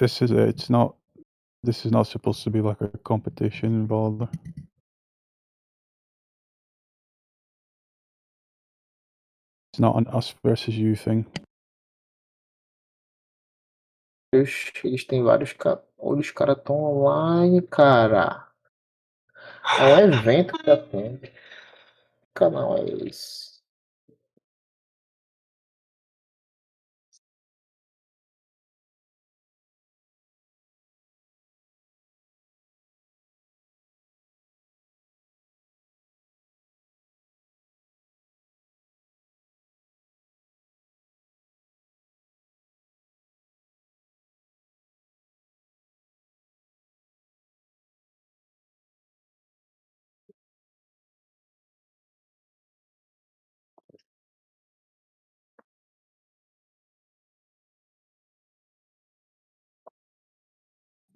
this is it's not. This is not supposed to be like a competition, Valda. It's not an us versus you thing. Eles têm vários caras. Olha, os caras estão online, cara. É um evento que tá tendo. Que canal é esse?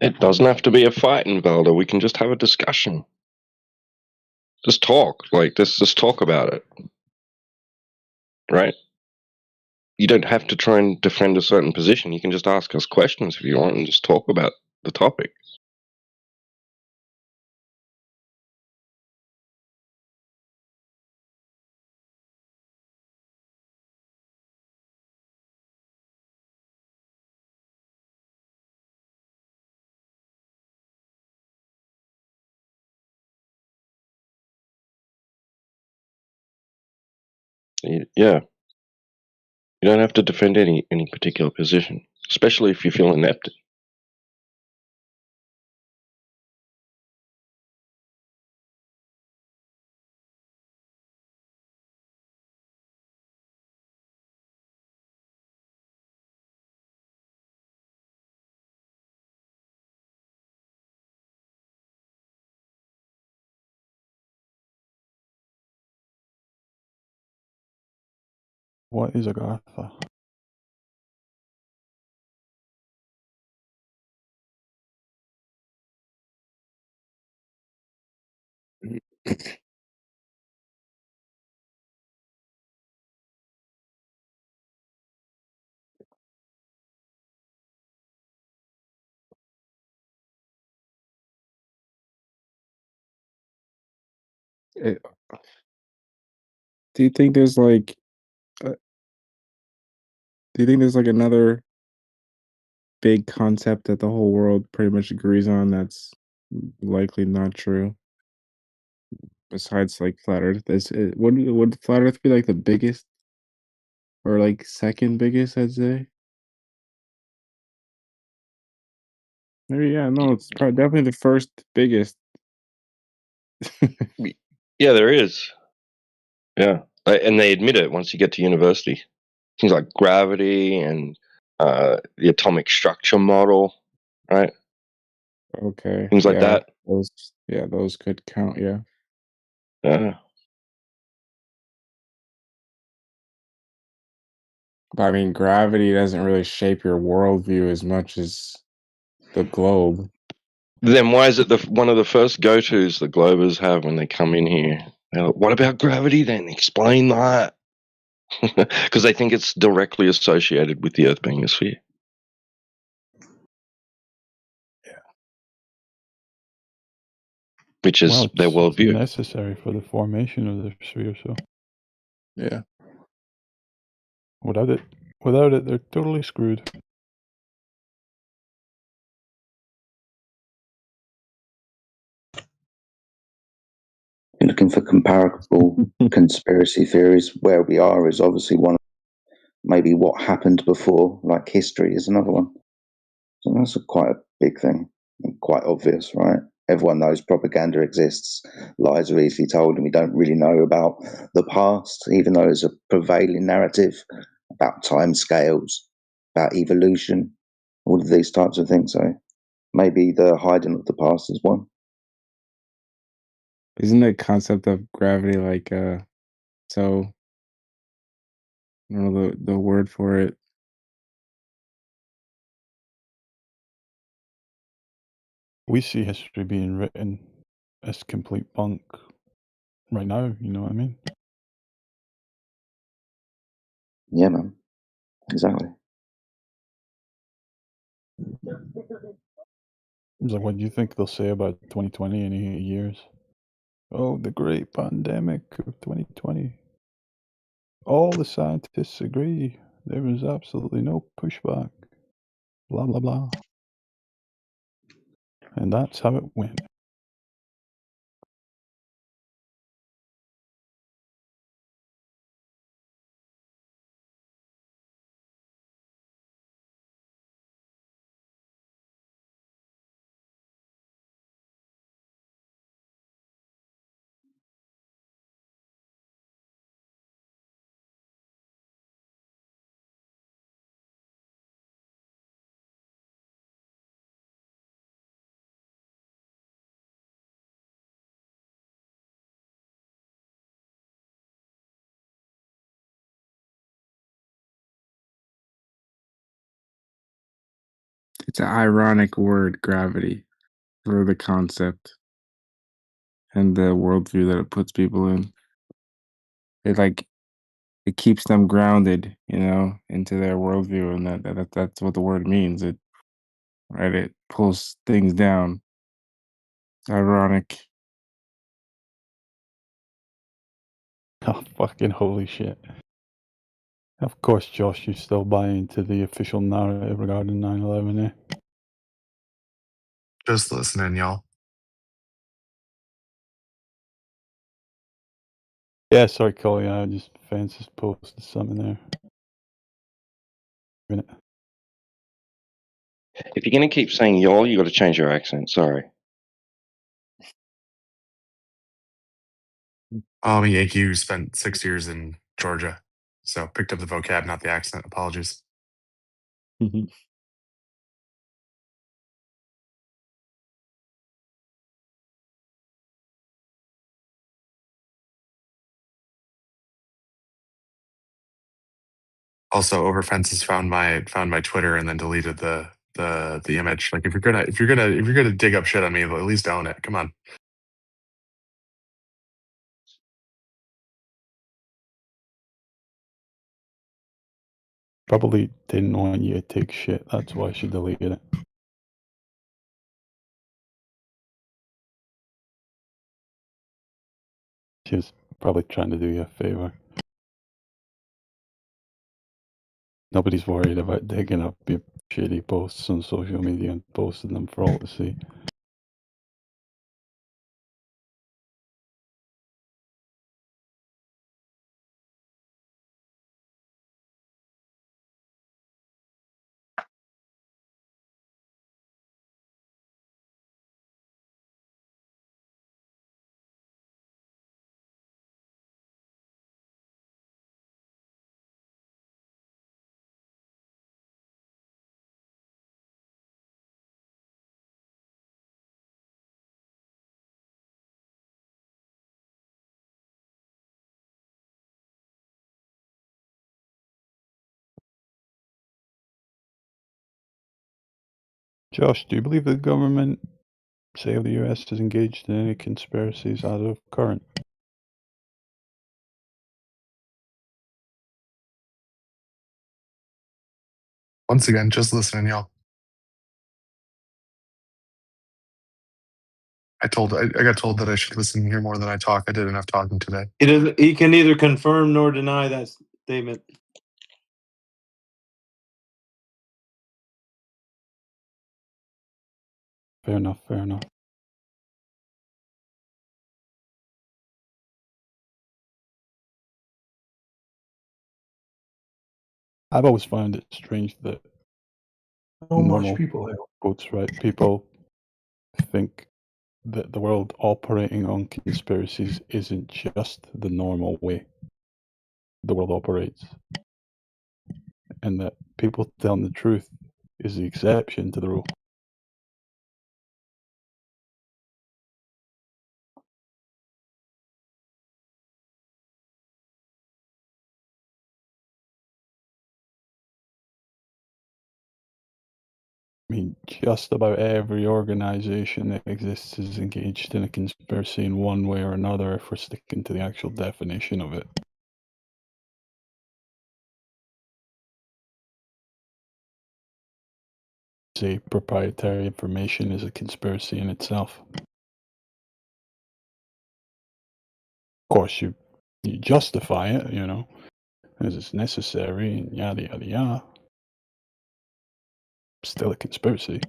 It doesn't have to be a fight in Valda. We can just have a discussion. Just talk. Like, just talk about it. Right? You don't have to try and defend a certain position. You can just ask us questions if you want and just talk about the topic. Yeah. You don't have to defend any particular position, especially if you feel inept. What is Agartha? Do you think there's like another big concept that the whole world pretty much agrees on that's likely not true? Besides like flat Earth, would flat Earth be like the biggest or like second biggest? I'd say. Maybe no, it's probably definitely the first biggest. Yeah, there is. Yeah, and they admit it once you get to university. Things like gravity and the atomic structure model, right? Okay. Things like that. Those could count. Yeah. Yeah. But I mean, gravity doesn't really shape your worldview as much as the globe. Then why is it one of the first go-tos the Globers have when they come in here? They're like, what about gravity then? Explain that. Because they think it's directly associated with the Earth being a sphere. Yeah. Which is their worldview. It's necessary for the formation of the sphere, so. Yeah. Without it, they're totally screwed. You're looking for comparable conspiracy theories. Where we are is obviously one. Maybe what happened before, like history, is another one. So that's quite a big thing, and quite obvious, right? Everyone knows propaganda exists. Lies are easily told, and we don't really know about the past, even though there's a prevailing narrative about time scales, about evolution, all of these types of things. So maybe the hiding of the past is one. Isn't the concept of gravity like so? I don't know the word for it. We see history being written as complete bunk right now, you know what I mean? Yeah, man. Exactly. It's like, what do you think they'll say about 2020 in 8 years? Oh, the great pandemic of 2020. All the scientists agree. There was absolutely no pushback. Blah, blah, blah. And that's how it went. It's an ironic word, gravity, for the concept and the worldview that it puts people in. It keeps them grounded, into their worldview, and that's what the word means. It pulls things down. It's ironic. Oh, fucking holy shit. Of course, Josh, you still buy into the official narrative regarding 9/11, eh? Just listening, y'all. Yeah, sorry, Coley. I just Francis posted something there. Minute. If you're going to keep saying y'all, you got to change your accent. Sorry. I'm a Yankee who spent 6 years in Georgia, so picked up the vocab, not the accent. Apologies. Also, over fences found my Twitter and then deleted the image. Like if you're gonna dig up shit on me, at least own it. Come on. Probably didn't want you to take shit. That's why she deleted it. She was probably trying to do you a favor. Nobody's worried about digging up your shitty posts on social media and posting them for all to see. Josh, do you believe the government, say of the US, is engaged in any conspiracies as of current? Once again, just listening, y'all. I got told that I should listen and hear more than I talk. I did enough talking today. He can neither confirm nor deny that statement. Fair enough, fair enough. I've always found it strange that normal quotes, right? People think that the world operating on conspiracies isn't just the normal way the world operates, and that people telling the truth is the exception to the rule. I mean, just about every organization that exists is engaged in a conspiracy in one way or another if we're sticking to the actual definition of it. say proprietary information is a conspiracy in itself. Of course, you justify it, as it's necessary, and yada yada yada. Still a conspiracy.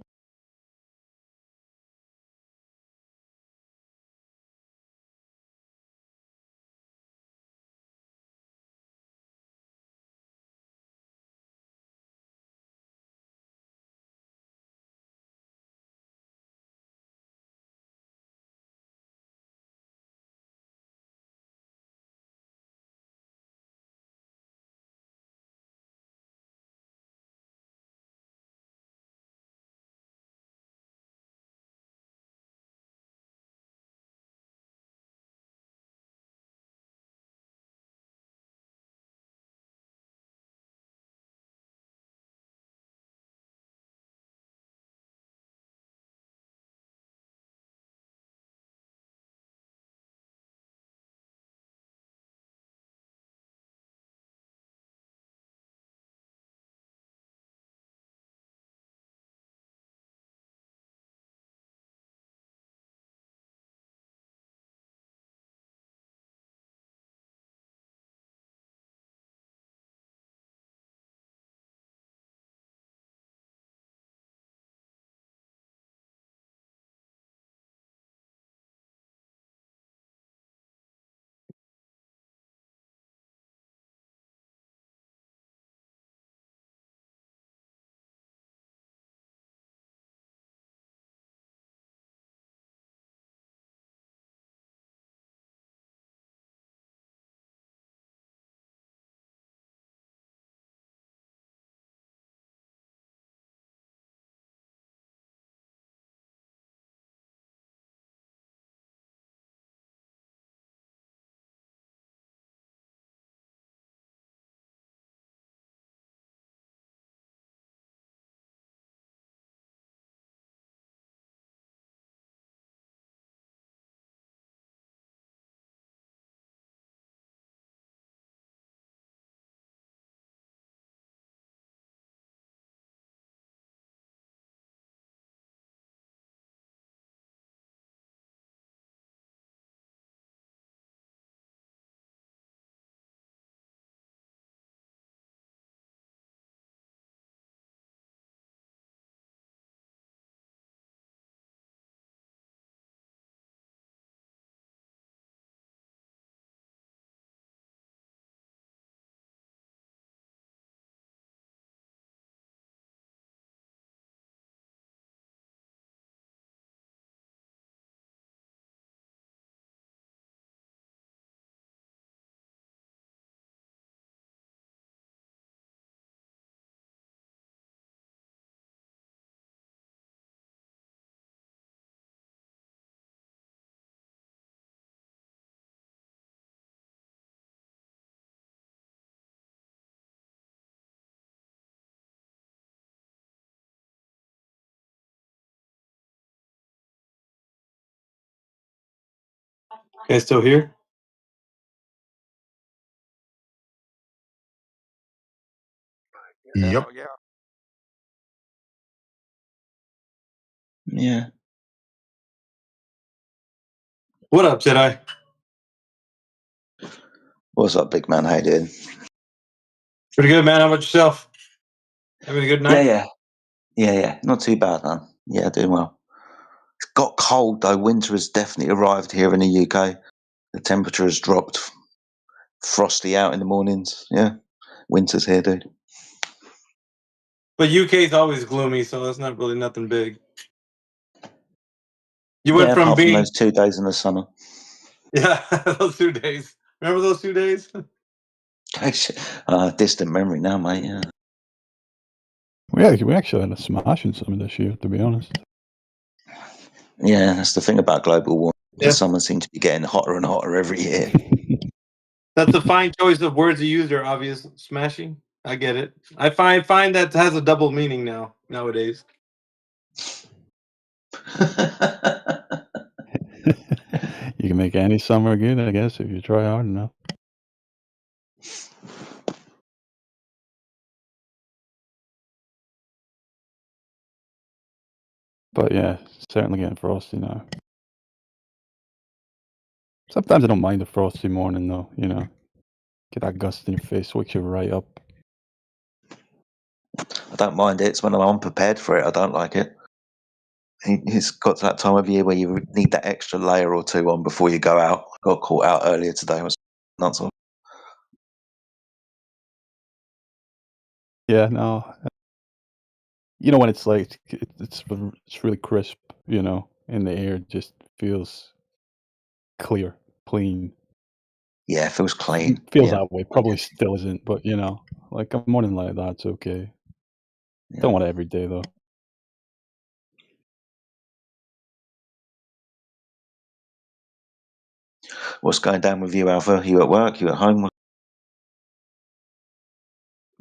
Okay, still here? Yep. Yeah. What up, Jedi? What's up, big man? How you doing? Pretty good, man. How about yourself? Having a good night? Yeah. Not too bad, man. Yeah, doing well. It's got cold though. Winter has definitely arrived here in the UK. The temperature has dropped. Frosty out in the mornings. Yeah, winter's here, dude. But UK's always gloomy, so that's not really nothing big. You went Yeah, from apart from being those 2 days in the summer. those 2 days. Remember those 2 days? Distant memory now, mate. Yeah. We actually had a smashing summer this year, to be honest. Yeah, that's the thing about global warming. Yeah. The summer seems to be getting hotter and hotter every year. That's a fine choice of words to use. They're obvious. Smashing. I get it. I find that has a double meaning nowadays. You can make any summer good, I guess, if you try hard enough. But yeah, certainly getting frosty now. Sometimes I don't mind a frosty morning though, you know. Get that gust in your face, wakes you right up. I don't mind it. It's when I'm unprepared for it. I don't like it. It's got to that time of year where you need that extra layer or two on before you go out. I got caught out earlier today. I was nuts on. Yeah, no. You know when it's like it's really crisp, you know, and the air just feels clear, clean. Yeah, it feels clean. Feels Yeah. that way. Probably still isn't, but you know, like a morning like that's okay. Yeah. Don't want it every day though. What's going down with you, Alpha? You at work? You at home?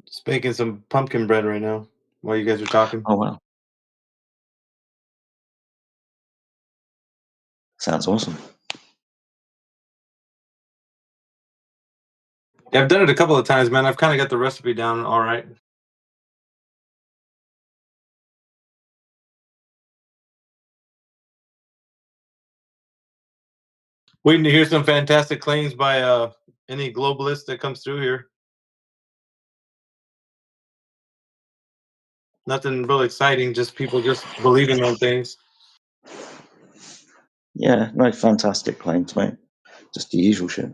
Just baking some pumpkin bread right now while you guys are talking. Oh wow, sounds awesome. Yeah, I've done it a couple of times, man. I've kind of got the recipe down all right. Waiting to hear some fantastic claims by any globalist that comes through here. Nothing real exciting, just people just believing on things. Yeah, no fantastic claims, mate. Just the usual shit.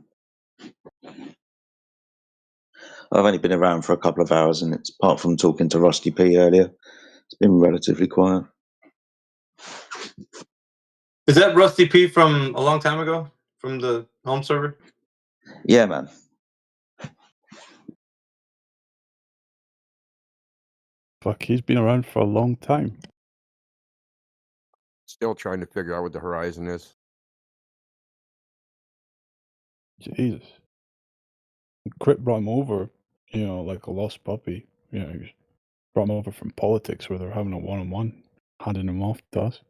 I've only been around for a couple of hours, and it's apart from talking to Rusty P earlier, it's been relatively quiet. Is that Rusty P from a long time ago? From the home server? Yeah, man. Fuck, he's been around for a long time. Still trying to figure out what the horizon is. Jesus. Crip brought him over, you know, like a lost puppy. You know, he brought him over from politics where they're having a one-on-one, handing him off to us.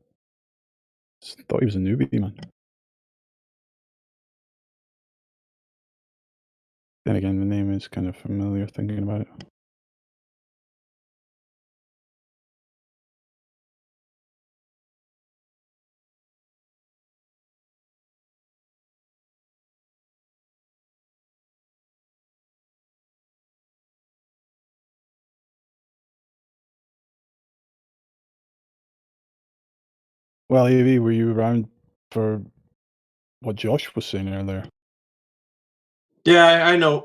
Just thought he was a newbie, man. Then again, the name is kind of familiar thinking about it. Well, AV, were you around for what Josh was saying earlier? Yeah, I know.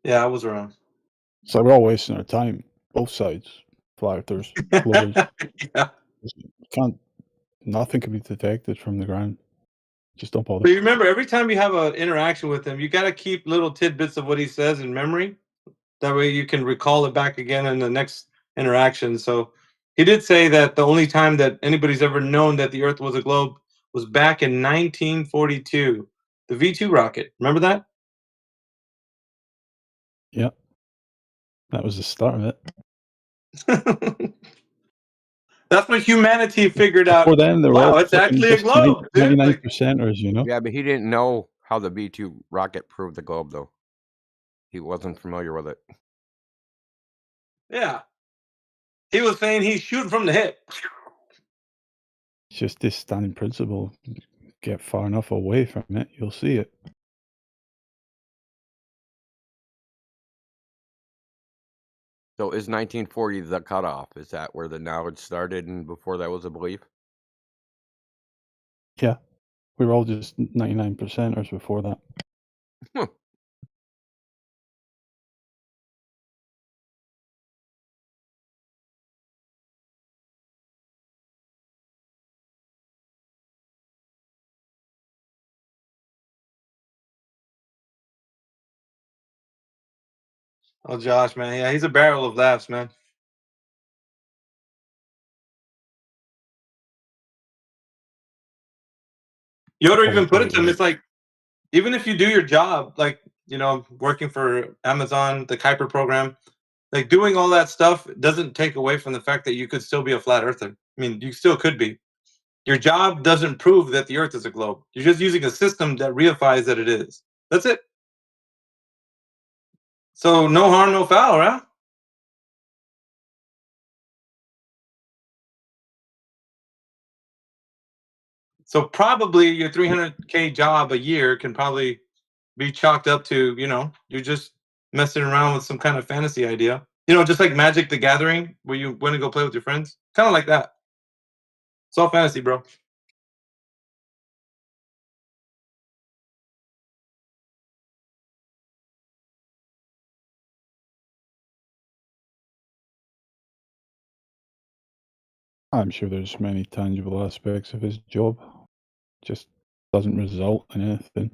Yeah, I was around. So we're all wasting our time, both sides, flat earthers, globers. Yeah. Nothing can be detected from the ground. Just don't bother. But you remember, every time you have an interaction with him, you got to keep little tidbits of what he says in memory. That way you can recall it back again in the next interaction. So he did say that the only time that anybody's ever known that the Earth was a globe was back in 1942. The V2 rocket. Remember that? Yep. That was the start of it. That's when humanity figured out, Before then, they were wow, all it's fucking actually a just globe. dude. 99 Like, percenters, you know? Yeah, but he didn't know how the V2 rocket proved the globe, though. He wasn't familiar with it. yeah. He was saying he's shooting from the hip. It's just this standing principle. Get far enough away from it, you'll see it. So is 1940 the cutoff? Is that where the knowledge started and before that was a belief? Yeah. We were all just 99 percenters before that. Oh, Josh, man. Yeah, he's a barrel of laughs, man. Yoda even put it to him. It's like, even if you do your job, like, working for Amazon, the Kuiper program, like doing all that stuff doesn't take away from the fact that you could still be a flat earther. I mean, you still could be. Your job doesn't prove that the earth is a globe. You're just using a system that reifies that it is. That's it. So no harm, no foul, right? So probably your 300K job a year can probably be chalked up to, you're just messing around with some kind of fantasy idea. Just like Magic the Gathering, where you want to go play with your friends. Kind of like that. It's all fantasy, bro. I'm sure there's many tangible aspects of his job. Just doesn't result in anything.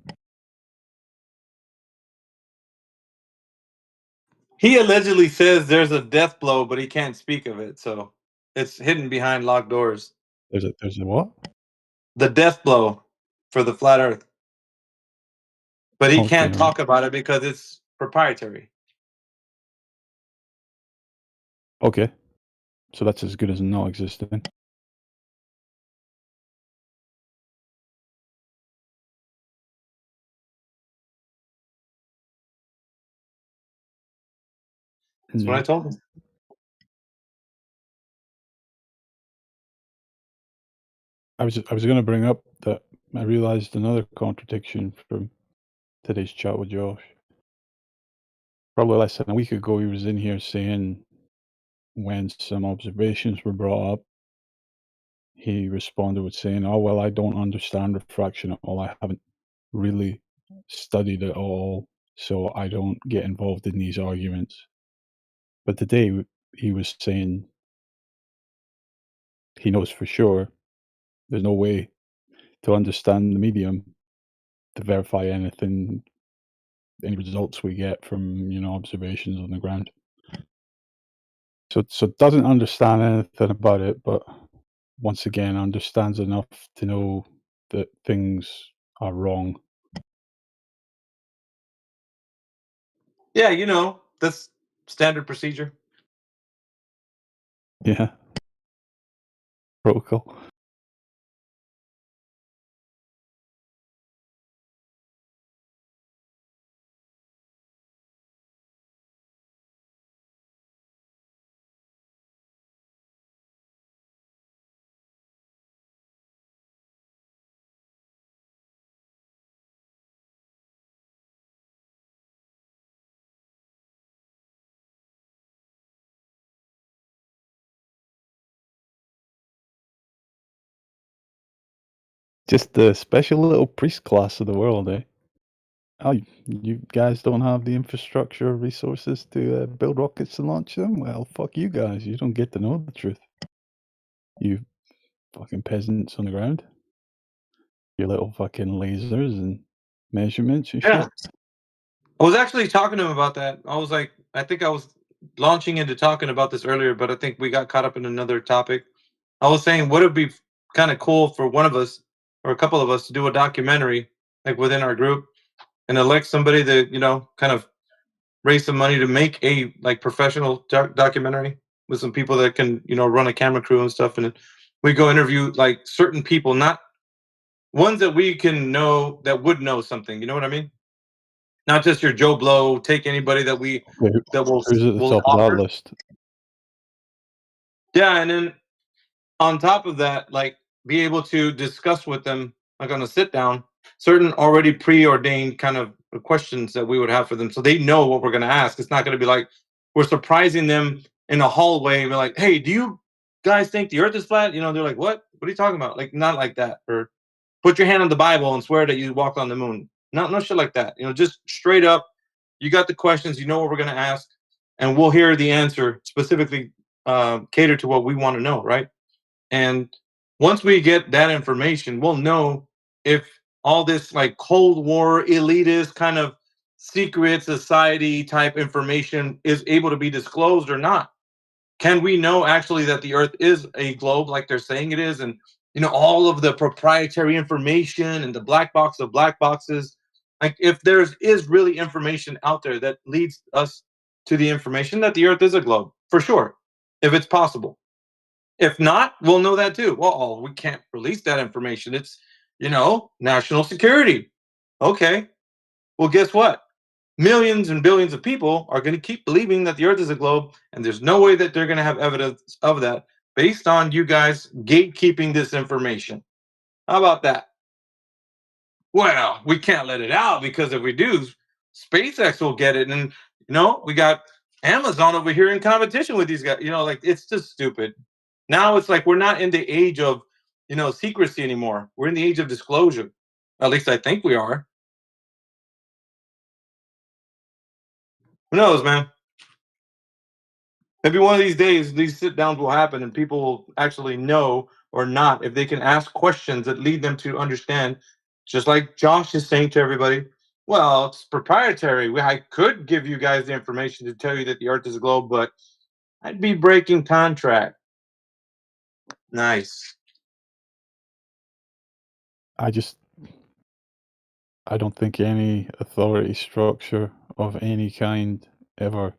He allegedly says there's a death blow, but he can't speak of it, so it's hidden behind locked doors. There's a what? The death blow for the flat Earth, but he can't Okay. talk about it because it's proprietary. Okay, so that's as good as not existing. That's what I told him. I was going to bring up that I realized another contradiction from today's chat with Josh. Probably less than a week ago, he was in here saying when some observations were brought up, he responded with saying, "Oh well, I don't understand refraction at all. I haven't really studied it all, so I don't get involved in these arguments." But today he was saying he knows for sure there's no way to understand the medium to verify anything, any results we get from observations on the ground. So doesn't understand anything about it, but once again understands enough to know that things are wrong. Yeah, that's standard procedure. Yeah. Protocol. Just the special little priest class of the world, eh? Oh, you guys don't have the infrastructure or resources to build rockets and launch them? Well, fuck you guys. You don't get to know the truth. You fucking peasants on the ground. Your little fucking lasers and measurements and Yeah. shit. I was actually talking to him about that. I think I was launching into talking about this earlier, but I think we got caught up in another topic. I was saying, would it be kind of cool for one of us or a couple of us to do a documentary, like within our group, and elect somebody to, kind of raise some money to make a professional documentary with some people that can, run a camera crew and stuff, and we go interview like certain people, not ones that we can know that would know something. You know what I mean? Not just your Joe Blow. Take anybody that Okay, who's at the top of that list? Yeah, and then on top of that, like be able to discuss with them, like on a sit down, certain already preordained kind of questions that we would have for them, so they know what we're going to ask. It's not going to be like we're surprising them in a hallway and we're like, "Hey, do you guys think the Earth is flat?" They're like, "What? What are you talking about?" Like not like that. Or put your hand on the Bible and swear that you walked on the moon. No shit like that. Just straight up. You got the questions. You know what we're going to ask, and we'll hear the answer specifically catered to what we want to know, right? And once we get that information, we'll know if all this like Cold War elitist kind of secret society type information is able to be disclosed or not. Can we know actually that the Earth is a globe like they're saying it is? And all of the proprietary information and the black box of black boxes. Like if there's is really information out there that leads us to the information that the Earth is a globe, for sure, if it's possible. If not, we'll know that too. Well, we can't release that information. It's, national security. Okay. Well, guess what? Millions and billions of people are going to keep believing that the Earth is a globe, and there's no way that they're going to have evidence of that based on you guys gatekeeping this information. How about that? Well, we can't let it out because if we do, SpaceX will get it. And, we got Amazon over here in competition with these guys. Like, it's just stupid. Now it's like we're not in the age of, secrecy anymore. We're in the age of disclosure. At least I think we are. Who knows, man? Maybe one of these days, these sit downs will happen and people will actually know or not if they can ask questions that lead them to understand. Just like Josh is saying to everybody, well, it's proprietary. I could give you guys the information to tell you that the Earth is a globe, but I'd be breaking contract. Nice. I don't think any authority structure of any kind ever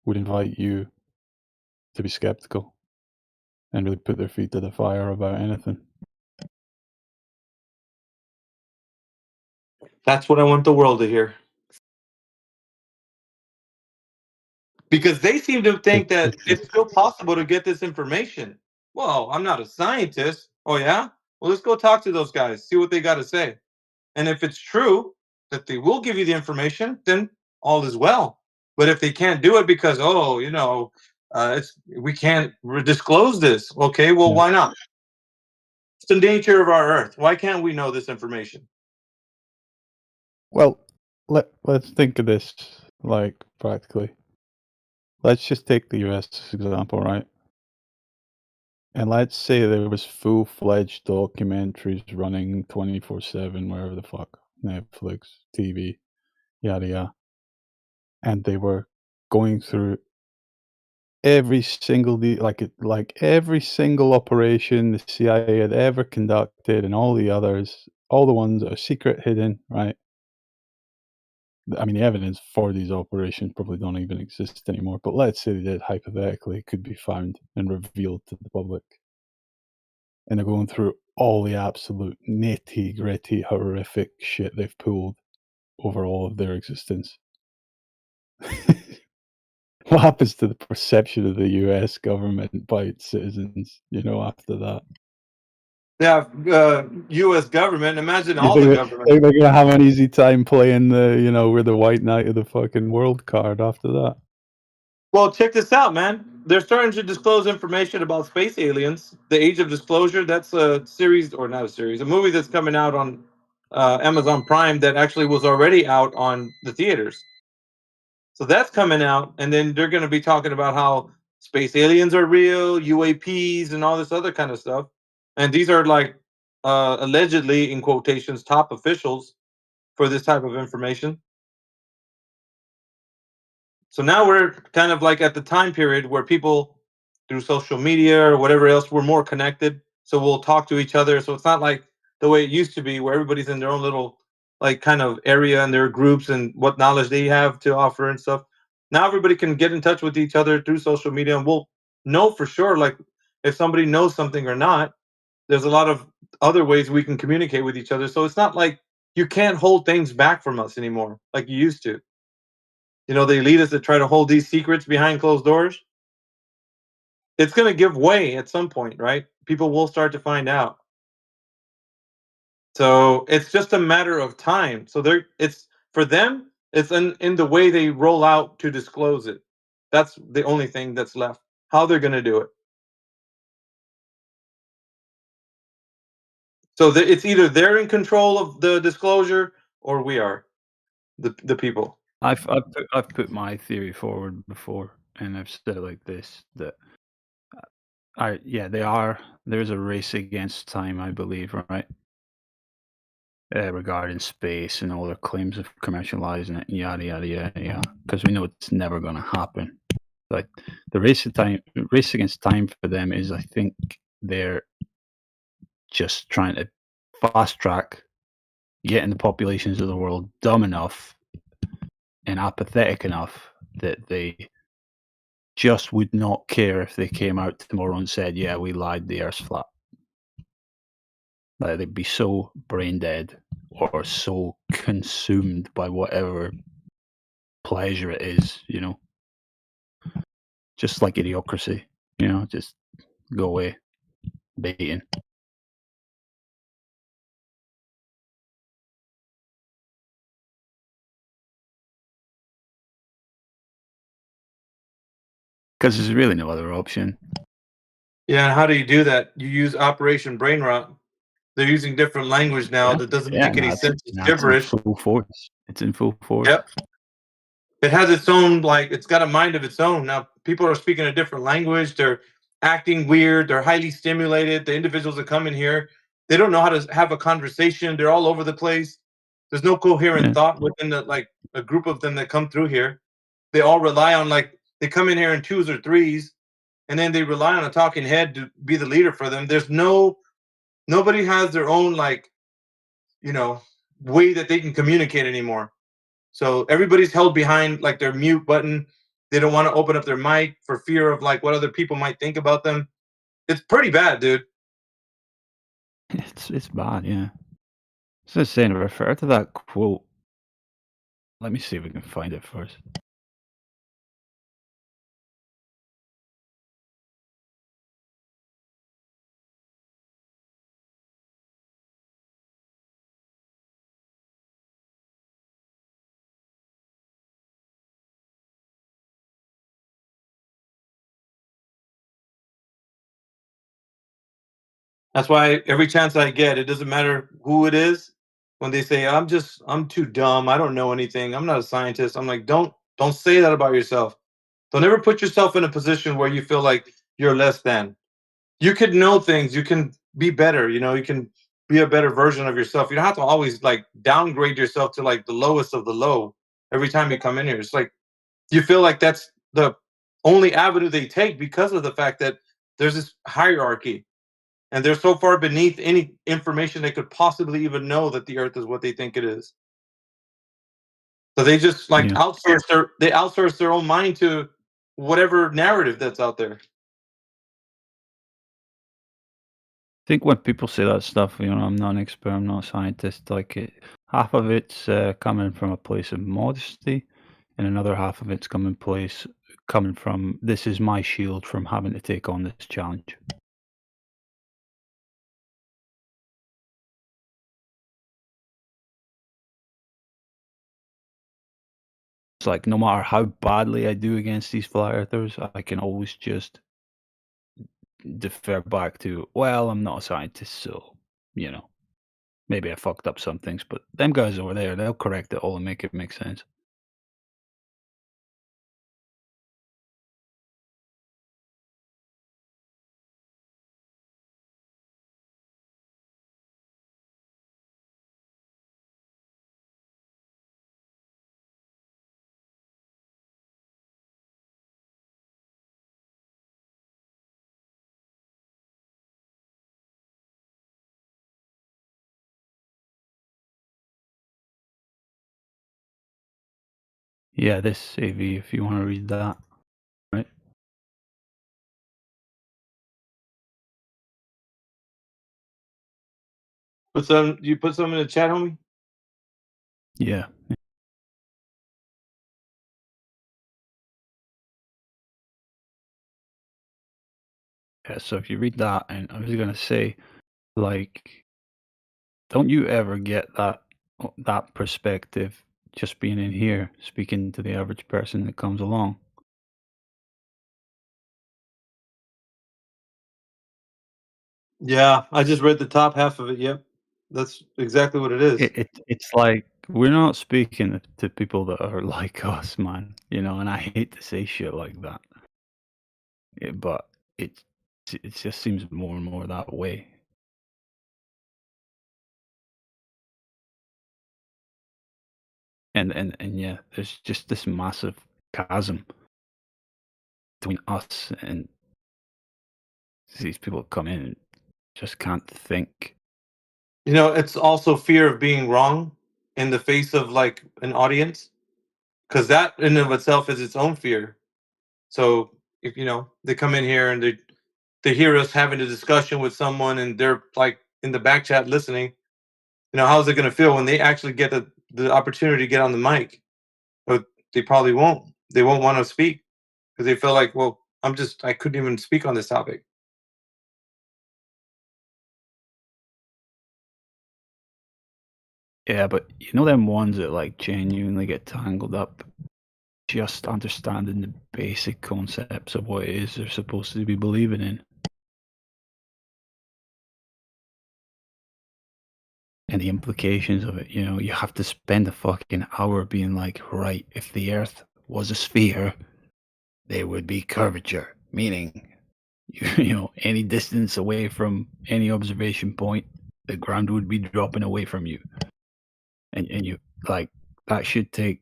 would invite you to be skeptical and really put their feet to the fire about anything. That's what I want the world to hear. Because they seem to think that it's still possible to get this information. Well, I'm not a scientist. Oh, yeah? Well, let's go talk to those guys, see what they got to say. And if it's true that they will give you the information, then all is well. But if they can't do it because, we can't disclose this. Okay, well, why not? It's the nature of our Earth. Why can't we know this information? Well, let's think of this like practically. Let's just take the US as an example, right? And let's say there was full-fledged documentaries running 24/7, wherever the fuck, Netflix, TV, yada yada, and they were going through every single like every single operation the CIA had ever conducted, and all the others, all the ones that are secret, hidden, right? I mean, the evidence for these operations probably don't even exist anymore, but let's say they did, hypothetically, could be found and revealed to the public. And they're going through all the absolute nitty-gritty, horrific shit they've pulled over all of their existence. What happens to the perception of the US government by its citizens, after that? Yeah, U.S. government. Imagine You all the government. think they're going to have an easy time playing we're the white knight of the fucking world card after that? Well, check this out, man. They're starting to disclose information about space aliens. The Age of Disclosure, that's a series, or not a series, a movie that's coming out on Amazon Prime that actually was already out on the theaters. So that's coming out, and then they're going to be talking about how space aliens are real, UAPs, and all this other kind of stuff. And these are like allegedly, in quotations, top officials for this type of information. So now we're kind of like at the time period where people, through social media or whatever else, we're more connected. So we'll talk to each other. So it's not like the way it used to be where everybody's in their own little like kind of area and their groups and what knowledge they have to offer and stuff. Now everybody can get in touch with each other through social media, and we'll know for sure like if somebody knows something or not. There's a lot of other ways we can communicate with each other. So it's not like you can't hold things back from us anymore like you used to. They lead us to try to hold these secrets behind closed doors. It's going to give way at some point, right? People will start to find out. So it's just a matter of time. So it's for them, it's in the way they roll out to disclose it. That's the only thing that's left. How they're going to do it. So it's either they're in control of the disclosure or we are, the people. I've put my theory forward before, and I've said it like this: that there's a race against time, I believe, right? Regarding space and all their claims of commercializing it, yada yada yada yada, because we know it's never going to happen. Like the race against time for them is, I think, they're just trying to fast track getting the populations of the world dumb enough and apathetic enough that they just would not care if they came out tomorrow and said, yeah, we lied, the Earth's flat. Like, they'd be so brain dead or so consumed by whatever pleasure it is, just like Idiocracy, just go away, baiting. Because there's really no other option. Yeah, and how do you do that? You use Operation Brain Rot. They're using different language now that doesn't make any sense. It's gibberish. It's in full force. It's in full force. Yep. It has its own, like, it's got a mind of its own. Now, people are speaking a different language. They're acting weird. They're highly stimulated. The individuals that come in here, they don't know how to have a conversation. They're all over the place. There's no coherent Yeah. thought within the, like, a group of them that come through here. They all rely on, like, they come in here in twos or threes, and then they rely on a talking head to be the leader for them. There's nobody has their own, like, you know, way that they can communicate anymore. So everybody's held behind, like, their mute button. They don't want to open up their mic for fear of, like, what other people might think about them. It's pretty bad, dude. It's bad, yeah. So saying, refer to that quote. Let me see if we can find it first. That's why every chance I get, it doesn't matter who it is, when they say, I'm too dumb, I don't know anything, I'm not a scientist. I'm like, don't say that about yourself. Don't ever put yourself in a position where you feel like you're less than. You could know things, you can be better, you can be a better version of yourself. You don't have to always, like, downgrade yourself to, like, the lowest of the low every time you come in here. It's like you feel like that's the only avenue they take because of the fact that there's this hierarchy, and they're so far beneath any information they could possibly even know that the earth is what they think it is. So they just, like, Yeah. outsource their own mind to whatever narrative that's out there. I think when people say that stuff, I'm not an expert, I'm not a scientist, like, half of it's coming from a place of modesty, and another half of it's coming from, this is my shield from having to take on this challenge. It's like, no matter how badly I do against these flat earthers, I can always just defer back to, well, I'm not a scientist, so, maybe I fucked up some things, but them guys over there, they'll correct it all and make it make sense. Yeah, this AV, if you want to read that, right? You put some in the chat, homie? Yeah. Yeah, so if you read that, and I was gonna say, like, don't you ever get that perspective just being in here, speaking to the average person that comes along? Yeah, I just read the top half of it. Yep. That's exactly what it is. It's like we're not speaking to people that are like us, man. And I hate to say shit like that. But it it just seems more and more that way. And yeah, there's just this massive chasm between us and these people that come in and just can't think. It's also fear of being wrong in the face of, like, an audience, because that in of itself is its own fear. So if they come in here and they hear us having a discussion with someone and they're, like, in the back chat listening, how's it going to feel when they actually get the opportunity to get on the mic? But they probably won't. They won't want to speak because they feel like, well, I couldn't even speak on this topic. Yeah, but them ones that, like, genuinely get tangled up just understanding the basic concepts of what it is they're supposed to be believing in. And the implications of it, you have to spend a fucking hour being like, right, if the Earth was a sphere, there would be curvature, meaning, any distance away from any observation point, the ground would be dropping away from you. And you, like, that should take,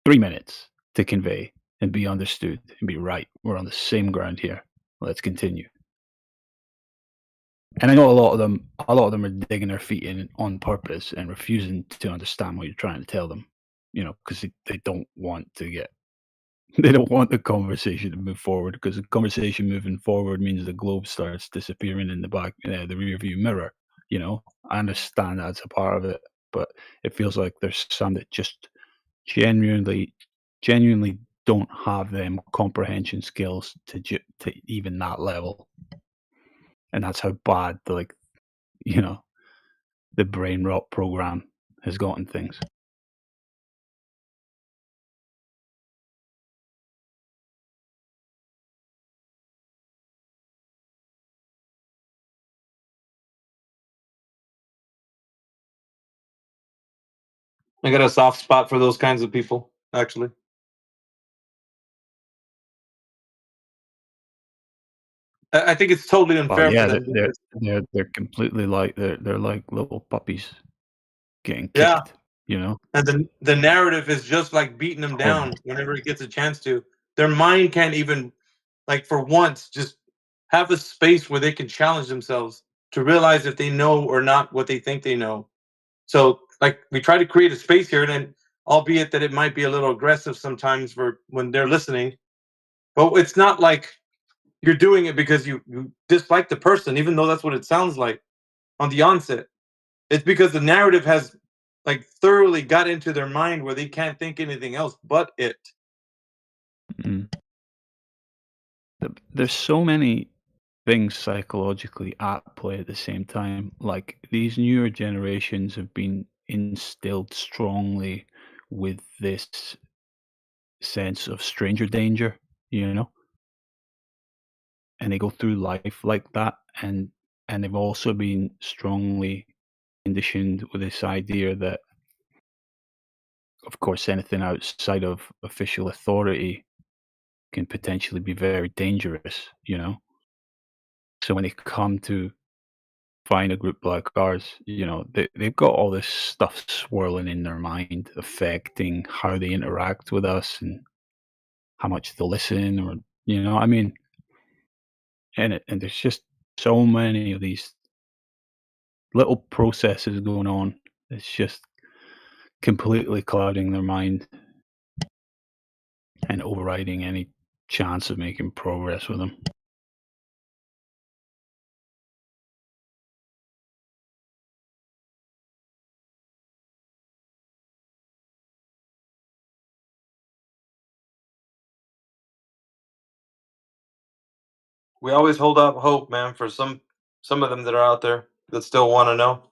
3 minutes to convey and be understood and be right. We're on the same ground here. Let's continue. And I know a lot of them are digging their feet in on purpose and refusing to understand what you're trying to tell them, because they don't want to they don't want the conversation to move forward, because the conversation moving forward means the globe starts disappearing in the rear view mirror. I understand that's a part of it, but it feels like there's some that just genuinely don't have them comprehension skills to even that level. And that's how bad the brain rot program has gotten things. I got a soft spot for those kinds of people, actually. I think it's totally Well, unfair for yeah, them. they're completely like they're like little puppies getting Yeah, kicked, you know? and the narrative is just like beating them Horrible. down whenever it gets a chance to. Their mind can't even, like, for once, just have a space where they can challenge themselves to realize if they know or not what they think they know. So, like, we try to create a space here, and albeit that it might be a little aggressive sometimes for when they're listening, but it's not like you're doing it because you dislike the person, even though that's what it sounds like on the onset. It's because the narrative has, like, thoroughly got into their mind where they can't think anything else but it. Mm. There's so many things psychologically at play at the same time. Like, these newer generations have been instilled strongly with this sense of stranger danger, you know? And they go through life like that, and they've also been strongly conditioned with this idea that, of course, anything outside of official authority can potentially be very dangerous. So when they come to find a group like ours, they've got all this stuff swirling in their mind, affecting how they interact with us and how much they listen, or I mean, and there's just so many of these little processes going on. It's just completely clouding their mind and overriding any chance of making progress with them. We always hold up hope, man, for some of them that are out there that still want to know.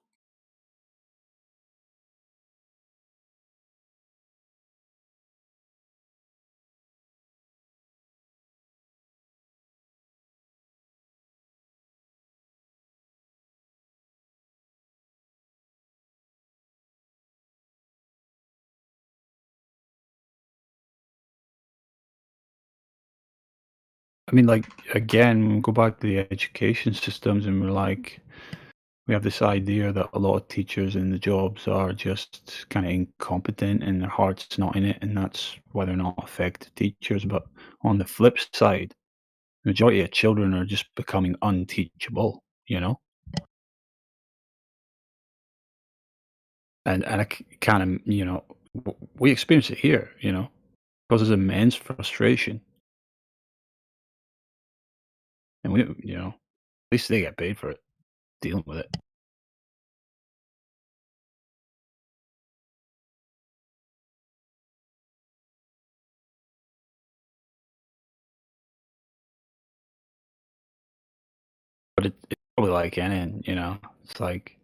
I mean, like, again, go back to the education systems, and we have this idea that a lot of teachers in the jobs are just kind of incompetent and their heart's not in it, and that's why they're not effective teachers. But on the flip side, the majority of children are just becoming unteachable. And I kind of, we experience it here, causes immense frustration, and at least they get paid for it, dealing with it. But it's probably like anything, it's like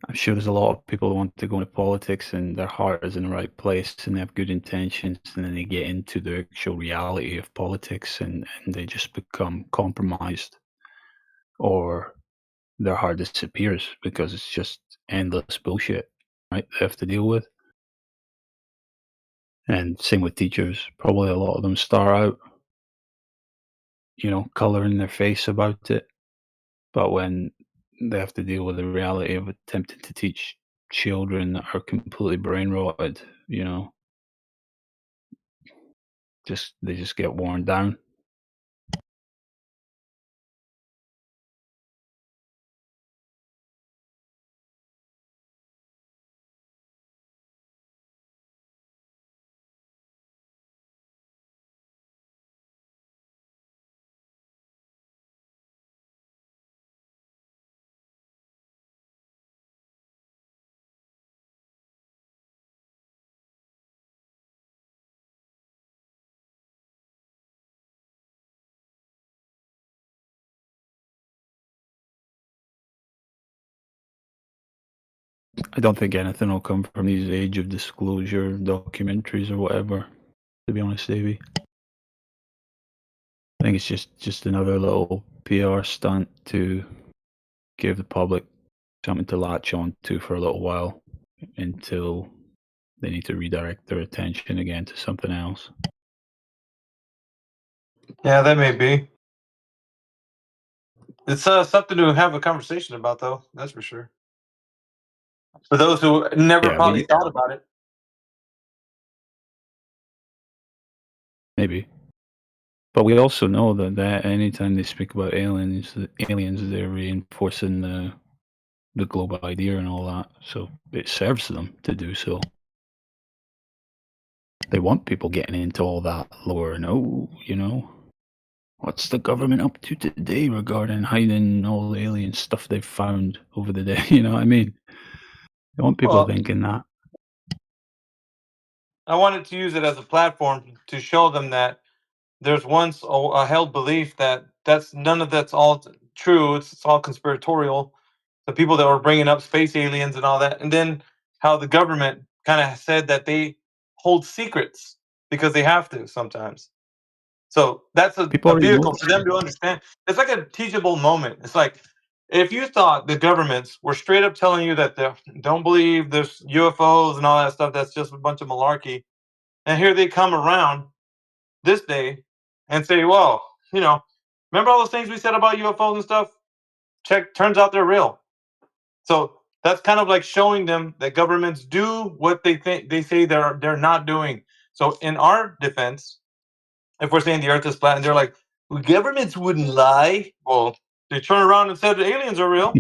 I'm sure there's a lot of people who want to go into politics and their heart is in the right place and they have good intentions, and then they get into the actual reality of politics and they just become compromised, or their heart disappears because it's just endless bullshit, right? They have to deal with. And same with teachers. Probably a lot of them start out, coloring their face about it. But when they have to deal with the reality of attempting to teach children that are completely brain rotted, they just get worn down. I don't think anything will come from these age of disclosure documentaries or whatever, to be honest, Davey. I think it's just another little PR stunt to give the public something to latch on to for a little while until they need to redirect their attention again to something else. Yeah, that may be. It's something to have a conversation about, though. That's for sure. For those who never Yeah, probably thought about it. maybe. But we also know that anytime they speak about aliens, they're reinforcing the global idea and all that. So it serves them to do so. They want people getting into all that lore and what's the government up to today regarding hiding all the alien stuff they've found over the day? You know what I mean? They want people thinking that. I wanted to use it as a platform to show them that there's once a held belief that none of that's all true. It's all conspiratorial. The people that were bringing up space aliens and all that, and then how the government kind of said that they hold secrets because they have to sometimes. So that's People a already know vehicle for them to understand. It's like a teachable moment. It's like if you thought the governments were straight up telling you that they don't believe there's UFOs and all that stuff, that's just a bunch of malarkey, and here they come around this day and say, well, remember all those things we said about UFOs and stuff? Turns out they're real. So that's kind of like showing them that governments do what they say they're not doing. So in our defense, if we're saying the earth is flat and they're like, well, governments wouldn't lie. Well, they turn around and said the aliens are real.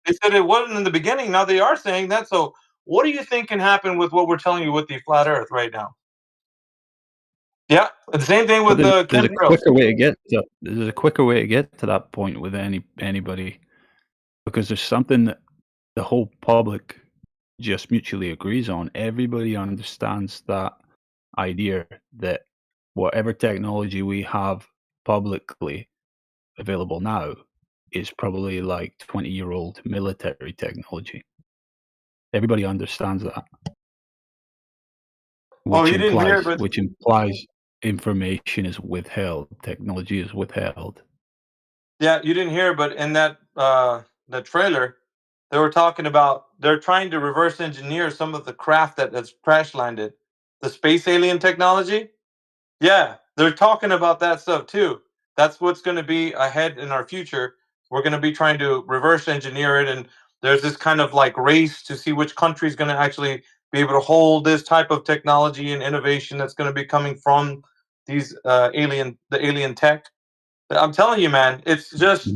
They said it wasn't in the beginning. Now they are saying that. So what do you think can happen with what we're telling you with the flat earth right now? Yeah, the same thing with the there's a chemtrails. quicker way to get to there's a quicker way to get to that point with anybody, because there's something that the whole public just mutually agrees on. Everybody understands that idea that whatever technology we have publicly available now is probably like 20-year-old military technology. Everybody understands that. Oh, you didn't hear, but Which implies information is withheld, technology is withheld. yeah, you didn't hear, but in that the trailer, they were talking about they're trying to reverse engineer some of the craft that's crash landed, the space alien technology. Yeah, they're talking about that stuff too. That's what's going to be ahead in our future. We're going to be trying to reverse engineer it, and there's this kind of like race to see which country is going to actually be able to hold this type of technology and innovation that's going to be coming from these the alien tech. I'm telling you, man, it's just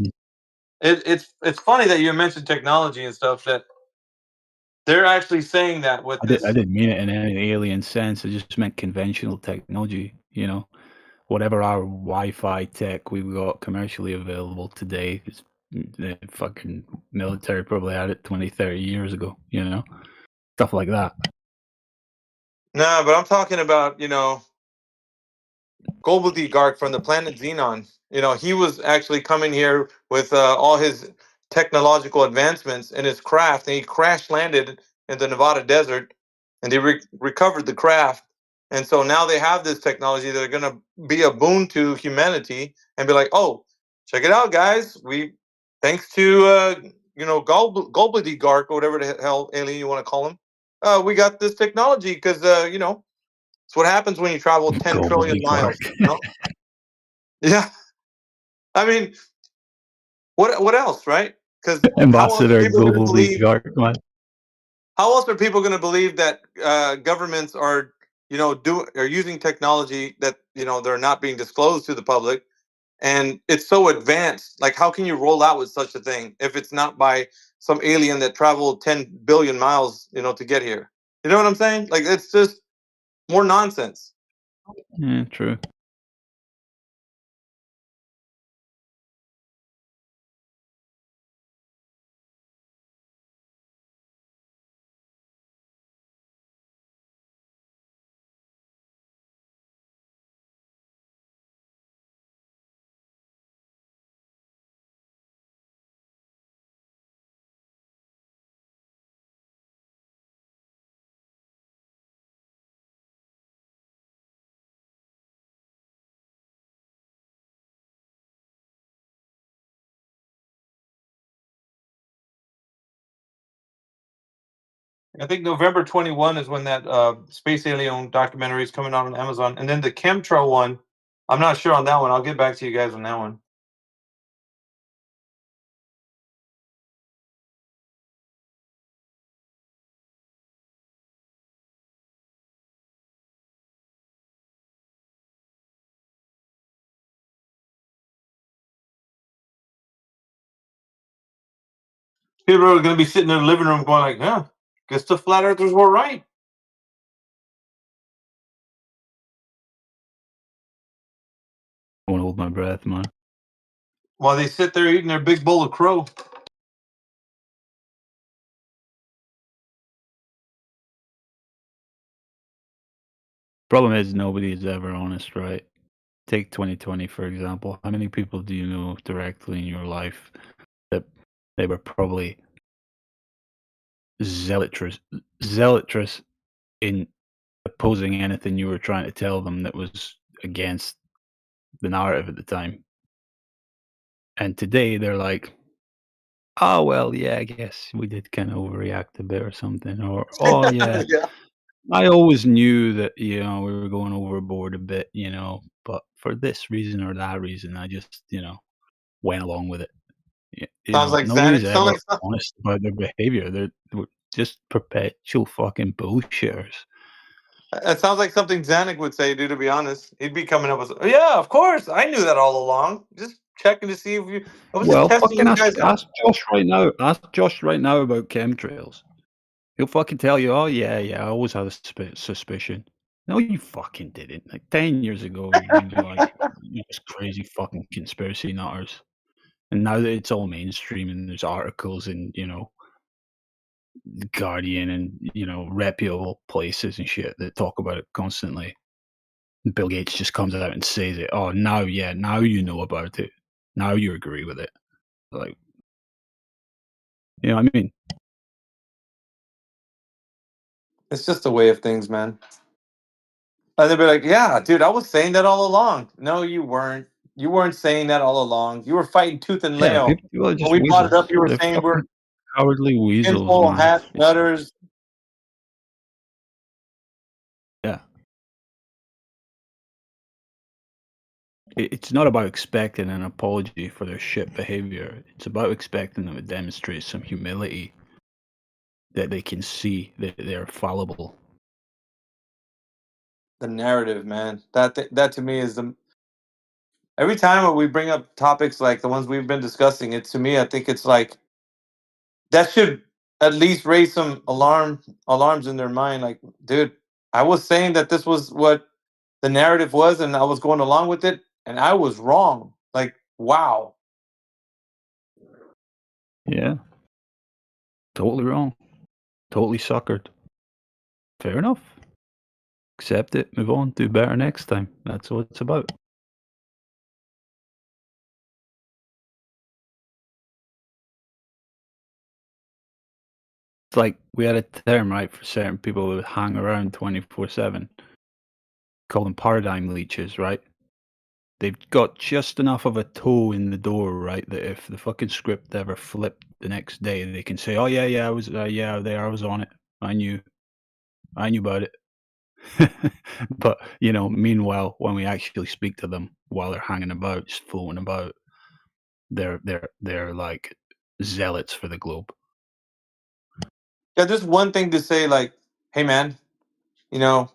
it's funny that you mentioned technology and stuff that they're actually saying that with I this. didn't mean it in any alien sense. I just meant conventional technology. Whatever our Wi-Fi tech we've got commercially available today, the fucking military probably had it 20, 30 years ago. Stuff like that. No, but I'm talking about Goldberg from the planet Xenon. He was actually coming here with all his technological advancements in his craft, and he crash landed in the Nevada desert, and they recovered the craft. And so now they have this technology that are going to be a boon to humanity, and be like, oh, check it out, guys. We, thanks to Gobbledygook or whatever the hell alien you want to call him, we got this technology because it's what happens when you travel 10 trillion miles. You know? Yeah, I mean, what else, right? Because Ambassador Gobbledygook, man. How else are people going to believe that governments are, are using technology that they're not being disclosed to the public, and it's so advanced? Like, how can you roll out with such a thing if it's not by some alien that traveled 10 billion miles, to get here? You know what I'm saying? Like, it's just more nonsense. Yeah, true. I think November 21 is when that space alien documentary is coming out on Amazon, and then the chemtrail one, I'm not sure on that one. I'll get back to you guys on that one. People are going to be sitting in the living room going like, "Yeah, guess the flat earthers were right." I want to hold my breath, man. While they sit there eating their big bowl of crow. Problem is, nobody is ever honest, right? Take 2020, for example. How many people do you know directly in your life that they were probably zealotous in opposing anything you were trying to tell them that was against the narrative at the time? And today they're like, oh, well, yeah, I guess we did kind of overreact a bit or something. Or, oh, yeah, Yeah. I always knew that, we were going overboard a bit, but for this reason or that reason, I just, went along with it. Sounds like Nobody's Xanax. ever honest about their behavior. They're just perpetual fucking bullshitters. It sounds like something Xanax would say, dude, to be honest. He'd be coming up with, yeah, of course. I knew that all along. Just checking to see if you, I was just Well, testing fucking you guys out. ask Josh right now. Ask Josh right now about chemtrails. He'll fucking tell you, oh, yeah, I always had a suspicion. No, you fucking didn't. Like 10 years ago, you'd be like, this crazy fucking conspiracy nutters. And now that it's all mainstream and there's articles in, The Guardian and, reputable places and shit that talk about it constantly. Bill Gates just comes out and says it. Oh, now you know about it. Now you agree with it. Like, you know what I mean? It's just a way of things, man. And they'd be like, yeah, dude, I was saying that all along. No, you weren't. You weren't saying that all along. You were fighting tooth and Yeah, nail. people are When just we brought it weasels. up, you were They're saying we're fucking cowardly weasels, tinfoil man. hat nutters. Yeah. It's not about expecting an apology for their shit behavior. It's about expecting them to demonstrate some humility, that they can see that they're fallible. The narrative, man. That to me is the. Every time when we bring up topics like the ones we've been discussing, it to me, I think it's like that should at least raise some alarms in their mind. Like, dude, I was saying that this was what the narrative was, and I was going along with it, and I was wrong. Like, wow. Yeah. Totally wrong. Totally suckered. Fair enough. Accept it, move on, do better next time. That's what it's about. It's like we had a term, right, for certain people who would hang around 24/7. Call them paradigm leeches, right? They've got just enough of a toe in the door, right, that if the fucking script ever flipped the next day, they can say, "Oh yeah, I was, there, I was on it. I knew about it." But meanwhile, when we actually speak to them while they're hanging about, just floating about, they're like zealots for the globe. Yeah, there's one thing to say, like, hey man, you know,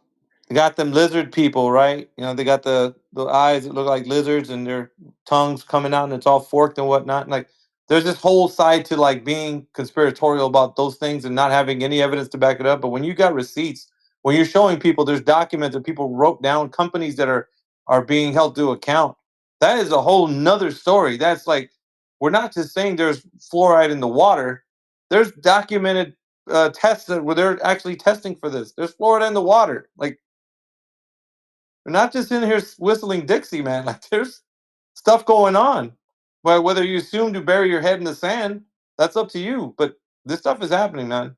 they got them lizard people, right? They got the eyes that look like lizards and their tongues coming out and it's all forked and whatnot. And like, there's this whole side to like being conspiratorial about those things and not having any evidence to back it up. But when you got receipts, when you're showing people, there's documents that people wrote down, companies that are being held to account. That is a whole nother story. That's like, we're not just saying there's fluoride in the water. There's documented tests where they're actually testing for this. There's fluoride in the water. Like, they're not just in here whistling Dixie, man. Like, there's stuff going on. But whether you assume to bury your head in the sand, that's up to you. But this stuff is happening, man.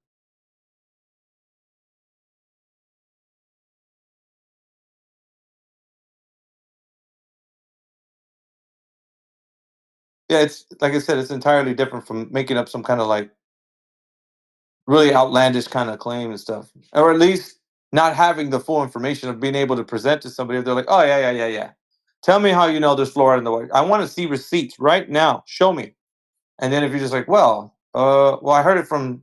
Yeah, it's like I said, it's entirely different from making up some kind of like really outlandish kind of claim and stuff, or at least not having the full information of being able to present to somebody. If they're like, "Oh yeah. Tell me how you know there's fluoride in the water. I want to see receipts right now. Show me." And then if you're just like, well, I heard it from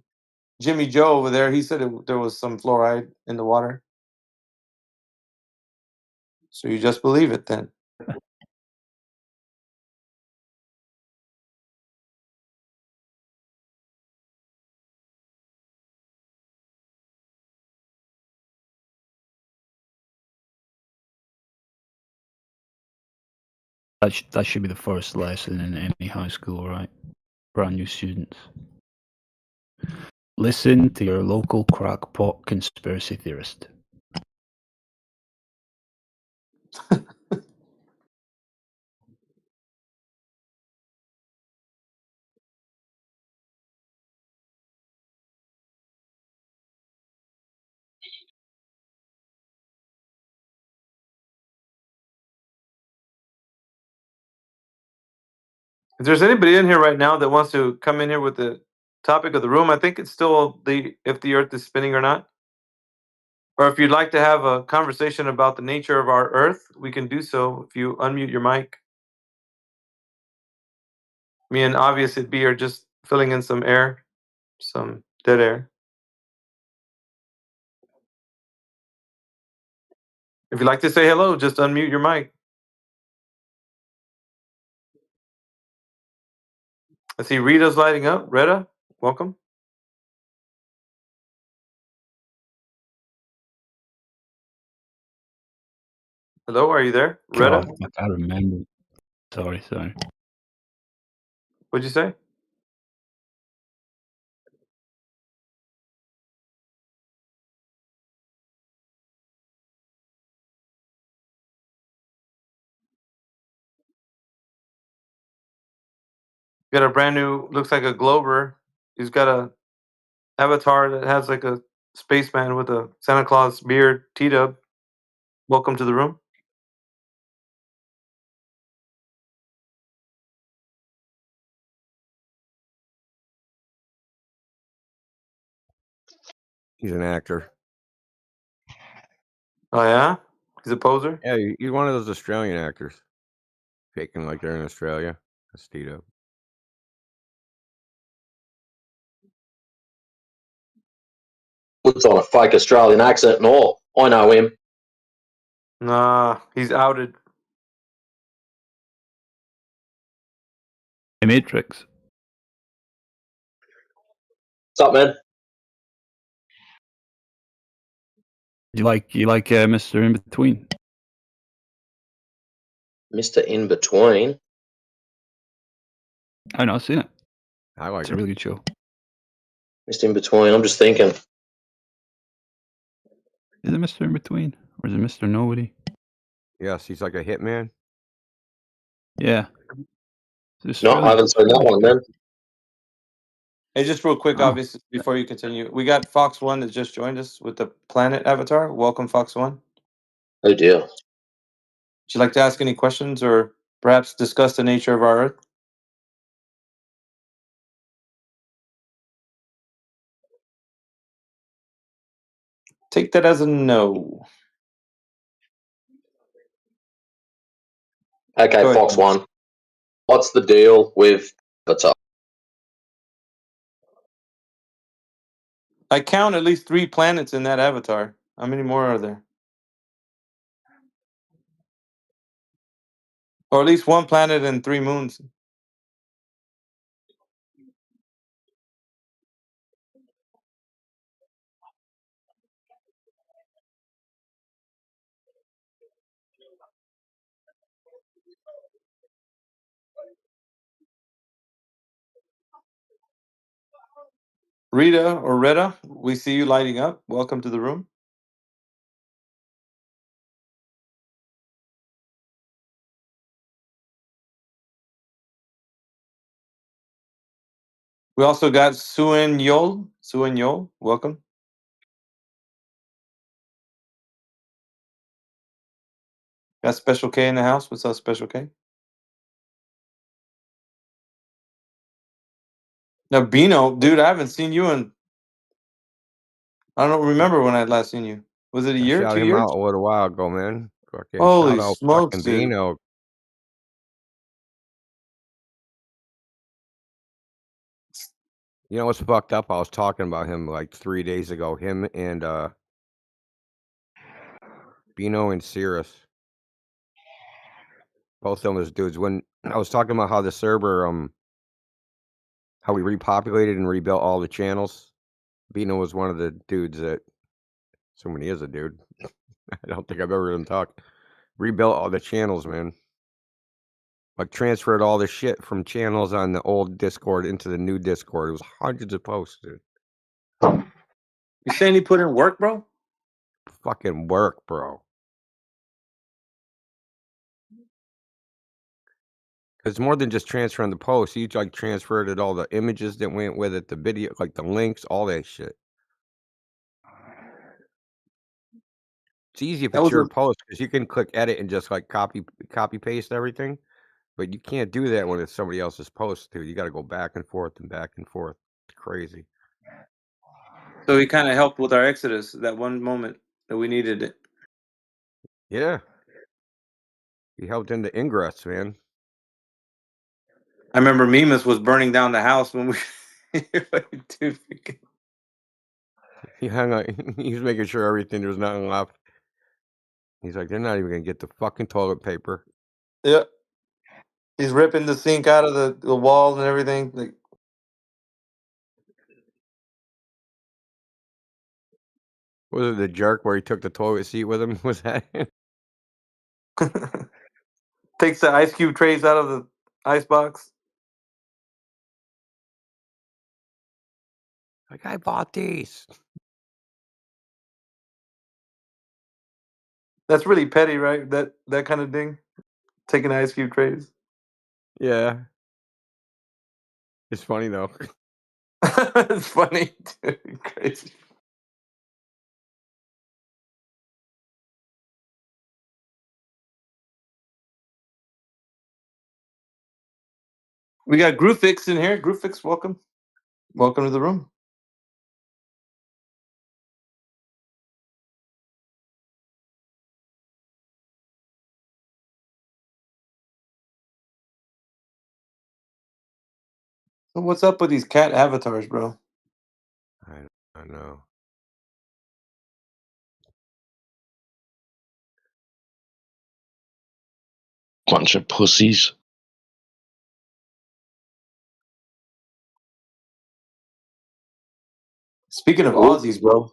Jimmy Joe over there. He said there was some fluoride in the water. So you just believe it then. That should be the first lesson in any high school, right? Brand new students. Listen to your local crackpot conspiracy theorist. If there's anybody in here right now that wants to come in here with the topic of the room, I think it's still if the Earth is spinning or not. Or if you'd like to have a conversation about the nature of our Earth, we can do so if you unmute your mic. Me and Obvious It B are just filling in some air, some dead air. If you'd like to say hello, just unmute your mic. I see Rita's lighting up. Rita, welcome. Hello, are you there? Rita? God, I remember. Sorry. What'd you say? Got a brand new, looks like a Glober. He's got a avatar that has like a spaceman with a Santa Claus beard, T-Dub. Welcome to the room. He's an actor. Oh yeah? He's a poser? Yeah, he's one of those Australian actors. Faking like they're in Australia. That's Tito. Puts on a fake Australian accent and all. I know him. Nah, he's outed. The Matrix. What's up, man? You like Mr. In Between? Mr. In Between. I've not seen it. I like It's it. a really good show. Mr. In Between. I'm just thinking. Is it Mr. In Between? Or is it Mr. Nobody? Yes, he's like a hitman. Yeah. No, I haven't seen that one, man. Hey, just real quick, obviously, before you continue, we got Fox One that just joined us with the planet avatar. Welcome, Fox One. Oh dear. Would you like to ask any questions or perhaps discuss the nature of our Earth? Take that as a no. Okay, Go ahead, Fox Thomas. One. What's the deal with Avatar? I count at least 3 planets in that avatar. How many more are there? Or at least 1 planet and 3 moons. Rita or Retta, we see you lighting up. Welcome to the room. We also got Suen Yol. Suen Yol, welcome. Got Special K in the house. What's up, Special K? Now, Bino, dude, I haven't seen you in. I don't remember when I last seen you. Was it a I year, shouted 2 him years? out a little while ago, man. Fucking Holy shout out smokes, fucking dude. Bino. You know what's fucked up? I was talking about him like 3 days ago. Him and Bino and Cirrus. Both of those dudes. When I was talking about how the server, how we repopulated and rebuilt all the channels, Bino was one of the dudes that, assuming he is a dude, I don't think I've ever heard him talk, rebuilt all the channels, man. Like transferred all the shit from channels on the old Discord into the new Discord. It was hundreds of posts, dude. You saying he put in work, bro? Fucking work, bro. It's more than just transferring the posts. He like transferred it, all the images that went with it, the video, like the links, all that shit. It's easy if That it's was your a, post because you can click edit and just like copy paste everything. But you can't do that when it's somebody else's post, dude. You got to go back and forth and back and forth. It's crazy. so he kind of helped with our exodus that one moment that we needed it. Yeah. He helped in the ingress, man. I remember Mimas was burning down the house when we. Dude, He hung out. He was making sure everything, there was nothing left. He's like, they're not even going to get the fucking toilet paper. yeah. He's ripping the sink out of the wall and everything. Like, Was it the jerk where he took the toilet seat with him? Was that it? takes the ice cube trays out of the ice box. Like, I bought these. That's really petty, right? That kind of thing. Taking ice cube trays. Yeah. It's funny, though. It's funny, dude. Crazy. We got Groofix in here. Groofix, welcome. Welcome to the room. So what's up with these cat avatars, bro? I know. Bunch of pussies. Speaking of Aussies, bro.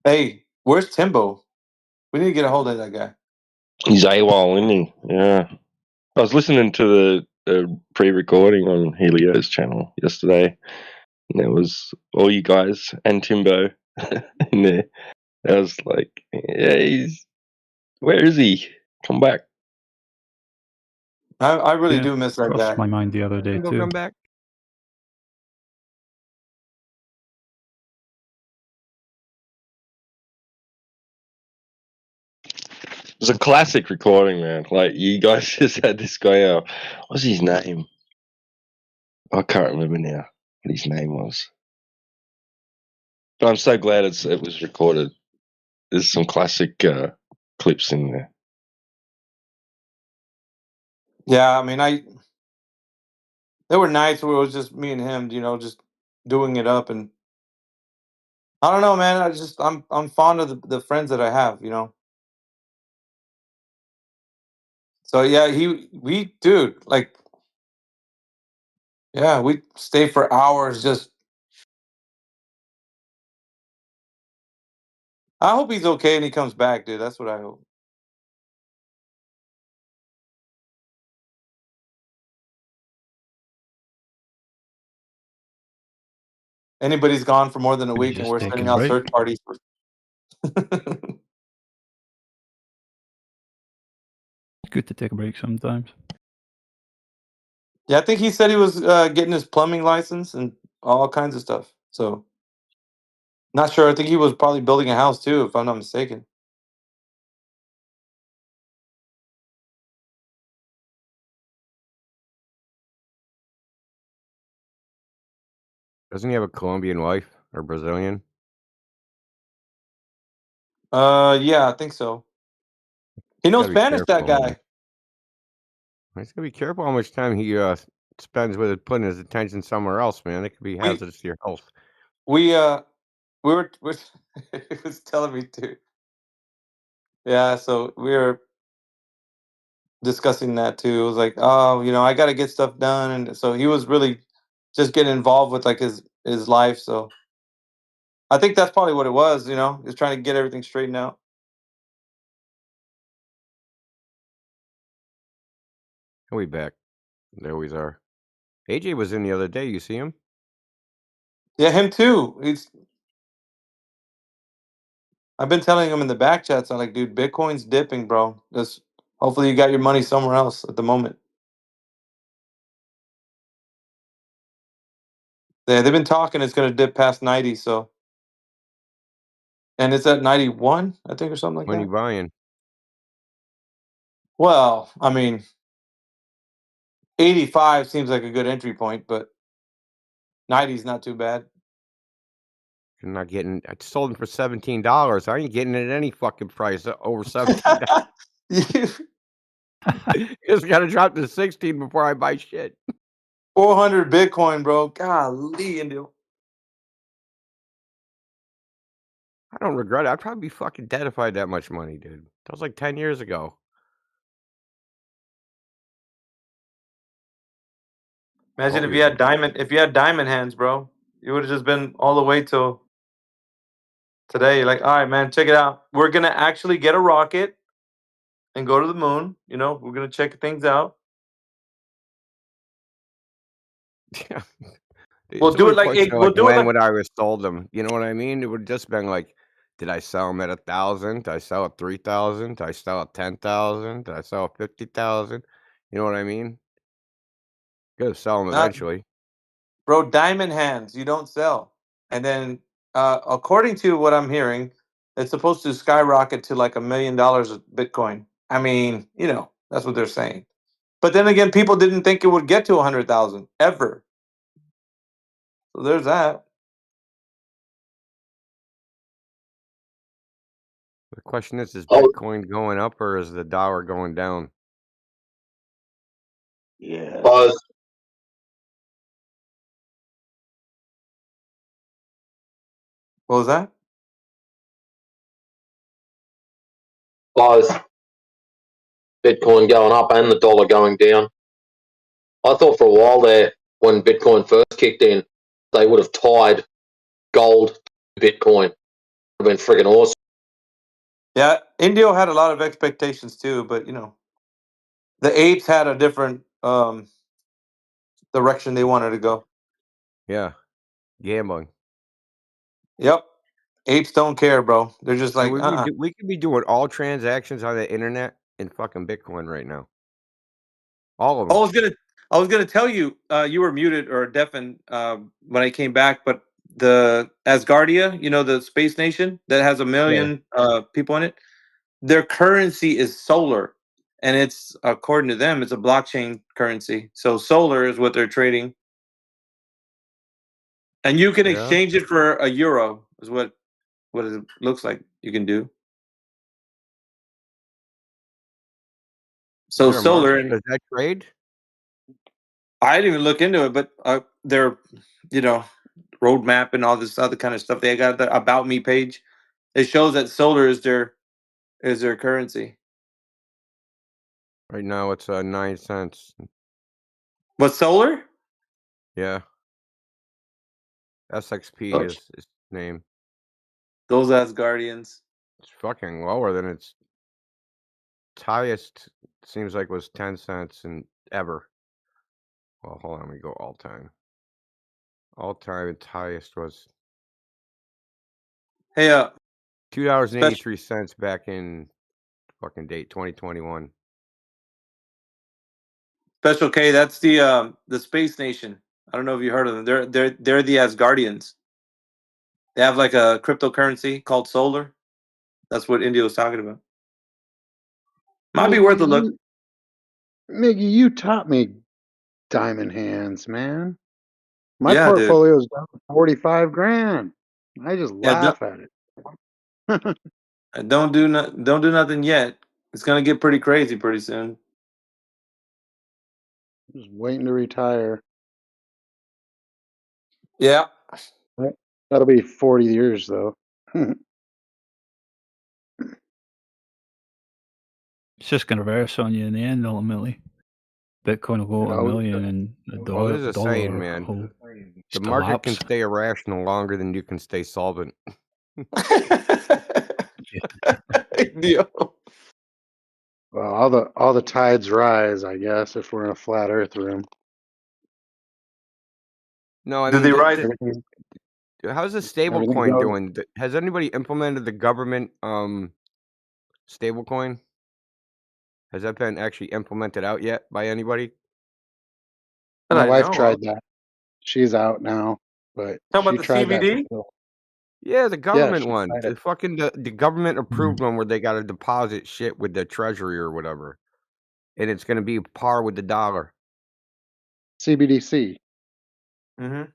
Hey, where's Timbo? We need to get a hold of that guy. He's AWOL, isn't he? Yeah. I was listening to the pre-recording on Helio's channel yesterday, and there was all you guys and Timbo in there. I was like, yeah, where is he? Come back. I really do miss that Crossed guy. my mind the other day Timbo too. come back? was a classic recording, man. Like, you guys just had this guy. What's his name? I can't remember now what his name was. But I'm so glad it was recorded. There's some classic clips in there. Yeah, I mean, there were nights where it was just me and him, just doing it up, and I don't know, man. I'm fond of the friends that I have. So yeah, dude, like, yeah, we stay for hours. Just, I hope he's okay and he comes back, dude. That's what I hope. Anybody's gone for more than a Could you week and just we're take a sending out break? search parties for. It's good to take a break sometimes. Yeah, I think he said he was getting his plumbing license and all kinds of stuff. So, not sure. I think he was probably building a house too, if I'm not mistaken. Doesn't he have a Colombian wife or Brazilian? Yeah, I think so. He knows Gotta be Spanish, that careful. guy. He's gotta be careful how much time he spends with it, putting his attention somewhere else, man. It could be We hazardous to your health. we he was telling me to. Yeah, so we were discussing that too. It was like, oh, I got to get stuff done, and so he was really just getting involved with like his life. So I think that's probably what it was. Just trying to get everything straightened out. He'll be back. They always are. AJ was in the other day. You see him? Yeah, him too. I've been telling him in the back chats. I'm like, dude, Bitcoin's dipping, bro. Just hopefully you got your money somewhere else at the moment. Yeah, they've been talking. It's gonna dip past 90. So, and it's at 91, I think, or something like When you that. buying? Well, I mean, 85 seems like a good entry point, but 90 is not too bad. You're not getting. I sold him for $17. I ain't getting it at any fucking price over $17. You- It's got to drop to 16 before I buy shit. 400 Bitcoin, bro. Golly, Indio. I don't regret it. I'd probably be fucking dead if I had that much money, dude. That was like 10 years ago. Imagine 12 if you years had ago. diamond hands, bro. You would have just been all the way till today. You're like, all right, man, check it out. We're gonna actually get a rocket and go to the moon. We're gonna check things out. Yeah. We'll It's do always it a like question of we'll like do it when like would I have sold them? You know what I mean? It would just been like, did I sell them at 1,000? Did I sell at 3,000? Did I sell at 10,000? Did I sell at 50,000? You know what I mean? Gotta sell them not eventually. bro, diamond hands, you don't sell. And then according to what I'm hearing, it's supposed to skyrocket to like $1 million of Bitcoin. I mean, that's what they're saying. But then again, people didn't think it would get to 100,000 ever. So there's that. The question is Oh, Bitcoin going up or is the dollar going down? Yeah. both, What was that? both Bitcoin going up and the dollar going down. I thought for a while there, when Bitcoin first kicked in, they would have tied gold to Bitcoin. Would have been friggin' awesome. Yeah, Indio had a lot of expectations too, but the apes had a different direction they wanted to go. Yeah. Gambling. Yep. Apes don't care, bro. They're just And like, we could be doing all transactions on the internet in fucking Bitcoin right now. All of I them. was gonna tell you, you were muted or deafened when I came back, but the Asgardia, the space nation that has a Yeah. million people in it, their currency is solar, and it's according to them, it's a blockchain currency. So solar is what they're trading, and you can Yeah. exchange it for a euro. Is what it looks like you can do. So Is there a solar, market? and Does that trade? I didn't even look into it, but their roadmap and all this other kind of stuff. They got the About Me page. It shows that solar is their currency. Right now it's 9 cents. But solar? Yeah. SXP Oh, is its name. those Asgardians. It's fucking lower than its highest. Seems like was 10 cents and ever. Well, hold on, let me go all time. All time, its highest was Hey, $2.83 back in fucking date 2021. Special K, that's the Space Nation. I don't know if you heard of them. They're the Asgardians. They have like a cryptocurrency called Solar. That's what India was talking about. Might be worth a look. Miggy, you taught me diamond hands, man. My Yeah, dude. portfolio is down to 45 grand. I just Yeah, laugh at it. don't do nothing yet. It's gonna get pretty crazy pretty soon. Just waiting to retire. Yeah. That'll be 40 years, though. It's just going to reverse on you in the end, ultimately. Bitcoin will go to It $1 always million, and the Well, there's a dollar saying, man. will The just market can collapse. stay irrational longer than you can stay solvent. Deal. Well, all the tides rise, I guess, if we're in a flat Earth room. No, I Did mean, they rise? how's the stable Everything coin goes. doing? Has anybody implemented the government stable coin? Has that been actually implemented out yet by anybody? My I wife know tried of. that. She's out now, but Talking she about the tried that. CBD? Yeah, the Yeah, government she one. tried it. The fucking the government approved one where they got to deposit shit with the treasury or whatever, and it's going to be par with the dollar. CBDC. Mm-hmm.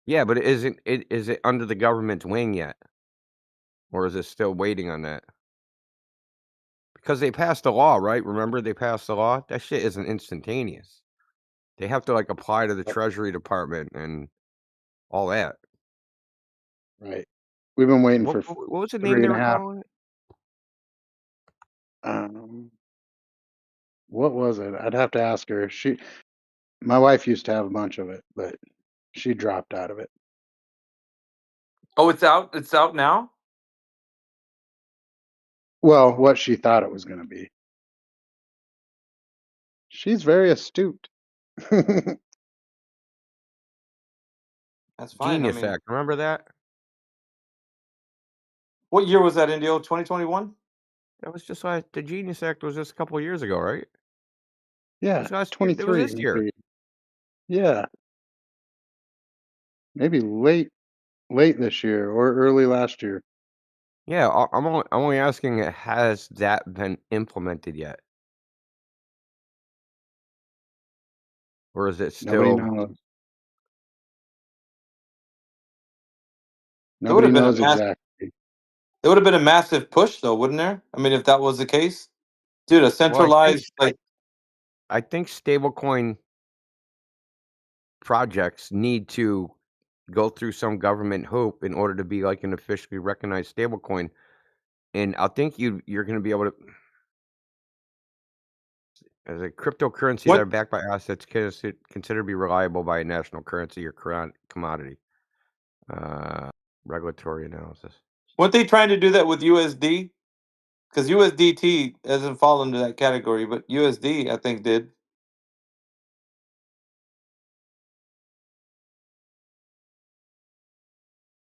Yeah, but is it under the government's wing yet, or is it still waiting on that? Because they passed a law, right? Remember they passed the law. That shit isn't instantaneous. They have to like apply to the Treasury Department and all that. Right. We've been waiting What for was the name they were 3.5. calling it? What was it? I'd have to ask her. My wife used to have a bunch of it, but she dropped out of it. Oh, it's out. It's out now. Well, what she thought it was going to be. She's very astute. That's fine. Genius Act. Remember that? What year was that, Indio? 2021? That was just like the Genius Act was just a couple of years ago, right? Yeah, It was last year. It was 23. this year. Yeah, maybe late this year or early last year. Yeah, I'm only asking, has that been implemented yet? Or is it Nobody still... knows. Nobody knows exactly. It would have been a massive push, though, wouldn't there? I mean, if that was the case, dude, a centralized I think stablecoin projects need to go through some government hoop in order to be like an officially recognized stablecoin, and I think you're going to be able to, as a cryptocurrency that are backed by assets considered to be reliable by a national currency or commodity. Regulatory analysis. Weren't they trying to do that with USD? Because USDT doesn't fall into that category, but USD, I think, did.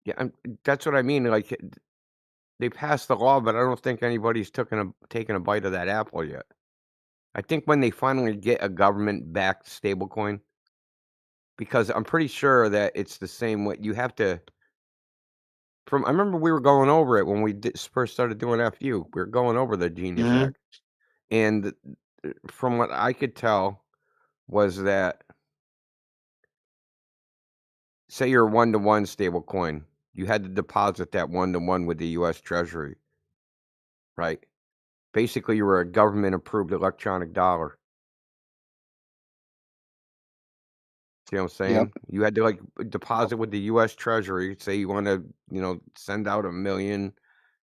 Yeah, that's what I mean. Like, they passed the law, but I don't think anybody's taken a bite of that apple yet. I think when they finally get a government-backed stablecoin, because I'm pretty sure that it's the same way. You have to I remember we were going over it when we first started doing FU. We were going over the Genius Mhm. Act, and from what I could tell was that, say you're a 1-to-1 stable coin, you had to deposit that 1-to-1 with the U.S. Treasury, right? Basically, you were a government-approved electronic dollar. See what I'm saying? Yep. You had to like deposit with the U.S. Treasury. Say you want to, send out 1 million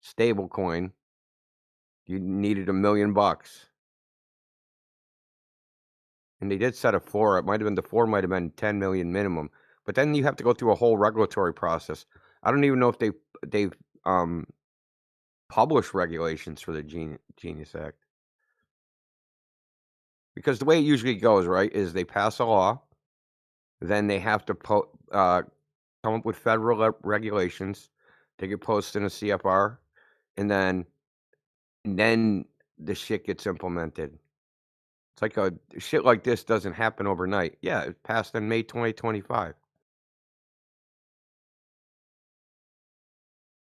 stable coin. You needed $1 million. And they did set a floor. It might have been the floor might have been 10 million minimum. But then you have to go through a whole regulatory process. I don't even know if they've published regulations for the Genius Act. Because the way it usually goes, right, is they pass a law, then they have to come up with federal regulations. They get posted in a CFR, and then the shit gets implemented. It's like shit like this doesn't happen overnight. Yeah, it passed in May 2025.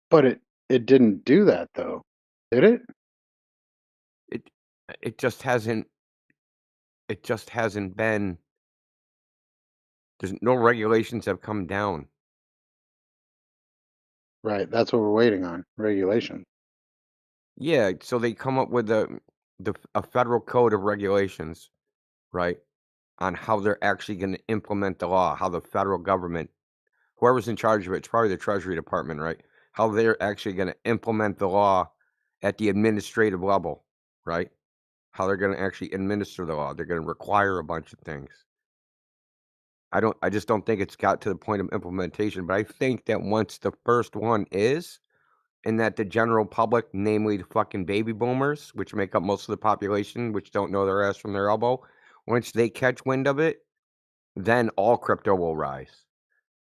But it didn't do that though, did it? It just hasn't been. There's no regulations have come down. Right. That's what we're waiting on. Regulation. Yeah, so they come up with a federal code of regulations, right, on how they're actually going to implement the law, how the federal government, whoever's in charge of it, it's probably the Treasury Department, right, how they're actually going to implement the law at the administrative level, right, how they're going to actually administer the law. They're going to require a bunch of things. I just don't think it's got to the point of implementation, but I think that once the first one is, and that the general public, namely the fucking baby boomers, which make up most of the population, which don't know their ass from their elbow, once they catch wind of it, then all crypto will rise.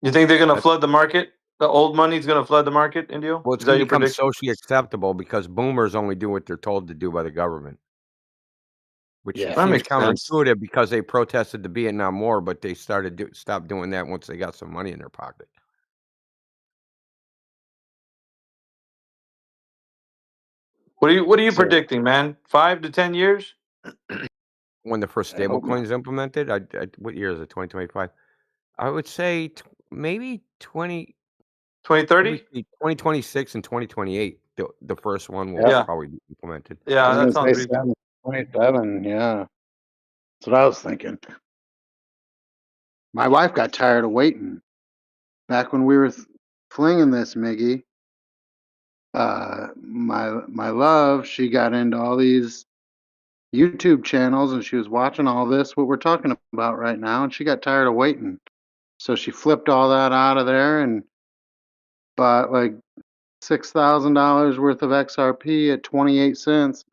You think they're going to flood the market? The old money's going to flood the market, Indio? Well, it's Is that going to your become prediction? socially acceptable because boomers only do what they're told to do by the government. Which Yeah. That seems makes sense. counterintuitive because they protested the Vietnam War, but they stopped doing that once they got some money in their pocket. What are you So predicting, man? 5 to 10 years? When the first I hope not. stablecoin is implemented, what year is it? 2025. I would say maybe 2030? 2026 and 2028. The first one will Yep. Yeah. probably be implemented. I Yeah, was that gonna sounds say reasonable. 27. Yeah. That's what I was thinking. My wife got tired of waiting. Back when we were flinging this, Miggy, my love, she got into all these YouTube channels and she was watching all this, what we're talking about right now, and she got tired of waiting. So she flipped all that out of there and bought like $6,000 worth of XRP at 28 cents.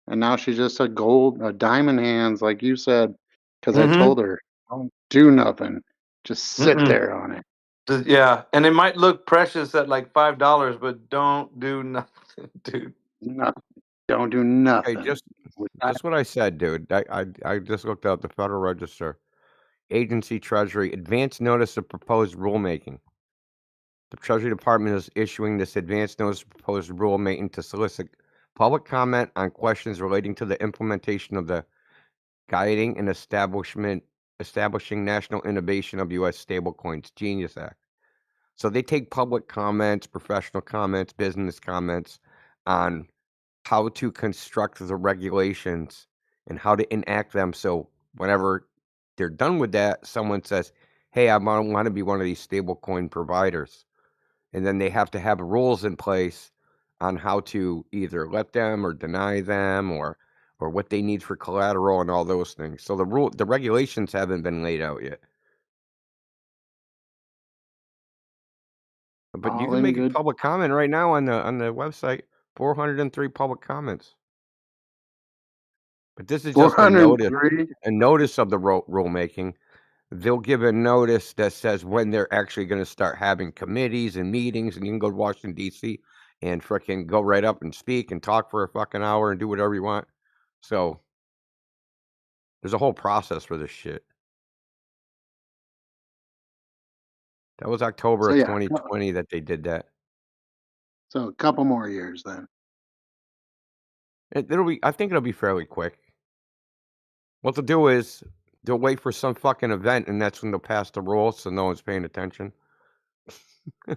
And now she's just a diamond hands, like you said, because I told her, don't do nothing. Just sit Mm-mm. there on it. Yeah, and it might look precious at like $5, but don't do nothing, dude. Nothing. Don't do Hey, nothing. just what I said, dude. I just looked out the Federal Register, Agency Treasury, advance notice of proposed rulemaking. The Treasury Department is issuing this advance notice of proposed rulemaking to solicit public comment on questions relating to the implementation of the guiding and establishing national innovation of U.S. stablecoins, Genius Act. So they take public comments, professional comments, business comments on how to construct the regulations and how to enact them. So whenever they're done with that, someone says, hey, I want to be one of these stablecoin providers. And then they have to have rules in place on how to either let them or deny them or what they need for collateral and all those things. So the regulations haven't been laid out yet. But you all can in make a good. public comment right now on the website. 403 public comments. But this is just a notice 403. of the rulemaking. They'll give a notice that says when they're actually going to start having committees and meetings, and you can go to Washington, D.C. and frickin' go right up and speak and talk for a fucking hour and do whatever you want. So there's a whole process for this shit. That was October So of yeah, 2020 that they did that. so a couple more years then. It'll be. I think it'll be fairly quick. What they'll do is they'll wait for some fucking event, and that's when they'll pass the rules, so no one's paying attention. They'll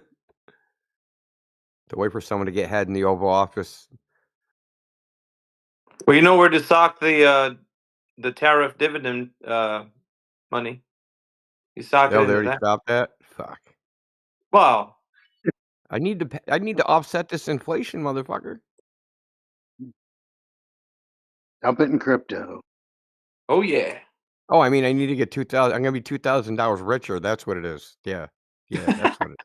wait for someone to get head in the Oval Office. Well, you know where to sock the tariff dividend money. You sock it Oh, they into already that. stopped that. Fuck. Wow. I need to offset this inflation, motherfucker. Dump it in crypto. Oh yeah. Oh, I mean, I need to get 2,000. I'm gonna be $2,000 richer. That's what it is. Yeah, that's what it.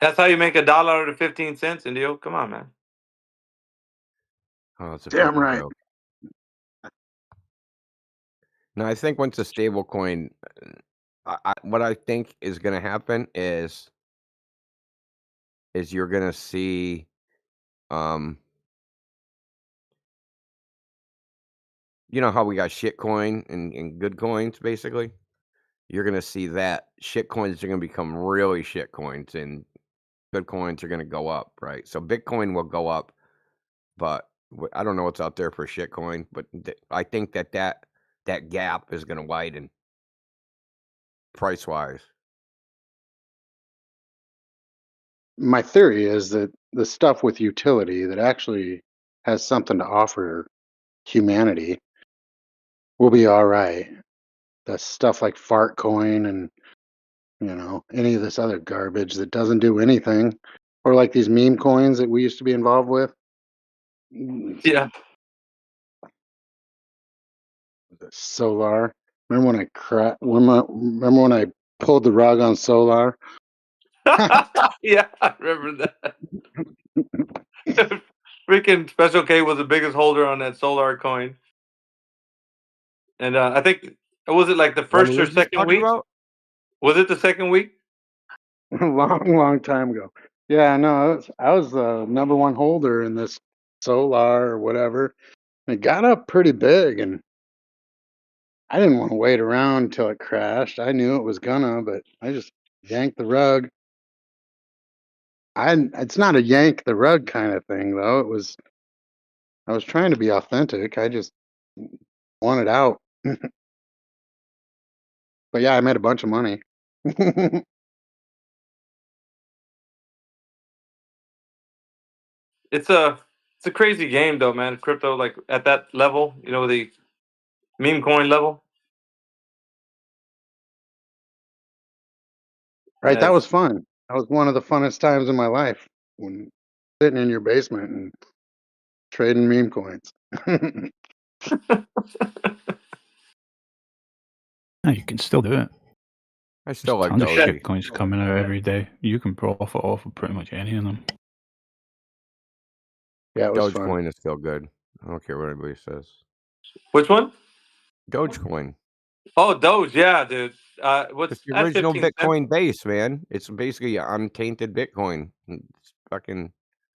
That's how you make $1 out of 15 cents, Indio. Come on, man. Oh, it's a Damn fucking right. joke. No, I think once the stable coin, what I think is gonna happen is you're gonna see, you know how we got shit coin and good coins, basically. You're gonna see that shit coins are gonna become really shit coins, and good coins are gonna go up, right? So Bitcoin will go up, but I don't know what's out there for shitcoin, but I think that gap is gonna widen price wise. My theory is that the stuff with utility that actually has something to offer humanity will be all right. The stuff like fart coin and any of this other garbage that doesn't do anything, or like these meme coins that we used to be involved with. Yeah. Solar. Remember when remember when I pulled the rug on Solar? Yeah, I remember that. Freaking Special K was the biggest holder on that Solar coin. And I think, was it like the first or second week? About? Was it the second week? long time ago. Yeah, no, I was the number one holder in this Solar or whatever. It got up pretty big, and I didn't want to wait around until it crashed. I knew it was gonna, but I just yanked the rug. It's not a yank the rug kind of thing though. I was trying to be authentic. I just wanted out. But yeah, I made a bunch of money. It's a crazy game though, man. Crypto, like at that level, the meme coin level. Right, Yeah, that was fun. That was one of the funnest times in my life, when sitting in your basement and trading meme coins. No, you can still do it. I still There's like tons of Doge. shit coins coming out every day. You can profit off of pretty much any of them. Yeah, it was fun. Dogecoin is still good. I don't care what anybody says. Which one? Dogecoin. Oh, Doge, yeah, dude. What's It's the that? original 15 cents? Bitcoin base, man. It's basically untainted Bitcoin. It's fucking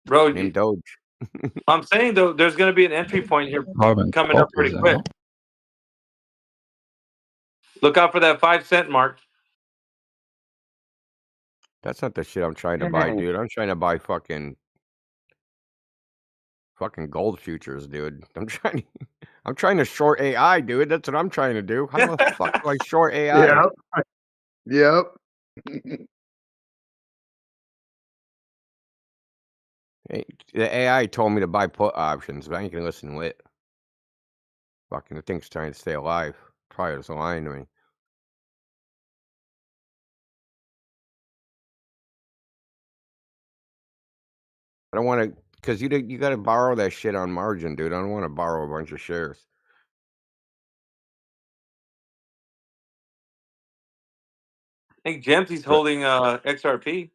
Bro, named Doge. I'm saying though, there's going to be an entry point here coming up pretty quick. Look out for that 5 cent mark. That's not the shit I'm trying to buy, dude. I'm trying to buy fucking gold futures, dude. I'm trying to short AI, dude. That's what I'm trying to do. How the fuck do I short AI? Yep. Hey, the AI told me to buy put options, but I ain't gonna listen to it. Fucking the thing's trying to stay alive. Probably just lying to me. I don't want to, because you got to borrow that shit on margin, dude. I don't want to borrow a bunch of shares. I think Jemsy's holding XRP.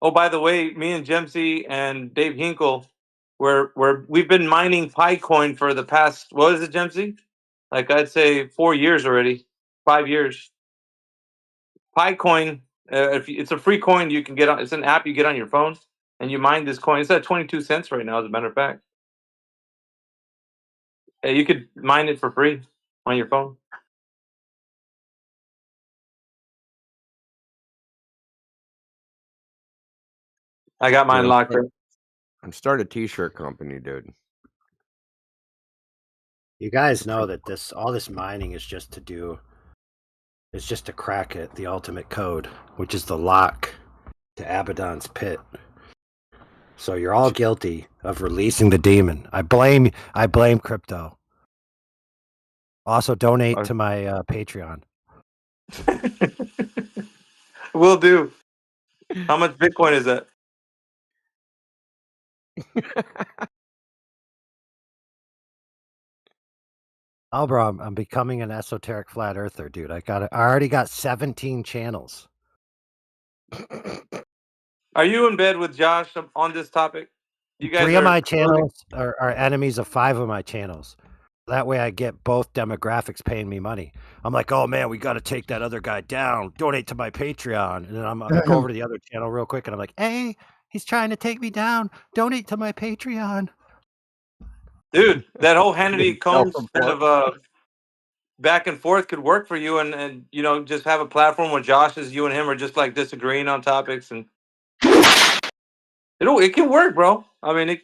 Oh, by the way, me and Jemsy and Dave Hinkle, we've been mining Picoin for the past, what is it, Jemsy? Like I'd say 4 years already, 5 years. Picoin, it's a free coin you can get on. It's an app you get on your phone, and you mine this coin. It's at 22 cents right now, as a matter of fact. Yeah, you could mine it for free on your phone. I got mine locked in. I'm starting a t-shirt company, dude. You guys know that all this mining is just to crack it, the ultimate code, which is the lock to Abaddon's pit. So you're all guilty of releasing the demon. I blame crypto. Also, donate to my Patreon. Will do. How much Bitcoin is that? Oh, bro, I'm becoming an esoteric flat earther, dude. I already got 17 channels. Are you in bed with Josh on this topic? You guys 3 of my channels are enemies of 5 of my channels. That way I get both demographics paying me money. I'm like, oh man, we got to take that other guy down. Donate to my Patreon. And then I'm go over to the other channel real quick and I'm like, hey, he's trying to take me down. Donate to my Patreon. Dude, that whole Hannity Combs kind of back and forth could work for you, and you know, just have a platform where Josh is you and him are just like disagreeing on topics, and it can work, bro. I mean,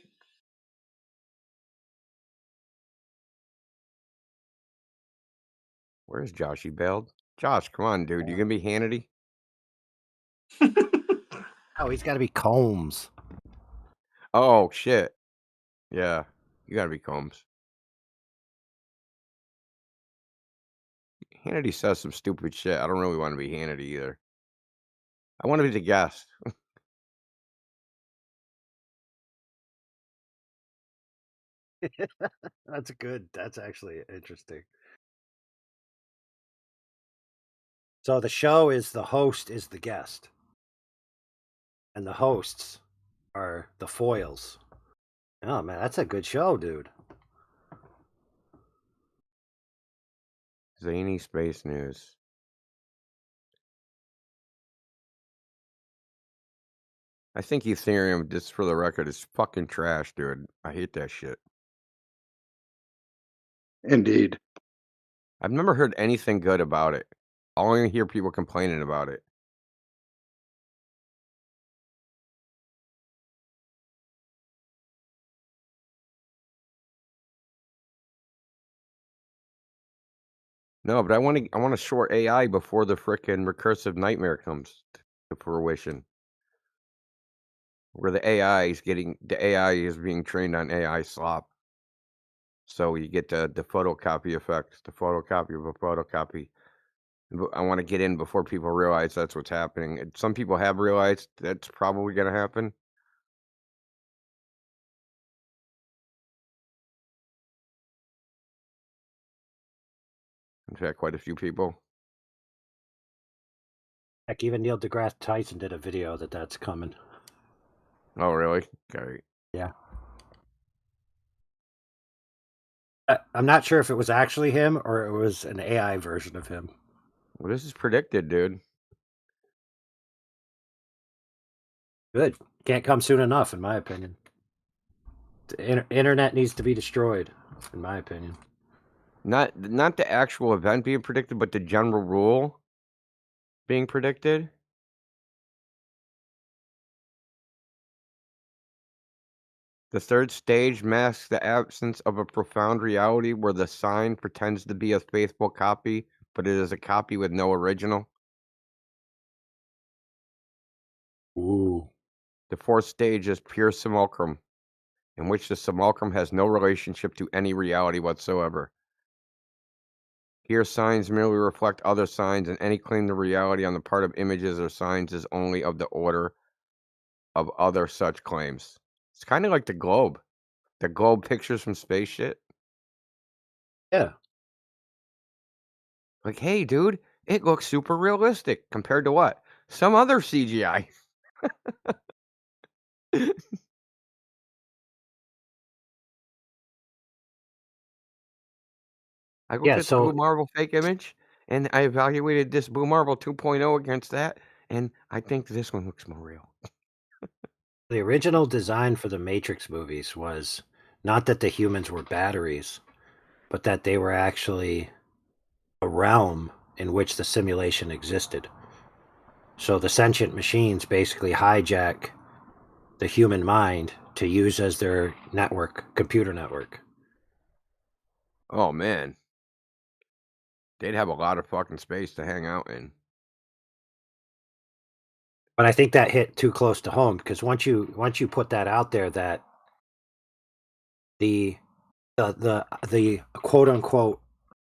Where's Josh? He bailed. Josh, come on, dude. You gonna be Hannity? Oh, he's got to be Combs. Oh shit. Yeah, you gotta be Combs. Hannity says some stupid shit. I don't really want to be Hannity either. I want to be the guest. That's good. That's actually interesting. So the show is the host is the guest. And the hosts are the foils. Oh man, that's a good show, dude. Zany Space News. I think Ethereum, just for the record, is fucking trash, dude. I hate that shit. Indeed. I've never heard anything good about it. I only hear people complaining about it. No, but I want to short AI before the frickin' recursive nightmare comes to fruition. Where the AI is being trained on AI slop. So you get the photocopy effect, the photocopy of a photocopy. I want to get in before people realize that's what's happening. And some people have realized that's probably going to happen. In fact, quite a few people. Heck, even Neil deGrasse Tyson did a video that's coming. Oh, really? Okay. Yeah. I'm not sure if it was actually him or it was an AI version of him. Well, this is predicted, dude. Good. Can't come soon enough, in my opinion. The internet needs to be destroyed, in my opinion. Not the actual event being predicted, but the general rule being predicted. The third stage masks the absence of a profound reality where the sign pretends to be a faithful copy, but it is a copy with no original. Ooh. The fourth stage is pure simulacrum, in which the simulacrum has no relationship to any reality whatsoever. Here, signs merely reflect other signs, and any claim to reality on the part of images or signs is only of the order of other such claims. It's kind of like the globe. The globe pictures from space shit. Yeah. Like, hey, dude, it looks super realistic compared to what? Some other CGI. I looked at the Blue Marble fake image, and I evaluated this Blue Marble 2.0 against that, and I think this one looks more real. The original design for the Matrix movies was not that the humans were batteries, but that they were actually a realm in which the simulation existed. So the sentient machines basically hijack the human mind to use as their network, computer network. Oh man, they'd have a lot of fucking space to hang out in. But I think that hit too close to home, because once you put that out there, that the quote unquote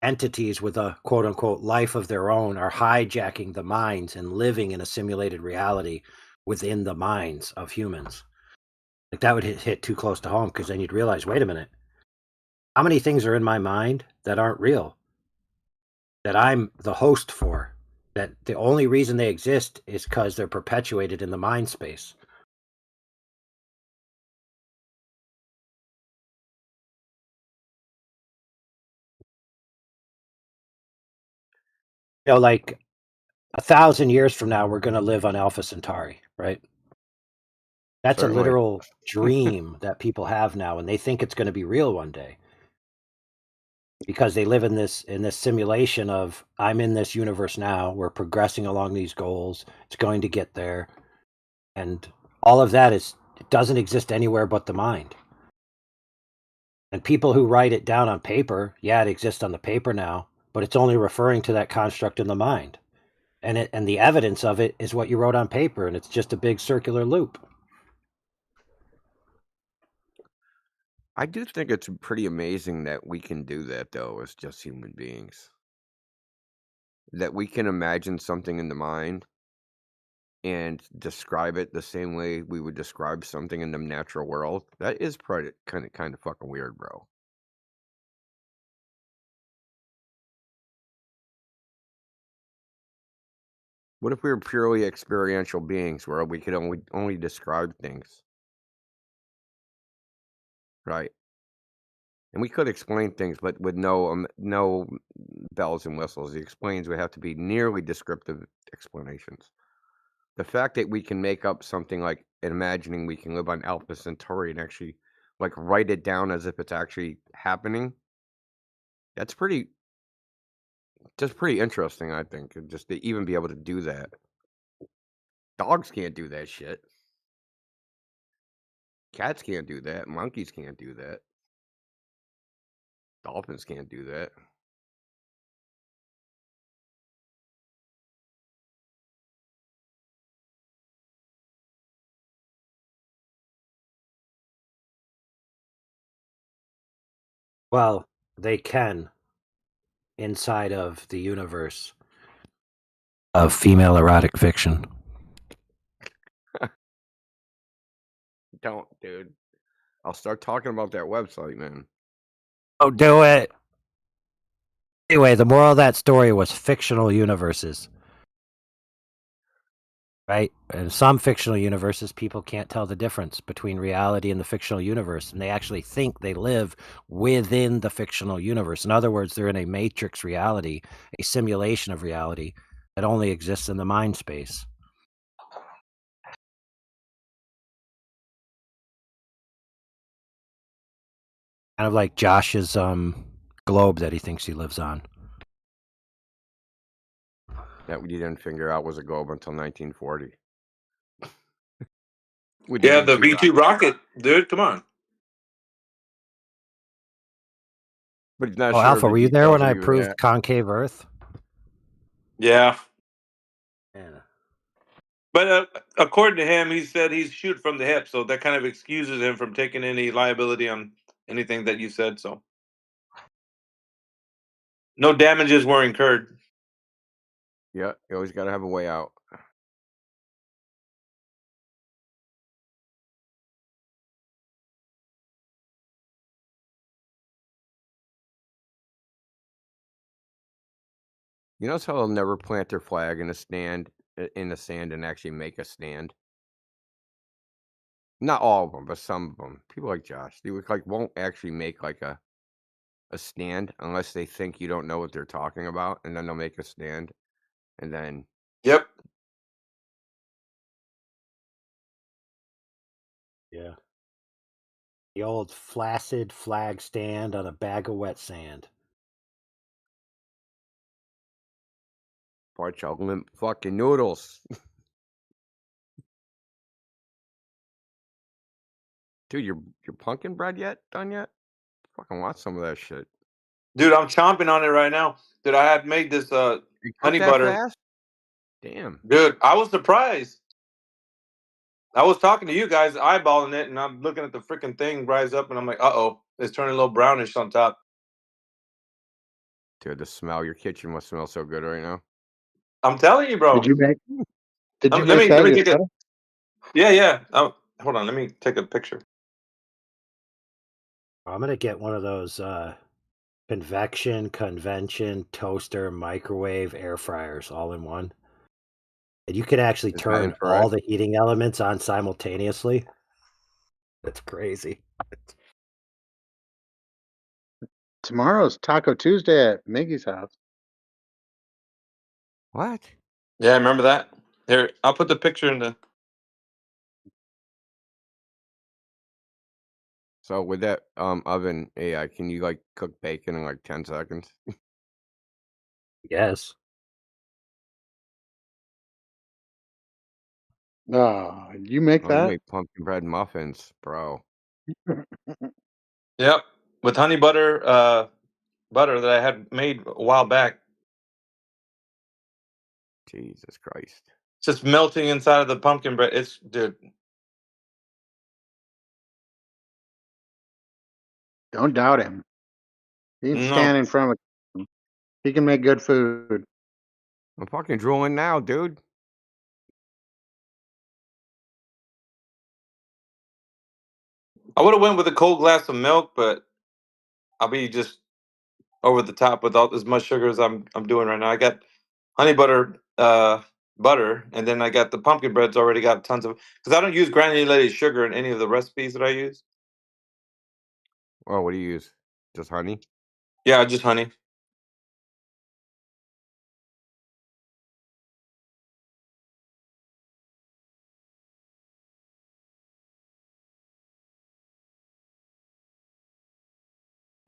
entities with a quote unquote life of their own are hijacking the minds and living in a simulated reality within the minds of humans. Like, that would hit too close to home, because then you'd realize, wait a minute, how many things are in my mind that aren't real, that I'm the host for, that the only reason they exist is because they're perpetuated in the mind space. You know, like 1,000 years from now, we're going to live on Alpha Centauri, right? That's Certainly. a literal dream that people have now, and they think it's going to be real one day, because they live in this simulation of, I'm in this universe now, we're progressing along these goals, it's going to get there, and all of that it doesn't exist anywhere but the mind. And people who write it down on paper, yeah, it exists on the paper now, but it's only referring to that construct in the mind. And the evidence of it is what you wrote on paper, and it's just a big circular loop. I do think it's pretty amazing that we can do that, though, as just human beings. That we can imagine something in the mind and describe it the same way we would describe something in the natural world. That is pretty kind of fucking weird, bro. What if we were purely experiential beings where we could only describe things? Right. And we could explain things, but with no bells and whistles. The explains would have to be nearly descriptive explanations. The fact that we can make up something like imagining we can live on Alpha Centauri and actually like write it down as if it's actually happening, that's pretty interesting, I think, just to even be able to do that. Dogs can't do that shit. Cats can't do that. Monkeys can't do that. Dolphins can't do that. Well, they can, inside of the universe of female erotic fiction. Don't, dude. I'll start talking about that website, man. Oh, do it. Anyway, the moral of that story was fictional universes. Right? In some fictional universes, people can't tell the difference between reality and the fictional universe, and they actually think they live within the fictional universe. In other words, they're in a matrix reality, a simulation of reality that only exists in the mind space. Kind of like Josh's globe that he thinks he lives on. That we didn't figure out was a globe until 1940. Yeah, the V2 rocket, dude. Come on. But he's not Oh, sure Alpha, the were you there details when of I even proved that. concave Earth? Yeah. Yeah. But according to him, he said he's shoot from the hip, so that kind of excuses him from taking any liability on anything that you said. So no damages were incurred. Yeah, you always got to have a way out. You notice how they'll never plant their flag in the sand and actually make a stand? Not all of them, but some of them. People like Josh, they won't actually make like a stand unless they think you don't know what they're talking about, and then they'll make a stand, and then Yep. Yeah. The old flaccid flag stand on a bag of wet sand. Bunch of limp fucking noodles. Dude, your pumpkin bread done yet? Fucking want some of that shit. Dude, I'm chomping on it right now. Dude, I had made this honey butter. Fast? Damn. Dude, I was surprised. I was talking to you guys, eyeballing it, and I'm looking at the freaking thing rise up, and I'm like, uh-oh, it's turning a little brownish on top. Dude, the smell. Your kitchen must smell so good right now. I'm telling you, bro. Did you make let me that take it. yourself? Yeah. Oh, hold on. Let me take a picture. I'm gonna get one of those convection, toaster, microwave, air fryers all in one. And you could actually turn all the heating elements on simultaneously. That's crazy. Tomorrow's Taco Tuesday at Miggy's house. What? Yeah, remember that? Here, I'll put the picture in the. So with that oven AI, can you like cook bacon in like 10 seconds? Yes. Oh, you make You that? make pumpkin bread muffins, bro. Yep, with honey butter, butter that I had made a while back. Jesus Christ. It's just melting inside of the pumpkin bread. It's, dude. Don't doubt him. He can No. stand in front of him. He can make good food. I'm fucking drooling now, dude. I would have went with a cold glass of milk, but I'll be just over the top with all as much sugar as I'm doing right now. I got honey butter, butter, and then I got the pumpkin bread's already got tons of, because I don't use granulated sugar in any of the recipes that I use. Oh, what do you use? Just honey? Yeah, just honey.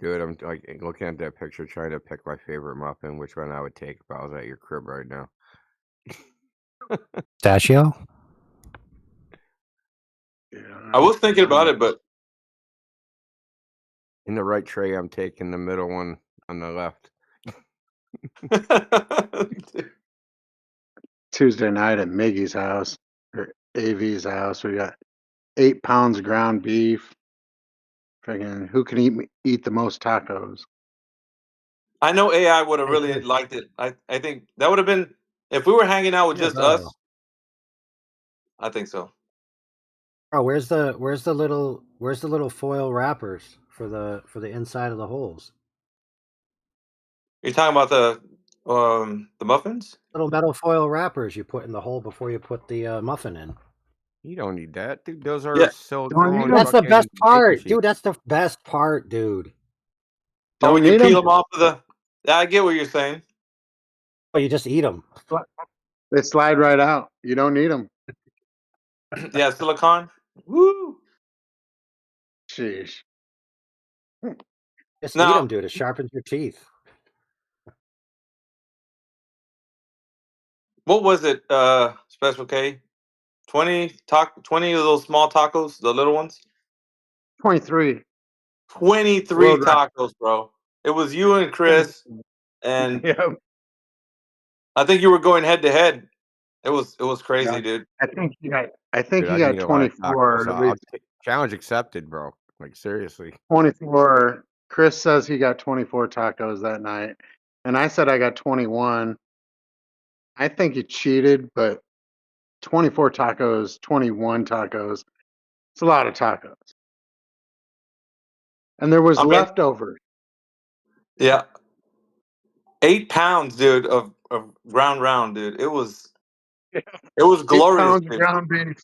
Dude, I'm like looking at that picture, trying to pick my favorite muffin, which one I would take if I was at your crib right now. Pistachio? I was thinking about it, but in the right tray, I'm taking the middle one on the left. Tuesday night at Miggy's house or AV's house, we got 8 pounds of ground beef. Freaking, who can eat the most tacos? I know AI would have Hey, really dude. liked it. I think that would have been, if we were hanging out with Yeah, just bro. us. I think so. Oh, where's the little foil wrappers for the inside of the holes? You're talking about the muffins? Little metal foil wrappers you put in the hole before you put the muffin in. You don't need that, dude. Those are Yeah. silicone. That's the best fucking part, baking sheets. dude. That's the best part, dude. Oh, when Don't you need peel 'em? them off of the. Yeah, I get what you're saying. Oh, you just eat them. They slide right out. You don't need them. Yeah, silicone. Woo! Sheesh. Just eat Now, them, dude. It sharpens your teeth. what was it, Special K? 20 of those small tacos, the little ones? 23. 23 World record. tacos, bro. It was you and Chris, and Yep. I think you were going head to head. It was crazy, Yeah. dude. I think you got Dude, I can eat a lot of 24 tacos. at least. Challenge accepted, bro. Like seriously. 24. Chris says he got 24 tacos that night. And I said I got 21. I think you cheated, but 24 tacos, 21 tacos. It's a lot of tacos. And there was I mean, leftovers. yeah. 8 pounds, dude, of ground round, dude. It was 8 glorious, pounds of dude. ground beef.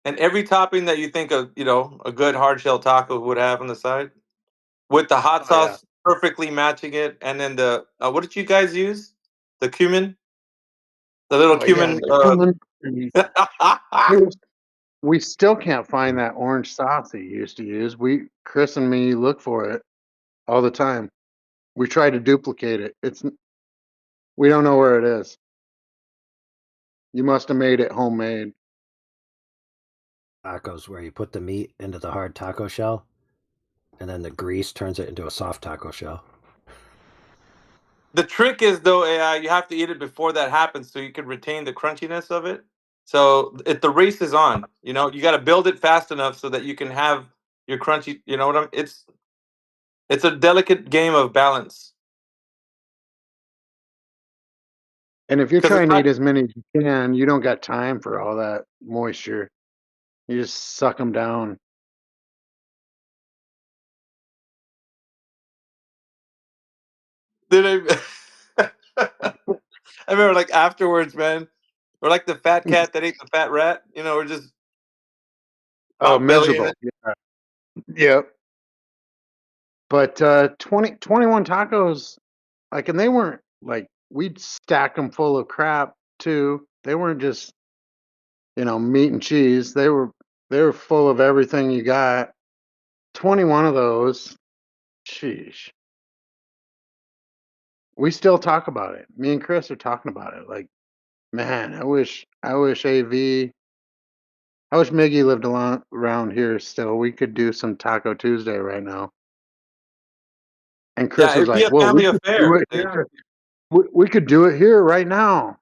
And every topping that you think of, a good hard shell taco would have on the side, with the hot Oh, yeah. sauce perfectly matching it, and then the what did you guys use? The cumin, the little Oh, yeah, cumin. the cumin. we still can't find that orange sauce he used to use. Chris and me look for it all the time. We try to duplicate it. We don't know where it is. You must have made it homemade. Tacos where you put the meat into the hard taco shell, and then the grease turns it into a soft taco shell. The trick is though, AI, you have to eat it before that happens so you can retain the crunchiness of it. So the race is on. You know, you got to build it fast enough so that you can have your crunchy. You know what I'm? It's a delicate game of balance. And if you're 'Cause it's trying to not. eat as many as you can, you don't got time for all that moisture. You just suck them down. Did I? I remember like afterwards, man. Or like the fat cat that ate the fat rat. You know, we're just Oh, pot bellying miserable. it. Yeah. Yep. But 21 tacos, like, and they weren't like, we'd stack them full of crap too. They weren't just, meat and cheese. They were full of everything you got. 21 of those. Sheesh. We still talk about it. Me and Chris are talking about it. Like, man, I wish Miggy lived around here still. We could do some Taco Tuesday right now. And Chris Yeah, was it'd be like, a well, we family could do affair. it here. We could do it here right now.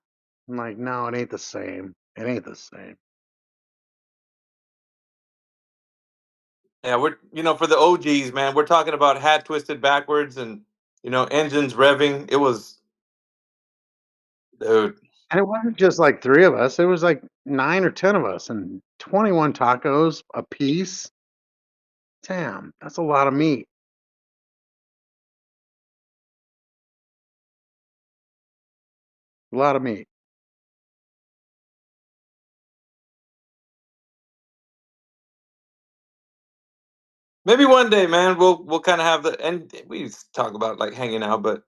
I'm like, no, it ain't the same. It ain't the same. Yeah, we're for the OGs, man. We're talking about hat twisted backwards and engines revving. It was, dude. And it wasn't just like 3 of us. It was like 9 or 10 of us and 21 tacos a piece. Damn, that's a lot of meat. A lot of meat. Maybe one day, man, we'll kind of have and we used to talk about like hanging out, but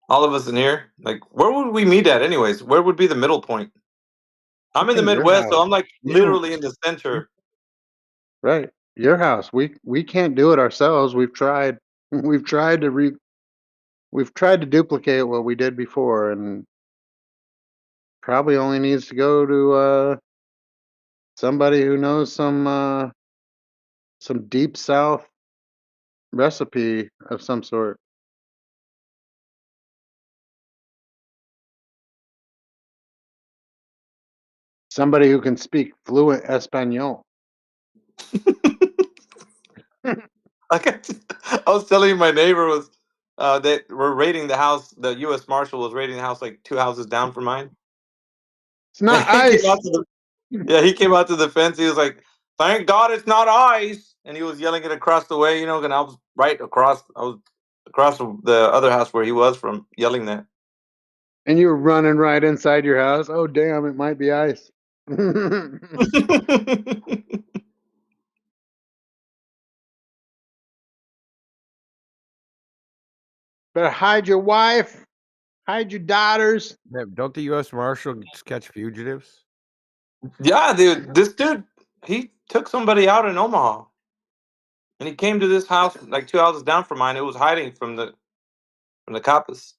all of us in here, like, where would we meet at, anyways? Where would be the middle point? I'm It's in the in your Midwest, so house. I'm like You literally in the center. right. Your house. We can't do it ourselves. We've tried. We've tried to duplicate what we did before, and probably only needs to go to somebody who knows some deep south recipe of some sort. Somebody who can speak fluent Espanol. Like I was telling you, my neighbor was they were raiding the house. The U.S. Marshal was raiding the house like 2 houses down from mine. It's not And he came ice. out to he came out to the fence. He was like, "Thank God it's not ice," and he was yelling it across the way. And I was right across. I was across the other house where he was from, yelling that. And you were running right inside your house. Oh, damn, it might be ice. Better hide your wife, hide your daughters. Yeah, don't the U.S. Marshals catch fugitives? Yeah, dude. This dude, he took somebody out in Omaha, and he came to this house like 2 houses down from mine. It was hiding from the coppers.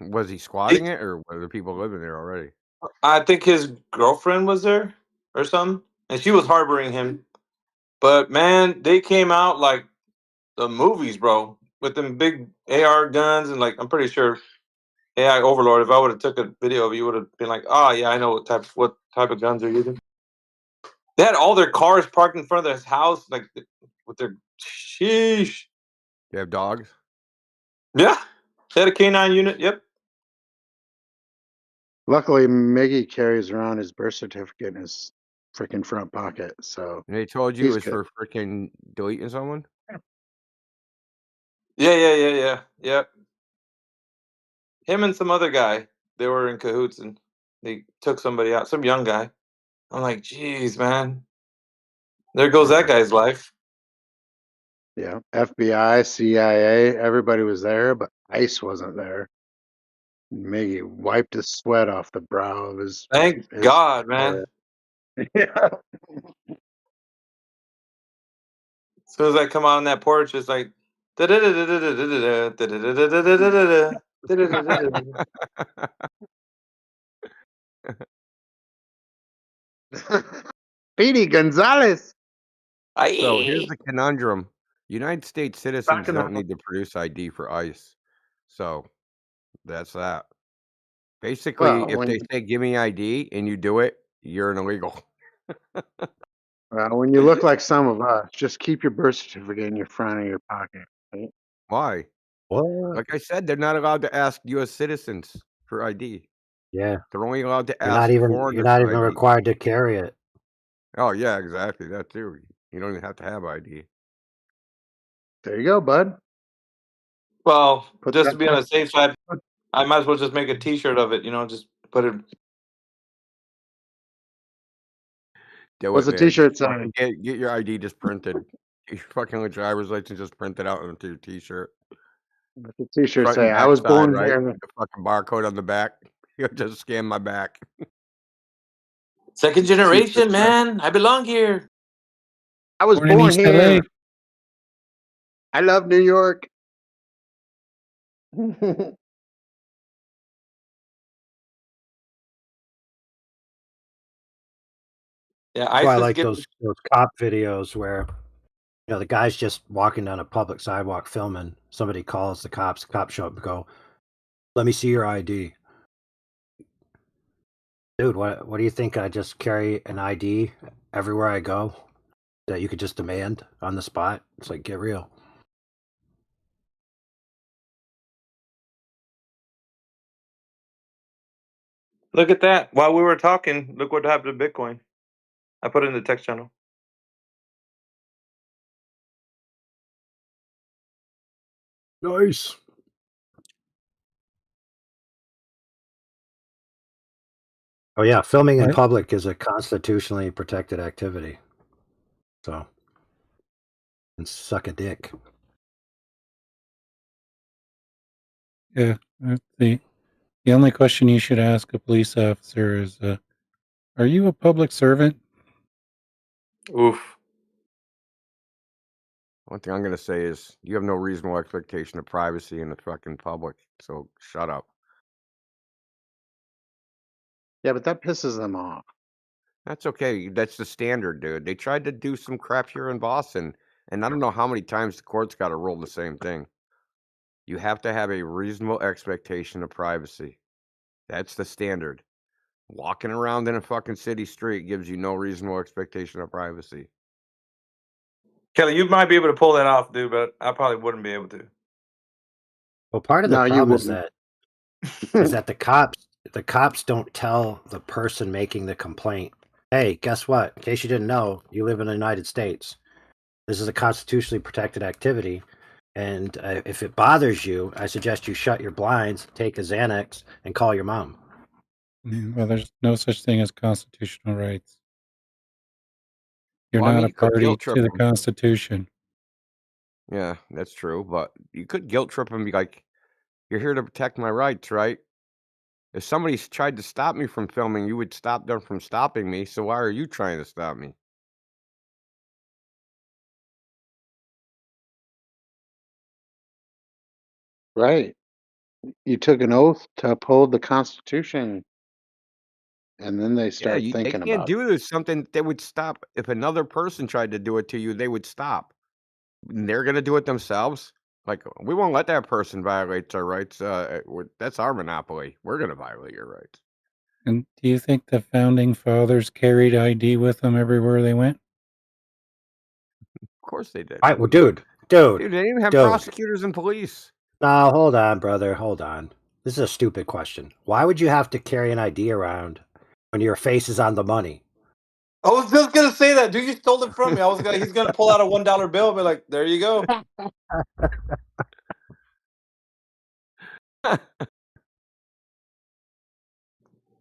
Was he He, squatting it, or were there people living there already? I think his girlfriend was there or something, and she was harboring him. But man, they came out like the movies, bro, with them big AR guns, and like I'm pretty sure AI Overlord. If I would have took a video of you, would have been like, "Oh yeah, I know what type of guns they're using." They had all their cars parked in front of this house, like with their sheesh. You have dogs? Yeah, they had a canine unit. Yep. Luckily, Miggy carries around his birth certificate in his freaking front pocket, so And they told you it he's was good. for freaking deleting someone? Yeah. Him and some other guy, they were in cahoots, and they took somebody out, some young guy. I'm like, geez, man, there goes that Yeah. guy's life. Yeah, FBI, CIA, everybody was there, but ICE wasn't there. Miggy wiped the sweat off the brow of Thank his God, man. forehead. Yeah. As soon as I come out on that porch, it's like. Speedy Gonzalez. So here's the conundrum. United States citizens Rocking don't out. need to produce ID for ICE. So that's that. Basically, Well, if they say, give me ID and you do it, you're an illegal. when you look like some of us, just keep your birth certificate in your front of your pocket. Right? Why? What? Like I said, they're not allowed to ask U.S. citizens for ID. Yeah. They're only allowed to You're not ask even foreigners for ID. required to carry it. Oh, yeah, exactly. That too. You don't even have to have ID. There you go, bud. Well, Put just that to be on the safe side, I might as well just make a T-shirt of it. Just put it. Do What's it, the man. T-shirt Fucking say? get your ID just printed. Get your fucking driver's license just printed out onto your T-shirt. What's the T-shirt Front say? and I back was side, born right? here. The fucking barcode on the back. You just scan my back. Second generation, man. I belong here. I was Born in born East LA. here. I love New York. Yeah, That's why I ISIS like get. those cop videos where the guy's just walking down a public sidewalk filming. Somebody calls the cops. The cops show up and go, "Let me see your ID." Dude, what do you think? I just carry an ID everywhere I go that you could just demand on the spot? It's like, get real. Look at that. While we were talking, look what happened to Bitcoin. I put it in the text channel. Nice. Oh yeah, filming in Right. public is a constitutionally protected activity. So, and suck a dick. Yeah. The only question you should ask a police officer is, are you a public servant? Oof. One thing I'm going to say is you have no reasonable expectation of privacy in the fucking public. So shut up. Yeah, but that pisses them off. That's okay. That's the standard, dude. They tried to do some crap here in Boston, and I don't know how many times the court's got to rule the same thing. You have to have a reasonable expectation of privacy. That's the standard. Walking around in a fucking city street gives you no reasonable expectation of privacy. Kelly, you might be able to pull that off, dude, but I probably wouldn't be able to. Well, part of the No, you problem is wouldn't. that the cops don't tell the person making the complaint, hey, guess what? In case you didn't know, you live in the United States. This is a constitutionally protected activity. And if it bothers you, I suggest you shut your blinds, take a Xanax, and call your mom. Well, there's no such thing as constitutional rights. You're Well, I not mean, a you could party guilt trip to the them. Constitution. Yeah, that's true. But you could guilt trip them and be like, you're here to protect my rights, right? If somebody's tried to stop me from filming, you would stop them from stopping me. So why are you trying to stop me? Right. You took an oath to uphold the Constitution, and then they Yeah, start they thinking can't about it. do this. Something they would stop. If another person tried to do it to you, they would stop. They're going to do it themselves. Like, we won't let that person violate our rights. That's our monopoly. We're going to violate your rights. And do you think the founding fathers carried ID with them everywhere they went? Of course they did. All right, well, dude, Dude, they didn't even have prosecutors and police. No, hold on, brother. Hold on. This is a stupid question. Why would you have to carry an ID around when your face is on the money? I was just gonna say that, dude. You stole it from me. He's gonna pull out a $1 bill and be like, "There you go."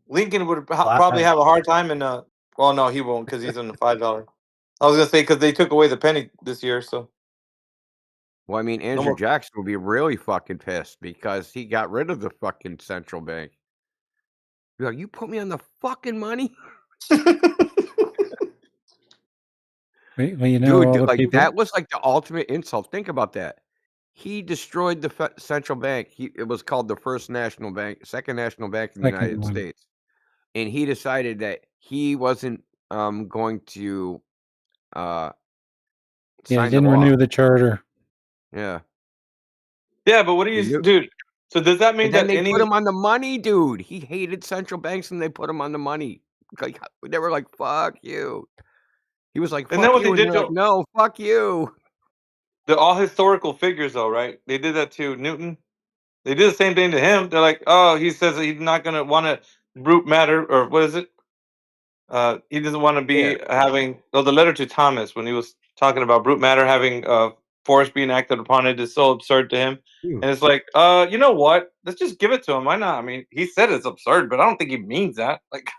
Lincoln would probably have a hard time in. Well, no, he won't because he's in the $5. I was gonna say because they took away the penny this year, so. Well, I mean, Andrew Jackson would be really fucking pissed because he got rid of the fucking central bank. You're like, you put me on the fucking money? Well, you know, all Dude, the like, people. that was, like, the ultimate insult. Think about that. He destroyed the central bank. It was called the First National Bank, Second National Bank in the Second United one. States, and he decided that he wasn't, going to, uh, Yeah, he sign the didn't law. renew the charter. Yeah. Yeah, but what do He you, knew dude? So does that mean and then that they any? put him on the money, dude. He hated central banks, and they put him on the money. Like, they were like, "Fuck you." He was like, And then "Fuck what they you," and did they're like, to "No, fuck you." the all historical figures, though, right? They did that to Newton. They did the same thing to him. They're like, oh, he says that he's not going to want to brute matter, or what is it? He doesn't want to Yeah. be having. Oh, the letter to Thomas when he was talking about brute matter having force being acted upon it is so absurd to him. Hmm. And it's like, you know what? Let's just give it to him. Why not? I mean, he said it's absurd, but I don't think he means that. Like,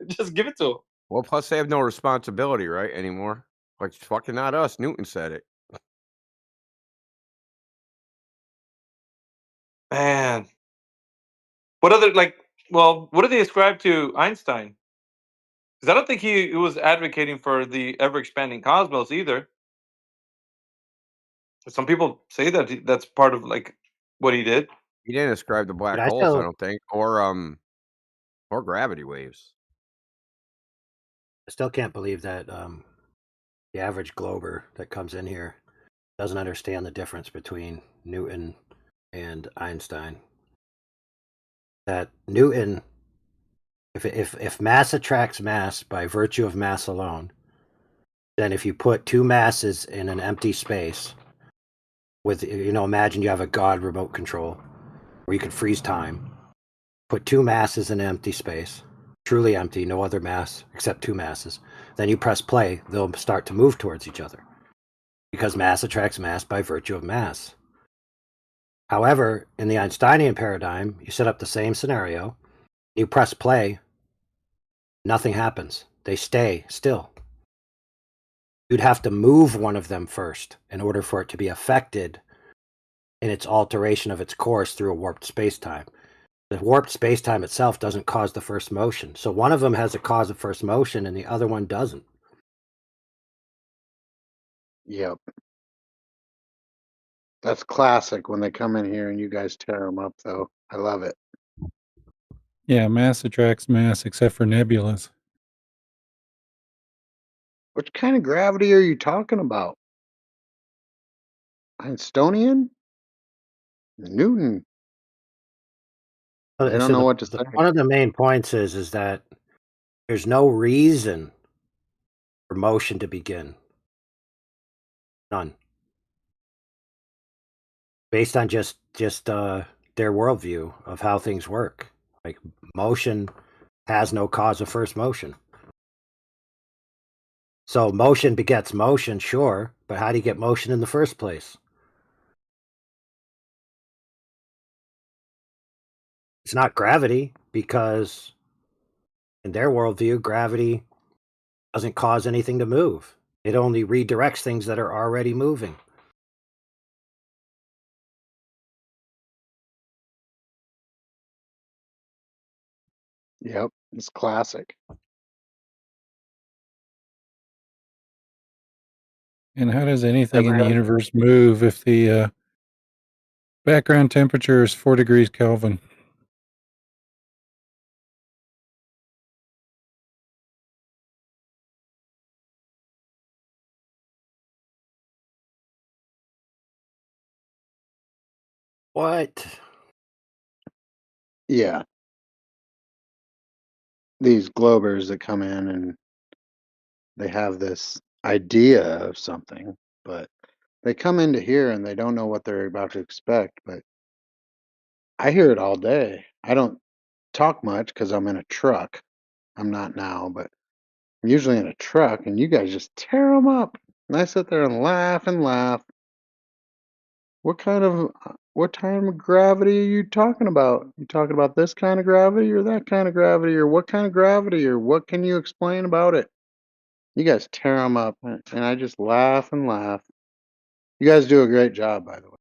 just give it to him. Well, plus they have no responsibility, right, anymore. Like, it's fucking not us. Newton said it. Man, what other like? Well, what do they ascribe to Einstein? Because I don't think he was advocating for the ever expanding cosmos either. Some people say that that's part of like what he did. He didn't ascribe to But black I holes, I still, don't think, or gravity waves. I still can't believe that the average glober that comes in here doesn't understand the difference between Newton and Einstein. That Newton, if mass attracts mass by virtue of mass alone, then if you put two masses in an empty space with, imagine you have a God remote control where you could freeze time, put two masses in an empty space, truly empty, no other mass except two masses. Then you press play, they'll start to move towards each other because mass attracts mass by virtue of mass. However, in the Einsteinian paradigm, you set up the same scenario, you press play, nothing happens. They stay still. You'd have to move one of them first in order for it to be affected in its alteration of its course through a warped space-time. The warped space-time itself doesn't cause the first motion. So one of them has a cause of first motion and the other one doesn't. Yep. That's classic when they come in here and you guys tear them up, though. I love it. Yeah, mass attracts mass, except for nebulas. What kind of gravity are you talking about? Einsteinian? Newton? They don't So know what to say. one of the main points is that there's no reason for motion to begin. None. Based on just their worldview of how things work. Like motion has no cause of first motion. So motion begets motion, sure, but how do you get motion in the first place? It's not gravity, because in their worldview, gravity doesn't cause anything to move. It only redirects things that are already moving. Yep, it's classic. And how does anything in the Ever- universe move if the background temperature is 4 degrees Kelvin? What? Yeah. These globers that come in and they have this idea of something, but they come into here and they don't know what they're about to expect. But I hear it all day. I don't talk much because I'm in a truck. I'm not now, but I'm usually in a truck, and you guys just tear them up. And I sit there and laugh and laugh. What kind of what time of gravity are you talking about? You talking about this kind of gravity or that kind of gravity or what kind of gravity or what can you explain about it? You guys tear them up, and I just laugh and laugh. You guys do a great job, by the way.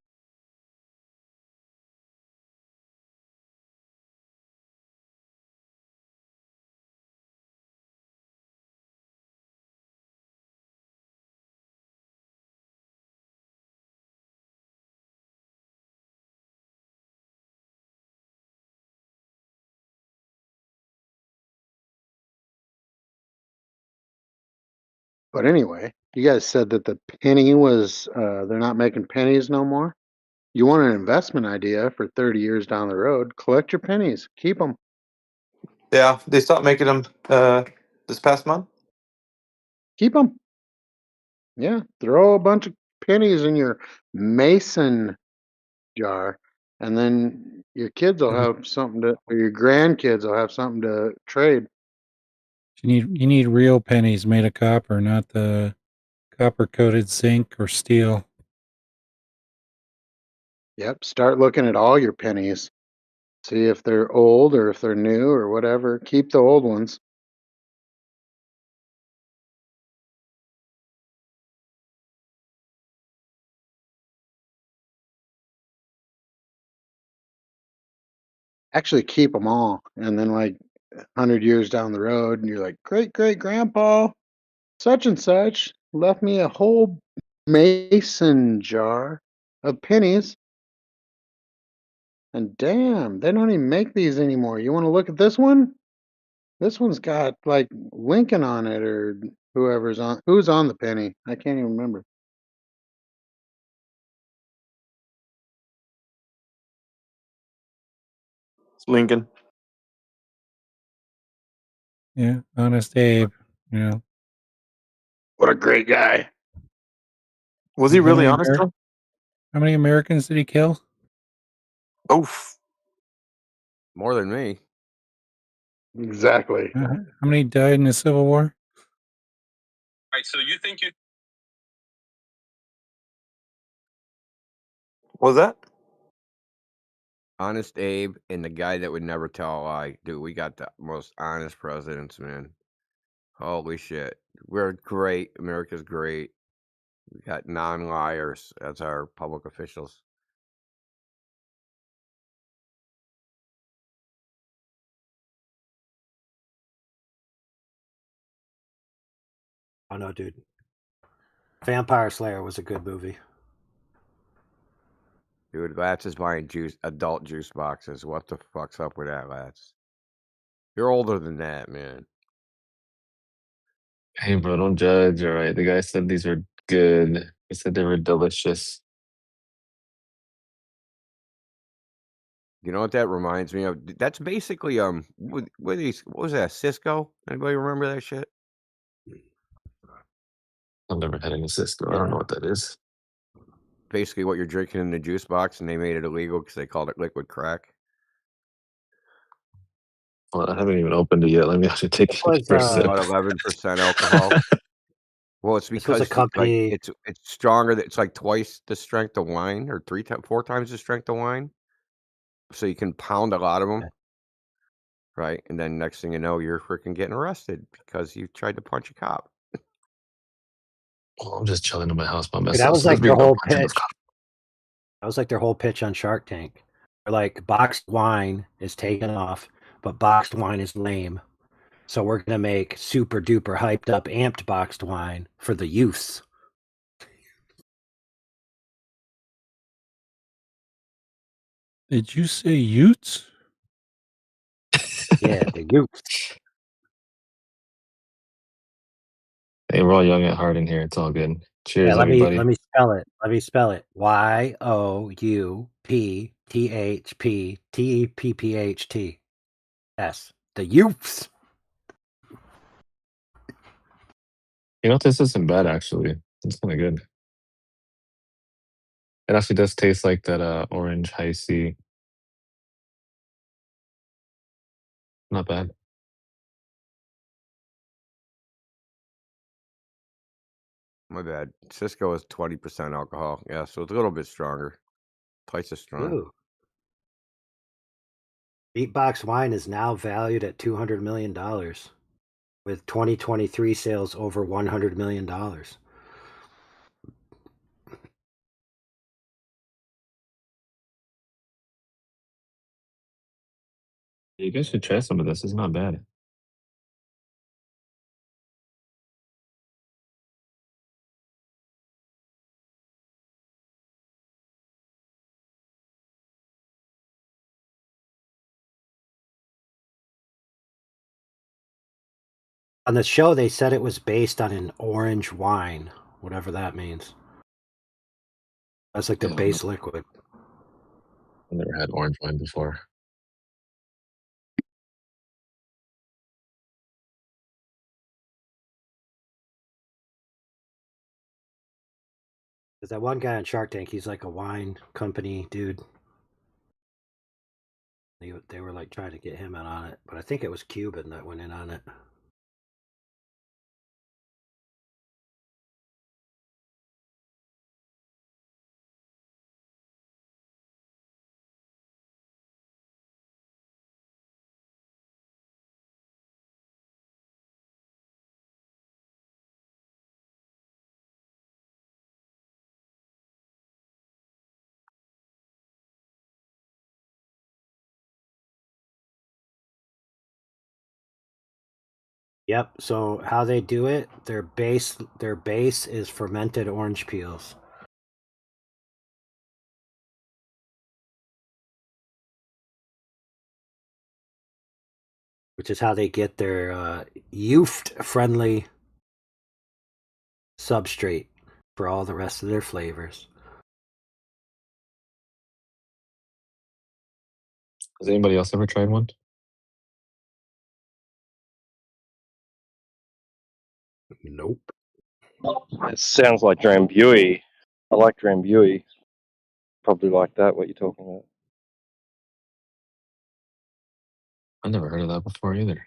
But anyway, you guys said that the penny was they're not making pennies no more. You want an investment idea for 30 years down the road? Collect your pennies, keep them. Yeah, they stopped making them this past month. Keep them. Yeah, throw a bunch of pennies in your mason jar, and then your kids will have something to, or your grandkids will have something to trade. You need real pennies made of copper, not the copper coated zinc or steel. Yep, start looking at all your pennies. See if they're old or if they're new or whatever. Keep the old ones. Actually, keep them all. And then, like, 100 years down the road, and you're like, great great grandpa, such and such, left me a whole mason jar of pennies. And damn, they don't even make these anymore. You want to look at this one? This one's got like Lincoln on it or who's on the penny. I can't even remember. It's Lincoln. Yeah, Honest Abe. You know, What a great guy. Was he How really many honest though? How many Americans did he kill? Oof. More than me. Exactly. How many died in the Civil War? Right. So you think you Was that? Honest Abe and the guy that would never tell a lie. Dude, we got the most honest presidents, man. Holy shit. We're great. America's great. We got non-liars as our public officials. Oh no, dude. Vampire Slayer was a good movie. Dude, Lats is buying adult juice boxes. What the fuck's up with that, Lats? You're older than that, man. Hey, bro, don't judge. All right, the guy said these were good. He said they were delicious. You know what that reminds me of? That's basically what was that? Cisco? Anybody remember that shit? I've never had any Cisco. I don't know what that is. Basically, what you're drinking in the juice box, and they made it illegal because they called it liquid crack. Well, I haven't even opened it yet. Let me actually take was, a first sip. About 11% alcohol. Well, it's This was a because company. it's stronger. It's like twice the strength of wine, or 4 times the strength of wine. So you can pound a lot of them, right? And then next thing you know, you're freaking getting arrested because you tried to punch a cop. Well, I'm just chilling in my house by Dude, myself. that was So like there's their no whole punching pitch. of cop. That was like their whole pitch on Shark Tank. They're like, boxed wine is taken off, but boxed wine is lame. So we're gonna make super duper hyped up amped boxed wine for the youths. Did you say Utes? Yeah, the youths. Hey, we're all young at heart in here. It's all good. Cheers, Yeah, everybody. let me spell it. Let me spell it. YOUPTHPTEPPHT. The youths. You know, this isn't bad, actually. It's kind of good. It actually does taste like that orange high C. Not bad. My bad. Cisco is 20% alcohol. Yeah, so it's a little bit stronger. Twice as strong. Ooh. Beatbox wine is now valued at $200 million, with 2023 sales over $100 million. You guys should try some of this. It's not bad. On the show, they said it was based on an orange wine, whatever that means. That's like the base liquid. I never had orange wine before. There's that one guy on Shark Tank. He's like a wine company dude. They were like trying to get him in on it, but I think it was Cuban that went in on it. Yep. So how they do it? Their base is fermented orange peels. Which is how they get their youth-friendly substrate for all the rest of their flavors. Has anybody else ever tried one? Nope. It sounds like Drambuie. I like Drambuie. Probably like that, what you're talking about. I've never heard of that before either.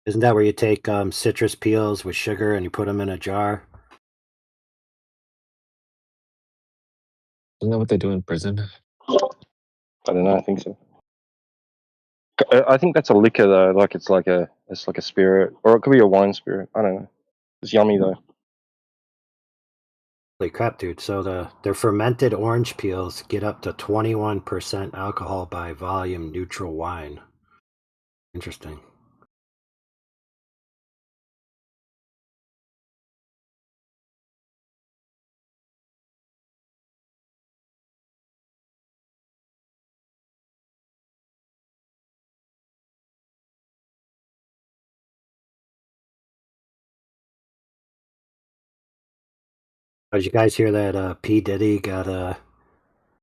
Isn't that where you take citrus peels with sugar and you put them in a jar? Isn't that what they do in prison? I don't know. I think so. I think that's a liquor though. Like it's like a spirit, or it could be a wine spirit. I don't know. It's yummy though. Holy crap, dude! So their fermented orange peels get up to 21% alcohol by volume, neutral wine. Interesting. Did you guys hear that P. Diddy got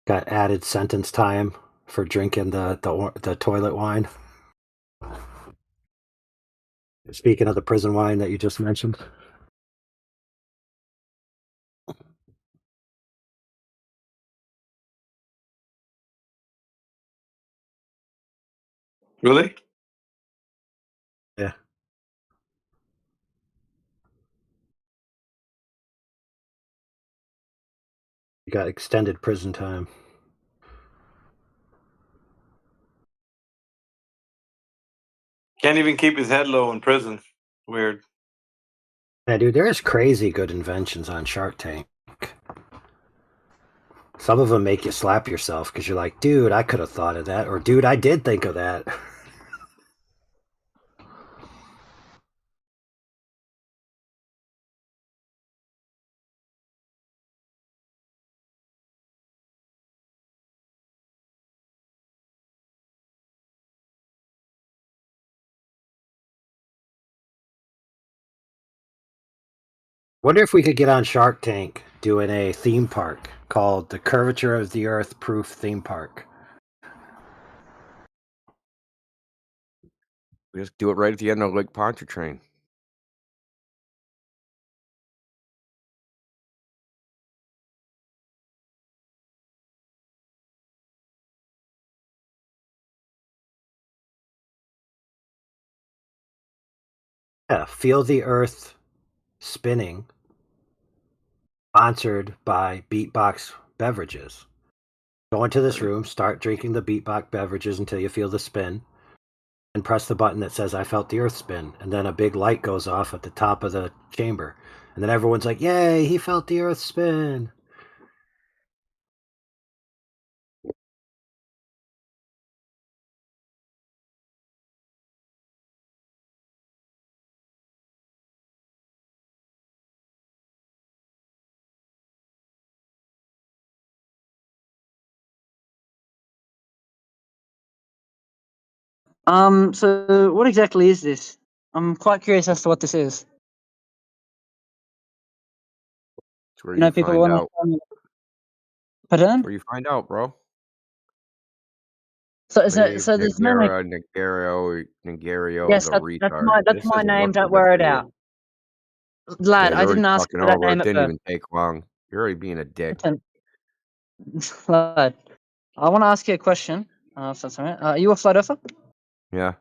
added sentence time for drinking the toilet wine? Speaking of the prison wine that you just mentioned. Really? Yeah. You got extended prison time. Can't even keep his head low in prison. Weird. Yeah, dude, there's crazy good inventions on Shark Tank. Some of them make you slap yourself because you're like, dude, I could have thought of that, or dude, I did think of that. Wonder if we could get on Shark Tank doing a theme park called the Curvature of the Earth Proof Theme Park. We just do it right at the end of Lake Pontchartrain. Yeah, feel the Earth spinning, sponsored by Beatbox Beverages. Go into this room, start drinking the Beatbox beverages until you feel the spin, and press the button that says I felt the earth spin, and then a big light goes off at the top of the chamber, and then everyone's like, yay, he felt the earth spin. So what exactly is this? I'm quite curious as to what this is. It's where You know, you people find want out. to. Pardon? It's where you find out, bro. So is it? Leave So there's mainly. Negario, Yes, the that's retard. that's This my isn't name. looking Don't good wear for it you. out, lad. Yeah, I you're already didn't ask fucking for that over. name It at didn't birth. even take long. You're already being a dick. Listen, lad. I want to ask you a question. If that's all right. Are you a flat earther? Yeah,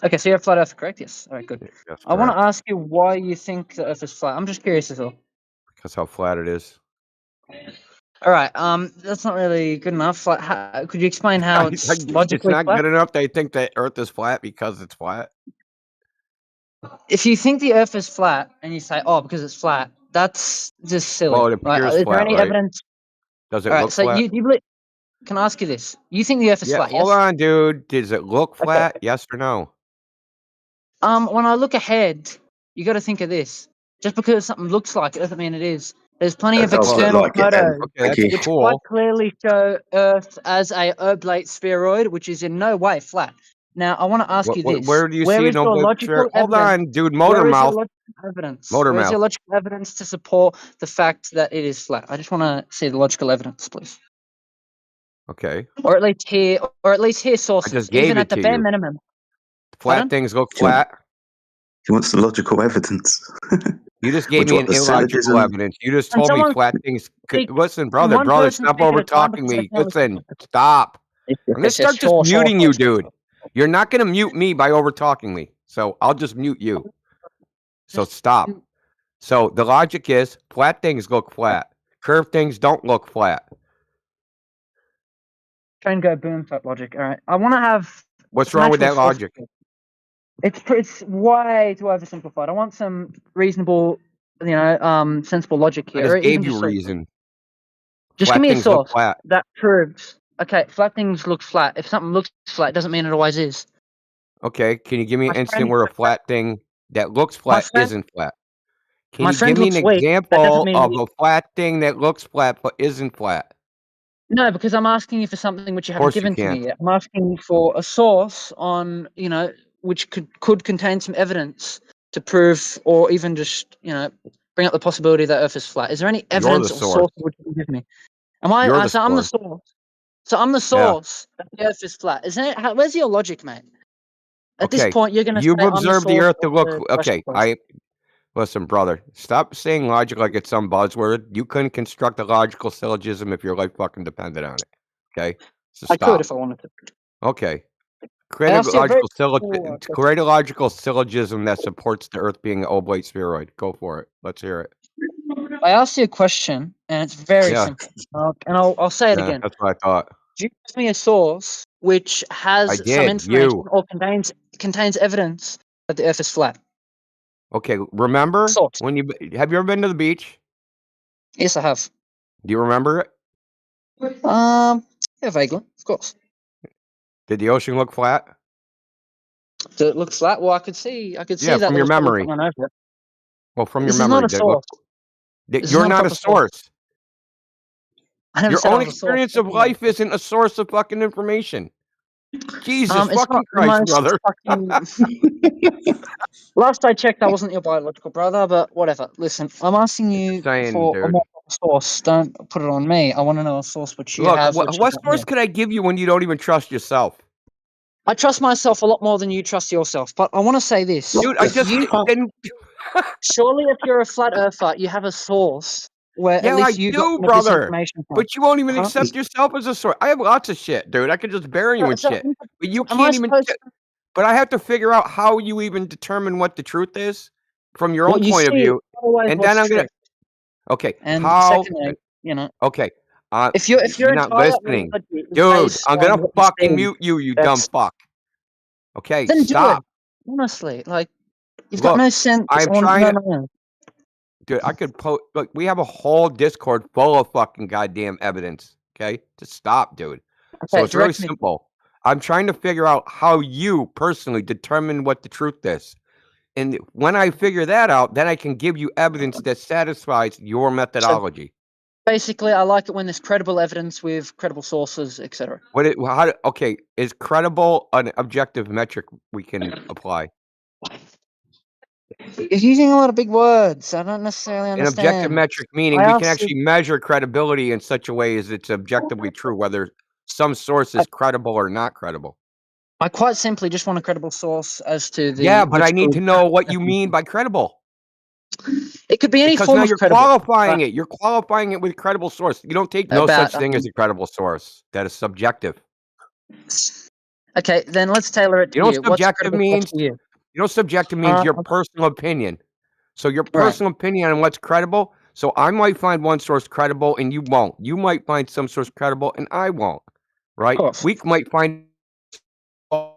Okay, so you're a flat earther, correct? Yes. All right, good. that's I want to correct. ask you why you think the Earth is flat. I'm just curious as well. Because how flat it is. All right. That's not really good enough. Like, could you explain how it's It's logically not flat? good enough. They think that Earth is flat because it's flat. If you think the Earth is flat and you say, "Oh, because it's flat," that's just silly. Well, it Right? appears Is there flat, any right? evidence? Does it All right. look So flat? you believe? Can I ask you this? You think the Earth is Yeah, flat? hold Yes. on, dude. Does it look Okay. flat? Yes or no? When I look ahead, you got to think of this. Just because something looks like it doesn't mean it is. There's plenty It of does look external like it, photos Okay, that's Mikey. which quite cool. clearly show Earth as a oblate spheroid, which is in no way flat. Now, I want to ask you this: Where do you where see is an your oblate logical Hold evidence? on, dude. Motor Where is your mouth. logical evidence? Motor Where is your mouth. logical evidence to support the fact that it is flat? I just want to see the logical evidence, please, Okay. or at least hear I sources, just gave even it at the to bare you. minimum. Flat Pardon? things look Do you, flat. he wants the logical evidence. You just Or gave do you me want an the illogical syllogism? evidence. You just And told me someone flat things could. speak. Listen, Can brother, one person stop speak at over a time talking because I me. can't listen Listen, to it? stop. I'm gonna Yes, yes, start just sure, muting you, sure. dude. You're not gonna mute me by over talking me. So I'll just mute you. So Just stop. So the logic is flat things look flat. Curved things don't look flat. try and go boom type logic. All right, I want to have What's some wrong with actual that sources. logic? It's way too oversimplified. I want some reasonable, sensible logic I here, or just even gave you just reason. just give Flat me a things look source flat. that proves. Okay, flat things look flat. If something looks flat, doesn't mean it always is. Okay, can you give me My an instant friend, where a flat thing that looks my flat friend, isn't flat? Can my you give friend me an looks weak. That doesn't example mean of weak. a flat thing that looks flat but isn't flat? No, because I'm asking you for something which you Of haven't course you given to me can't. yet. I'm asking you for a source on, which could contain some evidence to prove, or even just, bring up the possibility that Earth is flat. Is there any You're the evidence or source. source which you can give me? Am I? You're the So I'm the source. source. So I'm the Yeah. source that the Earth is flat. Isn't it? Where's your logic, mate? At this Okay. point, you're going to You've say I'm the observed the source Earth to of look. the Okay. question. Listen, brother. Stop saying logic like it's some buzzword. You couldn't construct a logical syllogism if your life fucking depended on it. Okay. So I could stop. if I wanted to. Okay. I Create a asked you a very logical create a logical syllogism that supports the Earth being an oblate spheroid. Go for it. Let's hear it. I asked you a question, and it's very Yeah. simple. And I'll say it Yeah, again. that's what I thought. Give me a source which has I some did. information You. or contains evidence that the Earth is flat. Okay. Remember Source. when have you ever been to the beach? Yes, I have. Do you remember it? Yeah, vaguely, of course. Did the ocean look flat? Did it look flat? Well, I could see Yeah, that from there your was probably memory. something over it. Well, from your This is not memory, a did it look? source. This is You're not a not a proper source. source. I never Your said I own was a source. experience of life isn't a source of fucking information. Jesus It's fucking not the Christ, most brother. fucking. Last I checked, I wasn't your biological brother, but whatever. Listen, I'm asking you Saying, for a dude. more proper source. Don't put it on me. I want to know a source which you Look, have, which what is not source me. could I give you when you don't even trust yourself? I trust myself a lot more than you trust yourself, but I want to say this. Dude, I just didn't. Surely, if you're a flat earther, you have a source where Yeah, at I least you got do, some of this brother. information from. But you won't even Huh? accept yourself as a source. I have lots of shit, dude. I could just bury you in So, shit. But you am I can't even. supposed to? But I have to figure out how you even determine what the truth is from your own What you point of see is view, always and then what's I'm gonna. true. Okay, And how? secondly, Okay, if your you're not entire listening, reality is dude. based I'm on gonna what you fucking see, mute you, you dumb that's fuck. Okay, then do it. stop. Honestly, like you've got Look, no sense. I'm Or, trying to. no. Dude, I could look, we have a whole Discord full of fucking goddamn evidence. Okay? Just stop, dude. So Okay, it's really direct me. simple. I'm trying to figure out how you personally determine what the truth is. And when I figure that out, then I can give you evidence that satisfies your methodology. Basically, I like it when there's credible evidence with credible sources, etc. Okay, is credible an objective metric we can apply? You're using a lot of big words. I don't necessarily An objective understand. metric meaning we can actually measure credibility in such a way as it's objectively true, whether some source is credible or not credible. I quite simply just want a credible source as to the. Yeah, but I need to know what you mean by credible. It could be any Because form now of you're credible. qualifying it. You're qualifying it with credible source. You don't take no such thing as a credible source. That is subjective. Okay, then let's tailor it to You know you. what subjective means? You know subjective means your personal opinion. So your personal opinion on what's credible. So I might find one source credible and you won't. You might find some source credible and I won't. Right? We might find the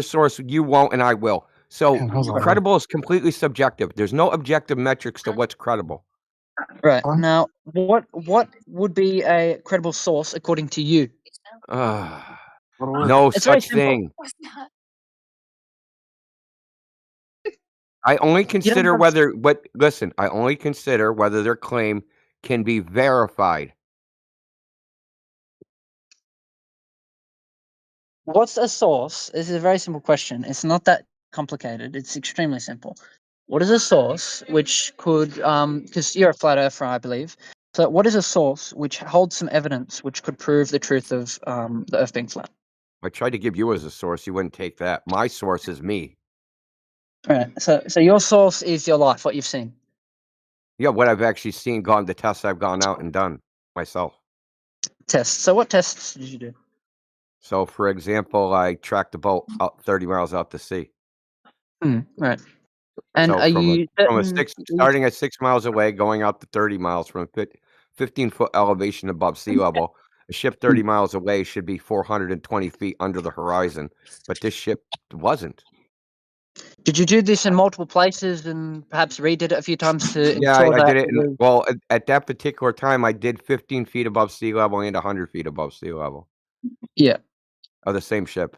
source you won't and I will. So credible is completely subjective. There's no objective metrics to what's credible. Right. Now, what would be a credible source according to you? No such thing. I only consider I only consider whether their claim can be verified. What's a source? This is a very simple question. It's not that complicated. It's extremely simple. What is a source which could, because you're a flat earther, I believe. So what is a source which holds some evidence which could prove the truth of the Earth being flat? I tried to give you as a source. You wouldn't take that. My source is me. All right. So your source is your life, what you've seen. Yeah, what I've actually seen, the tests I've gone out and done myself. Tests. So what tests did you do? So, for example, I tracked the boat out 30 miles out to sea. Right. And so are starting at 6 miles away, going out to 30 miles from a 15-foot elevation above sea level, a ship 30 miles away should be 420 feet under the horizon, but this ship wasn't. Did you do this in multiple places and perhaps redid it a few times to Yeah, ensure I that did it. At that particular time, I did 15 feet above sea level and 100 feet above sea level. Yeah. Of the same ship.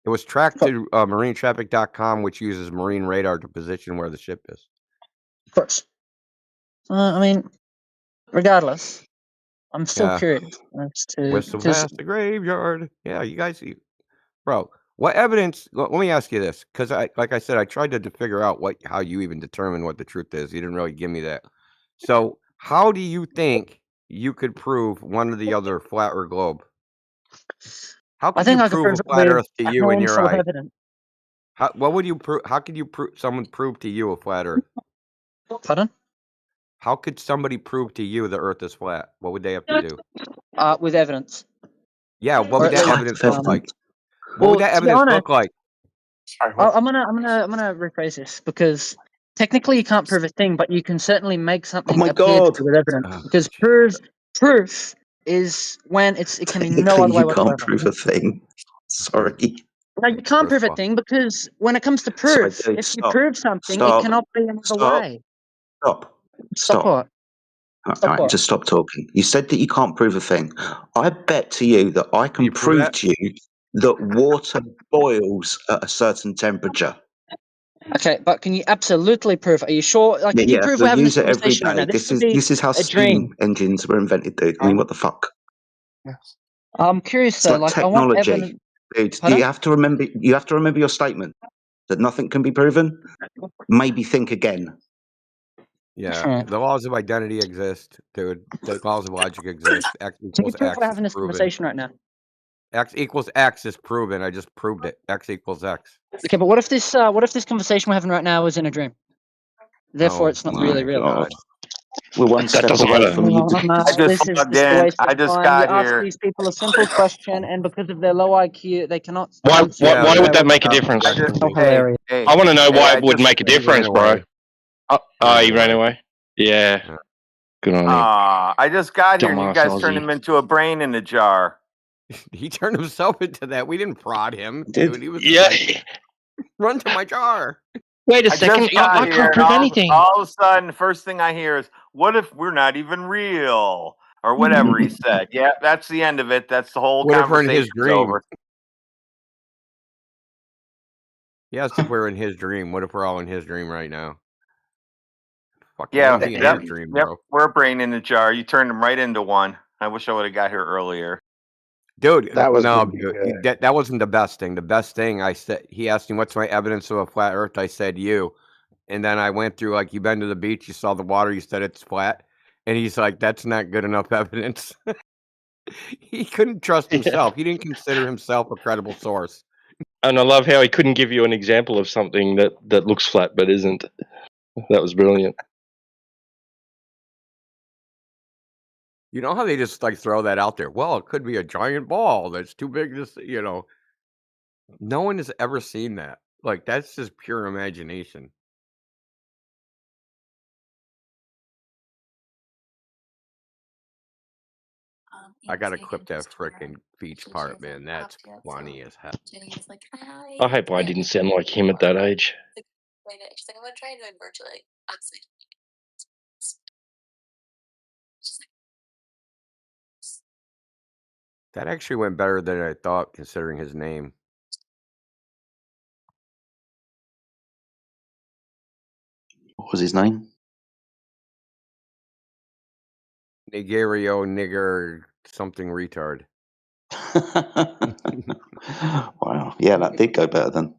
It was tracked to marinetraffic.com, which uses marine radar to position where the ship is. Of course. I mean, regardless, I'm still curious as to Whistle past the graveyard. Yeah, you guys, bro. What evidence? Let me ask you this, because like I said, I tried to figure out how you even determine what the truth is. You didn't really give me that. So, how do you think you could prove one or the other, flat or globe? How could you prove a flat Earth to you in your eye? What would you prove? How could you someone prove to you a flat Earth? Pardon? How could somebody prove to you the Earth is flat? What would they have to do? With evidence. Yeah, what would that evidence look like? What would that evidence look like? I'm gonna rephrase this because technically you can't prove a thing, but you can certainly make something appear to be with evidence. Because proof is when it can be no other way whatsoever. You can't prove a thing. Sorry. No, you can't prove a thing because when it comes to proof, if you prove something, it cannot be another way. Stop. What? All right, just stop talking. You said that you can't prove a thing. I bet to you that I can prove to you that water boils at a certain temperature. Okay, but can you absolutely prove? Are you sure? Like, can you prove we're having this conversation right now? This is how steam engines were invented, dude. I mean, what the fuck? Yes. I'm curious though. Like I want technology, evidence. dude. You have to remember. You have to remember your statement that nothing can be proven. Maybe think again. Yeah, the laws of identity exist, dude. The laws of logic exist. X equals X. We're having this conversation right now. X equals X is proven. I just proved it. X equals X. Okay, but what if this conversation we're having right now is in a dream? Therefore, it's not really real. We're one step away from you. I just plugged in. I just got here. Ask these people a simple question, and because of their low IQ, they cannot. Why would that make a difference? I want to know why it would make a difference, bro. He ran away. Yeah. Good on you. I just got here, and you guys turned him into a brain in a jar. He turned himself into that. We didn't prod him, dude. He was like, run to my jar. Wait a second. I can't prove anything. All of a sudden, the first thing I hear is, "What if we're not even real?" Or whatever he said. Yeah, that's the end of it. That's the whole conversation. In his dream? Over. Yes, if we're in his dream. What if we're all in his dream right now? Fucking Yeah, easy in yep, that dream, yep. bro. We're a brain in the jar. You turned him right into one. I wish I would have got here earlier. Dude, That was no, really dude, good. that wasn't the best thing. The best thing I said, he asked me, "What's my evidence of a flat Earth?" I said, "You." And then I went through like, "You been to the beach? You saw the water? You said it's flat." And he's like, "That's not good enough evidence." He couldn't trust Yeah. himself. He didn't consider himself a credible source. And I love how he couldn't give you an example of something that looks flat but isn't. That was brilliant. You know how they just like throw that out there? Well, it could be a giant ball that's too big to see, you know. No one has ever seen that. Like, that's just pure imagination. I gotta clip that frickin' beach part, man. That's funny as hell. I hope I didn't sound like him at that age. That actually went better than I thought, considering his name. What was his name? Nigerio nigger something retard. Wow. Yeah, that did go better then.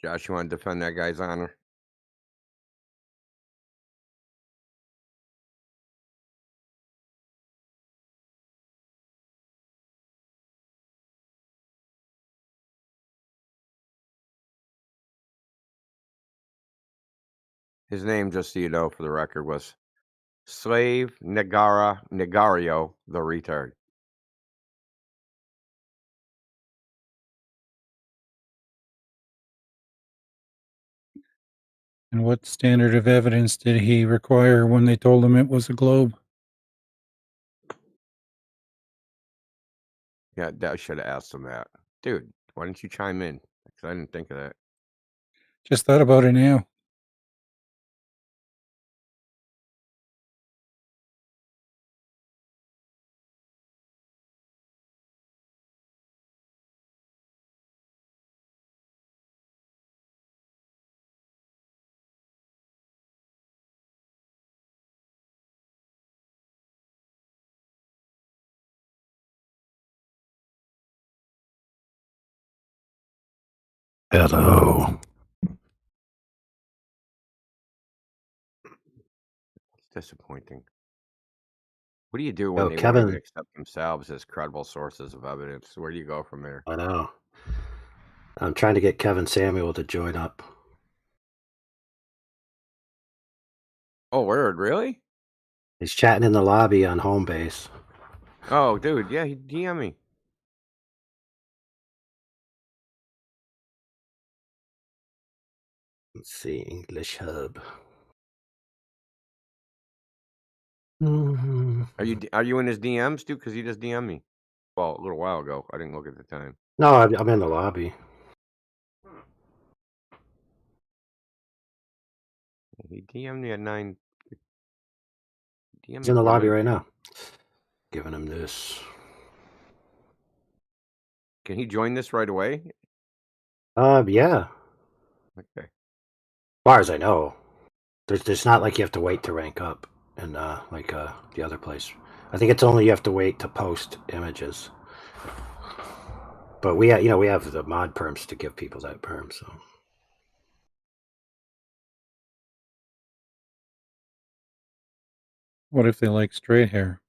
Josh, you want to defend that guy's honor? His name, just so you know, for the record, was Slave Negario the retard. And what standard of evidence did he require when they told him it was a globe? Yeah, I should have asked him that. Dude, why didn't you chime in? Because I didn't think of that. Just thought about it now. Hello. It's disappointing. What do you do when Yo, they won't even Kevin. accept themselves as credible sources of evidence? Where do you go from there? I know. I'm trying to get Kevin Samuel to join up. Oh, word, really? He's chatting in the lobby on home base. Oh, dude, yeah, he DM me. Let's see, English Hub. Are you in his DMs, dude? Because he just DM'd me. Well, a little while ago. I didn't look at the time. No, I'm in the lobby. He DM'd me at 9. He's in the lobby right now. Giving him this. Can he join this right away? Yeah. Okay. As far as I know, there's not like you have to wait to rank up in the other place. I think it's only you have to wait to post images. But we have the mod perms to give people that perm. So What if they like straight hair?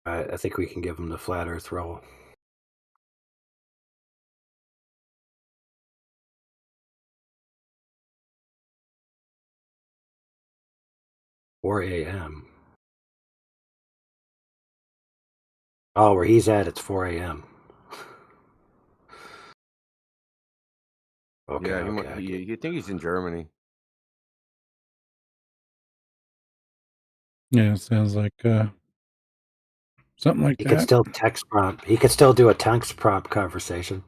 I think we can give him the flat Earth roll. Or AM. Oh, where he's at, it's 4 a.m. Okay, Yeah, okay. you think he's in Germany? Yeah, it sounds like something like He that. could still text prompt. He could still do a text prompt conversation.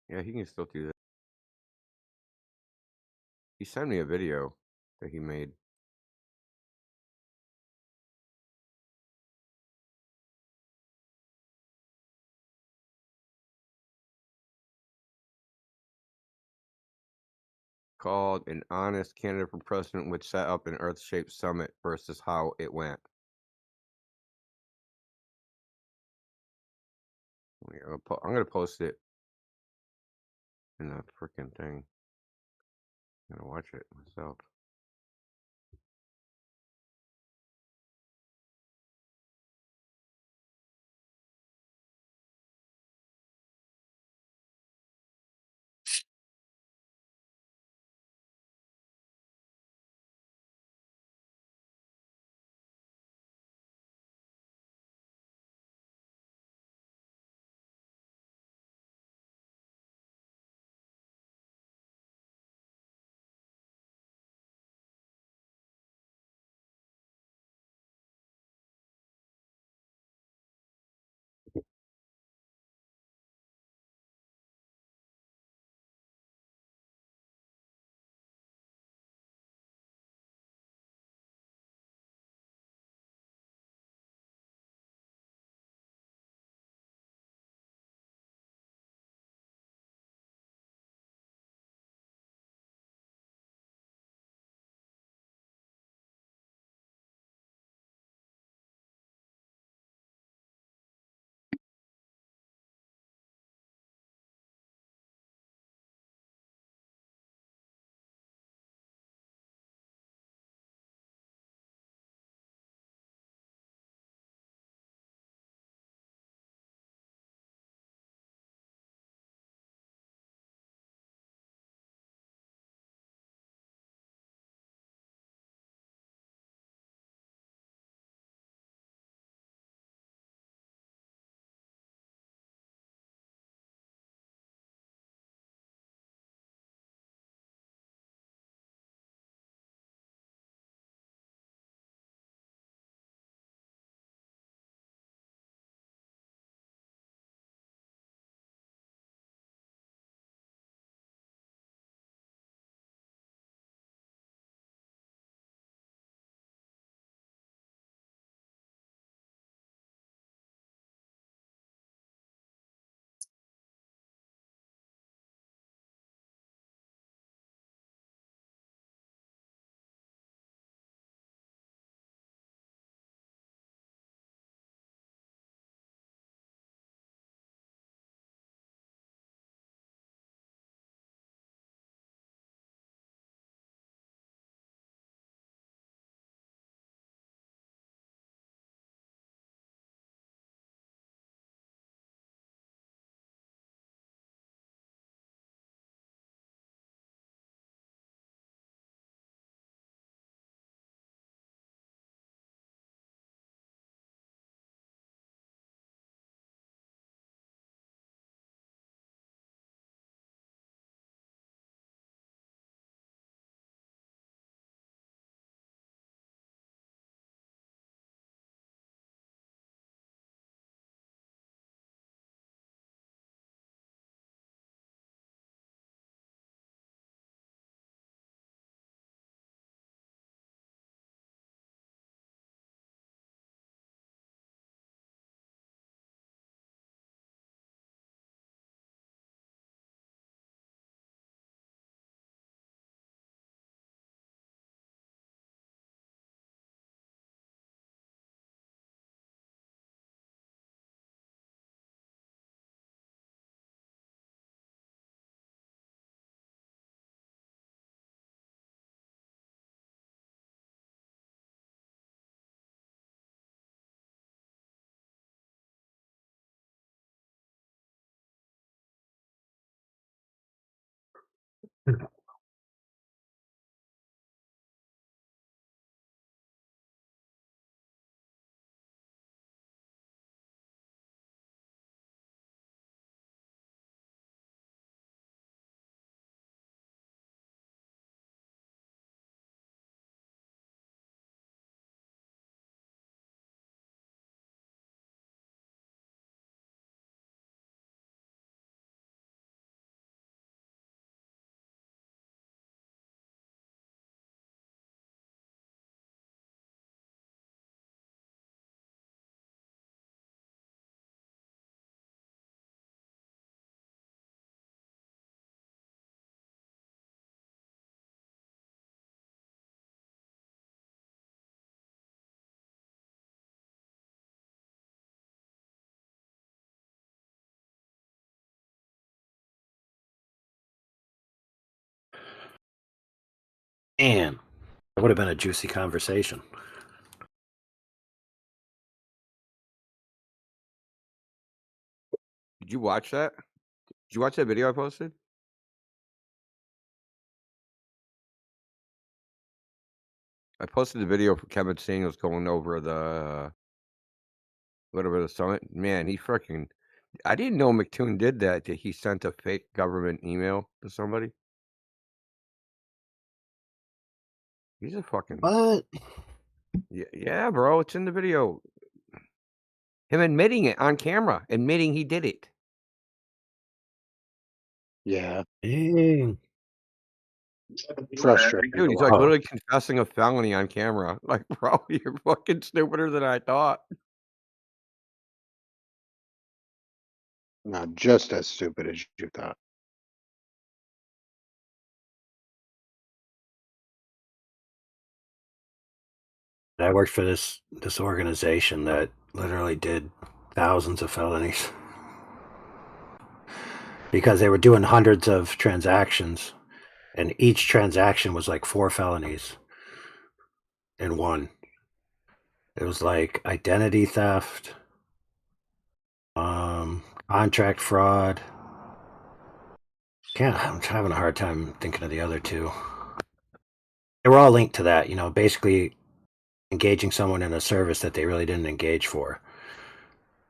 Yeah, he can still do that. He sent me a video that he made. Called "An Honest Candidate for President Would Set Up an Earth-Shaped Summit versus How It Went." I'm gonna post it in that freaking thing. I'm gonna watch it myself. Man, that would have been a juicy conversation. Did you watch that? Did you watch that video I posted? I posted the video for Kevin Samuels going over the whatever the summit. Man, he freaking. I didn't know McToon did that. That he sent a fake government email to somebody. He's a fucking. What? Yeah, bro. It's in the video. Him admitting it on camera, admitting he did it. Yeah. Dang. Frustrating. Dude, he's like literally confessing a felony on camera. Like, bro, you're fucking stupider than I thought. Not just as stupid as you thought. I worked for this organization that literally did thousands of felonies because they were doing hundreds of transactions, and each transaction was like 4 felonies in one. It was like identity theft, contract fraud. I'm having a hard time thinking of the other two. They were all linked to that, you know, basically engaging someone in a service that they really didn't engage for.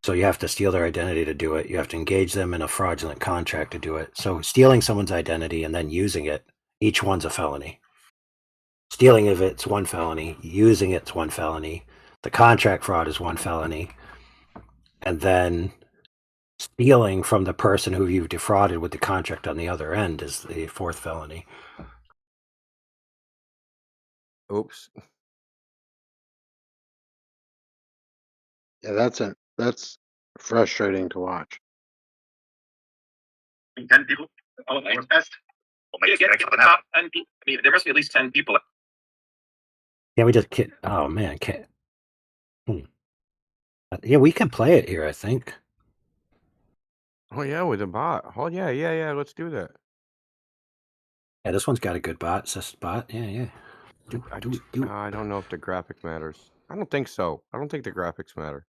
So you have to steal their identity to do it. You have to engage them in a fraudulent contract to do it. So stealing someone's identity and then using it, each one's a felony. Stealing of it's 1 felony. Using it's 1 felony. The contract fraud is 1 felony. And then stealing from the person who you've defrauded with the contract on the other end is the 4th felony. Oops. Yeah, that's frustrating to watch. 10 people. Oh, nice test. Well, get to the top 10 people. I mean, there must be at least 10 people. Yeah, we just can't. Oh man, can't. Yeah, we can play it here, I think. Oh yeah, with a bot. Oh yeah. Let's do that. Yeah, this one's got a good bot. It's a bot. Yeah. I don't know if the graphic matters. I don't think so. I don't think the graphics matter.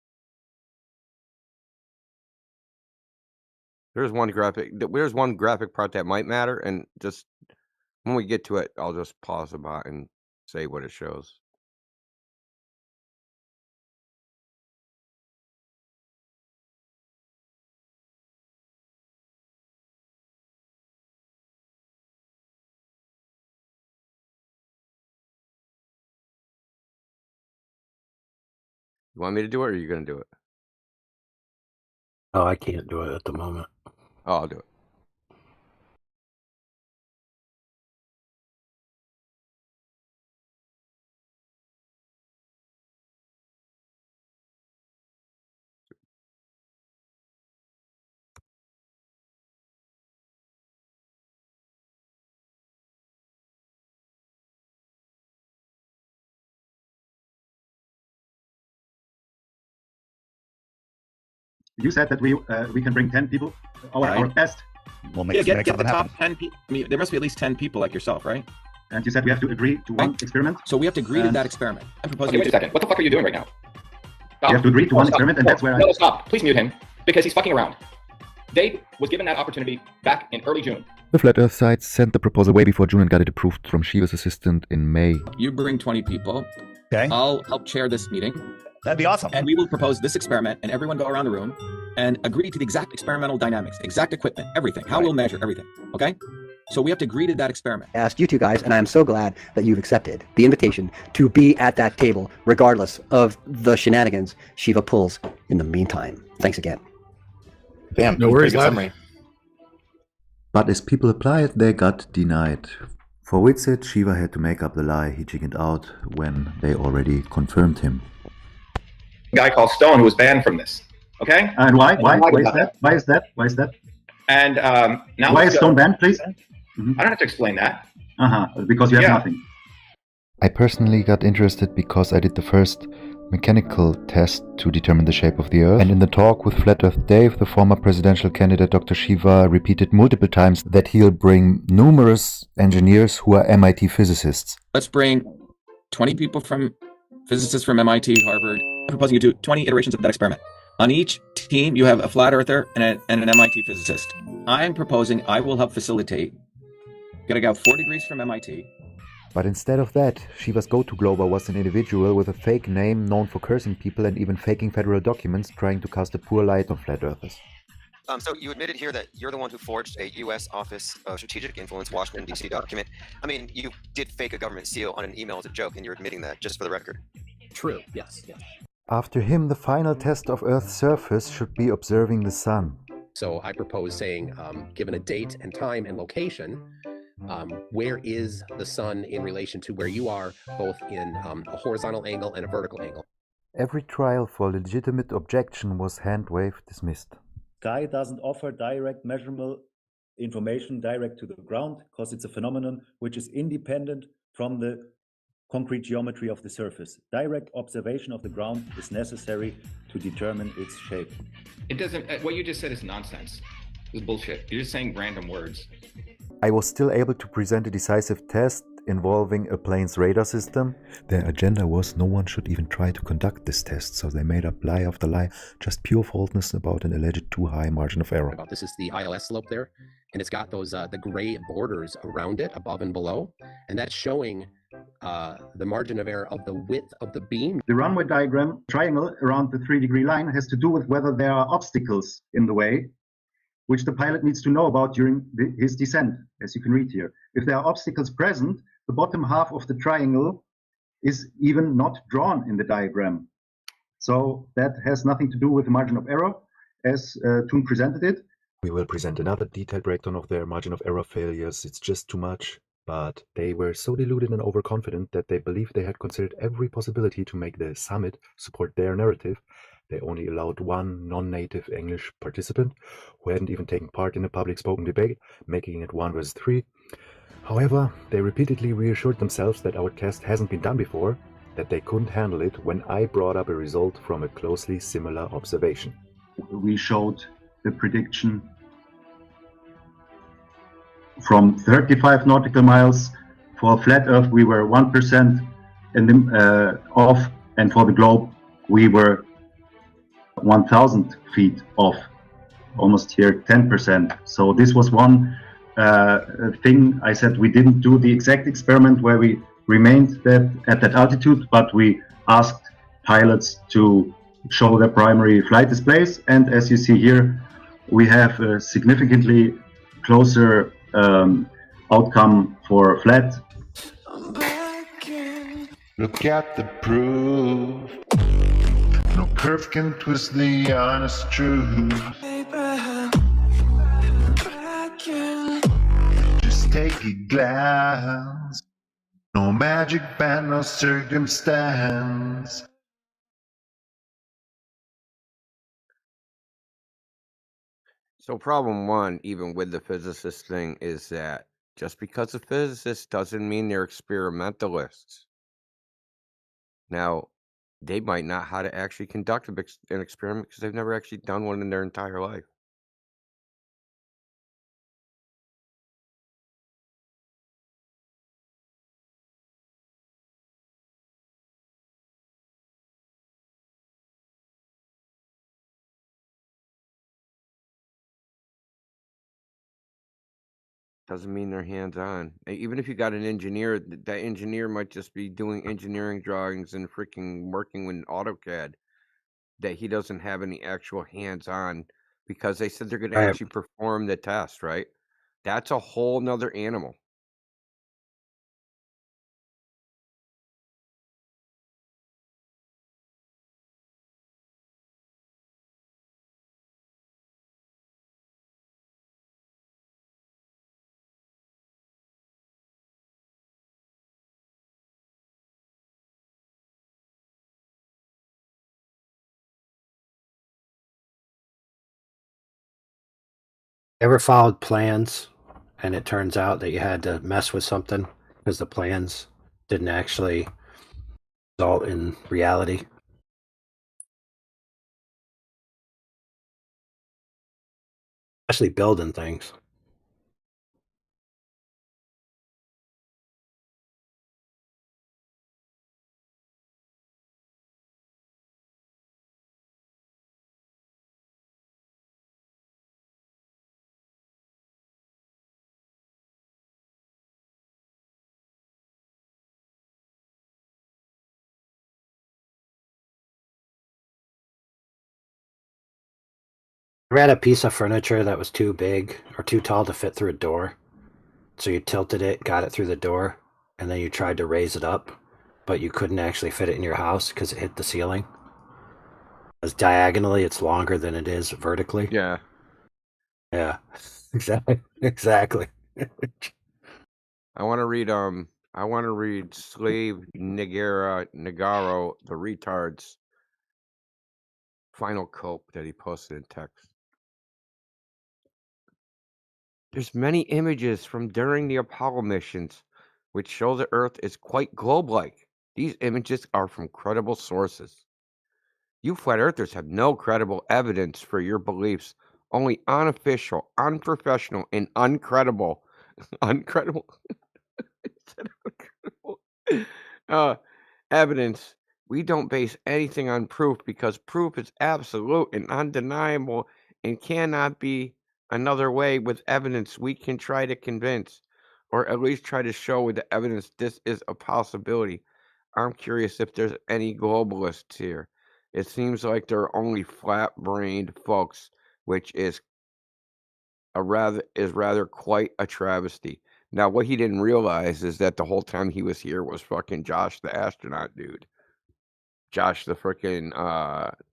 There's one graphic part that might matter, and just when we get to it, I'll just pause the bot and say what it shows. You want me to do it, or are you going to do it? Oh, I can't do it at the moment. Oh, I'll do it. You said that we can bring 10 people, our best. We'll make get the top 10 people. I mean, there must be at least 10 people like yourself, right? And you said we have to agree to one experiment. So we have to agree to that experiment. I'm proposing. Okay, wait a second. What the fuck are you doing right now? We have to agree to one experiment, and that's where No, stop. Please mute him, because he's fucking around. Dave was given that opportunity back in early June. The Flat Earth site sent the proposal way before June and got it approved from Shiva's assistant in May. You bring 20 people. Okay. I'll help chair this meeting. That'd be awesome. And we will propose this experiment, and everyone go around the room and agree to the exact experimental dynamics, exact equipment, everything, how we'll measure everything, okay? So we have to agree to that experiment. I asked you two guys, and I am so glad that you've accepted the invitation to be at that table, regardless of the shenanigans Shiva pulls in the meantime. Thanks again. Damn, no worries, summary. But as people applied, they got denied. For which said Shiva had to make up the lie he chickened out when they already confirmed him. A guy called Stone who was banned from this. Okay? And why? Why is that? Why is that? Why is that? And now why is Stone banned, please? I don't have to explain that. Because you have nothing. I personally got interested because I did the first mechanical test to determine the shape of the Earth. And in the talk with Flat Earth Dave, the former presidential candidate Dr. Shiva repeated multiple times that he'll bring numerous engineers who are MIT physicists. Let's bring 20 people physicists from MIT, Harvard. I'm proposing you do 20 iterations of that experiment. On each team, you have a flat earther and an MIT physicist. I'm proposing I will help facilitate getting out 4 degrees from MIT. But instead of that, Shiva's go-to glober was an individual with a fake name known for cursing people and even faking federal documents trying to cast a poor light on flat earthers. So you admitted here that you're the one who forged a U.S. Office of Strategic Influence Washington, D.C. document. I mean, you did fake a government seal on an email as a joke, and you're admitting that, just for the record. True, yes. After him, the final test of Earth's surface should be observing the sun. So I propose saying, given a date and time and location, where is the sun in relation to where you are, both in a horizontal angle and a vertical angle? Every trial for legitimate objection was hand-waved dismissed. Sky doesn't offer direct measurable information direct to the ground because it's a phenomenon which is independent from the concrete geometry of the surface. Direct observation of the ground is necessary to determine its shape. It doesn't. What you just said is nonsense. It's bullshit. You're just saying random words. I was still able to present a decisive test involving a plane's radar system. Their agenda was no one should even try to conduct this test, so they made up lie after lie, just pure falseness about an alleged too high margin of error. This is the ILS slope there, and it's got those the gray borders around it, above and below, and that's showing the margin of error of the width of the beam. The runway diagram triangle around the 3-degree line has to do with whether there are obstacles in the way, which the pilot needs to know about during his descent, as you can read here. If there are obstacles present, the bottom half of the triangle is even not drawn in the diagram. So that has nothing to do with the margin of error, as Toon presented it. We will present another detailed breakdown of their margin of error failures. It's just too much. But they were so deluded and overconfident that they believed they had considered every possibility to make the summit support their narrative. They only allowed one non-native English participant who hadn't even taken part in a public spoken debate, making it 1 versus 3. However, they repeatedly reassured themselves that our test hasn't been done before, that they couldn't handle it when I brought up a result from a closely similar observation. We showed the prediction from 35 nautical miles. For flat Earth, we were 1% off, and for the globe, we were 1,000 feet off, almost here 10%. So this was one thing I said. We didn't do the exact experiment where we remained at that altitude, but we asked pilots to show their primary flight displays, and as you see here, we have a significantly closer outcome for flat. Look at the proof. No curve can twist the honest truth. Just take a glance. No magic band, no circumstance. So problem one, even with the physicist thing, is that just because a physicist doesn't mean they're experimentalists. Now, they might not know how to actually conduct an experiment because they've never actually done one in their entire life. Doesn't mean they're hands-on. Even if you got an engineer, that engineer might just be doing engineering drawings and freaking working with AutoCAD. That he doesn't have any actual hands-on because they said they're going to actually perform the test, right? That's a whole nother animal. Ever followed plans and it turns out that you had to mess with something because the plans didn't actually result in reality? Especially building things. I had a piece of furniture that was too big or too tall to fit through a door. So you tilted it, got it through the door, and then you tried to raise it up, but you couldn't actually fit it in your house because it hit the ceiling. As diagonally, it's longer than it is vertically. Yeah. Yeah. Exactly. I want to read Slave Nagaro the retard's final cope that he posted in text. There's many images from during the Apollo missions which show the Earth is quite globe-like. These images are from credible sources. You flat earthers have no credible evidence for your beliefs, only unofficial, unprofessional, and uncredible uncredible evidence. We don't base anything on proof because proof is absolute and undeniable and cannot be another way. With evidence we can try to convince, or at least try to show with the evidence this is a possibility. I'm curious if there's any globalists here. It seems like there are only flat-brained folks, which is rather quite a travesty. Now, what he didn't realize is that the whole time he was here was fucking Josh the astronaut dude. Josh the frickin'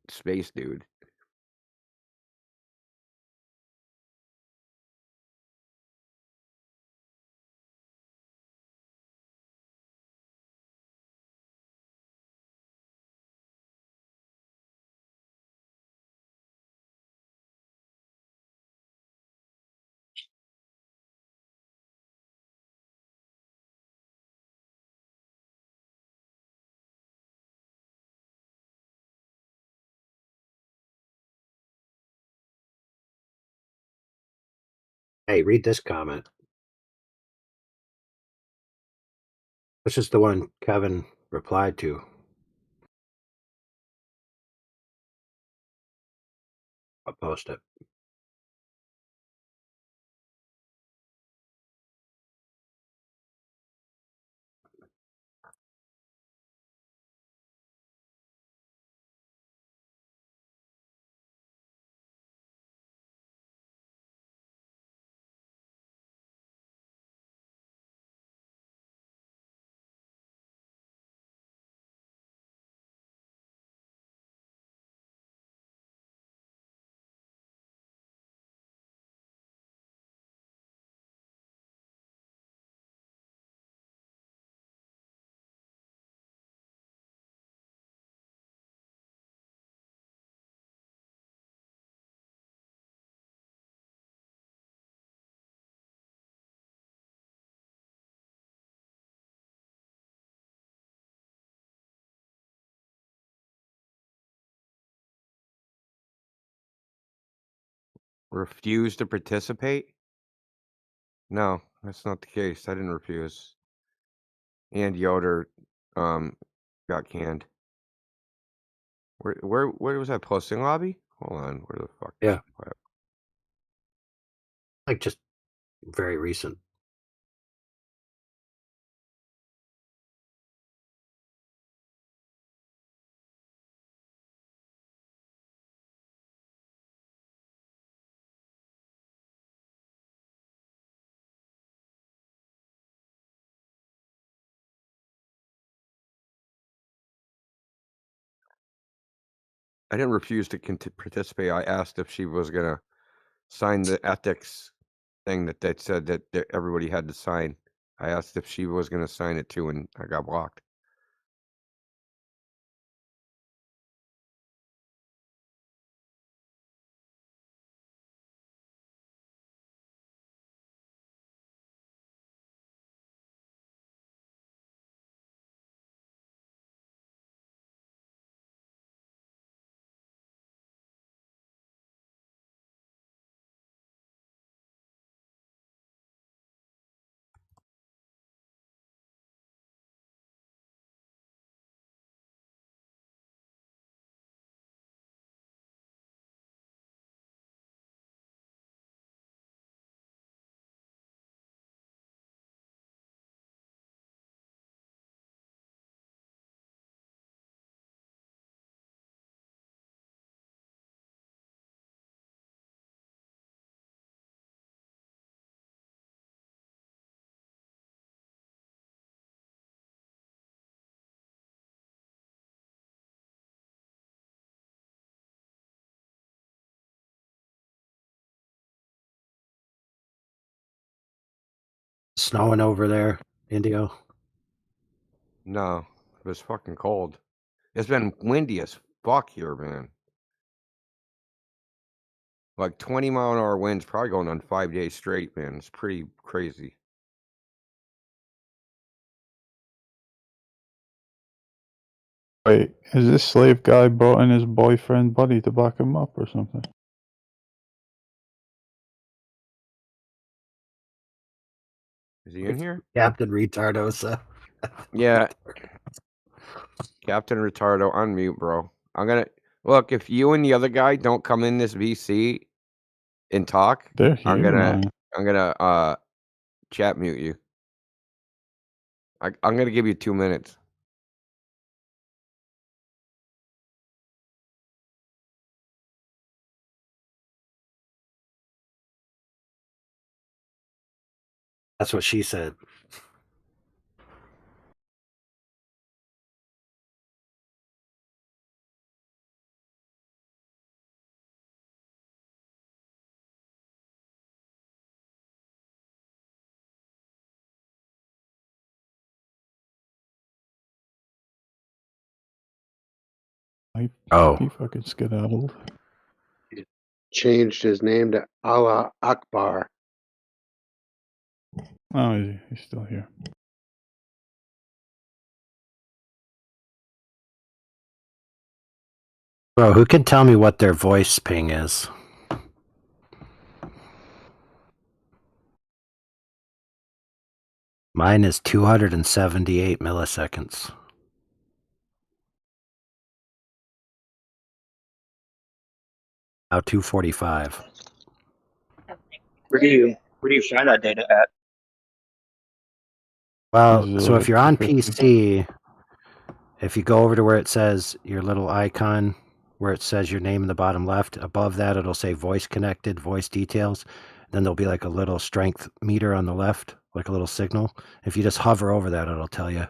space dude. Hey, read this comment. This is the one Kevin replied to. I'll post it. Refuse to participate? No, that's not the case. I didn't refuse. And Yoder got canned. Where was that posting lobby? Hold on, where the fuck? Yeah. Like just very recent. I didn't refuse to participate. I asked if she was gonna sign the ethics thing that they said that everybody had to sign. I asked if she was gonna sign it too, and I got blocked. Snowing over there, Indio? No, it was fucking cold. It's been windy as fuck here, man. Like 20-mile-an-hour winds, probably going on 5 days straight, man. It's pretty crazy. Wait, is this slave guy brought in his boyfriend buddy to back him up or something? Is he in here? Captain Retardosa. Yeah. Captain Retardo, on mute, bro. I'm gonna look, if you and the other guy don't come in this VC and talk, They're I'm here, gonna man. chat mute you. I'm gonna give you 2 minutes. That's what she said. He fucking skedaddled. Changed his name to Allah Akbar. Oh, he's still here. Bro, who can tell me what their voice ping is? Mine is 278 milliseconds. Now 245. Where do you find that data at? Well, so if you're on PC, if you go over to where it says your little icon, where it says your name in the bottom left, above that it'll say voice connected, voice details. Then there'll be like a little strength meter on the left, like a little signal. If you just hover over that, it'll tell you.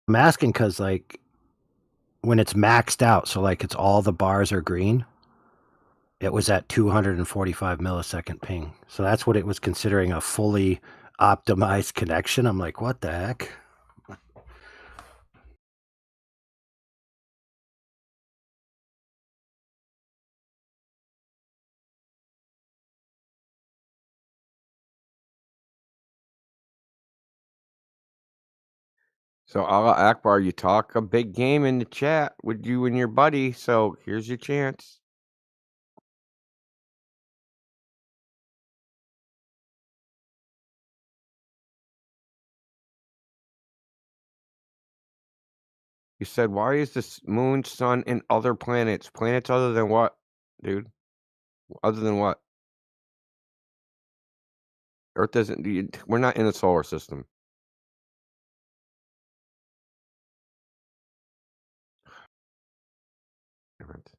I'm asking because, like, when it's maxed out, so like it's all the bars are green, it was at 245 millisecond ping. So that's what it was considering a fully optimized connection. I'm like, what the heck? So Allah Akbar, you talk a big game in the chat with you and your buddy, so here's your chance. You said, why is this moon, sun, and other planets? Planets other than what, dude? Other than what? Earth doesn't, we're not in a solar system. Damn it.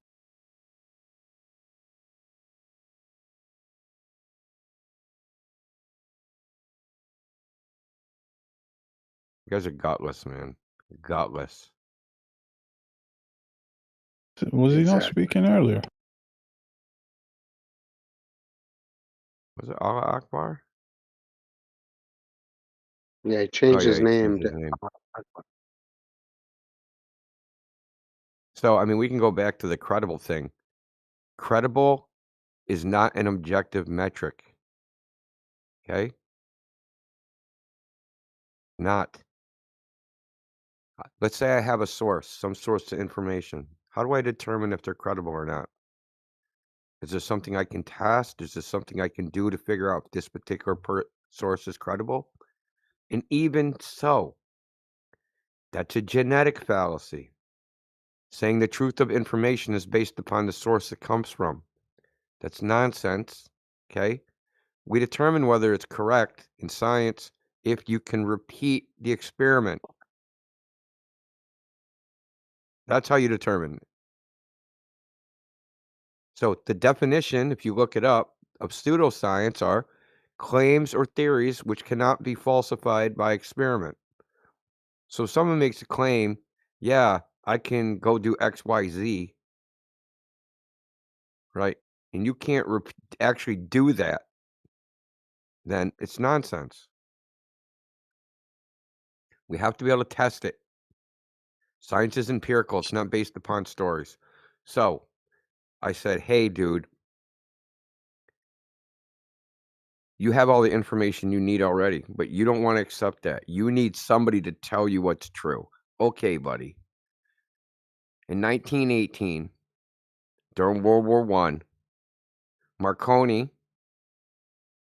You guys are gutless, man. Gutless. Was he not speaking earlier? Was it Allah Akbar? Yeah, he changed his he name changed to his name. So, I mean, we can go back to the credible thing. Credible is not an objective metric. Okay? Not. Let's say I have a source, some source to information. How do I determine if they're credible or not? Is there something I can test? Is there something I can do to figure out if this particular source is credible? And even so, that's a genetic fallacy. Saying the truth of information is based upon the source it comes from. That's nonsense, okay? We determine whether it's correct in science if you can repeat the experiment. That's how you determine it. So the definition, if you look it up, of pseudoscience are claims or theories which cannot be falsified by experiment. So if someone makes a claim, yeah, I can go do X, Y, Z, right? and you can't actually do that, then it's nonsense. We have to be able to test it. Science is empirical. It's not based upon stories. So I said, hey, dude, you have all the information you need already, but you don't want to accept that. You need somebody to tell you what's true. Okay, buddy. In 1918, during World War I, Marconi,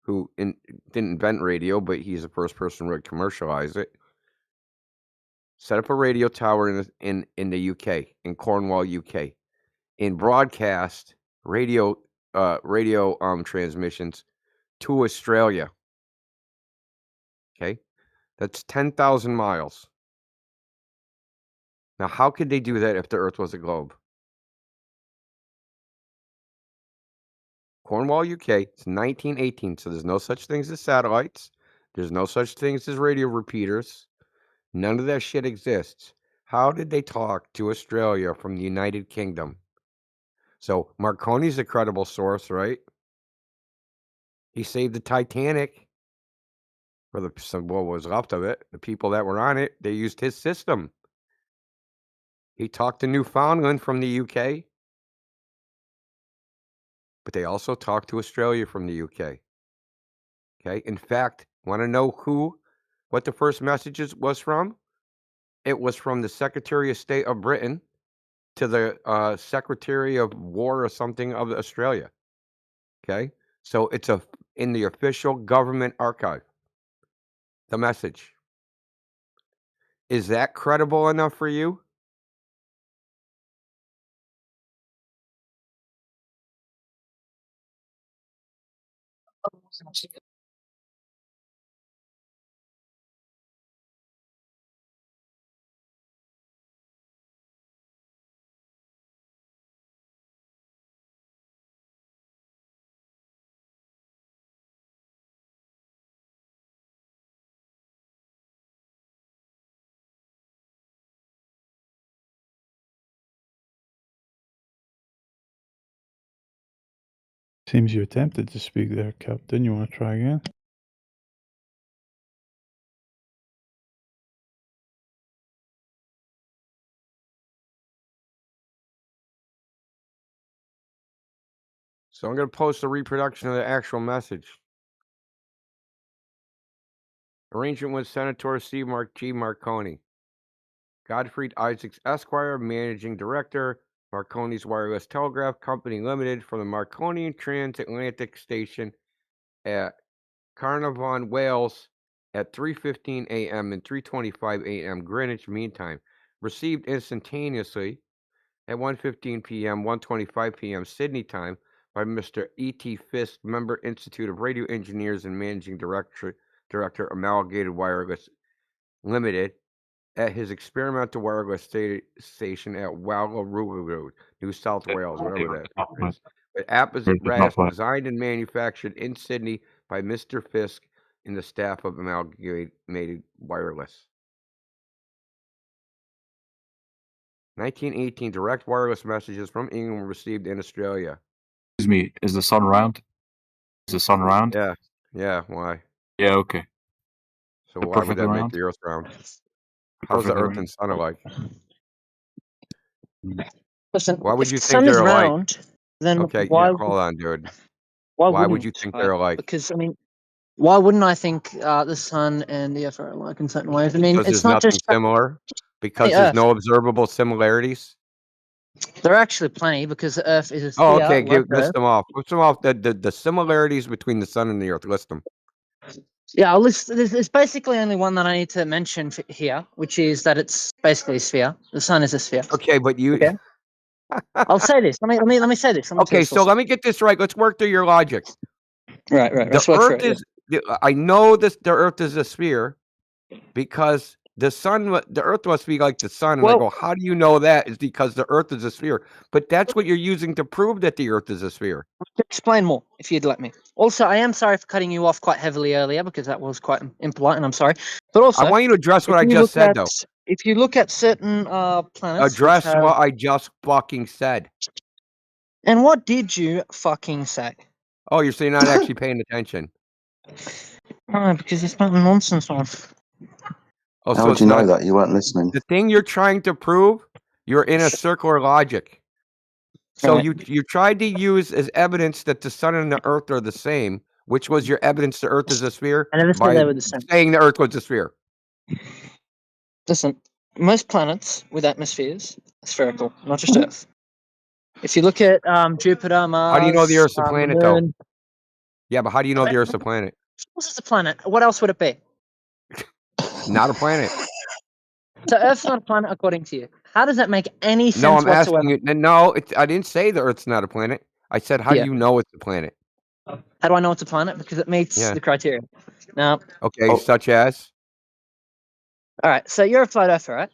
who didn't invent radio, but he's the first person to really commercialize it, set up a radio tower in the UK, in Cornwall, UK, and broadcast radio transmissions to Australia. Okay, that's 10,000 miles. Now, how could they do that if the Earth was a globe? Cornwall, UK, it's 1918, so there's no such things as satellites. There's no such things as radio repeaters. None of that shit exists. How did they talk to Australia from the United Kingdom? So Marconi's a credible source, right? He saved the Titanic. For what was left of it, the people that were on it, they used his system. He talked to Newfoundland from the UK. But they also talked to Australia from the UK. Okay. In fact, want to know what the first messages was from? It was from the Secretary of State of Britain to the Secretary of War or something of Australia. Okay. So it's in the official government archive. The message. Is that credible enough for you? Seems you attempted to speak there, Captain. You want to try again? So I'm going to post a reproduction of the actual message. Arrangement with Senator C. G. Marconi. Gottfried Isaacs, Esquire, Managing Director, Marconi's Wireless Telegraph Company Limited, for the Marconi Transatlantic Station at Carnarvon, Wales, at 3:15 a.m. and 3:25 a.m. Greenwich Mean Time. Received instantaneously at 1:15 p.m., 1:25 p.m. Sydney time by Mr. E.T. Fisk, Member Institute of Radio Engineers and Managing Director, Amalgamated Wireless Limited, at his experimental wireless station at Wallaroo, New South Wales, whatever that is. The app is designed and manufactured in Sydney by Mr. Fisk and the staff of Amalgamated Wireless. 1918, direct wireless messages from England received in Australia. Excuse me, is the sun round? Is the sun round? Yeah. Yeah, why? Yeah, okay. So why would that make the Earth round? How's the Earth and sun alike? Listen, why would if you the think sun they're is alike? round, then Okay, why? yeah, hold on, dude. Why would you wouldn't think I? they're alike? Because I mean, why wouldn't I think the sun and the Earth are alike in certain ways? I mean, Because it's there's not nothing just similar? Because the there's Earth. no observable similarities? There are actually plenty because the Earth is a Oh, sphere. okay, like list Earth. them off. List them off, the similarities between the sun and the Earth. List them. Yeah, I'll list. There's basically only one that I need to mention here, which is that it's basically a sphere. The sun is a sphere. Okay, but you... Okay. I'll say this. Let me say this. Okay, so let me get this right. Let's work through your logic. Right. The Earth is... I know the Earth is a sphere because the Earth must be like the sun. And I go, how do you know that? It's because the Earth is a sphere. But that's what you're using to prove that the Earth is a sphere. Explain more, if you'd let me. Also, I am sorry for cutting you off quite heavily earlier because that was quite impolite, and I'm sorry. But also, I want you to address what I just said, though. If you look at certain planets, address what I just fucking said. And what did you fucking say? Oh, you're saying not actually paying attention. No, because you're spouting nonsense on. Oh, How so would it's you know not that? You weren't listening. the thing you're trying to prove. You're in a circular logic. So Right. you tried to use as evidence that the sun and the earth are the same, which was your evidence the earth is a sphere, I never said by they were the same. saying the earth was a sphere. Listen, most planets with atmospheres are spherical, not just Earth. If you look at Jupiter, Mars, How do you know the Earth's a the planet, though? Moon, Yeah, but how do you know the Earth's a planet? of course it's a planet. What else would it be? Not a planet. So Earth's not a planet according to you. How does that make any No, sense I'm whatsoever? asking you. No, I didn't say the Earth's not a planet. I said, how do Yeah. you know it's a planet? How do I know it's a planet? Because it meets Yeah. the criteria. Now, Okay, such as? all right, so you're a flat earther, right?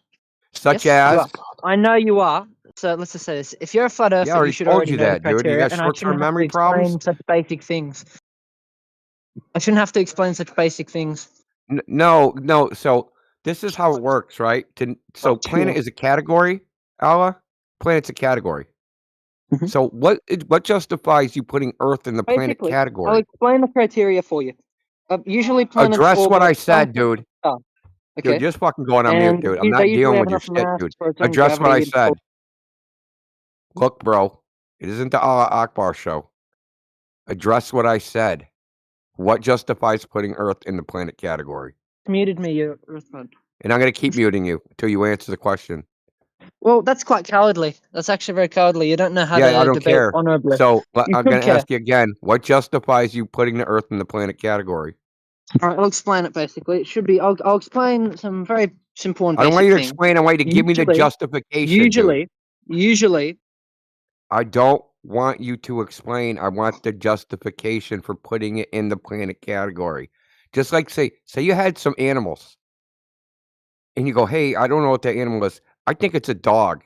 Such Yes, you as? are. I know you are. So let's just say this. If you're a flat earther, Yeah, I already you should told already you know the that, dude. You criteria, got and I short-term shouldn't have to memory explain problems? such basic things. I shouldn't have to explain such basic things. No. So this is how it works, right? So planet is a category, Allah. Planet's a category. So what justifies you putting Earth in the planet Basically, I'll category? explain the criteria for you. Usually planets Address what orbit I said, dude. Oh, Dude, okay. just fucking going on mute, And dude. I'm they not usually dealing have with your enough shit, mass dude. for its own Address what I gravity. said. Look, bro, it isn't the Allah Akbar show. Address what I said. What justifies putting Earth in the planet category? Muted me, you Earthman. And I'm going to keep muting you until you answer the question. Well, that's quite cowardly. That's actually very cowardly. You don't know how Yeah, I to don't debate care. honorably. So You I'm could going to care. ask you again. What justifies you putting the Earth in the planet category? All right, I'll explain it basically. It should be. I'll explain some very simple and I don't basic want you to things. explain. I want you to give me the justification, dude. Usually, I don't want you to explain. I want the justification for putting it in the planet category. Just like say you had some animals and you go, hey, I don't know what that animal is. I think it's a dog.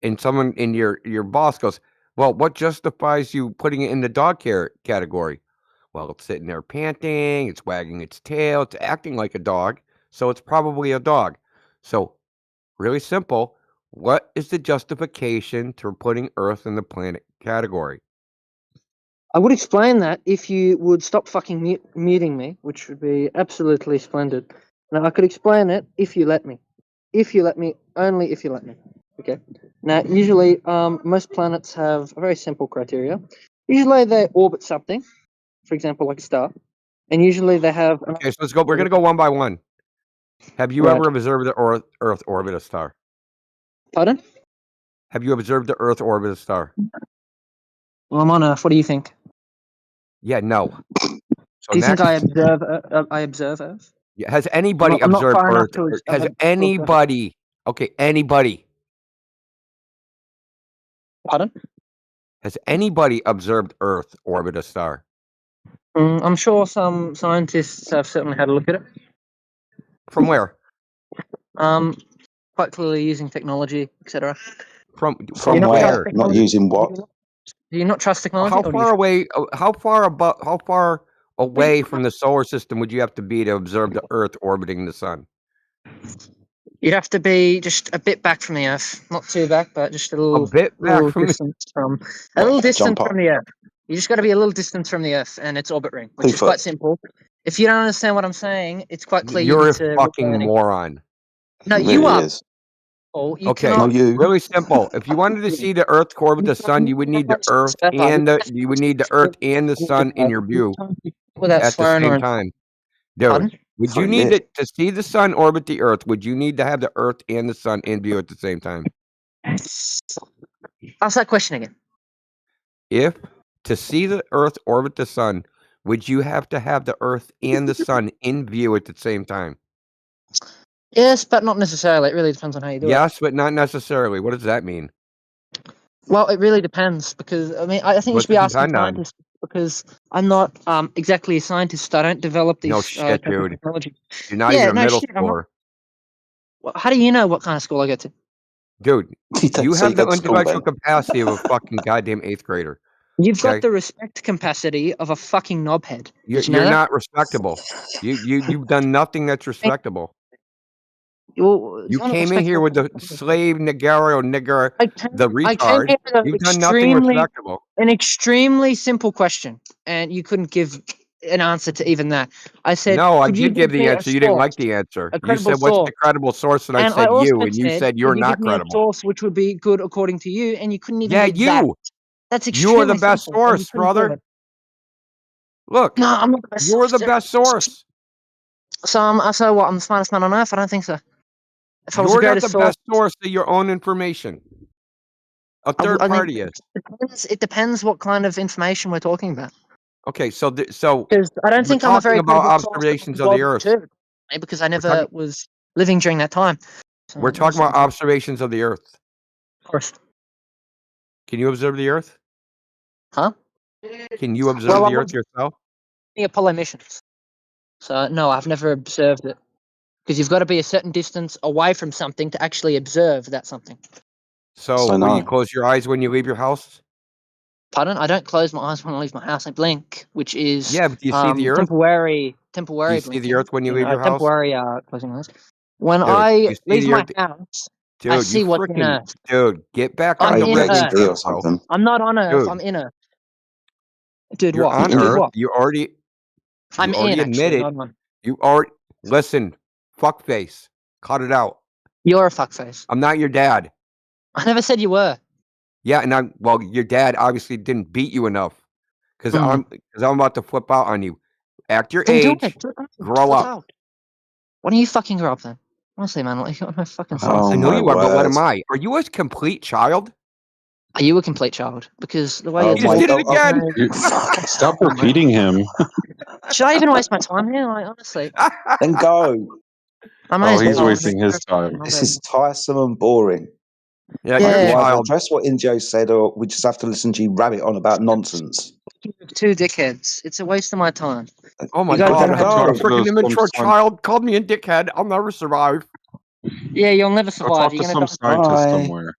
And someone in your boss goes, well, what justifies you putting it in the dog category? Well, it's sitting there panting, it's wagging its tail, it's acting like a dog, so it's probably a dog. So, really simple. What is the justification for putting Earth in the planet category? I would explain that if you would stop fucking muting me, which would be absolutely splendid. Now, I could explain it if you let me. If you let me, only if you let me. Okay. Now, usually, most planets have a very simple criteria. Usually, they orbit something, for example, like a star, and usually they have. Okay, so let's go. We're gonna go one by one. Have you ever observed the Earth orbit a star? Pardon? Have you observed the Earth orbit a star? Well, I'm on Earth. What do you think? Yeah, no. So Do you think I next. observe Earth? Yeah, has anybody I'm not observed far enough Earth? to Has anybody? Okay, anybody. Pardon? Has anybody observed Earth orbit a star? I'm sure some scientists have certainly had a look at it. From where? Quite clearly using technology, etc. From where? Not using what? Do you not trust technology? How far away? How far away from the solar system would you have to be to observe the Earth orbiting the sun? You'd have to be just a bit back from the Earth, not too back, but just a little bit back from distance from the Earth. You just got to be a little distance from the Earth and its orbit ring, which is quite simple. If you don't understand what I'm saying, it's quite clear. You're you a need to fucking moron. No, you are. Oh, you Okay, cannot. really simple. If you wanted to see the Earth orbit the sun, you would need the Earth and the sun in your view at the same time. Dude, would you need to see the sun orbit the Earth? Would you need to have the Earth and the sun in view at the same time? Ask that question again. If to see the Earth orbit the sun, would you have to have the Earth and the sun in view at the same time? Yes, but not necessarily. It really depends on how you do it. Yes, but not necessarily. What does that mean? Well, it really depends because I think you should be asking scientists because I'm not exactly a scientist. I don't develop these No shit, dude. technologies. You're not even a middle schooler. Well, how do you know what kind of school I go to? Dude, you have the intellectual capacity of a fucking goddamn 8th grader. You've got the respect capacity of a fucking knobhead. You're not respectable. You've done nothing that's respectable. Well, You tell me came in here respectful. with the slave nigger, the I came retard. here with an You've done nothing respectable. extremely simple question, and you couldn't give an answer to even that. I said, No, I could you did give give the me a answer. You didn't source, like the answer. a You credible said, "What's source? the credible source?" And I And I said, also "You," and you said, "You're could you not give me a credible." source which would be good according to you? And you couldn't even Yeah, give that. you. That's You are the extremely best simple, and you source, couldn't give brother. it. Look, No, I'm not the best you're source. the best source. So what? I'm the smartest man on earth? I don't think so. If I was the You're not the greatest source, best source of your own information. A third I mean, party is. it depends what kind of information we're talking about. Okay, so Because I don't we're think I'm a very talking about credible source observations of of the God Earth. too, because I never was living during that time. So We're talking about observations of the Earth. Of course. Can you observe the Earth? Huh? Can you observe the Earth yourself? The Apollo missions. So no, I've never observed it. Because you've got to be a certain distance away from something to actually observe that something. So, will you close your eyes when you leave your house? Pardon? I don't close my eyes when I leave my house. I blink, which is Yeah, but do you see the Earth? temporary Do you blinking. see the Earth when you leave your house? Temporary closing eyes. When Dude, I you see leave the my Earth? house, I Dude, you see what's in freaking Earth. dude, get back I'm on the in Reagan Earth. train, bro. I'm not on Earth. Dude, I'm in Earth. Dude, you're what? on Dude, Earth. what? You already I'm in, actually, admitted. not on. You already listen, fuckface. Cut it out. You're a fuckface. I'm not your dad. I never said you were. Yeah, and your dad obviously didn't beat you enough. Because I'm about to flip out on you. Act your Then do age. it. Grow Flip up. out. Why don't you fucking grow up then? Honestly, man, like, you got no fucking sense. I know you are, but what am I? Are you a complete child? Are you a complete child? Because the way You you're just did it again. Stop repeating him. Should I even waste my time here? Like, honestly. Then go. I may as He's well. wasting his time. This is tiresome and boring. Yeah, you're a You either child. address what Indio said, or we just have to listen to you rabbit on about nonsense. Two dickheads. It's a waste of my time. Oh my You gotta god, go a home. freaking immature child called me a dickhead. I'll never survive. Yeah, you'll never Go survive. talk You're to gonna some die. scientist somewhere.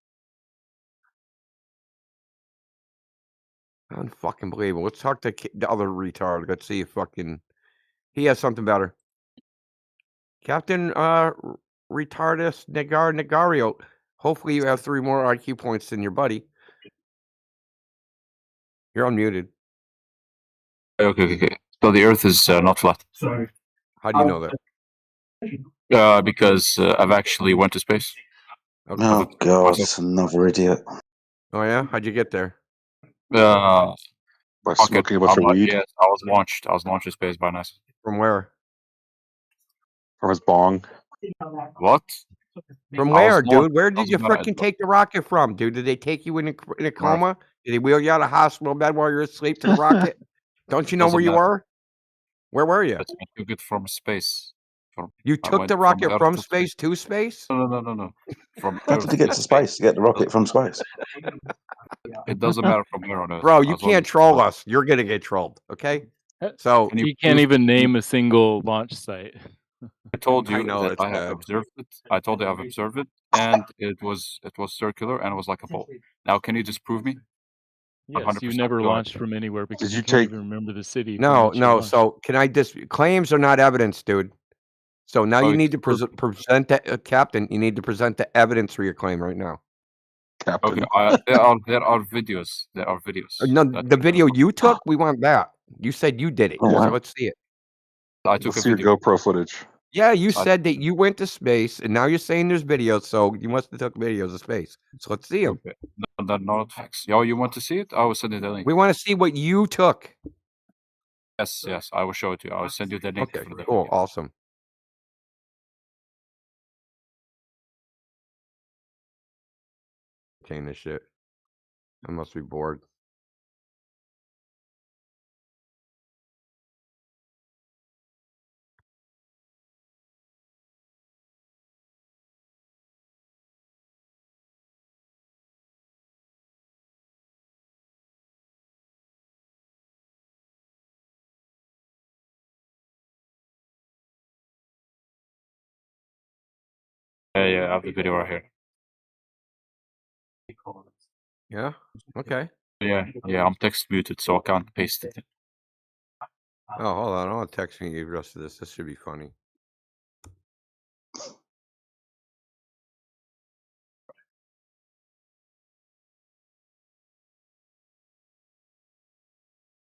Unfucking believable. Let's talk to the other retard. Let's see if he has something better. Captain Retardus Negario. Hopefully you have 3 more IQ points than your buddy. You're unmuted. Okay. So the Earth is not flat. Sorry. How do you know that? Because I've actually went to space. Oh god, it's another idiot. Oh yeah? How'd you get there? By smoking a bunch of weed? Yes, I was launched. I was launched to space by NASA. From where? From his bong. What? From I where, was launched- dude? Where I did was you not- freaking take the rocket from, dude? Did they take you in a coma? Did they wheel you out of hospital bed while you're asleep to the rocket? Don't you know Doesn't where you matter. were? Where were you? But I took it from space. You I took went the rocket Earth from to space to space? No. From How Earth did he get to space to get the rocket from space? It doesn't matter from where on Earth. Bro, you as long can't as- troll us. You're gonna get trolled, okay? So You can't even name a single launch site. I told you I know, that it's I have bad. observed it. I told you I've observed it, and it was circular and it was like a ball. Now, can you disprove me? Yes, you 100% never go ahead. launched from anywhere because you you can't take- even remember the city. from No, which you no. launched. So can I claims are not evidence, dude. So now Oh, you need to it's present the captain. You need to present the evidence for your claim right now. Captain. Okay, there are videos. There are videos. No, that the video you took, we want that. You said you did it, Oh, so wow. let's see it. I took Let's a see your video. GoPro footage. Yeah, you said that you went to space, and now you're saying there's videos, so you must have took videos of space. So let's see them. Okay. No, they're not facts. Yo, you want to see it? I will send you the link. We want to see what you took. Yes, I will show it to you. I will send you the link Okay, for the cool, video. awesome. Change this shit. I must be bored. Yeah, I have the video right here. Yeah. Okay. Yeah, I'm text muted, so I can't paste it. Oh, hold on. I want to text me the rest of this. This should be funny.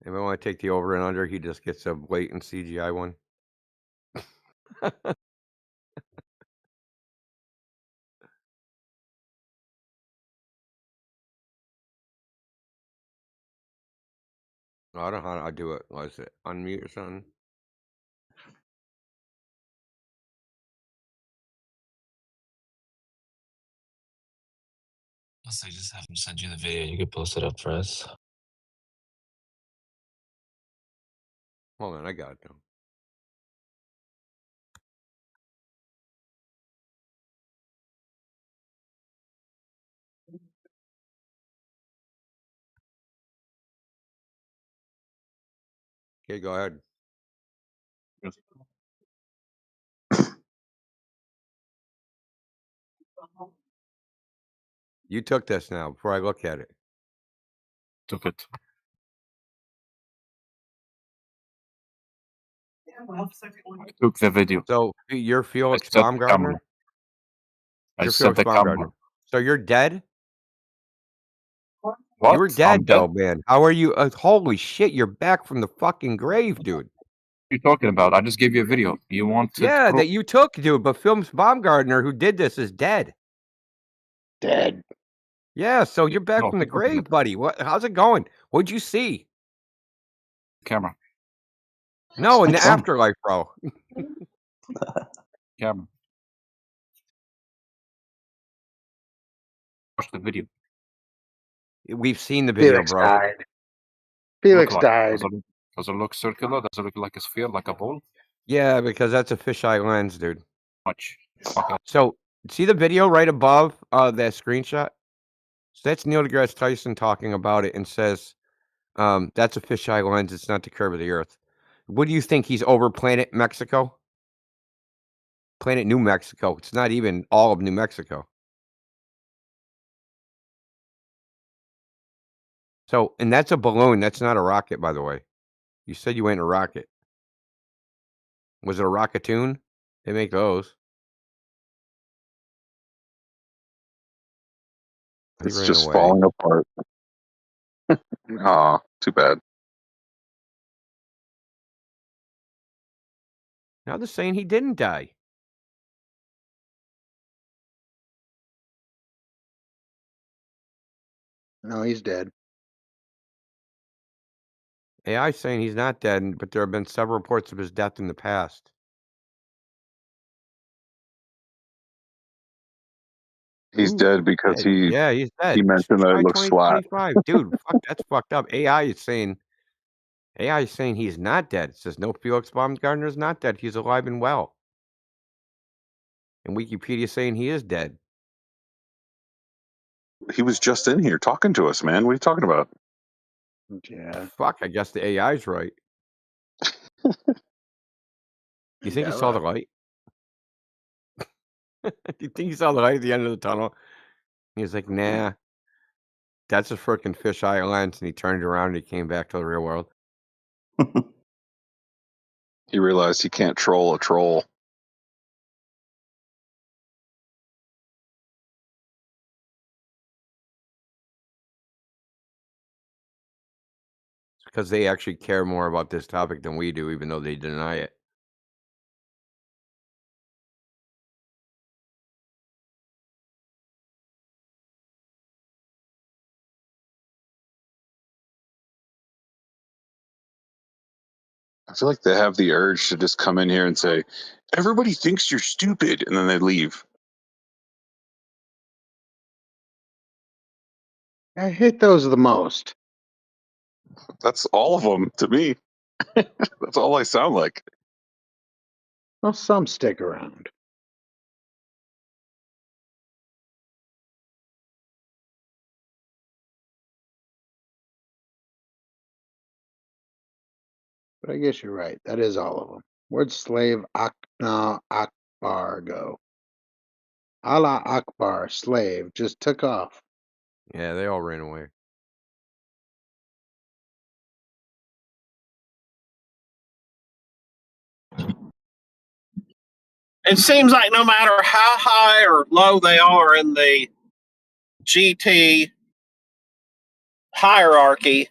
If I want to take the over and under, he just gets a blatant CGI one. I don't know how I do it. Was it unmute or something? Unless I just have him send you the video, you could post it up for us. Hold on, I got it now. Okay, go ahead. You took this now before I look at it. Took it. I took the video. So you're Felix set the Baumgartner? camera. I You're set Felix the Baumgartner. camera. So you're dead? What? You were I'm dead, dead? though, man. How are you? Holy shit, you're back from the fucking grave, dude. What are you talking about? I just gave you a video. You wanted Yeah, proof? that you took, dude, but Felix Baumgartner, who did this, is dead. Dead. Yeah, so you're back No, from the he wasn't. grave, buddy. How's it going? What'd you see? Camera. No, in the Some. afterlife, bro. Camera. Watch the video. We've seen the video, Felix bro. died. Felix Look like, died. does it look circular? Does it look like a sphere, like a ball? Yeah, because that's a fisheye lens, dude. Much. Okay. So, see the video right above that screenshot? So that's Neil deGrasse Tyson talking about it and says, that's a fisheye lens. It's not the curve of the Earth. What do you think? He's over planet Mexico? Planet New Mexico. It's not even all of New Mexico. So, and that's a balloon. That's not a rocket, by the way. You said you went in a rocket. Was it a rocketoon? They make those. He It's ran just away. falling apart. Aw, too bad. Now they're saying he didn't die. No, he's dead. AI saying he's not dead, but there have been several reports of his death in the past. He's dead because Yeah, he's dead. he mentioned that Try it looks flat. 2025. Dude, fuck, that's fucked up. AI is saying he's not dead. It says no, Felix Baumgartner is not dead. He's alive and well. And Wikipedia saying he is dead. He was just in here talking to us, man. What are you talking about? Yeah. Fuck, I guess the AI's right. You think he saw the light? You think he saw the light at the end of the tunnel? He was like, nah. That's a freaking fisheye lens. And he turned around and he came back to the real world. He realized he can't troll a troll. Because they actually care more about this topic than we do, even though they deny it. I feel like they have the urge to just come in here and say, everybody thinks you're stupid, and then they leave. I hate those the most. That's all of them to me. That's all I sound like. Well, some stick around. But I guess you're right. That is all of them. Where'd slave Akbar go? Allah Akbar, slave, just took off. Yeah, they all ran away. It seems like no matter how high or low they are in the GT hierarchy,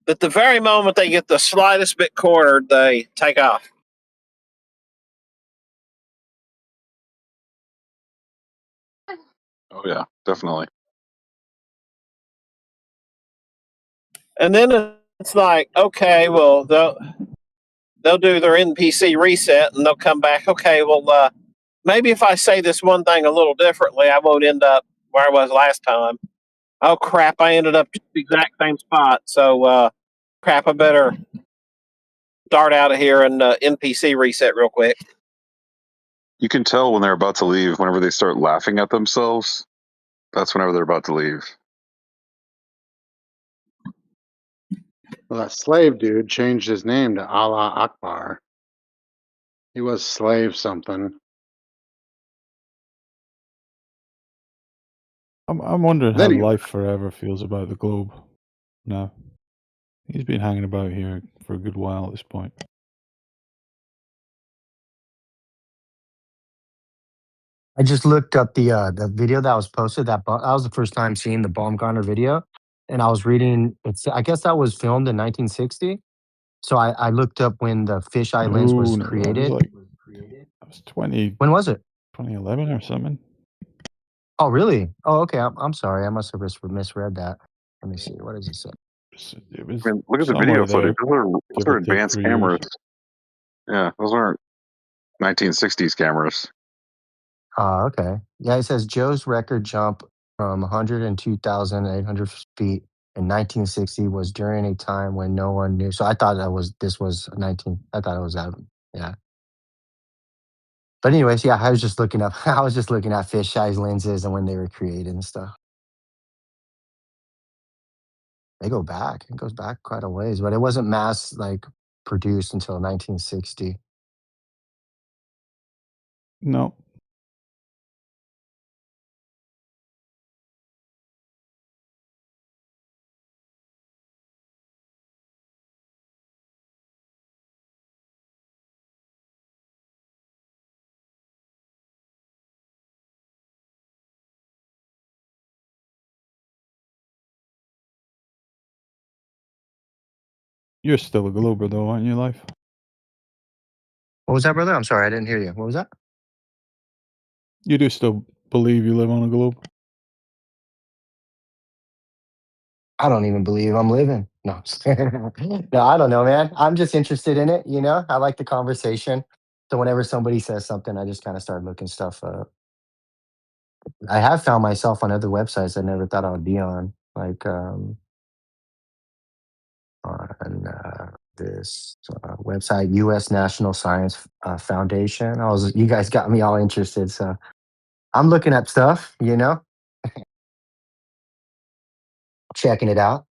that the very moment they get the slightest bit cornered, they take off. Oh yeah, definitely. And then it's like, okay, well, they'll do their NPC reset and they'll come back. Okay, well, maybe if I say this one thing a little differently, I won't end up where I was last time. Oh crap! I ended up at the exact same spot. So crap! I better dart out of here and NPC reset real quick. You can tell when they're about to leave. Whenever they start laughing at themselves, that's whenever they're about to leave. Well, that slave dude changed his name to Allah Akbar. He was slave something. I'm wondering how Anyway. Life Forever feels about the globe now. He's been hanging about here for a good while at this point. I just looked up the video that was posted. That was the first time seeing the Baumgartner video, and I was reading. I guess that was filmed in 1960. So I looked up when the fisheye lens was No, created. That was 20. When was it? 2011 or something. Oh, really? Oh, okay. I'm sorry. I must have misread that. Let me see. What does it say? It was. I mean, look at the video footage. Those are advanced cameras. Yeah, those aren't 1960s cameras. Oh, okay. Yeah, it says Joe's record jump from 102,800 feet in 1960 was during a time when no one knew. So I thought this was 19. I thought it was out. Yeah. But anyways, yeah, I was just looking up. I was just looking at fisheye lenses and when they were created and stuff. They go back. It goes back quite a ways, but it wasn't mass produced until 1960. No. You're still a Glober, though, aren't you, Life? What was that, brother? I'm sorry, I didn't hear you. What was that? You do still believe you live on a globe? I don't even believe I'm living. No, no, I don't know, man. I'm just interested in it. I like the conversation. So whenever somebody says something, I just kind of start looking stuff up. I have found myself on other websites I never thought I would be on, like on this website, U.S. National Science Foundation. You guys got me all interested, so I'm looking up stuff. Checking it out.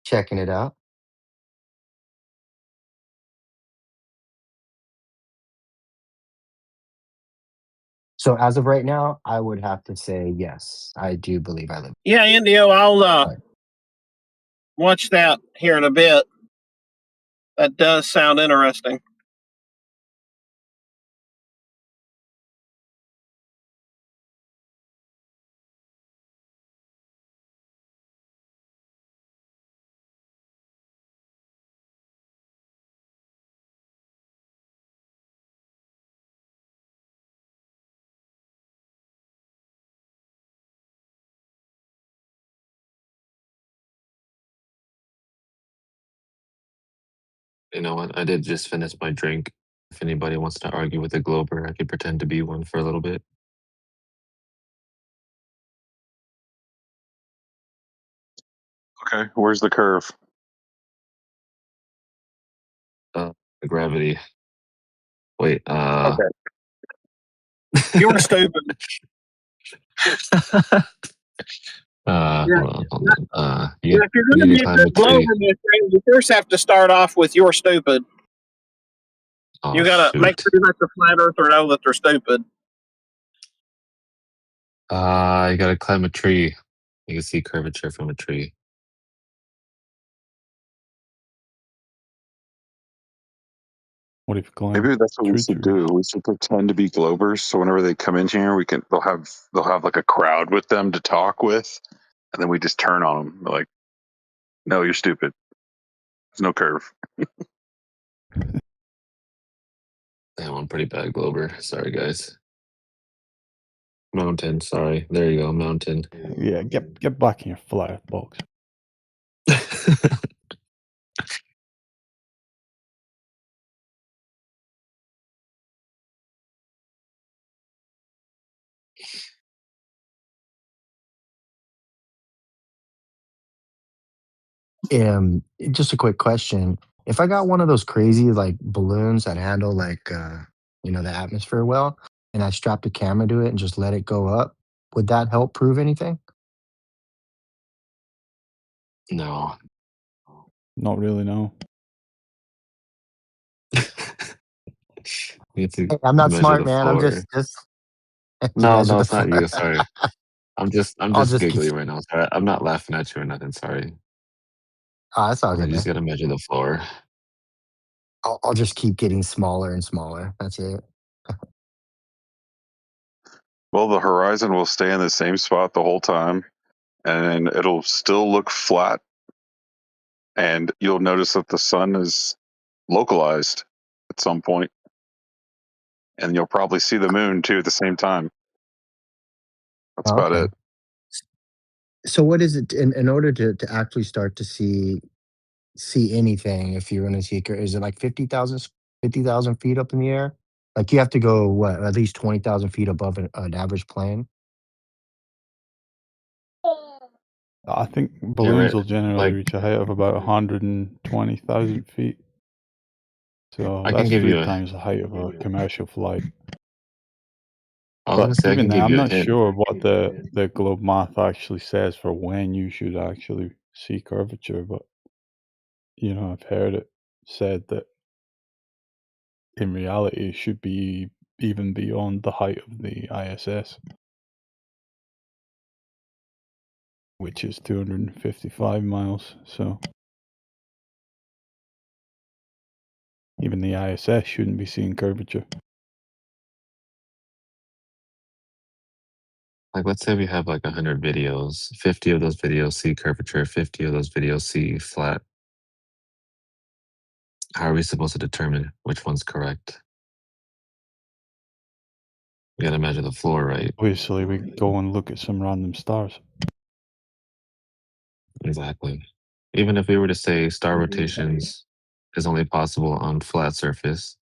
So as of right now, I would have to say yes. I do believe I live. Yeah, Indio, I'll watch that here in a bit. That does sound interesting. You know what? I did just finish my drink. If anybody wants to argue with a Glober, I could pretend to be one for a little bit. Okay, where's the curve? The gravity. Wait, Okay. You're stupid. Hold on. If you're going to be a good Glober, you first have to start off with you're stupid. You got to make sure you let the flat earther know that they're stupid. You gotta climb a tree. You can see curvature from a tree. What if you climb? Maybe that's what we should do. We should pretend to be Globers, so whenever they come in here, they'll have like a crowd with them to talk with, and then we just turn on them. They're like, "No, you're stupid." There's no curve. Damn, I'm pretty bad, Glober. Sorry, guys. Mountain, sorry. There you go, mountain. Yeah, get back in your flat Earth box. Just a quick question. If I got one of those crazy like balloons that handle like the atmosphere well, and I strapped a camera to it and just let it go up, would that help prove anything? No. Not really, no. You have to Hey, I'm not measure smart, the man. I'm floor. just No, measure no, the it's not floor. you. Sorry. I'm just I'll just keep. giggling right now. Sorry. I'm not laughing at you or nothing. Sorry. Oh, that's all You good, just man. gotta measure the floor. I'll just keep getting smaller and smaller. That's it. Well, the horizon will stay in the same spot the whole time, and it'll still look flat. And you'll notice that the sun is localized at some point, and you'll probably see the moon too at the same time. That's Oh, about okay. it. So what is it in order to actually start to see anything? If you're going to see, is it like 50,000 feet up in the air? Like you have to go what at least 20,000 feet above an average plane. I think Yeah, balloons right. will generally Like, reach a height of about 120,000 feet. So I can that's give you 3 a. times the height of a commercial flight. I was But gonna say I even can then, give I'm you a not hint. sure what the globe math actually says for when you should actually see curvature. But I've heard it said that in reality it should be even beyond the height of the ISS, which is 255 miles. So even the ISS shouldn't be seeing curvature. Like, let's say we have like 100 videos. 50 of those videos see curvature. 50 of those videos see flat. How are we supposed to determine which one's correct? We gotta measure the floor, right? Obviously, we go and look at some random stars. Exactly. Even if we were to say star rotations is only possible on flat surface,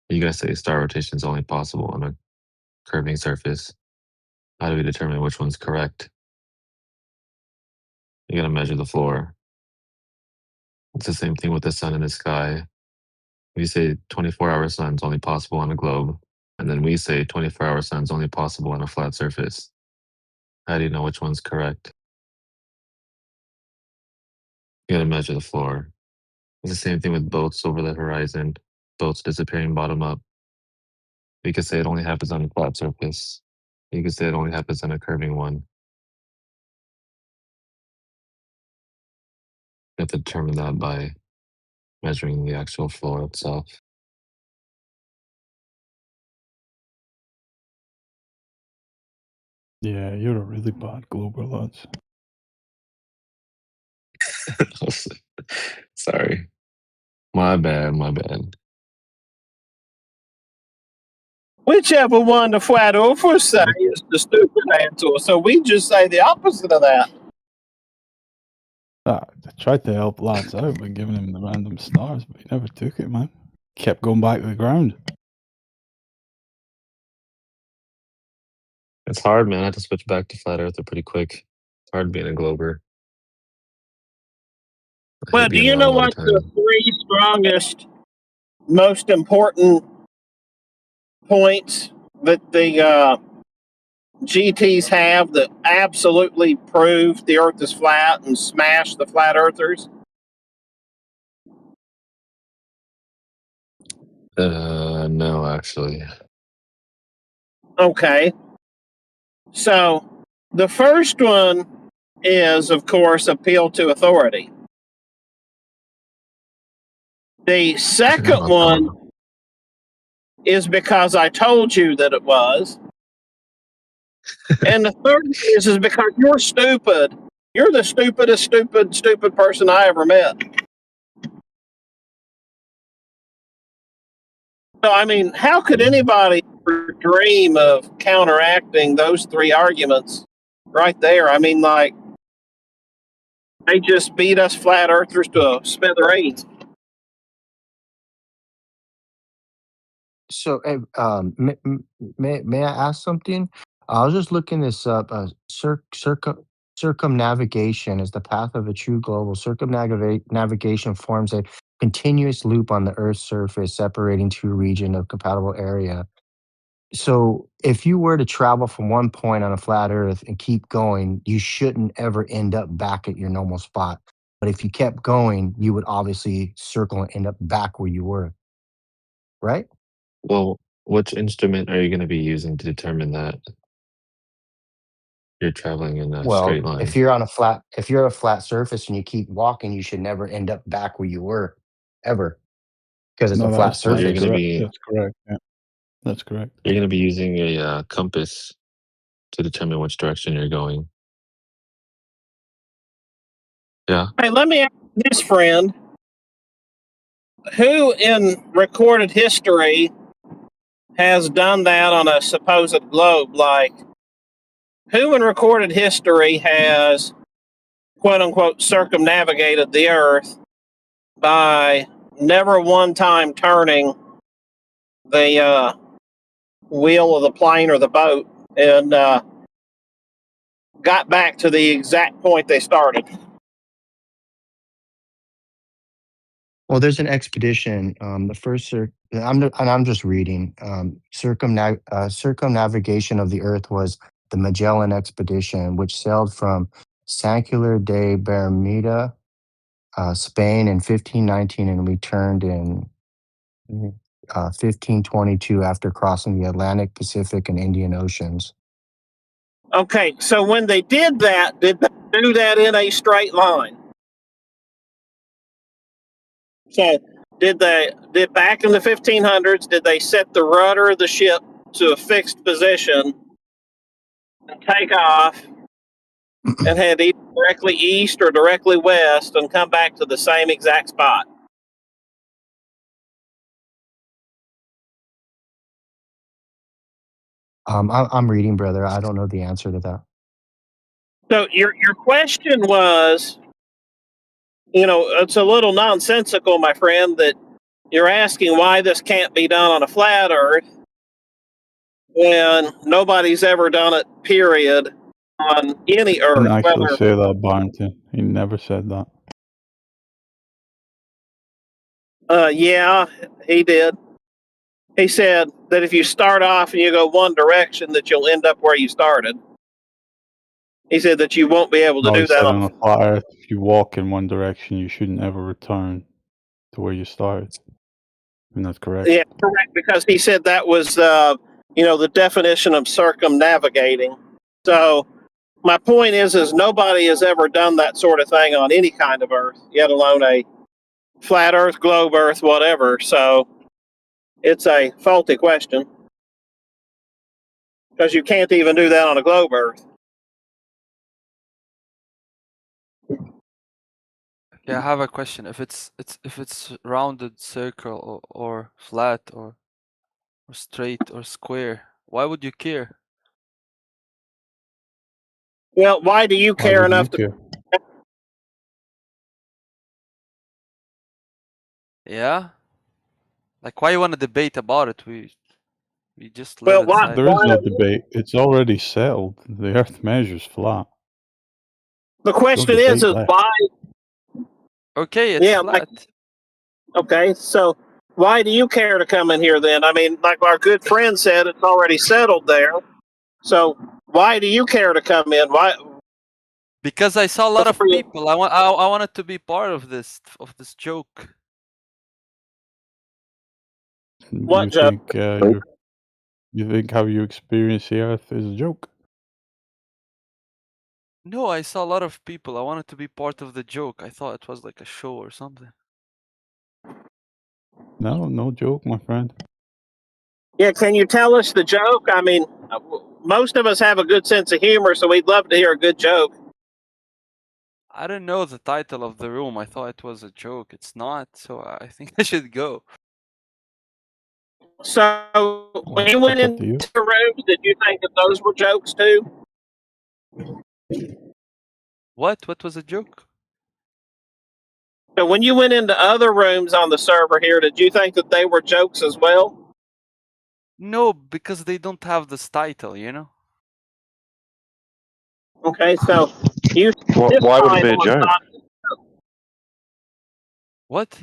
you guys say star rotation is only possible on a curving surface. How do we determine which one's correct? You gotta measure the floor. It's the same thing with the sun in the sky. We say 24-hour sun is only possible on a globe, and then we say 24-hour sun is only possible on a flat surface. How do you know which one's correct? You gotta measure the floor. It's the same thing with boats over the horizon, boats disappearing bottom up. We could say it only happens on a flat surface. You could say it only happens on a curving one. You have to determine that by measuring the actual floor itself. Yeah, you're a really bad glober, lads. Sorry. My bad, my bad. Whichever one the flat earthers say is the stupid answer. So we just say the opposite of that. I tried to help lads out by giving him the random stars, but he never took it, man. Kept going back to the ground. It's hard, man. I had to switch back to flat earther pretty quick. It's hard being a glober. I Well, hate do being you wrong know all the what the time. 3 strongest, most important points that the GTs have that absolutely prove the Earth is flat and smash the flat earthers? No, actually. Okay. So the first one is, of course, appeal to authority. The I forgot second about that one one. is because I told you that it was. And the third is because you're stupid. You're the stupid person I ever met. So, I mean, how could anybody ever dream of counteracting those three arguments right there? I mean, like, they just beat us flat earthers to a smithereens. So, may I ask something? I was just looking this up. Circumnavigation is the path of a true global. Circumnavigation forms a continuous loop on the Earth's surface, separating two regions of compatible area. So, if you were to travel from one point on a flat Earth and keep going, you shouldn't ever end up back at your normal spot. But if you kept going, you would obviously circle and end up back where you were, right? Well, which instrument are you going to be using to determine that you're traveling in a Well, straight line? if you're a flat surface and you keep walking, you should never end up back where you were, ever, because it's a No, flat that's Well, you're surface. going to correct. be That's correct. Yeah, that's correct. you're going to be using a compass to determine which direction you're going. Yeah. Hey, let me ask this, friend. Who in recorded history has done that on a supposed globe? Like, who in recorded history has, quote unquote, circumnavigated the Earth by never one time turning the wheel of the plane or the boat and got back to the exact point they started? Well, there's an expedition. The first, I'm just reading. Circumnavigation of the Earth was the Magellan expedition, which sailed from Sancular de Bermuda, Spain, in 1519, and returned in 1522 after crossing the Atlantic, Pacific, and Indian Oceans. Okay, so when they did they do that in a straight line? So did back in the 1500s, did they set the rudder of the ship to a fixed position and take off and head either directly east or directly west and come back to the same exact spot? I'm reading, brother. I don't know the answer to that. So your question was, it's a little nonsensical, my friend, that you're asking why this can't be done on a flat Earth when nobody's ever done it, period, on any Earth. Didn't actually say that, Barrington. He never said that. Yeah, he did. He said that if you start off and you go one direction, that you'll end up where you started. He said that you won't be able to No, he do that said on on a flat Earth, if you walk in one direction, you shouldn't ever return to where you started. And that's correct. Yeah, correct, because he said that was, the definition of circumnavigating. So my point is nobody has ever done that sort of thing on any kind of Earth, yet alone a flat Earth, globe Earth, whatever. So it's a faulty question because you can't even do that on a globe Earth. Yeah, I have a question. If it's rounded circle or flat or straight or square, why would you care? Well, why do you care enough to? Yeah? Like, why you want to debate about it? We just Well, live inside. There is no debate. It's already settled. The Earth measures flat. The question No is debate left. why? Okay, it's flat. Okay, so why do you care to come in here then? I mean, like our good friend said, it's already settled there. So why do you care to come in? Why? Because I saw a lot of people. I wanted to be part of this joke. What you think you think how you experience the Earth is a joke? No, I saw a lot of people. I wanted to be part of the joke. I thought it was like a show or something. No joke, my friend. Yeah, can you tell us the joke? I mean, most of us have a good sense of humor, so we'd love to hear a good joke. I didn't know the title of the room. I thought it was a joke. It's not, so I think I should go. So when you went into rooms, did you think that those were jokes too? What? What was a joke? So when you went into other rooms on the server here, did you think that they were jokes as well? No, because they don't have this title, you know? Okay, so you. Why would it be a joke? What?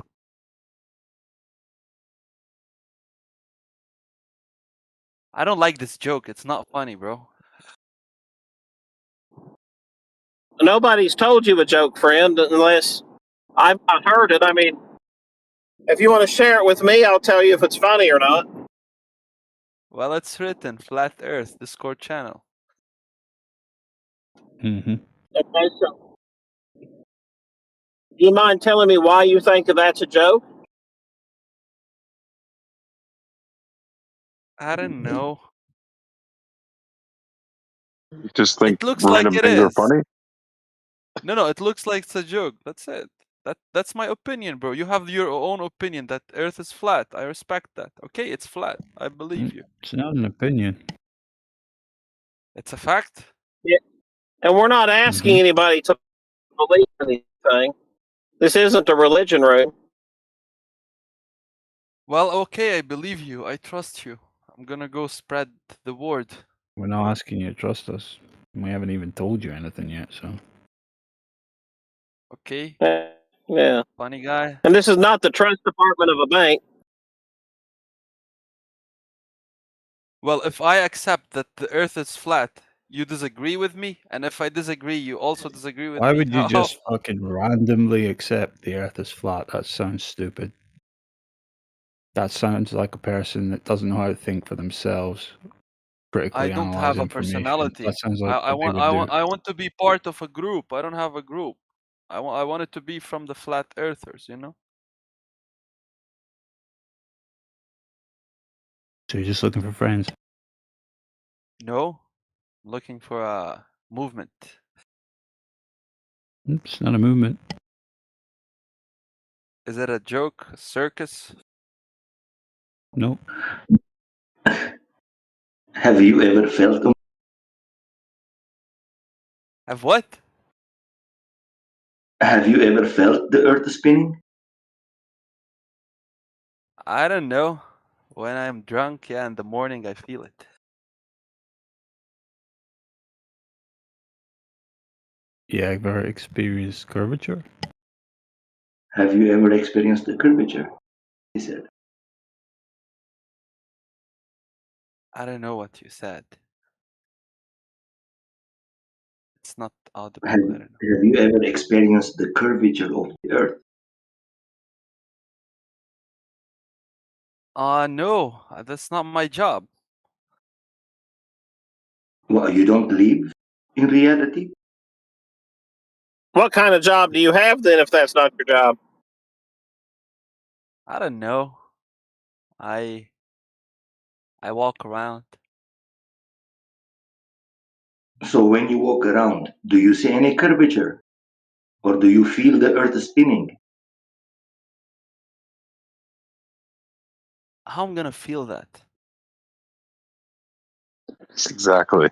I don't like this joke. It's not funny, bro. Nobody's told you a joke, friend, unless I've not heard it. I mean, if you want to share it with me, I'll tell you if it's funny or not. Well, it's written Flat Earth Discord channel. Mm-hmm. Okay, so do you mind telling me why you think that that's a joke? I don't know. You just think It looks like random it things are is. funny? No, it looks like it's a joke. That's it. That's my opinion, bro. You have your own opinion that Earth is flat. I respect that. Okay, it's flat. I believe you. It's not an opinion. It's a fact. Yeah. And we're not asking anybody to believe anything. This isn't a religion room. Well, okay, I believe you. I trust you. I'm gonna go spread the word. We're not asking you to trust us. We haven't even told you anything yet, so. Okay. Yeah. Funny guy. And this is not the trust department of a bank. Well, if I accept that the Earth is flat, you disagree with me, and if I disagree, you also disagree with Why me. would you just fucking randomly accept the Earth is flat? That sounds stupid. That sounds like a person that doesn't know how to think for themselves. Critically I don't analyze have a information. personality. That sounds like I what they want would I do. want I want to be part of a group. I don't have a group. I want it to be from the flat earthers, you know? So you're just looking for friends. No. I'm looking for a movement. It's not a movement. Is it a joke? A circus? Nope. Have you ever felt Have what? Have you ever felt the Earth spinning? I don't know. When I'm drunk, yeah, in the morning I feel it. You ever experienced curvature? Have you ever experienced the curvature? He said. I don't know what you said. It's not audible. Have, I don't know. have you ever experienced the curvature of the Earth? No, that's not my job. Well, you don't live in reality? What kind of job do you have then if that's not your job? I don't know. I walk around. So when you walk around, do you see any curvature? Or do you feel the Earth spinning? How I'm gonna feel that? Exactly.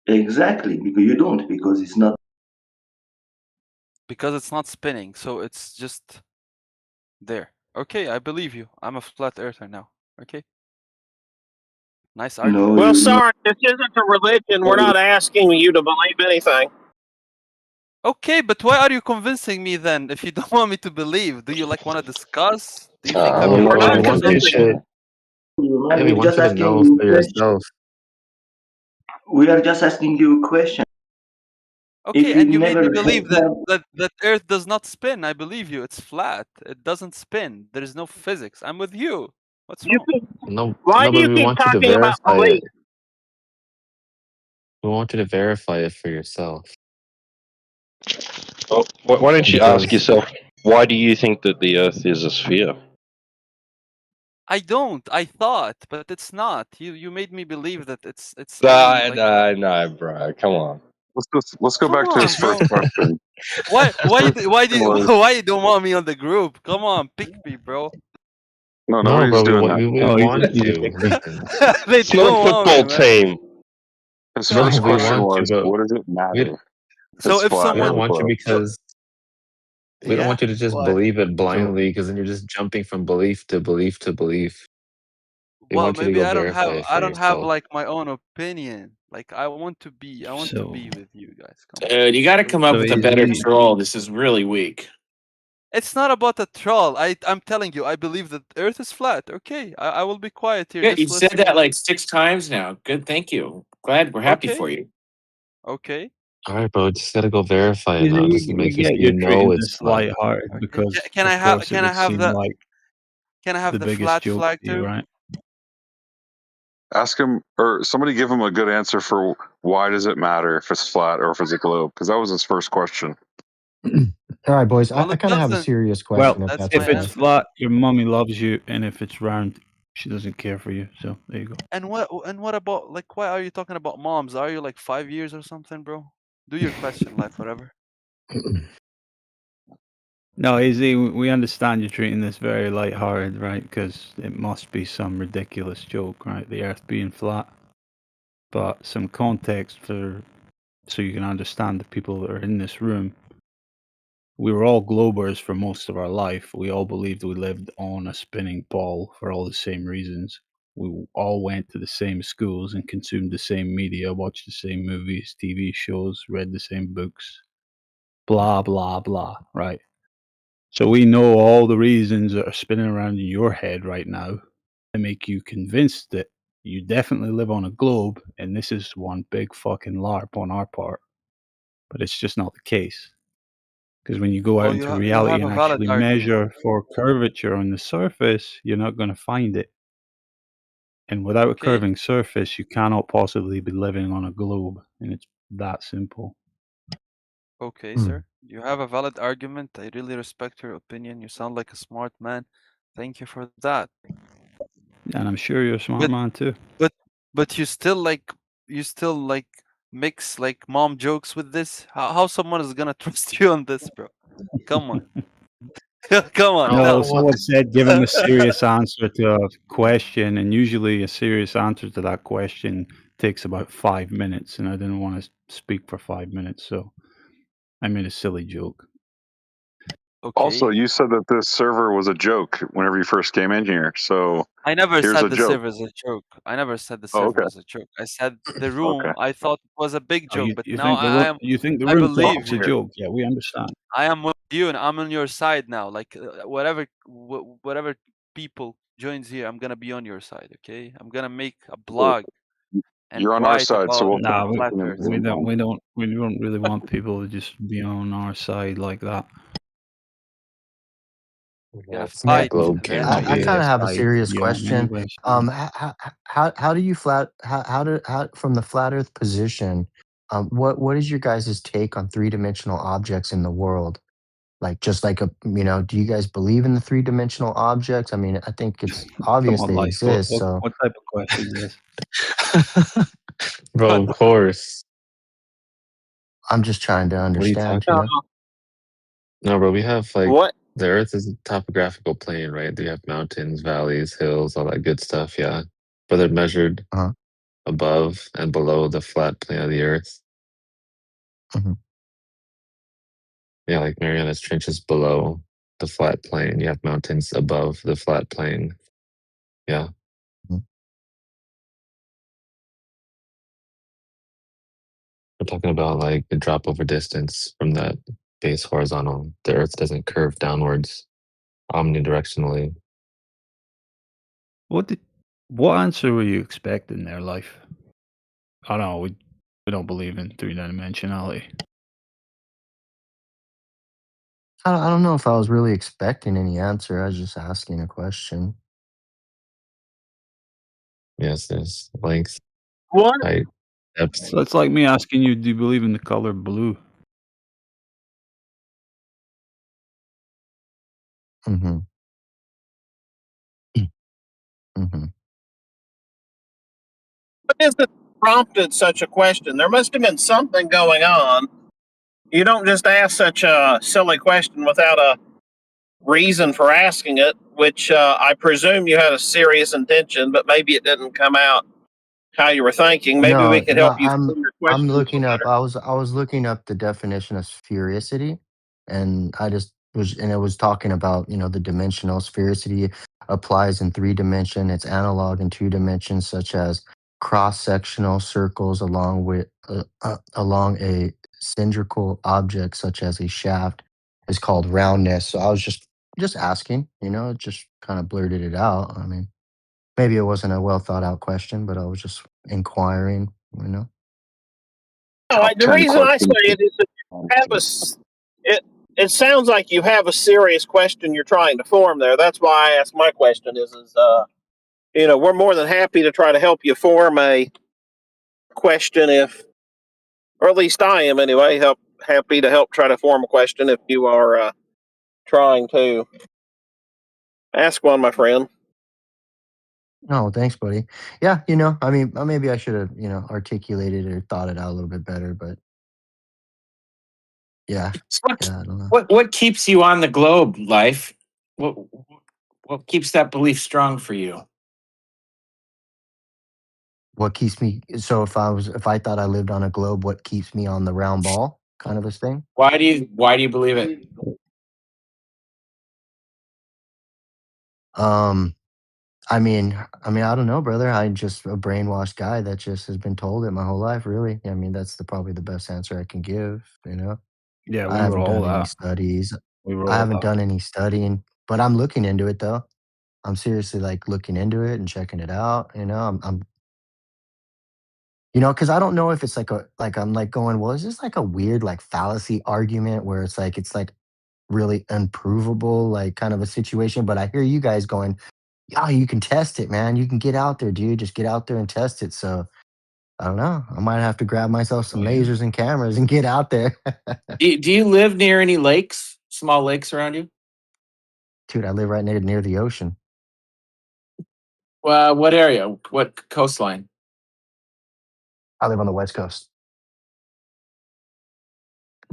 Exactly, because you don't, because it's not. Because it's not spinning, so it's just there. Okay, I believe you. I'm a flat earther now. Okay. Nice argument. Well, sorry, this isn't a religion. We're not asking you to believe anything. Okay, but why are you convincing me then? If you don't want me to believe, do you like want to discuss? Do you think I'm your friend or something? Yeah, we want you to know for yourself. We are just asking you a question. Okay, and you made me believe that Earth does not spin. I believe you. It's flat. It doesn't spin. There is no physics. I'm with you. What's wrong? No, Why no, do but you we keep want you to talking about verify belief? it. We want you to verify it for yourself. Well, why don't you ask Because- yourself, why do you think that the Earth is a sphere? I don't. I thought, but it's not. You made me believe that it's really like. No, bro. Come on. Let's go back to his first question. Why do you was- why you don't want me on the group? Come on, pick me, bro. No, No, nobody's bro, doing that. we Oh, want he's a to. dickhead. Listen, They It's not a don't want football me, man. team. His bro, first we question want to, was, but "What does it we matter? So It's if flat we or don't someone, the want you globe." because we don't yeah, want you to just why? believe it So, blindly, because then you're just jumping from belief to belief to belief. We Well, want you to maybe go verify it I for don't have yourself. like my own opinion. Like I want to so, be with you guys. Come on. Dude, you got to come up so with a is better he? troll. This is really weak. It's not about a troll. I'm telling you, I believe that Earth is flat. Okay, I will be quiet here. Yeah, Just you've said listen. that like 6 times now. Good, thank you. Glad we're happy for Okay, you. okay, All right, bro, just gotta go verify it now, just to We make you get you you're know treating it's this flat. lighthearted okay. because, Can of I have course, it would seem like the the biggest flat joke flag to you, too? right? Ask him, or somebody give him a good answer for why does it matter if it's flat or if it's a globe? Because that was his first question. All right, boys. I Well, it kind of have a doesn't. serious Well, question, if That's that's my if it's okay. answer. flat, your mommy loves you, and if it's round, she doesn't care for you. So there you go. And what about like why are you talking about moms? Are you like 5 years or something, bro? Do your question, life forever. No, Izzy, we understand you're treating this very lighthearted, right? Because it must be some ridiculous joke, right? The Earth being flat. But some context so you can understand the people that are in this room. We were all globers for most of our life. We all believed we lived on a spinning ball for all the same reasons. We all went to the same schools and consumed the same media, watched the same movies, TV shows, read the same books, blah, blah, blah, right? So we know all the reasons that are spinning around in your head right now to make you convinced that you definitely live on a globe and this is one big fucking LARP on our part. But it's just not the case. Because when you go out Well, into you reality have and a valid actually argument. measure for curvature on the surface, you're not going to find it. And without a Okay, curving surface, you cannot possibly be living on a globe. And it's that simple. okay, Hmm. sir. You have a valid argument. I really respect your opinion. You sound like a smart man. Thank you for that. And I'm sure you're a smart But man too. but you still like mix like mom jokes with this? How someone is gonna trust you on this, bro? Come on. Come on, Bro, No, tell me. someone said give him a serious answer to a question, and usually a serious answer to that question takes about 5 minutes, and I didn't want to speak for 5 minutes, so I made a silly joke. Also, Okay. you said that this server was a joke whenever you first came in here. So I never here's said a the joke. server is a joke. I never said the Oh, server okay. is a joke. I said the Okay. room I thought it was a big Oh, joke, but you now think the room I believe thought's a you. joke? Yeah, we understand. I am with you and I'm on your side now. Like whatever people joins here, I'm gonna be on your side. Okay, I'm gonna make a blog and You're on our write side, so about we'll Nah, flat Earth. we don't really want people to just be on our side like that. We're Yeah, gonna it's my fight globe I, can't I eventually. be. kind of have a Side serious you on question. anyway. So. How do you how from the flat Earth position? What is your guys' take on three-dimensional objects in the world? Like just like do you guys believe in the three-dimensional objects? I mean, I think it's Come obvious on, they life. exist. So What type of question is this? Bro, of course. I'm just trying to What are you understand. talking? No, bro, we have like What? the Earth is a topographical plane, right? You have mountains, valleys, hills, all that good stuff, yeah. But they're measured Uh-huh. above and below the flat plane of the Earth. Mhm. Yeah, like Mariana's Trench is below the flat plane. You have mountains above the flat plane. Yeah. Mhm. We're talking about like the drop over distance from that base horizontal. The Earth doesn't curve downwards omnidirectionally. What answer were you expecting there, life? I don't know. We don't believe in three-dimensionality. I don't know if I was really expecting any answer. I was just asking a question. Yes, there's length, What? height, depth. So it's like me asking you, do you believe in the color blue? Mm-hmm. Mm-hmm. What is it that prompted such a question? There must have been something going on. You don't just ask such a silly question without a reason for asking it. which I presume you had a serious intention, but maybe it didn't come out how you were thinking. Maybe we No, could no, help you through your I'm question a little looking up. better. I was looking up the definition of sphericity, and I just was, and it was talking about, the dimensional sphericity applies in 3 dimension. It's analog in 2 dimensions, such as cross-sectional circles along a cylindrical object, such as a shaft, is called roundness. So I was just asking, just kind of blurted it out. I mean, maybe it wasn't a well thought out question, but I was just inquiring, No, Top the 10 reason I say questions. it is that you have it sounds like you have a serious question you're trying to form there. That's why I asked my question we're more than happy to try to help you form a question or at least I am anyway, happy to help try to form a question if you are trying to ask one, my friend. Oh, thanks, buddy. Yeah, I mean, maybe I should have, articulated or thought it out a little bit better, but yeah, So what, yeah, I don't know. what keeps you on the globe, life? What keeps that belief strong for you? What keeps me, so if I thought I lived on a globe, what keeps me on the round ball kind of a thing? Why do you believe it? Um, I mean, I don't know, brother. I'm just a brainwashed guy that just has been told it my whole life, really. I mean, that's probably the best answer I can give. Yeah, I we were haven't all done any that. studies. We were I all haven't that. done any studying, but I'm looking into it though. I'm seriously like looking into it and checking it out. Because I don't know if it's like I'm like going, well, is this like a weird like fallacy argument where it's like really unprovable, like kind of a situation. But I hear you guys going, yeah, you can test it, man. You can get out there, dude. Just get out there and test it. So I don't know. I might have to grab myself some lasers and cameras and get out there. Do you live near any lakes, small lakes around you? Dude, I live right near the ocean. What area? What coastline? I live on the West Coast.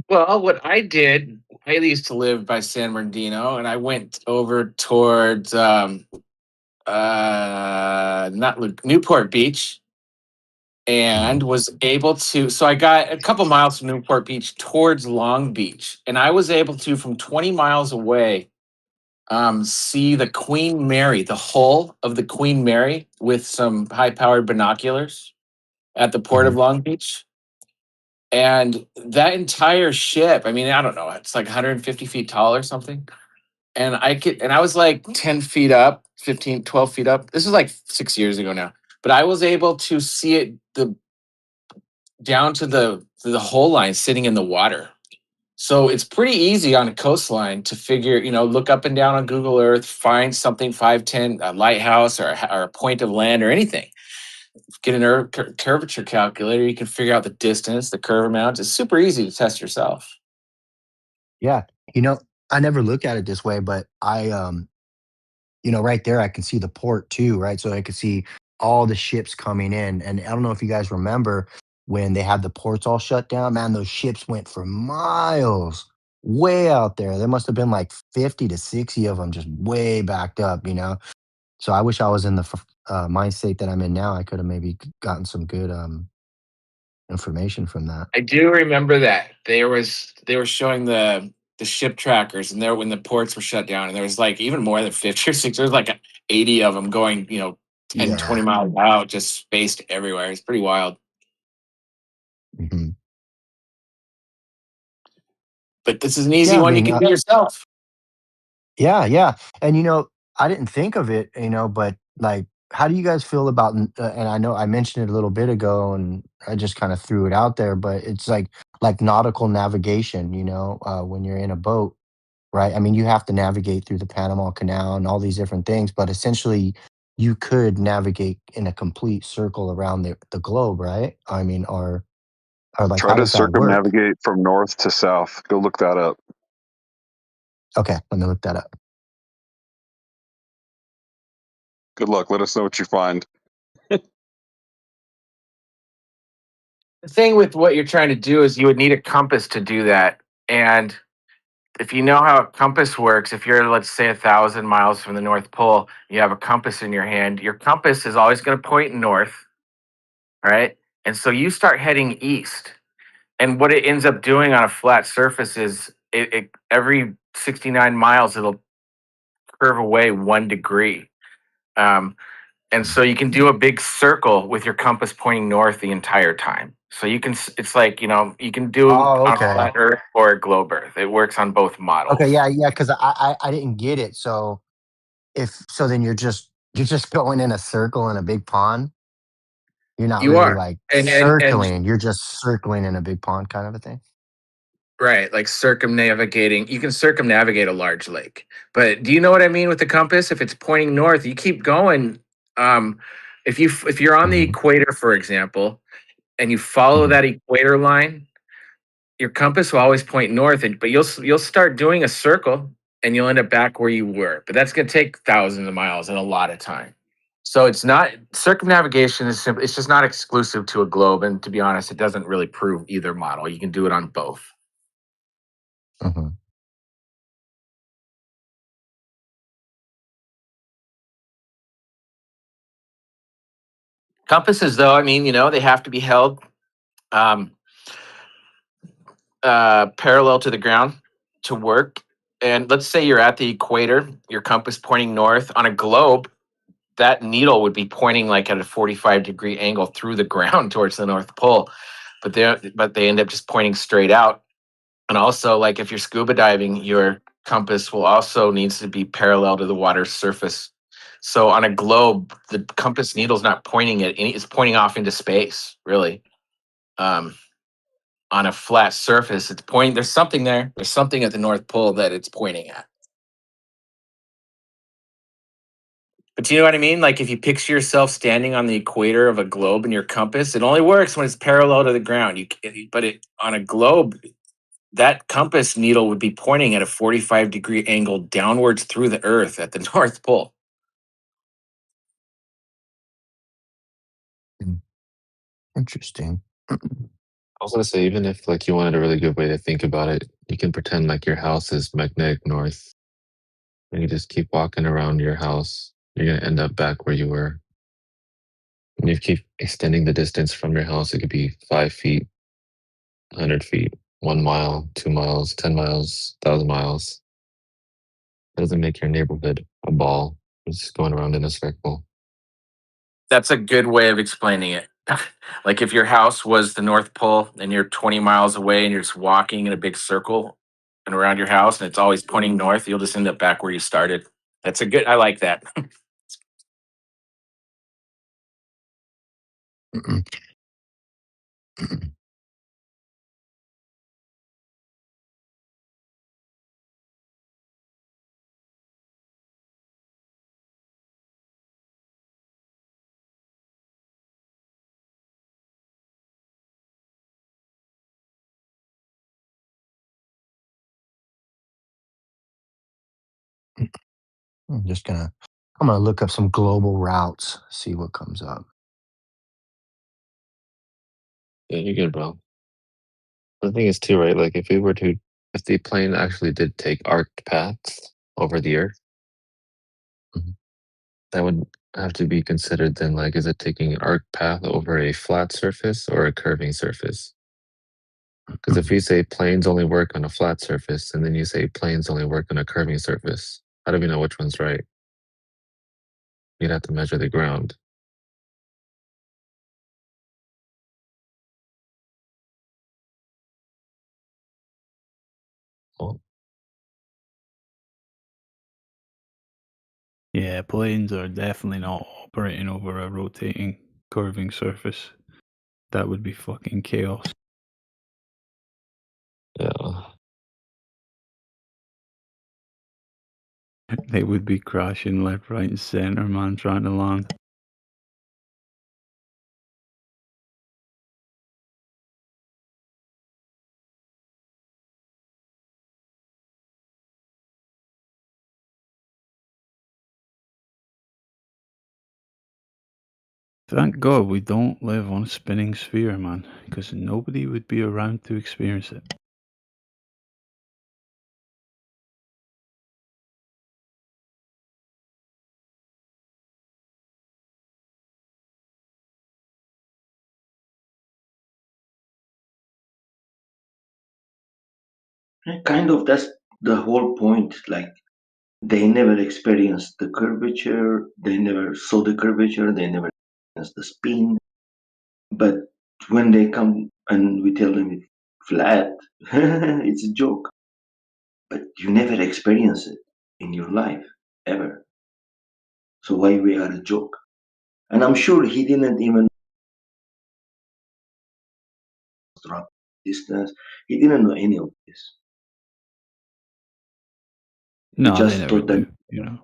Well, what I did, I used to live by San Bernardino, and I went over towards not Newport Beach, and was able to. So I got a couple miles from Newport Beach towards Long Beach, and I was able to, from 20 miles away, see the Queen Mary, the hull of the Queen Mary, with some high-powered binoculars at the port of Long Beach. And that entire ship, I mean, I don't know, it's like 150 feet tall or something. And I was like 10 feet up, 15, 12 feet up. This was like 6 years ago now. But I was able to see it down to the whole line sitting in the water. So it's pretty easy on a coastline to figure, look up and down on Google Earth, find something 510, a lighthouse or a point of land or anything. Get an curvature calculator. You can figure out the distance, the curve amount. It's super easy to test yourself. Yeah. I never look at it this way, but right there, I can see the port too, right? So I could see all the ships coming in. And I don't know if you guys remember when they had the ports all shut down, man, those ships went for miles way out there. There must have been like 50 to 60 of them just way backed up. So I wish I was in the mind state that I'm in now. I could have maybe gotten some good information from that. I do remember that they were showing the ship trackers, and there when the ports were shut down, and there was like even more than 50 or 60. There was like 80 of them going, 10, 20 Yeah. miles out, just spaced everywhere. It's pretty wild. Hmm. But this is an easy Yeah, I one you mean, can do yourself. yeah, yeah. And I didn't think of it, but like, how do you guys feel about, and I know I mentioned it a little bit ago and I just kind of threw it out there, but it's like nautical navigation, when you're in a boat, right? I mean, you have to navigate through the Panama Canal and all these different things, but essentially you could navigate in a complete circle around the globe, right? I mean, or like, Try how to does that work? circumnavigate from north to south. Go look that up. Okay, let me look that up. Good luck. Let us know what you find. The thing with what you're trying to do is you would need a compass to do that. And if you know how a compass works, if you're, let's say, 1,000 miles from the North Pole, you have a compass in your hand, your compass is always going to point north, right? And so you start heading east. And what it ends up doing on a flat surface is every 69 miles, it'll curve away 1 degree. And so you can do a big circle with your compass pointing north the entire time. So you can, it's like, you can do Oh, on a okay. flat Earth or a globe Earth. It works on both models. Okay, yeah, because I didn't get it. So then you're just going in a circle in a big pond. You're not You really are. like And circling. You're just circling in a big pond kind of a thing. right, like circumnavigating. You can circumnavigate a large lake. But do you know what I mean with the compass? If it's pointing north, you keep going. If you're on the equator, for example, and you follow that equator line, your compass will always point north, but you'll start doing a circle and you'll end up back where you were. But that's going to take thousands of miles and a lot of time. So it's not circumnavigation is simply, it's just not exclusive to a globe. And to be honest, it doesn't really prove either model. You can do it on both. Compasses, though, I mean, they have to be held parallel to the ground to work. And let's say you're at the equator, your compass pointing north. On a globe, that needle would be pointing like at a 45-degree angle through the ground towards the North Pole. But they end up just pointing straight out. And also, like if you're scuba diving, your compass will also needs to be parallel to the water's surface. So on a globe, the compass needle's not pointing at any; it's pointing off into space, really. On a flat surface, it's pointing. There's something there. There's something at the North Pole that it's pointing at. But do you know what I mean? Like if you picture yourself standing on the equator of a globe in your compass, it only works when it's parallel to the ground. On a globe, that compass needle would be pointing at a 45-degree angle downwards through the Earth at the North Pole. Interesting. I was gonna say, even if like you wanted a really good way to think about it, you can pretend like your house is magnetic north, and you just keep walking around your house. You're gonna end up back where you were. And if you keep extending the distance from your house, it could be 5 feet, 100 feet, 1 mile, 2 miles, 10 miles, 1,000 miles. It doesn't make your neighborhood a ball. It's just going around in a circle. That's a good way of explaining it. Like if your house was the North Pole and you're 20 miles away and you're just walking in a big circle and around your house and it's always pointing north, you'll just end up back where you started. I like that. I'm gonna look up some global routes, see what comes up. Yeah, you're good, bro. The thing is, too, right? Like, if the plane actually did take arced paths over the Earth, that would have to be considered then. Like, is it taking an arced path over a flat surface or a curving surface? Because if you say planes only work on a flat surface, and then you say planes only work on a curving surface, how do we know which one's right? You'd have to measure the ground. Oh, Yeah, planes are definitely not operating over a rotating, curving surface. That would be fucking chaos. yeah. They would be crashing left, right, and center, man, trying to land. Thank God we don't live on a spinning sphere, man, because nobody would be around to experience it. Kind of, that's the whole point. Like, they never experienced the curvature, they never saw the curvature, they never experienced the spin. But when they come and we tell them it's flat, it's a joke. But you never experience it in your life, ever. So why we are a joke? And I'm sure he didn't even drop distance. He didn't know any of this. He No, they just never thought that do.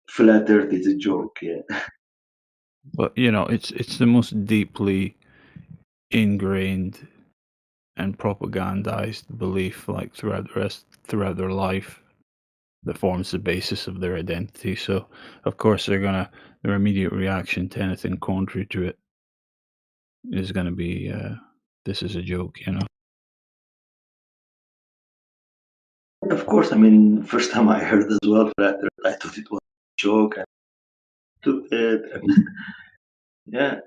flat Earth is a joke. Yeah. But it's the most deeply ingrained and propagandized belief, like throughout their life, that forms the basis of their identity. So, of course, their immediate reaction to anything contrary to it is gonna be, "This is a joke." Of course, I mean, first time I heard as well flat Earth, I thought it was a joke. And stupid. And yeah,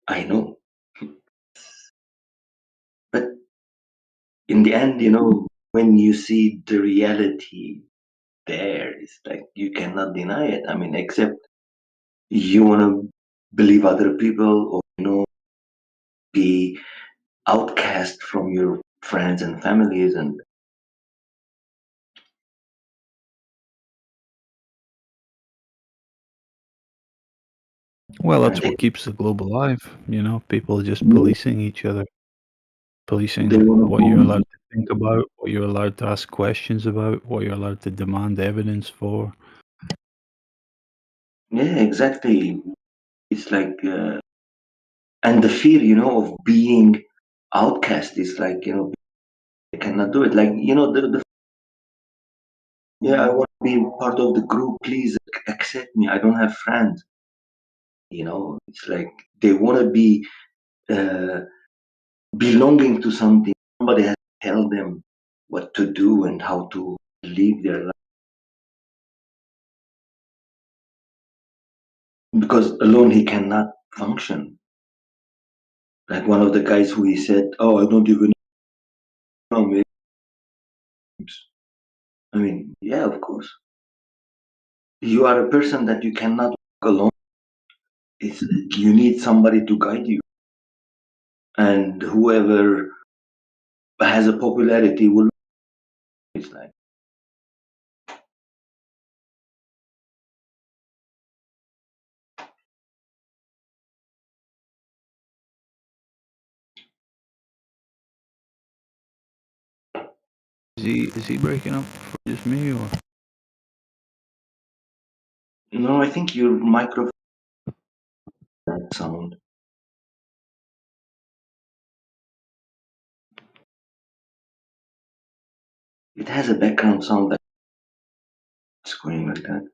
I know. But in the end, when you see the reality there, it's like you cannot deny it. I mean, except you want to believe other people, or be outcast from your friends and families. And Well, that's what keeps the globe alive, people just policing each other, policing they want to what you're bomb allowed you. to think about, what you're allowed to ask questions about, what you're allowed to demand evidence for. Yeah, exactly. It's like, and the fear, of being outcast is like, they cannot do it. Like, yeah, I want to be part of the group. Please accept me. I don't have friends. It's like they want to be uh, belonging to something. Somebody has to tell them what to do and how to live their life. Because alone he cannot function. Like one of the guys who he said, "Oh, I don't even know." Maybe. I mean, yeah, of course. You are a person that you cannot walk alone. You need somebody to guide you, and whoever has a popularity will. It's like, Is he breaking up for just me, or? no, I think your microphone sound. It has a background sound that's going like that.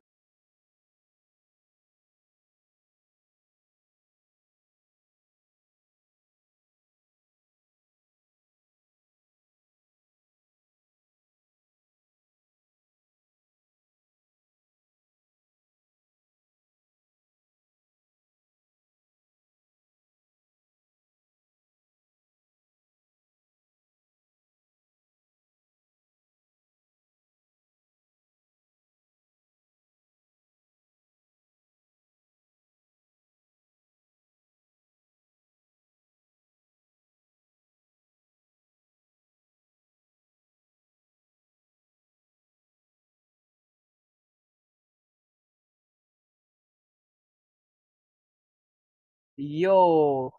Yo,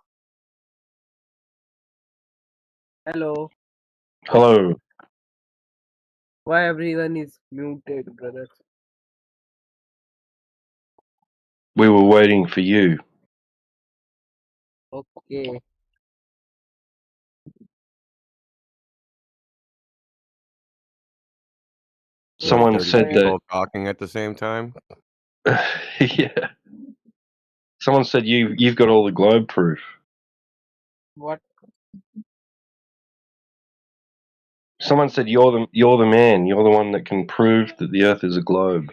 hello. Hello. Why everyone is muted, brother? We were waiting for you. Okay. Like Someone 30 said that. people talking at the same time. Yeah. Someone said you've got all the globe proof. What? Someone said you're the man. You're the one that can prove that the Earth is a globe.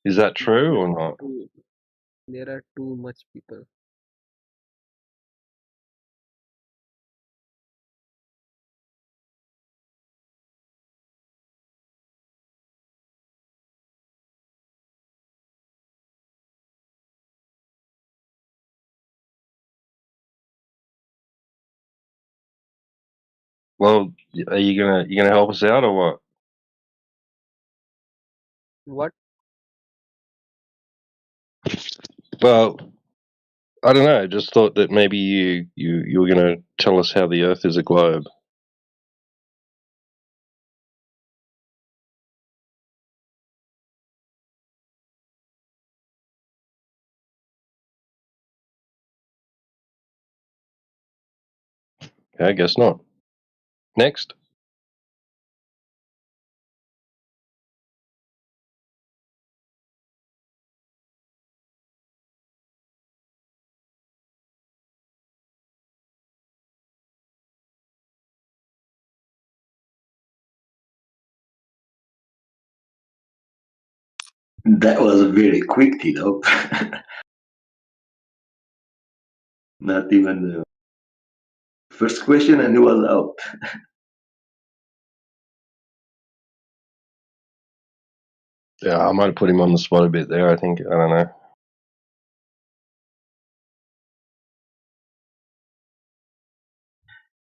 Is that true or not? There are too much people. Well, are you gonna help us out or what? What? Well, I don't know. I just thought that maybe you were gonna tell us how the Earth is a globe. I guess not. Next. That was very quick, Not even the first question and he was out. Yeah, I might have put him on the spot a bit there. I think I don't know.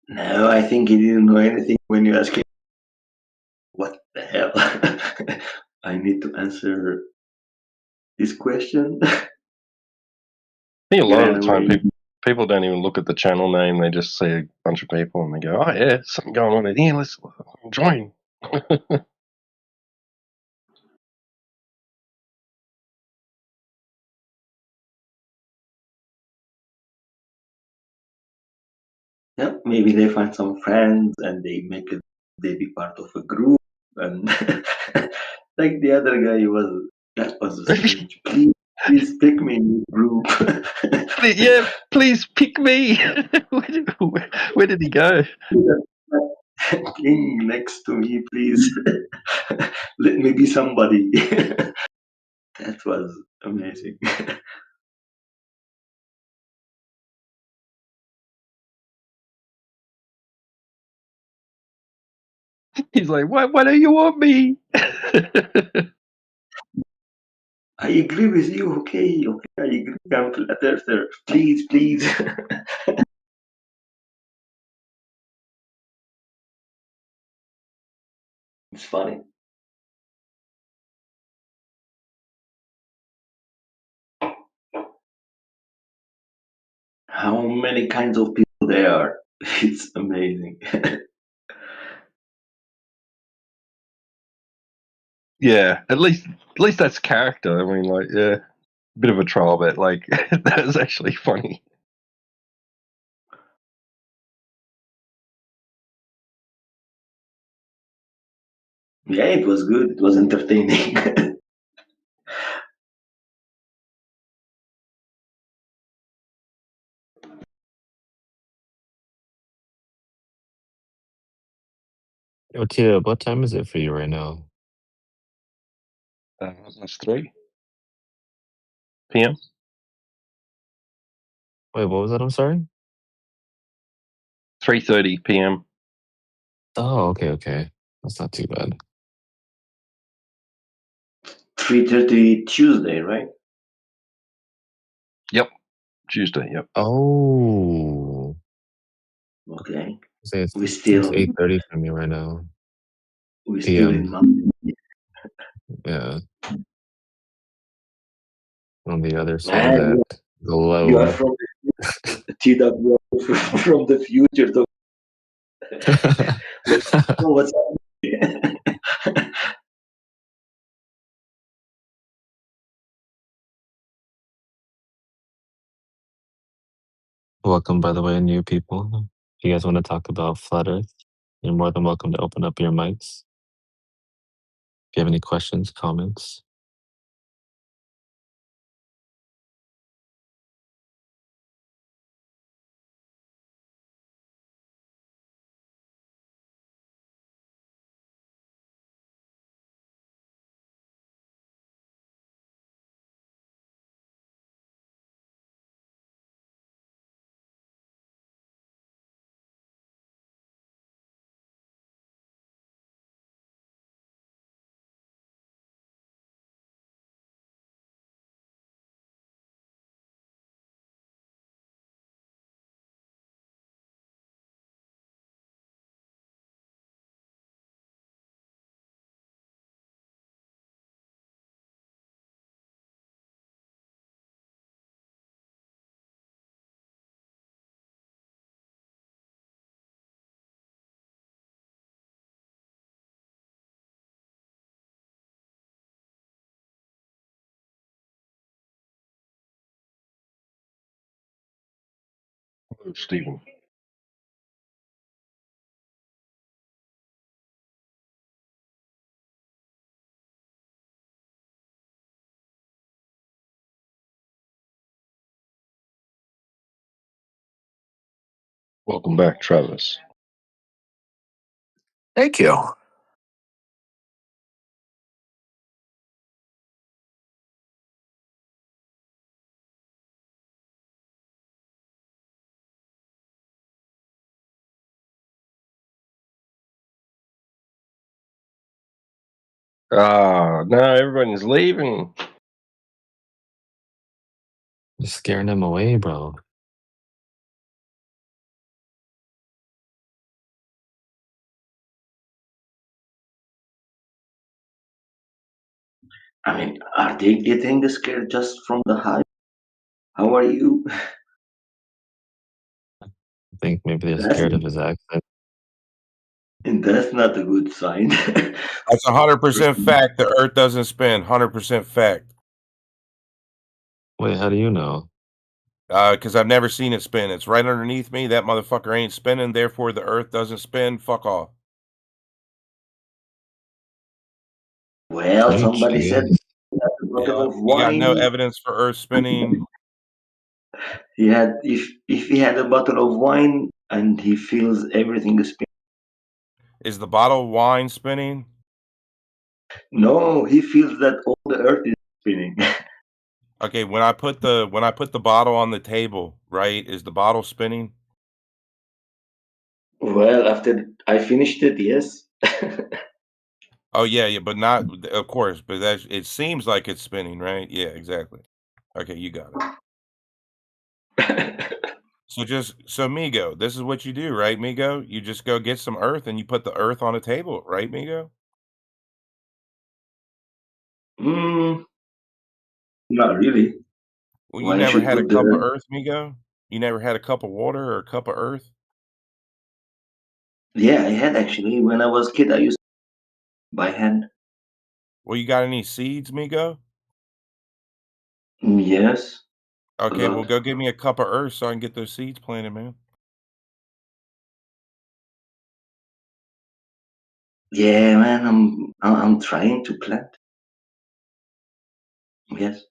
No, I think he didn't know anything when you asked him, what the hell? I need to answer this question. I think a He lot of ran the time away. people don't even look at the channel name. They just see a bunch of people and they go, "Oh yeah, something going on in here. Let's join." Yep, maybe they find some friends and they be part of a group and like the other guy that was strange. Please pick me in the group. Yeah, please pick me. Where did he go? King next to me, please. Let me be somebody. That was amazing. He's like, why don't you want me? I agree with you. Okay, I agree. I'm flat earther. Please. It's funny. How many kinds of people there are. It's amazing. Yeah, at least that's character. I mean, like, yeah, bit of a troll, but like that was actually funny. Yeah, it was good. It was entertaining. Okay, what time is it for you right now? That's 3 p.m. Wait, what was that? I'm sorry. 3:30 p.m. Oh, okay. That's not too bad. 3:30 Tuesday, right? Yep, Tuesday. Yep. Oh, Okay. say We it's still 8:30 for me right now. we still in PM. Monday. Yeah, on the other side of Man, that you are globe. from the TW from the future. Let's know what's happening. Welcome, by the way, new people. If you guys want to talk about Flat Earth, you're more than welcome to open up your mics. If you have any questions, comments. Stephen. Welcome back, Travis. Thank you. Ah, no, everyone's leaving. You're scaring them away, bro. I mean, are they getting scared just from the hype? How are you? I think maybe they're That's scared of his accent. that's not a good sign. That's 100% fact. The Earth doesn't spin. 100% fact. Wait, how do you know? Because I've never seen it spin. It's right underneath me. That motherfucker ain't spinning. Therefore, the Earth doesn't spin. Fuck off. Well, Are you somebody said cheating? he had a bottle of You got no wine. evidence for Earth spinning. He had if he had a bottle of wine and he feels everything is spinning. Is the bottle of wine spinning? No, he feels that all the earth is spinning. Okay, when I put the bottle on the table, right? Is the bottle spinning? Well, after I finished it, yes. Oh yeah, but not of course, but that it seems like it's spinning, right? Yeah, exactly. Okay, you got it. So Migo, this is what you do, right, Migo? You just go get some earth and you put the earth on a table, right, Migo? Mm, not really. Well, you Why never should had a put the cup of earth? earth, Migo? You never had a cup of water or a cup of earth? Yeah, I had actually. When I was a kid, I used by hand. Well, you got any seeds, Migo? Yes, a Okay, well, lot. go get me a cup of earth so I can get those seeds planted, man. Yeah, man, I'm trying to plant. Yes.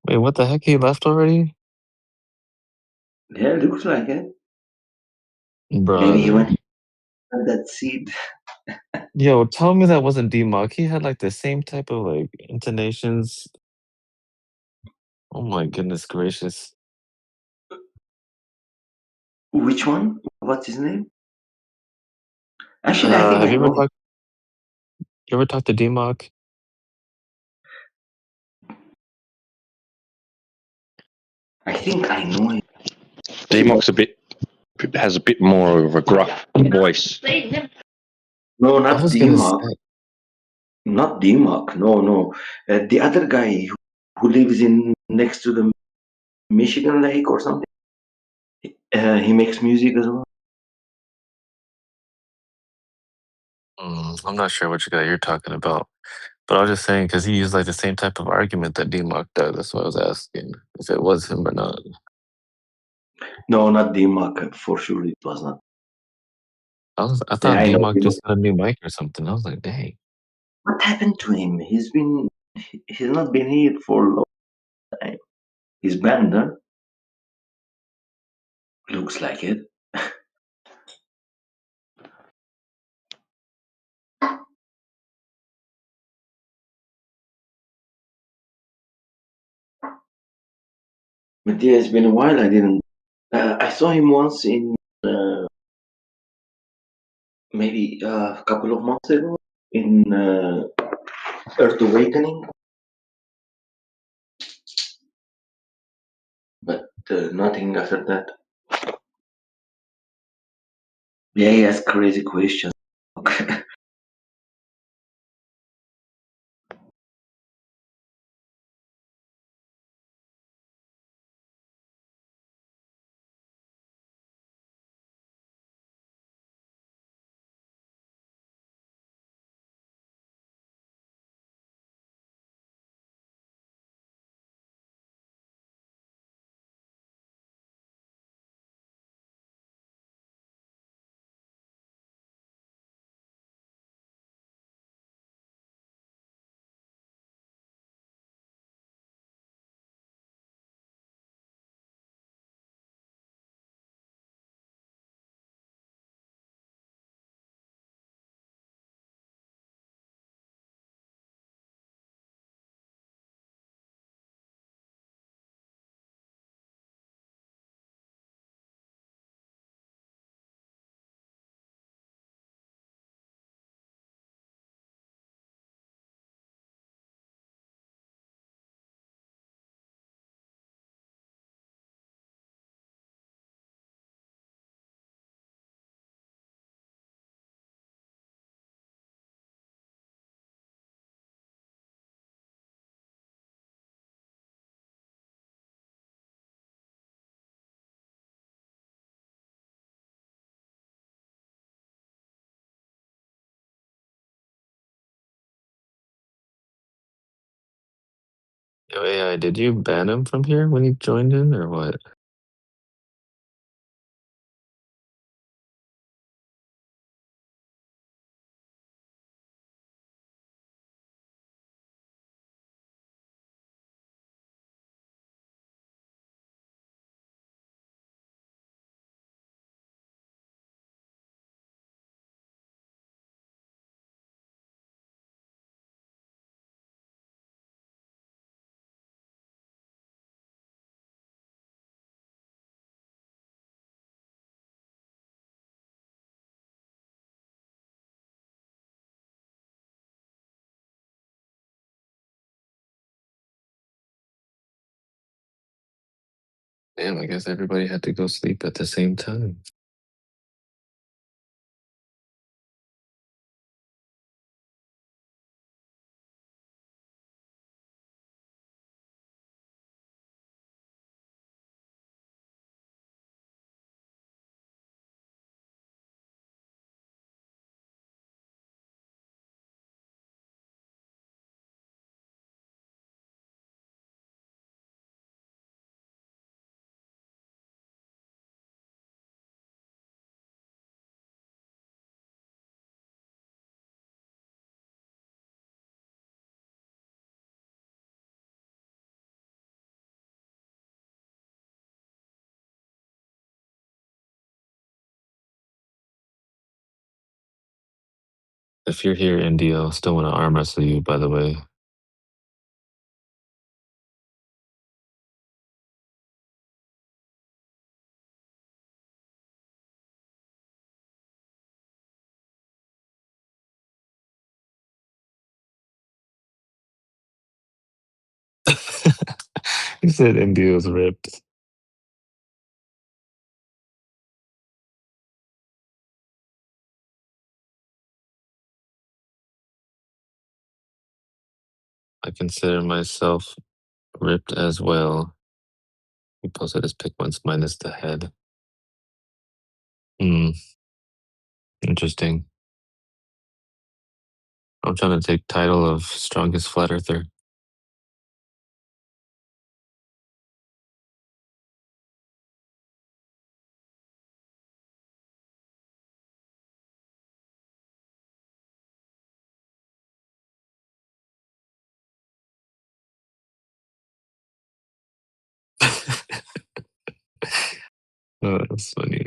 Wait, what the heck? He left already? Yeah, looks like it. Maybe he Brother. went and that seed. Yo, tell me that wasn't D-Mock. He had like the same type of like intonations. Oh my goodness gracious. Which one? What's his name? Actually, I think Have I you ever know him. talked to D-Mock? I think I know him. D-Mock's has a bit more of a gruff voice. No, I not was gonna D-Mark. say, Not D-Mark. No, no. The other guy who lives in next to the Michigan Lake or something. He makes music as well. I'm not sure which guy you're talking about. But I was just saying, because he used like the same type of argument that D-Mock does. That's why I was asking if it was him or not. No, not D-Mark. For sure, it was not. I Yeah, thought I know D-Mock D-Mark. just got a new mic or something. I was like, dang. What happened to him? He's not been here for a long time. He's banned, huh? Looks like it. But yeah, it's been a while. I didn't. I saw him once in maybe a couple of months ago in Earth Awakening, but nothing after that. Yeah, he has crazy questions. Yo, AI, did you ban him from here when he joined in, or what? Damn, I guess everybody had to go sleep at the same time. If you're here, India, I still want to arm wrestle you, by the way. He said India was ripped. I consider myself ripped as well. He posted his pick once minus the head. Hmm, interesting. I'm trying to take title of strongest flat earther. Oh, that's funny.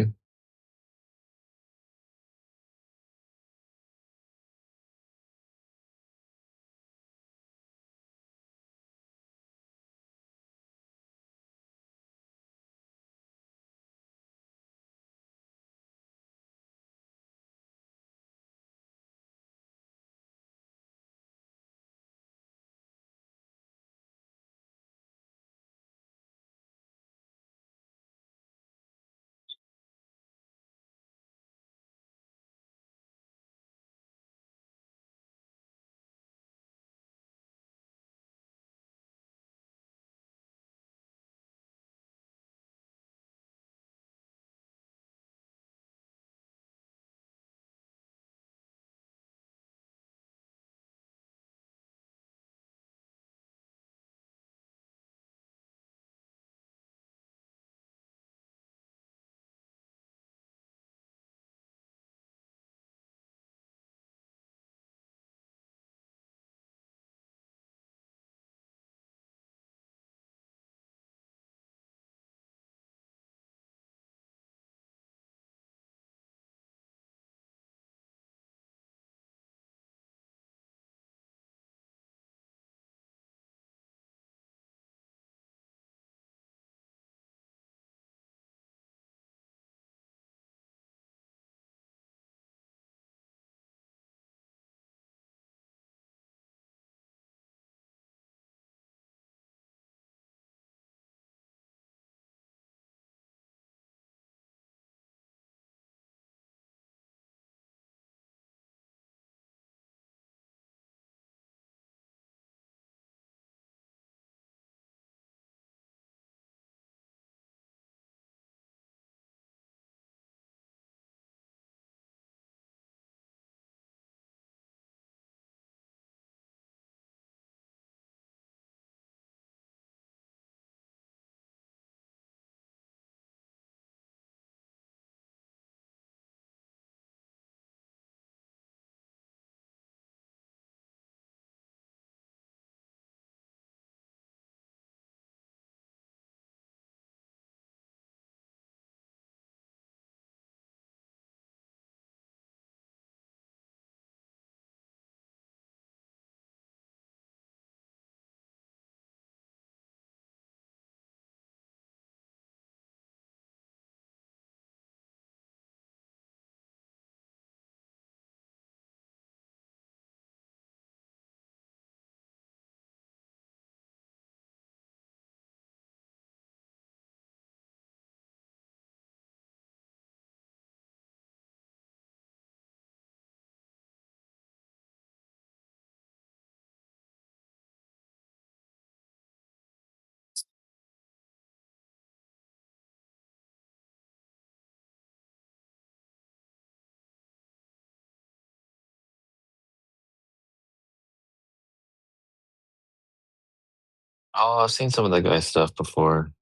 Oh, I've seen some of that guy's stuff before.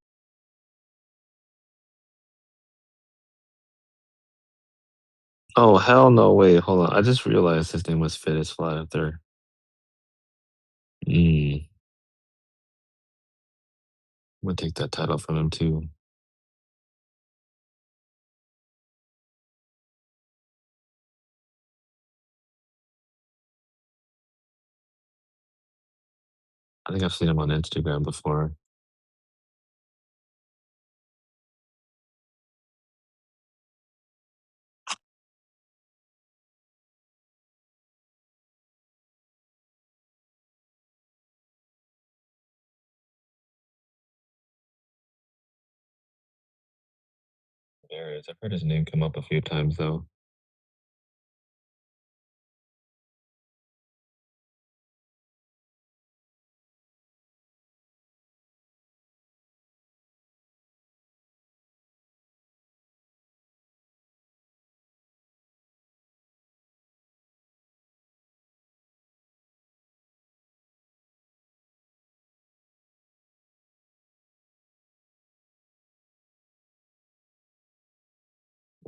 Oh, hell no, wait, hold on. I just realized his name was Fit as Flat Earther. Mm. I'm gonna take that title from him too. I think I've seen him on Instagram before. There is. I've heard his name come up a few times though.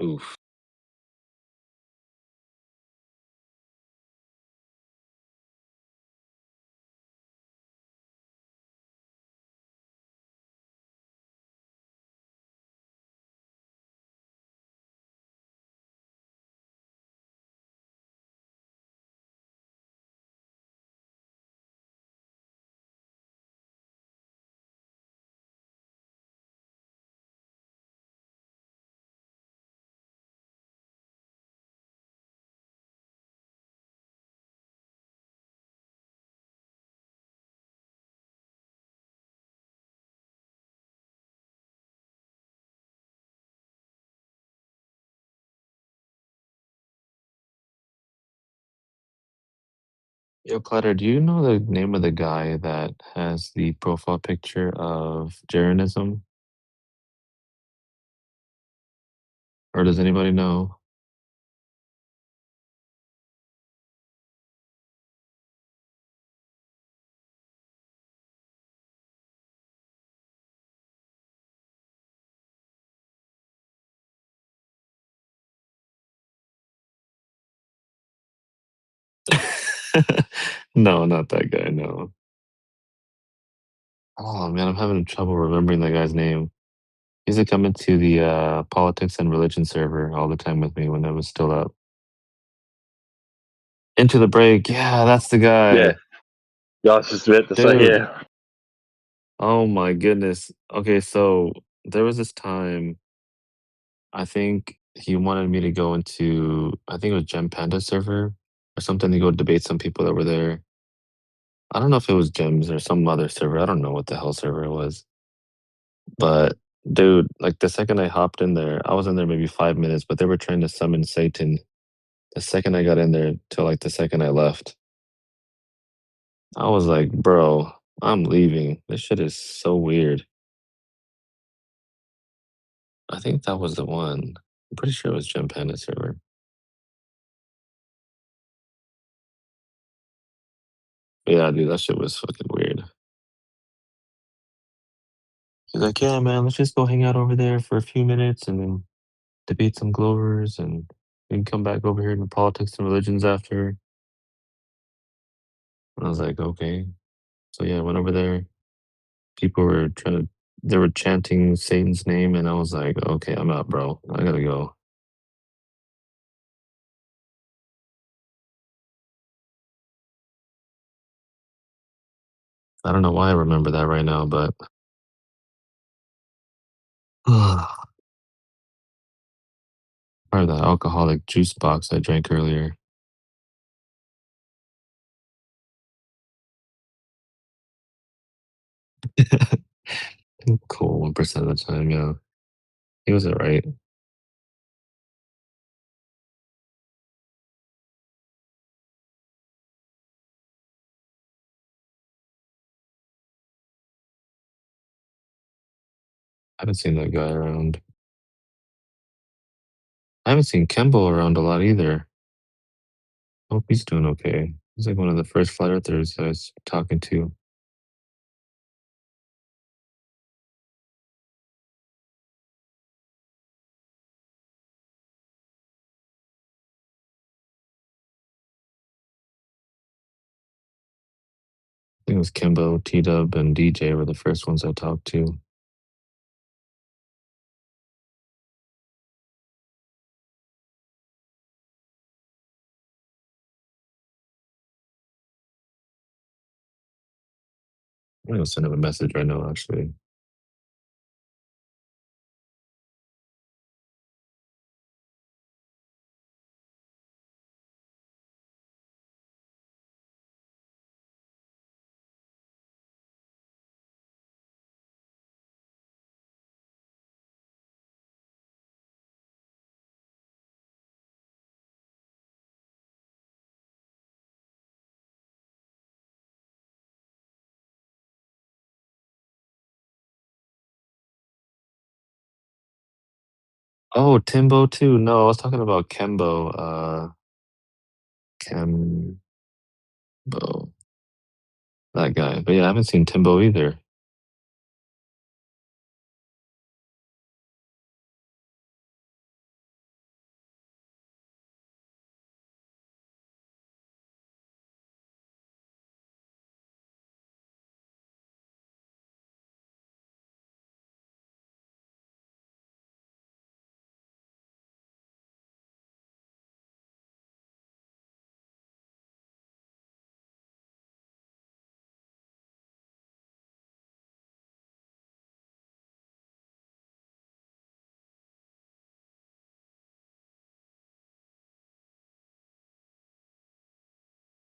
Oof. Yo, Clutter, do you know the name of the guy that has the profile picture of Jeranism? Or does anybody know? No, not that guy, no. Oh man, I'm having trouble remembering that guy's name. He used to come into the politics and religion server all the time with me when I was still up. Into the break, yeah, that's the guy. Yeah. Yeah, I was just about to say, Dude. yeah. Oh my goodness. Okay, so there was this time I think he wanted me to go into I think it was Gem Panda server or something to go debate some people that were there. I don't know if it was Gems or some other server. I don't know what the hell server it was. But dude, like the second I hopped in there, I was in there maybe 5 minutes, but they were trying to summon Satan the second I got in there till like the second I left. I was like, bro, I'm leaving. This shit is so weird. I think that was the one. I'm pretty sure it was Gem Panda server. Yeah, dude, that shit was fucking weird. He's like, yeah, man, let's just go hang out over there for a few minutes and then debate some Glovers and we can come back over here to politics and religions after. And I was like, okay. So yeah, I went over there. People were they were chanting Satan's name, and I was like, okay, I'm out, bro. I gotta go. I don't know why I remember that right now, but or the alcoholic juice box I drank earlier. Cool, 1% of the time, yeah. He was alright. I haven't seen that guy around. I haven't seen Kembo around a lot either. Hope he's doing okay. He's like one of the first flat earthers I was talking to. think it was Kimbo, T-Dub, and DJ were the first ones I talked to. I'm gonna send him a message right now, actually. Oh, Timbo too. No, I was talking about Kembo. Kembo, that guy. But yeah, I haven't seen Timbo either.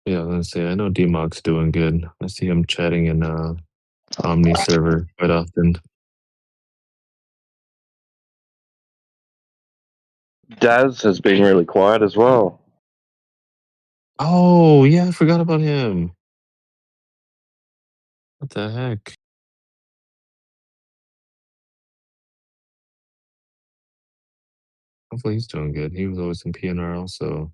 Yeah, I was gonna say I know D-Mock's doing good. I see him chatting in Omni server quite often. Daz has been really quiet as well. Oh yeah, I forgot about him. What the heck? Hopefully he's doing good. He was always in PNR also.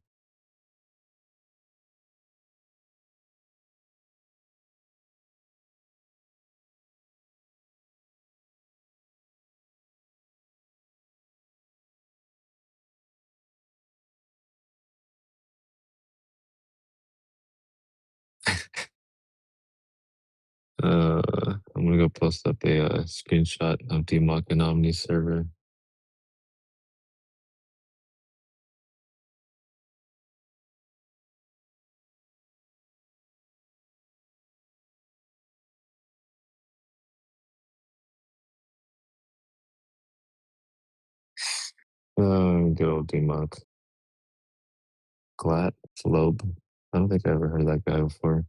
I'm gonna go post up a screenshot of D-Mock and Omni server. Good old D-Mock. Glat, Flobe. I don't think I ever heard of that guy before.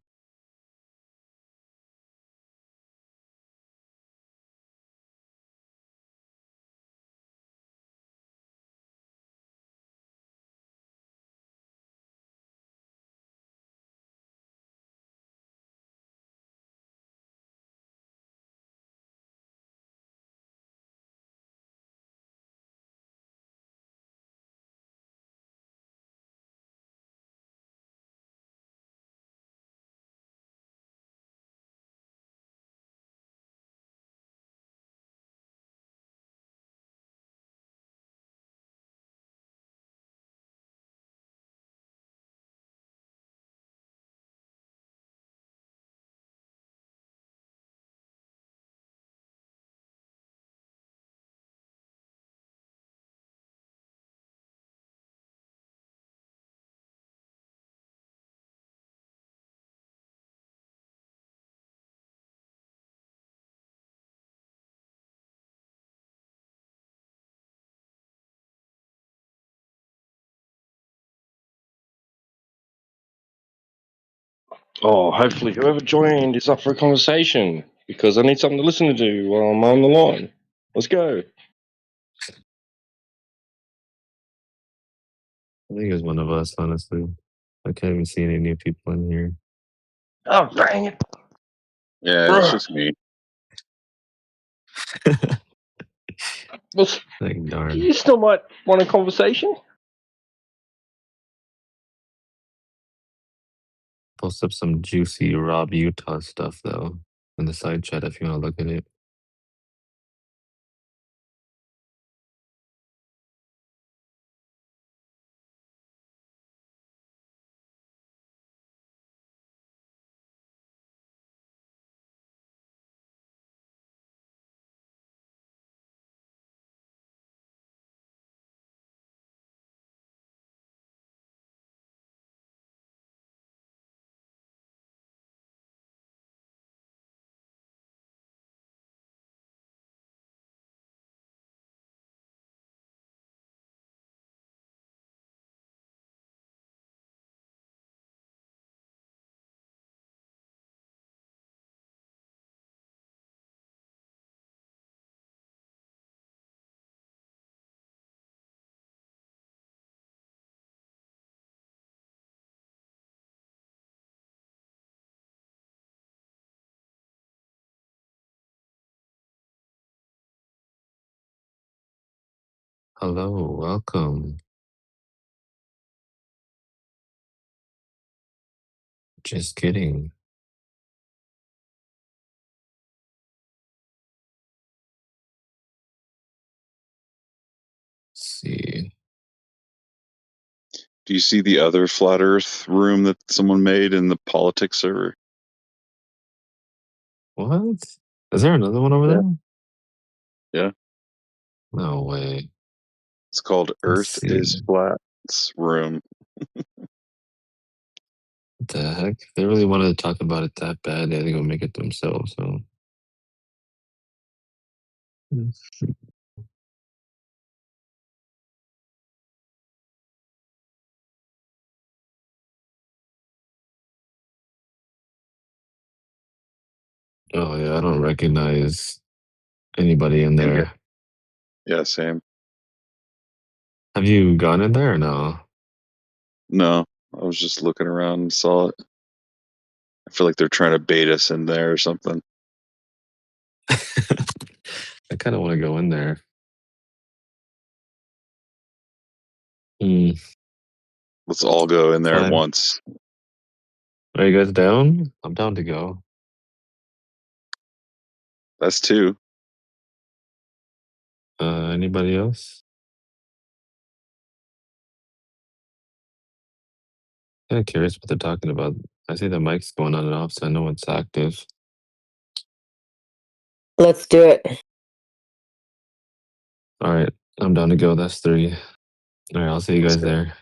Oh, hopefully whoever joined is up for a conversation because I need something to listen to while I'm on the line. Let's go. I think it's one of us, honestly. I can't even see any new people in here. Oh, dang it. Yeah, it's just me. Well, Like, darn. you still might want a conversation. Post up some juicy Rob Utah stuff, though, in the side chat if you want to look at it. Hello, welcome. Just kidding. Let's see. Do you see the other flat Earth room that someone made in the politics server? What? Is there another one over Yeah. there? Yeah. No way. It's called Let's Earth see. is Flat's room. What the heck? If they really wanted to talk about it that bad, they had to go make it themselves. So. Oh yeah, I don't recognize anybody in there. Yeah, same. Have you gone in there or no? No, I was just looking around and saw it. I feel like they're trying to bait us in there or something. I kind of want to go in there. Hmm. Let's all go in there at Fine. once. Are you guys down? I'm down to go. That's two. Anybody else? Kind of curious what they're talking about. I see the mic's going on and off, so I know it's active. Let's do it. All right, I'm down to go. That's three. All right, I'll see you Let's guys go. there.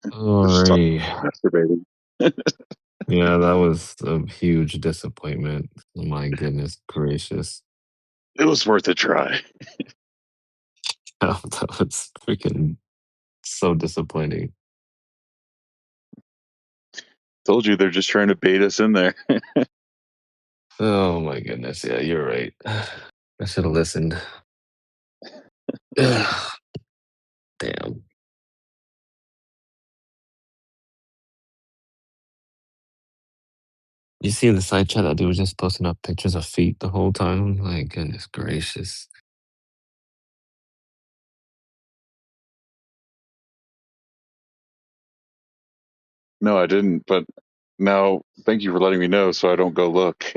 Alrighty. Masturbating. Yeah, that was a huge disappointment. My goodness gracious. It was worth a try. That was freaking so disappointing. Told you they're just trying to bait us in there. Oh my goodness. Yeah, you're right. I should have listened. Ugh. Damn. You see in the side chat that dude was just posting up pictures of feet the whole time? My goodness gracious. No, I didn't, but now thank you for letting me know so I don't go look.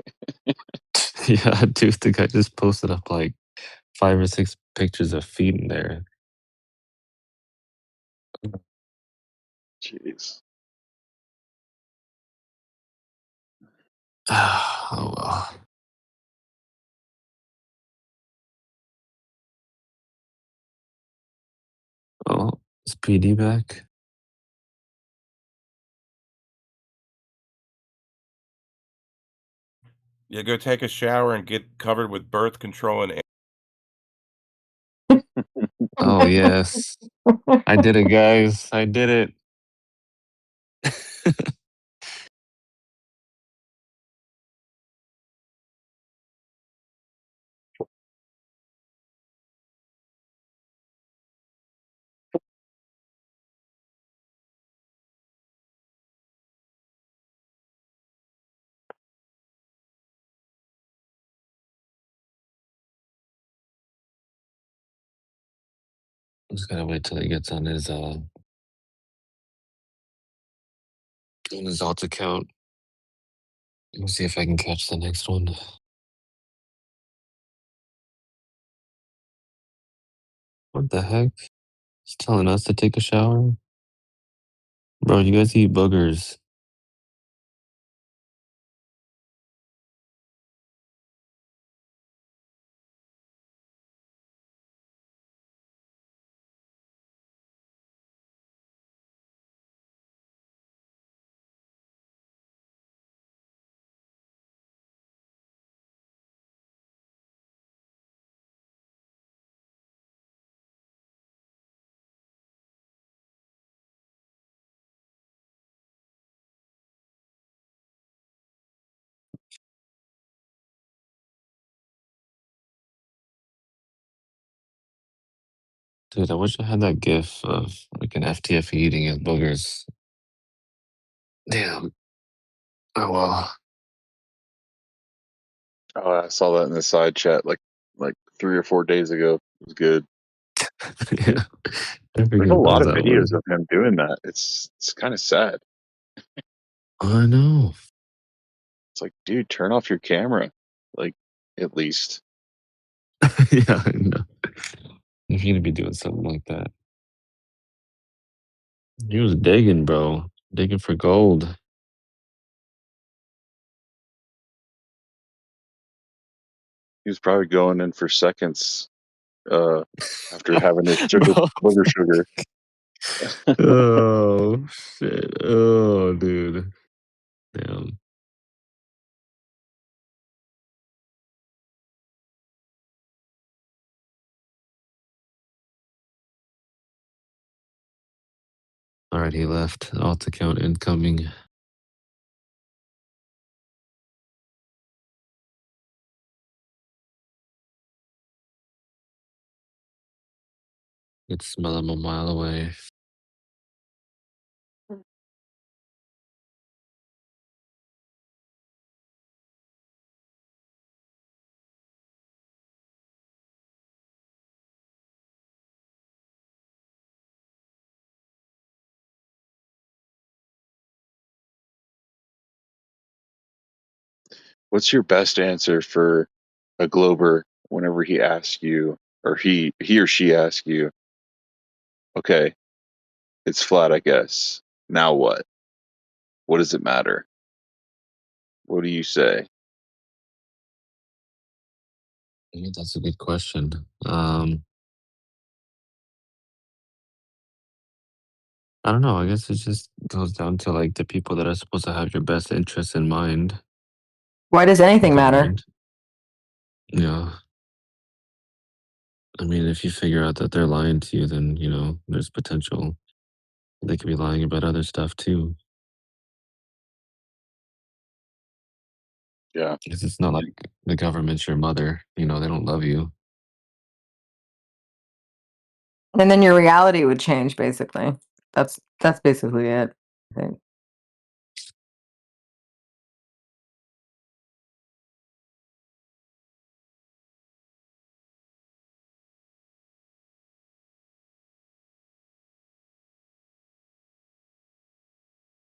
Yeah, dude, the guy just posted up like 5 or 6 pictures of feet in there. Jeez. Oh well. Oh, is PD back? Yeah, go take a shower and get covered with birth control and Oh yes, I did it, guys. I did it. I'm just gonna wait till he gets on his alt account. We'll see if I can catch the next one. What the heck? He's telling us to take a shower? Bro, you guys eat boogers. Dude, I wish I had that gif of like an FTF eating his boogers. Damn. Oh well. Oh, I saw that in the side chat like 3 or 4 days ago. It was good. Yeah. I There's a forget what lot was of that videos one. of him doing that. It's kind of sad. I know. It's like, dude, turn off your camera. Like, at least. Yeah, I know. If you're gonna be doing something like that. He was digging, bro. Digging for gold. He was probably going in for seconds after having his Bro. sugar. Oh shit. Oh dude. Damn. Alright, he left. Alt account incoming. Could smell him a mile away. What's your best answer for a Glober whenever he asks you, or he or she asks you, okay, it's flat, I guess. Now what? What does it matter? What do you say? Yeah, that's a good question. I don't know. I guess it just goes down to like the people that are supposed to have your best interests in mind. Why does anything matter? Government. Yeah. I mean, if you figure out that they're lying to you, then, you know, there's potential they could be lying about other stuff too. Yeah. Because it's not like the government's your mother. You know, they don't love you. And then your reality would change, basically. That's basically it, I think.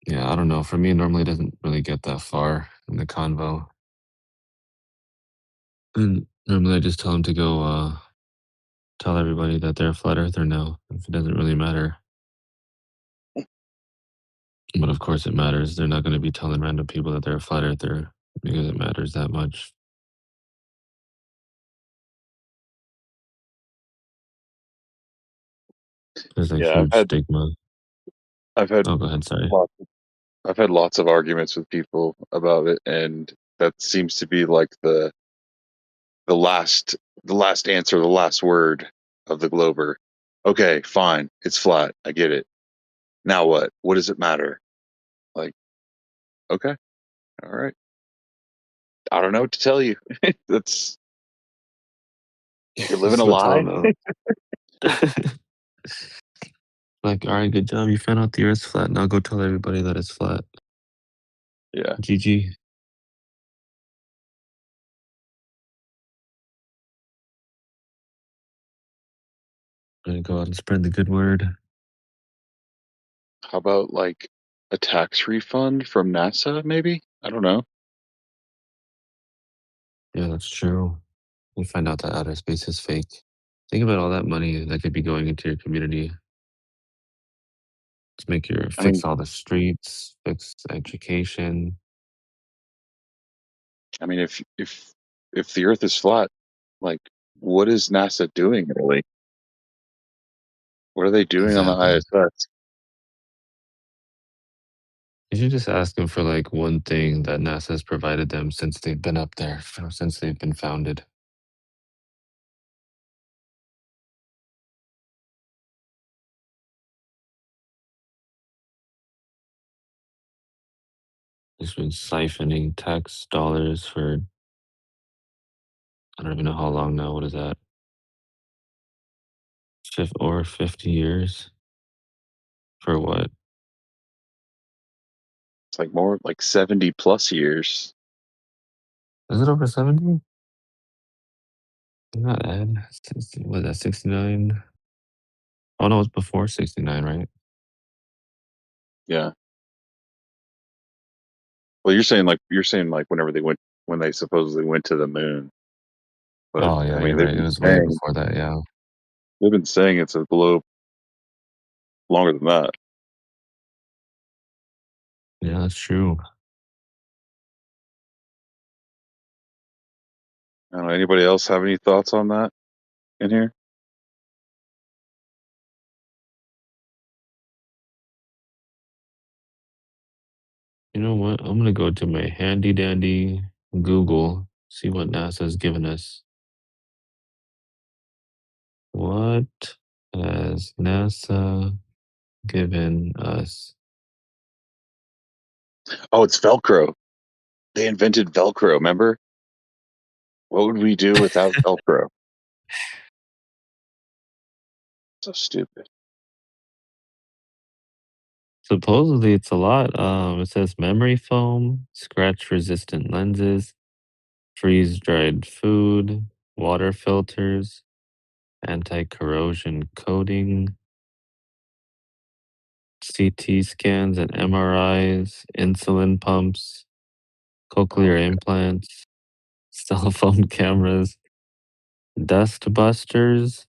Yeah, I don't know. For me, normally it doesn't really get that far in the convo. And normally I just tell them to go tell everybody that they're a flat earther now, if it doesn't really matter. But of course it matters. They're not going to be telling random people that they're a flat earther because it matters that much. There's a Yeah, huge stigma. I've had Oh, go ahead. Sorry. I've had lots of arguments with people about it, and That seems to be like the last answer, the last word of the Glober. Okay, fine, it's flat. I get it. Now what? What does it matter? Like, okay, all right. I don't know what to tell you. That's you're living a That's what tell lie. them Like, all right, good job. You found out the Earth's flat. Now go tell everybody that it's flat. Yeah. GG. Gonna go out and spread the good word. How about like a tax refund from NASA? Maybe I don't know. Yeah, that's true. You find out that outer space is fake. Think about all that money that could be going into your community to make your I mean, fix all the streets, fix education. if the Earth is flat, like what is NASA doing really? What are they doing on the Exactly. ISS? You should just ask them for like one thing that NASA has provided them since they've been up there, since they've been founded. Just been siphoning tax dollars for I don't even know how long now. What is that? 50 years? For what? It's like more like 70 plus years. Is it over 70? Not Ed. Was that 69? Oh no, it's before 69, right? Yeah. Well, you're saying like when they supposedly went to the moon. But Oh I yeah, mean you're they've right. It been was way saying before that, yeah. it's a globe longer than that. Yeah, that's true. I don't know, anybody else have any thoughts on that in here? You know what? I'm gonna go to my handy dandy Google, see what NASA's given us. What has NASA given us? Oh, it's Velcro. They invented Velcro, remember? What would we do without Velcro? So stupid. Supposedly it's a lot. It says memory foam, scratch resistant lenses, freeze dried food, water filters, anti corrosion coating, CT scans and MRIs, insulin pumps, cochlear implants, cell phone cameras, dust busters,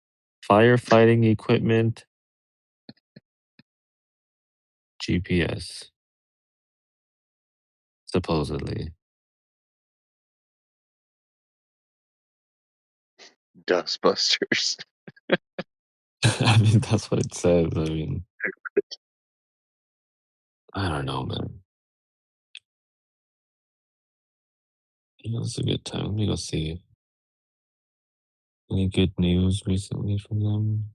firefighting equipment, GPS, supposedly. Dustbusters. I mean, that's what it says. I mean, I don't know, man. It was a good time. Let me go see. Any good news recently from them?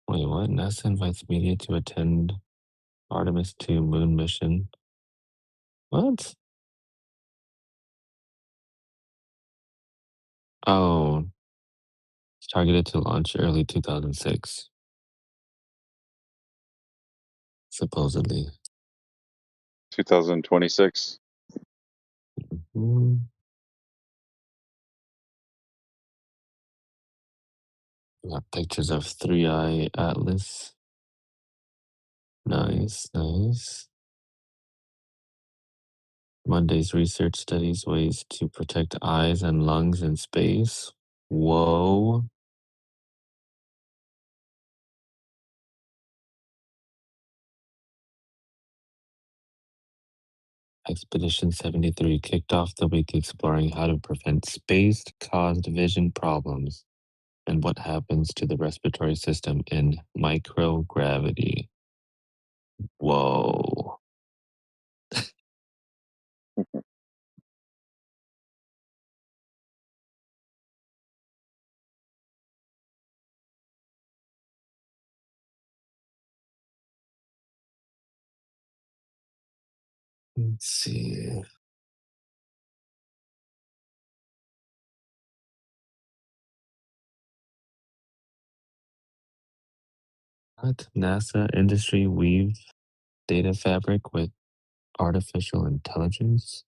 Wait, what? NASA invites media to attend Artemis 2 moon mission. What? Oh, it's targeted to launch early 2006, supposedly. 2026. Hmm. We got pictures of 3-Eye Atlas. Nice, nice. Monday's research studies ways to protect eyes and lungs in space. Whoa. Expedition 73 kicked off the week exploring how to prevent space-caused vision problems and what happens to the respiratory system in microgravity. Whoa. Let's see. What? NASA industry weave data fabric with artificial intelligence?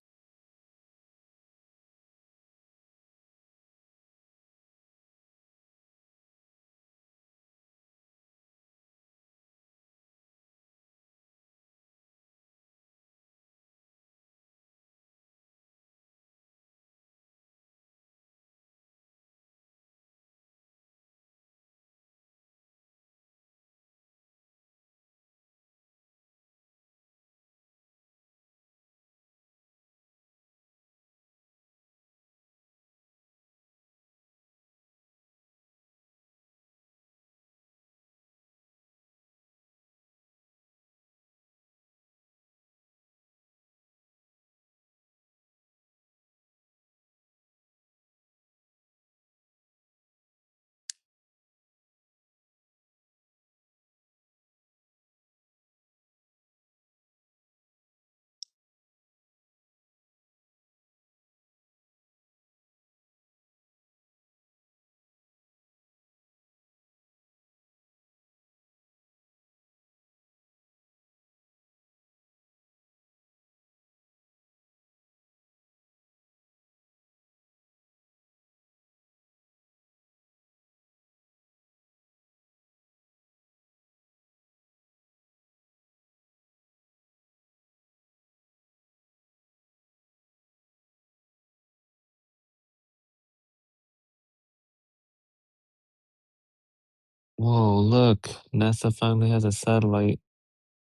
Whoa, look. NASA finally has a satellite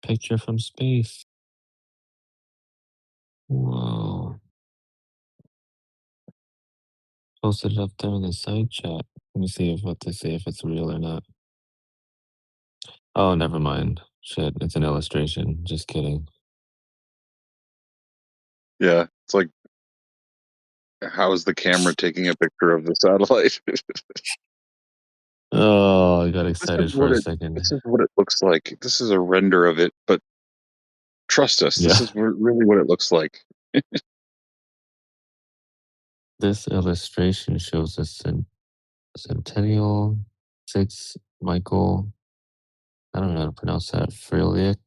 picture from space. Whoa. Posted it up there in the side chat. Let me see if what they say, if it's real or not. Oh, never mind. Shit, it's an illustration. Just kidding. Yeah, it's like, how is the camera taking a picture of the satellite? Oh, I got This is excited for what a it. second. This is what it looks like. This is a render of it, but trust us, this Yeah. is really what it looks like. This illustration shows a Centennial 6 Michael, I don't know how to pronounce that, Frillic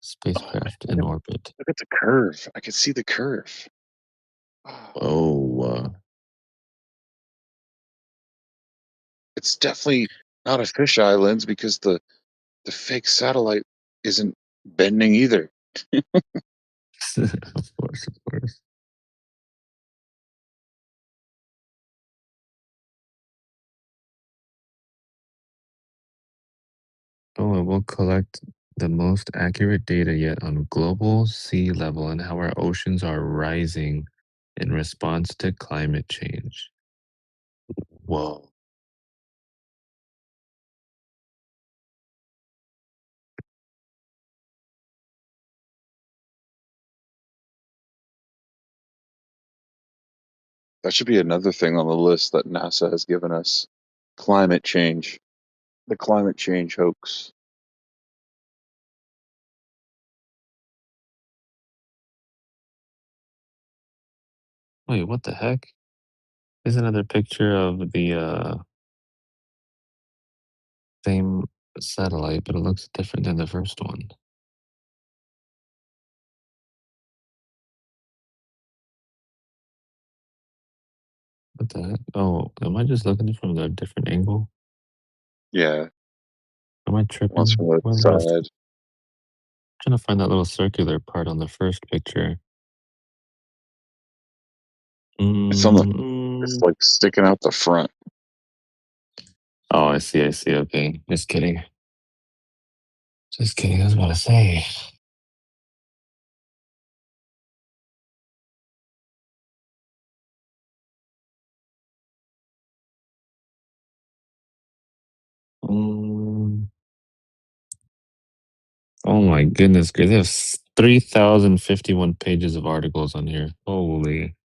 spacecraft in orbit. Look at the curve. I can see the curve. Oh, It's definitely not a fisheye lens because the fake satellite isn't bending either. of course, of course. Oh, and we'll collect the most accurate data yet on global sea level and how our oceans are rising in response to climate change. Whoa. That should be another thing on the list that NASA has given us. Climate change. The climate change hoax. Wait, what the heck? Here's another picture of the same satellite, but it looks different than the first one. What the heck? Oh, am I just looking from a different angle? Yeah. Am I tripping? One's from the Where's that? side. Trying to find that little circular part on the first picture. It's on the. It's like sticking out the front. Oh, I see, I see. Okay. Just kidding. Just kidding. I was about to say. Oh my goodness, they have 3,051 pages of articles on here. Holy.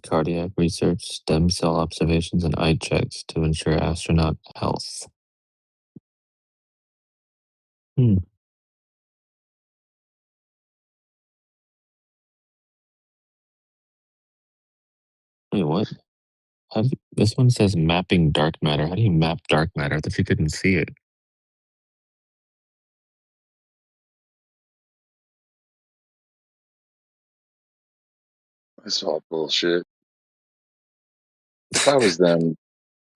Cardiac research, stem cell observations, and eye checks to ensure astronaut health. Hmm. Wait, what? This one says mapping dark matter. How do you map dark matter if you couldn't see it? That's all bullshit. If I was them,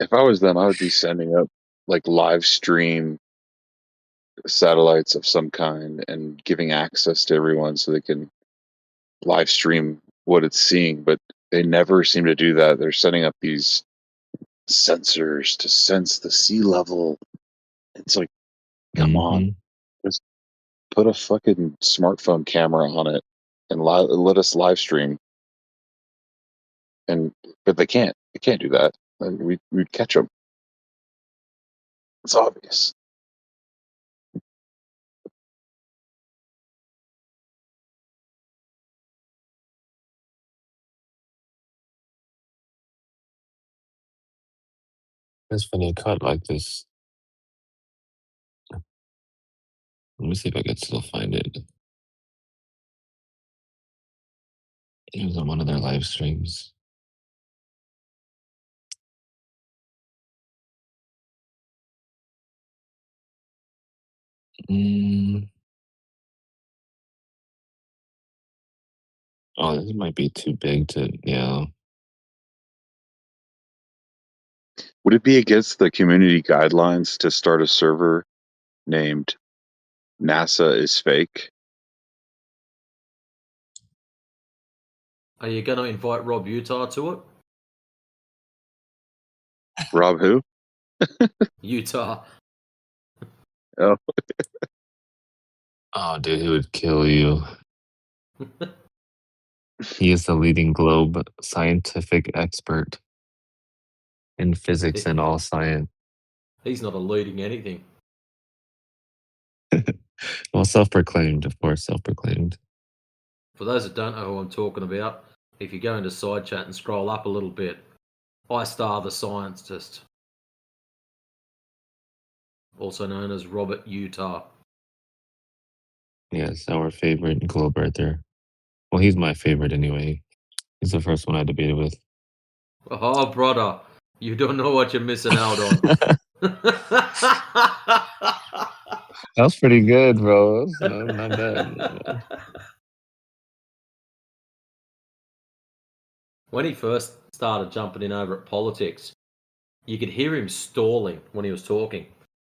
I would be sending up like live stream satellites of some kind and giving access to everyone so they can live stream what it's seeing. But they never seem to do that. They're setting up these sensors to sense the sea level. It's like, come on, just put a fucking smartphone camera on it and let us live stream. But they can't. They can't do that. And we'd catch them. It's obvious. It's funny, cut like this. Let me see if I can still find it. It was on one of their live streams. Oh, this might be too big to, yeah. Would it be against the community guidelines to start a server named NASA is fake? Are you going to invite Rob Utah to it? Rob who? Utah. Oh. Oh, dude, he would kill you. He is the leading globe scientific expert in physics and all science. He's not a leading anything. Well, self-proclaimed, of course, self-proclaimed. For those that don't know who I'm talking about, if you go into side chat and scroll up a little bit, I-Star the scientist, also known as Robert Utah. Yes, our favorite globe right there. Well, he's my favorite anyway. He's the first one I debated with. Oh, brother, you don't know what you're missing out on. That was pretty good, bro. Not bad. When he first started jumping in over at politics, you could hear him stalling when he was talking.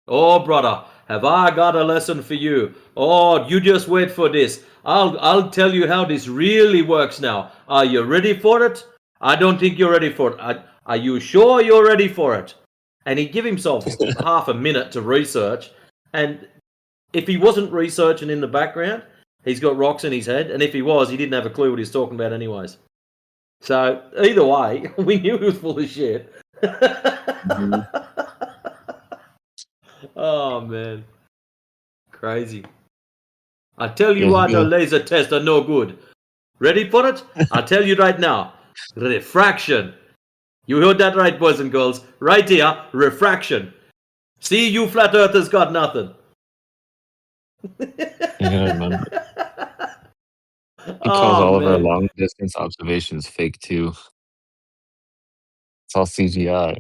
Oh, brother, have I got a lesson for you? Oh, you just wait for this. I'll tell you how this really works now. Are you ready for it? I don't think you're ready for it. Are you sure you're ready for it? And he'd give himself half a minute to research. And if he wasn't researching in the background, he's got rocks in his head. And if he was, he didn't have a clue what he's talking about anyways. So either way, we knew he was full of shit. Oh, man. Crazy. I tell you what, a laser tests are no good. Ready for it? I'll tell you right now. Refraction. You heard that right, boys and girls. Right here, refraction. See, you flat earthers got nothing. You gotta remember. He calls all of our long distance observations fake too. It's all CGI.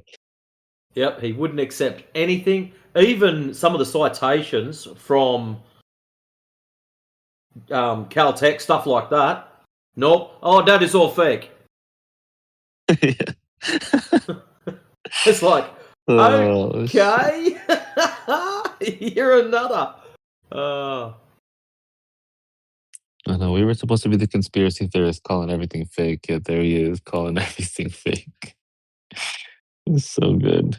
Yep, he wouldn't accept anything. Even some of the citations from Caltech, stuff like that. Nope. Oh, that is all fake. It's like, okay. You're another. I know, we were supposed to be the conspiracy theorists calling everything fake, yet there he is calling everything fake. It's so good.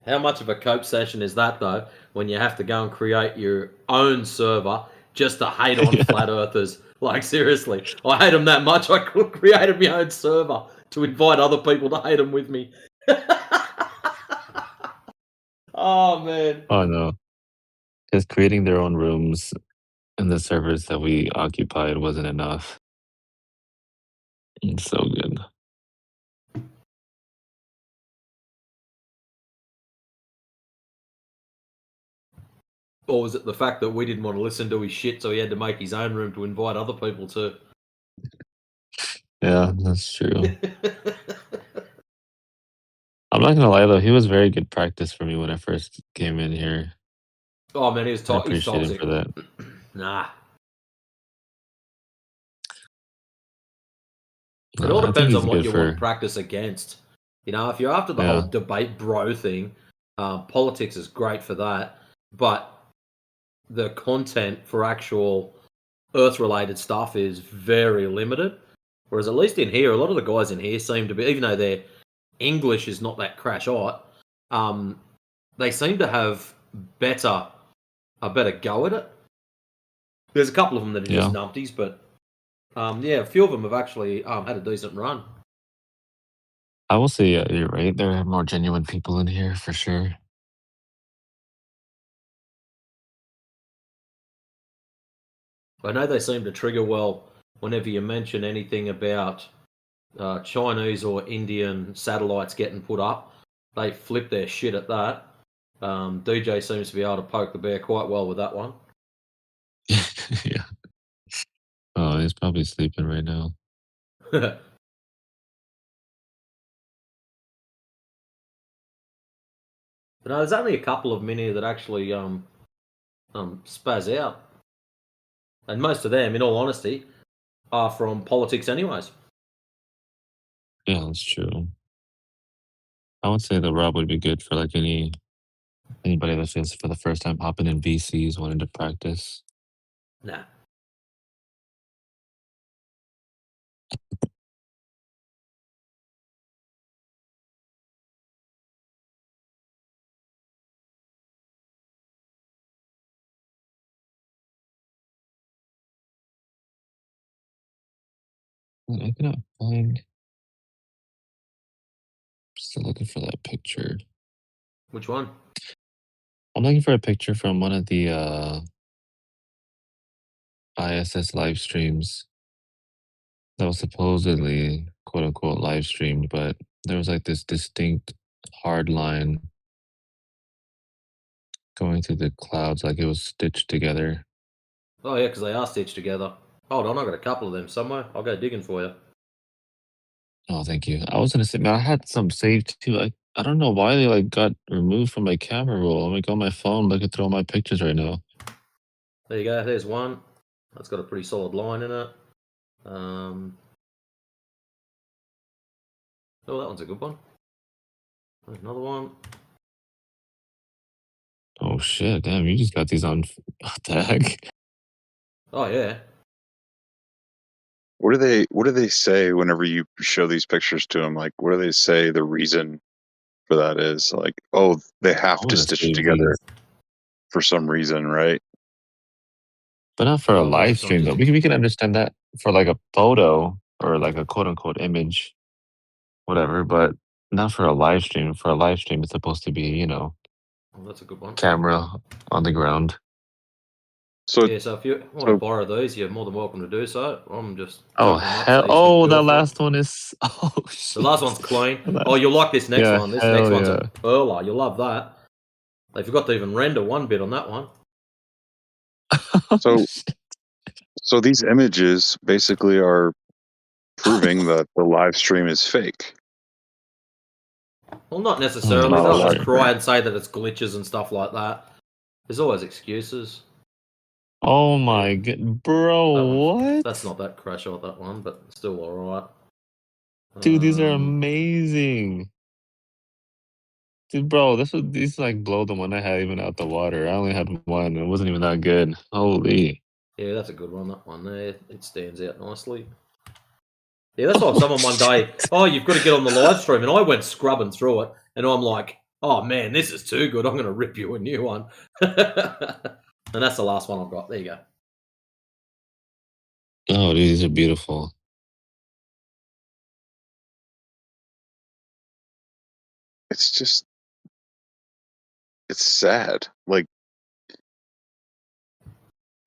How much of a cope session is that, though, when you have to go and create your own server just to hate on flat earthers? Like, seriously, I hate them that much, I created my own server to invite other people to hate them with me. Oh, man. Oh, no. Just creating their own rooms in the servers that we occupied wasn't enough. It's so good. Or was it the fact that we didn't want to listen to his shit, so he had to make his own room to invite other people to? Yeah, that's true. I'm not gonna lie though, he was very good practice for me when I first came in here. Oh, man, he's I he's appreciate him toxic. for that. Nah. It all I think depends he's on what good you for. want practice against. You know, if you're after the Yeah. whole debate bro thing, politics is great for that. But the content for actual Earth-related stuff is very limited. Whereas at least in here, a lot of the guys in here seem to be, even though their English is not that crash hot, they seem to have a better go at it. There's a couple of them that are just Yeah. numpties, but yeah, a few of them have actually had a decent run. I will say, you're right. There are more genuine people in here for sure. I know they seem to trigger well whenever you mention anything about Chinese or Indian satellites getting put up. They flip their shit at that. DJ seems to be able to poke the bear quite well with that one. Yeah. Oh, he's probably sleeping right now. But no, there's only a couple of men here that actually spaz out. And most of them, in all honesty, are from politics anyways. Yeah, that's true. I would say the Rob would be good for like anybody that's just for the first time hopping in VCs wanting to practice. Nah. I cannot find. Still looking for that picture. Which one? I'm looking for a picture from one of the ISS live streams that was supposedly quote unquote live streamed, but there was like this distinct hard line going through the clouds like it was stitched together. Oh yeah, because they are stitched together. Hold on, I got a couple of them somewhere. I'll go digging for you. Oh, thank you. I was gonna say, man, I had some saved too. I don't know why they like got removed from my camera roll. I'm like on my phone looking through all my pictures right now. There you go. There's one. That's got a pretty solid line in it. Oh, that one's a good one. There's another one. Oh shit! Damn, you just got these on. What the heck? Oh yeah. What do they say whenever you show these pictures to them? Like, what do they say the reason for that is? Like, oh, they have I'm to gonna stitch it save together these. for some reason, right? But not for a Oh, live it's not stream though. just. We can understand that for like a photo or like a quote unquote image, whatever. But not for a live stream. For a live stream, it's supposed to be, you know, Oh, that's a good one. camera on the ground. So Yeah, so if you want to borrow these, you're more than welcome to do so. I'm just Oh chucking them up so hell! you can Oh, feel that for 'em. last one is. Oh The shit! last one's clean. The Oh, last- you'll like this next Yeah, one. This hell next one's yeah. a perler. You'll love that. They forgot to even render one bit on that one. so so these images basically are proving that the live stream is fake. Well, not Oh, necessarily. Not a They'll live just cry and say that it's glitches and stuff like that. There's always excuses. Oh my god, bro! That one's, What? that's not that crash out, that one, but still alright. Dude, these are amazing. Dude, bro, these like blow the one I had even out the water. I only had one. It wasn't even that good. Holy. Yeah, that's a good one, that one there. It stands out nicely. Yeah, that's why someone one day, oh, you've got to get on the live stream, and I went scrubbing through it, and I'm like, oh man, this is too good. I'm going to rip you a new one. And that's the last one I've got. There you go. Oh, dude, these are beautiful. It's just, it's sad. Like,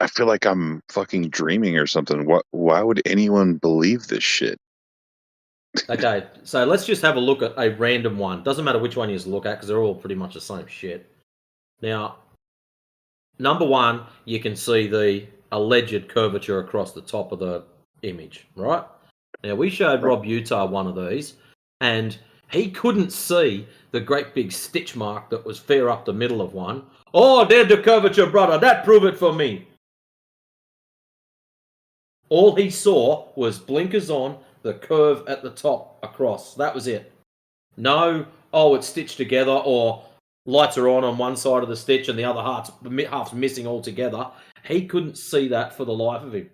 I feel like I'm fucking dreaming or something. Why would anyone believe this shit? Okay, so let's just have a look at a random one. Doesn't matter which one you look at because they're all pretty much the same shit. Now, number one, you can see the alleged curvature across the top of the image, right? Now, we showed Rob Utah one of these, and he couldn't see the great big stitch mark that was fair up the middle of one. Oh, there's the curvature, brother. That prove it for me. All he saw was blinkers on, the curve at the top across. That was it. No, oh, it's stitched together, or lights are on one side of the stitch and the other half's missing altogether. He couldn't see that for the life of him.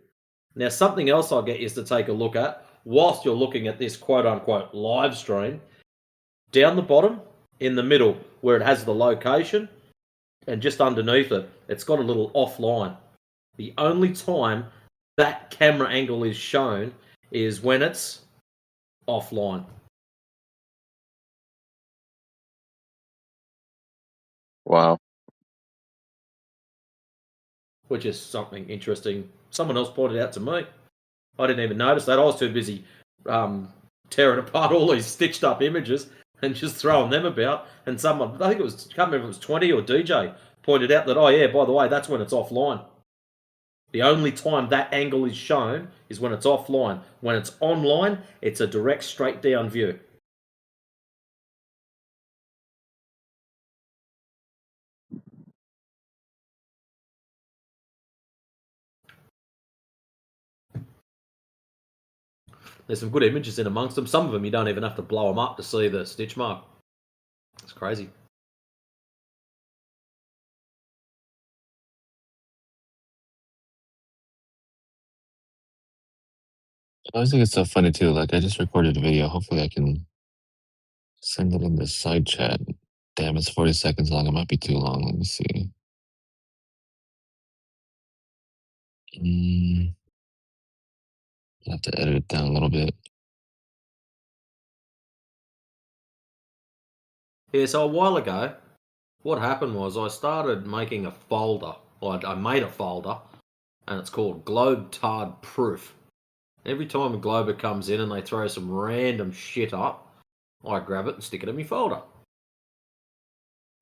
Now, something else I'll get you to take a look at whilst you're looking at this quote-unquote live stream. Down the bottom, in the middle, where it has the location, and just underneath it, it's got a little offline. The only time that camera angle is shown is when it's offline. Wow. Which is something interesting. Someone else pointed out to me. I didn't even notice that. I was too busy tearing apart all these stitched up images and just throwing them about. And someone, I think it was, I can't remember if it was 20 or DJ, pointed out that, oh yeah, by the way, that's when it's offline. The only time that angle is shown is when it's offline. When it's online, it's a direct straight down view. There's some good images in amongst them. Some of them you don't even have to blow them up to see the stitch mark. It's crazy. I always think it's so funny too. Like I just recorded a video. Hopefully I can send it in the side chat. Damn, it's 40 seconds long. It might be too long. Let me see. I'll have to edit it down a little bit. Yeah, so a while ago, what happened was I started making a folder. Or I made a folder, and it's called Globe Tard Proof. Every time a Glober comes in and they throw some random shit up, I grab it and stick it in my folder.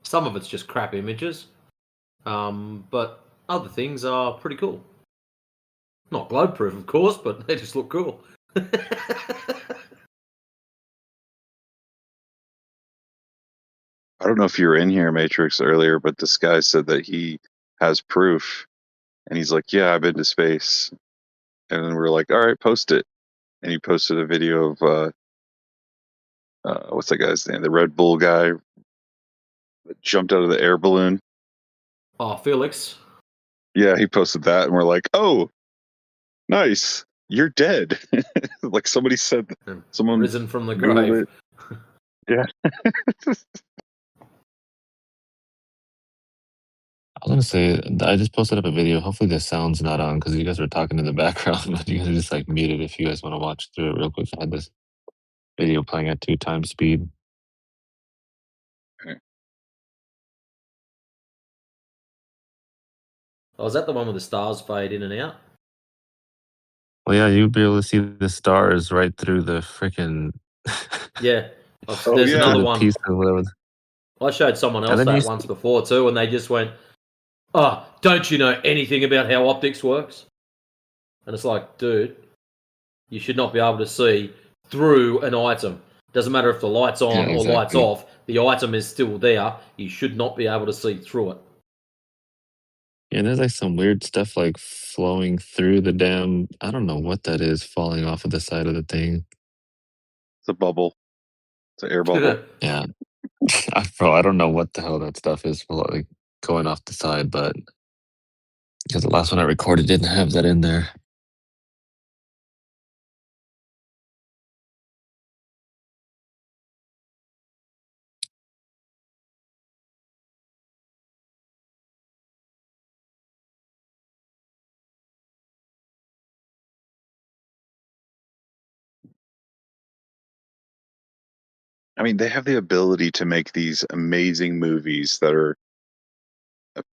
Some of it's just crap images, but other things are pretty cool. Not globe proof, of course, but they just look cool. I don't know if you were in here, Matrix, earlier, but this guy said that he has proof. And he's like, yeah, I've been to space. And then we're like, all right, post it. And he posted a video of, what's that guy's name? The Red Bull guy that jumped out of the air balloon. Oh, Felix. Yeah, he posted that. And we're like, oh, nice. You're dead. Like somebody said, someone risen from the Googled grave. Yeah. I was gonna say I just posted up a video. Hopefully the sound's not on because you guys were talking in the background, but you guys are just like muted if you guys want to watch through it real quick. I had this video playing at 2x speed. Oh, is that the one where the stars fade in and out? Well, yeah, you'd be able to see the stars right through the freaking. Yeah. There's another one. Piece of whatever. I showed someone else that once before too, and they just went, oh, don't you know anything about how optics works? And it's like, dude, you should not be able to see through an item. Doesn't matter if the light's on or light's off, the item is still there. You should not be able to see through it. Yeah, there's like some weird stuff like flowing through the damn. I don't know what that is falling off of the side of the thing. It's a bubble. It's an air bubble. Yeah. Bro, I don't know what the hell that stuff is like going off the side, but because the last one I recorded didn't have that in there. I mean, they have the ability to make these amazing movies that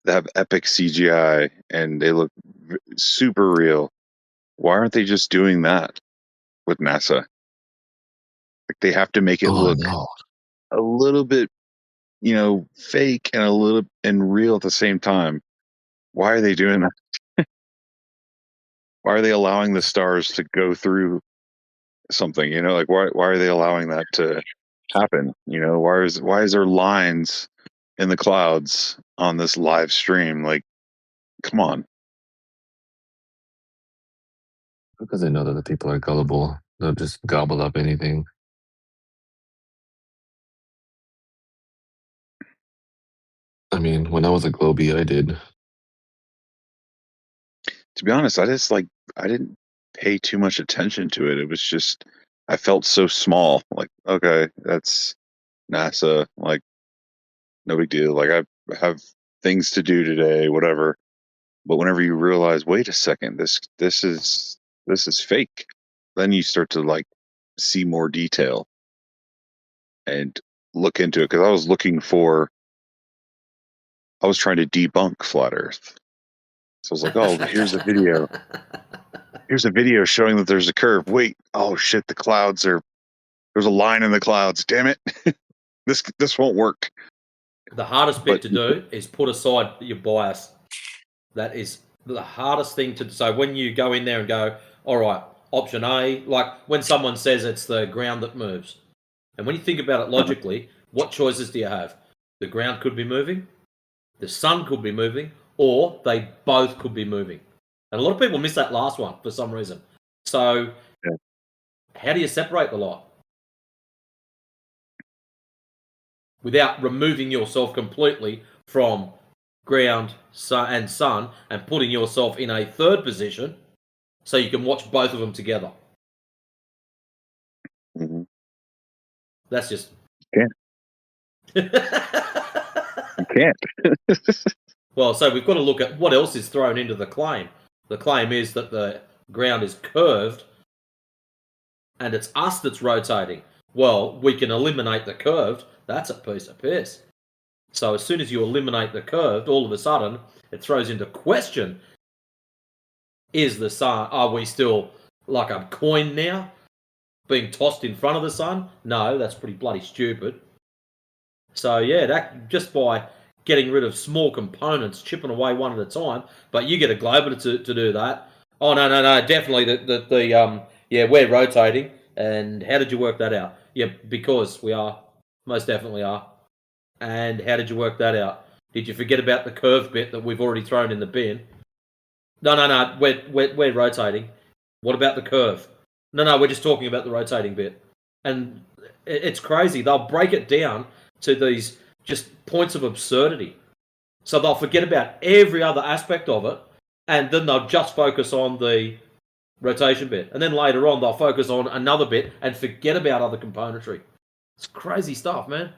have epic CGI and they look super real. Why aren't they just doing that with NASA? Like they have to make it look a little bit, fake and a little and real at the same time. Why are they doing that? Why are they allowing the stars to go through something? Like why are they allowing that to happen? Why is there lines in the clouds on this live stream? Like, come on. Because they know that the people are gullible. They'll just gobble up anything. I mean, when I was a Globie, I did. To be honest, I didn't pay too much attention to it. It was just I felt so small. Like, okay, that's NASA. Like, no big deal. Like, I have things to do today, whatever. But whenever you realize, wait a second, this is fake, then you start to like see more detail and look into it. Because I was trying to debunk flat Earth. So I was like, oh, here's a video. Here's a video showing that there's a curve. Wait, oh shit, there's a line in the clouds. Damn it. This won't work. The hardest bit to do is put aside your bias. That is the hardest thing to do. So when you go in there and go, all right, option A, like when someone says it's the ground that moves. And when you think about it logically, what choices do you have? The ground could be moving, the sun could be moving, or they both could be moving. And a lot of people miss that last one for some reason. So how do you separate the lot? Without removing yourself completely from ground and sun and putting yourself in a third position so you can watch both of them together. Mm-hmm. That's just... You can't. Well, so we've got to look at what else is thrown into the claim. The claim is that the ground is curved and it's us that's rotating. Well, we can eliminate the curved. That's a piece of piss. So as soon as you eliminate the curved, all of a sudden, it throws into question, is the sun, are we still like a coin now, being tossed in front of the sun? No, that's pretty bloody stupid. So yeah, that just by getting rid of small components, chipping away one at a time, but you get a globe to do that. Oh, no, definitely yeah, we're rotating. And how did you work that out? Yeah, because we are. Most definitely are. And how did you work that out? Did you forget about the curve bit that we've already thrown in the bin? No, we're rotating. What about the curve? No, we're just talking about the rotating bit. And it's crazy. They'll break it down to these just points of absurdity. So they'll forget about every other aspect of it, and then they'll just focus on the rotation bit. And then later on, they'll focus on another bit and forget about other componentry. It's crazy stuff, man.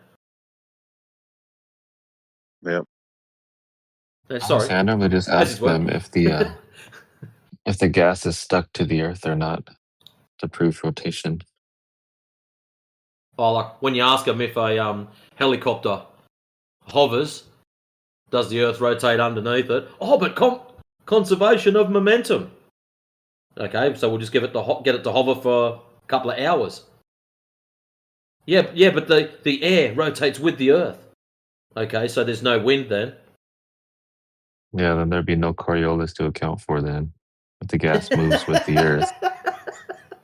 Yep. Sorry. I normally just ask them if the gas is stuck to the Earth or not to prove rotation. Oh, like when you ask them if a helicopter hovers, does the Earth rotate underneath it? Oh, but conservation of momentum. Okay, so we'll just get it to hover for a couple of hours. Yeah, but the air rotates with the Earth. Okay, so there's no wind then. Yeah, then there'd be no Coriolis to account for then. If the gas moves with the Earth.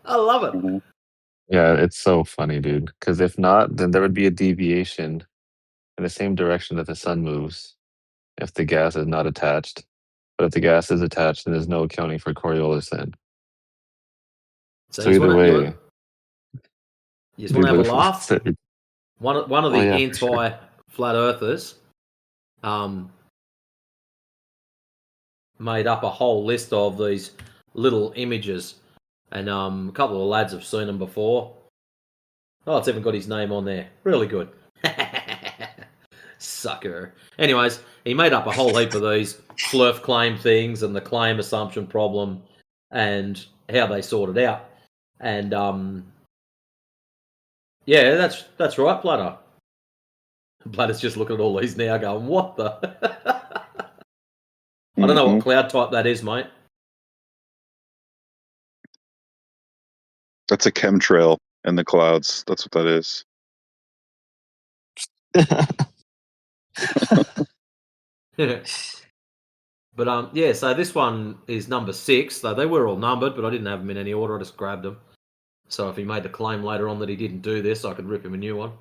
I love it. Mm-hmm. Yeah, it's so funny, dude. Because if not, then there would be a deviation in the same direction that the sun moves if the gas is not attached. But if the gas is attached, then there's no accounting for Coriolis then. So either way... You just want to have a laugh? One of the anti-flat earthers made up a whole list of these little images, and a couple of lads have seen them before. Oh, it's even got his name on there. Really good. Sucker. Anyways, he made up a whole heap of these flurf claim things and the claim assumption problem and how they sorted out. And Yeah, that's right, Platter. Platter's just looking at all these now going, what the? I don't know what cloud type that is, mate. That's a chemtrail in the clouds. That's what that is. But yeah, so this one is number 6. So they were all numbered, but I didn't have them in any order. I just grabbed them. So if he made the claim later on that he didn't do this, I could rip him a new one.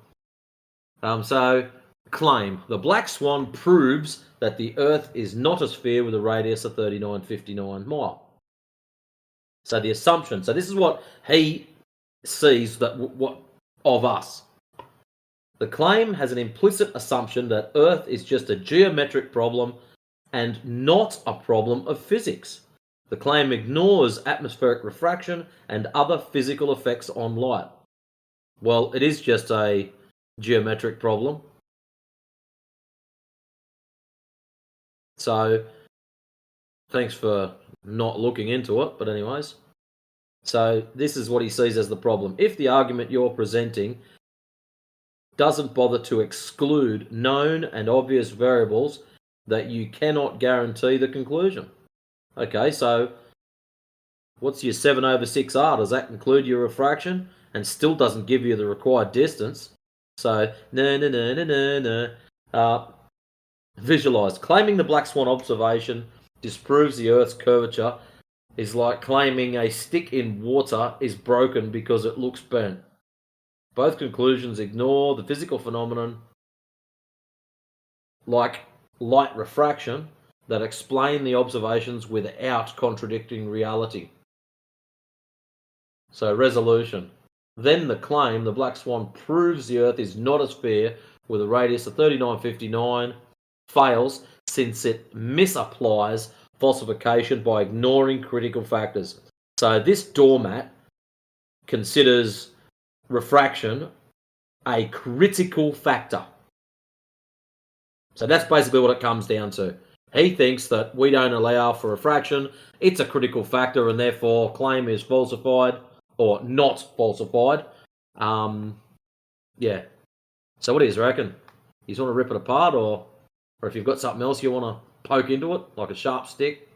So claim: the black swan proves that the Earth is not a sphere with a radius of 3959 mile. So the assumption. So this is what he sees that what of us. The claim has an implicit assumption that Earth is just a geometric problem and not a problem of physics. The claim ignores atmospheric refraction and other physical effects on light. Well, it is just a geometric problem. So, thanks for not looking into it, but anyways. So, this is what he sees as the problem. If the argument you're presenting doesn't bother to exclude known and obvious variables, that you cannot guarantee the conclusion. Okay, so what's your 7/6R? Does that include your refraction? And still doesn't give you the required distance. So, visualize. Claiming the black swan observation disproves the Earth's curvature is like claiming a stick in water is broken because it looks burnt. Both conclusions ignore the physical phenomenon like light refraction that explain the observations without contradicting reality. So, resolution. Then the claim, the black swan proves the Earth is not a sphere with a radius of 3959, fails since it misapplies falsification by ignoring critical factors. So this doormat considers refraction a critical factor. So that's basically what it comes down to. He thinks that we don't allow for refraction. It's a critical factor and therefore claim is falsified or not falsified. Yeah. So what do you reckon? You just want to rip it apart or if you've got something else you want to poke into it, like a sharp stick?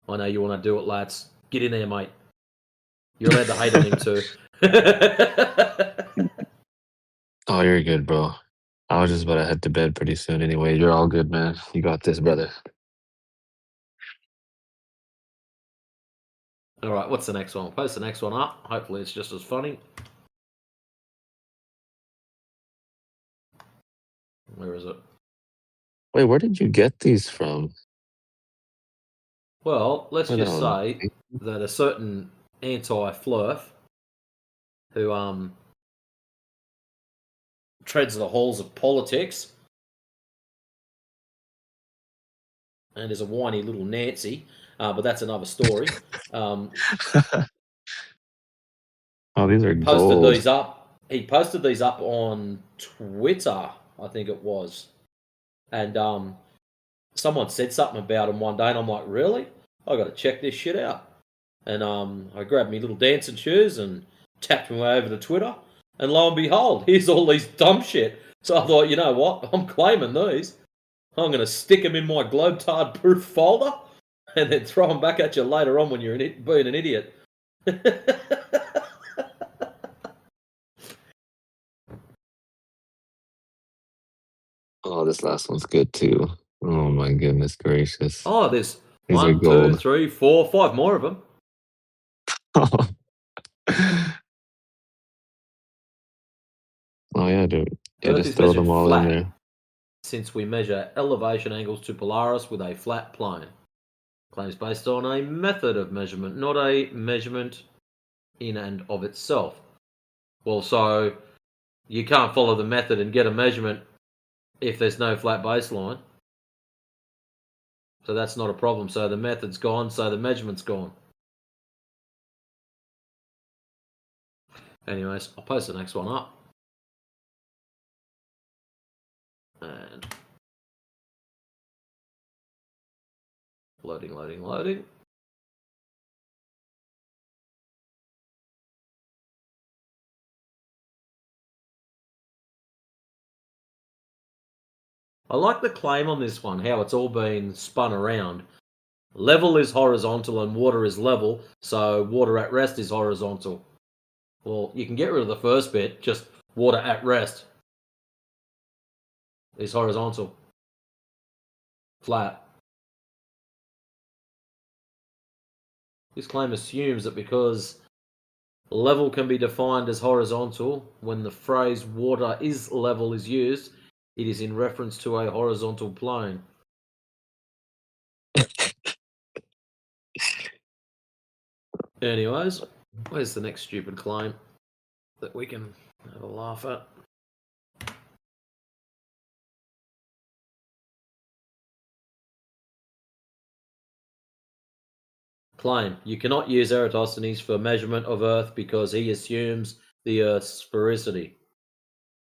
I know you want to do it, lads. Get in there, mate. You're allowed to hate on him too. Oh, you're good, bro. I was just about to head to bed pretty soon anyway. You're all good, man. You got this, brother. All right, what's the next one? I'll post the next one up. Hopefully it's just as funny. Where is it? Wait, where did you get these from? Well, let's I just don't know. say that a certain anti-flurf who treads the halls of politics and is a whiny little Nancy, but that's another story. Oh, these are Posted gold. these up. He posted these up on Twitter, I think it was, and someone said something about them one day, and I'm like, really? I got to check this shit out. And I grabbed me little dancing shoes and tapped my way over to Twitter, and lo and behold, here's all these dumb shit. So I thought, you know what? I'm claiming these. I'm going to stick them in my Globetard proof folder, and then throw them back at you later on when you're being an idiot. Oh, this last one's good too. Oh my goodness gracious. Oh, there's These are 1, 2, gold. 3, 4, 5 more of them. Oh yeah, dude. Yeah, Earth just is throw measured them all in flat there. since we measure elevation angles to Polaris with a flat plane. Claims based on a method of measurement, not a measurement in and of itself. Well, so you can't follow the method and get a measurement if there's no flat baseline. So that's not a problem. So the method's gone, so the measurement's gone. Anyways, I'll post the next one up. And loading. I like the claim on this one, how it's all been spun around. Level is horizontal and water is level, so water at rest is horizontal. Well, you can get rid of the first bit, just water at rest is horizontal. Flat. This claim assumes that because level can be defined as horizontal, when the phrase water is level is used, it is in reference to a horizontal plane. Anyways, where's the next stupid claim that we can have a laugh at? Claim. You cannot use Eratosthenes for measurement of Earth because he assumes the Earth's sphericity.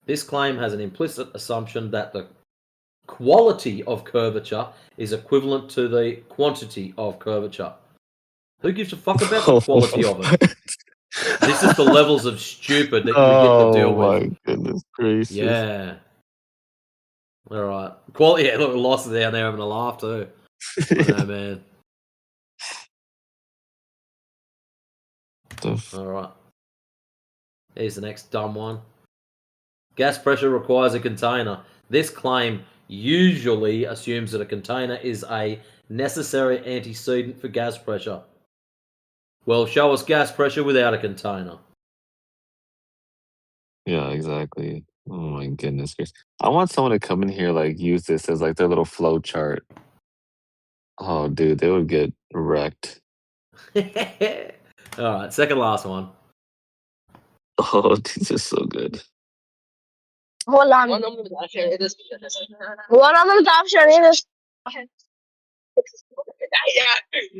This claim has an implicit assumption that the quality of curvature is equivalent to the quantity of curvature. Who gives a fuck about the quality of it? This is the levels of stupid that you get to deal with. Oh my goodness gracious. Yeah. All right. Quality. Yeah, look, Lost is down there having a laugh too. I know, man. All right. Here's the next dumb one. Gas pressure requires a container. This claim usually assumes that a container is a necessary antecedent for gas pressure. Well, show us gas pressure without a container. Yeah, exactly. Oh my goodness gracious. I want someone to come in here, like, use this as, like, their little flow chart. Oh, dude, they would get wrecked. All right, second last one. Oh, these are so good. Hold on. One of the option is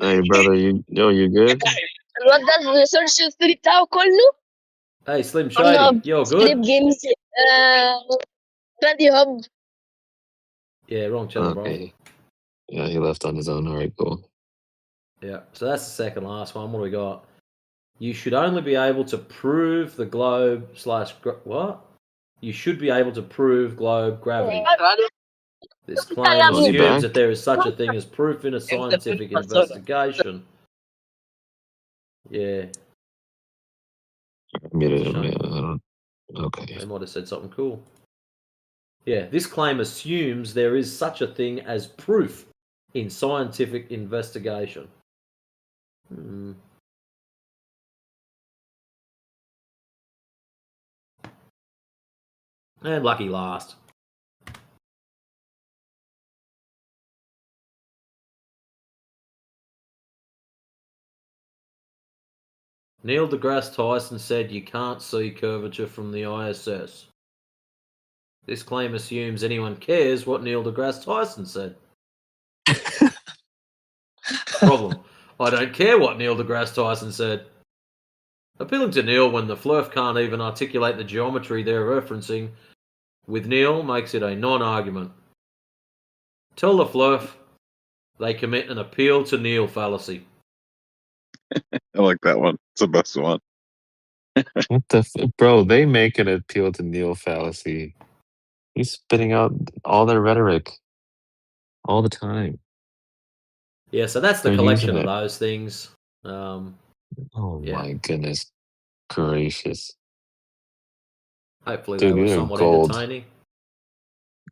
Hey, brother, you good? what does research street كله Hey, Slim on Shady, you're sleep good? games Study Hub. Yeah, wrong channel, bro. Okay. Yeah, he left on his own. All right, cool. Yeah, so that's the second last one. What do we got? You should only be able to prove the globe slash... What? You should be able to prove globe gravity. This claim Was he assumes back? that there is such a thing as proof in a scientific investigation. Yeah. I muted him. Shame. Yeah, I don't. Okay. They might have said something cool. Yeah, this claim assumes there is such a thing as proof in scientific investigation. And lucky last. Neil deGrasse Tyson said you can't see curvature from the ISS. This claim assumes anyone cares what Neil deGrasse Tyson said. Problem. I don't care what Neil deGrasse Tyson said. Appealing to Neil when the Flurf can't even articulate the geometry they're referencing with Neil makes it a non-argument. Tell the Flurf they commit an appeal to Neil fallacy. I like that one. It's the best one. What the bro? They make an appeal to Neil fallacy. He's spitting out all their rhetoric all the time. Yeah, so that's the They're collection using of it. those things. Oh Yeah. my goodness gracious. Hopefully Dude, they were these are somewhat gold. entertaining.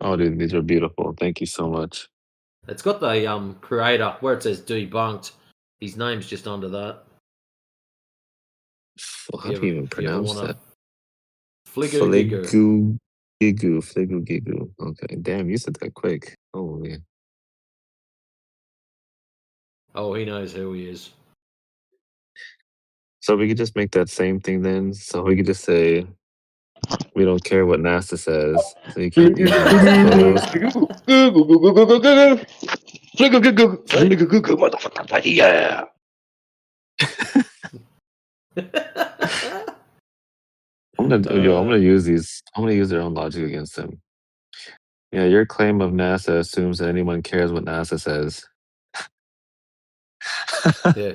Oh, dude, these are beautiful. Thank you so much. It's got the creator where it says debunked. His name's just under that. How do you even pronounce wanna... that? Fligu Gigu. Okay, damn, you said that quick. Holy. Oh, he knows who he is. So we could just make that same thing then. So we could just say we don't care what NASA says. So you keep using those photos. Yeah. I'm gonna use these. I'm gonna use their own logic against them. Yeah, your claim of NASA assumes that anyone cares what NASA says. Yeah.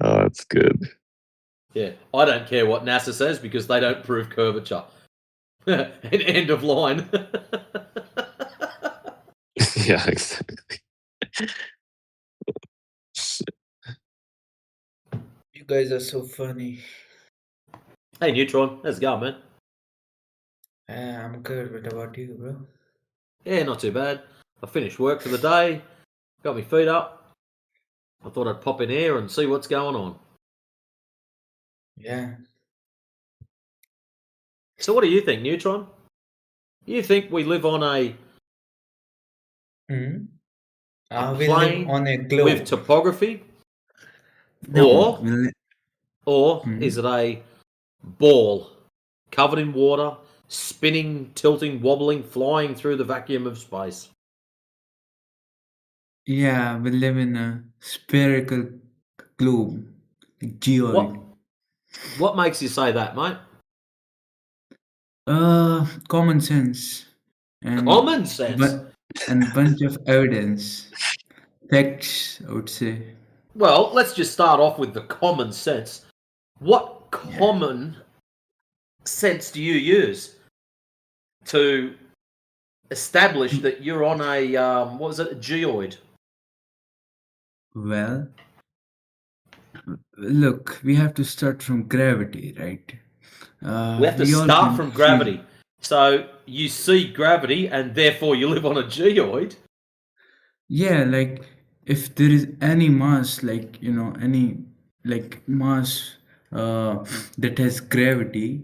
Oh, that's good. Yeah. I don't care what NASA says because they don't prove curvature. End of line. Yeah, exactly. You guys are so funny. Hey, Neutron, how's it going, man? I'm good. What about you, bro? Yeah, not too bad. I finished work for the day, got my feet up. I thought I'd pop in here and see what's going on. Yeah. So, what do you think, Neutron? You think we live on a Hmm. We live plane on a globe. with topography, No. or is it a ball covered in water, spinning, tilting, wobbling, flying through the vacuum of space? Yeah, we live in a spherical globe, like geoid. What makes you say that, mate? Common sense and Common sense. and bunch of evidence, facts, I would say. Well, let's just start off with the common sense. What common sense do you use to establish that you're on a what was it, a geoid? Well, look, we have to start from gravity, right? We have to We all start can from feel. gravity. So you see gravity, and therefore you live on a geoid. Yeah, like if there is any mass, like any like mass that has gravity,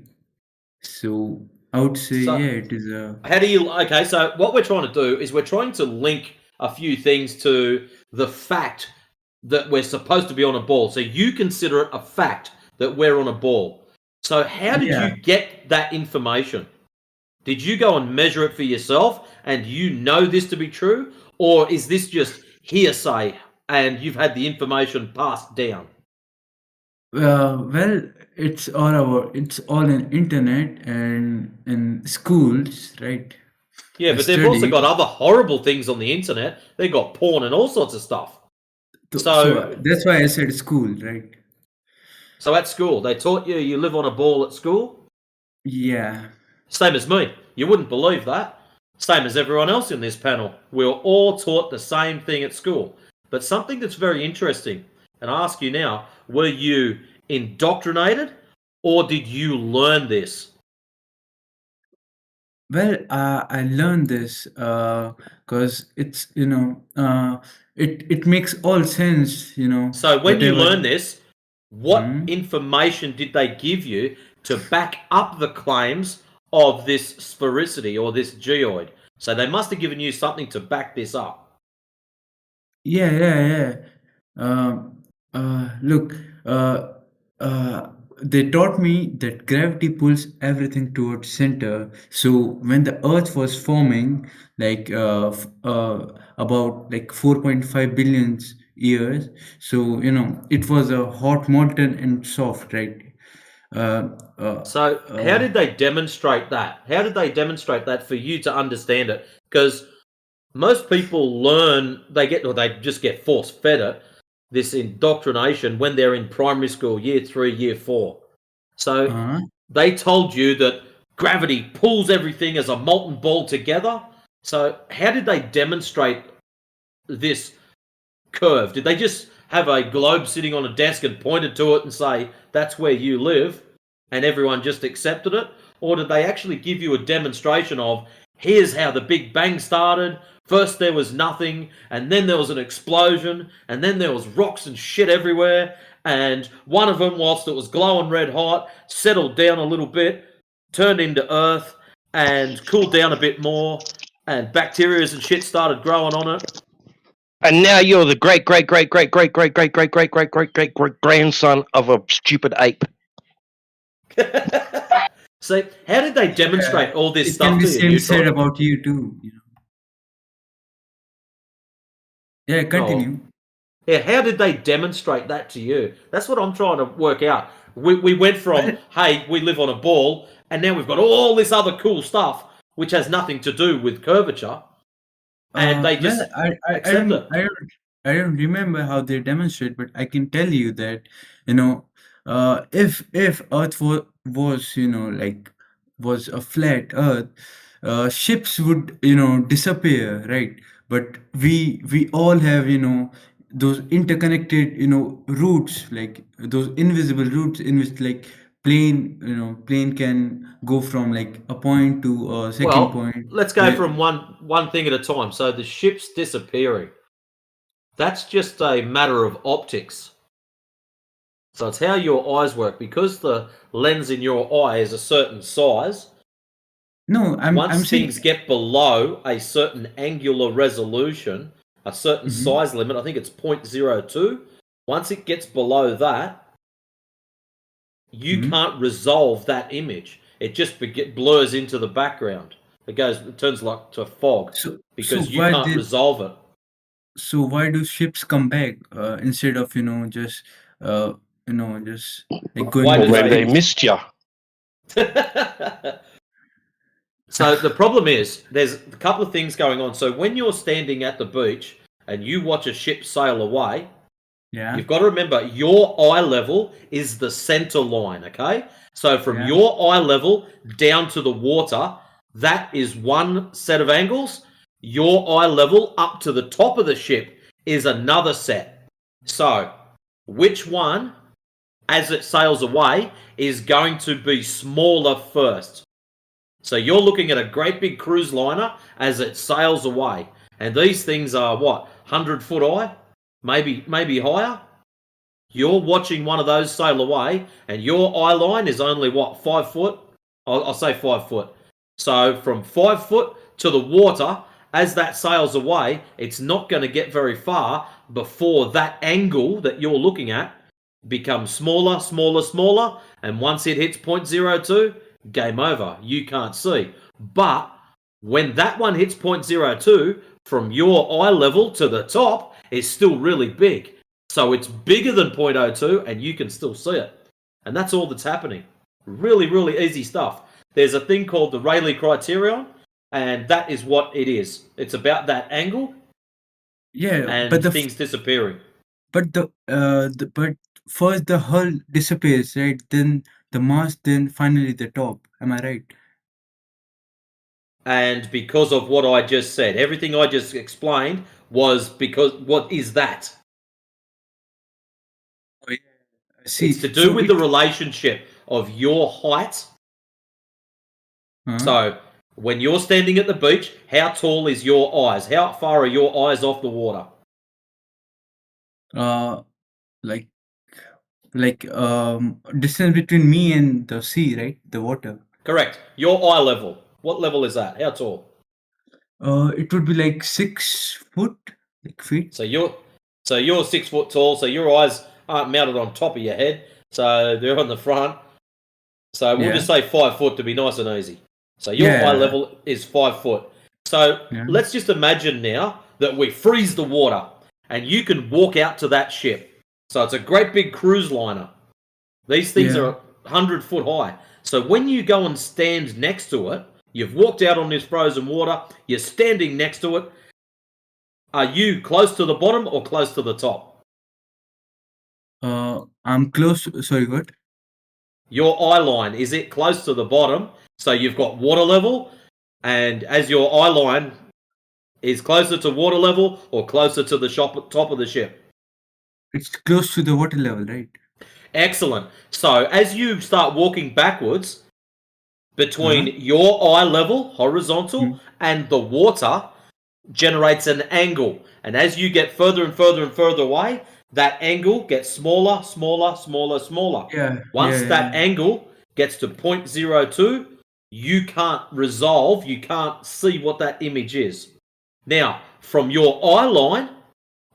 so I would say So yeah, it is a. how do you? Okay, so what we're trying to do is we're trying to link a few things to the fact that we're supposed to be on a ball. So you consider it a fact that we're on a ball. So how did Yeah. you get that information? Did you go and measure it for yourself and you know this to be true? Or is this just hearsay and you've had the information passed down? Well, it's all in internet and in schools, right? Yeah, I but they've also studied. got other horrible things on the internet. They've got porn and all sorts of stuff. So that's why I said school, right? So at school, they taught you live on a ball at school? Yeah. Same as me. You wouldn't believe that. Same as everyone else in this panel. We were all taught the same thing at school. But something that's very interesting, and I ask you now, were you indoctrinated or did you learn this? Well, I learned this because it's it makes all sense, So when you whatever. learn this, what information did they give you to back up the claims of this sphericity or this geoid? So they must have given you something to back this up. Yeah. Look, they taught me that gravity pulls everything towards center. So when the Earth was forming, like about like 4.5 billion years, so it was a hot, molten, and soft, right? So how did they demonstrate that? How did they demonstrate that for you to understand it? Because most people learn, they just get force fed it, this indoctrination when they're in primary school, year 3, year 4. So they told you that gravity pulls everything as a molten ball together. So how did they demonstrate this curve? Did they just have a globe sitting on a desk and pointed to it and say, that's where you live, and everyone just accepted it? Or did they actually give you a demonstration of, here's how the Big Bang started? First there was nothing, and then there was an explosion, and then there was rocks and shit everywhere, and one of them, whilst it was glowing red hot, settled down a little bit, turned into Earth, and cooled down a bit more, and bacteria and shit started growing on it. And now you're the great grandson of a stupid ape. See, how did they demonstrate all this It can stuff be to you, same Neutron? said about you too. Yeah, continue. Yeah, how did they demonstrate that to you? That's what I'm trying to work out. We went from, hey, we live on a ball, and now we've got all this other cool stuff, which has nothing to do with curvature, and they just accept it. I don't remember how they demonstrate, but I can tell you that if Earth was like was a flat Earth, ships would disappear, right? but we all have, those interconnected, routes, like those invisible routes in which, like, plane can go from like a point to a second Well, point. let's go from one thing at a time. So the ship's disappearing. That's just a matter of optics. So it's how your eyes work. Because the lens in your eye is a certain size, No, I'm once saying. things get below a certain angular resolution, a certain Mhm. size limit, I think it's 0.02, once it gets below that, you Mhm. can't resolve that image. It just blurs into the background. It turns like to fog because you why can't did resolve it. so why do ships come back instead of just just like going Why to do the Or maybe they space? missed you. So the problem is there's a couple of things going on. So when you're standing at the beach and you watch a ship sail away, Yeah. you've got to remember your eye level is the center line, okay? So from Yeah. your eye level down to the water, that is one set of angles. Your eye level up to the top of the ship is another set. So which one, as it sails away, is going to be smaller first? So you're looking at a great big cruise liner as it sails away. And these things are what, 100-foot high? Maybe higher? You're watching one of those sail away, and your eye line is only what, 5 foot? I'll say 5 foot. So from 5 foot to the water, as that sails away, it's not going to get very far before that angle that you're looking at becomes smaller, smaller, smaller, and once it hits 0.02, game over. You can't see. But when that one hits 0.02, from your eye level to the top is still really big. So it's bigger than 0.02 and you can still see it. And that's all that's happening. Really, really easy stuff. There's a thing called the Rayleigh criterion, and that is what it is. It's about that angle Yeah, and but things disappearing. but but first the hull disappears, right? Then the mast, then finally the top. Am I right? And because of what I just said, everything I just explained was because what is that? Oh, yeah. See, It's to do so with the relationship of your height. So when you're standing at the beach, how tall is your eyes? How far are your eyes off the water? uh like distance between me and the sea, right? The water. Correct. Your eye level. What level is that? How tall? It would be like 6 foot, like feet. So you're 6 foot tall. So your eyes aren't mounted on top of your head. So they're on the front. So we'll Yeah. just say 5 foot to be nice and easy. So your eye level is 5 foot. So let's just imagine now that we freeze the water and you can walk out to that ship. So it's a great big cruise liner. These things are 100 foot high. So when you go and stand next to it, you've walked out on this frozen water, you're standing next to it. Are you close to the bottom or close to the top? I'm close. Sorry, what? Your eye line, is it close to the bottom? So you've got water level, and as your eye line is closer to water level or closer to the top of the ship? It's close to the water level, right? Excellent. So as you start walking backwards between your eye level, horizontal, and the water generates an angle. And as you get further and further and further away, that angle gets smaller, smaller, smaller, smaller. Once that angle gets to 0.02, you can't resolve, you can't see what that image is. Now, from your eye line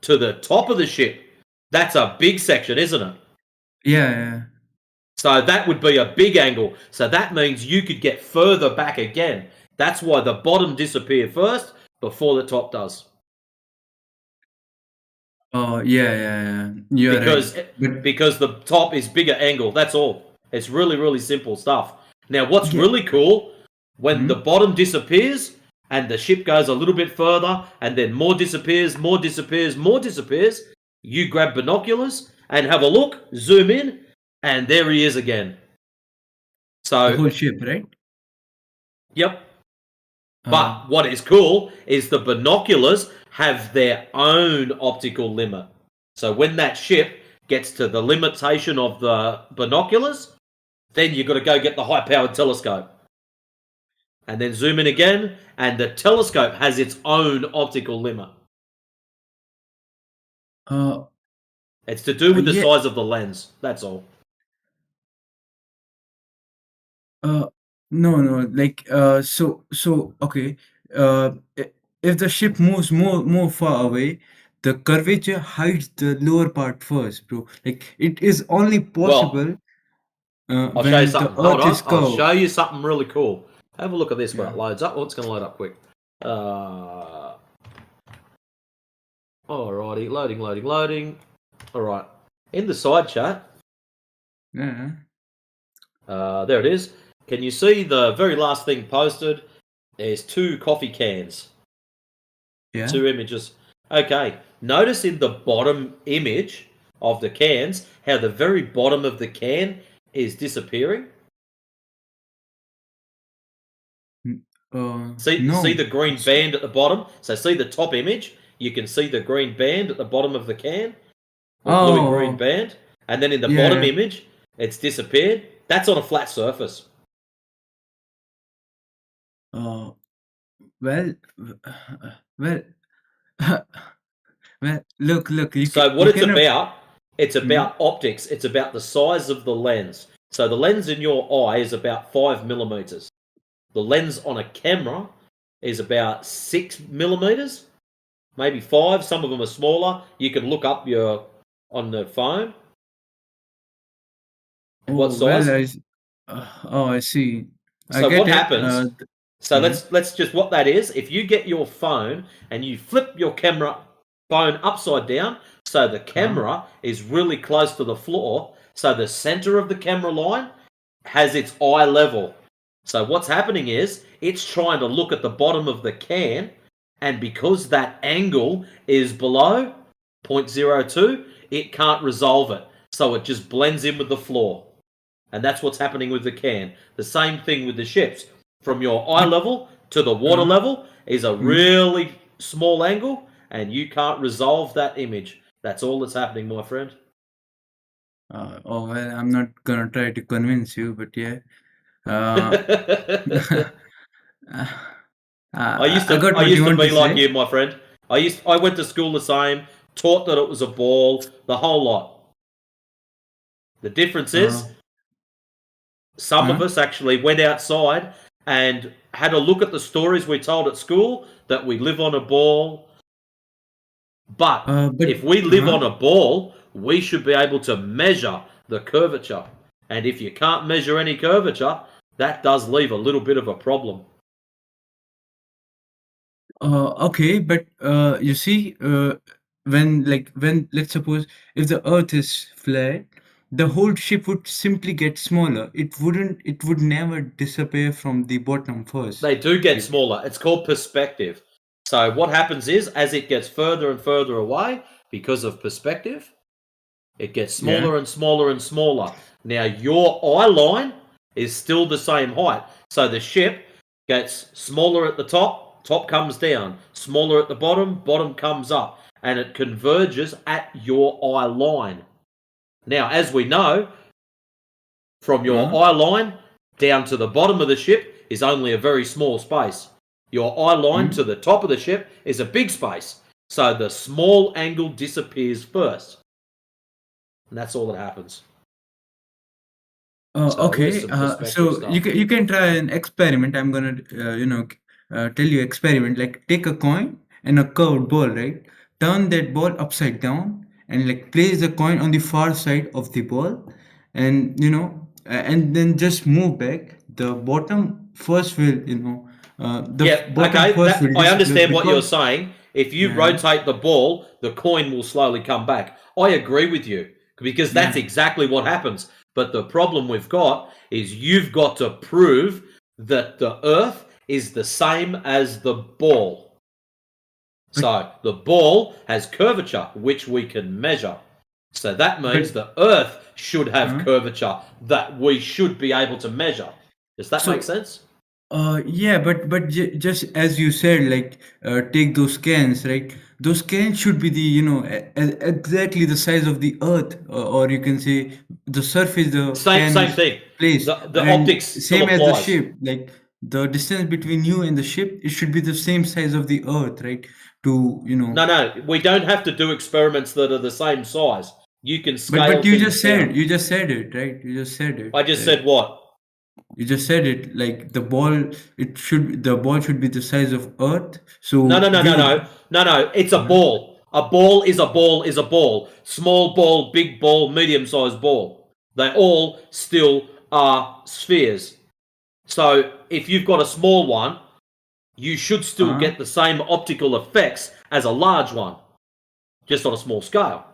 to the top of the ship, that's a big section, isn't it? Yeah. So that would be a big angle. So that means you could get further back again. That's why the bottom disappear first before the top does. Oh, yeah. You're right. Because the top is bigger angle. That's all. It's really, really simple stuff. Now, what's really cool, when the bottom disappears and the ship goes a little bit further and then more disappears, more disappears, more disappears, you grab binoculars and have a look, zoom in, and there he is again. So the whole ship, right? Yep. But what is cool is the binoculars have their own optical limit. So when that ship gets to the limitation of the binoculars, then you've got to go get the high-powered telescope. And then zoom in again, and the telescope has its own optical limit. It's to do with the size of the lens. That's all. No, like so okay. If the ship moves more far away, the curvature hides the lower part first, bro. Like it is only possible I'll show you when something. the Hold Earth on. is I'll curved. show you something really cool. Have a look at this when Yeah. it loads up. Oh, it's going to load up quick. Alrighty, loading. Alright. In the side chat, Yeah. there it is. Can you see the very last thing posted? There's 2 coffee cans. Yeah. 2 images. Okay. Notice in the bottom image of the cans how the very bottom of the can is disappearing. See No. the green band at the bottom? So see the top image? You can see the green band at the bottom of the can. The blue and green band. And then in the bottom image, it's disappeared. That's on a flat surface. Well, look. So what it's about, it's about optics. It's about the size of the lens. So the lens in your eye is about 5 millimeters. The lens on a camera is about 6 millimeters, maybe 5. Some of them are smaller. You can look up on the phone. What size? I see. So what happens? So let's just what that is. If you get your phone and you flip your camera phone upside down, so the camera is really close to the floor, so the center of the camera line has its eye level. So what's happening is it's trying to look at the bottom of the can, and because that angle is below 0.02, it can't resolve it. So it just blends in with the floor. And that's what's happening with the can. The same thing with the ships. From your eye level to the water level is a really small angle, and you can't resolve that image. That's all that's happening, my friend. Well, I'm not gonna try to convince you, but yeah. I used to be like you, my friend. I went to school the same, taught that it was a ball, the whole lot. The difference is, some of us actually went outside and had a look at the stories we told at school that we live on a ball. But if we live on a ball, we should be able to measure the curvature. And if you can't measure any curvature, that does leave a little bit of a problem. Okay, but you see, when let's suppose if the Earth is flat, the whole ship would simply get smaller. It would never disappear from the bottom first. They do get smaller. It's called perspective. So what happens is, as it gets further and further away, because of perspective, it gets smaller and smaller and smaller. Now, your eye line is still the same height. So the ship gets smaller at the top, top comes down. Smaller at the bottom, bottom comes up. And it converges at your eye line. Now, as we know, from your eye line down to the bottom of the ship is only a very small space. Your eye line to the top of the ship is a big space. So the small angle disappears first. And that's all that happens. Okay, so you can try an experiment. I'm gonna tell you experiment. Like take a coin and a curved ball, right? Turn that ball upside down and like place the coin on the far side of the ball, and and then just move back. The bottom first will I understand what you're saying. If you rotate the ball, the coin will slowly come back. I agree with you because that's exactly what happens. But the problem we've got is you've got to prove that the Earth is the same as the ball. So the ball has curvature, which we can measure. So that means the Earth should have curvature that we should be able to measure. Does that make sense? Yeah, but just as you said, like take those scans, right? Those scans should be the exactly the size of the Earth, or you can say the surface the Same scan same is thing. placed, The and optics still same as the applies. ship, like the distance between you and the ship, it should be the same size of the Earth, right? To No, we don't have to do experiments that are the same size. You can scale But you things just said down. it, right? You just said it. I just said what? You just said it like the ball should be the size of Earth. No, So no, no, no, no, no, no. It's a Huh? ball. A ball is a ball is a ball. Small ball, big ball, medium-sized ball. They all still are spheres. So if you've got a small one, you should still Uh-huh. get the same optical effects as a large one, just on a small scale.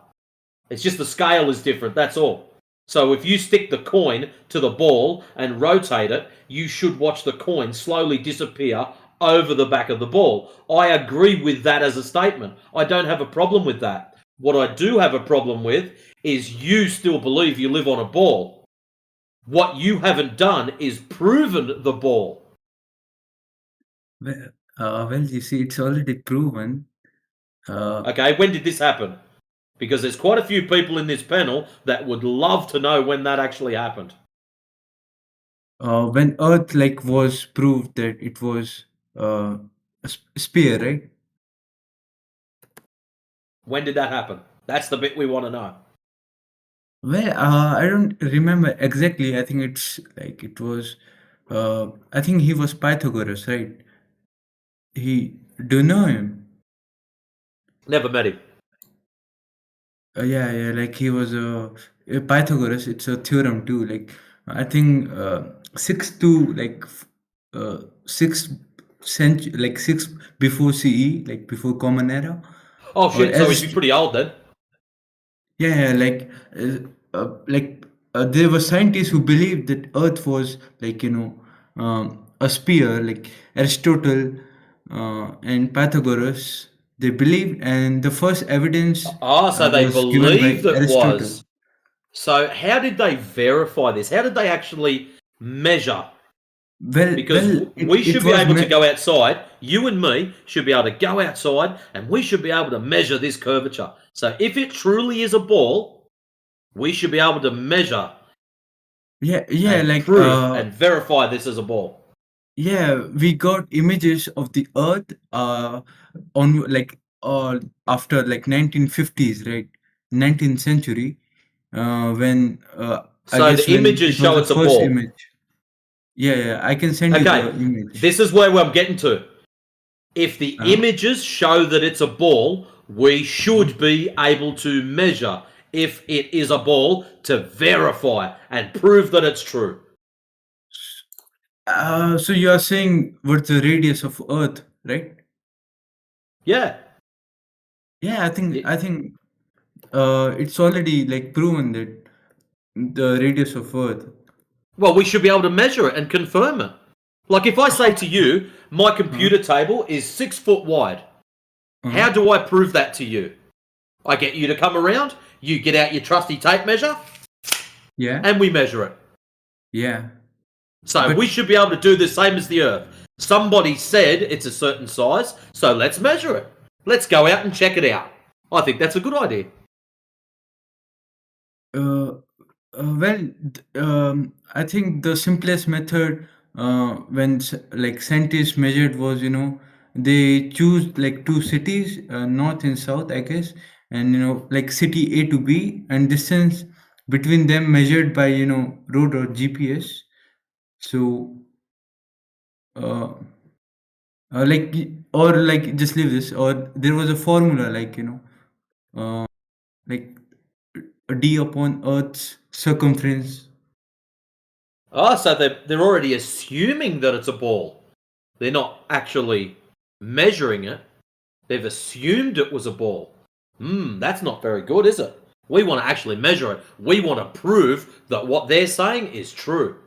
It's just the scale is different, that's all. So if you stick the coin to the ball and rotate it, you should watch the coin slowly disappear over the back of the ball. I agree with that as a statement. I don't have a problem with that. What I do have a problem with is you still believe you live on a ball. What you haven't done is proven the ball. Well, you see, it's already proven. Okay, when did this happen? Because there's quite a few people in this panel that would love to know when that actually happened. When Earth was proved that it was a sphere, right? When did that happen? That's the bit we want to know. Well, I don't remember exactly. I think it's it was. I think he was Pythagoras, right? Do you know him? Never met him. Yeah, like he was a Pythagoras. It's a theorem too. I think sixth century, six before CE, before Common Era. Oh Or shit! So as he'd be pretty old then. Yeah, there were scientists who believed that Earth was a sphere, like Aristotle and Pythagoras. They believed, and the first evidence So they was given by believed it Aristotle. was. So how did they verify this? How did they actually measure? Because we It should be was able to go outside. You and me should be able to go outside, and we should be able to measure this curvature. So if it truly is a ball, we should be able to measure. Yeah, and prove and verify this as a ball. Yeah, we got images of the Earth on after 1950s, right? 19th century, when I So guess the when images it was show the it's a first ball. image. Yeah, I can send you the Okay, image. this is where I'm getting to. If the images show that it's a ball, we should be able to measure if it is a ball to verify and prove that it's true. So you are saying what's the radius of Earth, right? Yeah. Yeah, I think it's already proven that the radius of Earth. Well, we should be able to measure it and confirm it. Like if I say to you, my computer table is 6 foot wide. How do I prove that to you? I get you to come around, you get out your trusty tape measure, Yeah. and we measure it. Yeah. So we should be able to do the same as the Earth. Somebody said it's a certain size, so let's measure it. Let's go out and check it out. I think that's a good idea. I think the simplest method when scientists measured was they choose two cities, north and south, I guess, and city A to B, and distance between them measured by road or GPS. So just leave this, or there was a formula like a d upon Earth's circumference. So they're already assuming that it's a ball. They're not actually measuring it. They've assumed it was a ball. That's not very good, is it? We want to actually measure it. We want to prove that what they're saying is true.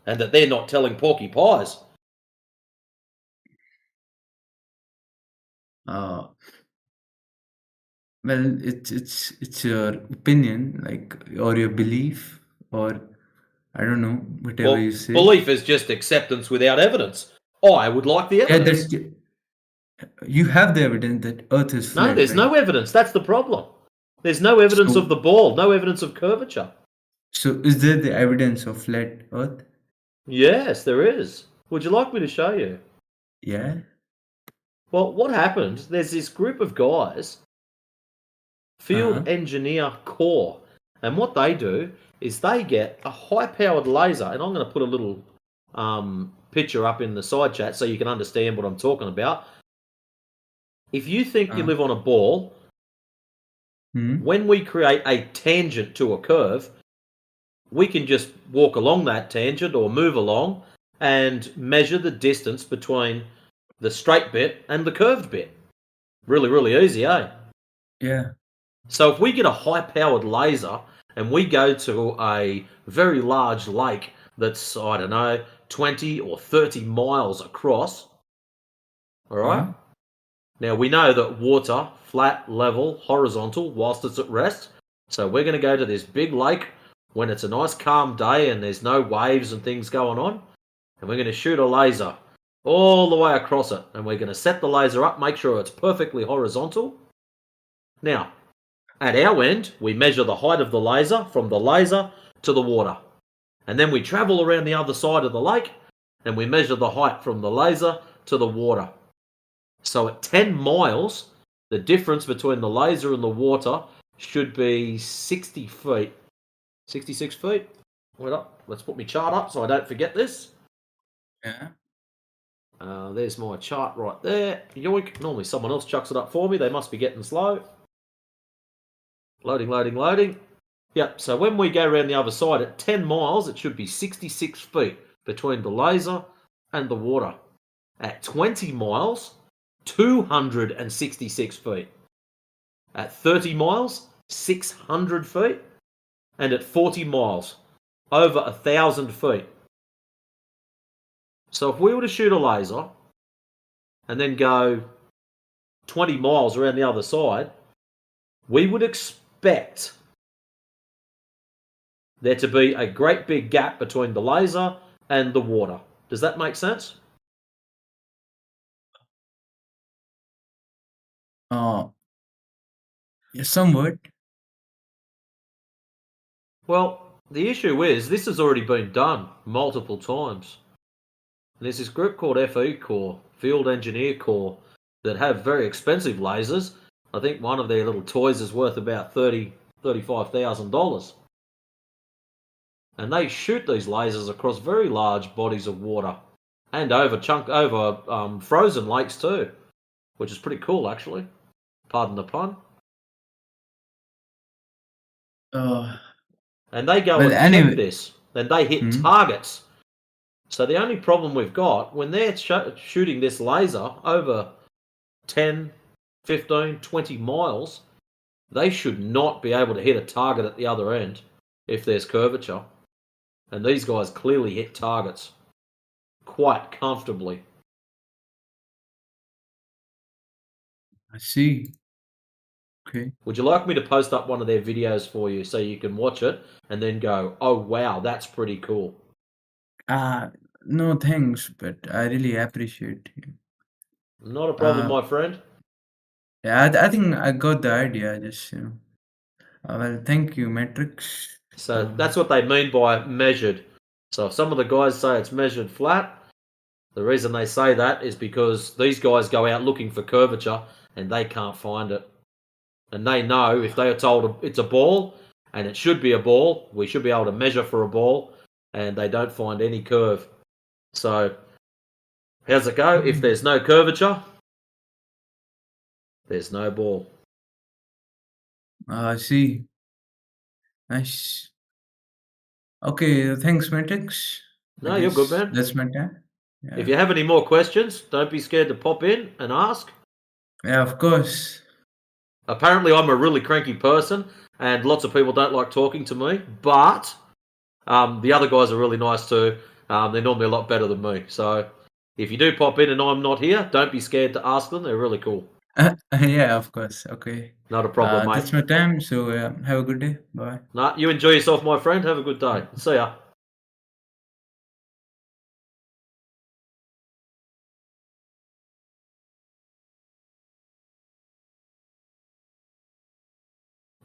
And that they're not telling porky pies. Well, it's your opinion, or your belief, or I don't know, whatever Well, you say. belief is just acceptance without evidence. I would like the Yeah, evidence. you have the evidence that Earth is flat. No, there's right? no evidence. That's the problem. There's no evidence So- of the ball, no evidence of curvature. So is there the evidence of flat Earth? Yes, there is. Would you like me to show you? Yeah. Well, what happened? There's this group of guys, Field Engineer Corps, and what they do is they get a high-powered laser, and I'm going to put a little picture up in the side chat so you can understand what I'm talking about. If you think you live on a ball, when we create a tangent to a curve, we can just walk along that tangent or move along and measure the distance between the straight bit and the curved bit. Really, really easy, eh? Yeah. So if we get a high-powered laser and we go to a very large lake that's, I don't know, 20 or 30 miles across, all right? Now, we know that water, flat, level, horizontal, whilst it's at rest. So we're going to go to this big lake when it's a nice calm day and there's no waves and things going on. And we're going to shoot a laser all the way across it. And we're going to set the laser up, make sure it's perfectly horizontal. Now, at our end, we measure the height of the laser from the laser to the water. And then we travel around the other side of the lake and we measure the height from the laser to the water. So at 10 miles, the difference between the laser and the water should be 60 feet. 66 feet? Wait up. Let's put my chart up so I don't forget this. Yeah. There's my chart right there. Yoink. Normally someone else chucks it up for me. They must be getting slow. Loading, loading, loading. Yep, so when we go around the other side at 10 miles, it should be 66 feet between the laser and the water. At 20 miles, 266 feet. At 30 miles, 600 feet. And at 40 miles, over 1,000 feet. So if we were to shoot a laser and then go 20 miles around the other side, we would expect there to be a great big gap between the laser and the water. Does that make sense? Yeah, somewhat. Well, the issue is this has already been done multiple times. And there's this group called FE Corps, Field Engineer Corps, that have very expensive lasers. I think one of their little toys is worth about $35,000. And they shoot these lasers across very large bodies of water and over frozen lakes too, which is pretty cool actually. Pardon the pun. And they go check this. Then they hit targets. So the only problem we've got, when they're shooting this laser over 10, 15, 20 miles, they should not be able to hit a target at the other end if there's curvature. And these guys clearly hit targets quite comfortably. I see. Okay. Would you like me to post up one of their videos for you so you can watch it and then go, oh wow, that's pretty cool? No thanks, but I really appreciate you. Not a problem, my friend. Yeah, I think I got the idea. Just well, thank you, Matrix. So that's what they mean by measured. So if some of the guys say it's measured flat, the reason they say that is because these guys go out looking for curvature and they can't find it. And they know if they are told it's a ball and it should be a ball, we should be able to measure for a ball, and they don't find any curve. So how's it go? If there's no curvature, there's no ball. I see. Nice. Okay, thanks, Matrix. No, you're good, man. That's my time. Yeah. If you have any more questions, don't be scared to pop in and ask. Yeah, of course. Apparently, I'm a really cranky person, and lots of people don't like talking to me, but the other guys are really nice too. They're normally a lot better than me. So if you do pop in and I'm not here, don't be scared to ask them. They're really cool. Yeah, of course. Okay. Not a problem, mate. That's my time. So have a good day. Bye. No, you enjoy yourself, my friend. Have a good day. See ya.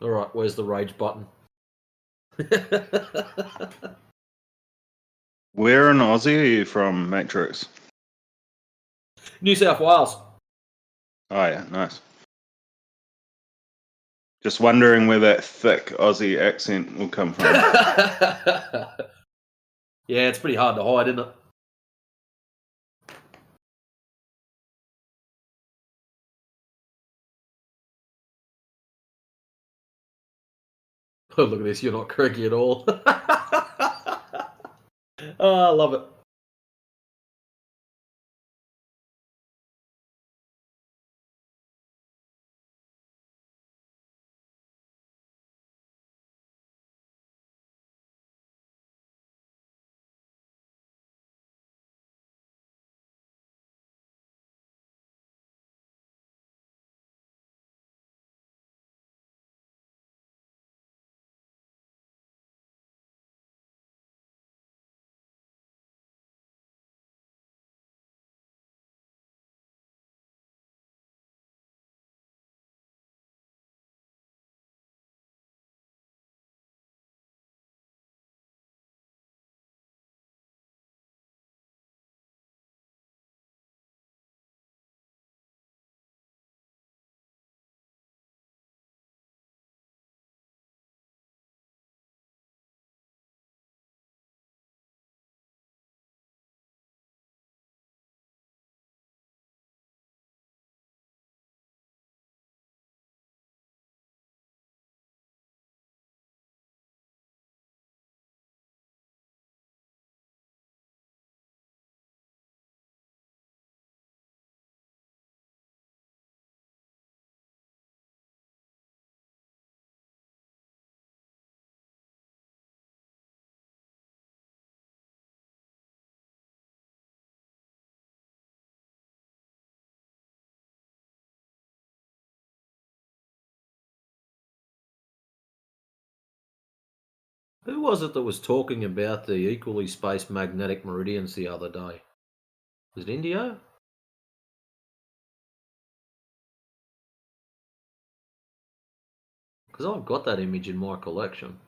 All right, where's the rage button? Where in Aussie are you from, Matrix? New South Wales. Oh yeah, nice. Just wondering where that thick Aussie accent will come from. Yeah, it's pretty hard to hide, isn't it? Oh, look at this. You're not cranky at all. Oh, I love it. Who was it that was talking about the equally spaced magnetic meridians the other day? Was it Indio? Because I've got that image in my collection.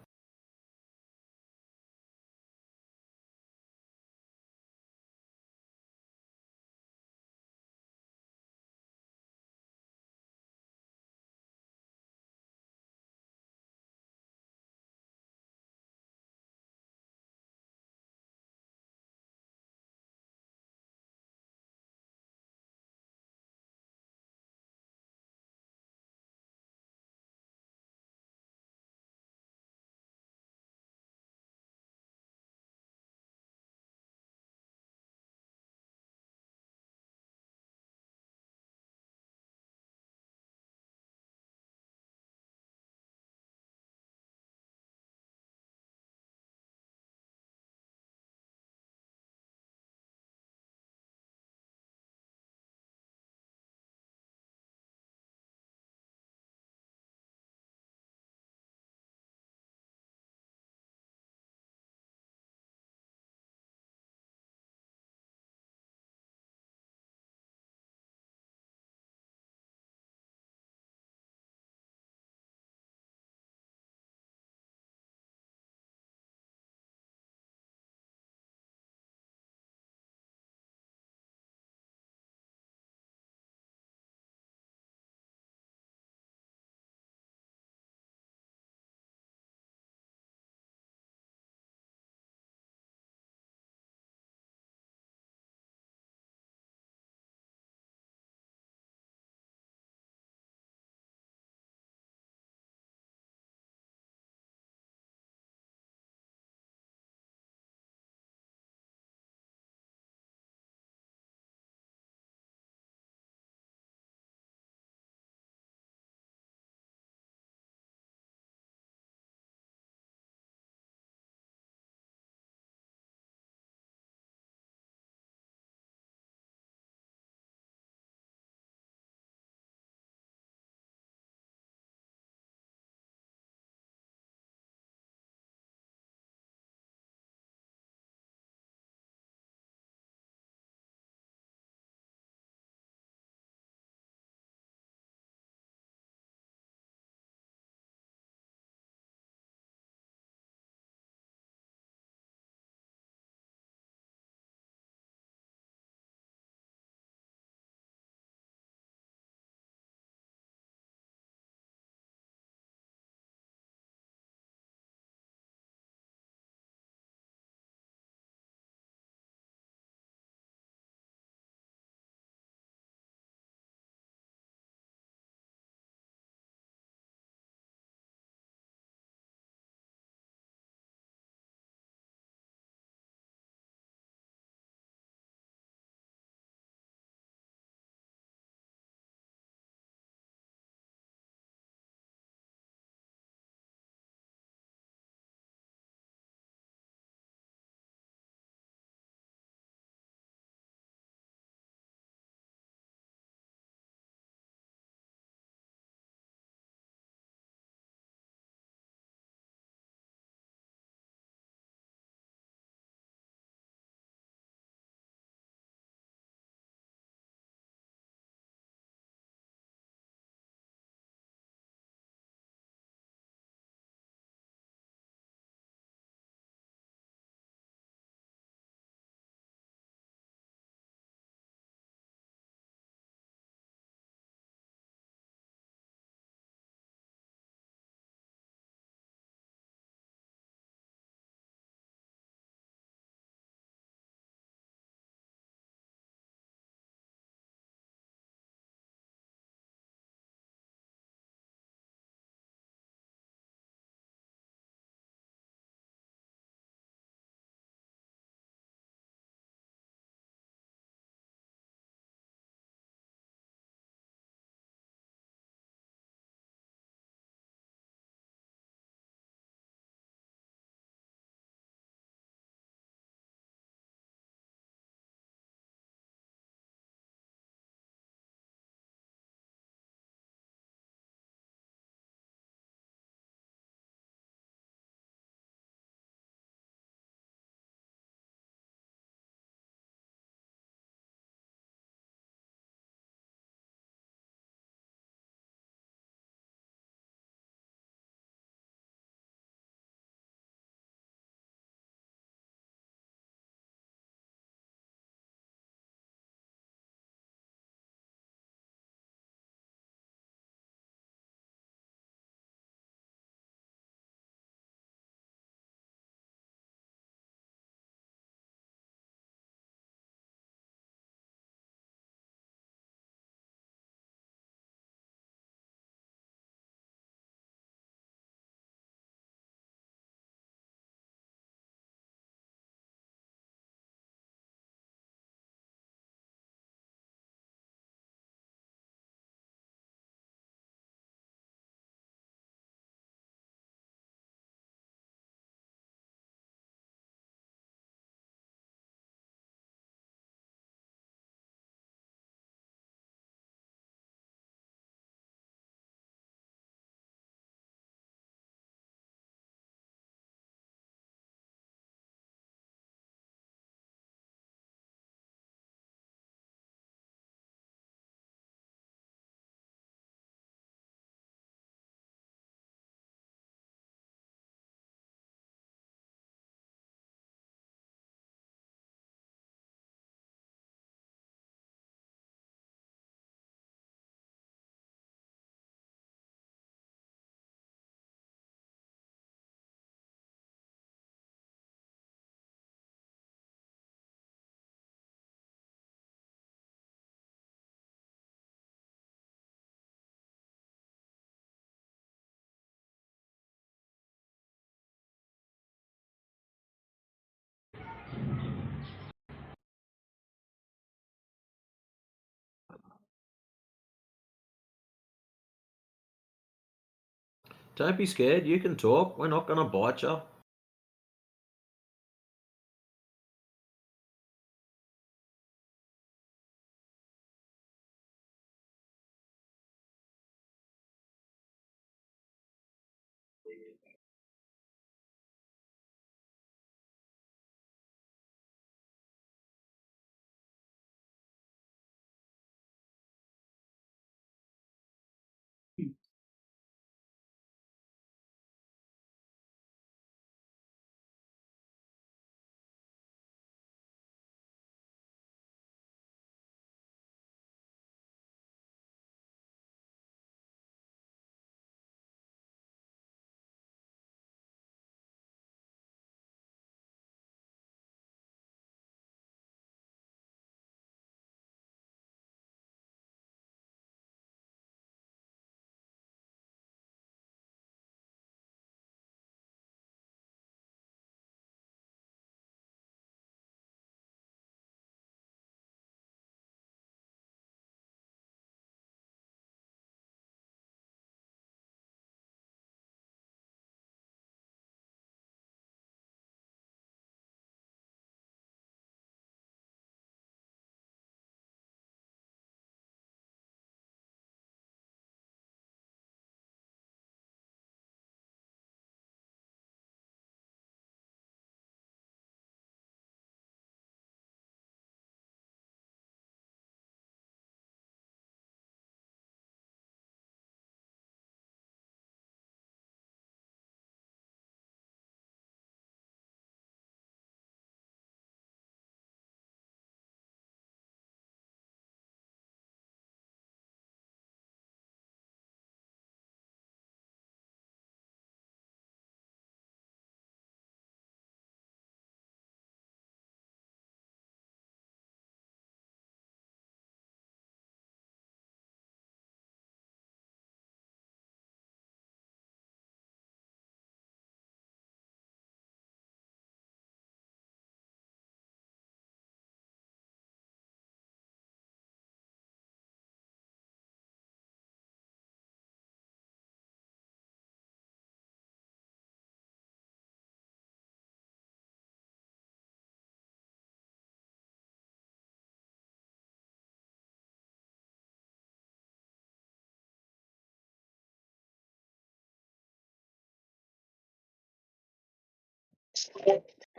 Don't be scared. You can talk. We're not going to bite you.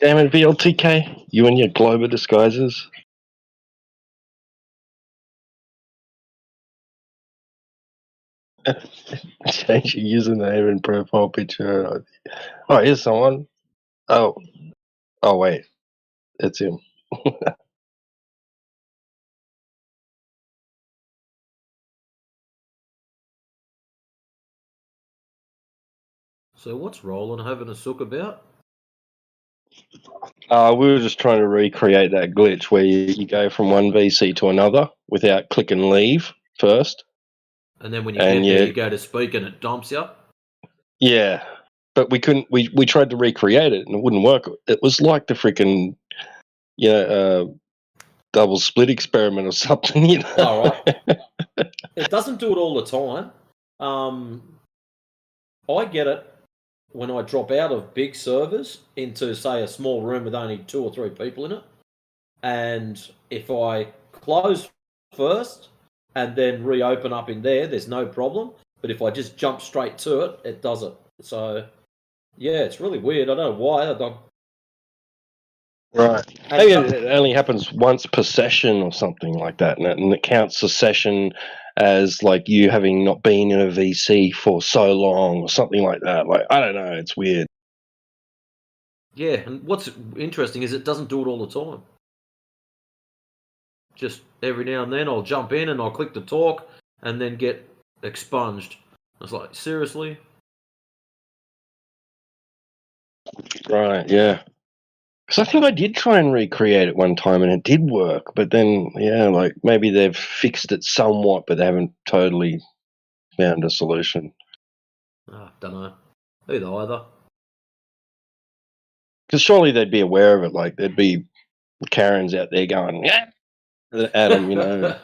Damn it, VLTK. You and your Glober disguises. Change your username and profile picture. Oh, here's someone. Oh. Oh, wait. It's him. So what's Roland having a sook about? We were just trying to recreate that glitch where you go from one VC to another without clicking leave first. And then when you get there, you go to speak and it dumps you? Yeah. But we couldn't, we tried to recreate it and it wouldn't work. It was like the freaking, double split experiment or something, you know? All right. It doesn't do it all the time. I get it when I drop out of big servers into, say, a small room with only 2 or 3 people in it. And if I close first and then reopen up in there, there's no problem. But if I just jump straight to it, it does it. So, yeah, it's really weird. I don't know why. Right. Maybe it only happens once per session or something like that, and it counts a session as like you having not been in a VC for so long or something like that. Like, I don't know, it's weird. Yeah, and what's interesting is it doesn't do it all the time. Just every now and then I'll jump in and I'll click to talk and then get expunged. I was like, seriously? Right, yeah. Because I think I did try and recreate it one time and it did work, but then, yeah, like maybe they've fixed it somewhat, but they haven't totally found a solution. Don't know. Either. Because surely they'd be aware of it. Like, there'd be Karens out there going, yeah, at them, you know.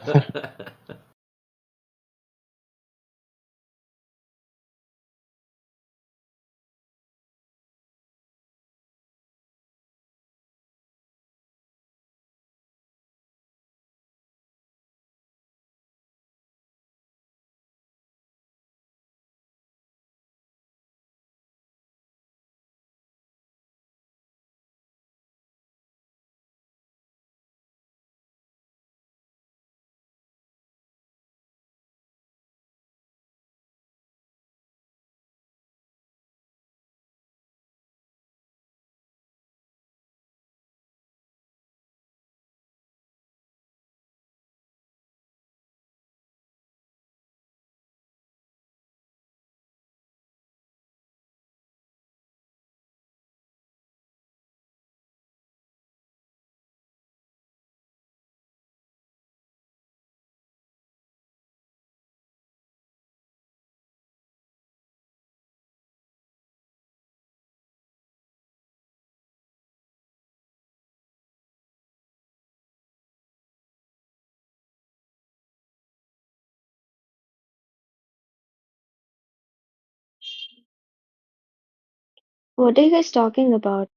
What are you guys talking about?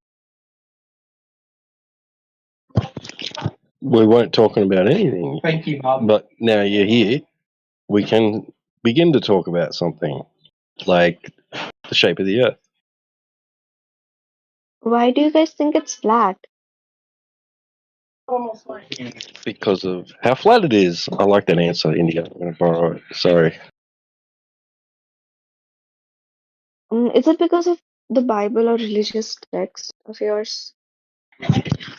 We weren't talking about anything. Thank you, Mum. But now you're here, we can begin to talk about something like the shape of the Earth. Why do you guys think it's flat? Because of how flat it is. I like that answer, India. I'm going to borrow it. Sorry. Is it because of the Bible or religious text of yours?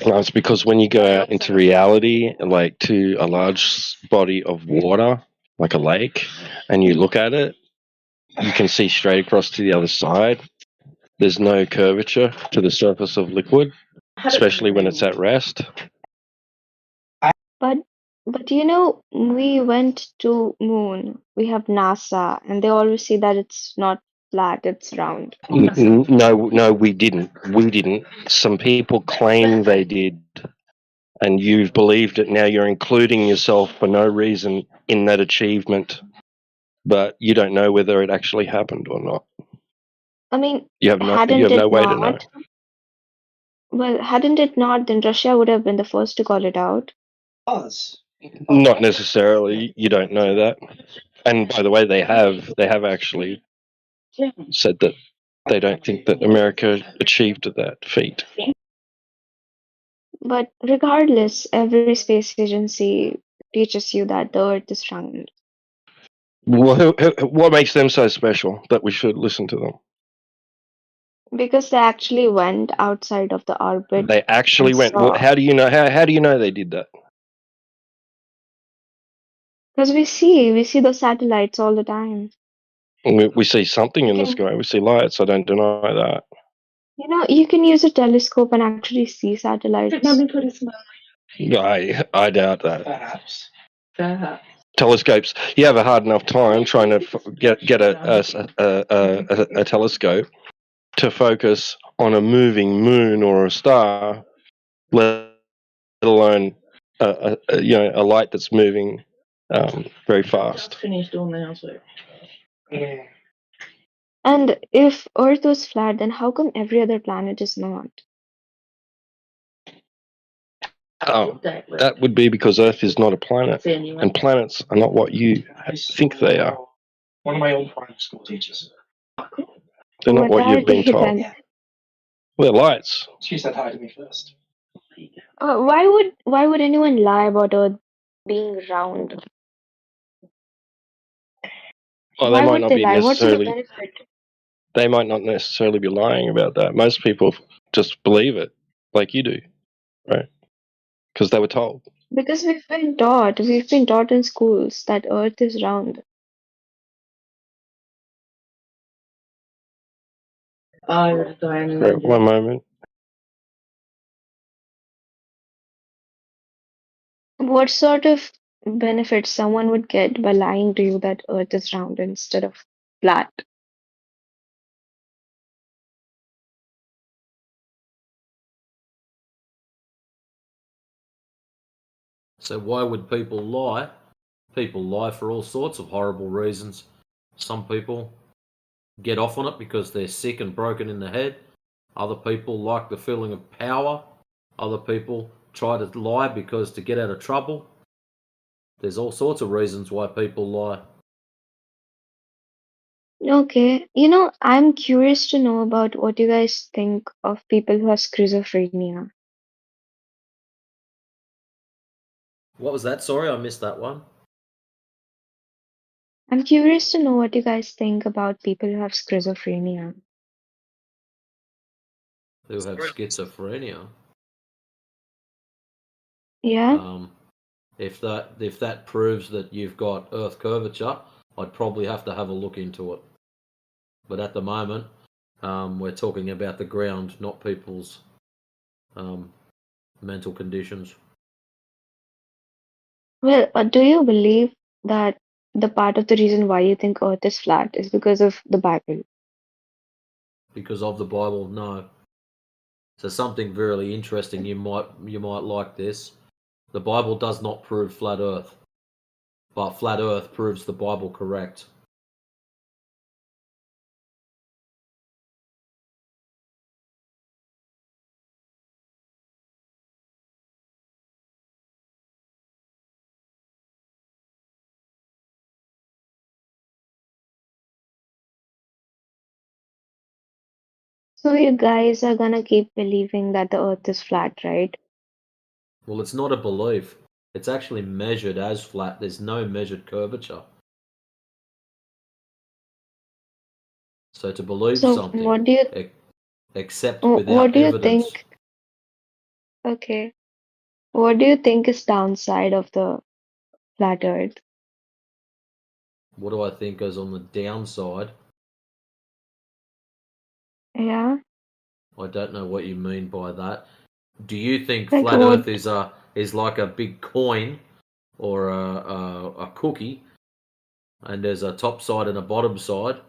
No, it's because when you go out into reality, like to a large body of water, like a lake, and you look at it, you can see straight across to the other side. There's no curvature to the surface of liquid, especially when it's at rest. But you know, we went to moon. We have NASA, and they always say that it's not flat, it's round. No, we didn't. We didn't. Some people claim they did, and you've believed it. Now you're including yourself for no reason in that achievement, but you don't know whether it actually happened or not. I mean, You have hadn't no it way to know. not? Well, hadn't it not, then Russia would have been the first to call it out. Not necessarily. You don't know that. And by the way, they have actually said that they don't think that America achieved that feat. But regardless, every space agency teaches you that the Earth is round. What makes them so special that we should listen to them? Because they actually went outside of the orbit. They actually and went. saw. How do you know? How do you know they did that? Because we see those satellites all the time. We see something in the sky. We see lights. I don't deny that. You know, you can use a telescope and actually see satellites. I doubt that. Perhaps. Telescopes. You have a hard enough time trying to get a telescope to focus on a moving moon or a star, let alone a light that's moving very fast. Finished all now, so. Yeah. And if Earth was flat, then how come every other planet is not? Oh, that would be because Earth is not a planet, and planets are not what you think they are. One of my old primary school teachers. They're not what you've been told. They're lights. She said hi to me first. Why would anyone lie about Earth being round? Well, Why they might would not they be lie? What's the necessarily. benefit? They might not necessarily be lying about that. Most people just believe it, like you do, right? Because they were told. Because we've been taught in schools that Earth is round. Right, one moment. What sort of benefit someone would get by lying to you that Earth is round instead of flat? So why would people lie? People lie for all sorts of horrible reasons. Some people get off on it because they're sick and broken in the head. Other people like the feeling of power. Other people try to lie because to get out of trouble. There's all sorts of reasons why people lie. Okay, you know, I'm curious to know about what you guys think of people who have schizophrenia. What was that? Sorry, I missed that one. I'm curious to know what you guys think about people who have schizophrenia. Who have schizophrenia. Yeah? If that proves that you've got Earth curvature, I'd probably have to have a look into it. But at the moment, we're talking about the ground, not people's mental conditions. Well, do you believe that the part of the reason why you think Earth is flat is because of the Bible? Because of the Bible, no. So something really interesting, you might like this. The Bible does not prove flat Earth, but flat Earth proves the Bible correct. So you guys are gonna keep believing that the Earth is flat, right? Well, it's not a belief. It's actually measured as flat. There's no measured curvature. So to believe So something, what do you except what without do you evidence, think? Okay, what do you think is downside of the flat Earth? what do I think is on the downside? Yeah, I don't know what you mean by that. Do you think like flat what? Earth is like a big coin or a cookie, and there's a top side and a bottom side?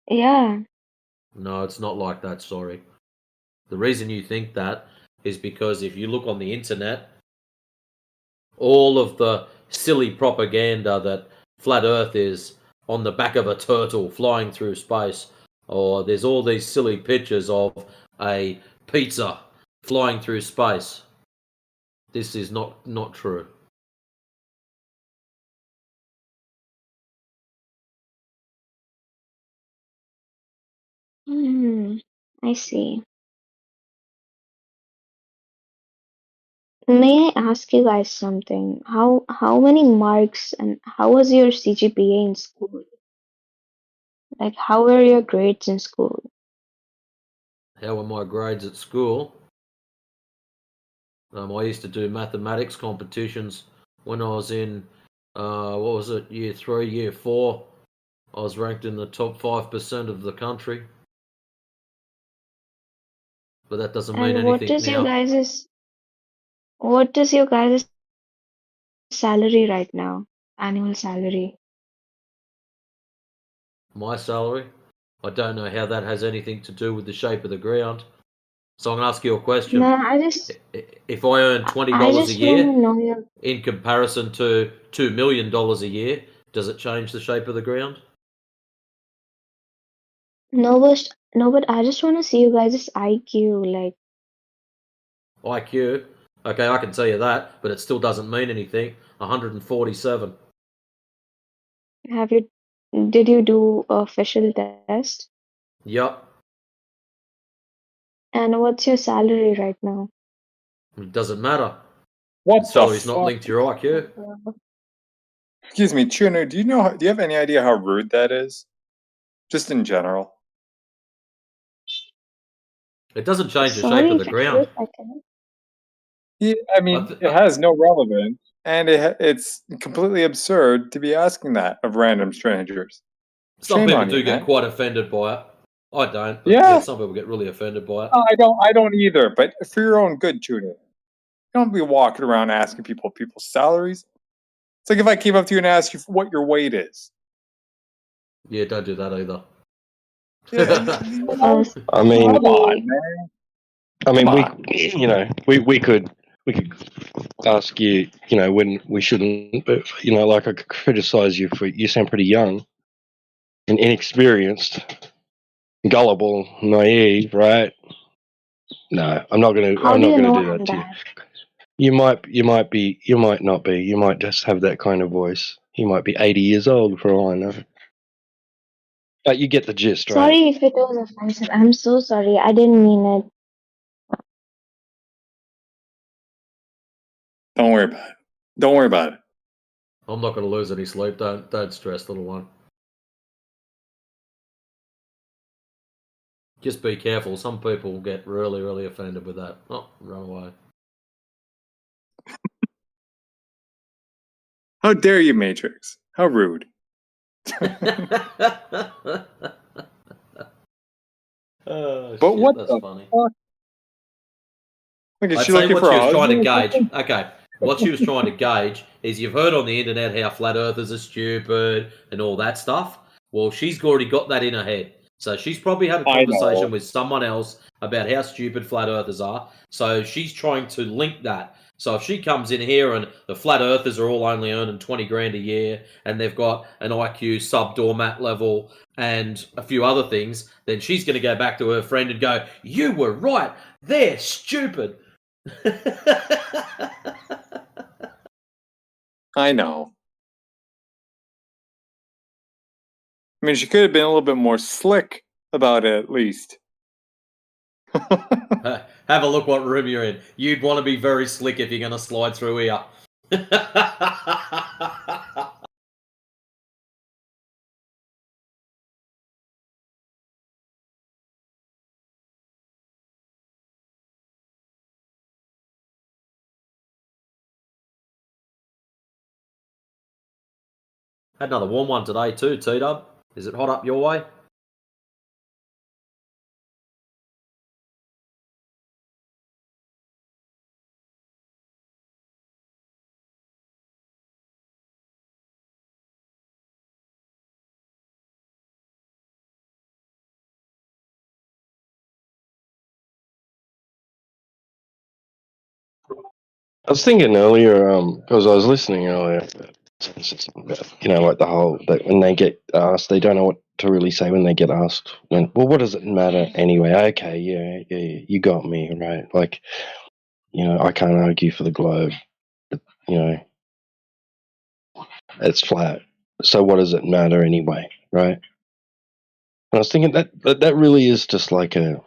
Yeah, No, it's not like that. Sorry. The reason you think that is because if you look on the internet, all of the silly propaganda that flat Earth is on the back of a turtle flying through space, or there's all these silly pictures of a pizza flying through space. This is not true. I see. May I ask you guys something? How many marks and how was your CGPA in school? Like how were your grades in school? How were my grades at school? I used to do mathematics competitions when I was in, what was it, year 3, year 4. I was ranked in the top 5% of the country. But that doesn't mean And anything now. what is your guys' salary right now? Annual salary. My salary? I don't know how that has anything to do with the shape of the ground. So I'm going to ask you a question. No, If I earn I $20 a just want year to know your in comparison to $2 million a year, does it change the shape of the ground? no, but I just want to see you guys' IQ. Like, IQ? Okay, I can tell you that, but it still doesn't mean anything. 147. did you do a official test? Yup. And what's your salary right now? It doesn't matter. What The the salary's not fuck? linked to your IQ. Excuse me, Chuno, do you have any idea how rude that is? Just in general. It doesn't change the shape Sorry of the if it feels ground. like it. Yeah, I mean, it has no relevance, and it's completely absurd to be asking that of random strangers. Some Shame people on you, do get man. quite offended by it. I don't, but yeah, Yeah, some people get really offended by it. I don't either. But for your own good, Chuno, don't be walking around asking people's salaries. It's like if I came up to you and asked you what your weight is. Yeah, don't do that either. I mean, come on, man. I mean, Come we could ask you, when we shouldn't, but like I could criticize you for you sound pretty young and inexperienced, gullible, naive, right? No, I'm not gonna. How I'm do not you gonna know do that I'm to you. that? You might be. You might not be. You might just have that kind of voice. You might be 80 years old for all I know. But you get the gist, right? Sorry if it was offensive. I'm so sorry. I didn't mean it. Don't worry about it. Don't worry about it. I'm not going to lose any sleep. Don't stress, little one. Just be careful. Some people get really, really offended with that. Oh, run away. How dare you, Matrix? How rude. Oh, But shit, what that's the funny. fuck? Look, is I'd she say looking what for she a was trying to husband or gauge. something? Okay, what she was trying to gauge is you've heard on the internet how flat earthers are stupid and all that stuff. Well, she's already got that in her head. So she's probably had a I conversation know. with someone else about how stupid flat earthers are. So she's trying to link that. So if she comes in here and the flat earthers are all only earning 20 grand a year and they've got an IQ sub doormat level and a few other things, then she's going to go back to her friend and go, "You were right. They're stupid." I know. I mean, she could have been a little bit more slick about it, at least. Have a look what room you're in. You'd want to be very slick if you're going to slide through here. Had another warm one today too, T-Dub. Is it hot up your way? I was thinking earlier, because I was listening earlier, you know, like the whole that when they get asked, they don't know what to really say when they get asked. Well, what does it matter anyway? Okay, yeah, you got me right. Like, you know, I can't argue for the globe. You know, it's flat. So what does it matter anyway, right? And I was thinking that really is just like a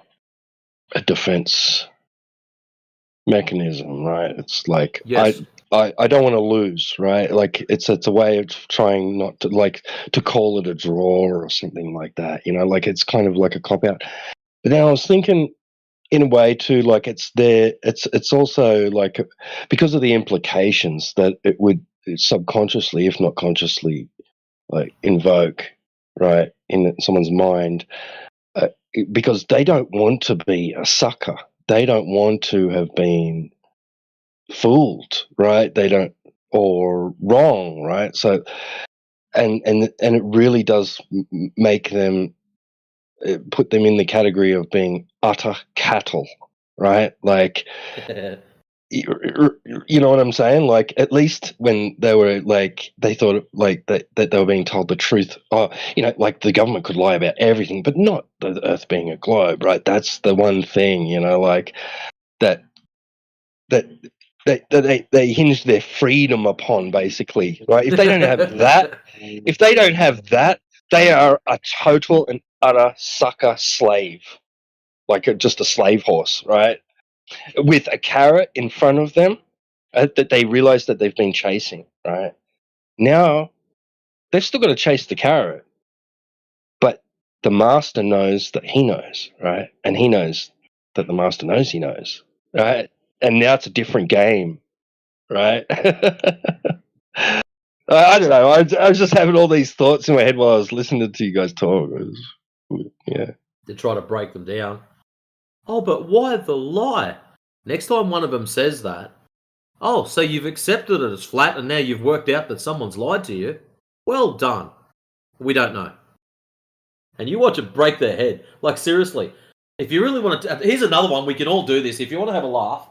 defense mechanism, right? It's like yes. I don't want to lose, right? Like it's a way of trying not to like to call it a draw or something like that, you know, like it's kind of like a cop out. But then I was thinking in a way too, like it's also like because of the implications that it would subconsciously, if not consciously, like invoke, right, in someone's mind, because they don't want to be a sucker. They don't want to have been fooled, right? They don't, or wrong, right? So, and it really does make them put them in the category of being utter cattle, right? Like, you know what I'm saying? Like, at least when they were like, they thought like that they were being told the truth. Oh, you know, like the government could lie about everything, but not the Earth being a globe, right? That's the one thing, you know, like that they hinge their freedom upon, basically, right? If they don't have that, they are a total and utter sucker slave, like just a slave horse, right? With a carrot in front of them that they realize that they've been chasing, right? Now they've still got to chase the carrot, but the master knows that he knows, right? And he knows that the master knows he knows, right? And now it's a different game, right? I don't know. I was just having all these thoughts in my head while I was listening to you guys talk. Yeah. To try to break them down. Oh, but why the lie? Next time one of them says that, oh, so you've accepted it as flat and now you've worked out that someone's lied to you? Well done. We don't know. And you watch it break their head. Like, seriously, if you really want to... Here's another one. We can all do this. If you want to have a laugh,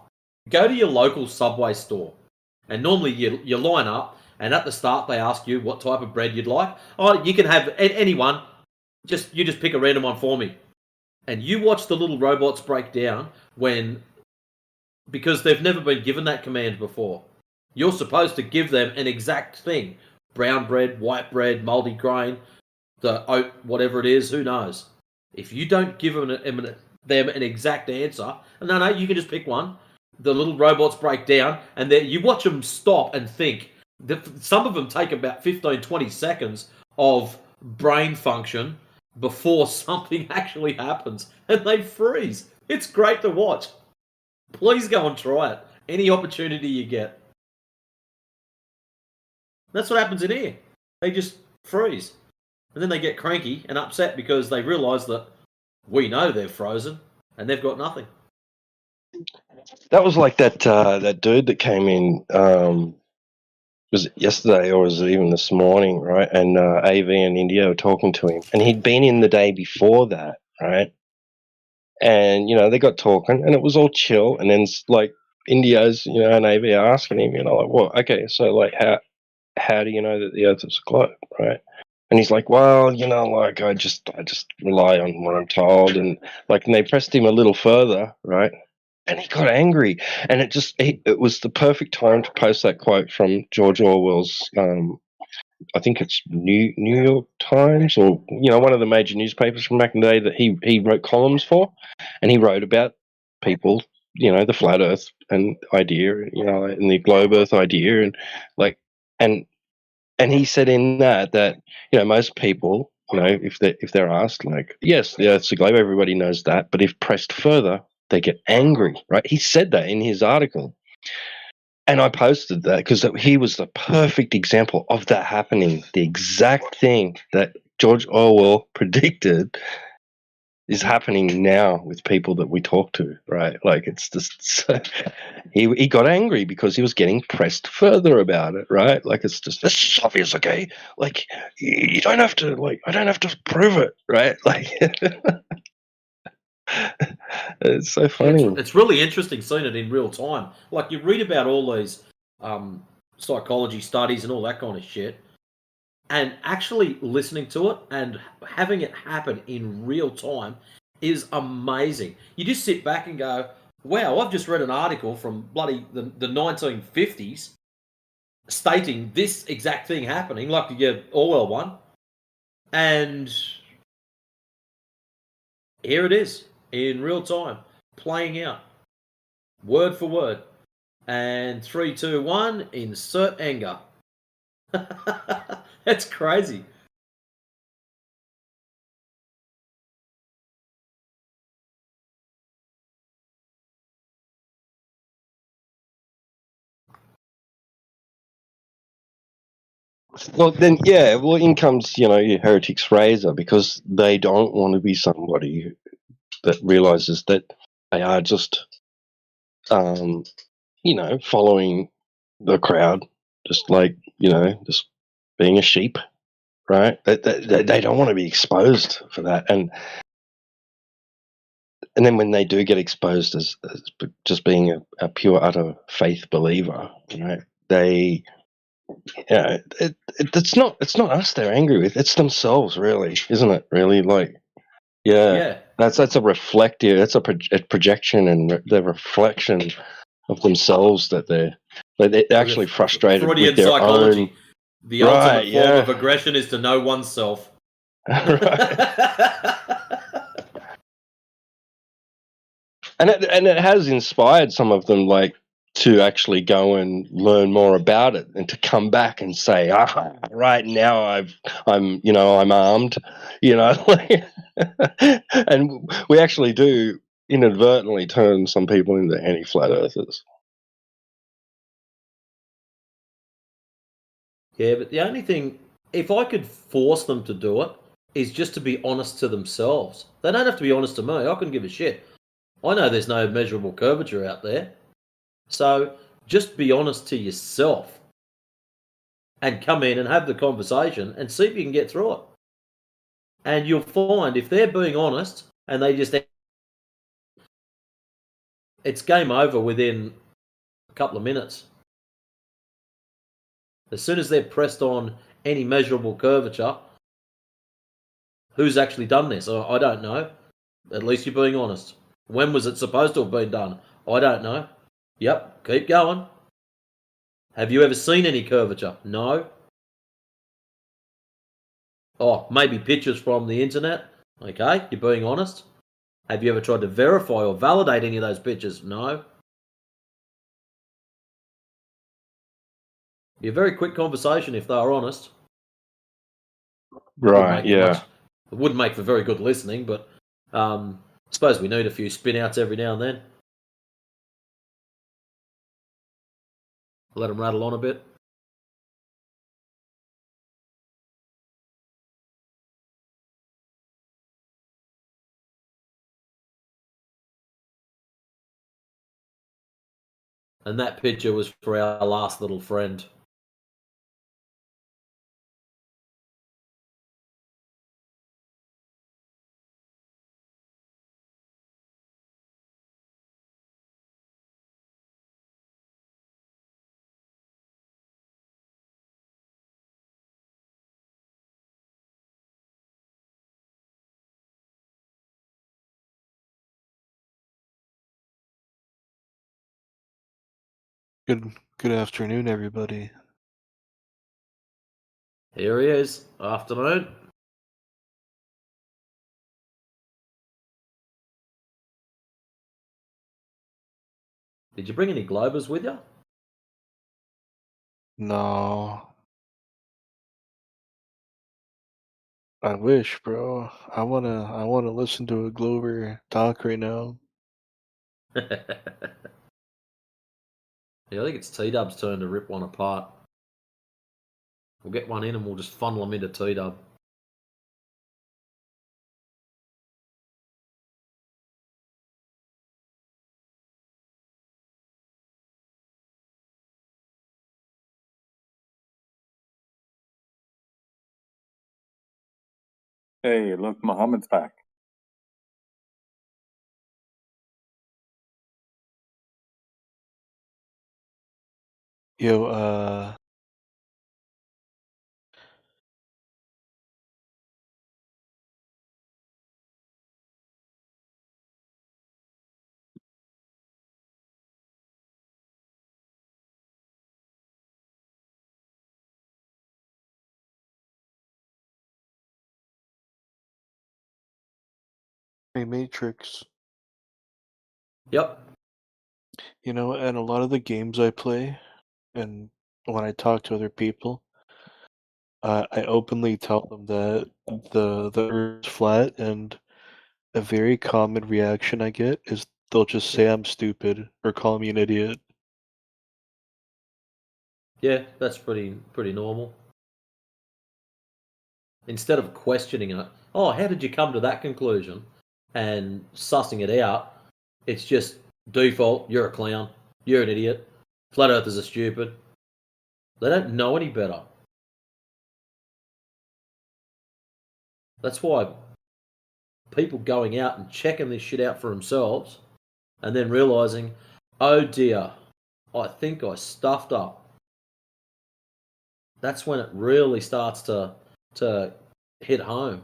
go to your local Subway store. And normally you line up, and at the start they ask you what type of bread you'd like. Oh, you can have anyone. You just pick a random one for me. And you watch the little robots break down because they've never been given that command before. You're supposed to give them an exact thing. Brown bread, white bread, multi-grain, the oat, whatever it is, who knows? If you don't give them an exact answer, no, you can just pick one. The little robots break down, and you watch them stop and think. Some of them take about 15, 20 seconds of brain function before something actually happens, and they freeze. It's great to watch. Please go and try it. Any opportunity you get. That's what happens in here. They just freeze. And then they get cranky and upset because they realise that we know they're frozen and they've got nothing. That was like that dude that came in, was it yesterday or was it even this morning, right? And AV and India were talking to him. And he'd been in the day before that, right? And, you know, they got talking and it was all chill. And then, like, India's, you know, and AV are asking him, you know, like, well, okay, so, like, how do you know that the Earth is a globe, right? And he's like, well, you know, like, I just rely on what I'm told. And, like, and they pressed him a little further, right? And he got angry. And it was the perfect time to post that quote from George Orwell's I think it's New York Times, or one of the major newspapers from back in the day that he wrote columns for, and he wrote about people, the flat Earth and idea, and the globe Earth idea, and like, and he said in that most people, if they're asked, like, yes, the Earth's a globe, everybody knows that, but if pressed further, they get angry, right? He said that in his article. And I posted that because he was the perfect example of that happening. The exact thing that George Orwell predicted is happening now with people that we talk to, right? Like, it's just he got angry because he was getting pressed further about it, right? Like, it's obvious, okay? Like, you don't have to, like, I don't have to prove it, right? Like, it's so funny. It's really interesting seeing it in real time. Like, you read about all these psychology studies and all that kind of shit, and actually listening to it and having it happen in real time is amazing. You just sit back and go, wow, I've just read an article from bloody the 1950s stating this exact thing happening, like the Orwell one, and here it is in real time, playing out, word for word. And 3, 2, 1, insert anger. That's crazy. Well, then, in comes, your heretics Fraser, because they don't want to be somebody that realizes that they are just, following the crowd, just like, just being a sheep, right? They don't want to be exposed for that. And then when they do get exposed as just being a pure, utter faith believer, right? They, it's not us they're angry with. It's themselves, really, isn't it? Really, like, Yeah. That's a reflective. That's a projection and the reflection of themselves that they're actually frustrated Freudian with their psychology. own. The ultimate form of aggression is to know oneself. And it has inspired some of them, like, to actually go and learn more about it and to come back and say, right now I'm armed, and we actually do inadvertently turn some people into anti-flat earthers. Yeah, but the only thing, if I could force them to do it, is just to be honest to themselves. They don't have to be honest to me. I couldn't give a shit. I know there's no measurable curvature out there. So just be honest to yourself and come in and have the conversation and see if you can get through it. And you'll find if they're being honest and they just, it's game over within a couple of minutes. As soon as they're pressed on any measurable curvature, who's actually done this? I don't know. At least you're being honest. When was it supposed to have been done? I don't know. Yep, keep going. Have you ever seen any curvature? No. Oh, maybe pictures from the internet? Okay, you're being honest. Have you ever tried to verify or validate any of those pictures? No. Be a very quick conversation if they are honest. Right, yeah. It wouldn't make for very good listening, but I suppose we need a few spin outs every now and then. Let them rattle on a bit. And that picture was for our last little friend. Good afternoon, everybody. Here he is. Afternoon. Did you bring any Globers with you? No. I wish, bro. I wanna listen to a Glover talk right now. Yeah, I think it's T-Dub's turn to rip one apart. We'll get one in and we'll just funnel them into T-Dub. Hey, look, Muhammad's back. Yo, hey Matrix. Yep. You know, and a lot of the games I play, and when I talk to other people, I openly tell them that the Earth is flat, and a very common reaction I get is they'll just say I'm stupid or call me an idiot. Yeah, that's pretty normal. Instead of questioning it, oh, how did you come to that conclusion? And sussing it out, it's just default, you're a clown, you're an idiot, flat earthers are stupid. They don't know any better. That's why people going out and checking this shit out for themselves and then realizing, oh dear, I think I stuffed up. That's when it really starts to hit home.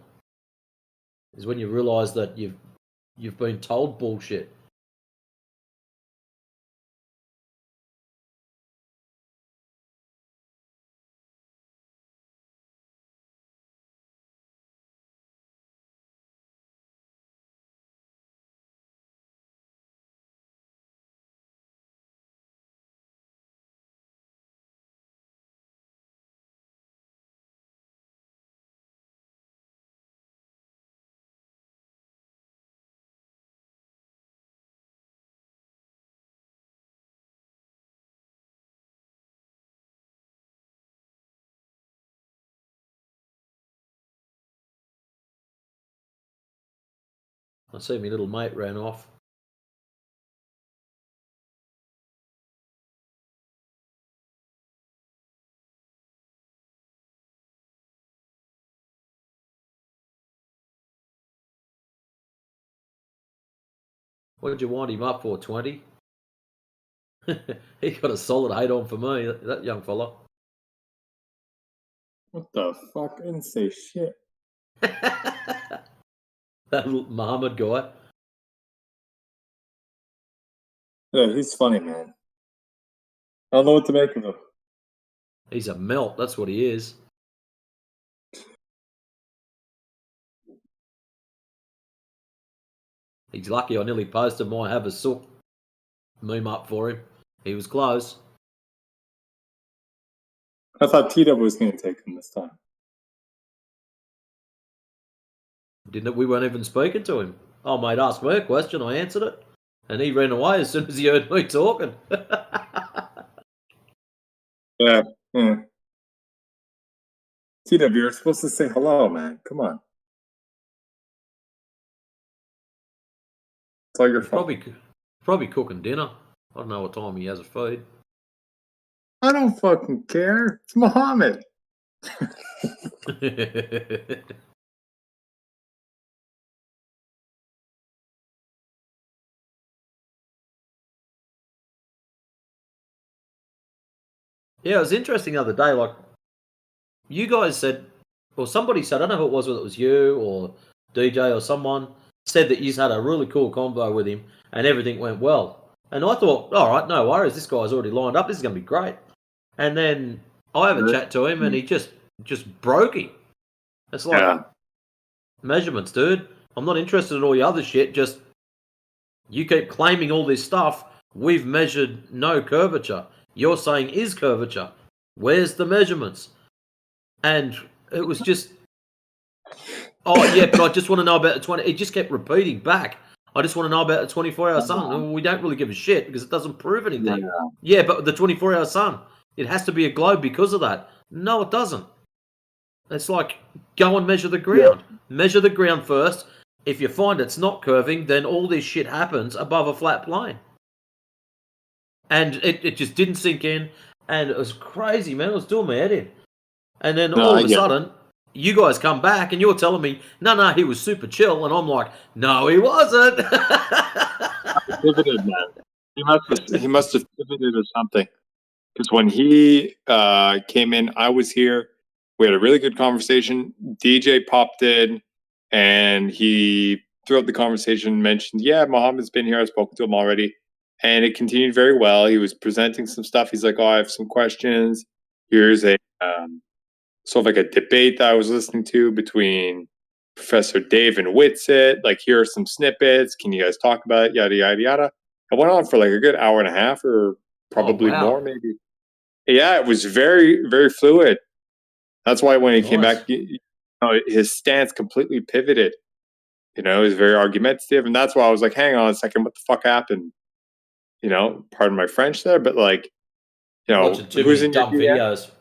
Is when you realize that you've been told bullshit. I see my little mate ran off. What did you wind him up for, 20? He got a solid 8 on for me, that young fella. What the fuck? I didn't say shit. That little Muhammad guy. Yeah, he's funny, man. I don't know what to make of him. He's a melt, that's what he is. He's lucky I nearly posted my have a sook meme up for him. He was close. I thought T-Dub was going to take him this time. We weren't even speaking to him. Oh, mate, asked me a question, I answered it. And he ran away as soon as he heard me talking. Yeah. T-Dub, you're supposed to say hello, man. Come on. It's all your fault. Probably cooking dinner. I don't know what time he has a feed. I don't fucking care. It's Muhammad. Yeah, it was interesting the other day. Like, you guys said, or somebody said, I don't know who it was, whether it was you or DJ or someone, said that you had a really cool convo with him and everything went well. And I thought, all right, no worries, this guy's already lined up, this is going to be great. And then I have a chat to him and he just just broke him. It's like measurements, dude. I'm not interested in all your other shit. Just you keep claiming all this stuff. We've measured no curvature. You're saying is curvature. Where's the measurements? And it was just, oh yeah, but I just want to know about the 20. It just kept repeating back. I just want to know about the 24-hour sun. We don't really give a shit because it doesn't prove anything. Yeah, but the 24-hour sun, it has to be a globe because of that. No, it doesn't. It's like, go and measure the ground. Measure the ground first. If you find it's not curving, then all this shit happens above a flat plane. And it just didn't sink in. And it was crazy, man. It was doing my head in. And then all of a sudden, you guys come back and you're telling me, no, he was super chill. And I'm like, no, he wasn't. Pivoted, man. He must have pivoted or something. Because when he came in, I was here. We had a really good conversation. DJ popped in, and he, throughout the conversation, mentioned, yeah, Mohammed's been here. I've spoken to him already. And it continued very well. He was presenting some stuff. He's like, oh, I have some questions. Here's a sort of like a debate that I was listening to between Professor Dave and Whitsitt. Like, here are some snippets. Can you guys talk about it? Yada, yada, yada. It went on for like a good hour and a half or probably more, maybe. Yeah, it was very, very fluid. That's why when he came back, his stance completely pivoted. You know, he was very argumentative. And that's why I was like, hang on a second, what the fuck happened? You know, pardon my French there, but like, you know, watching too many dumb videos.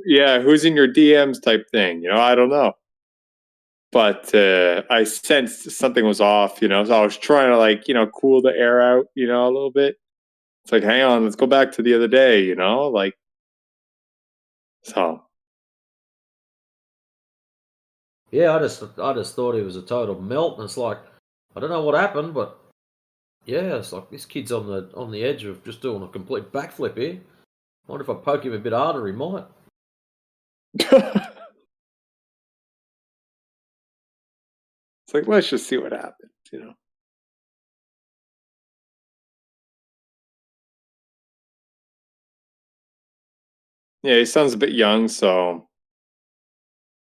Yeah, who's in your DMs type thing? You know, I don't know. But I sensed something was off, you know, so I was trying to, like, you know, cool the air out, you know, a little bit. It's like, hang on, let's go back to the other day, you know, like, so. Yeah, I just thought he was a total melt, and it's like, I don't know what happened, but yeah, it's like this kid's on the edge of just doing a complete backflip here. I wonder if I poke him a bit harder, he might. It's like, let's just see what happens, you know. Yeah, he sounds a bit young, so.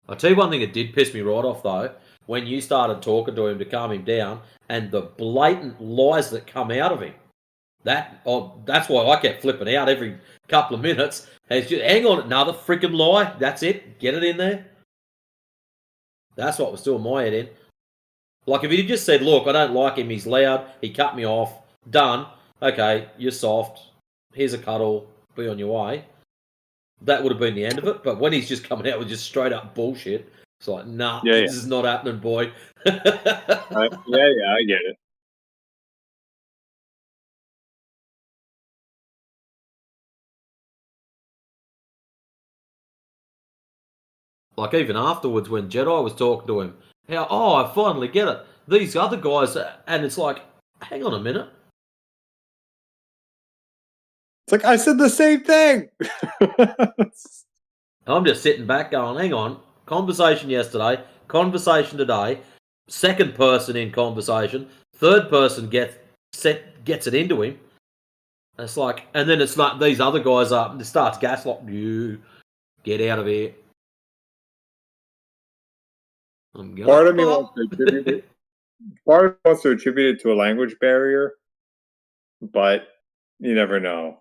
I'll tell you one thing that did piss me right off, though, when you started talking to him to calm him down, and the blatant lies that come out of him. That's why I kept flipping out every couple of minutes. It's just, hang on, another freaking lie. That's it. Get it in there. That's what was doing my head in. Like, if he just said, look, I don't like him, he's loud, he cut me off, done. Okay, you're soft. Here's a cuddle. Be on your way. That would have been the end of it. But when he's just coming out with just straight up bullshit, it's like, nah, this is not happening, boy. Yeah, I get it. Like, even afterwards when Jedi was talking to him, I finally get it. These other guys, and it's like, hang on a minute. It's like, I said the same thing. I'm just sitting back going, hang on. Conversation yesterday, conversation today, second person in conversation, third person gets it into him. And it's like, and then it's like these other guys up and it starts gaslighting you. Get out of here. Part of me wants to attribute it to a language barrier, but you never know.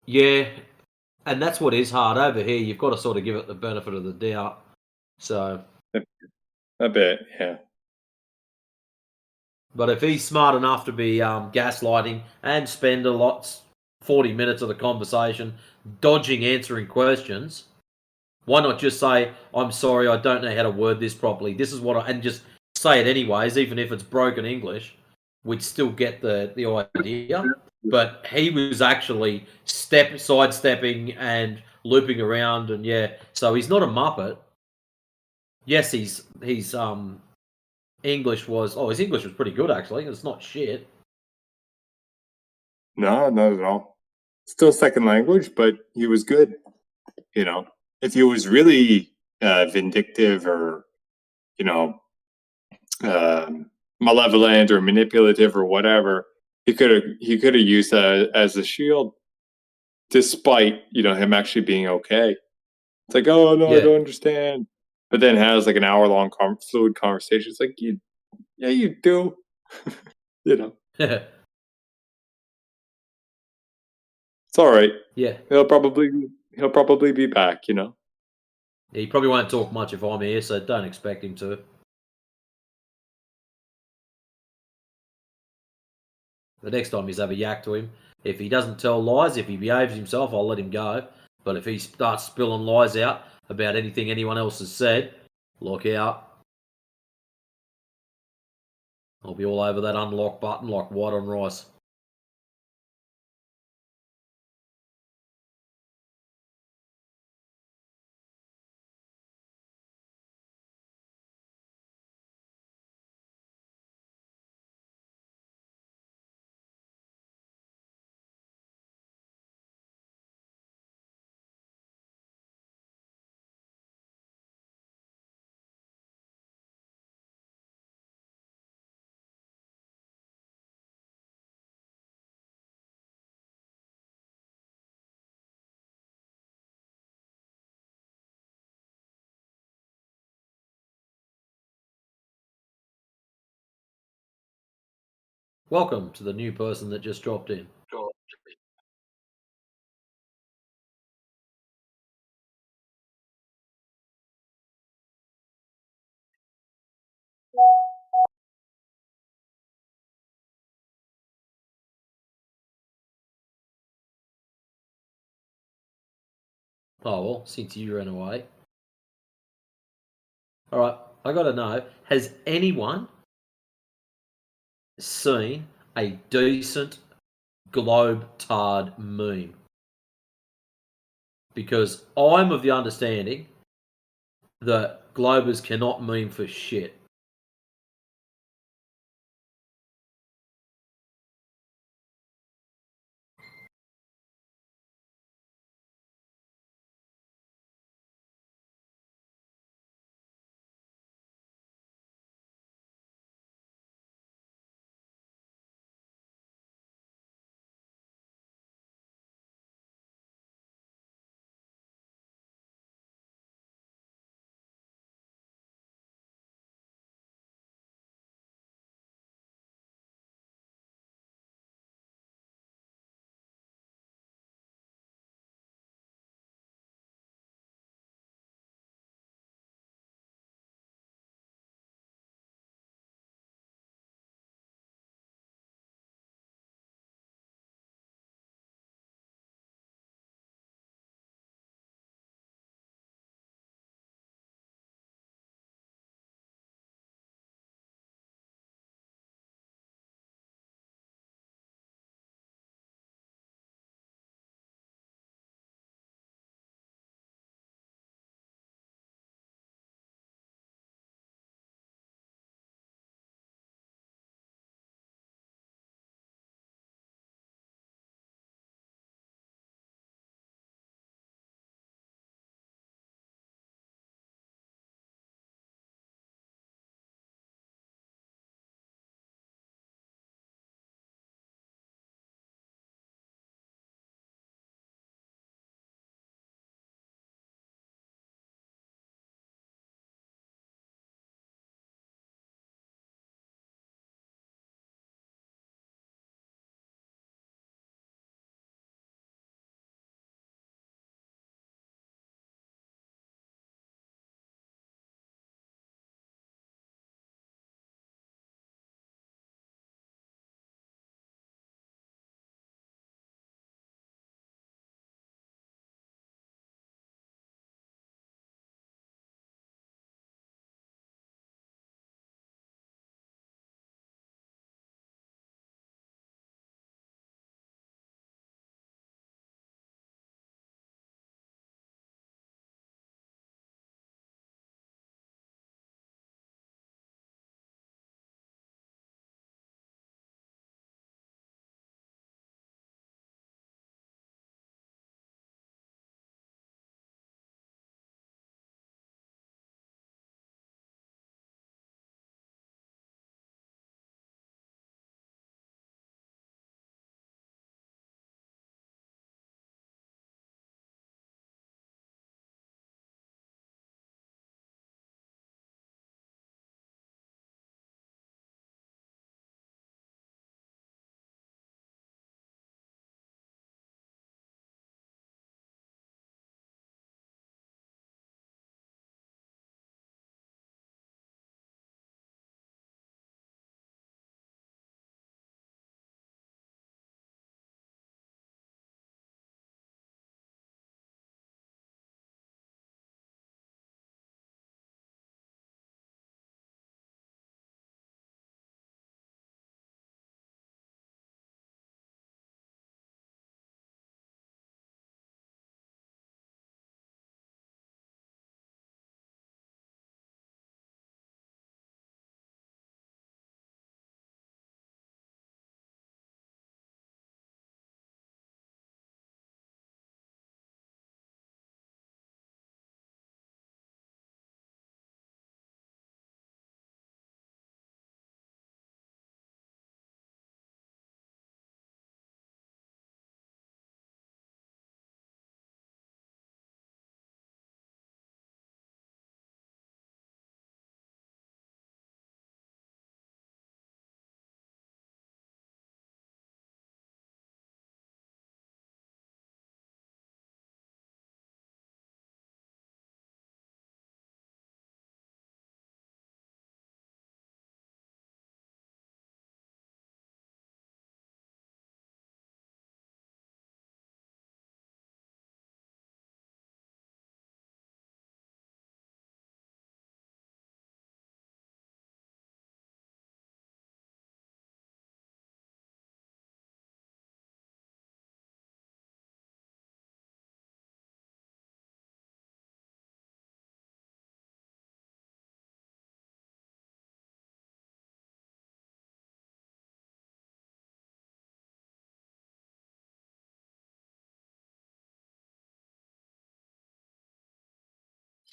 Yeah, and that's what is hard over here. You've got to sort of give it the benefit of the doubt. So a bit, yeah. But if he's smart enough to be gaslighting and spend 40 minutes of the conversation dodging answering questions, why not just say, I'm sorry, I don't know how to word this properly. This is what and just say it anyways, even if it's broken English. We'd still get the idea. But he was actually sidestepping and looping around, and so he's not a muppet. Yes, his English was his English was pretty good actually. It's not shit. No, not at all. Still second language, but he was good. You know, if he was really vindictive or, you know, malevolent or manipulative or whatever, he could have used that as a shield despite him actually being okay. It's like, oh no, I don't understand. But then has like an hour-long fluid conversation. It's like, yeah, you do. It's all right. Yeah. He'll probably be back. Yeah, he probably won't talk much if I'm here, so don't expect him to. The next time he's have a yak to him, if he doesn't tell lies, if he behaves himself, I'll let him go. But if he starts spilling lies out about anything anyone else has said, look out. I'll be all over that unlock button like white on rice. Welcome to the new person that just dropped in. Oh, well, since you ran away. Alright, I gotta know, has anyone seen a decent globe tard meme? Because I'm of the understanding that globers cannot meme for shit.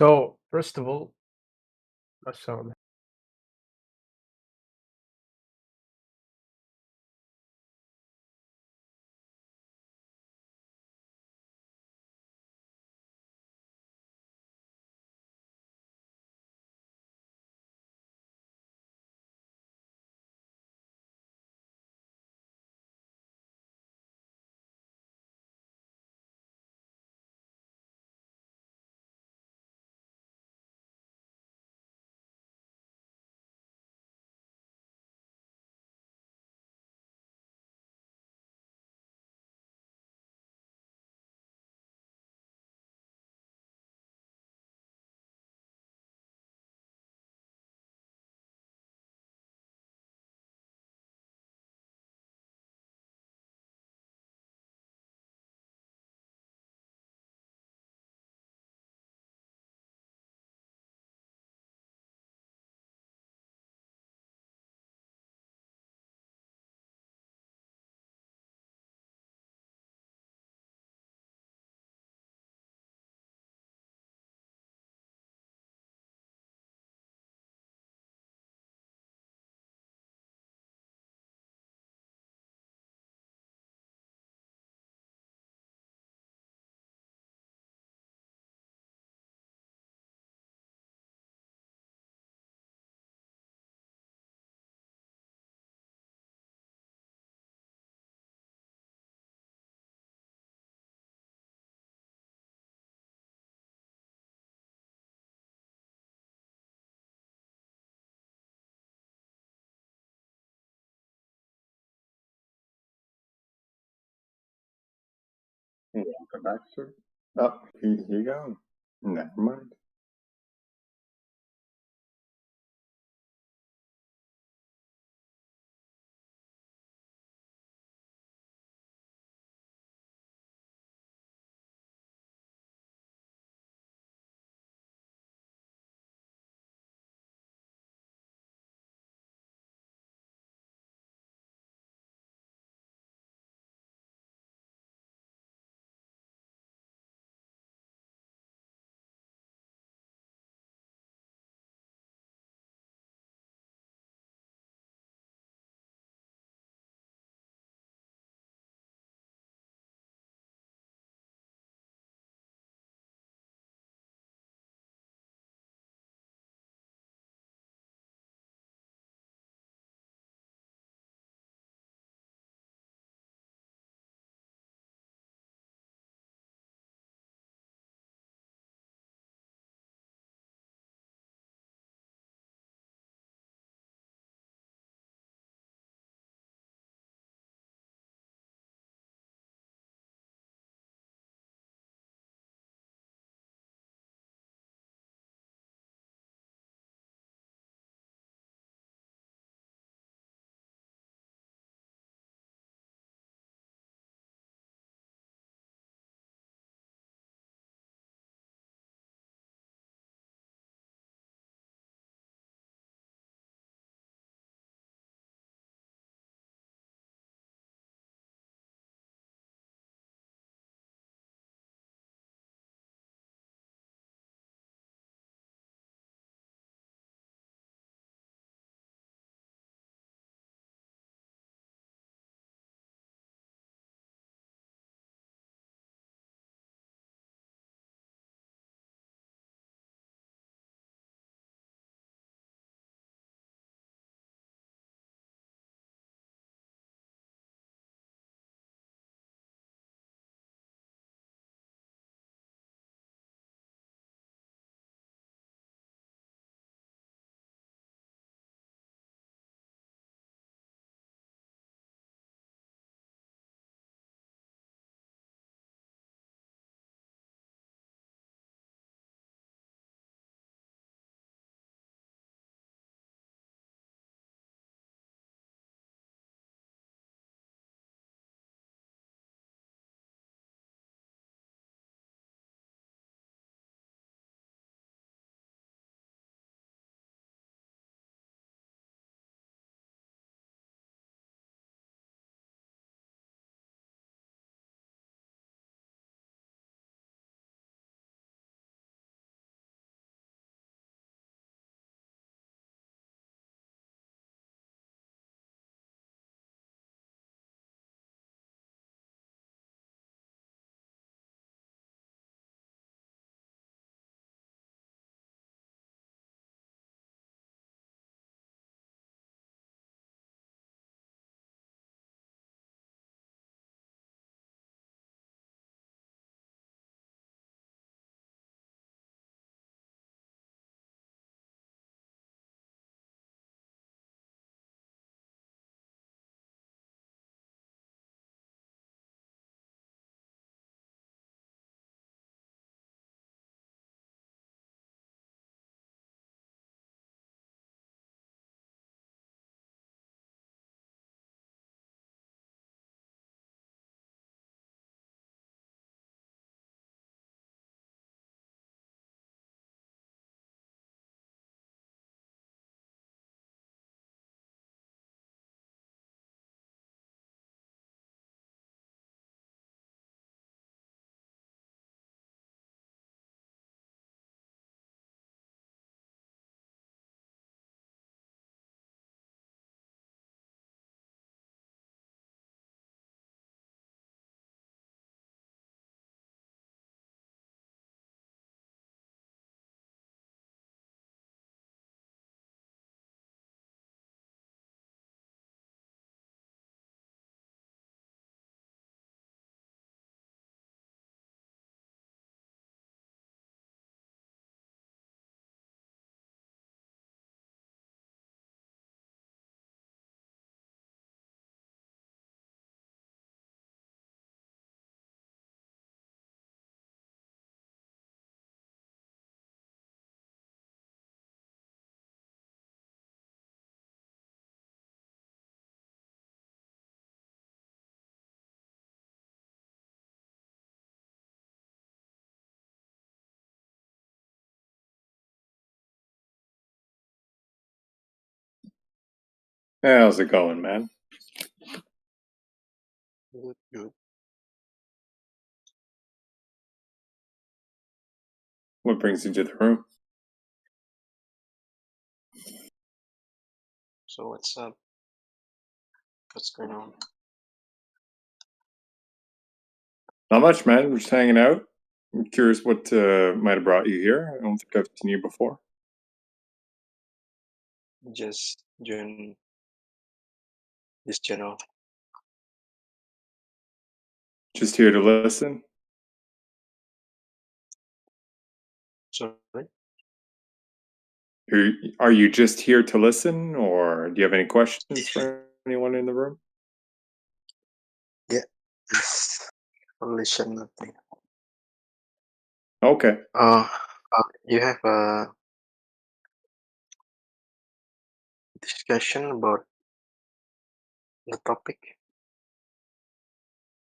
So, first of all, my son. Welcome back, sir. Oh, he gone. Never mind. Hey, how's it going, man? Good, good. What brings you to the room? So what's up? What's going on? Not much, man. We're just hanging out. I'm curious what might have brought you here. I don't think I've seen you before. Just join this channel. Just here to listen. Sorry? Are you just here to listen, or do you have any questions for anyone in the room? Yeah. Just listen nothing. Okay. You have a discussion about the topic?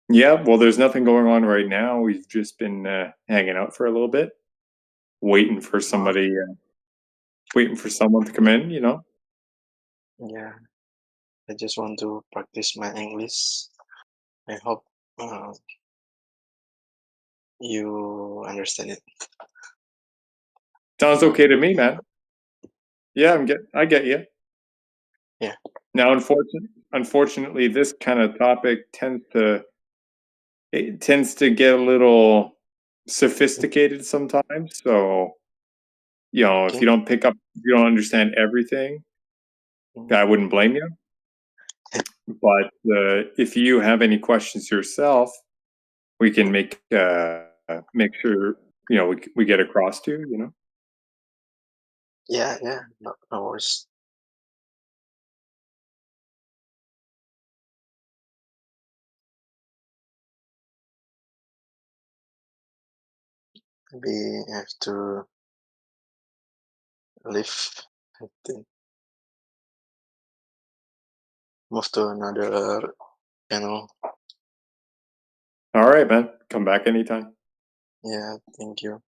Yeah, well, there's nothing going on right now. We've just been hanging out for a little bit, waiting for somebody, waiting for someone to come in, you know? Yeah. I just want to practice my English. I hope you understand it. Sounds okay to me, man. Yeah, I get you. Yeah. Now, unfortunately, this kind of topic tends to get a little sophisticated sometimes. So, you know, if Okay. you don't pick up, if you don't understand everything, I wouldn't blame you. But if you have any questions yourself, we can make sure we get across to you. You know. Yeah, yeah. No worries. Maybe I have to leave. I think move to another channel. All right, man. Come back anytime. Yeah, thank you.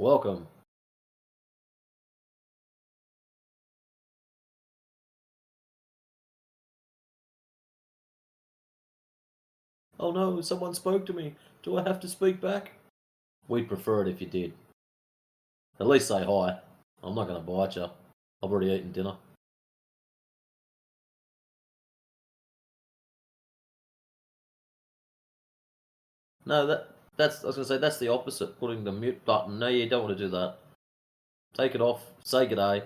Welcome. Oh no, someone spoke to me. Do I have to speak back? We'd prefer it if you did. At least say hi. I'm not going to bite you. I've already eaten dinner. No, that's I was going to say that's the opposite. Putting the mute button. No, you don't want to do that. Take it off. Say g'day.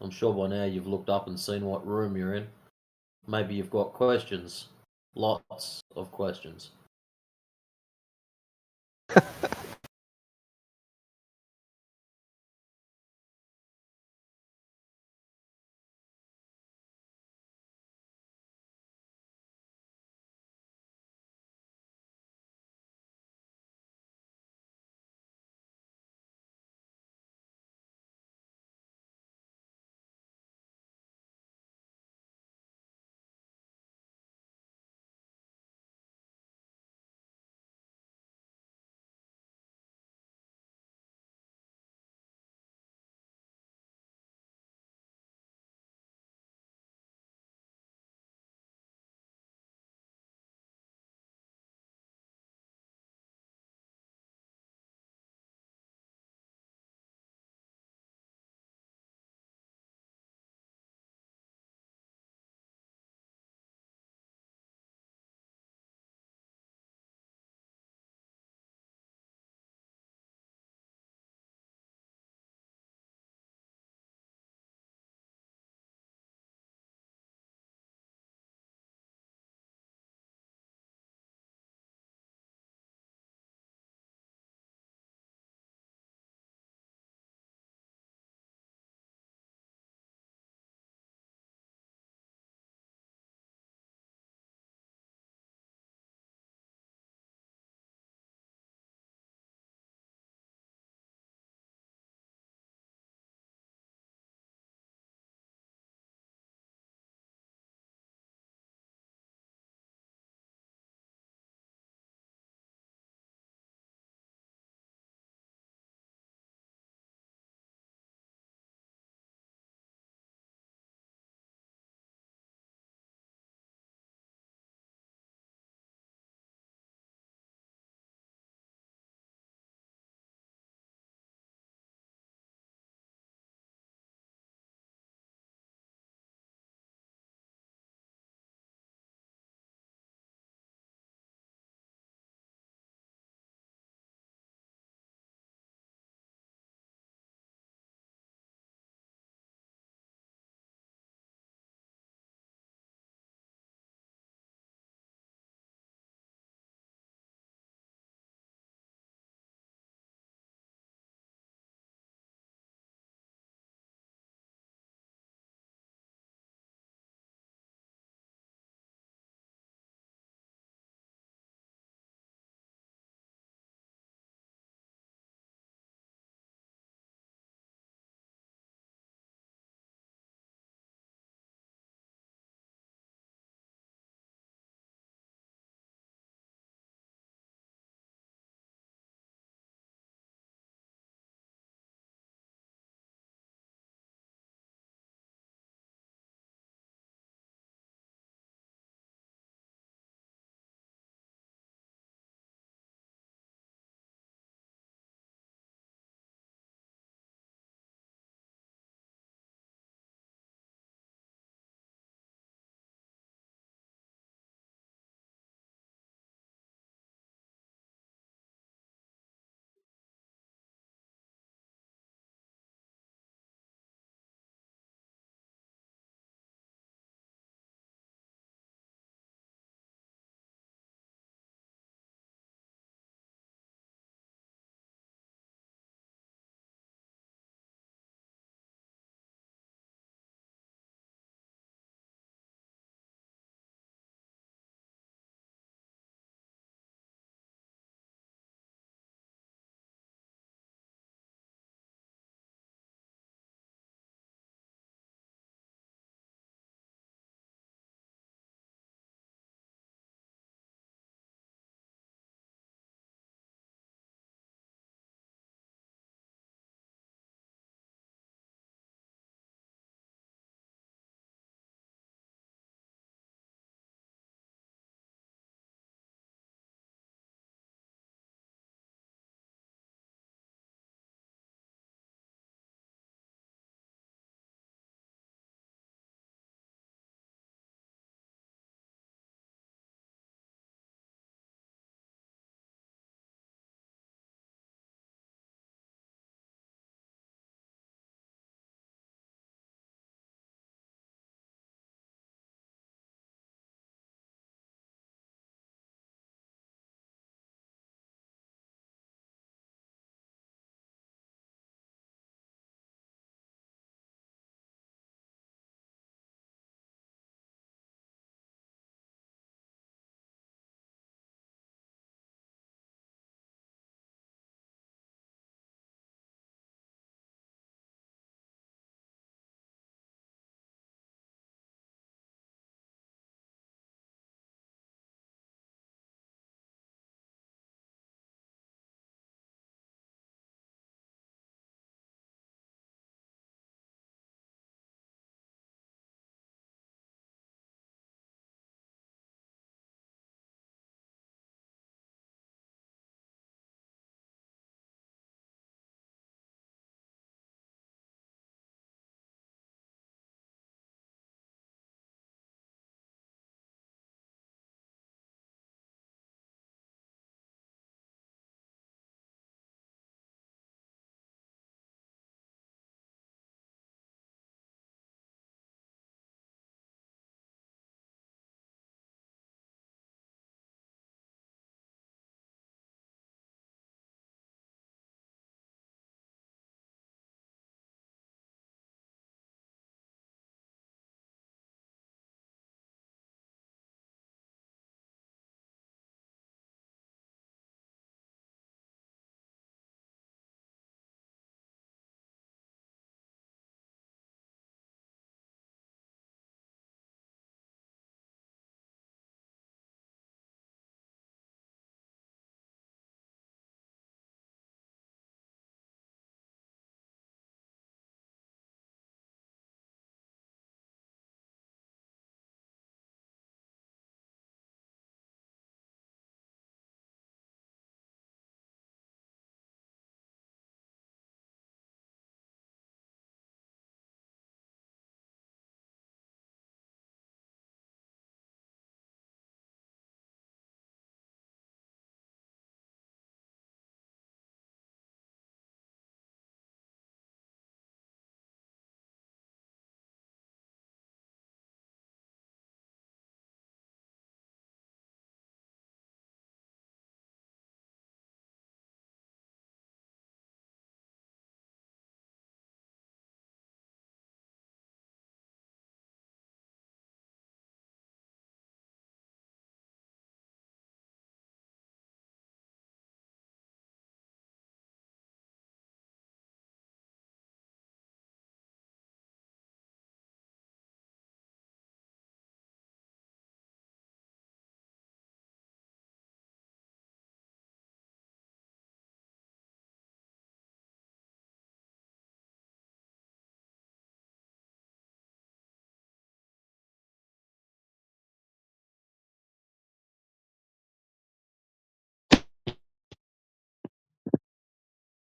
I'm sure by now you've looked up and seen what room you're in. Maybe you've got questions. Lots of questions.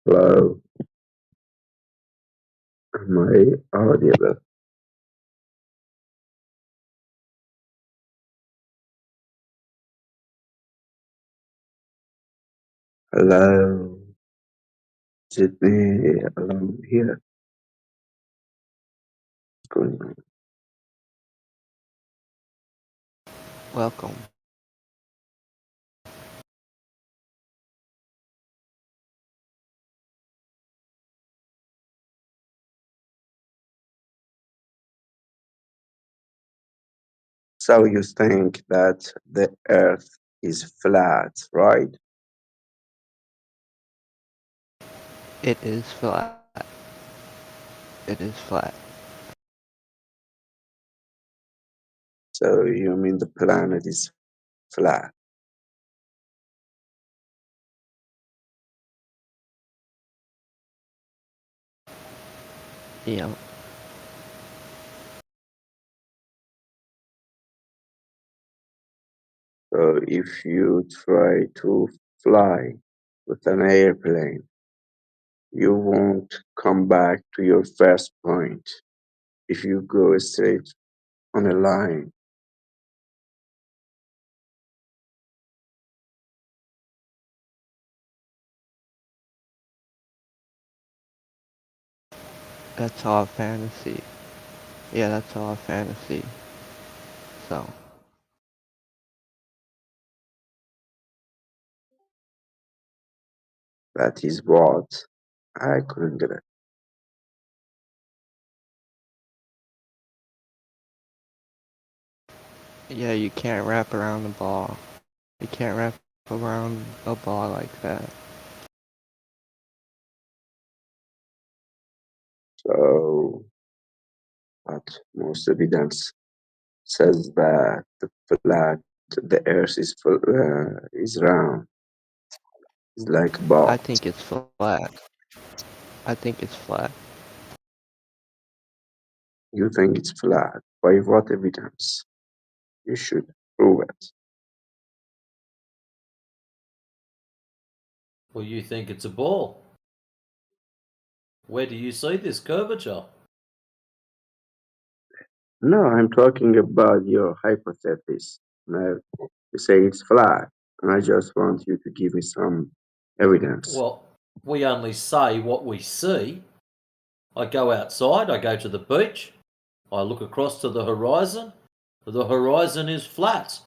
Hello. Am I audible? Hello. Is it me alone here? What's going on? Welcome. So you think that the earth is flat, right? It is flat. It is flat. So you mean the planet is flat? Yeah. So if you try to fly with an airplane, you won't come back to your first point if you go straight on a line. That's all fantasy. Yeah, that's all fantasy. So. That is what I couldn't get it. Yeah, you can't wrap around the ball. You can't wrap around a ball like that. So, but most evidence says that the earth is round. It's like a I ball. think it's flat. I think it's flat. You think it's flat. By what evidence? You should prove it. Well, you think it's a ball. Where do you see this curvature? No, I'm talking about your hypothesis. Now, you say it's flat, and I just want you to give me some evidence. Well, we only say what we see. I go outside, I go to the beach, I look across to the horizon. The horizon is flat.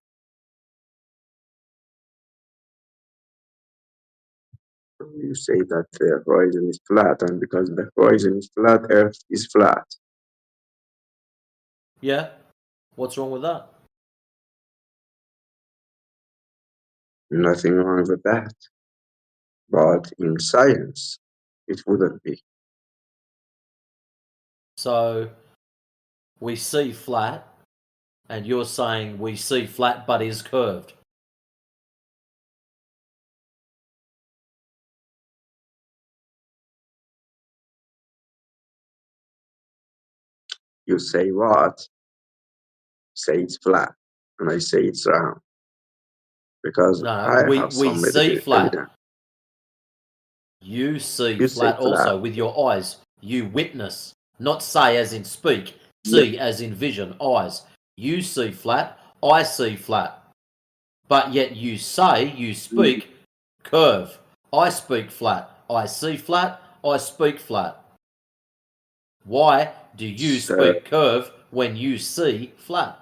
You say that the horizon is flat, and because the horizon is flat, Earth is flat. Yeah? What's wrong with that? Nothing wrong with that. But in science, it wouldn't be. So, we see flat, and you're saying we see flat but is curved. You say what? Say it's flat, and I say it's round. Because No, I have we some see flat. evidence. You see You say flat flat. also with your eyes. You witness. Not say as in speak. Yeah. See as in vision, eyes. You see flat. I see flat. But yet you say, you speak, curve. I speak flat. I see flat. I speak flat. Why do you So, speak curve when you see flat?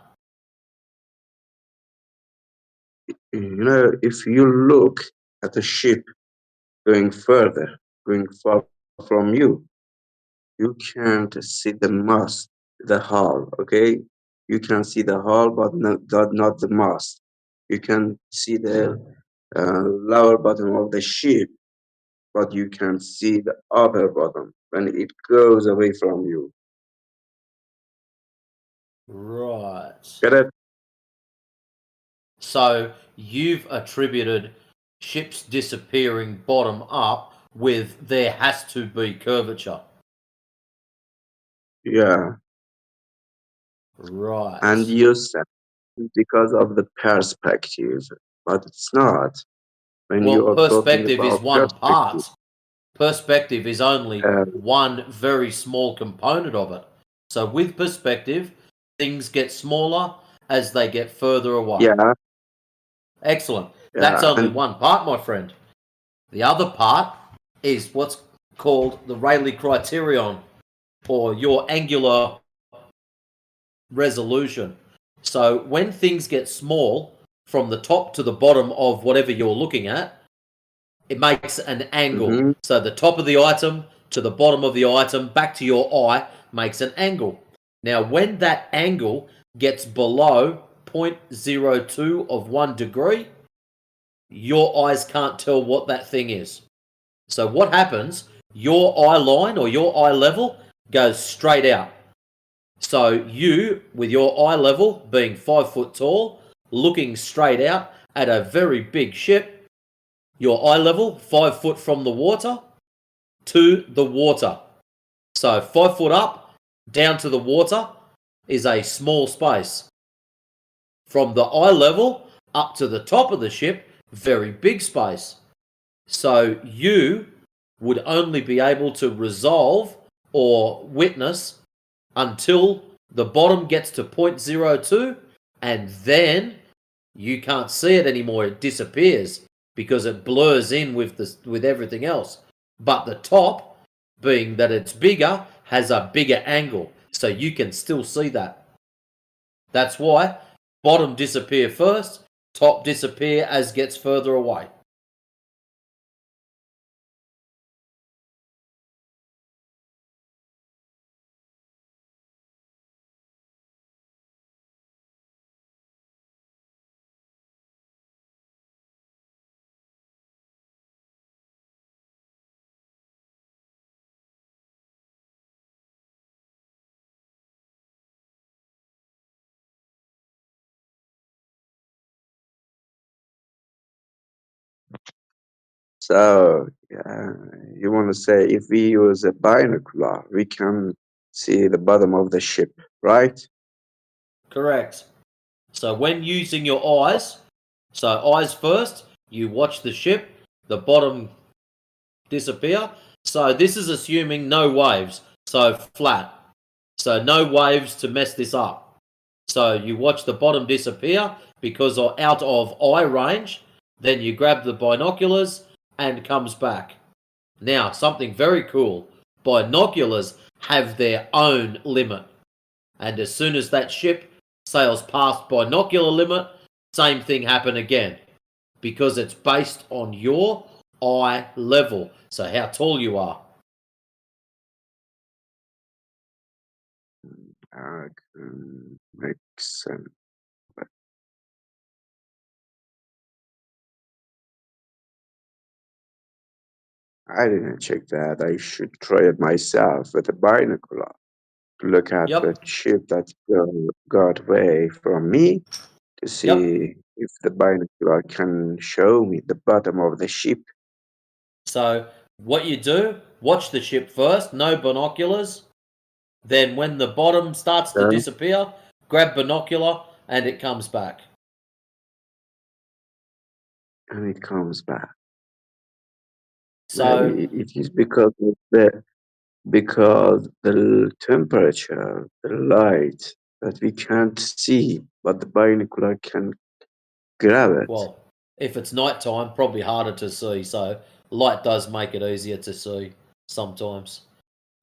if you look at a ship going further, going far from you, you can't see the mast, the hull, okay? You can see the hull, but not the mast. You can see the lower bottom of the ship, but you can see the upper bottom when it goes away from you. Right. Get it? So you've attributed ships disappearing bottom up with there has to be curvature. Yeah. Right. And you said because of the perspective, but it's not. When Well, you are talking perspective is about one perspective, part. perspective is only one very small component of it. So with perspective, things get smaller as they get further away. Yeah. Excellent. That's Yeah. only And one part, my friend. The other part is what's called the Rayleigh criterion, or your angular resolution. So when things get small from the top to the bottom of whatever you're looking at, it makes an angle. Mhm. So the top of the item to the bottom of the item back to your eye makes an angle. Now when that angle gets below 0.02 of 1 degree, your eyes can't tell what that thing is. So what happens? Your eye line or your eye level goes straight out. So you, with your eye level being 5 foot tall, looking straight out at a very big ship, your eye level 5 foot from the water to the water. So 5 foot up, down to the water is a small space. From the eye level up to the top of the ship, very big space. So you would only be able to resolve or witness until the bottom gets to 0.02, and then you can't see it anymore. It disappears because it blurs in with everything else. But the top, being that it's bigger, has a bigger angle, so you can still see that. That's why bottom disappear first, top disappear as gets further away. so, you want to say if we use a binocular, we can see the bottom of the ship, right? Correct. So when using your eyes, so eyes first, you watch the ship, the bottom disappear. So this is assuming no waves, so flat. So no waves to mess this up. So you watch the bottom disappear because of out of eye range, then you grab the binoculars and comes back. Now, something very cool. Binoculars have their own limit. And as soon as that ship sails past binocular limit, same thing happen again. Because it's based on your eye level. So how tall you are. Makes sense. I didn't check that. I should try it myself with a binocular to look at the ship that got away from me to see if the binocular can show me the bottom of the ship. So what you do, watch the ship first, no binoculars. Then when the bottom starts to disappear, grab binocular and it comes back. And it comes back. So Maybe it is because of the temperature, the light that we can't see, but the binocular can grab it. well, if it's nighttime, probably harder to see. So light does make it easier to see sometimes.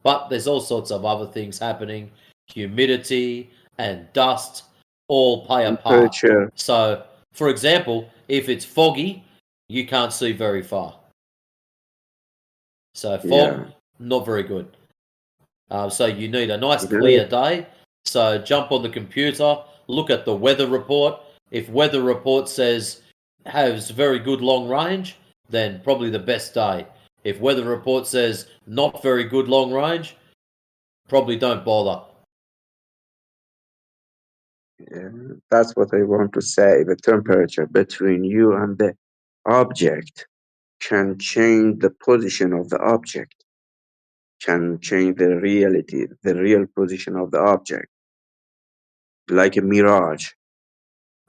But there's all sorts of other things happening. Humidity and dust all play a part. Temperature. So, for example, if it's foggy, you can't see very far. So fog, not very good. So you need a nice clear day. So jump on the computer, look at the weather report. If weather report says has very good long range, then probably the best day. If weather report says not very good long range, probably don't bother. Yeah, that's what I want to say. The temperature between you and the object can change the position of the object, can change the reality, the real position of the object, like a mirage.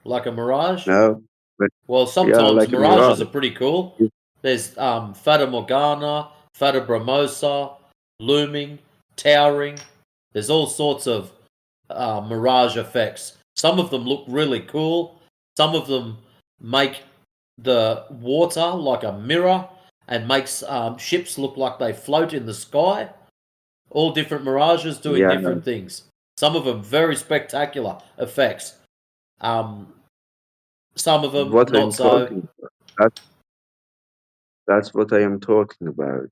Like a mirage? No, but Well, yeah, sometimes like a mirages mirage. are pretty cool. There's Fata Morgana, Fata Brumosa, looming, towering. There's all sorts of mirage effects. Some of them look really cool. Some of them make the water like a mirror and makes ships look like they float in the sky. All different mirages doing Yeah, different things. Some of them very spectacular effects. Some of them what not I'm so. talking about. That's what I am talking about.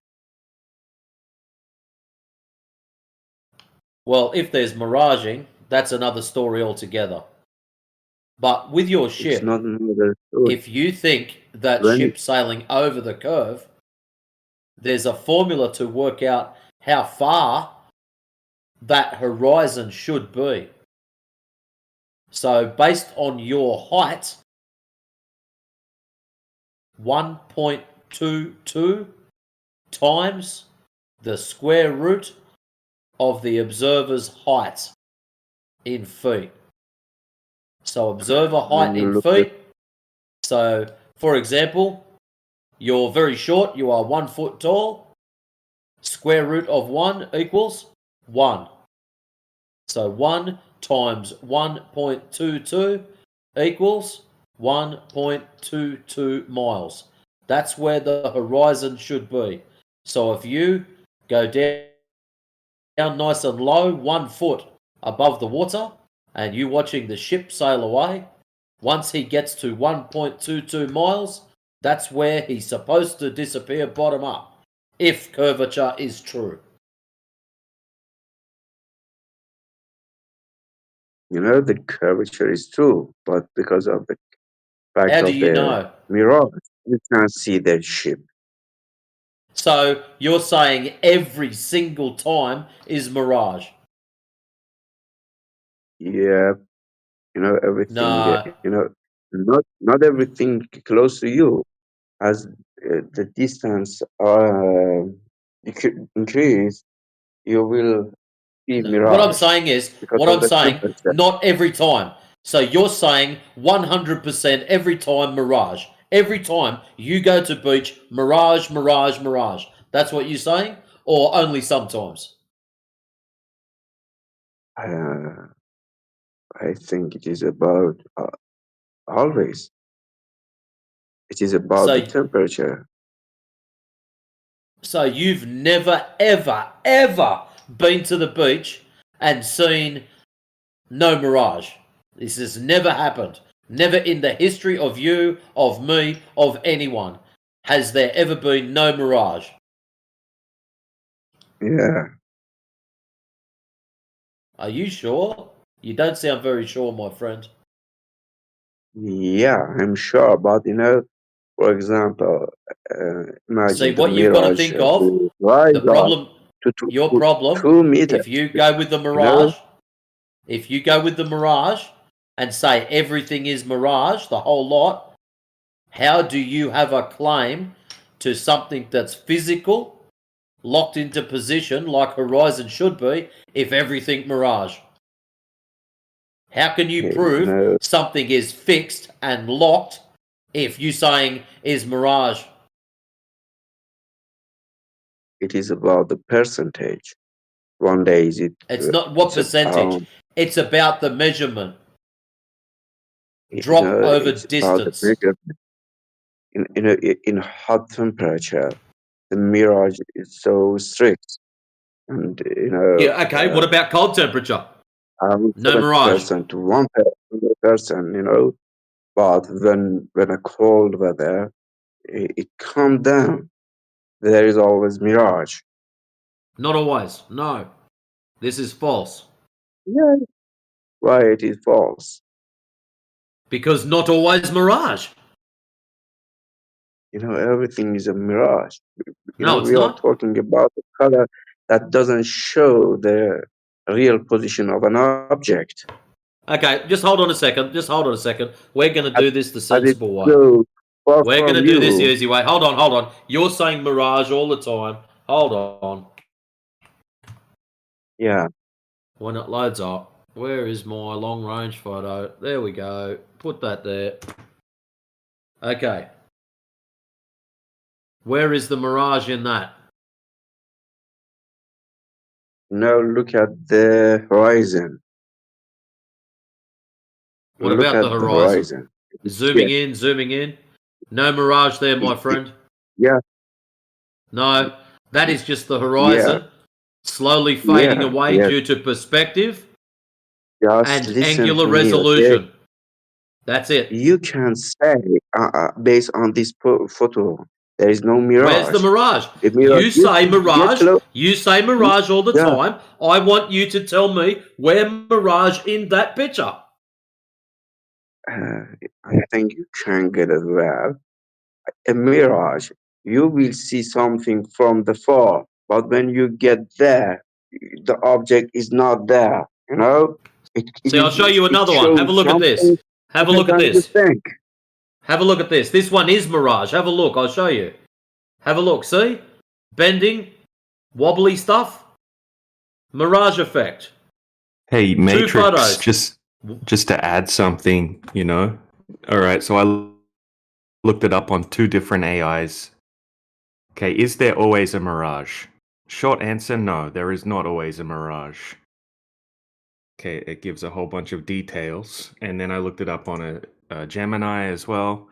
Well, if there's miraging, that's another story altogether. But with your It's ship, not another story. if you think that When ship sailing over the curve, there's a formula to work out how far that horizon should be. So, based on your height, 1.22 times the square root of the observer's height in feet. So, observer when height you in look at feet. So, for example, you're very short, you are 1 foot tall. Square root of 1 equals 1. So 1 times 1.22 equals 1.22 miles. That's where the horizon should be. So if you go down nice and low, 1 foot above the water, and you watching the ship sail away, once he gets to 1.22 miles, that's where he's supposed to disappear bottom up, if curvature is true. the curvature is true, but because of the fact How do of you the know? mirage, you can't see the ship. So you're saying every single time is mirage? Yeah, everything. No. Not everything close to you. As the distance increase, you will see What I'm mirage saying is, because of the temperature. not every time. So you're saying 100% every time mirage. Every time you go to beach, mirage, mirage, mirage. That's what you're saying? Or only sometimes? Uh, I think it is about always. It is about the So temperature. So you've never, ever, ever been to the beach and seen no mirage. This has never happened. Never in the history of you, of me, of anyone has there ever been no mirage. Yeah, Are you sure? You don't sound very sure, my friend. yeah, I'm sure. But for example, See, imagine the what you've got to mirage think of, will rise the up problem, to your problem, 2 meters. if you go with the You know, mirage, if you go with the mirage and say everything is mirage, the whole lot, how do you have a claim to something that's physical, locked into position like Horizon should be, if everything mirage? How can you you prove know, something is fixed and locked if you saying is mirage? it is about the percentage. One day is it It's not what it's a percentage. pound. It's about the measurement. Drop over It's about the distance. measurement. In hot temperature, the mirage is so strict, and Yeah, okay. What about cold temperature? around No mirage. 70% to 1%. But when a cold weather, it calm down. There is always mirage. Not always. No. This is false. Yeah, why it is false? Because not always mirage. Everything is a mirage. No, it's We are not. talking about a color that doesn't show the real position of an object. Okay, just hold on a second. Just hold on a second. We're going to As, do this the as it sensible way. goes far We're going from to do this the you. easy way. Hold on, hold on. You're saying mirage all the time. Hold on. Yeah, When it loads up, where is my long range photo? There we go. Put that there. Okay. Where is the mirage in that? Now look at the horizon. What Look about the at the horizon? horizon. Zooming Yeah, in, zooming in. No mirage there, my friend. yeah, No, that is just the yeah, horizon slowly fading yeah, away yeah. due to perspective Just and listen angular to me, okay? resolution. That's it. You can say, based on this photo, there is no Where's the mirage. mirage? The mirage, You say get mirage. close. You say mirage all the Yeah, time. I want you to tell me where mirage in that picture. I think you can get it well. A mirage, you will see something from the far, but when you get there, the object is not there. You know, See, I'll show you it another one. Have a shows look at this. something Have a other look at than you this. think. Have a look at this. This one is mirage. Have a look. I'll show you. Have a look. See? Bending, wobbly stuff. Mirage effect. Hey, Two Matrix, photos. just to add something, you know. All right, so I looked it up on two different AIs. Okay, is there always a mirage? Short answer, no, there is not always a mirage. Okay, it gives a whole bunch of details, and then I looked it up on a Gemini as well.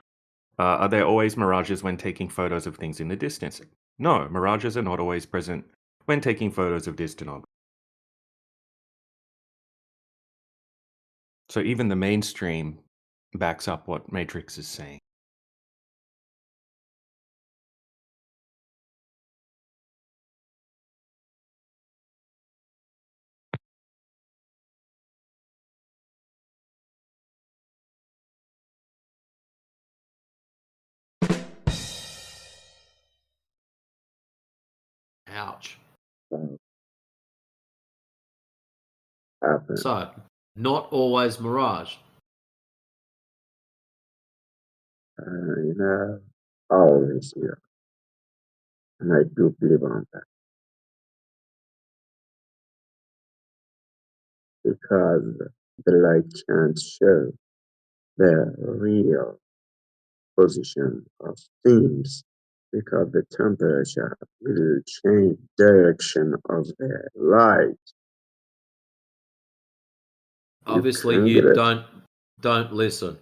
Are there always mirages when taking photos of things in the distance? No, mirages are not always present when taking photos of distant objects. So even the mainstream backs up what Matrix is saying. Ouch. Happen. So, not always mirage. You know, always, yeah. And I do believe on that because the light can't show the real position of things because the temperature will change direction of the light. You Obviously, can get you it. don't listen.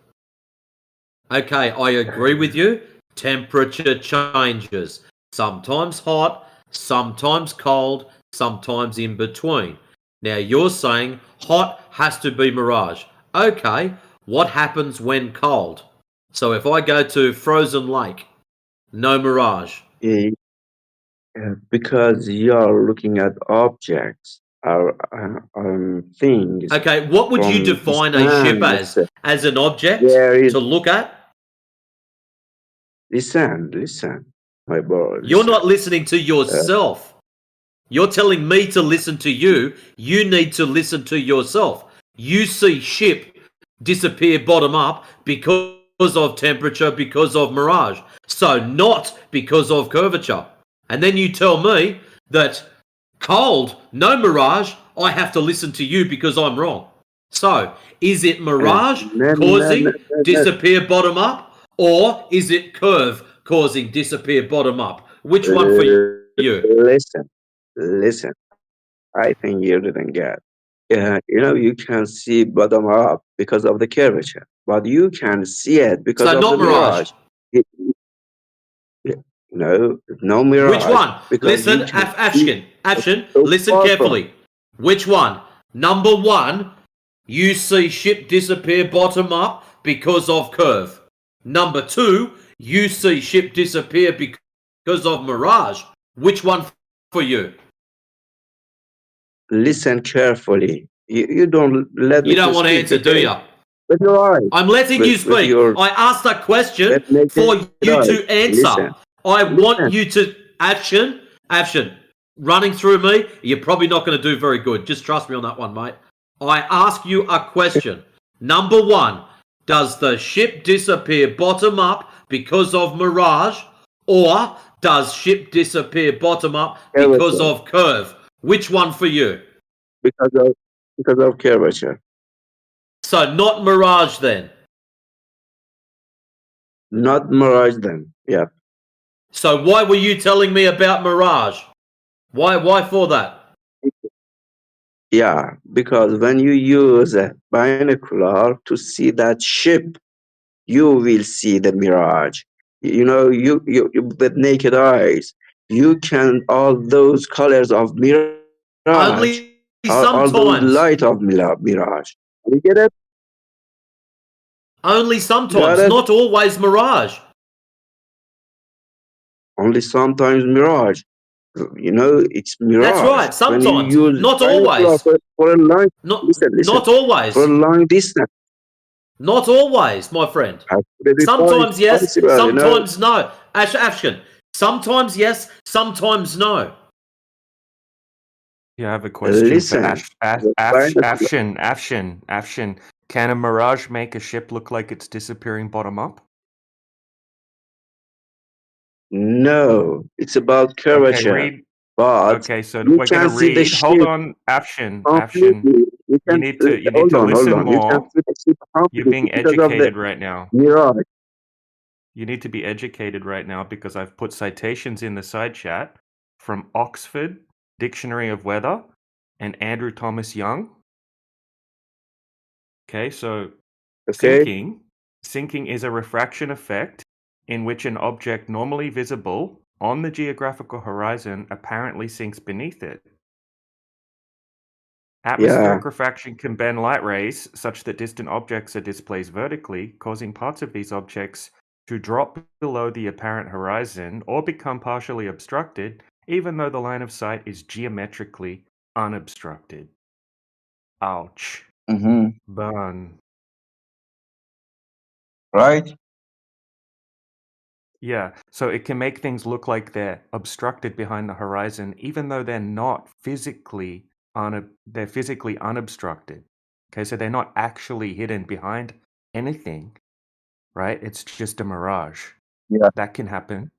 Okay, I agree with you. Temperature changes. Sometimes hot, sometimes cold, sometimes in between. Now you're saying hot has to be mirage. Okay, what happens when cold? So if I go to Frozen Lake, no mirage. Yeah, because you're looking at objects or things Okay, what would you from define a ship distance. as? As an object There is to look at? listen, my boy, You're listen. not listening to yourself. You're telling me to listen to you. You need to listen to yourself. You see ship disappear bottom up because of temperature, because of mirage. So not because of curvature. And then you tell me that cold, no mirage, I have to listen to you because I'm wrong. So, is it mirage causing No. disappear bottom up, or is it curve causing disappear bottom up? Which one for you? Listen. I think you didn't get. You know, you can see bottom up because of the curvature, but you can see it because So of the not mirage. mirage. It- no, no Which mirage one? because Listen, you can see Afshin, so listen far from. carefully. Which one? Number one, you see ship disappear bottom up because of curve. Number two, you see ship disappear because of mirage. Which one for you? Listen carefully. You don't let You me to don't want to speak, answer, do okay? you? With your eyes, I'm letting you with speak. your I asked a question naked for you eyes. to answer. Listen, I want listen. you to action. Running through me, you're probably not going to do very good. Just trust me on that one, mate. I ask you a question. Number one, does the ship disappear bottom up because of mirage, or does ship disappear bottom up because Curvature of curve? Which one for you? because of curvature, So not mirage then. not mirage. Then, yeah. So why were you telling me about mirage? Why for that? Yeah, because when you use a binocular to see that ship, you will see the mirage. You with naked eyes, you can all those colors of mirage, Only all those light sometimes. of mirage. You get it? Only Got sometimes. it? Not always mirage. Only sometimes mirage. It's That's mirage right. when you Sometimes. use Not binocular always. for a long. Listen. Not For a always. long distance. Not always, my friend. How could it be Sometimes yes, possible? sometimes no. Afshan. Sometimes yes, sometimes no. Yeah, I have a question for Listen. The binocular. Afshin. Can a mirage make a ship look like it's disappearing bottom up? No, it's about Okay, curvature. read. But Okay, so you we're gonna can see the read. Hold ship on, Afshin. completely. You need to Hold listen on. You can more. see the ship You're completely being because of the educated right now. mirage. You need to be educated right now because I've put citations in the side chat from Oxford Dictionary of Weather and Andrew Thomas Young. Okay, so Okay? sinking is a refraction effect in which an object normally visible on the geographical horizon apparently sinks beneath it. Yeah. Atmospheric refraction can bend light rays such that distant objects are displaced vertically, causing parts of these objects to drop below the apparent horizon or become partially obstructed, even though the line of sight is geometrically unobstructed. Ouch. Mm-hmm. Burn. Right? Yeah, so it can make things look like they're obstructed behind the horizon, even though they're not physically they're physically unobstructed. Okay, so they're not actually hidden behind anything, right? It's just a mirage. Yeah. That can happen.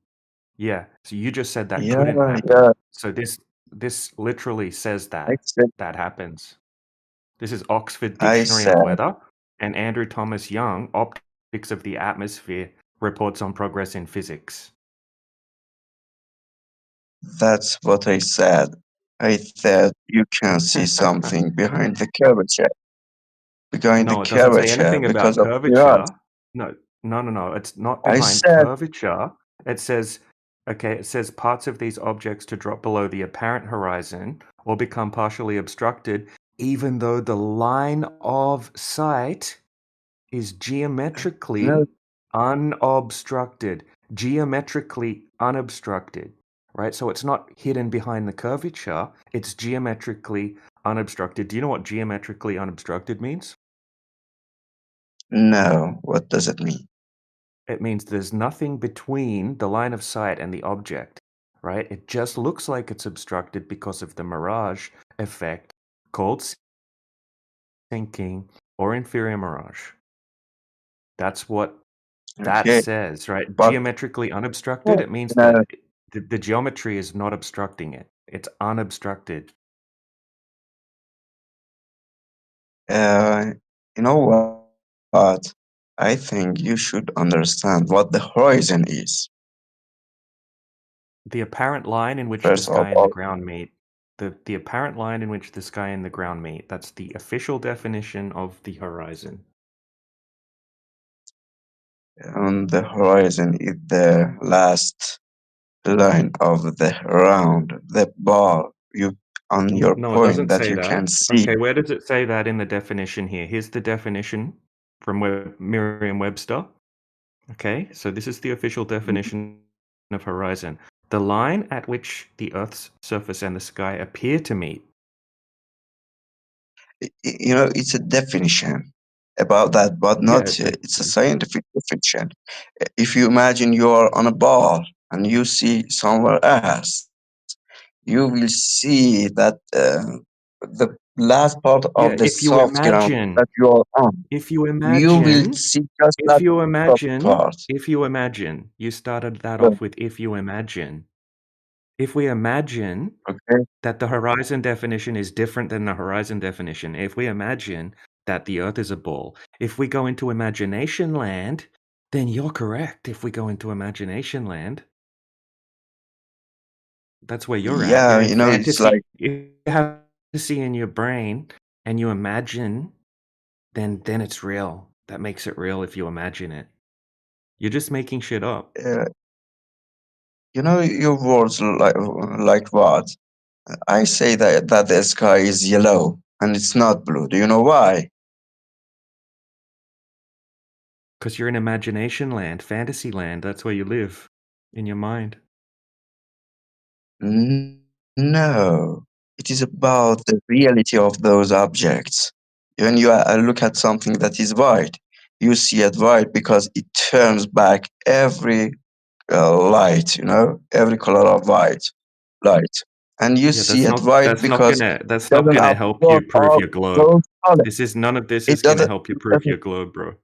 Yeah. So you just said that couldn't Yeah. happen. So this literally says I that said. that happens. This is Oxford I Dictionary said. of Weather and Andrew Thomas Young, Optics of the Atmosphere, Reports on Progress in Physics. That's what I said. I said you can see something behind the curvature. Behind the No, it doesn't say curvature anything because about of mirage. curvature. No. It's not I behind said. curvature. It says, it says parts of these objects to drop below the apparent horizon or become partially obstructed, even though the line of sight is No. geometrically unobstructed. Geometrically unobstructed. Right? So it's not hidden behind the curvature, it's geometrically unobstructed. Do you know what geometrically unobstructed means? No. What does it mean? It means there's nothing between the line of sight and the object, right? It just looks like it's obstructed because of the mirage effect called sinking or inferior mirage. That's what that Okay. says, right? But Geometrically unobstructed, it means no. that the geometry is not obstructing it. It's unobstructed. You know what? I think you should understand what the horizon is. The apparent line in which the First of sky and the all, ground meet. The apparent line in which the sky and the ground meet. That's the official definition of the horizon. on the horizon is the last line of the round, the bar you on your No, it point doesn't that say you that. can see. Okay, where does it say that in the definition here? Here's the definition from Merriam-Webster. Okay, so this is the official definition of horizon. The line at which the Earth's surface and the sky appear to meet. It's a definition about that, but Yeah, not. It's a scientific definition. If you imagine you are on a ball and you see somewhere else, you will see that the last part yeah, of the if you soft ground imagine, that you are on, if you you will imagine, see just if that you top imagine, part. if you imagine, you started that Yeah. off with if you imagine. If we imagine Okay. that the horizon definition is different than the horizon definition, if we imagine that the Earth is a ball, if we go into imagination land, then you're correct. If we go into imagination land, that's where you're at. Yeah, You're in it's like fantasy. You have fantasy in your brain and you imagine, then it's real. That makes it real if you imagine it. You're just making shit up. You know your words like what? I say that the sky is yellow and it's not blue. Do you know why? Because you're in imagination land, fantasy land. That's where you live, in your mind. No, it is about the reality of those objects. When you look at something that is white, you see it white because it turns back every light, every color of white light, and you Yeah, see it white because it that's not doesn't gonna help you absorb prove all your globe. those colors. None of this It is gonna doesn't. help you It prove doesn't. your globe, bro.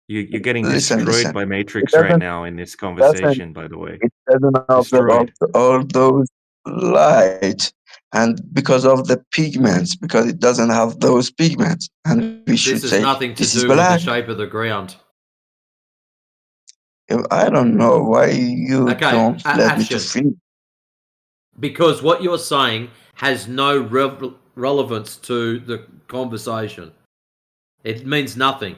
You're getting Listen, destroyed listen. by It Matrix right doesn't. now in this Doesn't. conversation, by the way. It doesn't absorb Destroyed. all those light, and because of the pigments, because it doesn't have those pigments, and we should This has say nothing to this is do with the black. shape of the ground. I don't know why you Okay, don't let me to action. finish. Because what you're saying has no relevance to the conversation. It means nothing.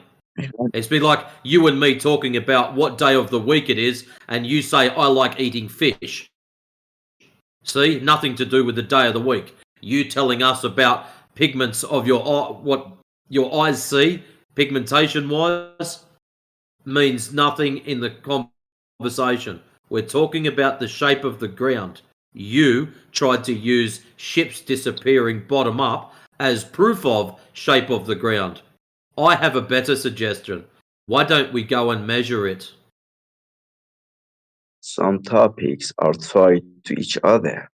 It's been like you and me talking about what day of the week it is, and you say, I like eating fish. See? Nothing to do with the day of the week. You telling us about pigments of your eye, what your eyes see, pigmentation-wise, means nothing in the conversation. We're talking about the shape of the ground. You tried to use ships disappearing bottom up as proof of shape of the ground. I have a better suggestion. Why don't we go and measure it? Some topics are tied to each other.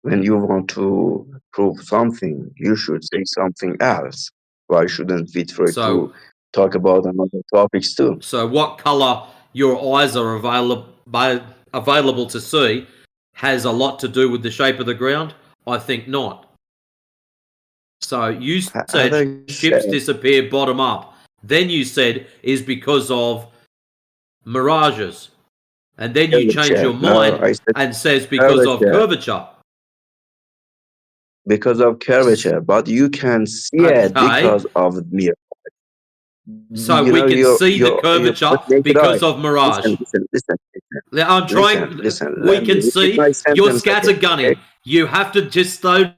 When you want to prove something, you should say something else. Why shouldn't we try So, to talk about another topics too? so what color your eyes are available to see has a lot to do with the shape of the ground? I think not. So you As said I ships said, disappear bottom up. Then you said is because of mirages. And then you change curvature. your No, mind I said and says because of curvature. curvature. Because of curvature, but you can see it Okay. because of mirror. So You we know can see the your curvature naked eye. because of mirage. I'm trying. Listen. We Let me can repeat my see you're sentence again. Okay? scattergunning. You have to just slow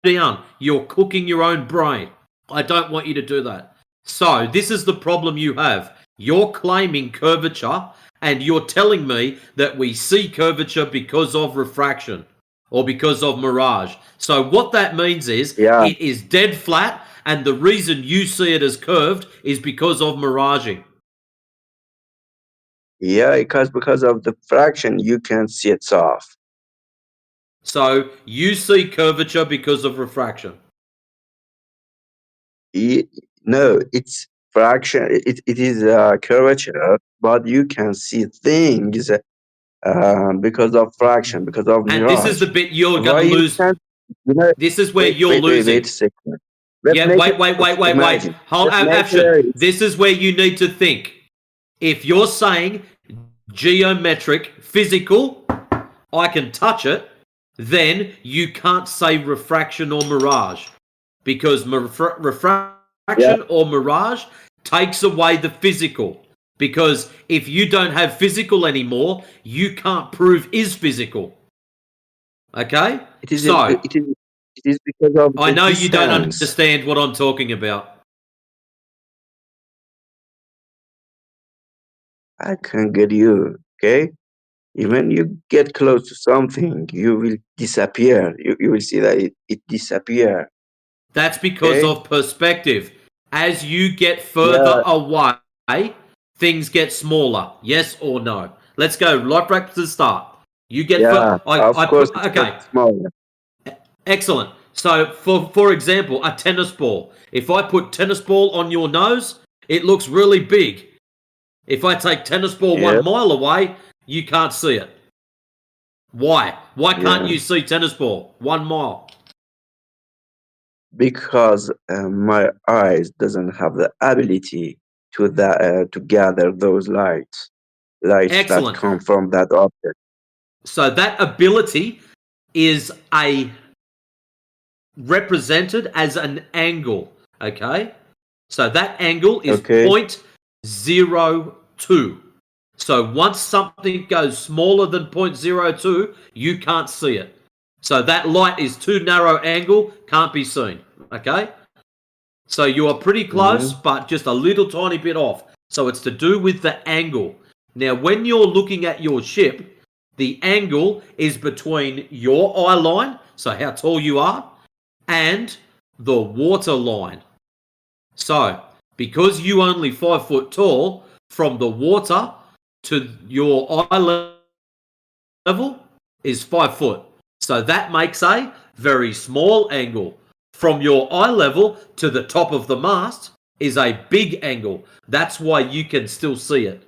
down. You're cooking your own brain. I don't want you to do that. So this is the problem you have. You're claiming curvature, and you're telling me that we see curvature because of refraction or because of mirage. So what that means is Yeah, it is dead flat, and the reason you see it as curved is because of miraging. yeah, because of the fraction, you can see it's off. So you see curvature because of refraction. No, it's fraction. It is curvature, but you can see things because of fraction, because of And this is mirage. the bit you're going Why to you lose. can't? You know, This is where you're wait losing. a second. Let's Yeah, make it. wait. Imagine. Hold Let's make action. it. This is where you need to think. If you're saying geometric, physical, I can touch it, then you can't say refraction or mirage. Because Yeah, refraction or mirage takes away the physical. Because if you don't have physical anymore, you can't prove is physical. Okay? it is. So, It is because of I the know you don't distance. understand what I'm talking about. I can get you. Okay. When you get close to something, you will disappear. You will see that it disappear. That's because Okay. of perspective. As you get further Yeah. away, things get smaller. Yes or no? Let's go right back to the start. You get Yeah. Of course, it's okay. smaller. Excellent. So, for example, a tennis ball. If I put tennis ball on your nose, it looks really big. If I take tennis ball Yeah. 1 mile away, you can't see it. Why? Why can't Yeah. you see tennis ball 1 mile? Because my eyes doesn't have the ability to gather those lights that Excellent. come from that object. So that ability is a represented as an angle, okay? So that angle is Okay. 0.02. So once something goes smaller than 0.02, you can't see it. So that light is too narrow angle, can't be seen, okay? So you are pretty close, but just a little tiny bit off. So it's to do with the angle. Now, when you're looking at your ship, the angle is between your eye line, so how tall you are, and the water line. So, because you only 5 foot tall, from the water to your eye level is 5 foot. So that makes a very small angle. From your eye level to the top of the mast is a big angle. That's why you can still see it.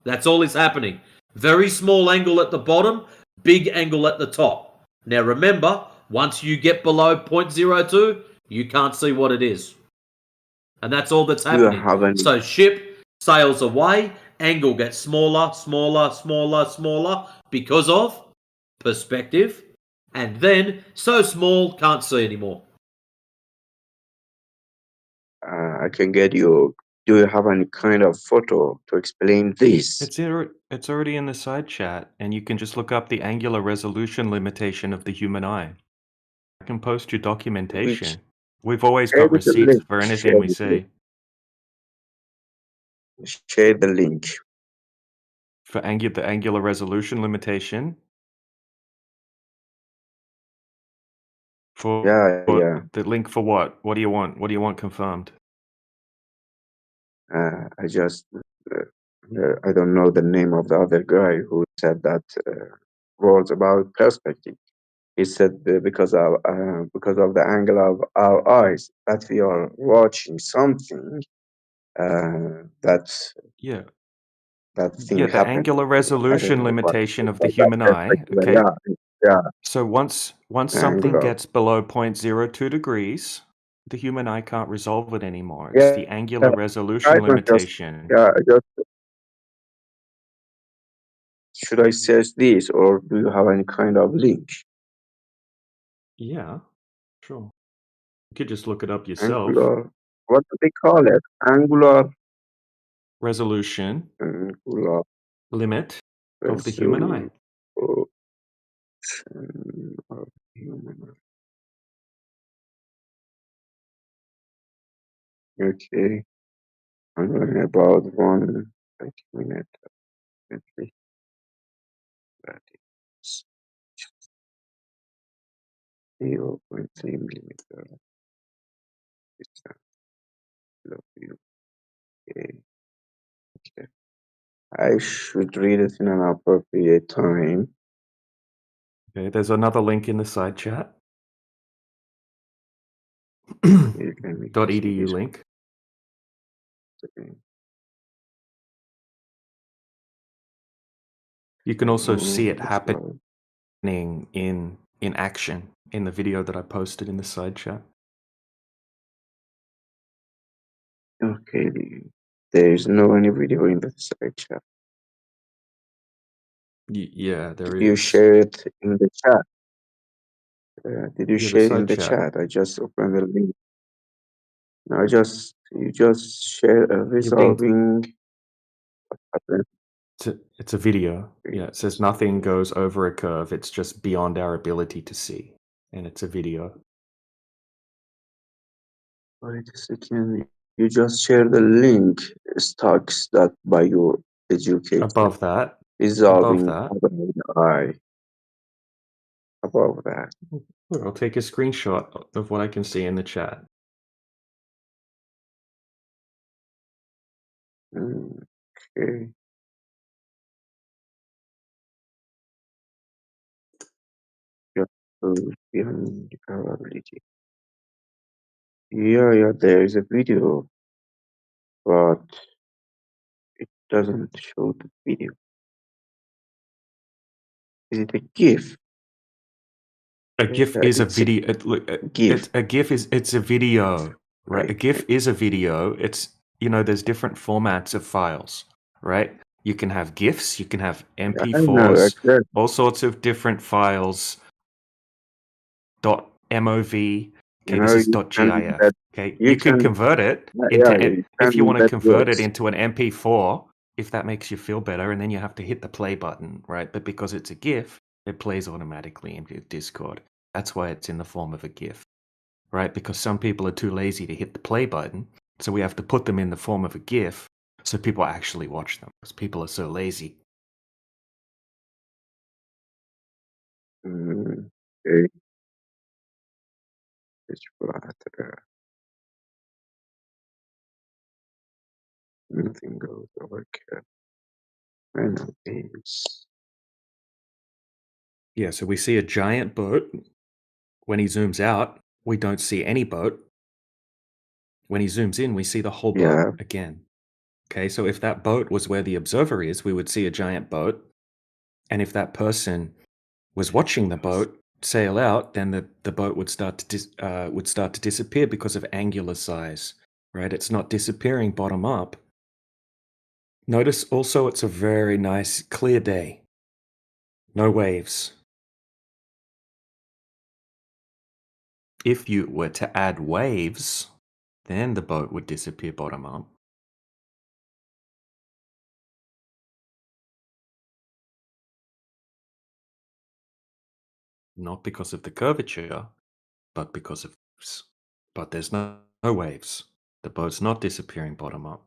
That's all is happening. Very small angle at the bottom, big angle at the top. Now remember, once you get below 0.02, you can't see what it is. And that's all that's Do you happening. have any? So ship sails away, angle gets smaller, smaller, smaller, smaller because of perspective, and then so small can't see anymore. I can get you. Do you have any kind of photo to explain this? It's already in the side chat, and you can just look up the angular resolution limitation of the human eye. I can post your documentation. We've always Share got the receipts link. for Share anything we the say. link. Share the link. For the angular resolution limitation. For Yeah. the link for what? What do you want? What do you want confirmed? I just I don't know the name of the other guy who said that words about perspective. He said because of the angle of our eyes that we are watching something that Yeah. thing Yeah, the happened. angular I don't resolution know what limitation of the that human eye. perspective. Okay. Yeah. So once something Angular. gets below 0.02 degrees, the human eye can't resolve it anymore. It's the angular resolution I don't just limitation. should I search this or do you have any kind of link? Yeah, sure. You could just look it up yourself. Angular. What do they call it? Angular resolution angular limit of the human eye. Of human eye. Okay. I'm learning about 1 minute. Okay. That is 0.3 millimeter distance. Love you. Okay. I should read it in an appropriate time. Okay, there's another link in the side chat. .edu link. You can also see it happening in action in the video that I posted in the side chat. Okay, there is no any video in the side chat. Yeah, there is. You share it in the chat. Did you Yeah, share it side in the chat. chat? I just opened the link. No, you just share resolving. It's a video. Yeah, it says nothing goes over a curve. It's just beyond our ability to see, and it's a video. Wait a second. You just share the link. Stocks that by your education. Above that. Resolving Above the eye. Above that. I'll take a screenshot of what I can see in the chat. Okay. Just beyond our ability. Yeah, there is a video, but it doesn't show the video. Is it a GIF? A GIF is a video. GIF. A GIF it's a video, right? A GIF is a video. It's there's different formats of files, right? You can have GIFs, you can have MP4s, all sorts of different files. .mov, Okay, this is you can .gif. bet. Okay, You you can can, convert it yeah, into you if you can want to bet convert it words. into an MP4, if that makes you feel better, and then you have to hit the play button, right? But because it's a GIF, it plays automatically in Discord. That's why it's in the form of a GIF, right? Because some people are too lazy to hit the play button, so we have to put them in the form of a GIF so people actually watch them because people are so lazy. Okay. It's flat. Nothing goes over here. Random games. Yeah, so we see a giant boat. When he zooms out, we don't see any boat. When he zooms in, we see the whole boat Yeah. again. Okay, so if that boat was where the observer is, we would see a giant boat. And if that person was watching the boat sail out, then the boat would start to disappear because of angular size, right? It's not disappearing bottom up. Notice also it's a very nice clear day. No waves. If you were to add waves, then the boat would disappear bottom up. Not because of the curvature, but because of waves. But there's no waves. The boat's not disappearing bottom up.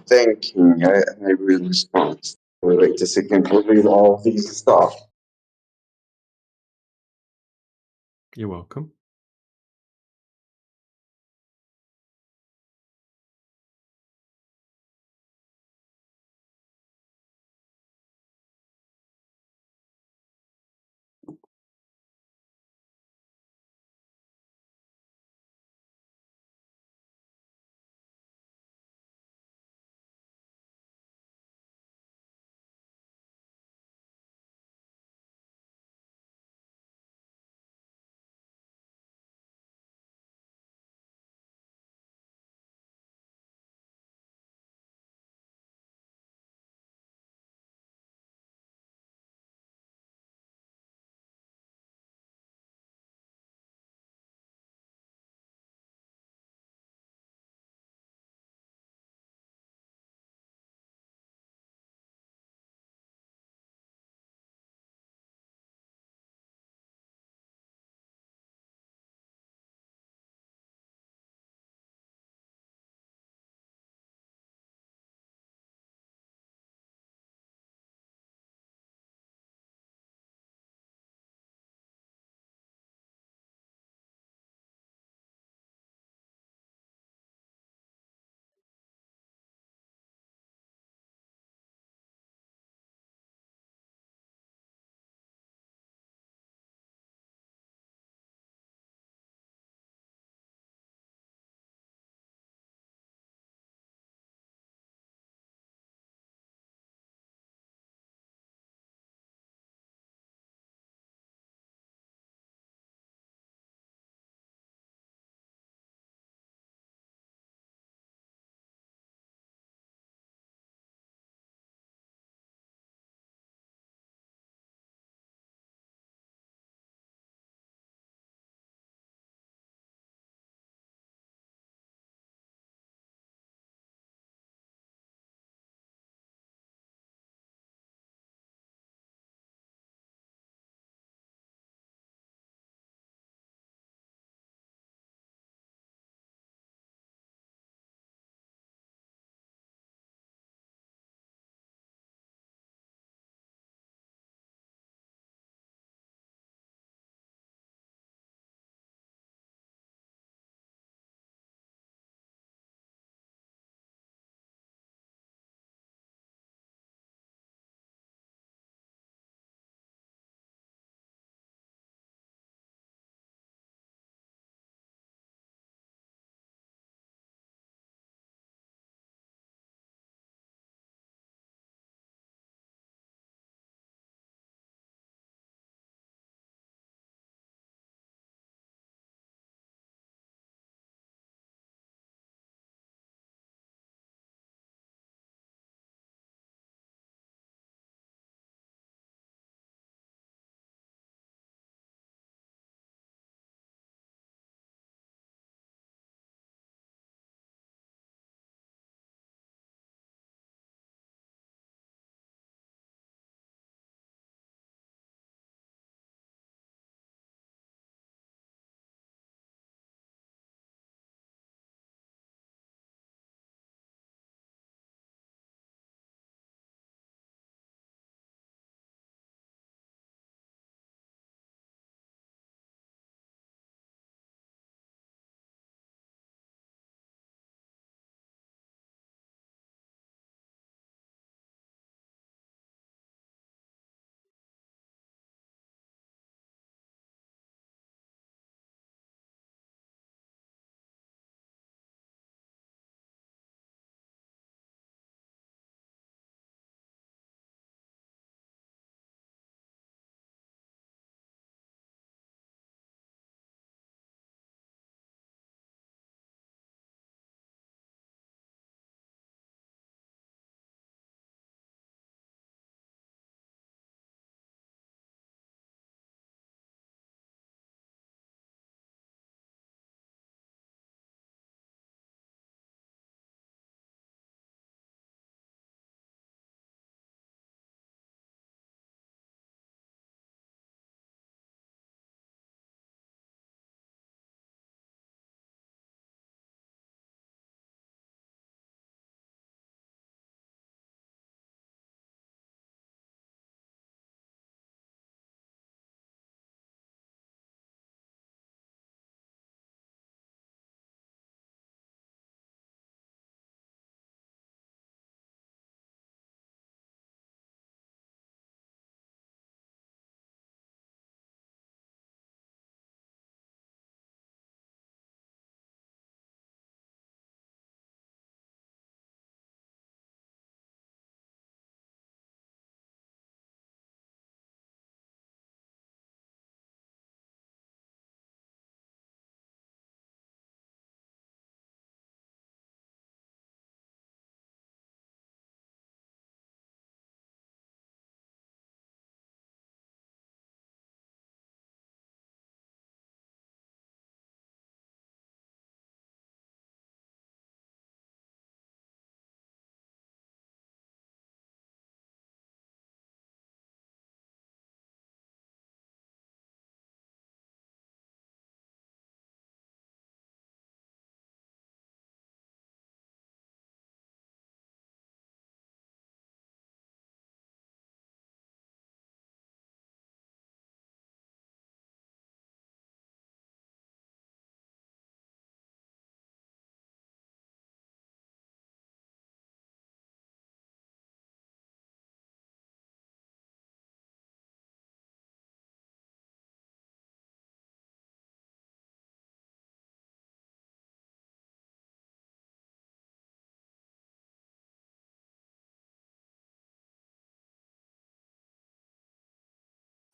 Thinking, I will respond. Wait a second to read all these stuff. You're welcome.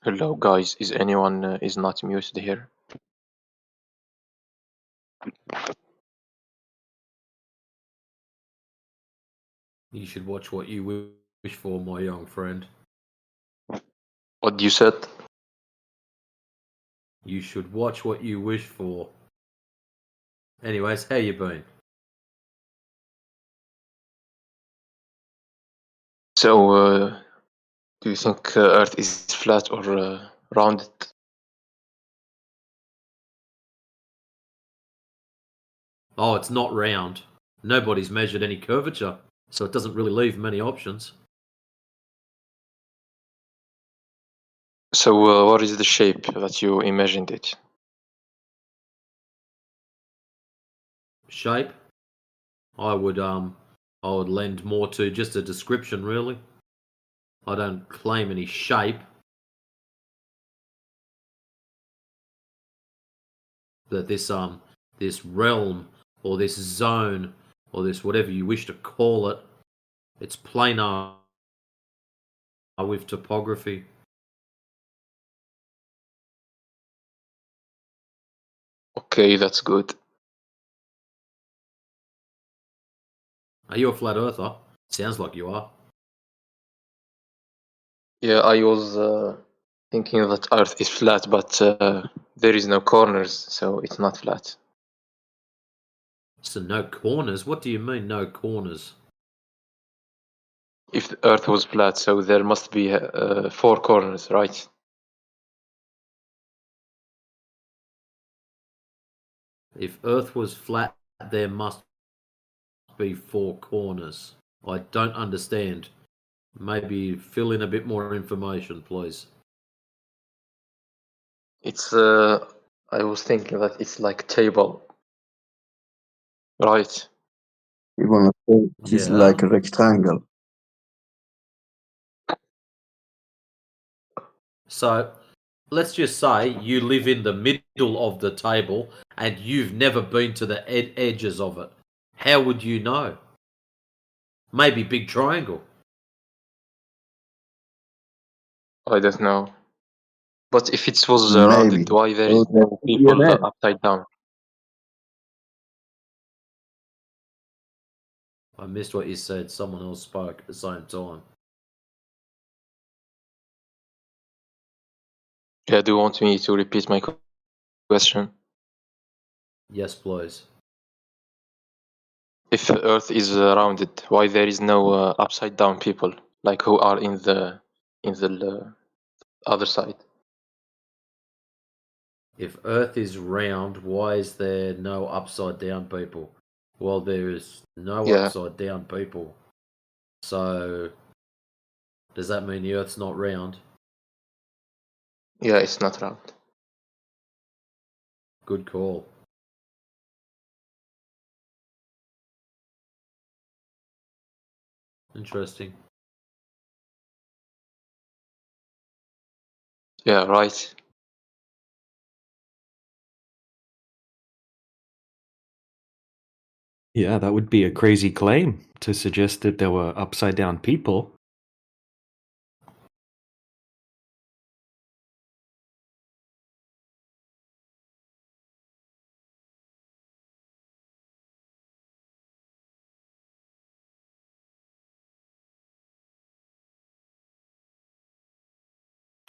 Hello, guys. Is anyone is not muted here? You should watch what you wish for, my young friend. What you said? You should watch what you wish for. Anyways, how you been? So, do you think Earth is flat or rounded? Oh, it's not round. Nobody's measured any curvature, so it doesn't really leave many options. So, what is the shape that you imagined it? Shape? I would lend more to just a description, really. I don't claim any shape. That this realm or this zone or this whatever you wish to call it, it's planar with topography. Okay, that's good. Are you a flat earther? Sounds like you are. Yeah, I was thinking that Earth is flat, but there is no corners, so it's not flat. So no corners? What do you mean no corners? If the Earth was flat, so there must be 4 corners, right? If Earth was flat, there must be 4 corners. I don't understand. Maybe fill in a bit more information, please. It's I was thinking that it's like table, right? You wanna say it is like a rectangle. So let's just say you live in the middle of the table and you've never been to the edges of it. How would you know? Maybe big triangle. I don't know. But if it was Maybe. rounded, why there is So there no could be an people edge. upside down? I missed what you said. Someone else spoke at the same time. Yeah, do you want me to repeat my question? Yes, please. If the Earth is rounded, why there is no upside down people, like who are in the other side? If Earth is round, why is there no upside down people? Well, there is no Yeah. upside down people. So, does that mean the Earth's not round? Yeah, it's not round. Good call. Interesting. Yeah, right. Yeah, that would be a crazy claim to suggest that there were upside down people.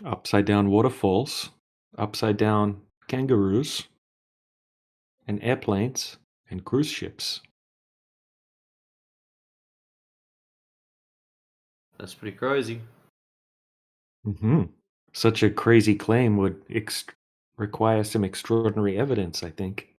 Upside down waterfalls, upside down kangaroos, and airplanes and cruise ships. That's pretty crazy. Such a crazy claim would require some extraordinary evidence, I think.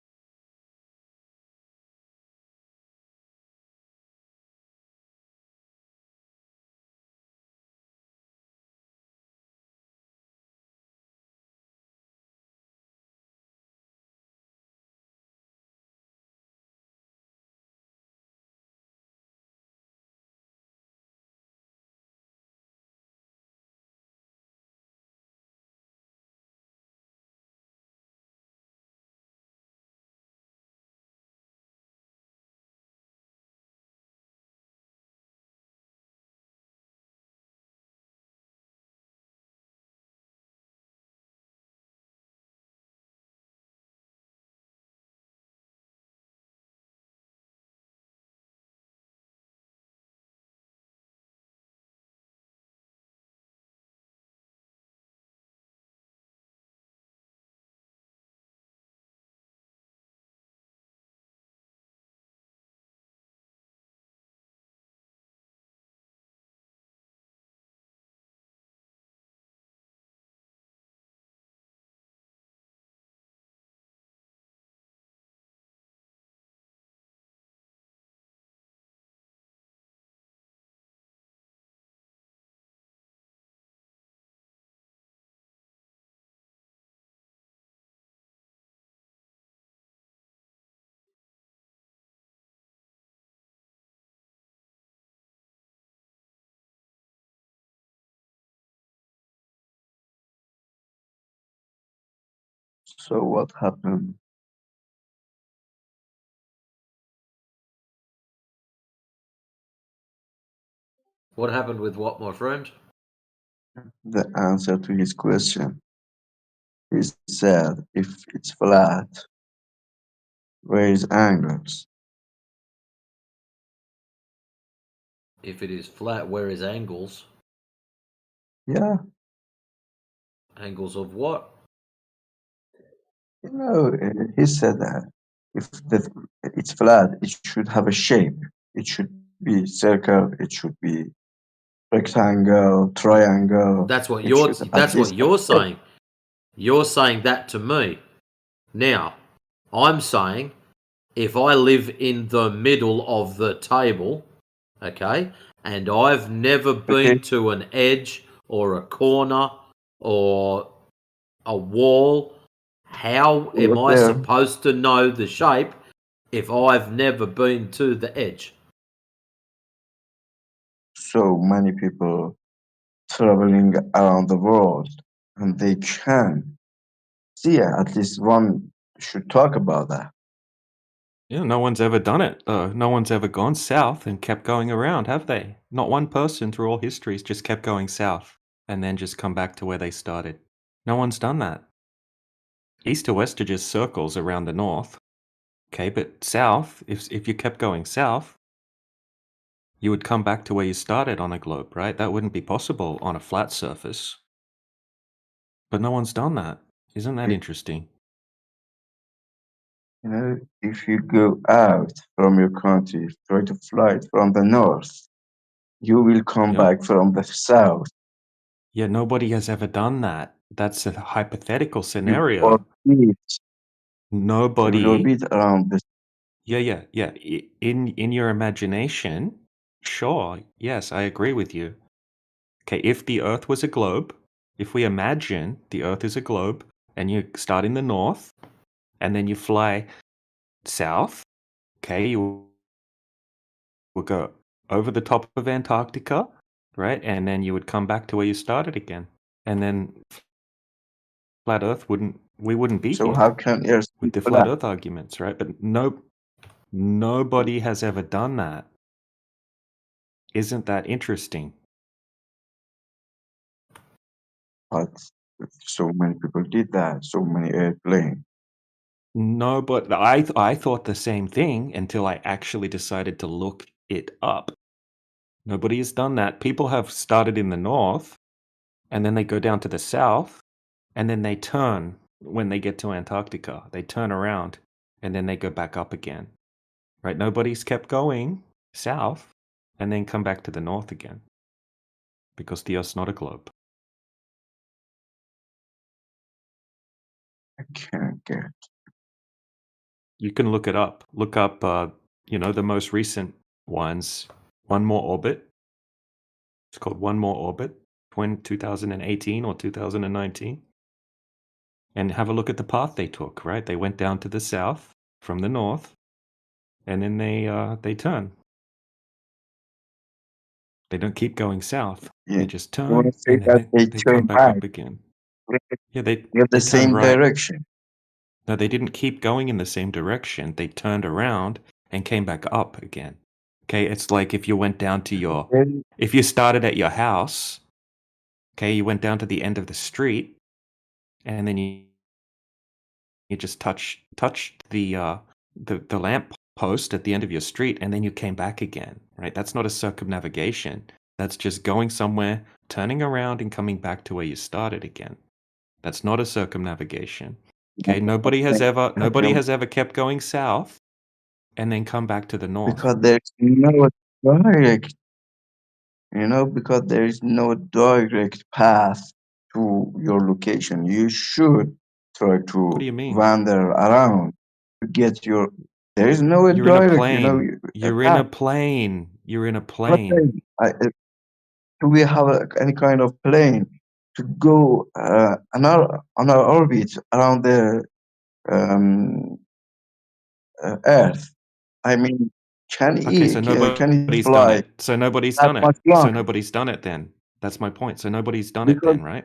So what happened? What happened with what, my friend? The answer to his question. He said, if it's flat, where is angles? If it is flat, where is angles? Yeah, Angles of what? you know, he said that if it's flat, it should have a shape. It should be circle. It should be rectangle, triangle. That's what It should at least have you're shape. saying. You're saying that to me. Now, I'm saying if I live in the middle of the table, okay, and I've never been Okay, to an edge or a corner or a wall, how you am were I there. supposed to know the shape if I've never been to the edge? So many people traveling around the world, and they can see at least one should talk about that. Yeah, no one's ever done it. No one's ever gone south and kept going around, have they? Not one person through all histories just kept going south and then just come back to where they started. No one's done that. East to west are just circles around the north. Okay, but south, if you kept going south, you would come back to where you started on a globe, right? That wouldn't be possible on a flat surface. But no one's done that. Isn't that interesting? You know, if you go out from your country, try to fly it from the north, you will come Yep. back from the south. Yeah, nobody has ever done that. That's a hypothetical You scenario. orbit, you will Nobody. orbit around the. Yeah. In your imagination, sure. Yes, I agree with you. Okay, if the Earth was a globe, if we imagine the Earth is a globe, and you start in the north, and then you fly south, okay, you will go over the top of Antarctica, right? And then you would come back to where you started again. And then flat Earth we wouldn't be So here how can Earth be with the flat flat? Earth arguments, right? But nobody has ever done that. Isn't that interesting? But so many people did that. So many airplanes. No, but I thought the same thing until I actually decided to look it up. Nobody has done that. People have started in the north, and then they go down to the south, and then they turn when they get to Antarctica. They turn around, and then they go back up again. Right? Nobody's kept going south and then come back to the north again because the Earth's not a globe. I can't get. You can look it up. Look up, the most recent ones. One More Orbit. It's called One More Orbit, 2018 or 2019. And have a look at the path they took, right? They went down to the south from the north, and then they turn. They don't keep going south. Yeah. They just You want turn, to say and that then they they turn come back back up again. in Yeah, they the turn same right. direction. No, they didn't keep going in the same direction. They turned around and came back up again. Okay, it's like if you went down to if you started at your house, okay, you went down to the end of the street, and then you just touched the lamp post at the end of your street, and then you came back again, right? That's not a circumnavigation. That's just going somewhere, turning around, and coming back to where you started again. That's not a circumnavigation. Okay, nobody has ever kept going south and then come back to the north. Because there's no direct, because there is no direct path to your location. You should try What to do you mean? wander around to get your. There is no You're in a direct, plane. You're in path. a plane. You're in a Plane. plane. Do we have any kind of plane to go on our orbit around the Earth? I mean, Okay, so can it nobody's done fly it. So nobody's that done it. much So longer? nobody's done it then. That's my point. So nobody's done it Because then, right?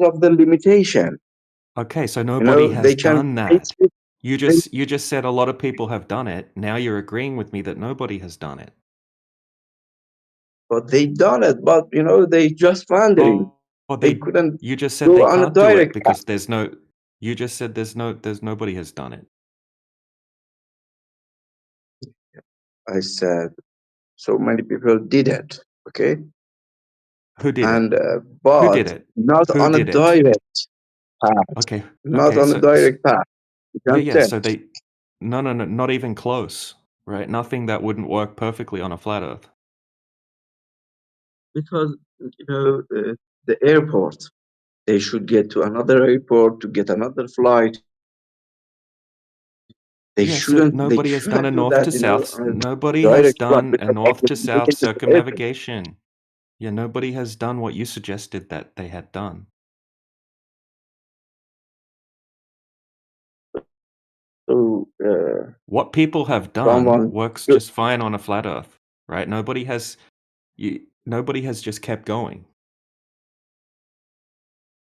of the limitation. Okay, so You nobody know, has they can done face that. it. You just said a lot of people have done it. Now you're agreeing with me that nobody has done it. But they done it. But you know, they just wondering. Oh, They couldn't you just said go they on a can't do it direct path. because there's no. You just said there's nobody has done it. I said so many people did it. Okay, Who did and it? Who but did it? not Who on a did it? direct path. Okay, Not okay, on a so direct path. You yeah, can yeah. say So they no, not even close, right? Nothing that wouldn't work perfectly on a flat Earth. because you know the airport. They should get to another airport to get another flight. They Yeah, so shouldn't. They nobody has done a couldn't do north that. to You know, south. on a Nobody has direct flight done a because they north to can make south it to the airport. circumnavigation. Yeah, nobody has done what you suggested that they had done. So What people have done someone works should, just fine on a flat Earth, right? Nobody has just kept going.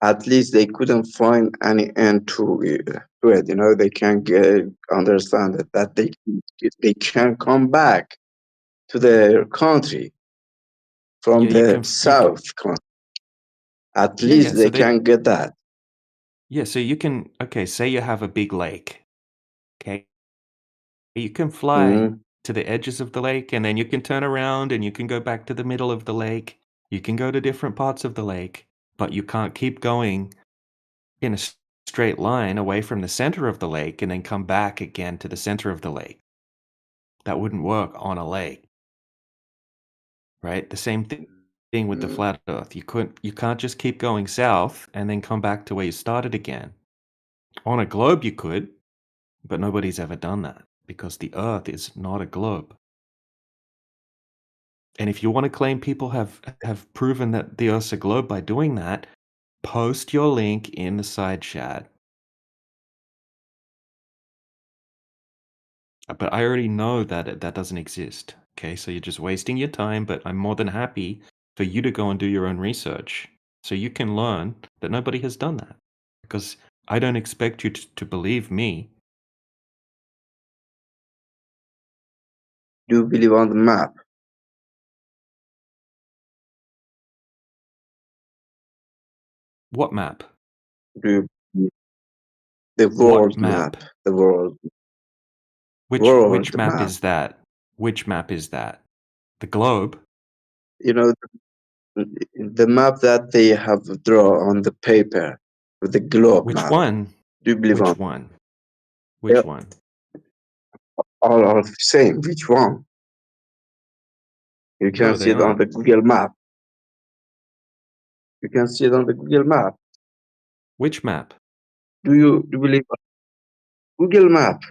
at least they couldn't find any end to it. You know, they can get understand that they can come back to their country from Yeah, you the can south country. At yeah, yeah, least so they can get that. yeah, so you can okay, say you have a big lake. Okay? You can fly Mm. to the edges of the lake and then you can turn around and you can go back to the middle of the lake. You can go to different parts of the lake, but you can't keep going in a straight line away from the center of the lake and then come back again to the center of the lake. That wouldn't work on a lake, right? The same thing with the Mm. flat Earth. You can't just keep going south and then come back to where you started again. On a globe you could, but nobody's ever done that because the Earth is not a globe. And if you want to claim people have proven that the Earth's a globe by doing that, post your link in the side chat. But I already know that that doesn't exist. Okay, so you're just wasting your time, but I'm more than happy for you to go and do your own research so you can learn that nobody has done that. Because I don't expect you to believe me. Do you believe on the map? What map? Do you, the What world map? map? The world Which map map. is that? Which map is that? The globe? You know, the map that they have draw on the paper with the globe Which map. one? Do you believe on? Which one? Yeah, Which one? all are the same. Which one? You can No, see they it on aren't. the Google map. You can see it on the Google map. Which map? Do you believe on Google map?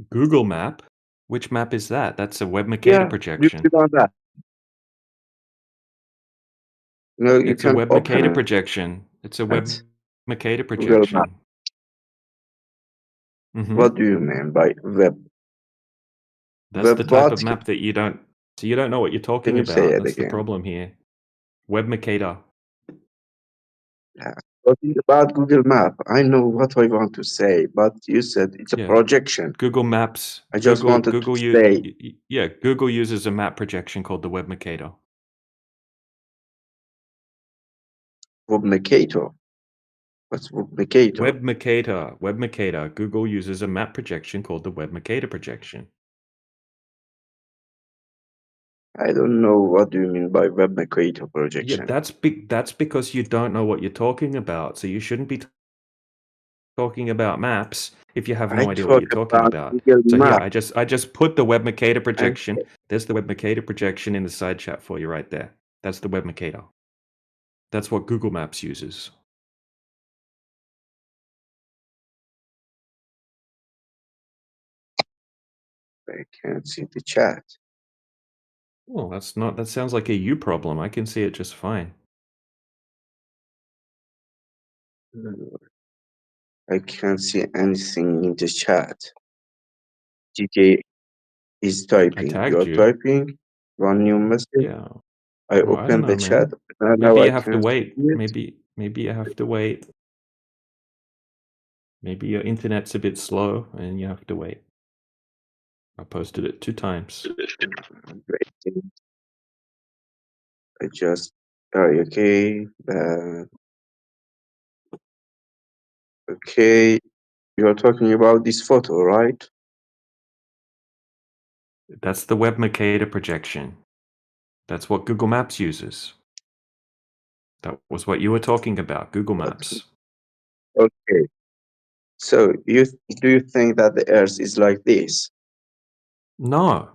Google Map? Which map is that? That's a Web Mercator Yeah, do you projection. believe on that? No, you It's a can Web open Mercator it. projection. It's a Web Mercator Google map. projection. Mm-hmm. What do you mean by web? That's the Web type of what? map that you don't. So you don't know what you're Can talking you say about. it That's the again? problem here. Web Mercator. Yeah. Talking about Google Map, I know what I want to say, but you said it's a Yeah. projection. Google Maps. I just wanted to say Yeah. Google uses a map projection called the Web Mercator. Web Mercator. What's Web Mercator? Web Mercator. Web Mercator. Google uses a map projection called the Web Mercator projection. I don't know what do you mean by Web Mercator Yeah, projection. that's because you don't know what you're talking about. So you shouldn't be talking about maps if you have I no idea what talk you're talking about about. Google So here, Map. I just put the Web Mercator And projection. There's the Web Mercator projection in the side chat for you right there. That's the Web Mercator. That's what Google Maps uses. I can't see the chat. Well, that sounds like a you problem. I can see it just fine. I can't see anything in the chat. DJ is I typing. You tagged are you. typing one new message. Yeah. I Well, I don't open the know, chat. man. And now Maybe I you have to can see wait. it. Maybe you have to wait. Maybe your internet's a bit slow and you have to wait. I posted it 2 times. I just. Okay. Okay. You're talking about this photo, right? That's the Web Mercator projection. That's what Google Maps uses. That was what you were talking about, Google Maps. Okay. So do you think that the Earth is like this? No.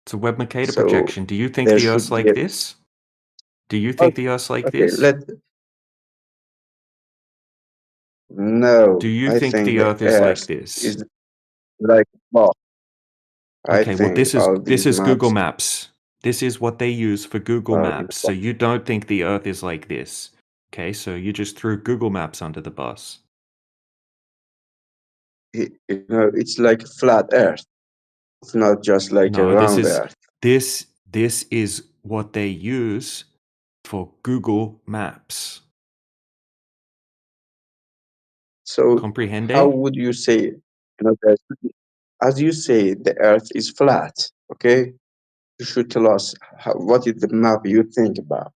It's a Web Mercator So projection. Do you think there the should Earth's be. like this? Do you think the Earth's like Okay. this? No, Do you I think think the the Earth is like Earth this? is like ball. I Okay, well think all this these is Google maps Maps. This is what they use for Google are in Maps. So you don't think the Earth is like this. Okay, so you just threw Google Maps under the bus. it's like a flat Earth. It's not just like a No, round Earth. this is what they use for Google Maps. So Comprehende? how would you say, that as you say, the Earth is flat? Okay, you should tell us what is the map you think about.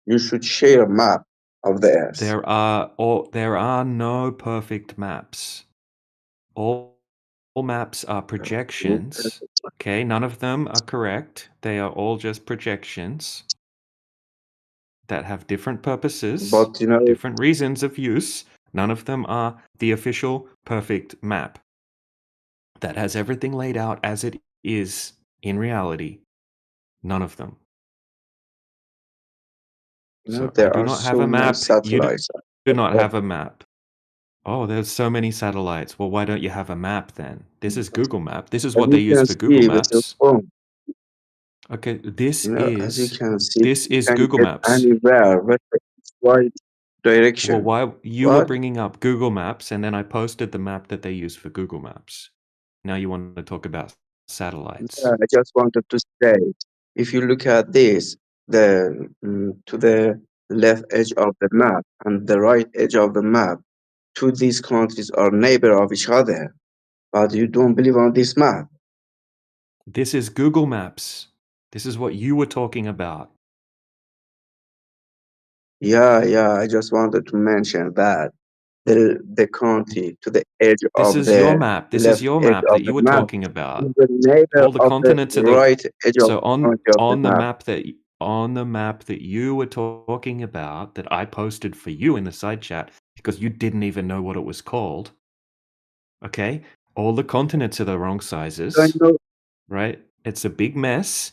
You should share a map of the Earth. There are no perfect maps. All maps are projections. Okay, none of them are correct. They are all just projections that have different purposes, But different reasons of use. None of them are the official perfect map that has everything laid out as it is in reality. None of them. So I there do are not have so a many map. You satellites. do not have a map. Oh, there's so many satellites. Well, why don't you have a map then? This is Google Map. This is As what they you use can for Google see with your Maps. phone, Okay, this as you is can see, you can Google get Maps. anywhere with the right Well, direction. why you were bringing up Google Maps, and then I posted the map that they use for Google Maps. Now you want to talk about satellites. I just wanted to say, if you look at this, to the left edge of the map and the right edge of the map, two these countries are neighbor of each other, but you don't believe on this map. This is Google Maps. This is what you were talking about. Yeah, I just wanted to mention that the country to the edge This of is your the map. This is left your edge map of that the you were map talking about. is the neighbor All the of the continents are right edge of so the country of the on the map. map that you were talking about that I posted for you in the side chat because you didn't even know what it was called. Okay? All the continents are the wrong sizes. Right? It's a big mess.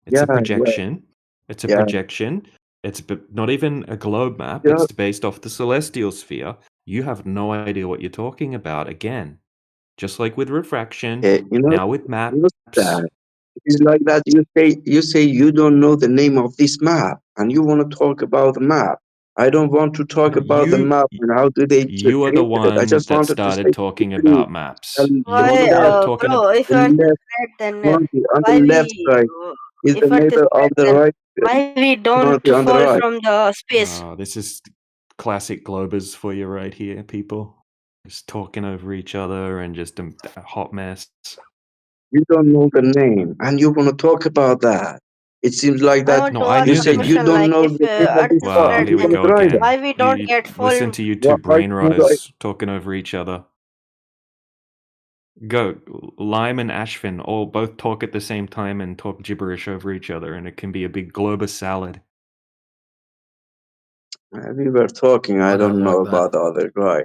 It's a projection. It's a projection. It's not even a globe map. It's based off the celestial sphere. You have no idea what you're talking about again. Just like with refraction, now with maps. That. It's like that you say you don't know the name of this map and you want to talk about the map. I don't want to talk about the map and how do they You are the create it. I one just that wanted to say started talking please, about maps. on You're the the Why, one left, talking bro? If the you're left threat, then country on why the left side is the if you're the neighbor of threat, the then right why we don't country on the fall right. from the space? This is classic Globers for you right here, people. Just talking over each other and just a hot mess. You don't know the name and you want to talk about that. It seems like I that want to No, I ask knew you a that said you question don't like know if the name of Earth this is car Wow, flat, and here you we then want go to drive it. again. why we don't get Listen fall? to you two brain Why rotters talking over each other. Go, Lime and Ashvin all both talk at the same time and talk gibberish over each other, and it can be a big Globus salad. We were talking, I don't know like that. about the other guy.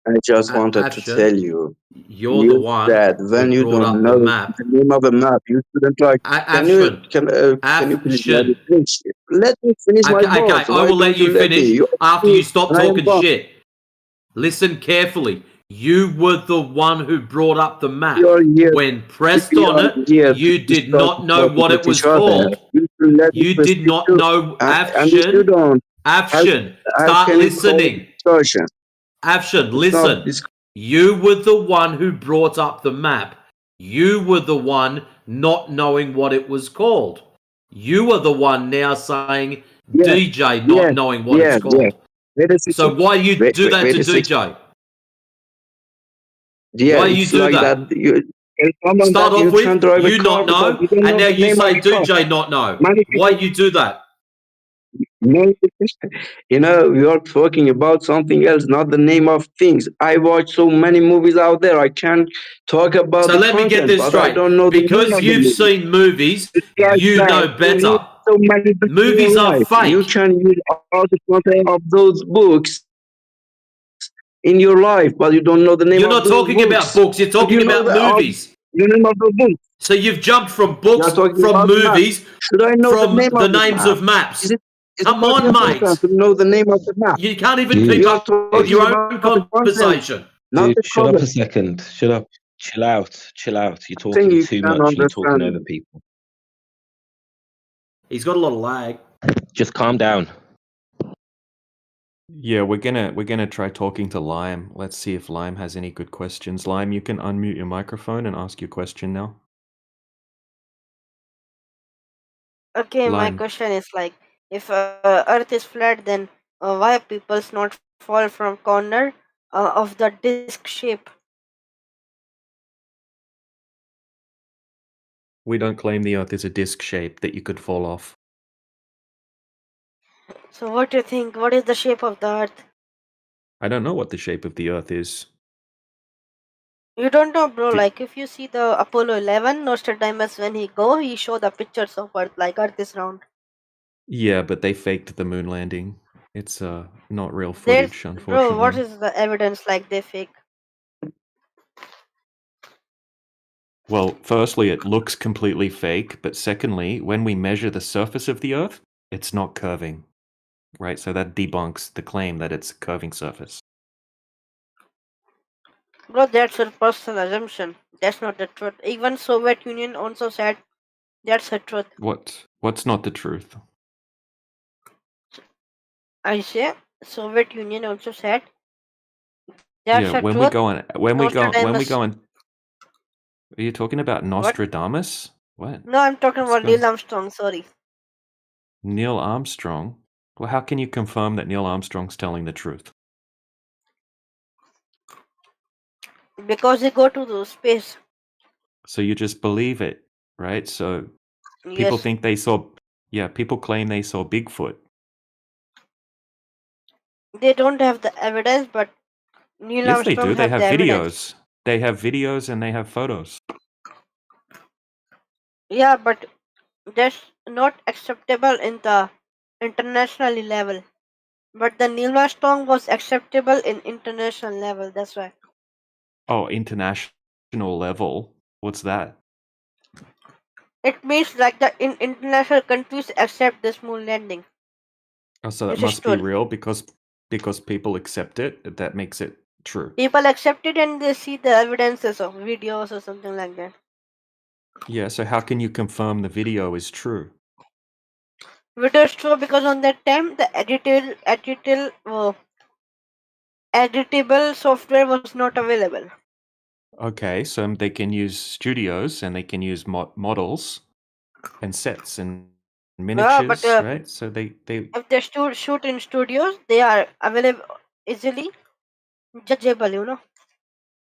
I just wanted to Action, tell you. you're the You one said who when you brought don't up the know map. the name of a map, you shouldn't like. Can you please let me Action. finish? Let me finish my Okay, words. I Why will don't let you you let me? finish You after me you stop and I am talking gone. shit. Listen carefully. You were the one who brought up the map. We are here. When pressed We on are it, here to you did discuss not know talking what with it each was other. called. You should let me You did speak not too. know. And if you don't, Afshin, how start can you call it listening. discussion? Afshin, It's not listen. You were the one who brought up the map. You were the one not knowing what it was called. You are the one now saying DJ not knowing what it's called. Wait a second. So why you Wait, do wait, that wait to a second. DJ? Yeah, Why you it's do like that? that. You tell someone Start that off you can't with drive a you car not because know, you don't and know now the you name of say the car. DJ not know. Many Why people, you do that? no, you know, we are talking about something else, not the name of things. I watch so many movies out there. I can't talk about So the let me get content, this but I straight. don't know the name Because of the you've movie. seen movies, It's like you that. know You need better. so many books in Movies your are life. You fake. can use all the content of those books in your life, but you don't know the name You're of not those talking about books. books, you're But talking you know about the all movies. the name of those books. So you've jumped from You are books, talking from about map. movies, Should I know the from name the of the names map? of maps. Is it Come not on, mate. important to know the name of the map? You can't even Dude, keep We are up with talking your about own the content, conversation. not the shut up color. a second. Shut up. Chill out. Chill out. You're I think talking you too can much and you're talking understand over me. people. He's got a lot of lag. Just calm down. Yeah, we're gonna try talking to Lime. Let's see if Lime has any good questions. Lime, you can unmute your microphone and ask your question now. Okay, my Lime. question is like, if Earth is flat, then why people's not fall from corner of the disc shape? We don't claim the Earth is a disc shape that you could fall off. So what do you think? What is the shape of the Earth? I don't know what the shape of the Earth is. You don't know, bro. Do- Like if you see the Apollo 11, Nostradamus when he show the pictures of Earth like Earth is round. Yeah, but they faked the moon landing. It's not real There's footage, bro. What unfortunately. is the evidence like they fake? Well, firstly, it looks completely fake, but secondly, when we measure the surface of the Earth, it's not curving, right? So that debunks the claim that it's a curving surface. Bro, that's a personal assumption. That's not the truth. Even Soviet Union also said that's the truth. What's not the truth? I say Soviet Union also said Yeah, that's the when we truth. go on, Nostradamus. are you talking about What? Nostradamus? What? No, I'm talking What's about going? Neil Armstrong. Sorry, Neil Armstrong? Well, how can you confirm that Neil Armstrong's telling the truth? because he go to the space. So you just believe it, right? So people Yes, think they saw, yeah, people claim they saw Bigfoot. they don't have the evidence, but Neil Yes, they Armstrong do. They have have the evidence. videos. They have videos and they have photos. Yeah, but that's not acceptable in the international level. But the Neil Armstrong was acceptable in international level. That's why. Oh, international level. What's that? It means like the in international countries accept this moon landing. Oh, so that This is must be true. real because people accept it. That makes it true. People accept it and they see the evidences of videos or something like that. Yeah. So how can you confirm the video is true? Video is true because on that time the editable software was not available. Okay, so they can use studios and they can use models and sets and But miniatures, right? So they if they shoot in studios, they are available easily judgeable. You know.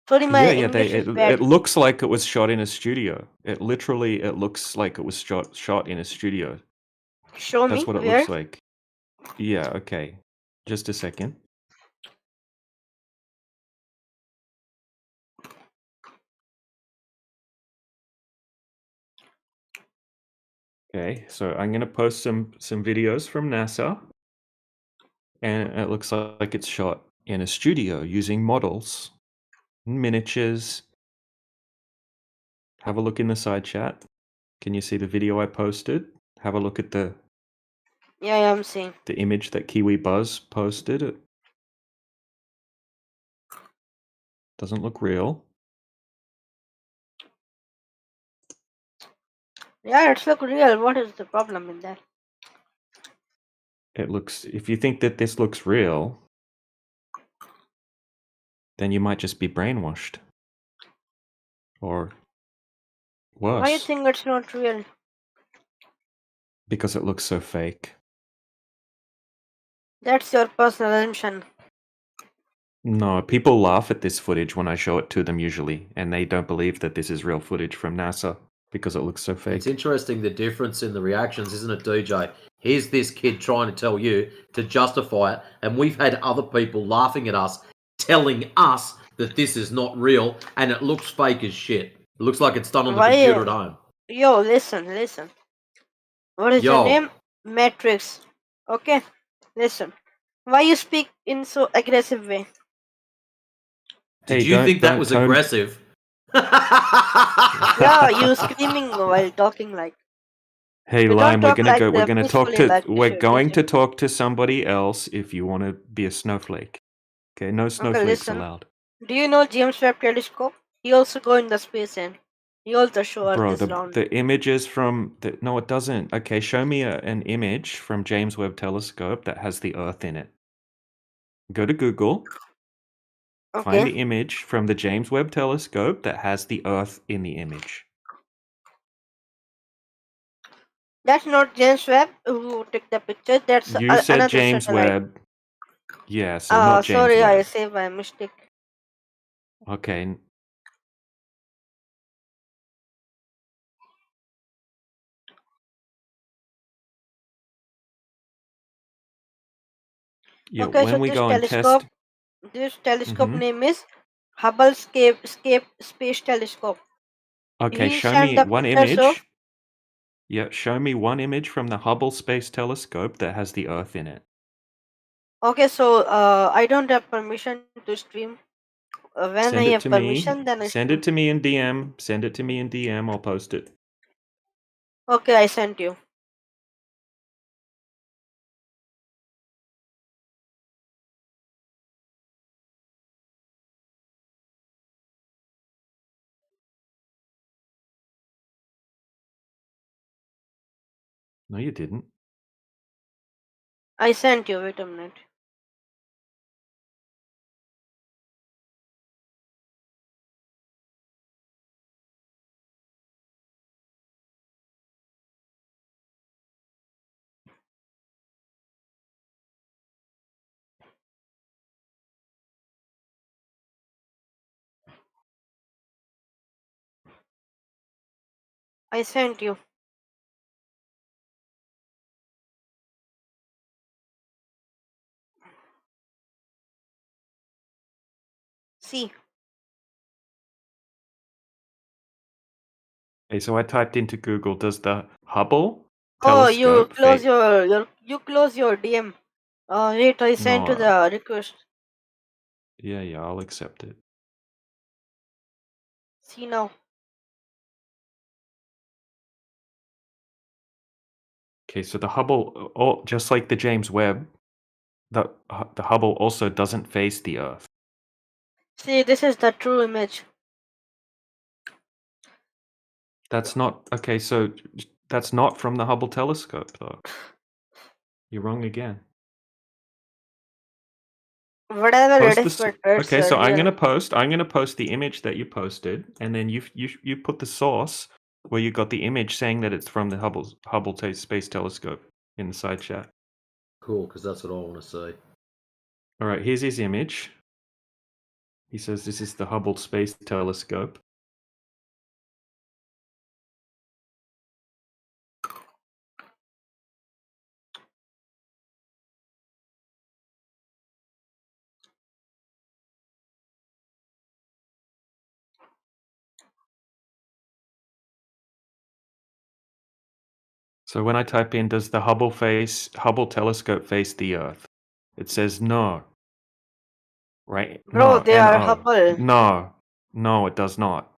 Sorry, my yeah, English is bad. it looks like it was shot in a studio. It looks like it was shot in a studio. Show That's me what it where. looks like. Yeah, okay. Just a second. Okay, so I'm gonna post some videos from NASA, and it looks like it's shot in a studio using models, miniatures. Have a look in the side chat. Can you see the video I posted? Have a look at the Yeah, I'm seeing. the image that Kiwi Buzz posted. It doesn't look real. Yeah, it's look real. What is the problem in that? It looks. If you think that this looks real, then you might just be brainwashed, or Why you worse, think it's not real? because it looks so fake. That's your personal assumption. No, people laugh at this footage when I show it to them usually, and they don't believe that this is real footage from NASA because it looks so It's fake. interesting the difference in the reactions, isn't it, DJ? Here's this kid trying to tell you to justify it, and we've had other people laughing at us, telling us that this is not real, and it looks fake as shit. It looks like it's done on the Why? computer at home. Yo, listen. What is your Yo. name? Matrix. Okay, listen. Why you speak in so aggressive way? Did Hey, you think that was don't- aggressive? Yeah, you screaming while talking like. Hey, You Lime, don't we're talk gonna like go. We're gonna talk peacefully to. like you We're should, going DJ. to talk to somebody else if you want to be a snowflake. Okay, no Okay, snowflakes listen. allowed. Do you know James Webb Telescope? He also go in the space and he also show Earth Bro, is round. the images from the no, it doesn't. Okay, show me an image from James Webb Telescope that has the Earth in it. Go to Google. Find Okay. the image from the James Webb Telescope that has the Earth in the image. That's not James Webb who took the picture. That's You said another James satellite. Webb. Yeah, so not James Sorry, I Webb. saved by mistake. Okay. Yeah, Okay, so when we go and test. this telescope Mhm. name is Hubble Scape Space Telescope. Okay, He show sent me the one pictures of. image. Yeah, show me one image from the Hubble Space Telescope that has the Earth in it. Okay, so I don't have permission to stream. When Send I it have to me. permission, then I Send stream. it to me in DM. Send it to me in DM. I'll post it. Okay, I sent you. No, you didn't. I sent you. Wait a minute. I sent you. See. Okay, so I typed into Google, does the Hubble Oh, you telescope close you close your DM. Wait, I sent you No. the request. Yeah, I'll accept it. See now. Okay, so the Hubble, just like the James Webb, the Hubble also doesn't face the Earth. See, this is the true image. That's not okay. So that's not from the Hubble telescope, though. You're wrong again. Whatever it Post is, the. but it's Okay, so I'm real. gonna post. I'm gonna post the image that you posted, and then you put the source where you got the image saying that it's from the Hubble Space Telescope in the side chat. Cool, because that's what I want to see. All right, here's his image. He says this is the Hubble Space Telescope. So when I type in, does the Hubble telescope face the Earth? It says no. Right? Bro, No, they are Hubble. No, it does not.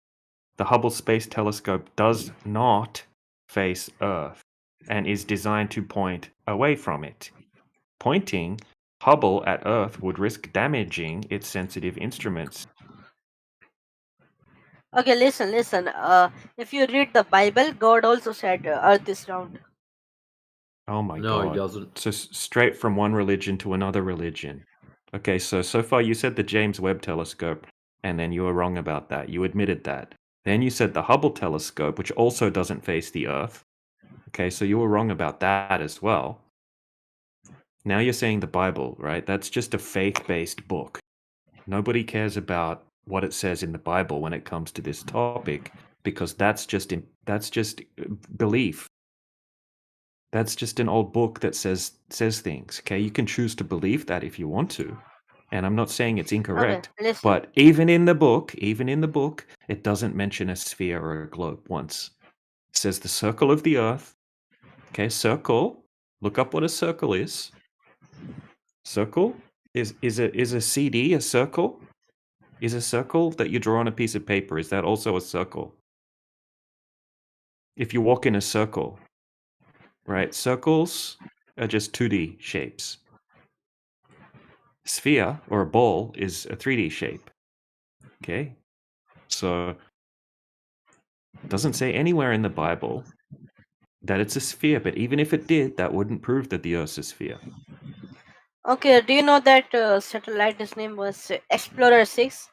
The Hubble Space Telescope does not face Earth and is designed to point away from it. Pointing Hubble at Earth would risk damaging its sensitive instruments. Okay, listen. If you read the Bible, God also said Earth is round. Oh my No, he god. doesn't. So straight from one religion to another religion. Okay, so far you said the James Webb Telescope, and then you were wrong about that. You admitted that. Then you said the Hubble Telescope, which also doesn't face the Earth. Okay, so you were wrong about that as well. Now you're saying the Bible, right? That's just a faith-based book. Nobody cares about what it says in the Bible when it comes to this topic, because that's just belief. That's just an old book that says things. Okay, you can choose to believe that if you want to, and I'm not saying it's Okay, incorrect. listen. But even in the book, it doesn't mention a sphere or a globe once. It says the circle of the earth. Okay, circle. Look up what a circle is. Circle is a CD a circle? Is a circle that you draw on a piece of paper, is that also a circle? If you walk in a circle, right? Circles are just 2D shapes. Sphere or a ball is a 3D shape. Okay? So it doesn't say anywhere in the Bible that it's a sphere, but even if it did, that wouldn't prove that the Earth's a sphere. Okay, do you know that satellite, his name was Explorer 6?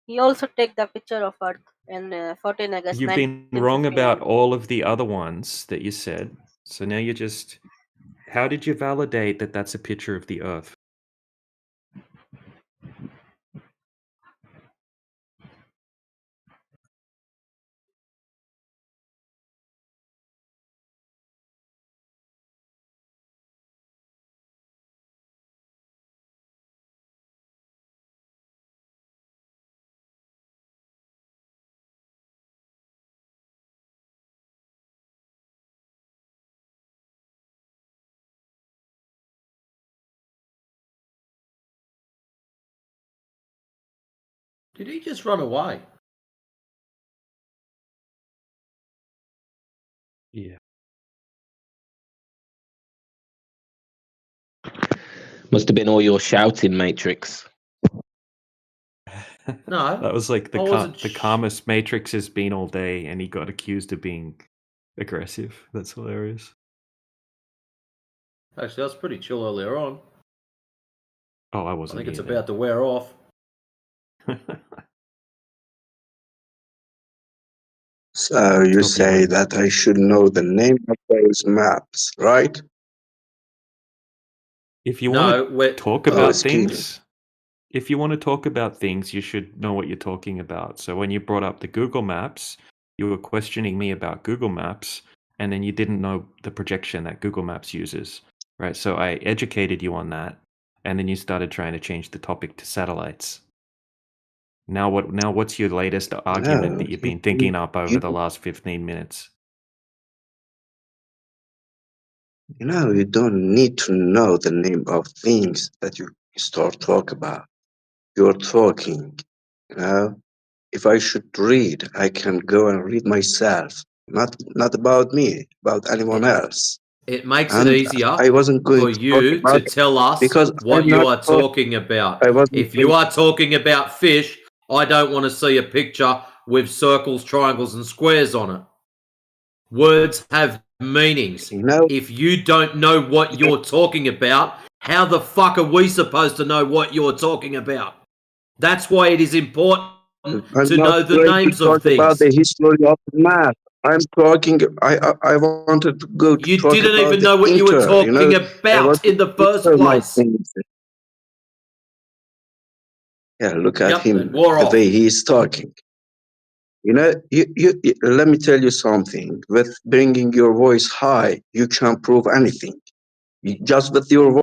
He also take the picture of Earth in 14 August You've been wrong 1959. about all of the other ones that you said. So now you're just... How did you validate that that's a picture of the Earth? Did he just run away? Yeah. Must have been all your shouting, Matrix. No, That was like I wasn't. the calmest Matrix has been all day, and he got accused of being aggressive. That's hilarious. Actually, that's pretty chill earlier on. Oh, I I wasn't think it's here about to wear off. So you Hope you say wouldn't. that I should know the name of those maps, right? If you No, want to we're talk Oh, about it's kidding. things, if you want to talk about things, you should know what you're talking about. So when you brought up the Google Maps, you were questioning me about Google Maps, and then you didn't know the projection that Google Maps uses, right? So I educated you on that, and then you started trying to change the topic to satellites. Now what's your latest argument No, that you've been thinking up over you, the last 15 minutes? you don't need to know the name of things that you start talk about. You're talking, you know. If I should read, I can go and read myself. Not about me, about anyone else. It makes it And easier I wasn't going for to talk you to about tell us because what you are talking about. I wasn't If going you are talking about fish, I don't want to see a picture with circles, triangles, and squares on it. Words have meanings. If you don't know what you're talking about, how the fuck are we supposed to know what you're talking about? That's why it is important I'm to not know the going to names talk of about things. the history of math. I'm talking. I wanted to go to You talk didn't about even the know what you were inter. You know, talking I want about to in the first inter my place. things. Yeah, look at Yep, it him, wore the off. way he is talking. You know, let me tell you something. With bringing your voice high, you can't prove anything. Just with your voice.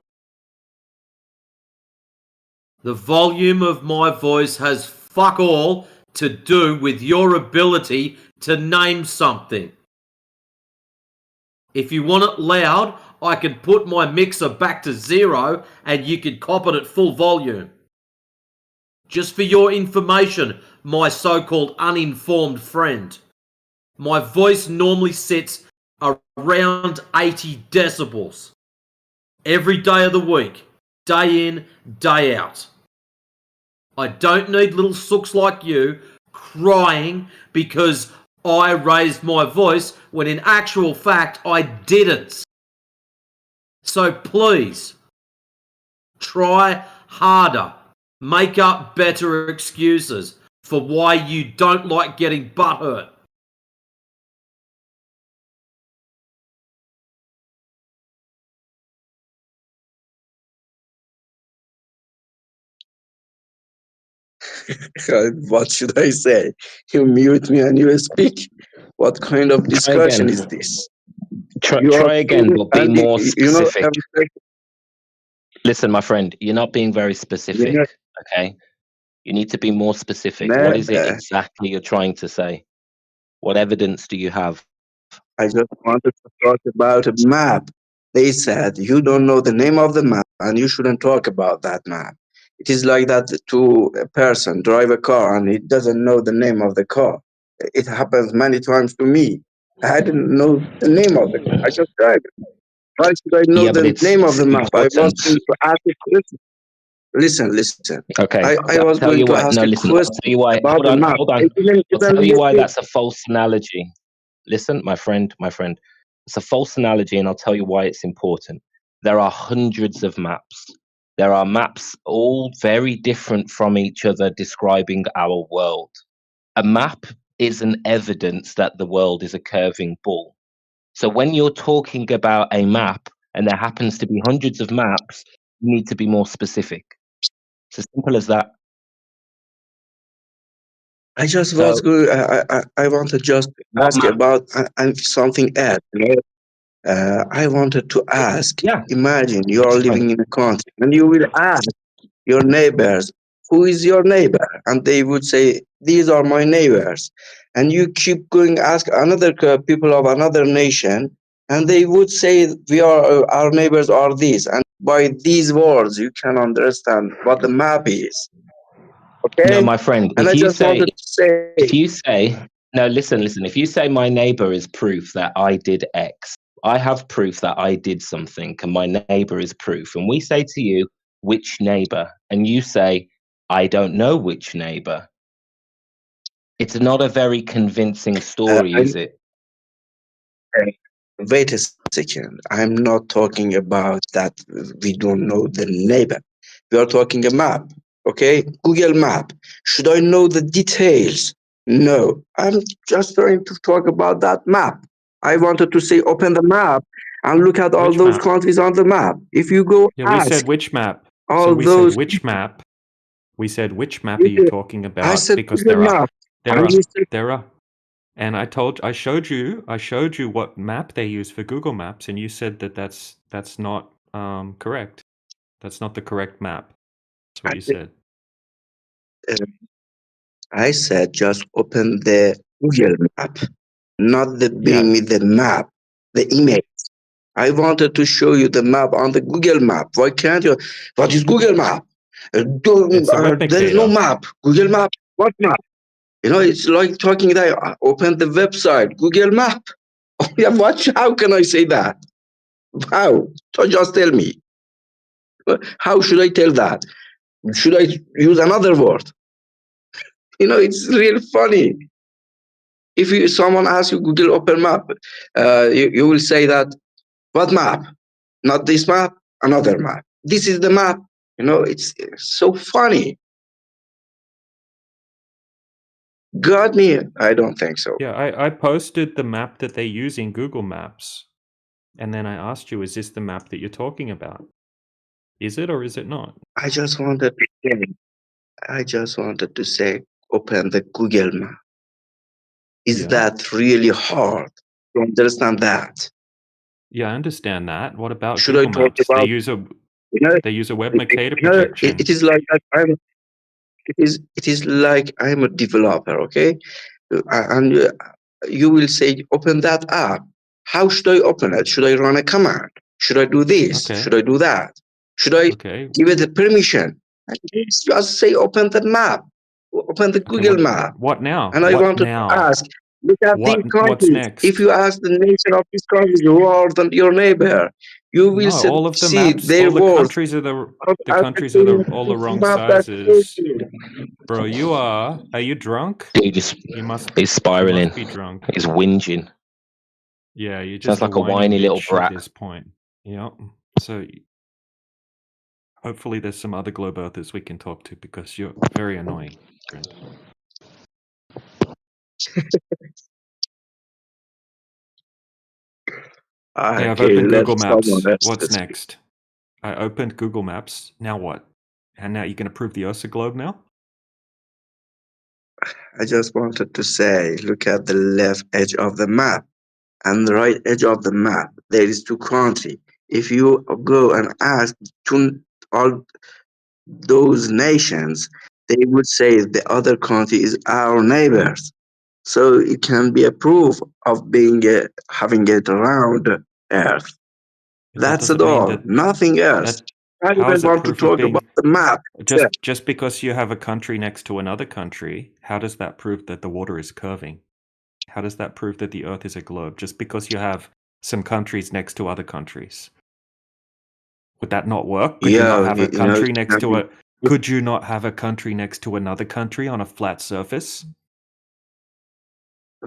The volume of my voice has fuck all to do with your ability to name something. If you want it loud, I can put my mixer back to 0 and you can cop it at full volume. Just for your information, my so-called uninformed friend, my voice normally sits around 80 decibels. Every day of the week, day in, day out. I don't need little sooks like you crying because I raised my voice when in actual fact I didn't. So please, try harder. Make up better excuses for why you don't like getting butthurt. What should I say? You mute me and you speak. What kind of Try discussion again. is this? Try, You are try again, too, but be and more you know specific. Listen, my friend, you're not being very specific. Okay, you need to be more specific. What is it exactly you're trying to say? What evidence do you have? I just wanted to talk about a map. They said you don't know the name of the map and you shouldn't talk about that map. It is like that to a person drive a car and he doesn't know the name of the car. It happens many times to me. I didn't know the name of the car. I just drive it. Why should I know Yeah, but the name of it's the map? I was important. going to ask a question. Listen. Okay, I was I'll tell going you to why. ask No, a listen, I'll question tell you why. about Hold the on, map. hold I on. didn't I'll even tell you why listen. that's a false analogy. Listen, my friend, it's a false analogy, and I'll tell you why it's important. There are hundreds of maps. There are maps all very different from each other describing our world. A map is an evidence that the world is a curving ball. So when you're talking about a map and there happens to be hundreds of maps, you need to be more specific. It's as simple as that. I just So was going. I want to just what ask map? about something else. I wanted to ask. Yeah. Imagine you are living in a country and you will ask your neighbors, "Who is your neighbor?" And they would say, "These are my neighbors." And you keep going ask another people of another nation, and they would say, "We are our neighbors are these." And by these words, you can understand what the map is. No, Okay? my friend, And I just wanted to say. if you say, no, listen, if you say my neighbor is proof that I did X, I have proof that I did something, and my neighbor is proof. And we say to you, which neighbor? And you say, I don't know which neighbor. It's not a very convincing story, is it? Wait a second. I'm not talking about that we don't know the neighbor. We are talking a map, okay? Google Map. Should I know the details? No. I'm just trying to talk about that map. I wanted to say open the map and look at all Which those map? countries on the map. If you go Yeah, we said ask which map. So all we said those which map. We said which map are you people, talking I about? said Because Google Map. And you said, there are, and I showed you what map they use for Google Maps, and you said that that's not correct. That's not the correct map. That's what you said. I said just open the Google Map, not the bring me the map, the image. I wanted to show you the map on the Google Map. Why can't you? What is Google Map? It's a web There is no indicator. map. Google Map. What map? You know, it's like talking that. Open the website, Google Map. Yeah, what? How can I say that? How? So just tell me. How should I tell that? Should I use another word? You know, it's real funny. If someone asks you Google Open Map, you will say that, what map? Not this map, another map. This is the map. You know, it's so funny. Got me? I don't think so. Yeah, I posted the map that they use in Google Maps, and then I asked you, is this the map that you're talking about? Is it or is it not? I just wanted to say, open the Google Map. Is Yeah. that really hard to understand that? Yeah, I understand that. What about Should I Google talk Maps? about? They use a web Mercator You know, protection. it is like that. It is like I'm a developer, okay? And you will say, open that app. How should I open it? Should I run a command? Should I do this? Okay. Should I do that? Should I Okay. give it a permission? And just say, open the map, open the Okay, Google Map. what now? And I What wanted to now? ask, look at these What's countries. next? If you ask the nation of these countries who are your neighbor, you will No, all of the see maps, their all the words. countries are the As countries are all the wrong map that sizes. Bro, are you drunk? Dude, He's he's spiraling. be drunk. He's whinging. Yeah, you're Sounds just like a whiny little bitch brat. at this point. Yeah. So hopefully there's some other globe earthers we can talk to because you're very annoying, friend. Hey, I've Okay, opened let Google someone Maps. else What's speak. next? I opened Google Maps. Now what? And now you're going to prove the Ursa globe now? I just wanted to say, look at the left edge of the map and the right edge of the map. There is two countries. If you go and ask all those nations, they would say the other country is our neighbors. So it can be a proof of being having a round Earth. That That's doesn't it mean all. Nothing else. that. I How even is it want to proof of talk being about the map. just because you have a country next to another country? How does that prove that the water is curving? How does that prove that the Earth is a globe? Just because you have some countries next to other countries, would that not work? Could you not Yeah, have a you know, country next to a? Could you not have a country next to another country on a flat surface?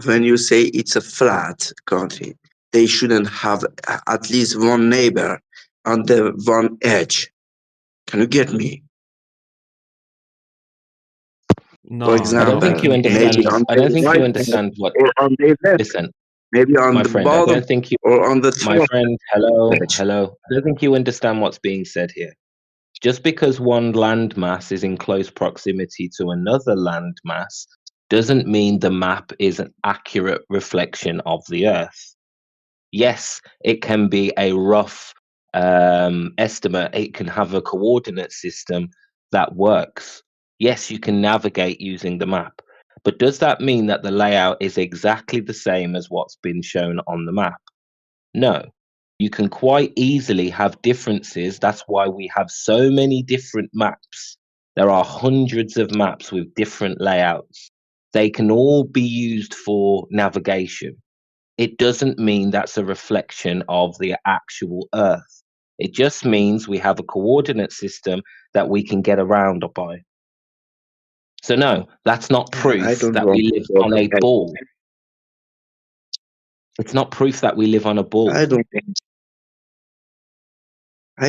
when you say it's a flat country, they shouldn't have at least one neighbor on the one edge. Can you get me? No, For I example, don't think you maybe understand. on I the don't think you right understand what. or on the left, Listen, maybe on my the friend. I bottom don't think you. or on the My top friend, hello, edge. hello. I don't think you understand what's being said here. Just because one landmass is in close proximity to another landmass doesn't mean the map is an accurate reflection of the Earth. Yes, it can be a rough estimate. It can have a coordinate system that works. Yes, you can navigate using the map. But does that mean that the layout is exactly the same as what's been shown on the map? No. You can quite easily have differences. That's why we have so many different maps. There are hundreds of maps with different layouts. They can all be used for navigation. It doesn't mean that's a reflection of the actual Earth. It just means we have a coordinate system that we can get around by. So no, that's not I proof don't that want we to live talk on a about. ball. It's not proof that we live on a ball. I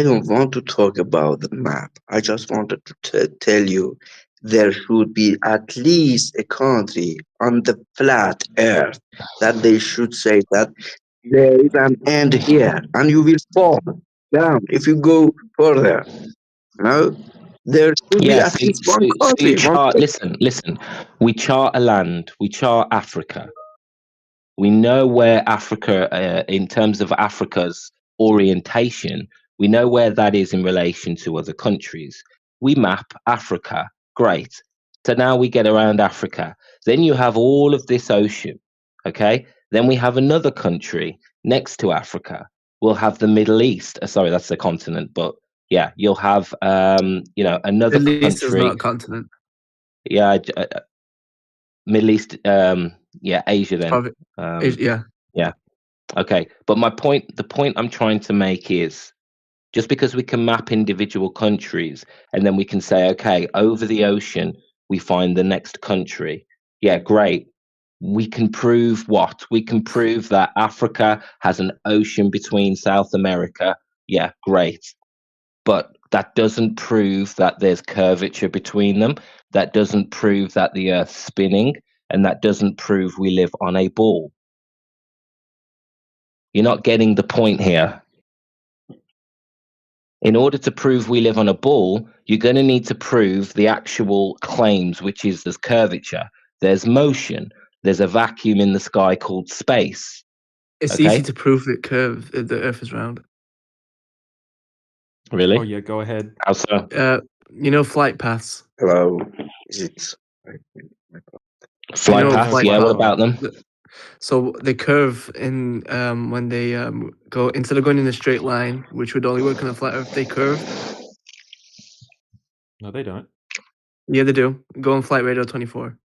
don't want to talk about the map. I just wanted to tell you there should be at least a country on the flat earth that they should say that there is an end here and you will fall down if you go further. No? There should be Yeah, at least one so you country, one chart, listen. We chart a land, we chart Africa. We know where Africa, in terms of Africa's orientation, we know where that is in relation to other countries. We map Africa. Great. So now we get around Africa. Then you have all of this ocean. Okay. Then we have another country next to Africa. We'll have the Middle East. Sorry, that's the continent, but yeah, you'll have another Middle East is not country. a continent. Yeah, Middle East. Yeah, Asia then. Yeah. Yeah. Okay, but the point I'm trying to make is just because we can map individual countries and then we can say, okay, over the ocean, we find the next country. Yeah, great. We can prove what? We can prove that Africa has an ocean between South America. Yeah, great. But that doesn't prove that there's curvature between them. That doesn't prove that the Earth's spinning. And that doesn't prove we live on a ball. You're not getting the point here. In order to prove we live on a ball, you're going to need to prove the actual claims, which is there's curvature, there's motion, there's a vacuum in the sky called space. It's Okay? easy to prove that the Earth is round. Really? Oh yeah, go ahead. How so? You know flight paths. Hello. Is it Flight You know paths, yeah, what about them? So they curve in when they go, instead of going in a straight line, which would only work on a flat Earth, they curve. No, they don't. Yeah, they do. Go on Flight Radar 24.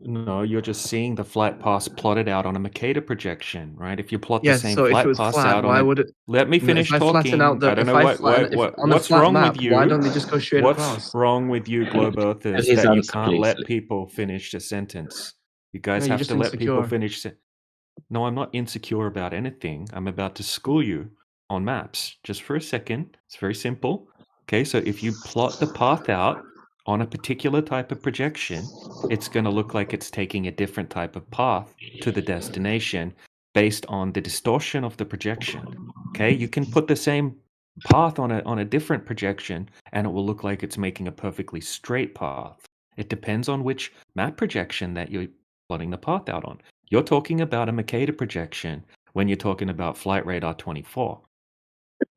No, you're just seeing the flight paths plotted out on a Mercator projection, right? If you plot the Yes. same So if it flight was paths flat, out why on would it? Let me No, finish if I flatten out talking. the, I don't if know I flatten, if on a what's flat wrong map, with you. why don't they just go straight What's across? wrong with you, globe earthers, His that you answer, can't please. let people finish a sentence? You guys No, you're have just to let people insecure. finish. No, I'm not insecure about anything. I'm about to school you on maps. Just for a second. It's very simple. Okay, so if you plot the path out on a particular type of projection, it's going to look like it's taking a different type of path to the destination based on the distortion of the projection. Okay, you can put the same path on a different projection and it will look like it's making a perfectly straight path. It depends on which map projection that you're plotting the path out on. You're talking about a Mercator projection when you're talking about flight radar 24.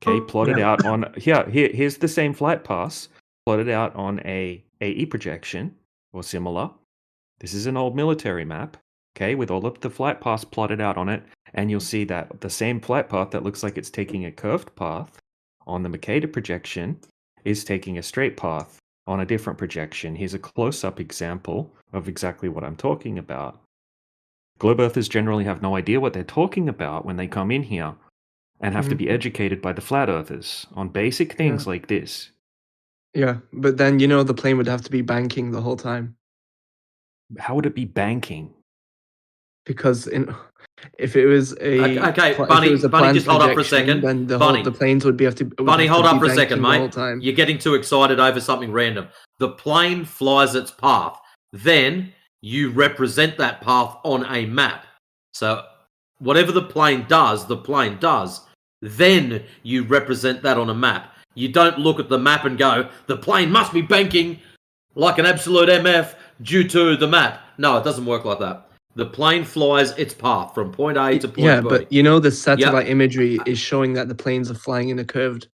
Okay, plotted Yeah. out on here's the same flight paths plotted out on a AE projection or similar. This is an old military map, okay, with all of the flight paths plotted out on it, and you'll see that the same flight path that looks like it's taking a curved path on the Mercator projection is taking a straight path on a different projection. Here's a close-up example of exactly what I'm talking about. Globe Earthers generally have no idea what they're talking about when they come in here and have to be educated by the Flat Earthers on basic things like this. Yeah, but then the plane would have to be banking the whole time. How would it be banking? Because if it was a Okay, if it Bunny, was a Bunny, planned just hold up for a projection, second. then Bunny, the planes would have to Bunny, hold up be for a second, banking the whole mate. time. You're getting too excited over something random. The plane flies its path. Then you represent that path on a map. So whatever the plane does, then you represent that on a map. You don't look at the map and go, the plane must be banking like an absolute MF due to the map. No, it doesn't work like that. The plane flies its path from point A to point Yeah, B. but the satellite imagery is showing that the planes are flying in a curved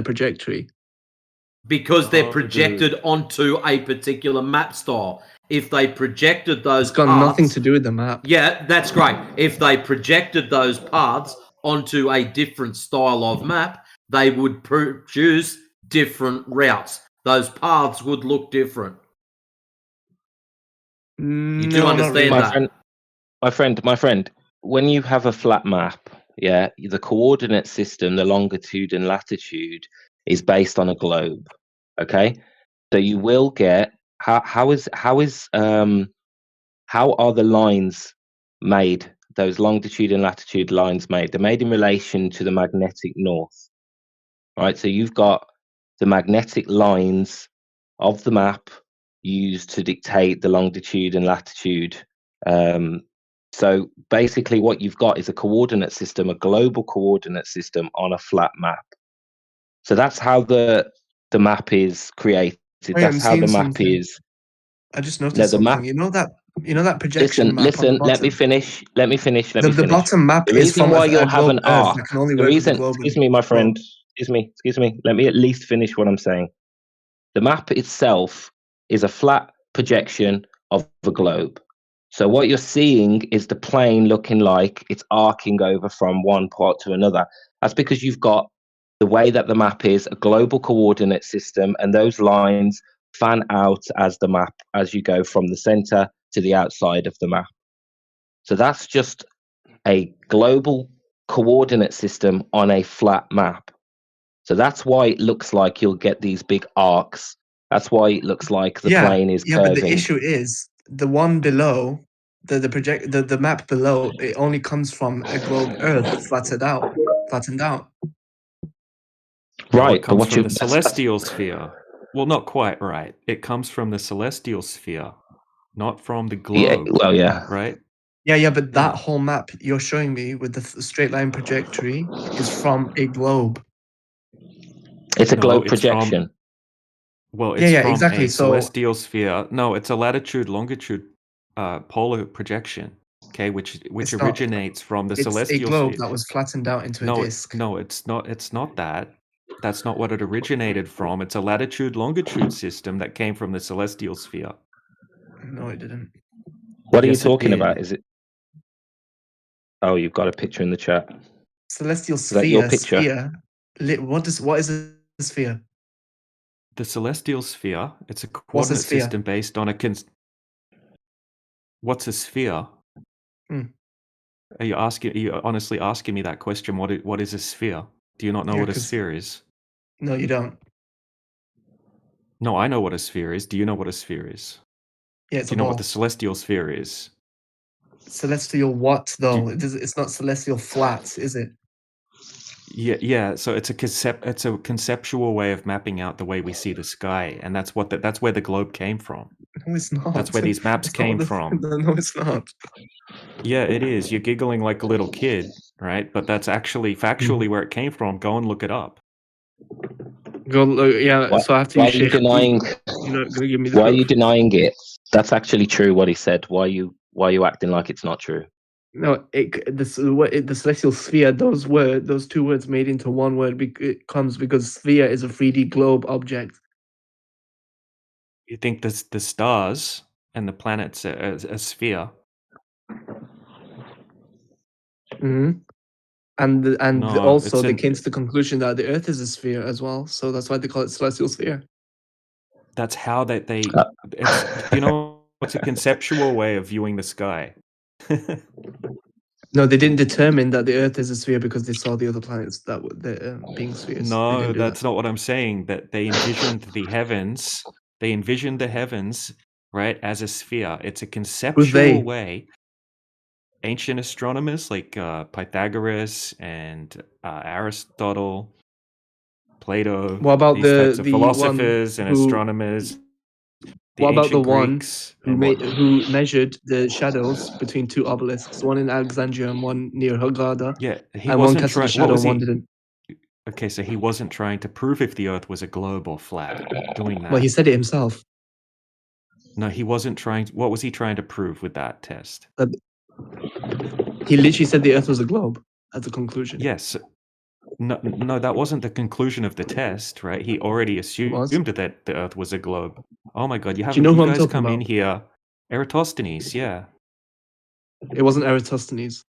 trajectory. Because they're projected onto a particular map style. If they projected those It's got nothing to do with the map. Yeah, that's great. If they projected those paths onto a different style of map, they would produce different routes. Those paths would look different. You do understand that? My friend, when you have a flat map, the coordinate system, the longitude and latitude, is based on a globe. Okay, so you will get how are the lines made? Those longitude and latitude lines made? They're made in relation to the magnetic north. Right, so you've got the magnetic lines of the map used to dictate the longitude and latitude. So basically what you've got is a coordinate system, a global coordinate system on a flat map. So that's how the map is created. Wait, That's I'm how the seeing map something. is. I just No, noticed the map. something. You know that projection map on the Listen. Let me bottom. finish. The bottom map The is reason from why a you'll have globe an Earth arc. that can only The work with the reason. globe. Excuse me, my friend. Excuse me. Let me at least finish what I'm saying. The map itself is a flat projection of a globe. So what you're seeing is the plane looking like it's arcing over from one part to another. That's because you've got the way that the map is a global coordinate system, and those lines fan out as the map as you go from the center to the outside of the map. So that's just a global coordinate system on a flat map. So that's why it looks like you'll get these big arcs. That's why it looks like the plane is But the curving. issue is the one below, the map below, it only comes from a globe Earth flattened out. No, Right, it but comes what from you the celestial sphere. Well, not quite right. It comes from the celestial sphere, not from the globe. Right? Yeah, but that whole map you're showing me with the straight line trajectory is from a globe. It's a No, globe it's from- projection. Well, it's from exactly. a So celestial sphere. No, it's a latitude longitude polar projection. Okay, which it's not. originates from the It's a celestial globe sphere. that was flattened out into a No, disc. it's not. It's not that. That's not what it originated from. It's a latitude longitude system that came from the celestial sphere. No, it didn't. What are you Yes, it talking did. about? Is it? Oh, you've got a picture in the chat. Celestial Is that your sphere. picture? What is a sphere? The celestial sphere. It's a What's a coordinate sphere? system based on a. What's a sphere? Are you honestly asking me that question? What is a sphere? Do you not know Yeah, what a 'cause- sphere is? No, you don't. No, I know what a sphere is. Do you know what a sphere is? Yeah, it's Do a you know what ball. the celestial sphere is? Celestial what though? It's not celestial flat, is it? Yeah. So it's a conceptual way of mapping out the way we see the sky, and that's where the globe came from. No, it's not. That's where these maps That's not came what from. No, it's not. Yeah, it is. You're giggling like a little kid, right? But that's actually factually where it came from. Go and look it up. Go look, yeah. Why, So after why you are you shake, denying? you're not gonna give me the Why are you proof. denying it? That's actually true. What he said. Why are you acting like it's not true? No, the celestial sphere. Those two words made into one word. It comes because sphere is a 3D globe object. You think the stars and the planets are a sphere? Hmm. And No, also they came to the conclusion that the Earth is a sphere as well. So that's why they call it celestial sphere. That's how they. It's you know it's a conceptual way of viewing the sky. No, they didn't determine that the Earth is a sphere because they saw the other planets that were being spheres. They No, didn't do that's that. not what I'm saying. That they envisioned the heavens. They envisioned the heavens, right, as a sphere. It's a Who's conceptual they? way. Ancient astronomers like Pythagoras and Aristotle, Plato, What about these types of the one philosophers and who? astronomers, the What about the ancient one Greeks, who and what? who measured the shadows between two obelisks, one in Alexandria and one near Hurghada, Yeah, he and one wasn't casted a trying. What shadow was and one he? didn't? Okay, so he wasn't trying to prove if the Earth was a globe or flat. Doing Well, he that. said it himself. No, he wasn't trying. What was he trying to prove with that test? He literally said the Earth was a globe as a conclusion. Yes. No, that wasn't the conclusion of the test, right? He already assumed that the Earth was a globe. Oh my God, Do you know you who I'm guys talking come in about? here. Eratosthenes, yeah. It wasn't Eratosthenes.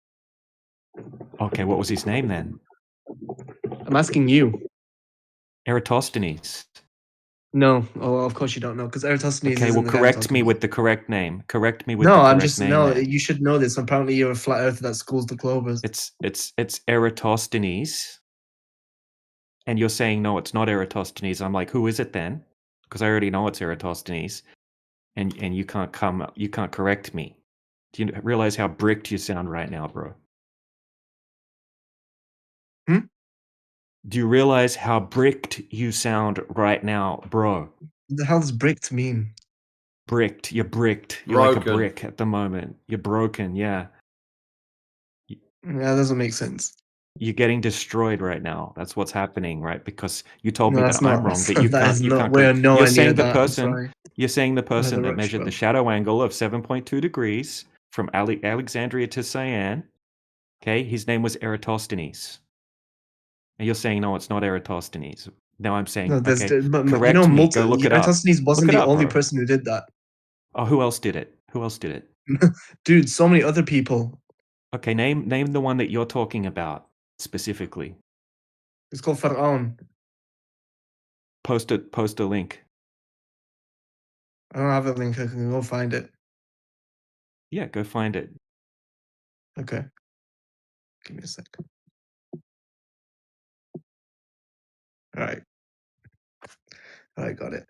Okay, what was his name then? I'm asking you. Eratosthenes. No, oh, of course you don't know, because Eratosthenes Okay, isn't well, the guy I'm correct talking me about. with the correct name. Correct me with No, the I'm correct just name. no. Then You should know this. Apparently, you're a flat earther that schools the globers. it's Eratosthenes, and you're saying no, it's not Eratosthenes. I'm like, who is it then? Because I already know it's Eratosthenes, and you can't correct me. Do you realize how bricked you sound right now, bro? Do you realize how bricked you sound right now, bro? The hell does bricked mean? Bricked. You're bricked. You're like a Broken. brick at the moment. You're broken, yeah. Yeah, that doesn't make sense. You're getting destroyed right now. That's what's happening, right? Because you told No, me that's that I'm not. wrong, That's, that you that is not. can't. We're You're nowhere near saying the that. I'm person. sorry. You're saying the person Another that rush, measured bro. the shadow angle of 7.2 degrees from Alexandria to Cyan. Okay, his name was Eratosthenes. And you're saying no, it's not Eratosthenes. Now I'm saying, No, there's okay, but, you know, correct me. Go look it up. Eratosthenes wasn't Look it the up, only bro. person who did that. Oh, who else did it? Who else did it? Dude, so many other people. Okay, name the one that you're talking about specifically. It's called Pharaon. Post a link. I don't have a link. I can go find it. Yeah, go find it. Okay. Give me a sec. All right. I got it.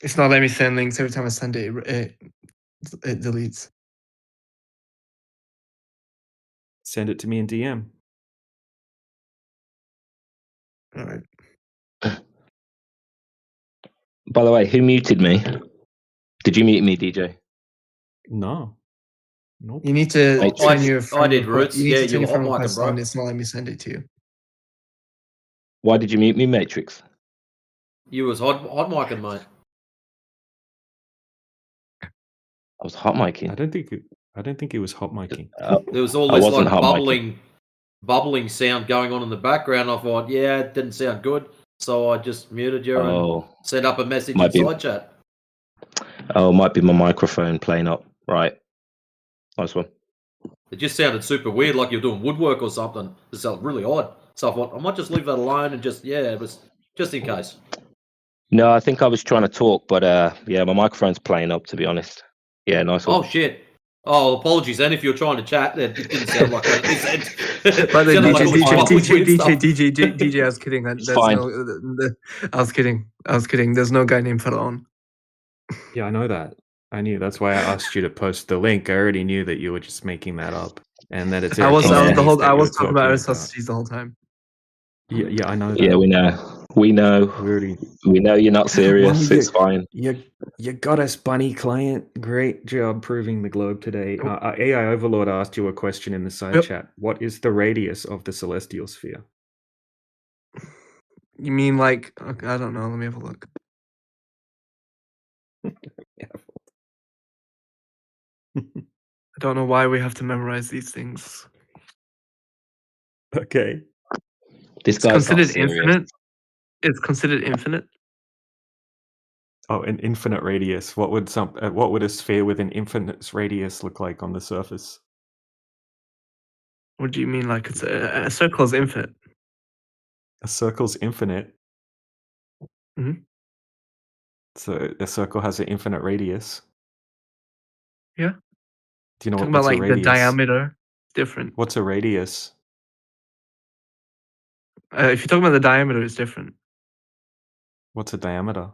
It's not letting me send links. Every time I send it, it deletes. Send it to me in DM. All right. By the way, who muted me? Did you mute me, DJ? No. Nope. You need to Matrix. turn your friend did, request. Roots. You need Yeah, to you turn were your friend hot micing, request bro. on. It's not letting me send it to you. Why did you mute me, Matrix? You was hot micing, mate. I was hot micing. I don't think it was hot micing. There was all I this wasn't like hot micing. bubbling sound going on in the background. I thought, yeah, it didn't sound good, so I just muted you and sent up a message Might be- inside chat. Oh, might be my microphone playing up. Right. Nice one. It just sounded super weird, like you're doing woodwork or something. It sounded really odd. So I thought I might just leave that alone and just it was just in case. No, I think I was trying to talk, but yeah, my microphone's playing up, to be honest. Yeah, nice one. Oh shit. Oh, apologies then if you're trying to chat. It didn't sound like that. It said, By the way, sounded like all this bubbling weird stuff. DJ, I was kidding. There's fine. I was kidding. There's no guy named Pharaon. Yeah, I know that. I knew. That's why I asked you to post the link. I already knew that you were just making that up, and that it's I was Eratosthenes that I you was were talking about about. Eratosthenes the whole time. Yeah, I know that. Yeah, we know. We know you're not serious. It's fine. You got us, bunny client. Great job proving the globe today. AI Overlord asked you a question in the side chat. What is the radius of the celestial sphere? You mean like? Okay, I don't know. Let me have a look. I don't know why we have to memorize these things. Okay. This It's guy's not considered serious. infinite. It's considered infinite. Oh, an infinite radius. What would a sphere with an infinite radius look like on the surface? What do you mean? Like it's a circle is infinite. A circle's infinite. Mhm. So a circle has an infinite radius. Yeah. Do you know Talking what's about a like the radius? diameter. Different. What's a radius? If you're talking about the diameter, it's different. What's a diameter?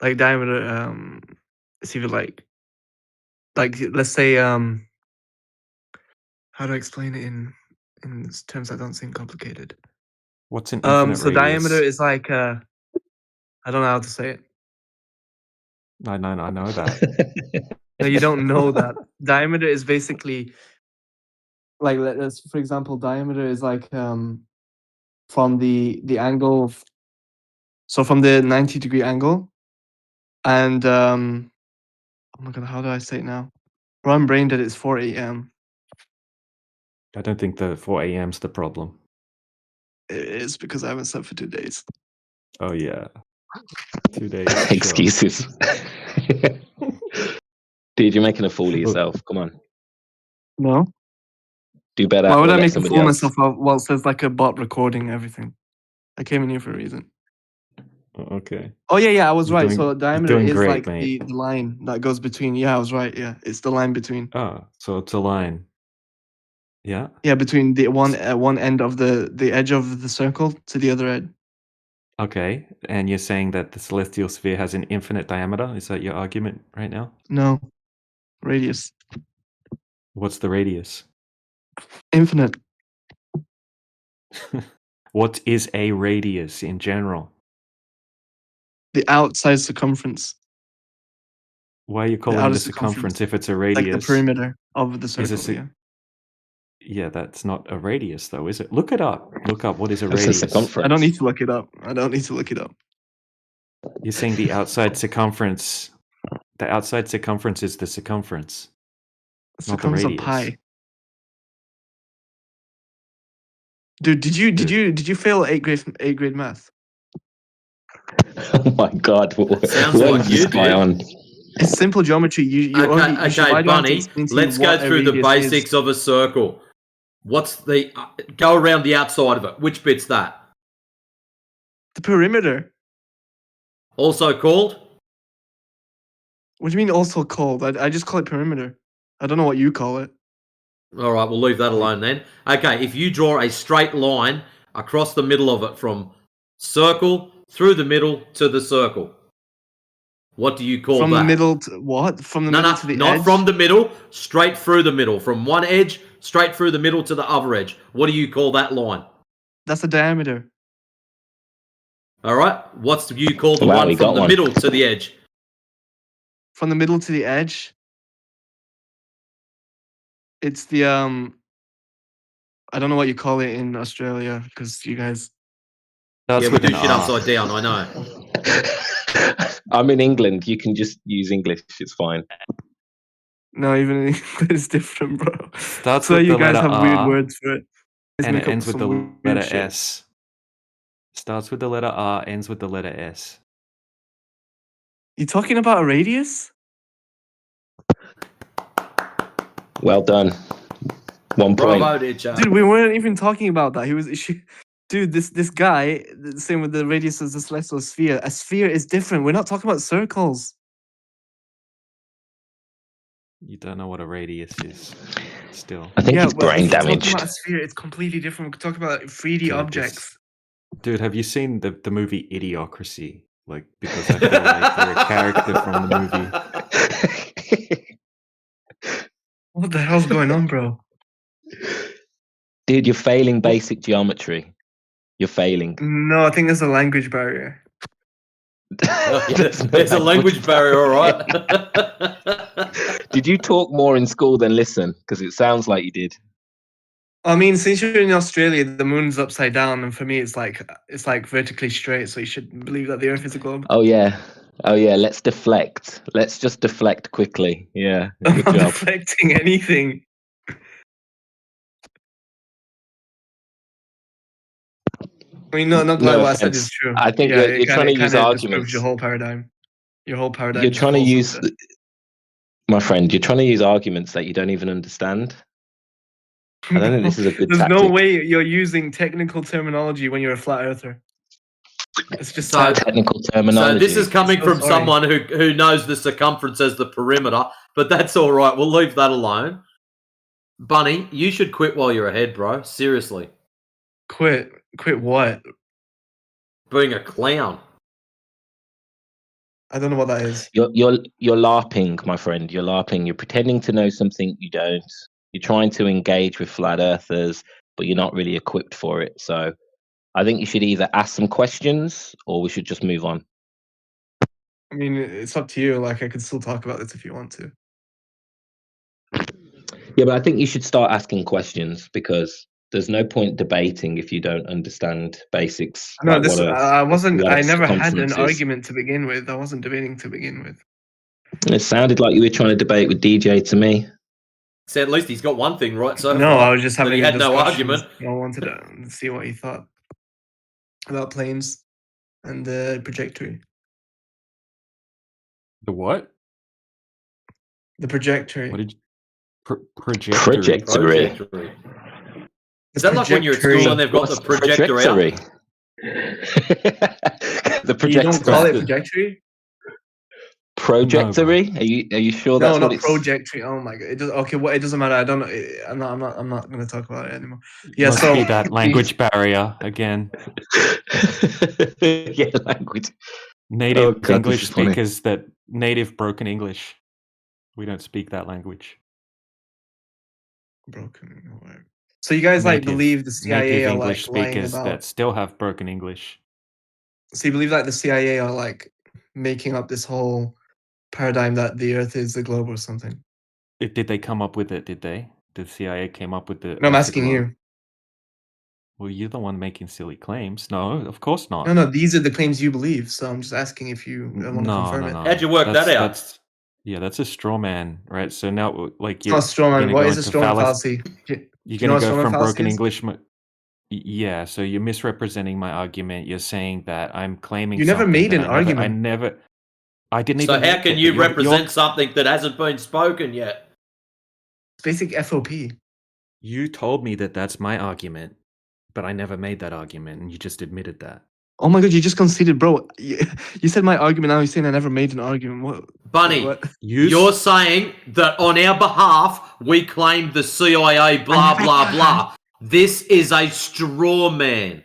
Like diameter, it's either like let's say how do I explain it in terms that don't seem complicated? What's an infinite So diameter radius? is like I don't know how to say it. I know that. No, you don't know that. Diameter is basically like let's for example, diameter is like from the angle from the 90-degree angle, and oh my god, how do I say it now? Bro, I'm brain dead. It's 4 a.m. I don't think the 4 a.m.'s the problem. It is because I haven't slept for 2 days. Oh yeah. 2 days. Sure. Excuses. Dude, you're making a fool of yourself. Come on. No. Do better. Why would or I let make a somebody fool of else. myself while it says like a bot recording everything? I came in here for a reason. Okay. Oh yeah, I was You're right. doing- So you're diameter doing is great, like the mate. line that goes between. Yeah, I was right. Yeah, it's the line between. Oh, so it's a line. Yeah. Yeah, between the one end of the edge of the circle to the other edge. Okay. And you're saying that the celestial sphere has an infinite diameter? Is that your argument right now? No, radius. What's the radius? Infinite. What is a radius in general? The outside circumference. Why are you The calling outer it a circumference if it's a Like radius? the perimeter of the Is a circle. ci- Yeah. Yeah, that's not a radius though, is it? Look it up. Look up what is a That's a radius. circumference. I don't need to look it up. I don't need to look it up. You're saying the outside circumference. The outside circumference is the circumference, not the Circumference of radius. pi. Dude, did you fail 8th grade math? Oh my god. Sounds What like is this you guy did. on? It's simple geometry. You Okay, why do I have to Bunny. explain to you Let's go what a through the radius is? basics of a circle. What's the go around the outside of it? Which bit's that? The perimeter. Also called? What do you mean also called? I just call it perimeter. I don't know what you call it. All right, we'll leave that alone then. Okay, if you draw a straight line across the middle of it from circle through the middle to the circle, what do you call From that? the middle to what? From the middle to the not edge? from the middle, straight through the middle. From one edge, straight through the middle to the other edge. What do you call that line? That's the diameter. All right, what do you call the Wow, one he from got the one. middle to the edge? From the middle to the edge. It's the I don't know what you call it in Australia because you guys. Starts Yeah, we with do an shit R. upside down, I know. I'm in England. You can just use English. It's fine. No, even in English it's different, bro. Starts So with you the guys letter have weird R, words for it. Just and make it up ends with some the weird letter shit. S. Starts with the letter R, ends with the letter S. You talking about a radius? Well done. 1 point. Bravo, Ditcher. Dude, we weren't even talking about that. Dude, this guy, the same with the radius as the celestial sphere. A sphere is different. We're not talking about circles. You don't know what a radius is. Still. I think Yeah, he's well, brain if you're talking damaged. about a sphere, it's completely different. We're talking about 3D Dude, objects. Dude, have you seen the movie Idiocracy? Like, because I feel like you're a character from the movie. What the hell's going on, bro? Dude, you're failing basic geometry. You're failing. No, I think there's a language barrier. Oh, yeah, there's a language barrier, all right. Did you talk more in school than listen? Because it sounds like you did. I mean, since you're in Australia, the moon's upside down, and for me, it's like vertically straight. So you should believe that the Earth is a globe. Oh yeah. Let's deflect. Let's just deflect quickly. Yeah. I'm Good not job. deflecting anything. I mean, not glad No what I said is offense. true. I think Yeah, you're trying to it use kind of disproves your arguments. whole paradigm. Your whole paradigm. You're just trying to falls use, over. my friend. You're trying to use arguments that you don't even understand. I don't think this is a good There's tactic. no way you're using technical terminology when you're a flat earther. It's just sad. Technical So terminology. this is coming So from sorry. someone who knows the circumference as the perimeter, but that's all right. We'll leave that alone. Bunny, you should quit while you're ahead, bro. Seriously. Quit what? Being a clown. I don't know what that is. You're LARPing, my friend. You're LARPing. You're pretending to know something you don't. You're trying to engage with flat earthers, but you're not really equipped for it. So I think you should either ask some questions or we should just move on. I mean, it's up to you. Like, I could still talk about this if you want to. Yeah, but I think you should start asking questions because there's no point debating if you don't understand basics. No, like I never had an circumference is. argument to begin with. I wasn't debating to begin with. It sounded like you were trying to debate with DJ to me. So at least he's got one thing right so No, far. I was just that having he a had no discussion. argument. I wanted to see what he thought about planes and the trajectory. The what? The trajectory. What did you... Trajectory. Trajectory. Is that like when you're at school and they've got the projector out? The projector. You don't call it trajectory? Trajectory? Are you sure that's what it's? No, not trajectory. Oh my god! It doesn't matter. I don't know. I'm not going to talk about it anymore. Yeah, Must be that language barrier again. Yeah, language. Native English speakers that native broken English. We don't speak that language. Broken. So you guys believe the CIA native are English lying speakers about? that still have broken English. So you believe the CIA are making up this whole paradigm that the Earth is the globe or something? Did they come up with it? Did they? The CIA came up with the. No, I'm asking you. Well, you're the one making silly claims. No, of course not. No, these are the claims you believe. So I'm just asking if you want to confirm it. How'd you work that out? That's a straw man, right? So now, it's not a straw man. What is a straw man fallacy? You're going to go from broken English. Yeah, so you're misrepresenting my argument. You're saying that I'm claiming you never made an argument. I didn't even. So how can you represent something that hasn't been spoken yet? It's basic FOP. You told me that that's my argument, but I never made that argument, and you just admitted that. Oh my god, you just conceded, bro. You said my argument, now you're saying I never made an argument. What? Bunny, you're saying that on our behalf, we claimed the CIA, blah, blah, blah. This is a straw man.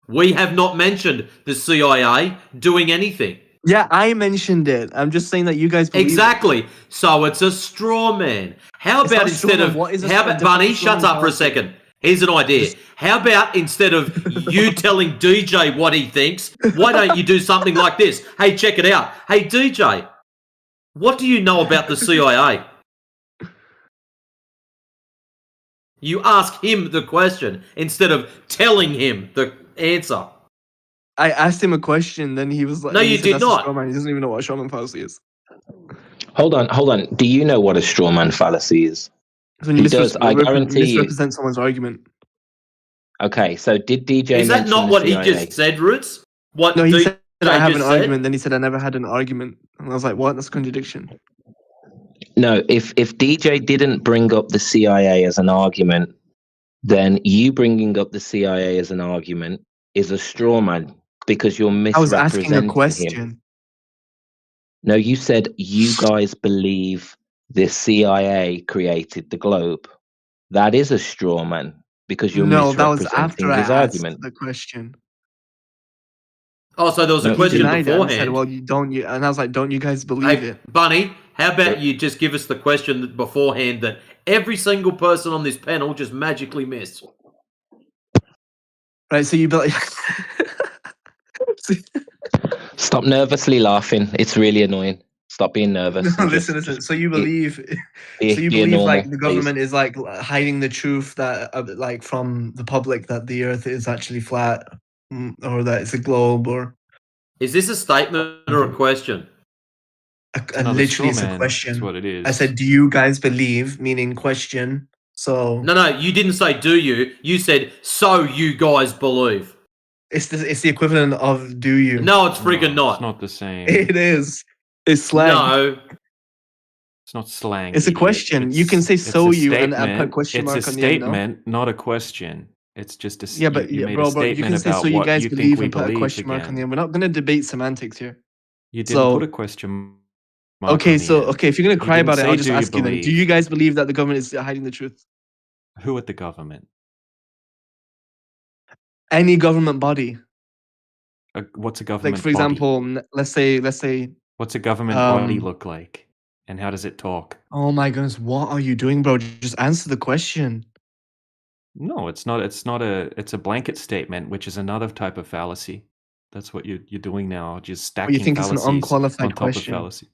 We have not mentioned the CIA doing anything. Yeah, I mentioned it. I'm just saying that you guys believe Exactly. So it's a straw man. How about instead of... How about, Bunny, shut up for a second. Here's an idea. How about instead of you telling DJ what he thinks, why don't you do something like this? Hey, check it out. Hey, DJ, what do you know about the CIA? You ask him the question instead of telling him the answer. I asked him a question, then he was like... No, you did not. He doesn't even know what a straw man fallacy is. Hold on. Do you know what a straw man fallacy is? When you misrepresent someone's argument. Okay, so did DJ Is that not what he just said, Roots? What no, he said I have an argument, then he said I never had an argument. And I was like, what? That's a contradiction. No, if DJ didn't bring up the CIA as an argument, then you bringing up the CIA as an argument is a straw man because you're misrepresenting I was asking a question. Him. No, you said you guys believe the CIA created the globe. That is a straw man because you're misrepresenting his argument. The question. Oh, so there was a question beforehand. Said, well, and I was like, don't you guys believe it? Bunny, how about you just give us the question beforehand that every single person on this panel just magically missed? Right, so you believe... Stop nervously laughing. It's really annoying. Stop being nervous and listen. So you believe, be, so you be a believe normal, like the please. government is like hiding the truth that like from the public that the Earth is actually flat, or that it's a globe, or Is this a statement or a question? literally it's a That's question. what it is. I said, do you guys believe? Meaning question. So No, you didn't say do you. You said so you guys believe. it's the equivalent of do you? No, it's freaking not. It's not the same. It is. It's slang. No. It's not slang. It's a idiot. question. You can say it's so a you and statement. put question mark It's a on the end, no? statement, not a question. It's just a Yeah, but you made bro, a statement you can say about so you what guys you think believe we and put a believe question mark on the again. end. We're not gonna debate semantics here. You didn't put So a question mark okay, on the so end. okay, if you're gonna You cry didn't about it, say, I'll just "Do you ask you then. Do believe?" you guys believe that the government is hiding the truth? Who at the government? Any government body. What's a government Like for body? example, let's say What's a government body look like? And how does it talk? Oh my goodness, what are you doing, bro? Just answer the question. No, it's not. It's a blanket statement, which is another type of fallacy. That's what you're doing now. Just Or stacking you think it's an fallacies on unqualified top of question? fallacy.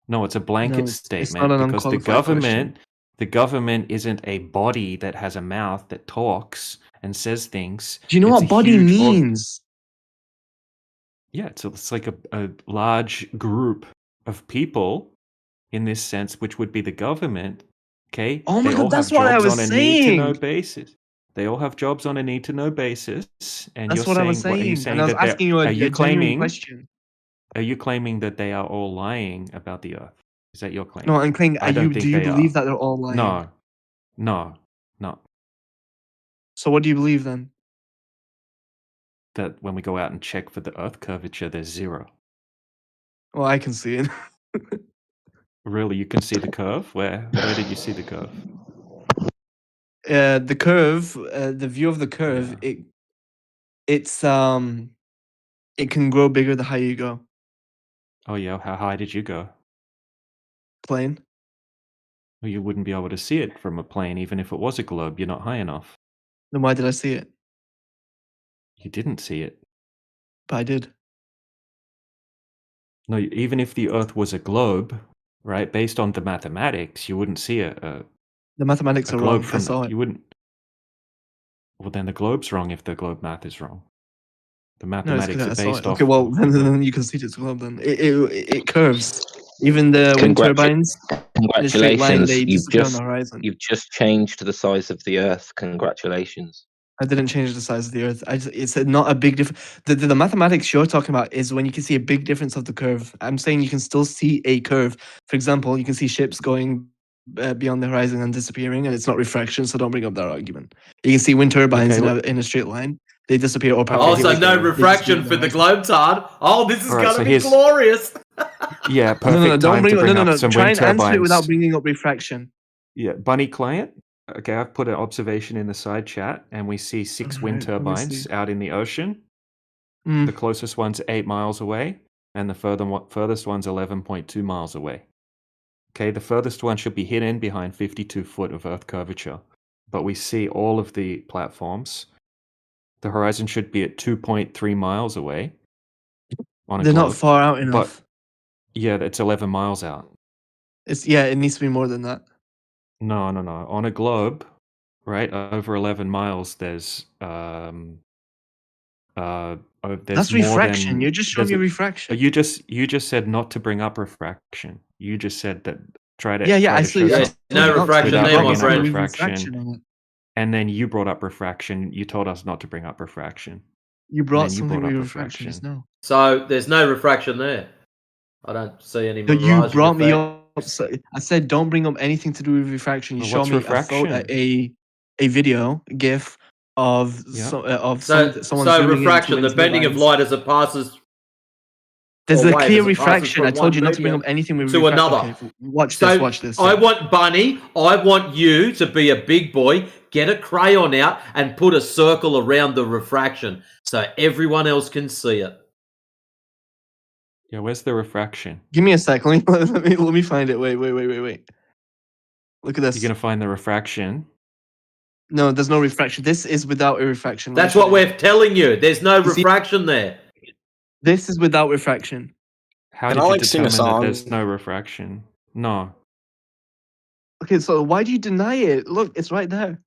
No, it's a No, blanket it's not statement an because unqualified question. the government isn't a body that has a mouth that talks and says things. Do you know It's what a body huge means? Yeah, so it's like a large group of people in this sense, which would be the government. Okay, Oh my they all god, that's have what I jobs was on a need-to-know saying. basis. They all have jobs on a need-to-know basis, and That's you're what I was saying, what are you saying. And saying I was that they're? asking you Are a you genuine claiming? question. Are you claiming that they are all lying about the Earth? Is that your claim? No, I'm claiming. I don't think Do you they believe are. that they're all lying? No. So what do you believe then? That when we go out and check for the Earth curvature, there's 0. Well, I can see it. Really, you can see the curve. Where did you see the curve? The curve, the view of the curve, it can grow bigger the higher you go. Oh yeah, how high did you go? Plane. Well, you wouldn't be able to see it from a plane, even if it was a globe. You're not high enough. Then why did I see it? You didn't see it. But I did. No, even if the Earth was a globe, right? Based on the mathematics, you wouldn't see The mathematics a are globe wrong. I from saw it. you wouldn't. Well, then the globe's wrong if the globe math is wrong. The No, it's mathematics because are I saw it. based Okay, off. well then you can see it's a globe. Then it curves. Even the wind turbines in a straight line, Congratulations, they disappear on the horizon. you've just changed the size of the Earth. Congratulations. I didn't change the size of the Earth. It's not a big difference. The mathematics you're talking about is when you can see a big difference of the curve. I'm saying you can still see a curve. For example, you can see ships going beyond the horizon and disappearing, and it's not refraction. So don't bring up that argument. You can see wind turbines in a straight line. They disappear. Or Oh, so no refraction for the globetard. Oh, this is Alright, going so to be here's- glorious. Yeah, perfect No, don't time bring to up. bring No. up some Try wind and answer it turbines. without bringing up refraction. Yeah, Bunny client. Okay, I've put an observation in the side chat, and we see 6 wind Alright, let me turbines see. out in the ocean. Mm. The closest one's 8 miles away, and the furthest one's 11.2 miles away. Okay, the furthest one should be hidden behind 52 foot of Earth curvature, but we see all of the platforms. The horizon should be at 2.3 miles away on a They're globe. not far out enough. But yeah, it's 11 miles out. It needs to be more than that. No. On a globe, right, over 11 miles, there's That's more refraction. than You're just showing me refraction. You just said not to bring up refraction. You just said that try to I show see. something no refraction without there, my bringing up friend. refraction. And then you brought up refraction. You told us not to bring up refraction. You And brought then you something brought with up refraction just now. So there's no refraction there. I don't see any No, mirage. you brought me effect. up. So I said don't bring up anything to do with refraction. You Well, show what's me refraction? a video, GIF of So someone zooming refraction, into the bending of turbines. light as it passes. There's or a wave clear as it passes refraction. I from told one you not to bring medium up anything with to refraction. another. Okay, watch So this. I want Bunny. I want you to be a big boy. Get a crayon out and put a circle around the refraction so everyone else can see it. Yeah, where's the refraction? Give me a sec. Let me find it. Wait. Look at this. You're gonna find the refraction. No, there's no refraction. This is without a refraction. That's what we're telling you. There's no refraction there. This is without refraction. How Can did I, you like, sing a determine that song? there's no refraction? No. Okay, so why do you deny it? Look, it's right there.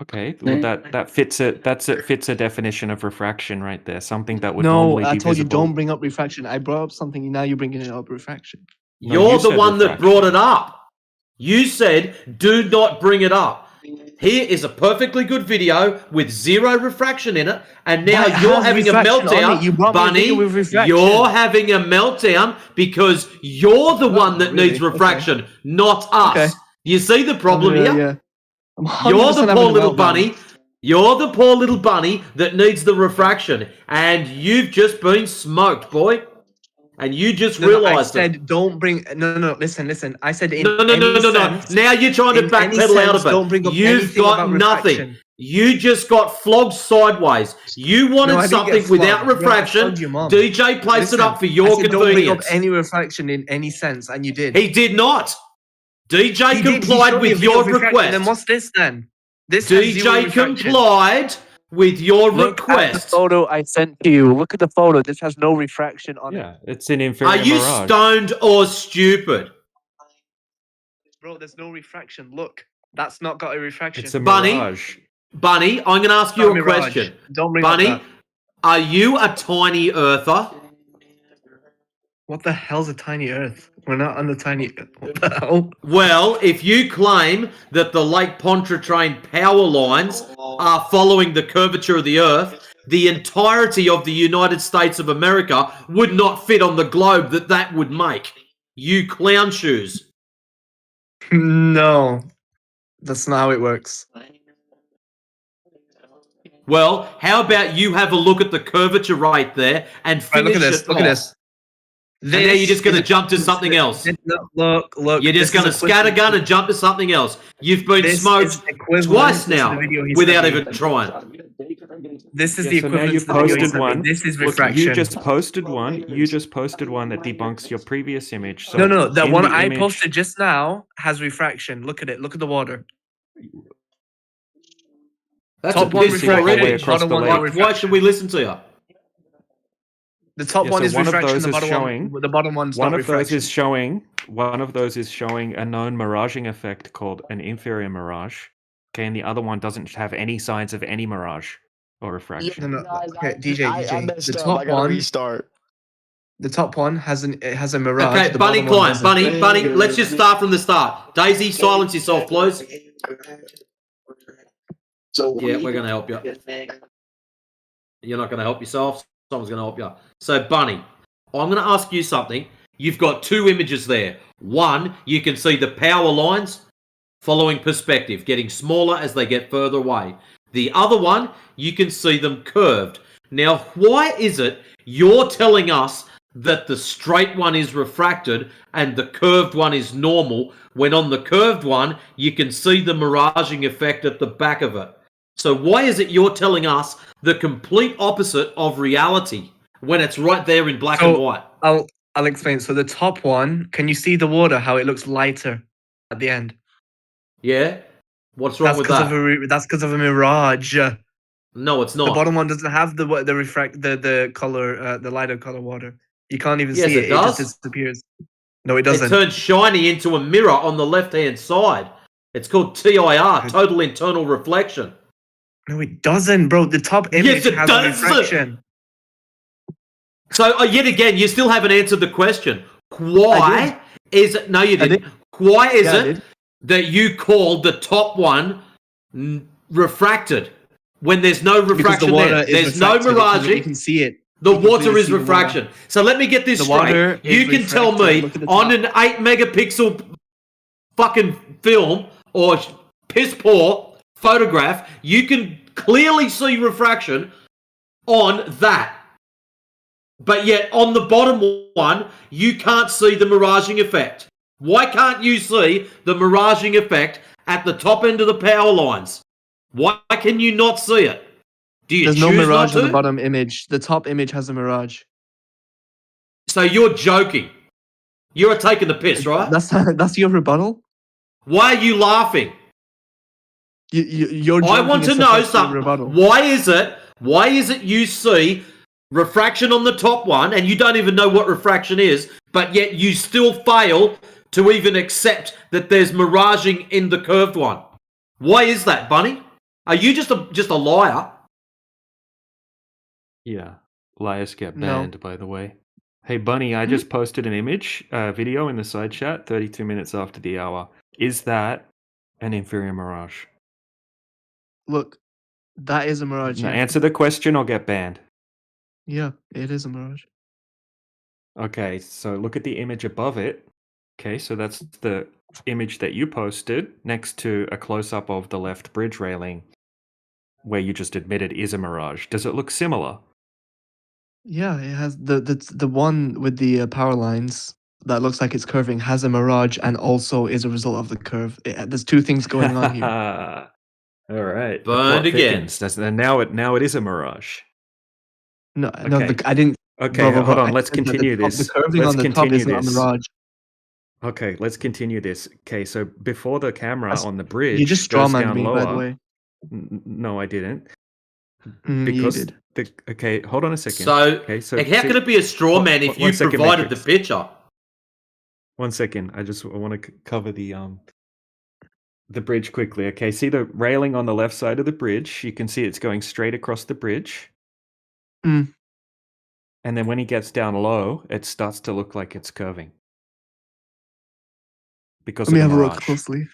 Okay, well that fits it. It fits a definition of refraction right there. Something that would No, normally I be told you visible. don't bring up refraction. I brought up something. Now you're bringing it up refraction. No, You're you the said one that brought it refraction. up. You said, do not bring it up. Here is a perfectly good video with 0 refraction in it, and now That you're has having a refraction on it. meltdown. You brought me a Bunny, video with refraction. you're having a meltdown because you're the one that really? needs refraction, not us. Okay. You see the problem here? Yeah. I'm 100% You're the having poor a little meltdown. bunny. You're the poor little bunny that needs the refraction, and you've just been smoked, boy. And you just I realised it. said don't bring. No. Listen. I said in No. any sense. Now you're trying to in any backpedal out sense, of it. don't bring up You've anything got about nothing. refraction. You just got flogged sideways. You wanted No, I didn't get something without flogged. Bro, I refraction. flogged your mom. DJ placed it Listen, up for your I said don't bring up convenience. any refraction in any sense, and you did. He did not. DJ He did. He complied showed me a with video your of refraction. request. Then what's this then? This has zero DJ refraction. complied with your Look at the request. photo I sent to you. Look at the photo. This has no refraction on it. Yeah, it's an inferior Are you mirage. stoned or stupid? Bro, there's no refraction. Look, that's not got a refraction. It's a Bunny, mirage. Bunny, I'm going to ask you Not a mirage. question. Don't bring up Bunny, that. are you a tiny earther? What the hell's a tiny Earth? We're not on the tiny. What the hell? Well, if you claim that the Lake Pontchartrain power lines are following the curvature of the Earth, the entirety of the United States of America would not fit on the globe that would make. You clown shoes. No, that's not how it works. Well, how about you have a look at the curvature right there and Right, finish look at this. it Look off. at this. And now you're just going to jump to something else. Look. You're just going to scattergun and jump to something else. You've been This smoked is equivalent twice to the now video he without sent me. even trying. This is Yeah, the so now equivalent you to the video he posted sent me. one. This is Look, refraction. you just posted one. You just posted one that debunks your previous image. So No, the in one the I image- posted just now has refraction. Look at it. Look at the water. That's Top a one piss poor refraction. image. across Bottom the one lake. no Why refraction. should we listen to you? The top Yeah, one so is one of refraction. those The is bottom showing. one. The bottom one's One not of those refraction. is showing. One of those is showing a known miraging effect called an inferior mirage. Okay, and the other one doesn't have any signs of any mirage or refraction. No. Okay, DJ. I messed The up. top I gotta one. restart. The top one has a mirage. Okay, the Bunny bottom one Klein, doesn't. Bunny, let's just start from the start. Daisy, silence yourself, please. Yeah, we're going to help you. You're not going to help yourself. Someone's going to help you. So, Bunny, I'm going to ask you something. You've got two images there. One, you can see the power lines following perspective, getting smaller as they get further away. The other one, you can see them curved. Now, why is it you're telling us that the straight one is refracted and the curved one is normal, when on the curved one, you can see the miraging effect at the back of it? So why is it you're telling us the complete opposite of reality when it's right there in black and white? I'll explain. So the top one, can you see the water? How it looks lighter at the end. Yeah. What's wrong with that? That's because of a mirage. No, it's not. The bottom one doesn't have the color, the lighter color water. You can't even Yes, see it it. does. It just disappears. No, it It doesn't. turns shiny into a mirror on the left-hand side. It's called TIR, total internal reflection. No, it doesn't, bro. The top image Yes, it has does. refraction. So, yet again, you still haven't answered the question. Why is it... No, you didn't. Why is it that you called the top one refracted when there's no refraction there? There's no miraging. You can see it. The water is refraction. So let me get this straight. You can tell me on an 8 megapixel fucking film or piss poor photograph, you can clearly see refraction on that. But yet on the bottom one, you can't see the miraging effect. Why can't you see the miraging effect at the top end of the power lines? Why can you not see it? Do you There's choose no mirage not on the to? bottom image. The top image has a mirage. So you're joking. You're taking the piss, right? That's your rebuttal? Why are you laughing? You're I want to joking, know it's supposed to be a something. rebuttal. Why is it you see refraction on the top one, and you don't even know what refraction is, but yet you still fail to even accept that there's miraging in the curved one. Why is that, Bunny? Are you just a liar? Yeah. Liars get No. banned, by the way. Hey, Bunny, I just posted an image, video in the side chat 32 minutes after the hour. Is that an inferior mirage? Look, that is a mirage. Now, Yeah. answer the question or get banned. Yeah, it is a mirage. Okay, so look at the image above it. Okay, so that's the image that you posted next to a close-up of the left bridge railing where you just admitted is a mirage. Does it look similar? Yeah, it has the one with the power lines that looks like it's curving has a mirage and also is a result of the curve. There's two things going on here. All right. The Burned plot again. thickens. Now it is a mirage. No, Okay. I didn't. Okay, bro, hold on. I Let's said that continue the this. curving Let's on the top continue is not a this. mirage. Okay, let's continue this. Okay, so before the camera That's- on the You bridge just goes strawmanned down me, lower. by the way. No, I didn't. You Because did. okay, hold on a second. So, okay, so how can it be a straw man if you one second, provided Matrix. the picture? 1 second. I want to cover the bridge quickly. Okay, see the railing on the left side of the bridge? You can see it's going straight across the bridge. Mm. And then when he gets down low, it starts to look like it's curving. Because Let me of the have a look mirage. closely.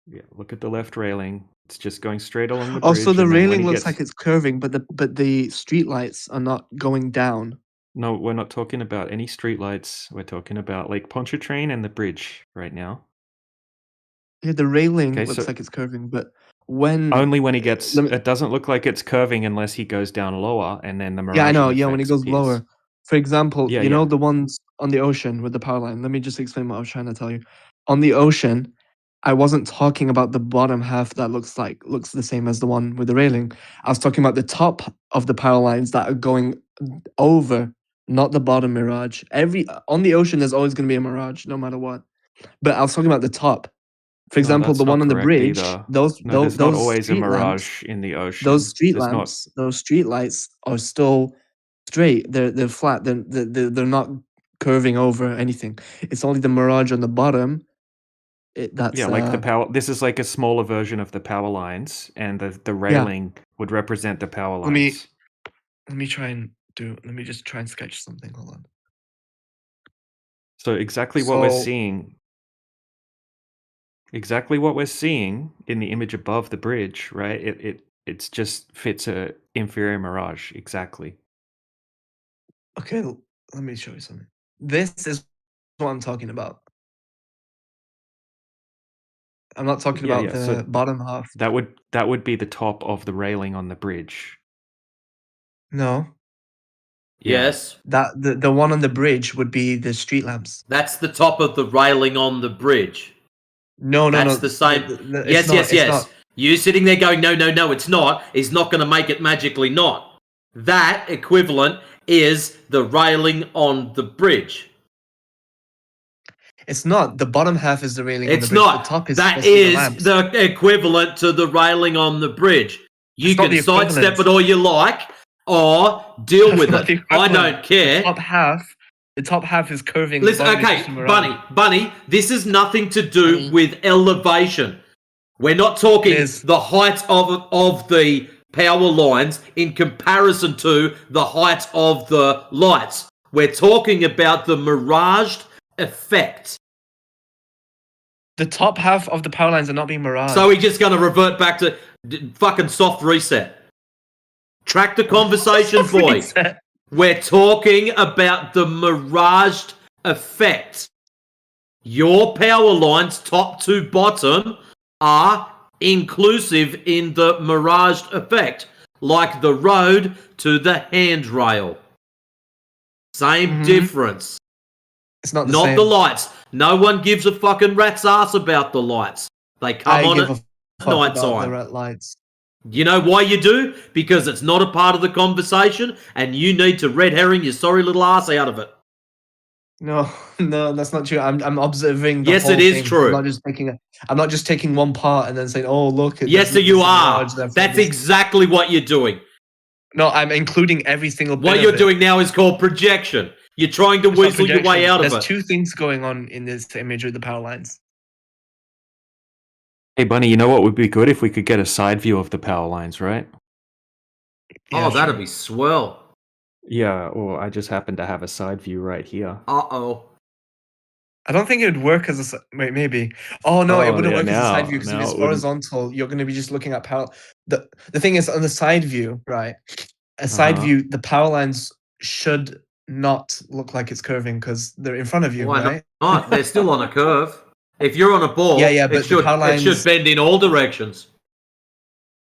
Yeah, look at the left railing. It's just going straight along the bridge. Also, the and then when railing he looks gets... like it's curving, but the street lights are not going down. No, we're not talking about any streetlights. We're talking about Lake Pontchartrain and the bridge right now. Yeah, the railing Okay, looks so like it's curving, but when only when he gets... let me- It doesn't look like it's curving unless he goes down lower, and then the mirage yeah, I know. Yeah, when it effects goes appears. lower. For example, Yeah, you know yeah. the ones on the ocean with the power line. Let me just explain what I was trying to tell you. On the ocean, I wasn't talking about the bottom half that looks the same as the one with the railing. I was talking about the top of the power lines that are going over, not the bottom mirage. On the ocean, there's always going to be a mirage, no matter what. But I was talking about the top. For example, that's the one not on the correct bridge, either. those No, there's not those always a street lamps, mirage in the ocean. those street There's not... lamps, those street lights are still straight. They're flat. They're not curving over anything. It's only the mirage on the bottom. That's Yeah, like the power... This is like a smaller version of the power lines, and the railing would represent the power lines. Let me just try and sketch something. Hold on. So exactly what we're seeing in the image above the bridge, right? It's just fits a inferior mirage exactly. Okay, let me show you something. This is what I'm talking about. I'm not talking about the So bottom half. that would be the top of the railing on the bridge. No. Yes. That the one on the bridge would be the street lamps. That's the top of the railing on the bridge. No. That's the same. It's not. Yes. You sitting there going, no, it's not, is not going to make it magically not. That equivalent is the railing on the bridge. It's not. The bottom half is the railing on the It's bridge. not. The top is That supposed to be the is lamps. the equivalent to the railing on the bridge. You It's not can the sidestep equivalent. it all you like, or deal That's with not the it. I equivalent. don't care. The top half is curving. Listen, the bottom is okay, just a mirage. Bunny, this has nothing to do with elevation. We're not talking the height of the power lines in comparison to the height of the lights. We're talking about the miraged effect. The top half of the power lines are not being miraged. So we're just going to revert back to fucking soft reset. Track the conversation, boy. Reset. We're talking about the miraged effect. Your power lines, top to bottom, are inclusive in the miraged effect, like the road to the handrail. Same difference. It's not the Not same. the lights. No one gives a fucking rat's ass about the lights. They come on at night time. The red lights. You know why you do? Because it's not a part of the conversation, and you need to red herring your sorry little ass out of it. No, that's not true. I'm observing. The Yes, whole it is thing. true. I'm not just taking one part and then saying, "Oh, look." Yes, so you are. That's exactly what you're doing. No, I'm including every single bit What of you're it. doing now is called projection. You're trying to It's not weasel your way projection. out of There's it. two things going on in this image with the power lines. Hey, Bunny, you know what would be good if we could get a side view of the power lines, right? Oh, that'd be swell. Yeah, well, I just happen to have a side view right here. Uh-oh. I don't think it would work as a wait, maybe. Oh no, it Oh, wouldn't yeah, work as a side now- view because if now it's it wouldn't. horizontal, you're going to be just looking at power. The thing is, on the side view, right? A side Uh-huh. view, the power lines should not look like it's curving because they're in front of you, Why right? not? They're still on a curve. If you're on a ball, Yeah, but it should the power it should lines. bend in all directions.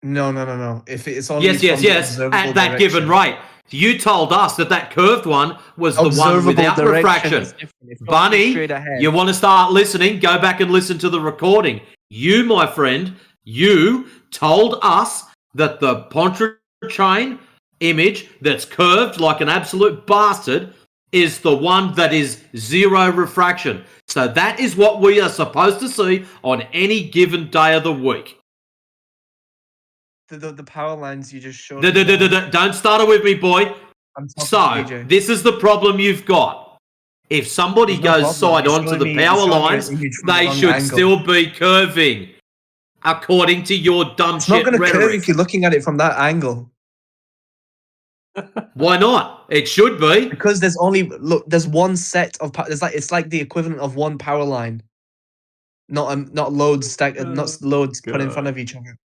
No. If it's only Yes. from the At observable that given direction. rate. You told us that curved one was the one Observable without direction refraction. is different. If you're looking Bunny, straight ahead. you want to start listening? Go back and listen to the recording. You, my friend, you told us that the Pontchartrain image that's curved like an absolute bastard is the one that is zero refraction. So that is what we are supposed to see on any given day of the week. The power lines you just showed. Don't start it with me, boy. I'm talking to So, DJ. this is the problem you've got. If somebody There's no goes problem. side You're onto showing the me- power you're showing me an lines, image from the they wrong should angle. still be curving, according to your dumb It's not shit going to curve rhetoric. if you're looking at it from that angle. Why not? It should be. Because there's one set of it's like the equivalent of one power line. Not loads not loads put in front of each other.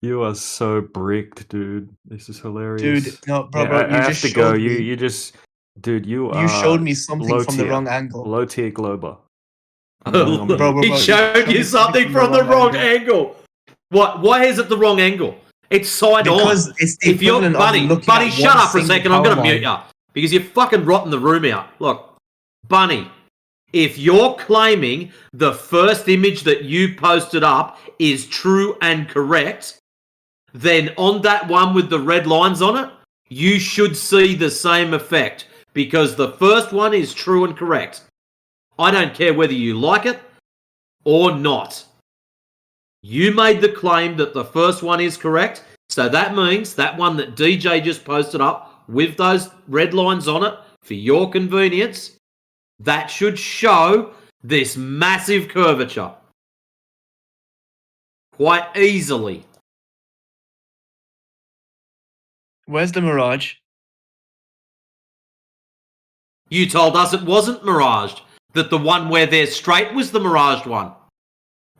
You are so bricked, dude. This is hilarious. Dude, no, bro, Yeah, you I have just to go. showed me. You just, dude, you You are showed me something low from the tier. wrong angle. Low tier Glober. I'm going on Bro, mute. He showed you something from the wrong angle. What? Why is it the wrong angle? It's side Because on. it's the If you're equivalent of Bunny, looking Bunny, at shut one up for a single second. I'm power going to mute line. you because you're fucking rotting the room out. Look, Bunny, if you're claiming the first image that you posted up is true and correct, then on that one with the red lines on it, you should see the same effect because the first one is true and correct. I don't care whether you like it or not. You made the claim that the first one is correct, so that means that one that DJ just posted up with those red lines on it for your convenience, that should show this massive curvature quite easily. Where's the Mirage? You told us it wasn't miraged, that the one where they're straight was the miraged one.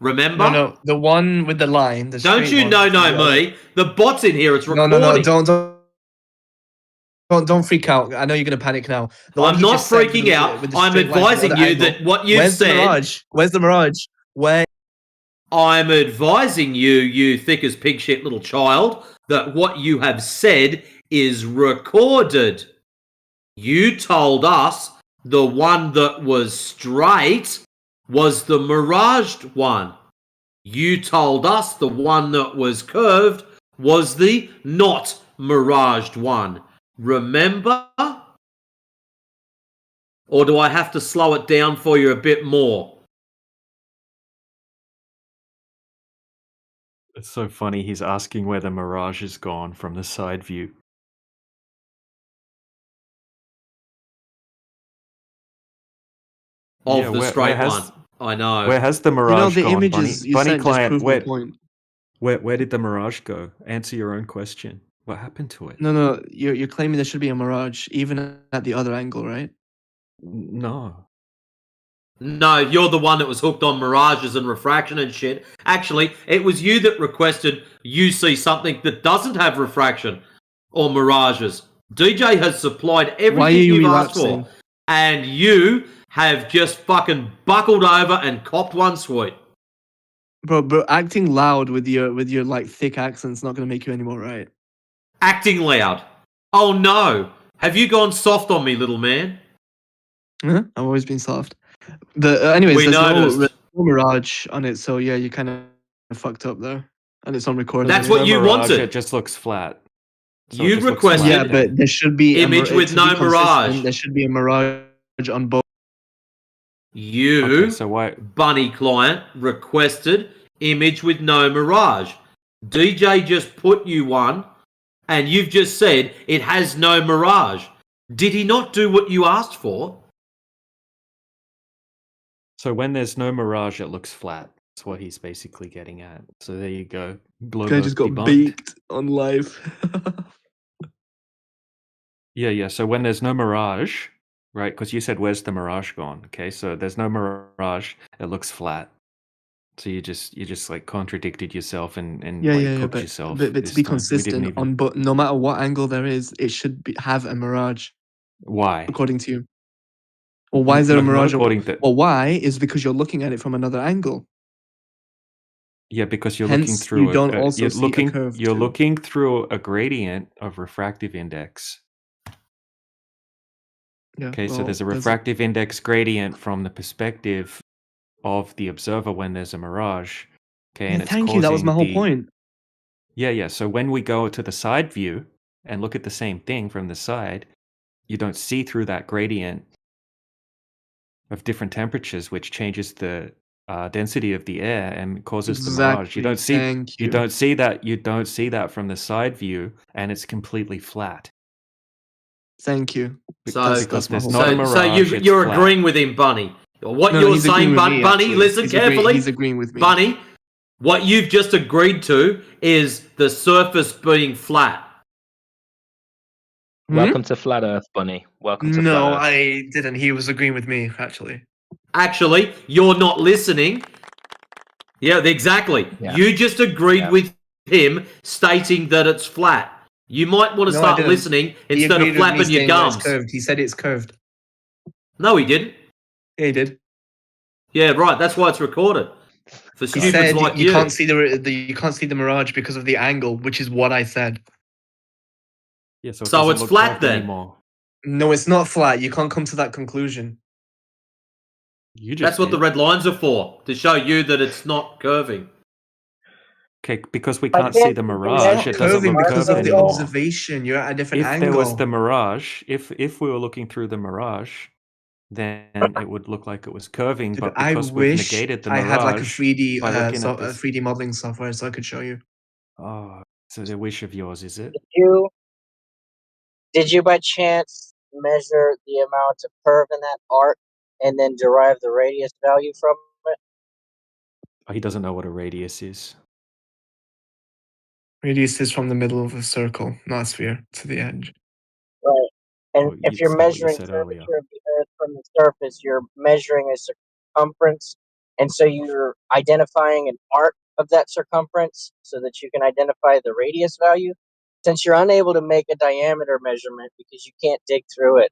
Remember? No, the one with the line. The Don't straight you one, know is the other- me? The bot's in here, it's No, recording. don't freak out. I know you're gonna panic now. The one I'm he not just said freaking with the- out. with the I'm straight line from the advising other you angle. that what you've Where's said. the Mirage? Where's the Mirage? Where? I'm advising you, you thick as pig shit little child, that what you have said is recorded. You told us the one that was straight was the miraged one. You told us the one that was curved was the not miraged one. Remember? Or do I have to slow it down for you a bit more? It's so funny. He's asking where the Mirage is gone from the side view. Of the straight one. I know. Where has the Mirage the gone, images Bunny? you Bunny sent just client, prove my point. where did the Mirage go? Answer your own question. What happened to it? No, you're claiming there should be a Mirage even at the other angle, right? No. No, you're the one that was hooked on mirages and refraction and shit. Actually, it was you that requested you see something that doesn't have refraction or mirages. DJ has supplied Why are everything you you've asked relapsing? for. And you have just fucking buckled over and copped one sweet. Bro, acting loud with your like thick accent's not gonna make you any more right. Acting loud. Oh no. Have you gone soft on me, little man? I've always been soft. Anyways, We there's noticed. no Mirage on it, so yeah, you kind of fucked up there, and it's on recording. That's what you Mirage, wanted. It just looks flat. So You it just looks requested- flat. Yeah, but there should be Image with to be no consistent, mirage. There should be a Mirage on both. You, Okay, so why? Bunny client, requested image with no mirage. DJ just put you one And you've just said it has no mirage. Did he not do what you asked for? So when there's no mirage, it looks flat. That's what he's basically getting at. So there you go. Guy Globo just got debunked. baked on live. Yeah. So when there's no mirage, right? Because you said, "Where's the mirage gone?" Okay, so there's no mirage. It looks flat. So you just like contradicted yourself and like cooked yourself. But to this be time. We didn't consistent even. on, but no matter what angle there is, it should have a mirage. Why? According to you. Well, why is there a Not mirage? according to. Well, why is because you're looking at it from another angle. Yeah, because you're looking Hence, through you don't also see a curve. you're too. looking through a gradient of refractive index. Yeah, Okay, so well, there's a there's- refractive index gradient from the perspective of the observer when there's a mirage. Okay, Yeah, and it's thank you. That was my whole causing point. Yeah. So when we go to the side view and look at the same thing from the side, you don't see through that gradient of different temperatures, which changes the density of the air and causes the mirage. You Exactly. don't see Thank you you. don't see that you don't see that from the side view, and it's completely flat. Thank you. So, Because there's so, not a mirage. so it's you're flat. agreeing with him, Bunny. What No, you're he's agreeing saying, with me, Bunny, actually. listen carefully. He's agreeing with me. Bunny, what you've just agreed to is the surface being flat. Welcome to Flat Earth, Bunny. Welcome to Flat No, Earth. I didn't. He was agreeing with me, actually. Actually, you're not listening. Yeah, exactly. Yeah. You just agreed Yeah. with him stating that it's flat. You might want to No, I start didn't. listening He instead agreed of with me flapping your saying that it's gums. curved. He said it's curved. No, he didn't. Yeah, he did. Yeah, right. That's why it's recorded. For He stupids said like you can't see you can't see the mirage because of the angle, which is what I said. Yeah, so, it So doesn't it's look flat curved then. anymore. No, it's not flat. You can't come to that conclusion. You just That's what the did. red lines are for, to show you that it's not curving. Okay, because we I can't see can't the see mirage, It's it doesn't curving look because curved of the anymore. observation. You're at a different If angle. there was the mirage, if we were looking through the mirage, then it would look like it was curving. Dude, But I because we've wish negated the I mirage had like a 3D by looking at a this, 3D modeling software so I could show you. oh, so the wish of yours is it? Did you by chance measure the amount of curve in that arc and then derive the radius value from it? Oh, he doesn't know what a radius is. Radius is from the middle of a circle, not a sphere, to the edge. Right. And Well, if you're it's not what you measuring said earlier. curvature of the Earth from the surface, you're measuring a circumference, and so you're identifying an arc of that circumference so that you can identify the radius value. Since you're unable to make a diameter measurement because you can't dig through it.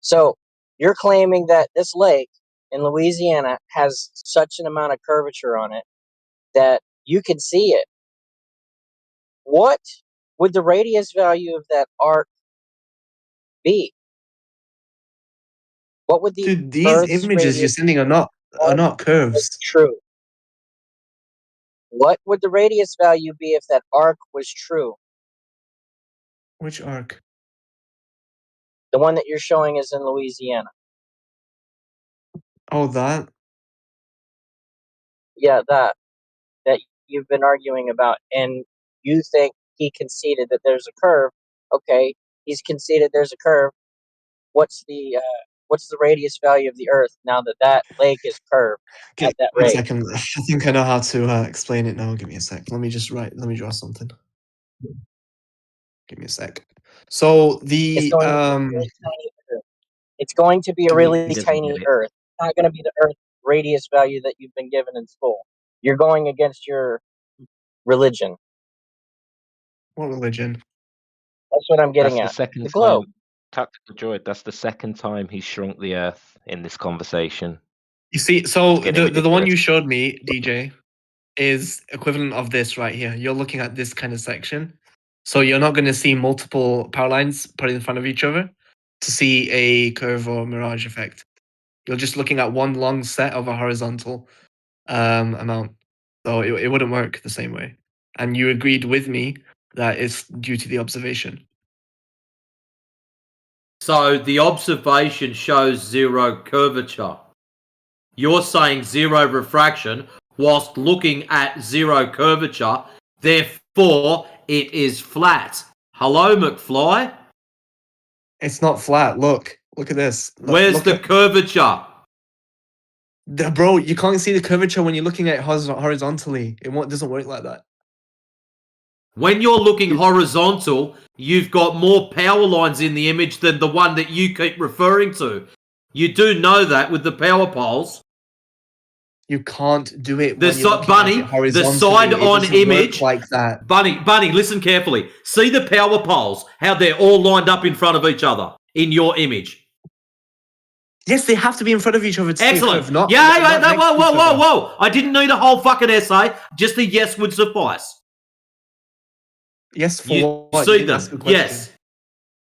So you're claiming that this lake in Louisiana has such an amount of curvature on it that you can see it. What would the radius value of that arc be? What would the Dude, these Earth's images you're radius sending are not was curves. true? What would the radius value be if that arc was true? Which arc? The one that you're showing is in Louisiana. Oh, that? Yeah, that you've been arguing about, and you think he conceded that there's a curve. Okay, he's conceded there's a curve. What's the radius value of the Earth now that that lake is curved Give at that me a rate? second. I think I know how to explain it now. Give me a sec. Let me draw something. Give me a sec. So It's the going to be a really tiny Earth. It's going to be a Give me- really He doesn't tiny get it. Earth. It's not going to be the Earth radius value that you've been given in school. You're going against your religion. what religion? That's what I'm getting That's the at. second The globe. time. Tactical Droid, that's the second time he shrunk the Earth in this conversation. You see, so It's getting the one you ridiculous. showed me, DJ, is equivalent of this right here. You're looking at this kind of section. So you're not going to see multiple power lines put in front of each other to see a curve or mirage effect. You're just looking at one long set of a horizontal amount. So it wouldn't work the same way. And you agreed with me that it's due to the observation. So the observation shows zero curvature. You're saying zero refraction whilst looking at zero curvature. Therefore, it is flat. Hello, McFly? It's not flat. Look at this. Where's Look the at curvature? bro. You can't see the curvature when you're looking at it horizontally. It doesn't work like that. When you're looking horizontal, you've got more power lines in the image than the one that you keep referring to. You do know that with the power poles. You can't do it The when you're looking Bunny, at it horizontally. the It side-on doesn't work image, like that. Bunny, listen carefully. See the power poles, how they're all lined up in front of each other in your image. Yes, they have to be in front of each other to Excellent. see a curve. Yeah, Not next to each other. whoa. I didn't need a whole fucking essay. Just a yes would suffice. Yes, for You what? see You didn't them. ask a question. Yes.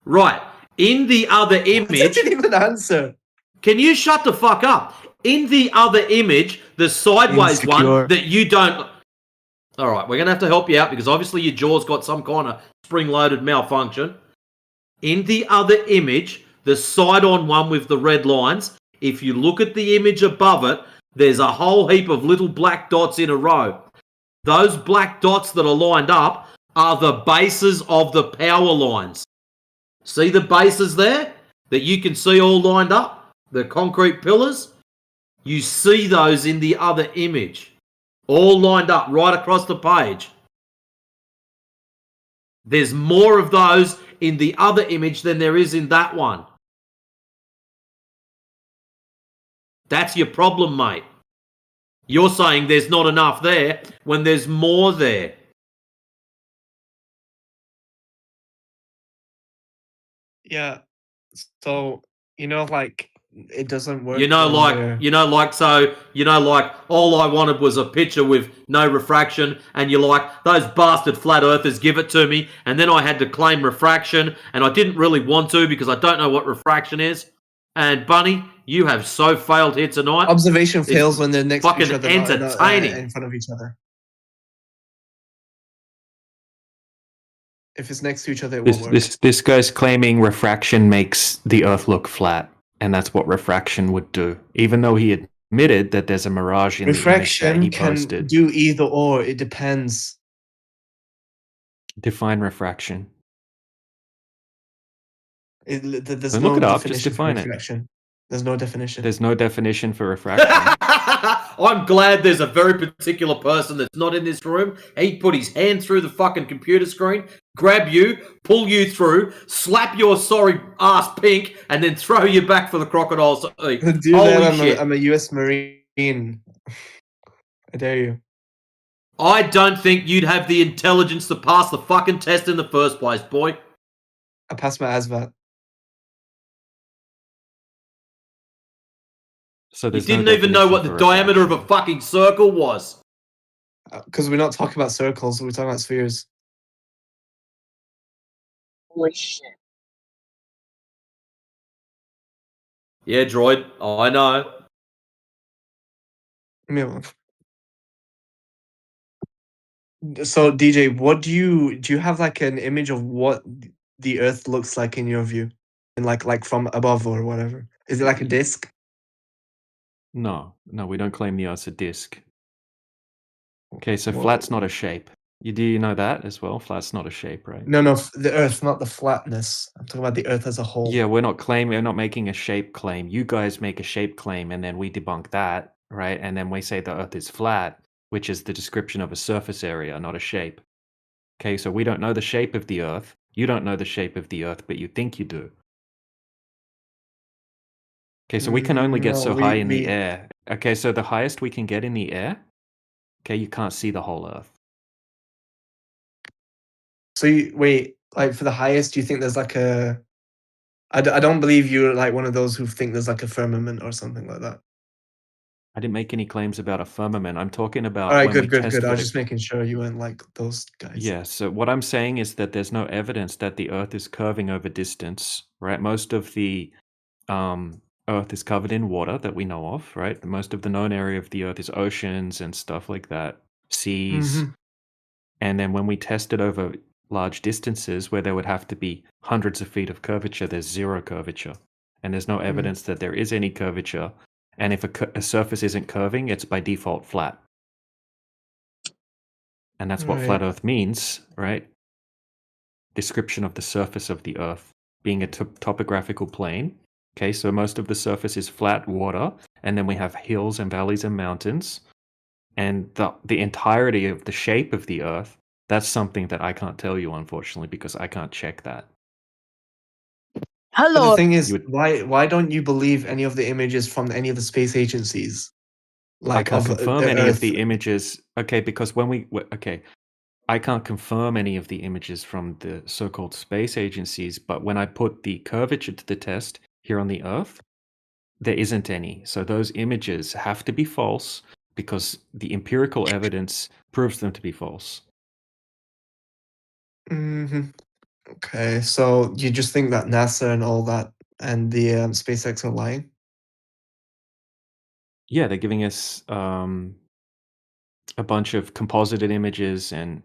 Right. In the other image... I didn't even answer. Can you shut the fuck up? In the other image, the sideways Insecure. one that you don't... All right, we're going to have to help you out because obviously your jaw's got some kind of spring-loaded malfunction. In the other image, the side-on one with the red lines, if you look at the image above it, there's a whole heap of little black dots in a row. Those black dots that are lined up are the bases of the power lines. See the bases there that you can see all lined up? The concrete pillars? You see those in the other image. All lined up right across the page. There's more of those in the other image than there is in that one. That's your problem, mate. You're saying there's not enough there when there's more there. Yeah. So, like, it doesn't work. All I wanted was a picture with no refraction, and you're like, those bastard flat earthers give it to me, and then I had to claim refraction, and I didn't really want to because I don't know what refraction is. And Bunny, you have so failed here tonight. Observation fails when they're next to each fucking other, entertaining. not in front of each other. If it's next to each other, it won't work. This guy's claiming refraction makes the Earth look flat, and that's what refraction would do. Even though he admitted that there's a mirage in the image that Refraction he can posted. do either or. It depends. Define refraction. There's Then no look it up. definition Just define for it. refraction. There's no definition. There's no definition for refraction. I'm glad there's a very particular person that's not in this room. He'd put his hand through the fucking computer screen, grab you, pull you through, slap your sorry ass pink, and then throw you back for the crocodiles to eat. Do Holy that, shit. I'm a US Marine. I dare you. I don't think you'd have the intelligence to pass the fucking test in the first place, boy. I passed my ASVAT. So You there's no didn't even know what the definition for diameter of a fucking circle was. Because we're not talking about circles, we're talking about spheres. Holy shit. Yeah, droid. Oh, I know. Yeah. So DJ, what do you have like an image of what the Earth looks like in your view, and like from above or whatever? Is it like a disc? No, we don't claim the Earth's a disc. Okay, so Well- flat's not a shape. Do you know that as well? Flat's not a shape, right? No, the Earth, not the flatness. I'm talking about the Earth as a whole. Yeah, we're not making a shape claim. You guys make a shape claim and then we debunk that, right? And then we say the Earth is flat, which is the description of a surface area, not a shape. Okay, so we don't know the shape of the Earth. You don't know the shape of the Earth, but you think you do. Okay, so we can only get No, so high in the air. Okay, so the highest we can get in the air, okay, you can't see the whole Earth. So wait, like for the highest, do you think there's like a? I don't believe you're like one of those who think there's like a firmament or something like that. I didn't make any claims about a firmament. I'm talking about All right, when we good. tested I was it. just making sure you weren't like those guys. Yeah, so what I'm saying is that there's no evidence that the Earth is curving over distance, right? Most of the Earth is covered in water that we know of, right? Most of the known area of the Earth is oceans and stuff like that, seas. Mhm. And then when we test it over large distances where there would have to be hundreds of feet of curvature, there's zero curvature. And there's no evidence that there is any curvature. And if a surface isn't curving, it's by default flat. And that's what Right. flat Earth means, right? description of the surface of the Earth being a topographical plane. Okay, so most of the surface is flat water, and then we have hills and valleys and mountains, and the entirety of the shape of the Earth. That's something that I can't tell you, unfortunately, because I can't check that. But the Hello. thing is, You would, why don't you believe any of the images from any of the space agencies, I like can't of confirm the any of Earth? the images. Okay, because okay, I can't confirm any of the images from the so-called space agencies, but when I put the curvature to the test here on the Earth, there isn't any. So those images have to be false because the empirical evidence proves them to be false. Hmm. Okay, so you just think that NASA and all that and the SpaceX are lying? Yeah, they're giving us a bunch of composited images and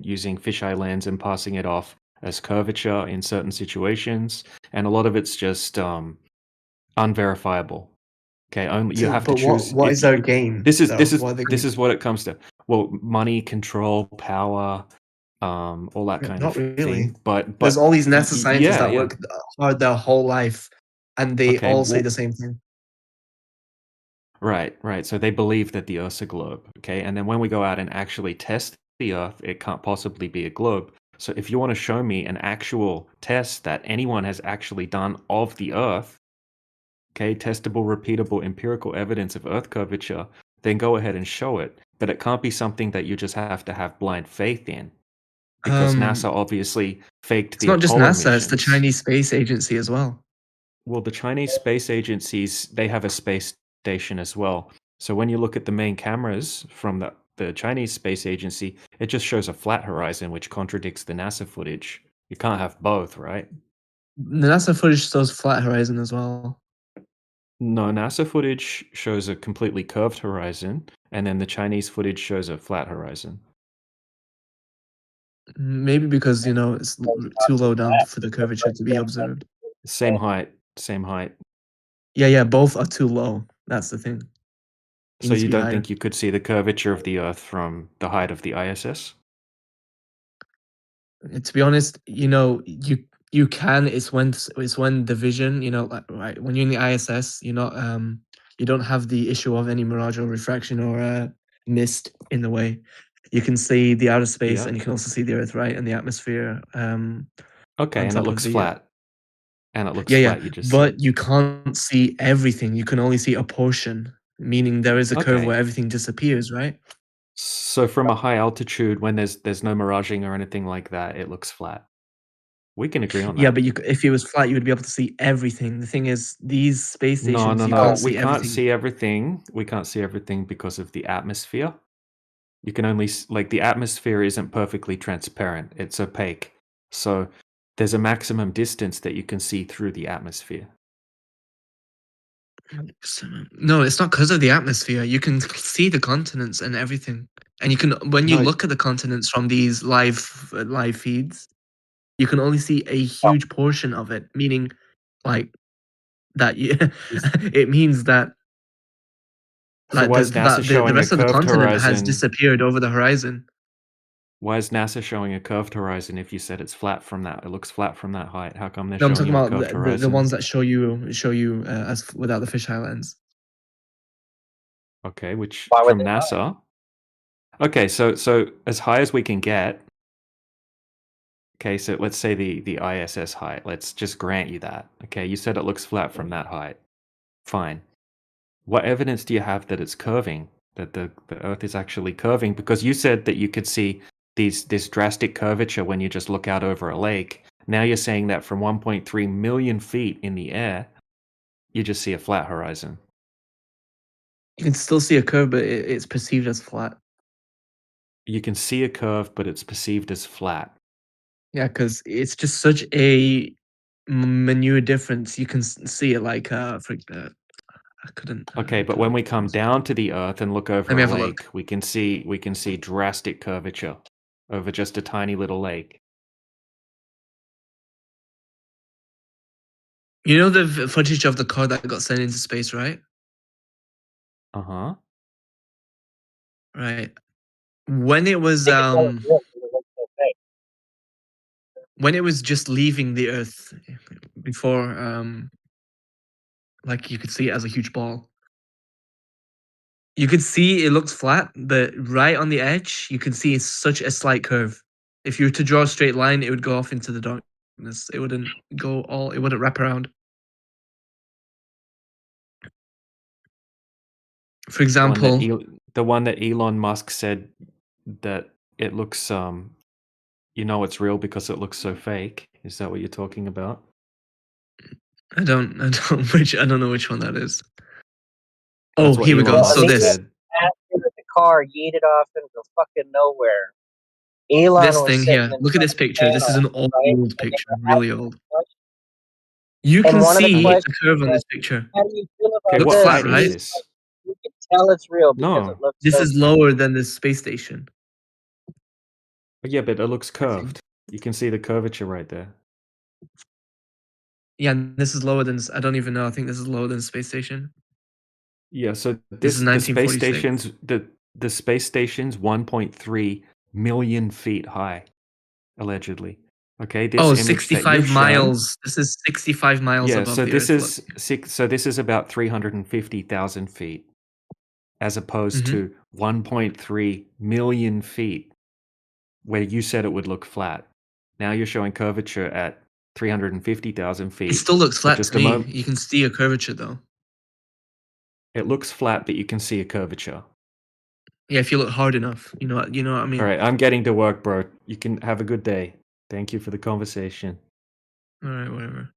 using fisheye lens and passing it off as curvature in certain situations, and a lot of it's just unverifiable. Okay, only you So, have to but choose what if is their you, gain this is though? this is What are they this going is what it comes to. Well, money, control, power, all that to? kind Not of really. thing. But There's all these NASA scientists yeah, that yeah. work hard their whole life, and they Okay, all say well, the same thing. right, right. So they believe that the Earth's a globe. Okay, and then when we go out and actually test the Earth, it can't possibly be a globe. So if you want to show me an actual test that anyone has actually done of the Earth, okay, testable, repeatable, empirical evidence of Earth curvature, then go ahead and show it. But it can't be something that you just have to have blind faith in, because NASA Um, obviously faked it's the not just Apollo NASA; it's the missions. Chinese Space Agency as well. Well, the Chinese space agencies, they have a space station as well. So when you look at the main cameras from the Chinese space agency, it just shows a flat horizon, which contradicts the NASA footage. You can't have both, right? The NASA footage shows flat horizon as well. No, NASA footage shows a completely curved horizon, and then the Chinese footage shows a flat horizon. Maybe because it's too low down for the curvature to be observed. Same height, same height. Yeah, yeah, both are too low. That's the thing. It So needs to you be don't higher. think you could see the curvature of the Earth from the height of the ISS? To be honest, you can. It's when the vision, like, right, when you're in the ISS, you don't have the issue of any mirage or refraction or mist in the way. You can see the outer space, Yeah. and you can also see the Earth, right, and the atmosphere Okay, on and it top of looks the. flat. And it looks Yeah, yeah, flat, you just said. but you can't see everything. You can only see a portion, meaning there is a curve where Okay. everything disappears, right? So from a high altitude, when there's no miraging or anything like that, it looks flat. We can agree on Yeah, that. but if it was flat, you would be able to see everything. The thing is, these space No, stations, no, you no. can't We see can't everything. see everything. We can't see everything because of the atmosphere. You can only like the atmosphere isn't perfectly transparent. It's opaque. So there's a maximum distance that you can see through the atmosphere. No, it's not because of the atmosphere. You can see the continents and everything, and you can when you No, look at the continents from these live feeds, you can only see a huge portion of it. Meaning, like that. is It means that so why is NASA the showing a rest of the curved continent has horizon? disappeared over the horizon. Why is NASA showing a curved horizon if you said it's flat from that? It looks flat from that height. How come they're No, I'm showing talking you a about curved the horizon? ones that show you as without the fisheye lens. Okay, which Why would from they lie? NASA. Okay, so as high as we can get. Okay, so let's say the ISS height. Let's just grant you that. Okay, you said it looks flat from that height. Fine. What evidence do you have that it's curving? That the Earth is actually curving? Because you said that you could see this drastic curvature when you just look out over a lake. Now you're saying that from 1.3 million feet in the air, you just see a flat horizon. You can still see a curve, but it's perceived as flat. You can see a curve, but it's perceived as flat. Yeah, because it's just such a minute difference. You can see it like I couldn't. Okay, but Do when it. we come down to the Earth and look Let over me a have a look. lake, we can see drastic curvature over just a tiny little lake. You know the footage of the car that got sent into space, right? Uh-huh. Right. When it was They could tell it's real because it looks so fake. when it was just leaving the Earth before, like you could see it as a huge ball. You could see it looks flat, but right on the edge, you can see such a slight curve. If you were to draw a straight line, it would go off into the darkness. It wouldn't go all. It wouldn't wrap around. For example, the one that Elon Musk said that it looks it's real because it looks so fake. Is that what you're talking about? I don't know which one that is. That's Oh, what here we Elon go. Musk So this said. After the car yeeted off into fucking nowhere, Elon this was thing sitting here. in Look at front this of the picture. This is panel, an old right? And they picture, were really asking old. questions. You And can one of the see a questions curve on was, this picture. how do you feel Okay, about Looks what this? flat, height And is right? he's this? like, you can tell it's real because it No. looks This so is lower than the space station. Yeah, but it looks curved. You can see the curvature right there. Yeah, and this is lower than. I don't even know. I think this is lower than the space station. Yeah, so This is the space 1946. station's the space station's 1.3 million feet high, allegedly. Okay, this Oh, image that you've 65 shown. miles. This is 65 miles Yeah, above so the this Earth. is about 350,000 feet, as opposed Mhm. to 1.3 million feet, where you said it would look flat. Now you're showing curvature at 350,000 feet. It still looks but flat just to a me. moment. You can see a curvature though. It looks flat, but you can see a curvature. Yeah, if you look hard enough. You know what I mean? All right, I'm getting to work, bro. You can have a good day. Thank you for the conversation. All right, whatever.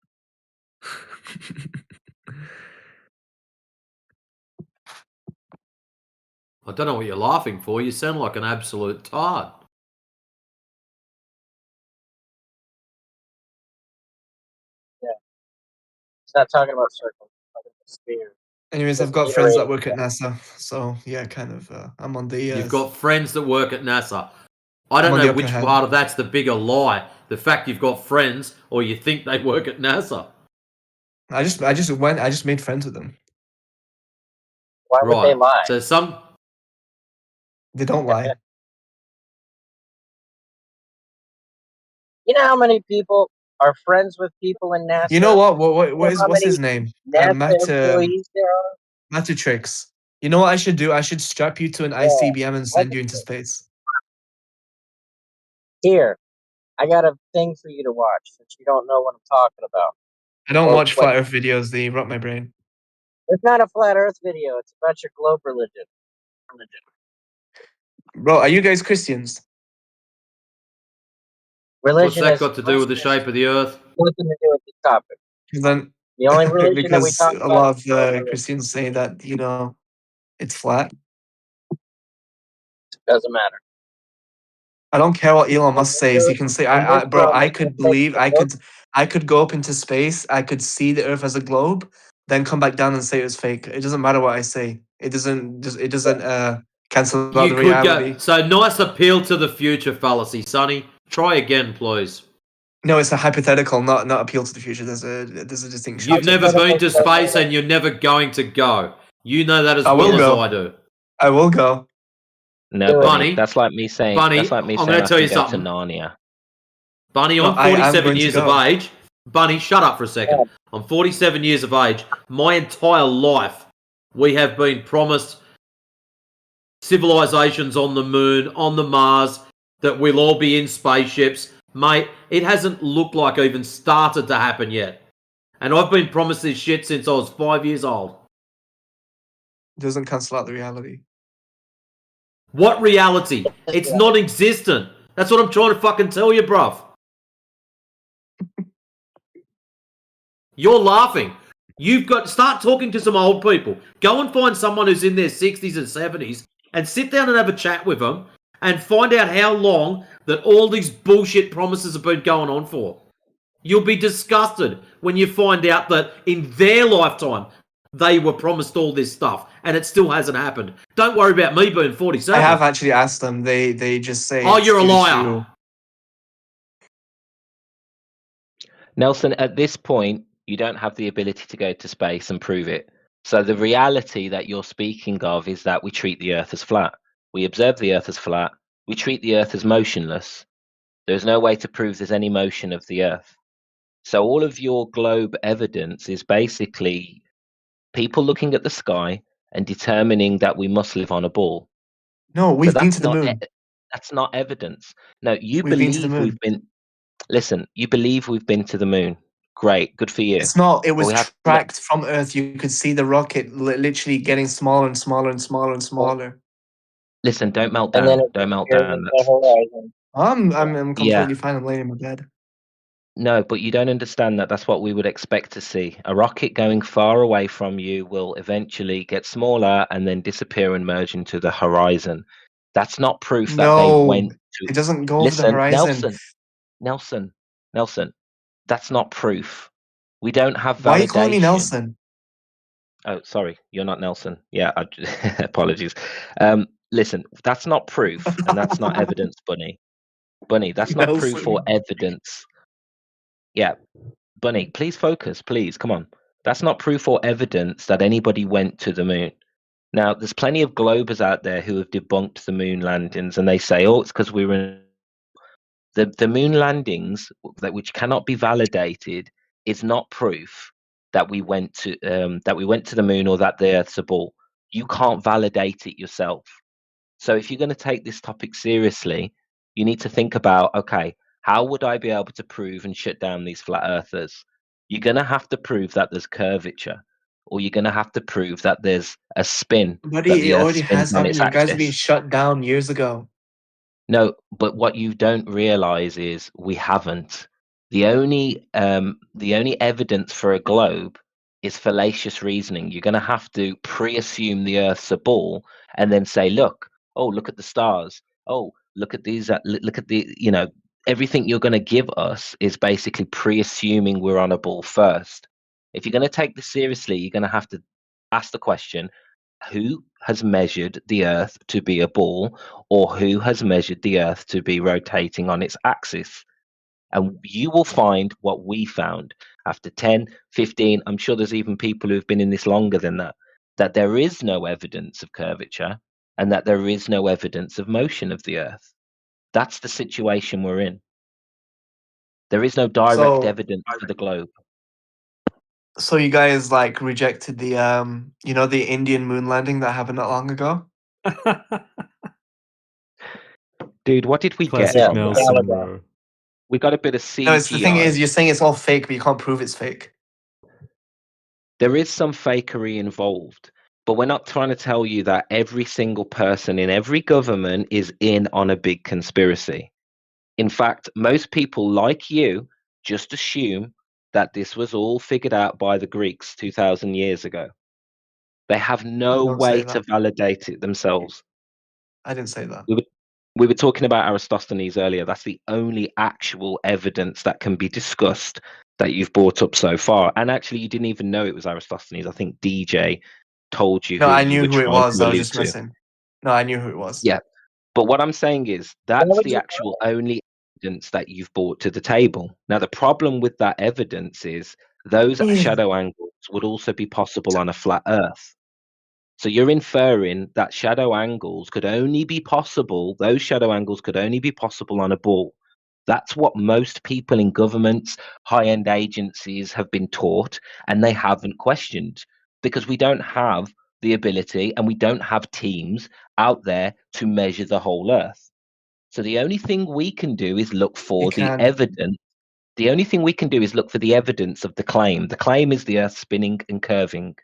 I don't know what you're laughing for. You sound like an absolute tard. Yeah. It's not talking about circles, it's talking about sphere. Anyways, I've got friends that work at NASA, so yeah, kind of. I'm on the. You've got friends that work at NASA. I I'm don't on know the upper which hand. part of that's the bigger lie. The fact you've got friends or you think they work at NASA. I just made friends with them. Why would they lie? So some They don't lie. You know how many people are friends with people in NASA? You know what? You know how What's many his name? NASA employees there are? Matatrix. You know what I should do? I should strap you to an ICBM and send you into space. Here, I got a thing for you to watch since you don't know what I'm talking about. I don't Or watch what- flat Earth videos. They rot my brain. It's not a flat Earth video. It's about your globe religion. Bro, are you guys Christians? what's Religion that is got to do with the shape of the earth? nothing to do with the topic. Then The only religion that we because talk a about lot is of Christians say that it's flat. doesn't matter. I don't care what Elon Musk says. He can say, bro, I could believe, I could go up into space. I could see the Earth as a globe, then come back down and say it was fake. It doesn't matter what I say. It doesn't cancel out You the could reality. go. So nice appeal to the future fallacy, Sonny. Try again, please. No, it's a hypothetical, not appeal to the future. There's a distinction. You've never been to space and you're never going to go. You know that as I will well go. as I do. I will go. No, Bunny, Bunny, that's like me saying. Bunny, that's like me I'm saying going I to tell you can go something. to Narnia. Bunny, No, I'm I am 47 going to years of go. age. Bunny, shut up for a second. I'm 47 years of age. My entire life, we have been promised civilizations on the moon, on the Mars, that we'll all be in spaceships. Mate, it hasn't looked like it even started to happen yet. And I've been promised this shit since I was 5 years old. Doesn't cancel out the reality. What reality? It's non-existent. That's what I'm trying to fucking tell you, bruv. You're laughing. You've got to start talking to some old people. Go and find someone who's in their 60s and 70s and sit down and have a chat with them and find out how long that all these bullshit promises have been going on for. You'll be disgusted when you find out that in their lifetime they were promised all this stuff and it still hasn't happened. Don't worry about me being 47. I have actually asked them. They just say. Oh, it's you're a due liar. to- Nelson, at this point, you don't have the ability to go to space and prove it. So the reality that you're speaking of is that we treat the Earth as flat. We observe the Earth as flat. We treat the Earth as motionless. There's no way to prove there's any motion of the Earth. So all of your globe evidence is basically people looking at the sky and determining that we must live on a ball. No, But we've been that's to the not moon. that's not evidence. No, you We've been to the believe we've moon. been. Listen, you believe we've been to the moon. Great, good for you. It's not. It But was we have tracked from Earth. You could see the rocket literally getting smaller and smaller and smaller and Well, smaller. listen. Don't melt and then down. it Don't melt disappears down. into the That's horizon. I'm yeah. completely fine. I'm laying in my bed. No, but you don't understand that that's what we would expect to see. A rocket going far away from you will eventually get smaller and then disappear and merge into the horizon. That's not proof that they No, went to. it doesn't go over the Listen, horizon. Nelson, that's not proof. We don't have Why are you calling me validation. Nelson? Oh, sorry, you're not Nelson. Yeah, apologies. Listen, that's not proof and that's not evidence, Bunny. Bunny, that's not proof or Nelson. evidence. Yeah, Bunny, please focus, please. Come on. That's not proof or evidence that anybody went to the moon. Now, there's plenty of globers out there who have debunked the moon landings, and they say, "Oh, it's because we were in the moon landings that which cannot be validated is not proof that we went to the moon or that the Earth's a ball. You can't validate it yourself. So if you're going to take this topic seriously, you need to think about, okay, how would I be able to prove and shut down these flat earthers? You're going to have to prove that there's curvature, or you're going to have to prove that there's a spin, that Buddy, the it Earth already spins has on happened. its You guys have been axis. shut down years ago. No, but what you don't realize is we haven't. The only evidence for a globe is fallacious reasoning. You're going to have to pre-assume the Earth's a ball and then say, look at the stars. Oh, look at these. Look at the, everything you're going to give us is basically pre-assuming we're on a ball first. If you're going to take this seriously, you're going to have to ask the question, who has measured the Earth to be a ball, or who has measured the Earth to be rotating on its axis? And you will find what we found after 10, 15, I'm sure there's even people who've been in this longer than that there is no evidence of curvature and that there is no evidence of motion of the Earth. That's the situation we're in. There is no direct So, evidence for the globe. so you guys like rejected the the Indian moon landing that happened not long ago? Dude, what did we get Classic from that? Nelson, bro. We got a bit of No, it's the thing is CGI. you're saying it's all fake, but you can't prove it's fake. There is some fakery involved, but we're not trying to tell you that every single person in every government is in on a big conspiracy. In fact, most people like you just assume that this was all figured out by the Greeks 2,000 years ago. They have no Don't say way that. to validate it themselves. I didn't say that. We were talking about Aristophanes earlier. That's the only actual evidence that can be discussed that you've brought up so far. And actually, you didn't even know it was Aristophanes. I think DJ told you No, who I you knew were who it trying was. to I was allude just to. messing. No, I knew who it was. Yeah. But what I'm saying is Why that's would the you actual only evidence that you've brought to the table. Now, the problem with that evidence is those shadow angles would also be possible on a flat Earth. So you're inferring that shadow angles could only be possible, those shadow angles could only be possible on a ball. That's what most people in governments, high-end agencies have been taught, and they haven't questioned because we don't have the ability and we don't have teams out there to measure the whole Earth. So the only thing we can do is look for You the can. evidence. The only thing we can do is look for the evidence of the claim. The claim is the Earth spinning and curving.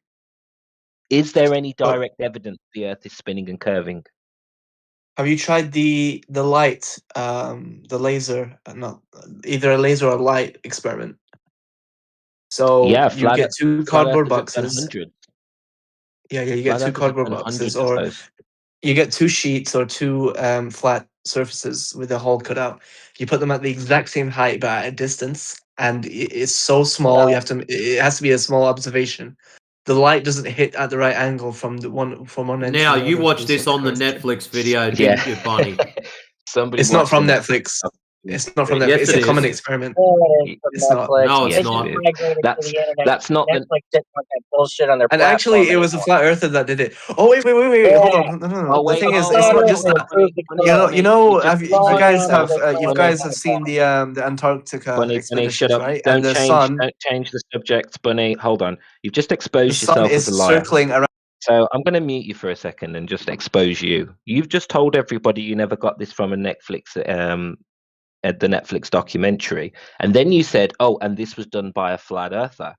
Is there any But direct evidence the Earth is spinning and curving? have you tried the light, the laser? No, either a laser or a light experiment. So Yeah, you get two flat cardboard earthers have done boxes. hundreds. Yeah, you get Flat two earthers have cardboard done boxes, hundreds of or those. you get two sheets or two flat surfaces with a hole cut out. You put them at the exact same height but at a distance, and it's so small. You have to. It has to be a small observation. The light doesn't hit at the right angle from one end to Now the you other. watched Based on this the on the curvature. Netflix video, Yeah. didn't you, Bunny? Somebody It's not watched from the Netflix. It's not from Netflix. Yes, It's it a common is. experiment. Yeah, it is from It's not. Netflix. No, it's They Yes, just not. it is. migrated to That's the internet. that's not the Netflix didn't want that bullshit on their And platform actually, it was a anymore. flat earther that did it. Oh wait. Yeah, Hold on. No. Oh The wait, thing is, oh it's wait, not experiment just hold that on, that. proved the Bunny, code. You Bunny, you know, just you Long guys armed have you Bunny, guys experiment have like seen that. the Antarctica Bunny, shut expeditions, up. right? And Don't change the subject, Bunny. Hold on. You've just the exposed sun yourself is as a liar. circling around. So I'm going to mute you for a second and just expose you. You've just told everybody you never got this from a Netflix, at the Netflix documentary, and then you said, "Oh, and this was done by a flat earther."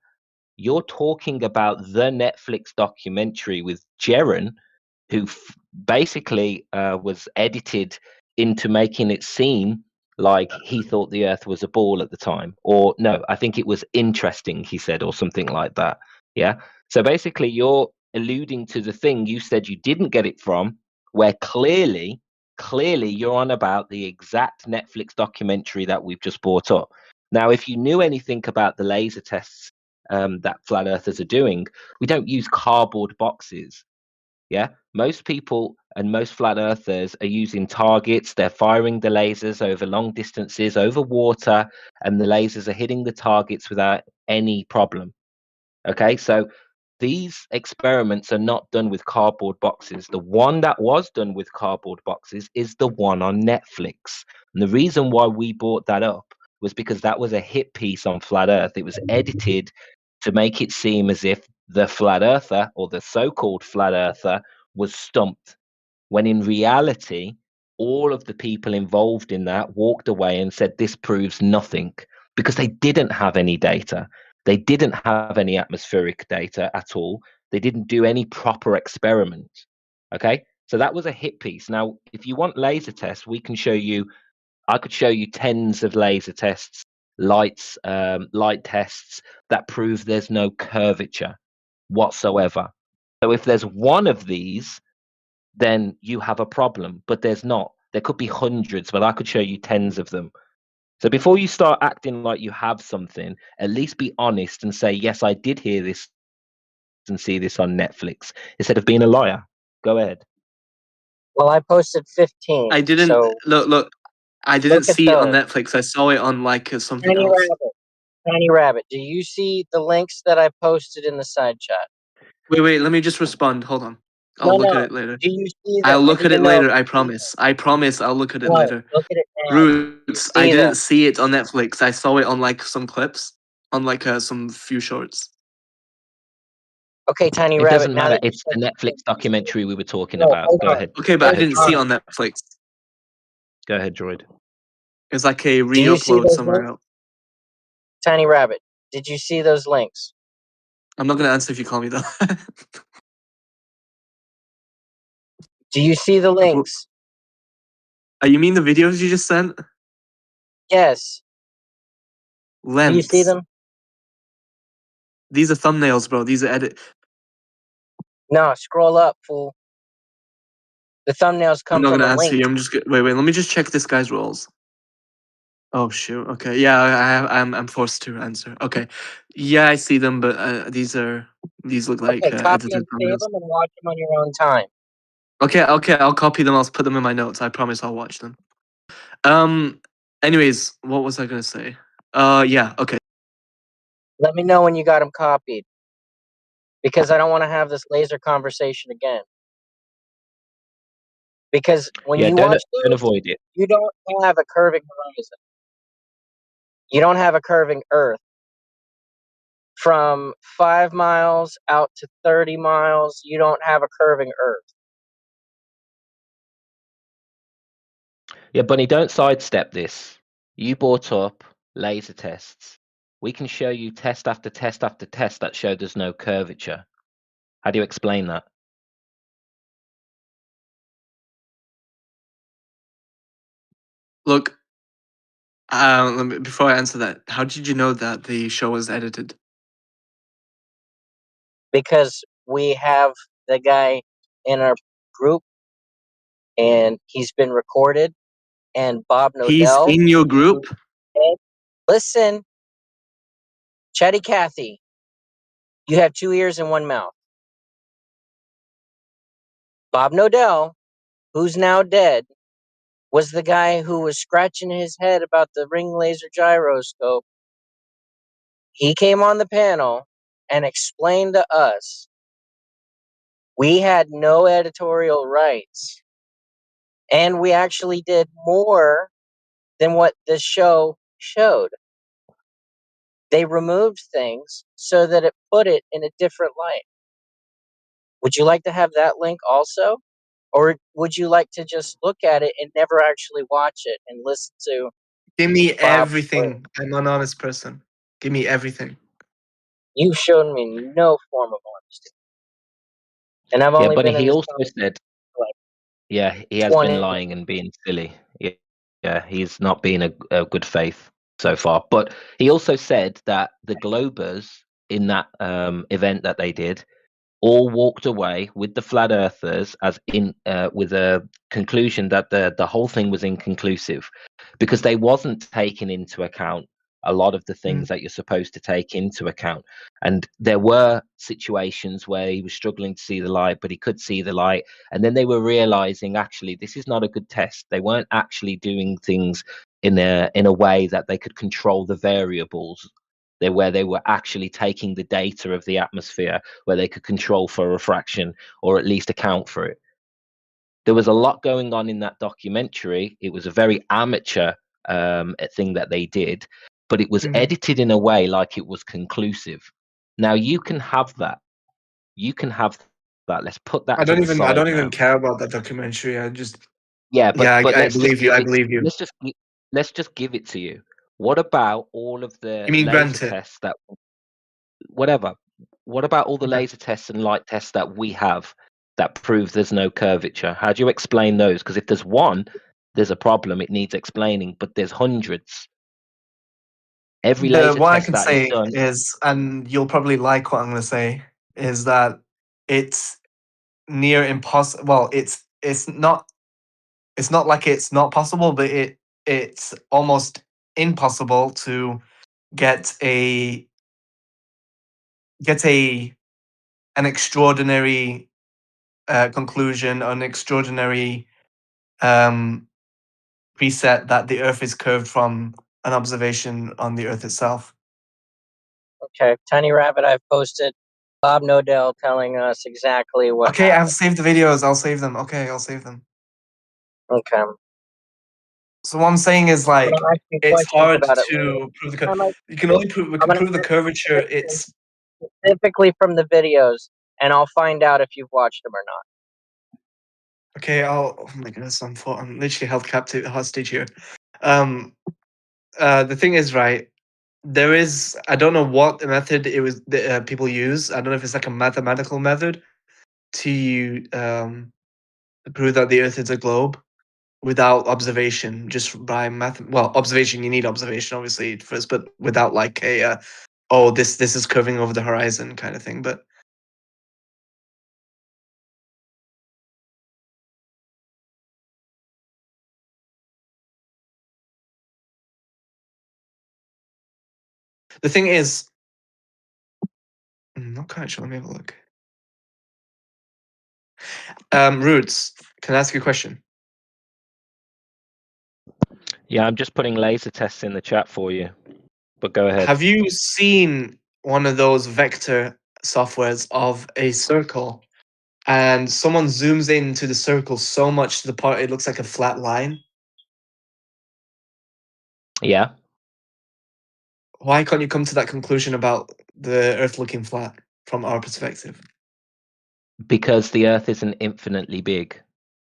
You're talking about the Netflix documentary with Jaren, who basically was edited into making it seem like he thought the Earth was a ball at the time, or no, I think it was interesting, he said, or something like that. Yeah. So basically, you're alluding to the thing you said you didn't get it from, where clearly you're on about the exact Netflix documentary that we've just brought up. Now, if you knew anything about the laser tests that flat earthers are doing, we don't use cardboard boxes. Yeah, most people and most flat earthers are using targets. They're firing the lasers over long distances, over water, and the lasers are hitting the targets without any problem. Okay, so these experiments are not done with cardboard boxes. The one that was done with cardboard boxes is the one on Netflix. And the reason why we brought that up was because that was a hit piece on Flat Earth. It was edited to make it seem as if the flat earther, or the so-called flat earther, was stumped, when in reality all of the people involved in that walked away and said this proves nothing, because they didn't have any data. They didn't have any atmospheric data at all. They didn't do any proper experiment. Okay, so that was a hit piece. Now if you want laser tests, we can show you, I could show you tens of laser tests, light tests that prove there's no curvature whatsoever. So if there's one of these, then you have a problem, but there's not. There could be hundreds, but I could show you tens of them. So before you start acting like you have something, at least be honest and say, yes, I did hear this and see this on Netflix, instead of being a liar. Go ahead. Well, I posted 15. I didn't So look. I didn't look at see it on those. Netflix. I saw it on like something Tiny else. Rabbit, do you see the links that I posted in the side chat? Wait. Let me just respond. Hold on. I'll look at it later. Do you see them? I'll I look need at to it know. later. I promise. I promise. I'll look at it No, later. look at it now. Roots. I See didn't them. see it on Netflix. I saw it on like some clips, on like some few shorts. Okay, Tiny It Rabbit. doesn't Now matter. that you It's the Netflix documentary we were talking no, about. hold Go on. ahead. Okay, but Go I ahead, didn't see it Droid. on Netflix. Go ahead, Droid. It's like a Do you see re-upload those somewhere links? else. Tiny Rabbit, did you see those links? I'm not gonna answer if you call me that. Do you see the links? You mean the videos you just sent? Yes. Lens. Do you see them? These are thumbnails, bro. These are edit. No, scroll up, fool. The thumbnails I'm come not from gonna a answer link. you. I'm just wait. Let me just check this guy's roles. Oh shoot. Okay. Yeah, I'm forced to answer. Okay. Yeah, I see them, but these look like Okay, copy edited and save thumbnails. them and watch them on your own time. Okay. I'll copy them. I'll put them in my notes. I promise I'll watch them. Anyways, what was I gonna say? Yeah. Okay. Let me know when you got them copied. Because I don't want to have this laser conversation again. Because when Yeah, you don't watch those, avoid it. you don't have a curving horizon. You don't have a curving Earth. From 5 miles out to 30 miles, you don't have a curving Earth. Yeah, Bunny, don't sidestep this. You brought up laser tests. We can show you test after test after test that show there's no curvature. How do you explain that? Look. Before I answer that, how did you know that the show was edited? Because we have the guy in our group, and he's been recorded, and Bob He's Nodell. in your group? Listen, Chatty Cathy, you have 2 ears and 1 mouth. Bob Nodell, who's now dead, was the guy who was scratching his head about the ring laser gyroscope. He came on the panel and explained to us we had no editorial rights. And we actually did more than what the show showed. They removed things so that it put it in a different light. Would you like to have that link also? Or would you like to just look at it and never actually watch it and listen to Give me Bob? everything. I'm an honest person. Give me everything. You've shown me no form of honesty. And I've Yeah, only but been in he this also company said, for like yeah, he has 20 been lying and being silly. Yeah, yeah, he's not been a good faith so far. But he also said that the Globers in that event that they did all walked away with the flat earthers as in with a conclusion that the whole thing was inconclusive because they wasn't taking into account a lot of the things that you're supposed to take into account. And there were situations where he was struggling to see the light, but he could see the light. And then they were realizing actually this is not a good test. They weren't actually doing things in a way that they could control the variables where they were actually taking the data of the atmosphere where they could control for refraction or at least account for it. There was a lot going on in that documentary. It was a very amateur thing that they did, but it was edited in a way like it was conclusive. Now you can have that. You can have that. Let's put that I to don't the even. I side don't even now. care about that documentary. I just. Yeah, Yeah, but I let's just believe you. give I it. believe you. Let's just give it to you. What about all of the You mean laser grant it? tests that whatever? What about all the Okay. laser tests and light tests that we have that prove there's no curvature? How do you explain those? Because if there's one, there's a problem. It needs explaining. But there's hundreds. Every laser What I test can that is say done. is, and you'll probably like what I'm going to say, is that it's near impossible. Well, it's not. It's not like it's not possible, but it's almost impossible to get a an extraordinary conclusion, an extraordinary um, preset that the Earth is curved from an observation on the Earth itself. Okay, Tiny Rabbit, I've posted Bob Nodell telling us exactly what Okay, happened. I'll save the videos. I'll save them. Okay, I'll save them. Okay. So what I'm saying is I'm like gonna ask you it's questions hard about it later. to prove the. I might, You can only prove we I'm can gonna prove the ask you curvature. questions It's specifically from the videos, and I'll find out if you've watched them or not. okay. Oh my goodness, I'm literally held captive hostage here. The thing is, right? There is. I don't know what method it was that people use. I don't know if it's like a mathematical method to prove that the Earth is a globe without observation, just by math. Well, observation, you need observation obviously first, but without like a oh this is curving over the horizon kind of thing. But the thing is, not quite sure. Let me have a look. Roots, can I ask you a question? Yeah, I'm just putting laser tests in the chat for you. But go ahead. Have you seen one of those vector softwares of a circle and someone zooms into the circle so much to the part it looks like a flat line? Yeah. Why can't you come to that conclusion about the Earth looking flat from our perspective? Because the Earth isn't infinitely big.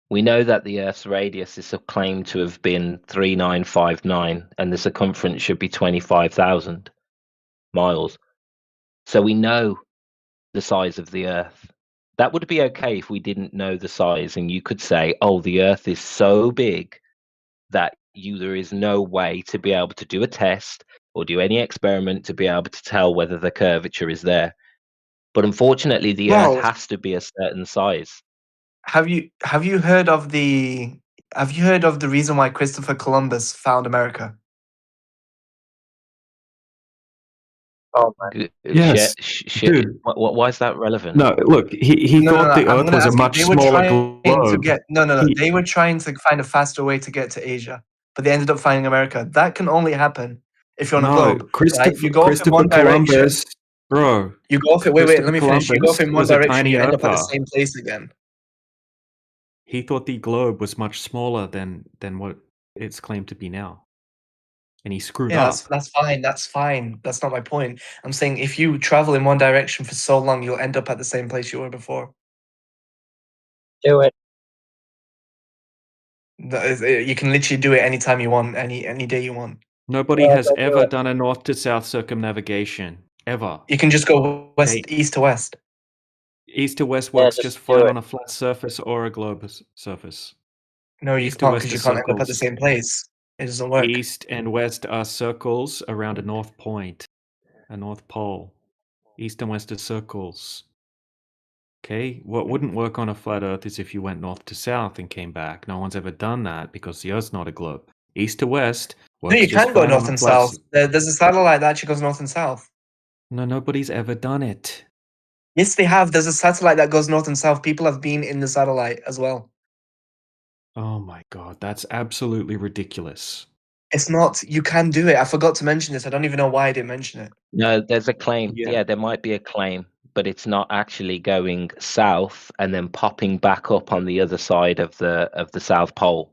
We know that the Earth's radius is claimed to have been 3959 and the circumference should be 25,000 miles. So we know the size of the Earth. That would be okay if we didn't know the size and you could say, oh, the Earth is so big that there is no way to be able to do a test or do any experiment to be able to tell whether the curvature is there. But unfortunately, the Earth Well, has to be a certain size. have you heard of the reason why Christopher Columbus found America? Oh my. Yes, dude. Why is that relevant? No, look, he No, thought the I'm Earth gonna was a ask you. much They were smaller trying to globe. get They were trying to find a faster way to get to Asia, but they ended up finding America. That can only happen if you're on a No, globe, right? You go off in Christopher one direction. Columbus, bro. You go off it. Wait, Christopher let me finish. You go off Columbus in one was a direction, tiny you end up at the earther. same place again. He thought the globe was much smaller than what it's claimed to be now, and he screwed Yeah, up. that's fine. That's fine. That's not my point. I'm saying if you travel in one direction for so long, you'll end up at the same place you were before. Do it. You can literally do it anytime you want, any day you want. Nobody Yeah, has don't do ever it. done a north to south circumnavigation ever. You can just go east to west. East to west Yeah, works just just do fine it. on a flat surface or a globe surface. No, you East to can't west because you are can't end up at the circles. same place. It doesn't work. East and west are circles around a north point, a north pole. East and west are circles. Okay, what wouldn't work on a flat Earth is if you went north to south and came back. No one's ever done that because the Earth's not a globe. East to west No, works you just can go fine on north a and flat. south. There's a satellite that actually goes north and south. No, nobody's ever done it. Yes, they have. There's a satellite that goes north and south. People have been in the satellite as well. Oh my god, that's absolutely ridiculous. It's not. You can do it. I forgot to mention this. I don't even know why I didn't mention it. No, there's a claim. Yeah. Yeah, there might be a claim, but it's not actually going south and then popping back up on the other side of the South Pole.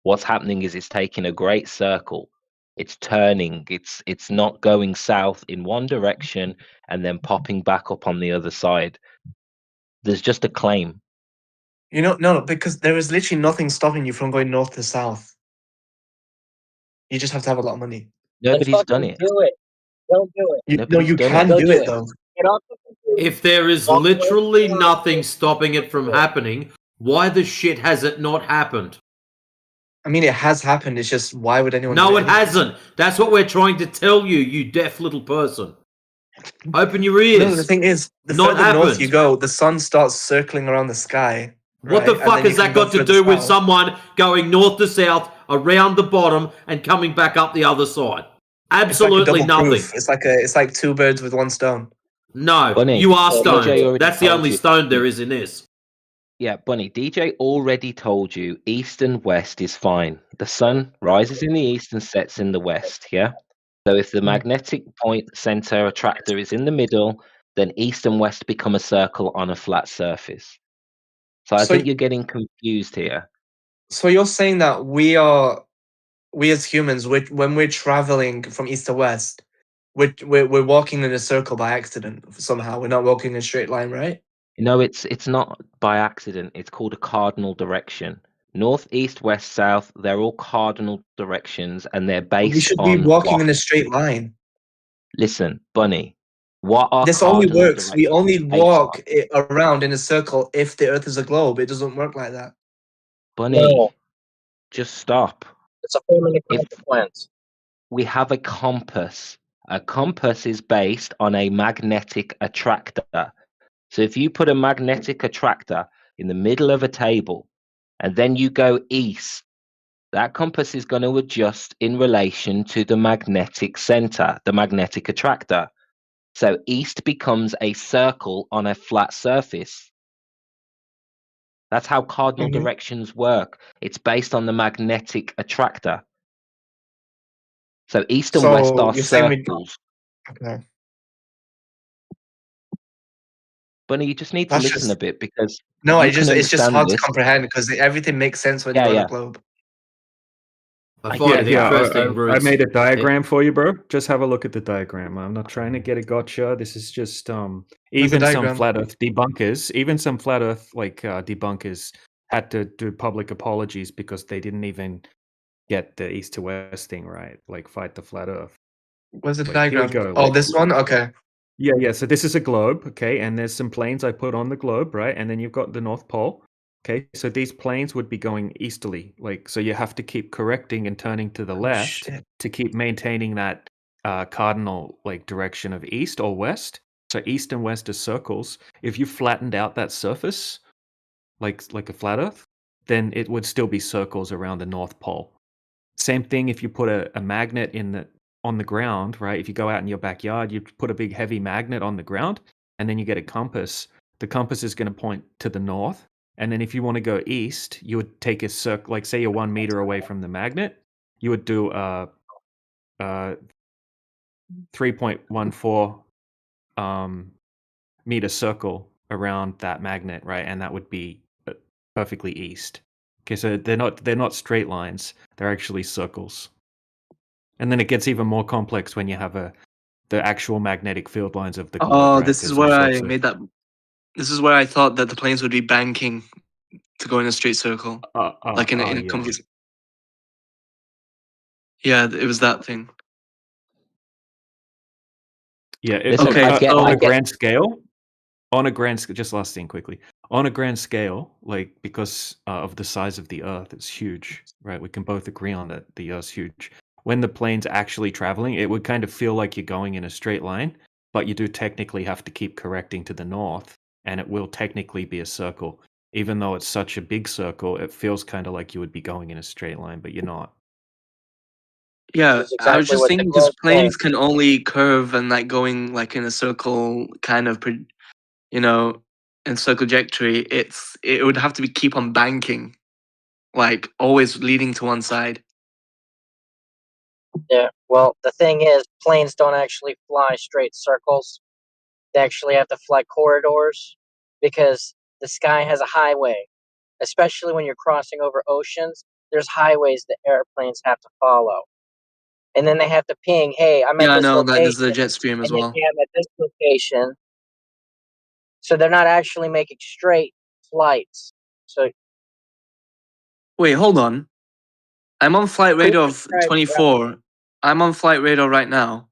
What's happening is it's taking a great circle. It's turning. It's not going south in one direction and then popping back up on the other side. There's just a claim. You know, no, because there is literally nothing stopping you from going north to south. You just have to have a lot of money. Then Nobody's done fucking it. do it. Don't do it. No, Nobody's you done can it. Go do do it it. though. Get off the computer. If there is Walk away from literally the nothing laptop. stopping it from happening, why the shit has it not happened? I mean, it has happened. It's just why would anyone? No, do it anyway? hasn't. That's what we're trying to tell you, you deaf little person. Open your No, ears. the thing is, the Not further north you happened. go, the sun starts circling around the sky. What right? the And fuck then you has can that go got to further do with south. someone going north to south, around the bottom, and coming back up the other side? Absolutely it's like a double nothing. proof. It's like two birds with one stone. No, Bunny, you are DJ stoned. already That's the told only you. stone there is in this. Yeah, Bunny, DJ already told you east and west is fine. The sun rises in the east and sets in the west, yeah? So if the magnetic point center attractor is in the middle, then east and west become a circle on a flat surface. So I So- think you're getting confused here. So you're saying that we as humans, when we're traveling from east to west, we're walking in a circle by accident somehow. We're not walking in a straight line, right? No, it's not by accident. It's called a cardinal direction. North, east, west, south, they're all cardinal directions and they're We based should be on walking what? in a straight line. Listen, Bunny, what are This only cardinal works. We only directions based walk on? around in a circle if the Earth is a globe. It doesn't work like that. Bunny, No. just stop. It's a forming a If consequence. we have a compass is based on a magnetic attractor. So if you put a magnetic attractor in the middle of a table and then you go east, that compass is going to adjust in relation to the magnetic center, the magnetic attractor. So east becomes a circle on a flat surface. That's how cardinal directions work. It's based on the magnetic attractor. So east and west So are you're saying circles. Okay. Bunny, you just need to That's listen a just bit because no. you It's can just understand hard to this. comprehend because everything makes sense when Yeah, you're on yeah. a globe. I find it interesting, I Roots. made a diagram for you, bro. Just have a look at the diagram. I'm not trying to get a gotcha. This is just even some diagram? flat Earth debunkers, debunkers had to do public apologies because they didn't even get the east to west thing right. Like fight the flat Earth. Where's the Like, here we diagram? go. Oh, this one. Okay. Yeah. So this is a globe, okay, and there's some planes I put on the globe, right? And then you've got the North Pole. Okay, so these planes would be going easterly, like so. You have to keep correcting and turning to the left shit. to keep maintaining that cardinal like direction of east or west. So east and west are circles. If you flattened out that surface, like a flat Earth, then it would still be circles around the North Pole. Same thing if you put a magnet on the ground, right? If you go out in your backyard, you put a big heavy magnet on the ground, and then you get a compass. The compass is going to point to the north, and then if you want to go east, you would take a circle. Like say you're 1 meter away from the magnet, you would do a 3.14 meter circle around that magnet, right? And that would be perfectly east. Okay, so they're not straight lines; they're actually circles. And then it gets even more complex when you have the actual magnetic field lines of the globe. Oh, right? this is 'Cause all where I sorts of made that. This is where I thought that the planes would be banking to go in a straight circle, like in a yeah. complete. Yeah, it was that thing. Yeah. Listen, Okay, On so a grand scale, just last thing quickly. On a grand scale, like because of the size of the Earth, it's huge, right? We can both agree on that the Earth's huge. When the plane's actually traveling, it would kind of feel like you're going in a straight line, but you do technically have to keep correcting to the north, and it will technically be a circle. Even though it's such a big circle, it feels kind of like you would be going in a straight line, but you're not. yeah, This is I was exactly just what the thinking because globe planes says. can only curve and like going like in a circle kind of, you know, in circle trajectory. It would have to be keep on banking, like always leading to one side. Yeah. Well, the thing is, planes don't actually fly straight circles. They actually have to fly corridors because the sky has a highway. Especially when you're crossing over oceans, there's highways that airplanes have to follow. And then they have to ping, hey, I'm at Yeah, I this know that there's location, the jet stream as and then well. hey, I'm at this location. So they're not actually making straight flights. So Wait, hold on. I'm on flight radar of 24. I'm on flight radar right now.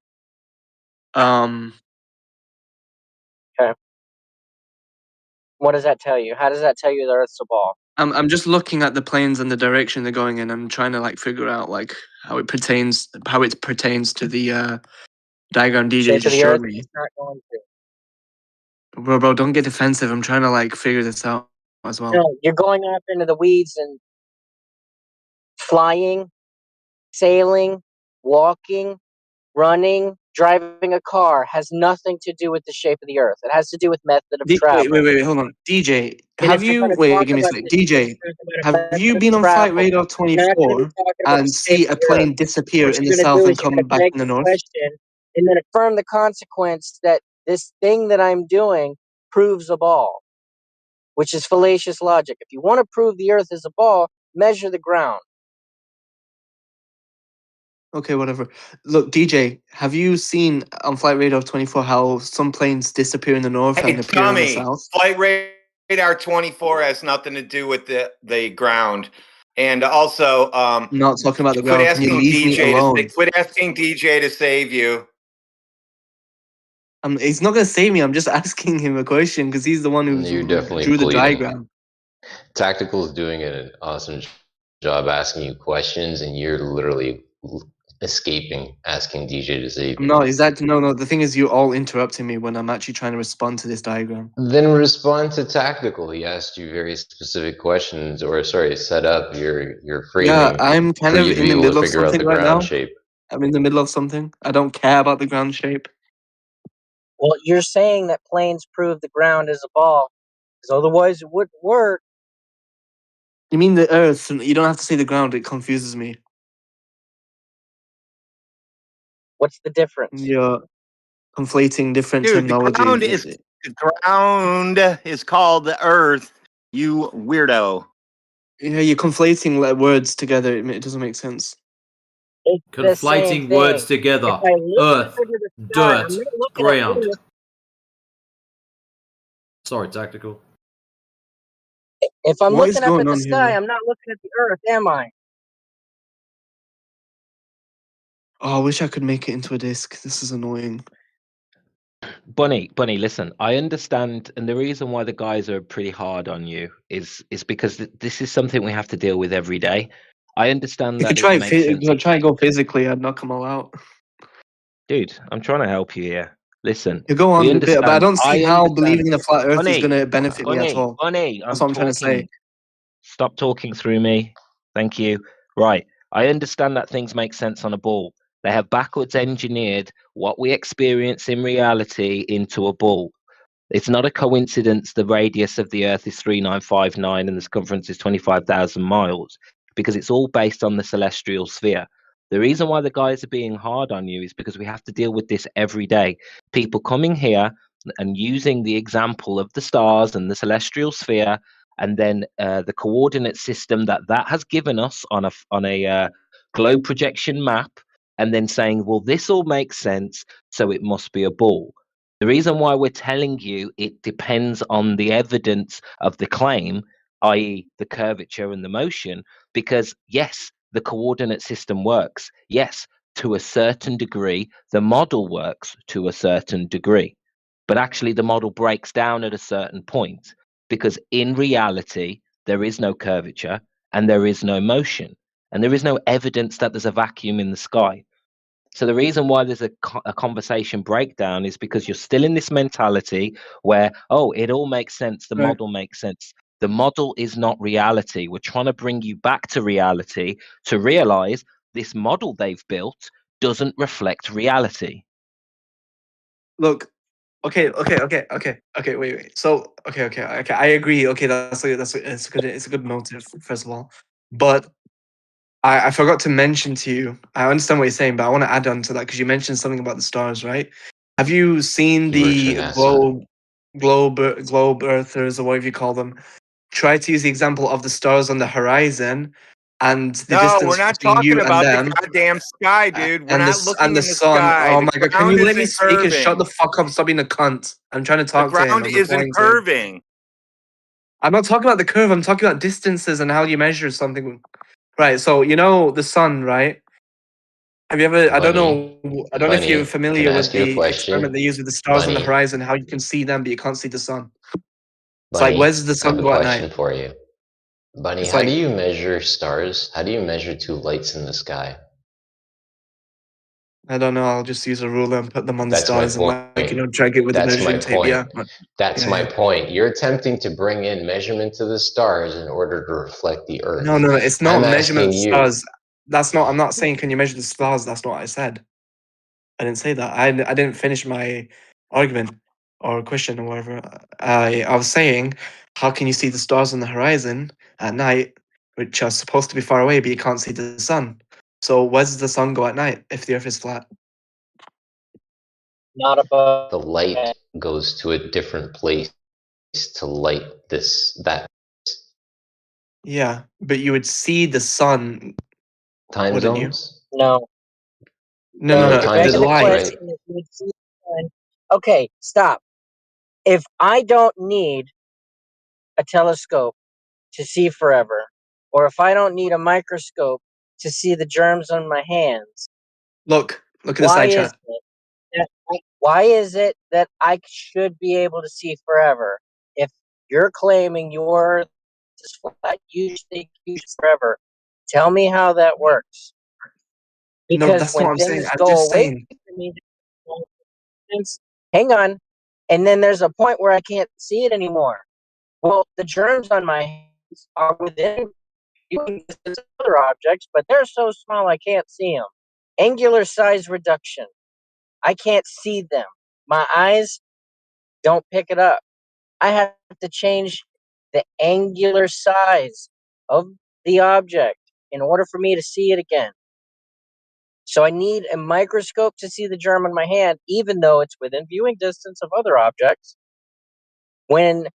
Okay. What does that tell you? How does that tell you the Earth's a ball? I'm just looking at the planes and the direction they're going in. I'm trying to like figure out like how it pertains to the diagram DJ Shape of just the showed Earth me. is not going to. Bro, don't get defensive. I'm trying to like figure this out as well. No, you're going off into the weeds and flying, sailing, walking, running, driving a car has nothing to do with the shape of the Earth. It has to do with method of travel. Wait, hold on. DJ, And have if you're you going to wait, talk give me a about second. this, you're DJ, going to talk about have you method been of on flight travel. radar You're not going to be 24 talking about and the shape see of a the Earth. plane disappear What in the you're going to south do and is you're come going to back beg in the the north? question and then affirm the consequence that this thing that I'm doing proves a ball, which is fallacious logic. If you want to prove the Earth is a ball, measure the ground. Okay, whatever. Look, DJ, have you seen on Flight Radar 24 how some planes disappear in the north Hey, and appear in the dummy! south? Flight radar 24 has nothing to do with the ground. And also, I'm not talking about the quit ground. Can you asking leave me DJ alone? to save you. He's not gonna save me. I'm just asking him a question because he's the one who You're definitely drew the pleading. diagram. Tactical is doing an awesome job asking you questions, and you're literally escaping asking DJ to save I'm you. not. Is that no? The thing is, you're all interrupting me when I'm actually trying to respond to this diagram. Then respond to Tactical. He asked you very specific questions, or sorry, set up your Yeah, framing I'm for kind of you to in be the able to middle of figure out something the right ground now. shape. I'm in the middle of something. I don't care about the ground shape. Well, you're saying that planes prove the ground is a ball, because otherwise it wouldn't work. You mean the Earth? You don't have to say the ground. It confuses me. What's the difference? You're conflating different Dude, the terminology. ground is called the Earth. You weirdo. Yeah, you're conflating like words together. It doesn't make sense. It's the same Conflating thing. words If together. I look Earth, up into the sky, I'm dirt, not looking at ground. Earth. Sorry, Tactical. If I'm What is looking up going at the on here, sky, man? I'm not looking at the Earth, am I? Oh, I wish I could make it into a disc. This is annoying. Bunny, listen, I understand, and the reason why the guys are pretty hard on you is because this is something we have to deal with every day. I understand You that could it try makes sense. try and go physically. I'd knock them all out. Dude, I'm trying to help you here. Listen, You go we on, but I understand. don't see I how understand. believing in the flat Earth is Bunny, going to benefit me at all. Bunny, That's I'm what I'm trying to talking. say. Stop talking through me. Thank you. Right. I understand that things make sense on a ball. They have backwards engineered what we experience in reality into a ball. It's not a coincidence the radius of the Earth is 3959 and the circumference is 25,000 miles, because it's all based on the celestial sphere. The reason why the guys are being hard on you is because we have to deal with this every day. People coming here and using the example of the stars and the celestial sphere, and then the coordinate system that has given us on a globe projection map, and then saying, well, this all makes sense, so it must be a ball. The reason why we're telling you it depends on the evidence of the claim, i.e. the curvature and the motion, because yes, the coordinate system works. Yes, to a certain degree, the model works to a certain degree. But actually the model breaks down at a certain point, because in reality, there is no curvature and there is no motion, and there is no evidence that there's a vacuum in the sky. So the reason why there's a conversation breakdown is because you're still in this mentality where, oh, it all makes sense. The model makes sense. The model is not reality. We're trying to bring you back to reality to realize this model they've built doesn't reflect reality. Look, okay. Wait. So, okay. I agree. Okay, it's a good motive, first of all. But I forgot to mention to you. I understand what you're saying, but I want to add on to that because you mentioned something about the stars, right? Have you seen He works for the NASA. globe earthers or whatever you call them try to use the example of the stars on the horizon and the No, distance we're not between talking you and about the them goddamn sky, dude. We're and not looking the in the sun? sky. Oh The my god! Can ground you let me isn't speak and shut the curving. fuck up? Stop being a cunt. I'm trying to The talk to him. ground I'm isn't replying to him. curving. I'm not talking about the curve. I'm talking about distances and how you measure something. Right. So you know the sun, right? Have you ever? I don't Bunny, know. I don't know if you're Bunny, can familiar I with ask you a the experiment question? they use with the stars on the Bunny, horizon. How you can see them, but you can't see the sun. It's like, where Bunny, does the I have sun a go at night? question for you. Bunny, It's how do like, you measure stars? How do you measure two lights in the sky? I don't know. I'll just use a ruler and put them on the That's my stars and point. drag it with the That's my measuring tape. point. Yeah. That's my Yeah. point. You're attempting to bring in measurement to the stars in order to reflect the Earth. No. It's not I'm measurement of asking the you. stars. That's not. I'm not saying can you measure the stars. That's not what I said. I didn't say that. I didn't finish my argument or question or whatever. I was saying, how can you see the stars on the horizon at night, which are supposed to be far away, but you can't see the sun? So where does the sun go at night if the Earth is flat? Not above The light goes to a different place to light that Yeah, but you would see the sun, time wouldn't you? zones. No. No. You know You're time It's begging the zones, light. right? question if you would see the sun. Okay, stop. If I don't need a telescope to see forever, or if I don't need a microscope to see the germs on my hands, Look at the why side is chat. it that I should be able to see forever? If you're claiming your Earth is flat, you think you should forever. Tell me how that works. No, Because that's not when what I'm saying. things I'm go just away saying. from me, hang on, and then there's a point where I can't see it anymore. Well, the germs on my hands are within viewing distance of other objects, but they're so small I can't see them. Angular size reduction. I can't see them. My eyes don't pick it up. I have to change the angular size of the object in order for me to see it again. So I need a microscope to see the germ in my hand, even though it's within viewing distance of other objects. When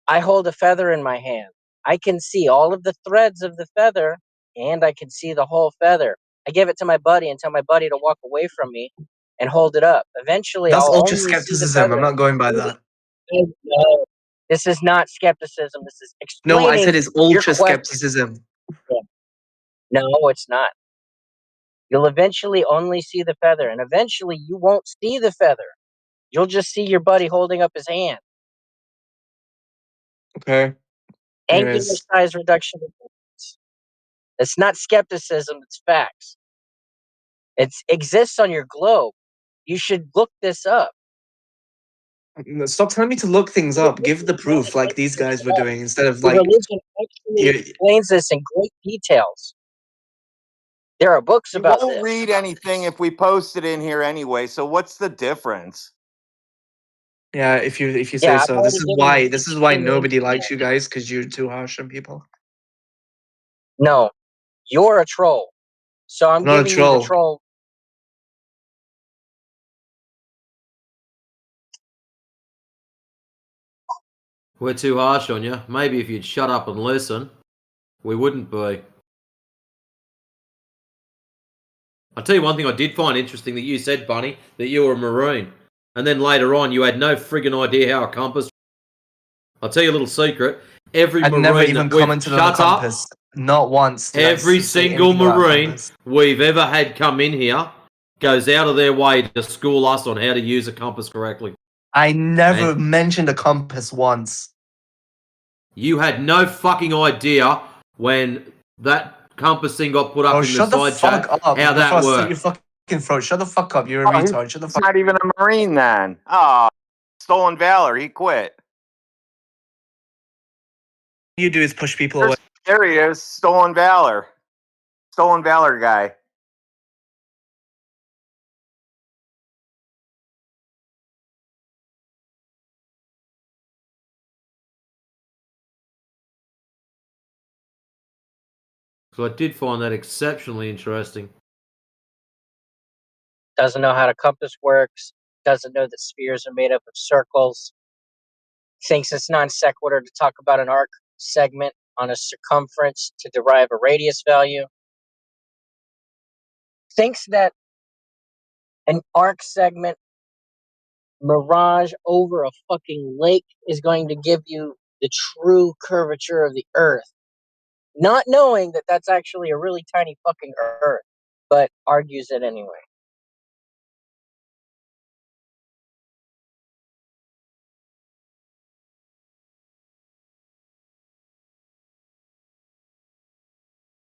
I hold a feather in my hand, I can see all of the threads of the feather and I can see the whole feather. I give it to my buddy and tell my buddy to walk away from me and hold it up. Eventually, That's I'll ultra only see the skepticism. I'm feather. not going by that. No, this is not skepticism. This is No, I said explaining it's your ultra question. skepticism. No, it's not. You'll eventually only see the feather, and eventually you won't see the feather. You'll just see your buddy holding up his hand. Okay. Angular Anyways, size reduction. It's not skepticism, it's facts. It exists on your globe. You should look this up. stop telling me to look things up. Give the proof, like these guys were doing, instead of The like. religion actually explains this in great details. There are books You about won't this. read anything if we post it in here anyway. So what's the difference? Yeah, if you Yeah, say I've so. already given This is why opinions. nobody likes you guys, because you're too harsh on people. No, you're a troll. So I'm I'm not a giving you the troll. troll. We're too harsh on you. Maybe if you'd shut up and listen, we wouldn't be. I'll tell you one thing I did find interesting that you said, Bunny, that you were a Marine. And then later on, you had no friggin' idea how a compass. I'll tell you a little secret. Every I'd Marine never even that we've commented on a shut up, compass. Not once did I every say single anything about a Marine compass. we've ever had come in here goes out of their way to school us on how to use a compass correctly. I never And mentioned a compass once. you had no fucking idea when that compass thing got put up Oh, in the shut the side fuck chat up how before I that slit your worked. fucking throat. Shut the fuck up. You're a Oh, retard. Shut the he's fuck not even a Marine then. Ah, stolen valor. He quit. you do is push people away. There he is. Stolen valor. Stolen valor guy. So I did find that exceptionally interesting. Doesn't know how the compass works. Doesn't know that spheres are made up of circles. Thinks it's non sequitur to talk about an arc segment on a circumference to derive a radius value. Thinks that an arc segment mirage over a fucking lake is going to give you the true curvature of the Earth, not knowing that that's actually a really tiny fucking Earth, but argues it anyway.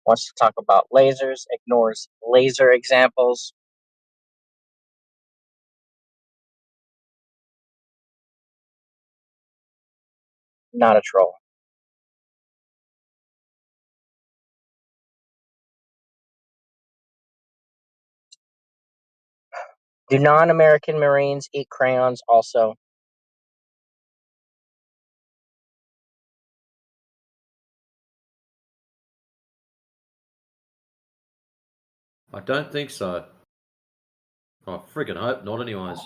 Wants to talk about lasers, ignores laser examples. Not a troll. Do non-American Marines eat crayons also? I don't think so. I freaking hope not, anyways.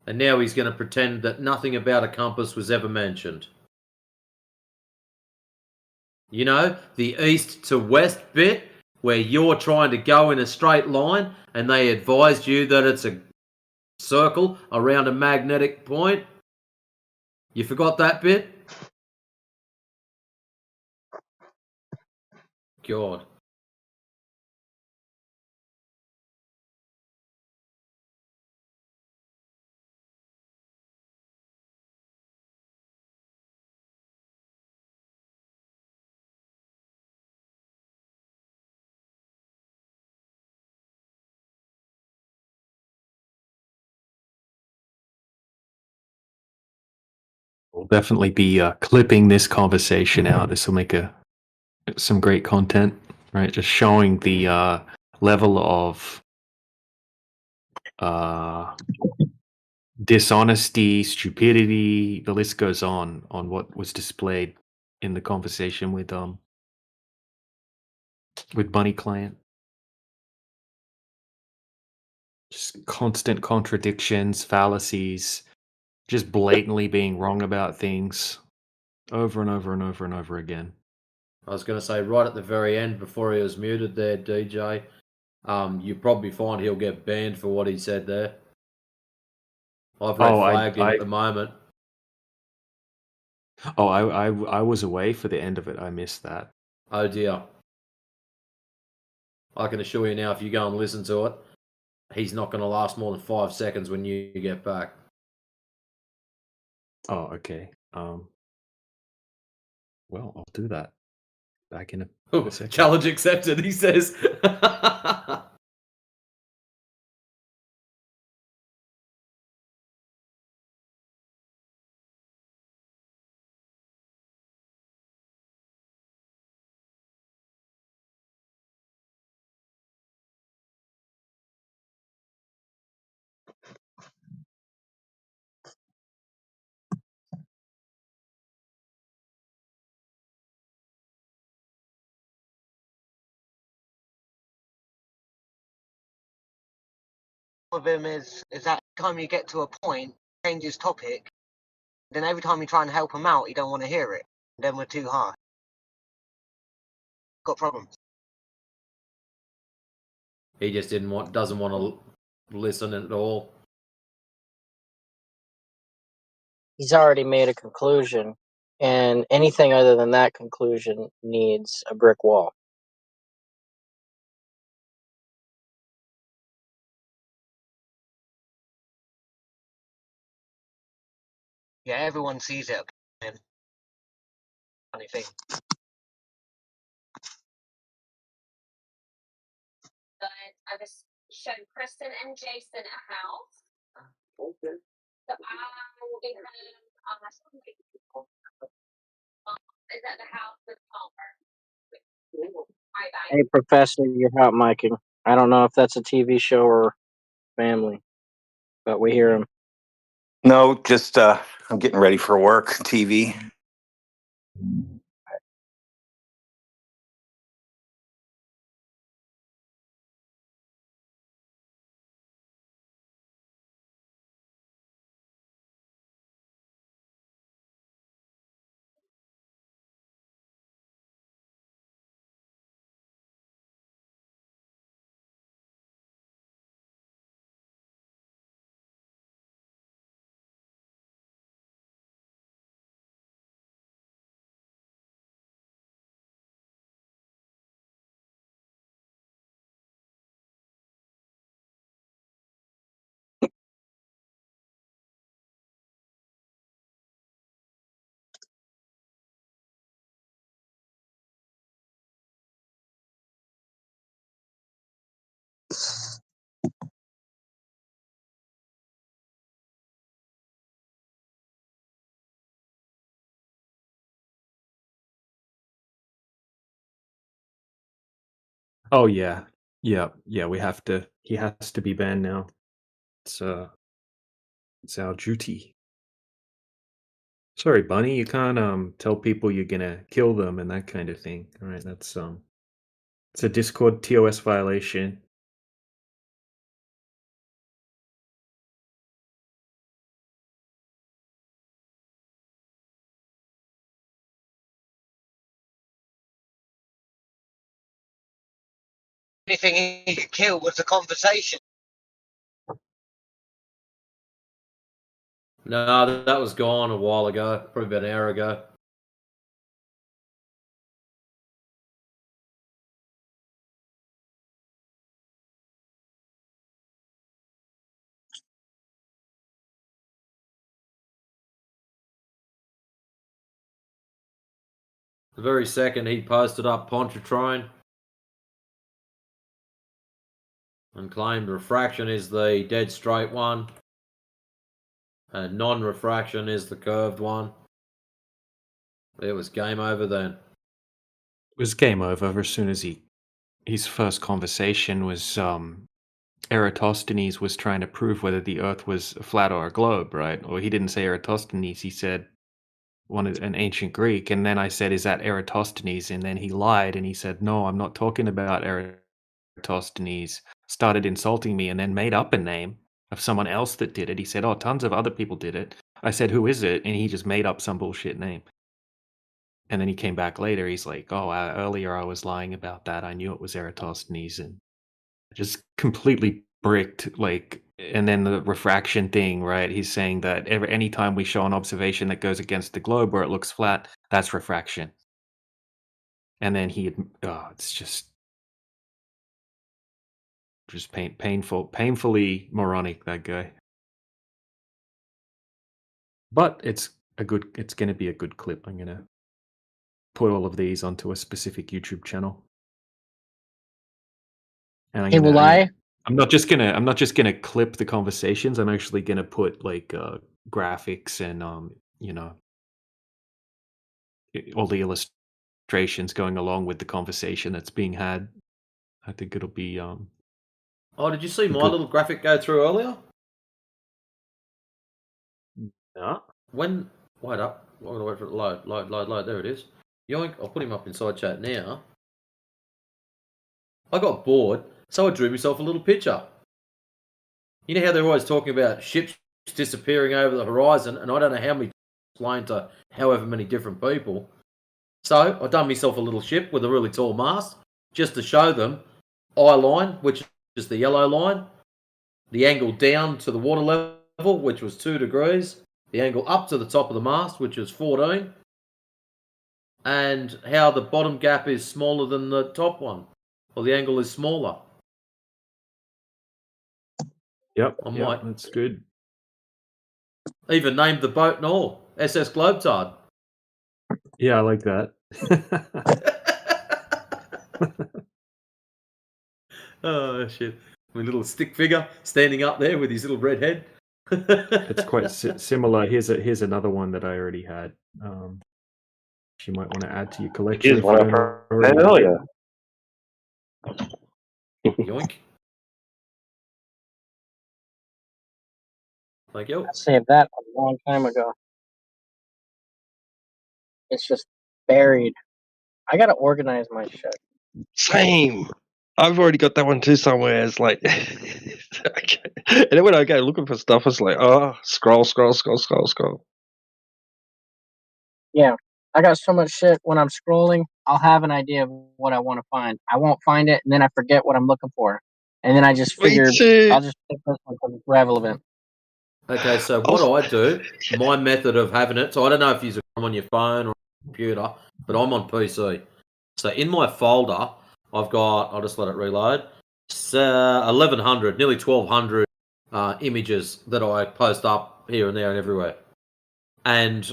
And now he's going to pretend that nothing about a compass was ever mentioned. You know, the east to west bit where you're trying to go in a straight line and they advised you that it's a circle around a magnetic point. You forgot that bit? God. We'll definitely be clipping this conversation out. This will make some great content, right? Just showing the level of dishonesty, stupidity. The list goes on what was displayed in the conversation with Bunny Client. Just constant contradictions, fallacies, just blatantly being wrong about things over and over and over and over again. I was going to say right at the very end before he was muted there, DJ, you probably find he'll get banned for what he said there. I've red flagged him at the moment. Oh, I was away for the end of it. I missed that. Oh dear. I can assure you now, if you go and listen to it, he's not going to last more than 5 seconds when you get back. Oh, okay. Well, I'll do that. Back in Oh, a second. challenge accepted, he says. With him is that every time you get to a point, changes topic. Then every time you try and help him out, he don't want to hear it. Then we're too high. Got problems. He just doesn't want to listen at all. He's already made a conclusion, and anything other than that conclusion needs a brick wall. Yeah, everyone sees it. Man. Funny thing. I just showed Kristen and Jason a house. Okay. So I will be home. Is at the house with Palmer. Bye. Hey, Professor, you're hot micing. I don't know if that's a TV show or family, but we hear him. No, just I'm getting ready for work. TV. Oh yeah. Yeah, we have to he has to be banned now. It's our duty. Sorry, Bunny, you can't tell people you're gonna kill them and that kind of thing. All right, that's it's a Discord TOS violation. Anything he could kill was the conversation. No, that was gone a while ago, probably about an hour ago. The very second he posted up Pontchartrain and claimed refraction is the dead straight one and non-refraction is the curved one. It was game over then. It was game over as soon as his first conversation was Eratosthenes was trying to prove whether the Earth was a flat or a globe, right? Or he didn't say Eratosthenes, he said an ancient Greek, and then I said, "Is that Eratosthenes?" And then he lied and he said, "No, I'm not talking about Eratosthenes." Started insulting me and then made up a name of someone else that did it. He said, "Oh, tons of other people did it." I said, "Who is it?" And he just made up some bullshit name. And then he came back later. He's like, "Oh, earlier I was lying about that. I knew it was Eratosthenes," and just completely bricked. Like, and then the refraction thing, right? He's saying that anytime we show an observation that goes against the globe where it looks flat, that's refraction. And then it's just painfully moronic, that guy. But it's going to be a good clip. I'm gonna put all of these onto a specific YouTube channel. And Hey, will I? I'm not just gonna clip the conversations. I'm actually gonna put like graphics and all the illustrations going along with the conversation that's being had. I think it'll be Oh, did you see my good. little graphic go through earlier? No. When wait up, I'm gonna wait for it to load. There it is. Yoink! I'll put him up inside chat now. I got bored, so I drew myself a little picture. You know how they're always talking about ships disappearing over the horizon, and I don't know how many explained to however many different people. So I done myself a little ship with a really tall mast, just to show them eye line, which is the yellow line, the angle down to the water level, which was 2 degrees, the angle up to the top of the mast, which was 14, and how the bottom gap is smaller than the top one, or the angle is smaller. Yep, I yep, might that's good. even named the boat and all SS Globetard. Yeah, I like that. Oh shit! My little stick figure standing up there with his little red head. It's quite similar. Here's another one that I already had. You might want to add to your collection Here's if one you I don't prepared already. earlier. Yoink! Thank you. I saved that a long time ago. It's just buried. I gotta organize my shit. Same. I've already got that one too somewhere. It's like, okay. And then when I go looking for stuff, it's like, oh, scroll. Yeah, I got so much shit. When I'm scrolling, I'll have an idea of what I want to find. I won't find it, and then I forget what I'm looking for, and then I just Me figure too. I'll just pick this one because it's relevant. Okay, so what I do, my method of having it, so I don't know if I'm on your phone or computer, but I'm on PC. So in my folder, I've got, I'll just let it reload, 1,100, nearly 1,200 images that I post up here and there and everywhere. And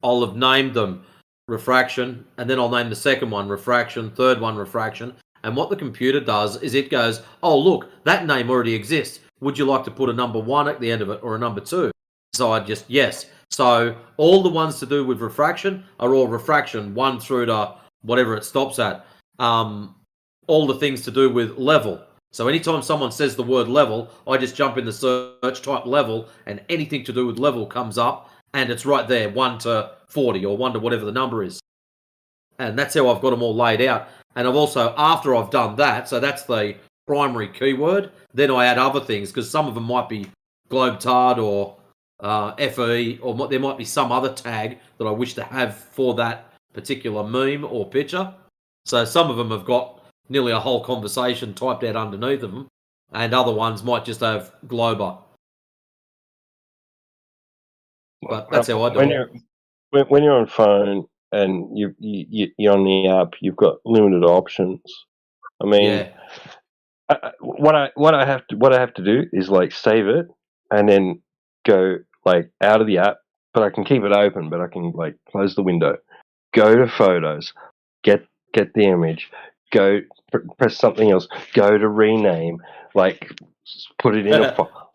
I'll have named them refraction, and then I'll name the second one refraction, third one refraction. And what the computer does is it goes, oh, look, that name already exists. Would you like to put a number 1 at the end of it or a number 2? So I just, yes. So all the ones to do with refraction are all refraction, 1 through to whatever it stops at. All the things to do with level. So anytime someone says the word level, I just jump in the search, type level, and anything to do with level comes up, and it's right there, 1 to 40 or 1 to whatever the number is. And that's how I've got them all laid out. And I've also, after I've done that, so that's the primary keyword, then I add other things, because some of them might be globetard or FE, or there might be some other tag that I wish to have for that particular meme or picture. So some of them have got nearly a whole conversation typed out underneath of them, and other ones might just have Glober. But that's how I do it. When you're on phone and you're on the app, you've got limited options. I mean, what I have to do is like save it and then go like out of the app, but I can keep it open, but I can like close the window, go to photos, get the image, go press something else, go to rename, like put it in a file,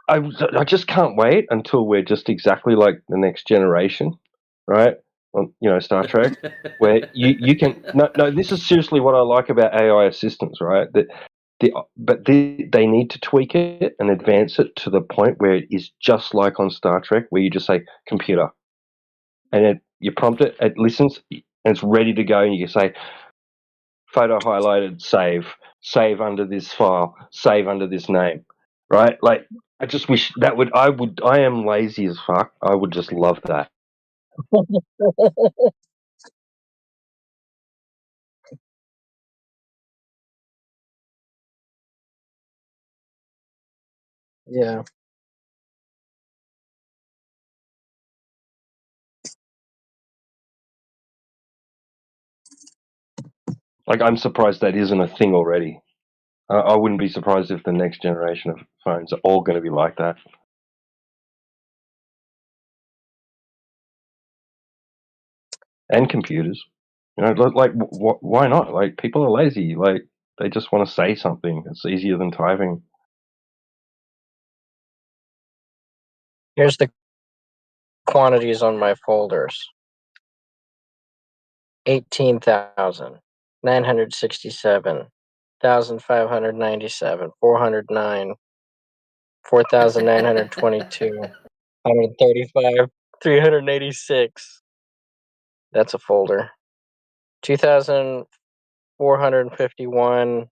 I just can't wait until we're just exactly like the next generation, right? On Star Trek, where you can no. This is seriously what I like about AI assistants, right? But they need to tweak it and advance it to the point where it is just like on Star Trek, where you just say computer, and you prompt it, it listens, and it's ready to go, and you can say photo highlighted, save under this file, save under this name, right? Like, I just wish that I am lazy as fuck. I would just love that. Yeah. Like, I'm surprised that isn't a thing already. I wouldn't be surprised if the next generation of phones are all going to be like that. and computers. Like why not? Like people are lazy. Like they just want to say something. It's easier than typing. Here's the quantities on my folders: 18,967, 1,597, 409, 4,922, 135, 386. That's a folder. 2,451,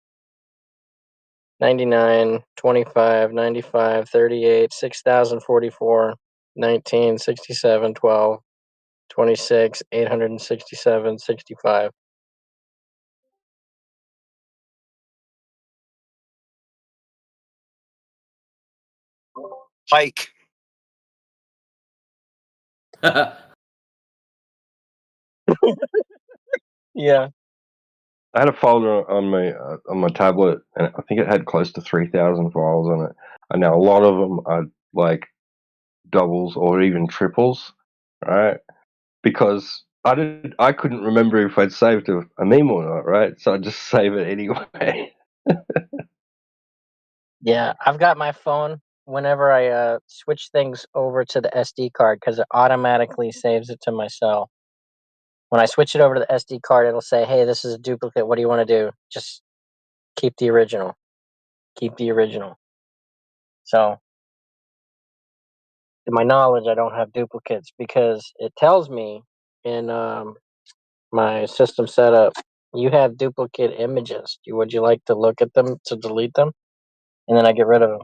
99, 25, 95, 38, 6,044, 19, 67, 12, 26, 867, 65. Hike. Yeah. I had a folder on my tablet, and I think it had close to 3,000 files on it. And now a lot of them are like doubles or even triples, right? Because I couldn't remember if I'd saved a meme or not, right? So I just save it anyway. Yeah, I've got my phone whenever I switch things over to the SD card because it automatically saves it to my cell. When I switch it over to the SD card, it'll say, "Hey, this is a duplicate. What do you want to do? Just keep the original. Keep the original." So, to my knowledge, I don't have duplicates because it tells me in my system setup, you have duplicate images. Would you like to look at them to delete them? And then I get rid of them.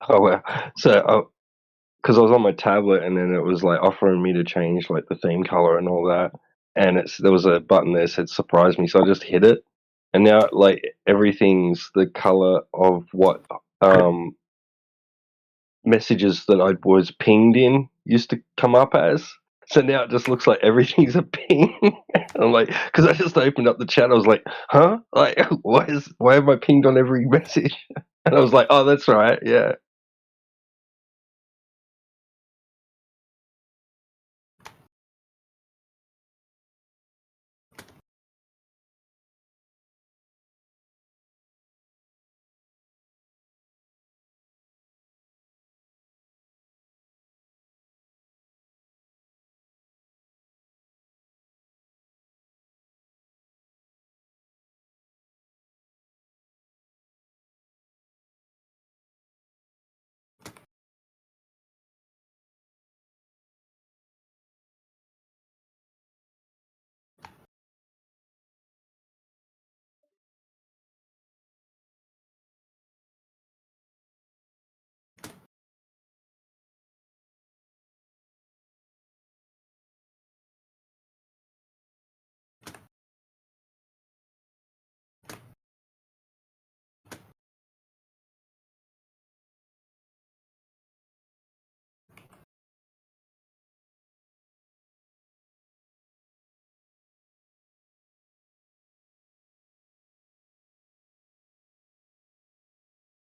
Oh well. So because I was on my tablet, and then it was like offering me to change like the theme color and all that, and there was a button there that said surprise me, so I just hit it, and now like everything's the color of what messages that I was pinged in used to come up as. So now it just looks like everything's a ping. I'm like, because I just opened up the chat, I was like, huh? Like, why am I pinged on every message? And I was like, oh, that's right, yeah.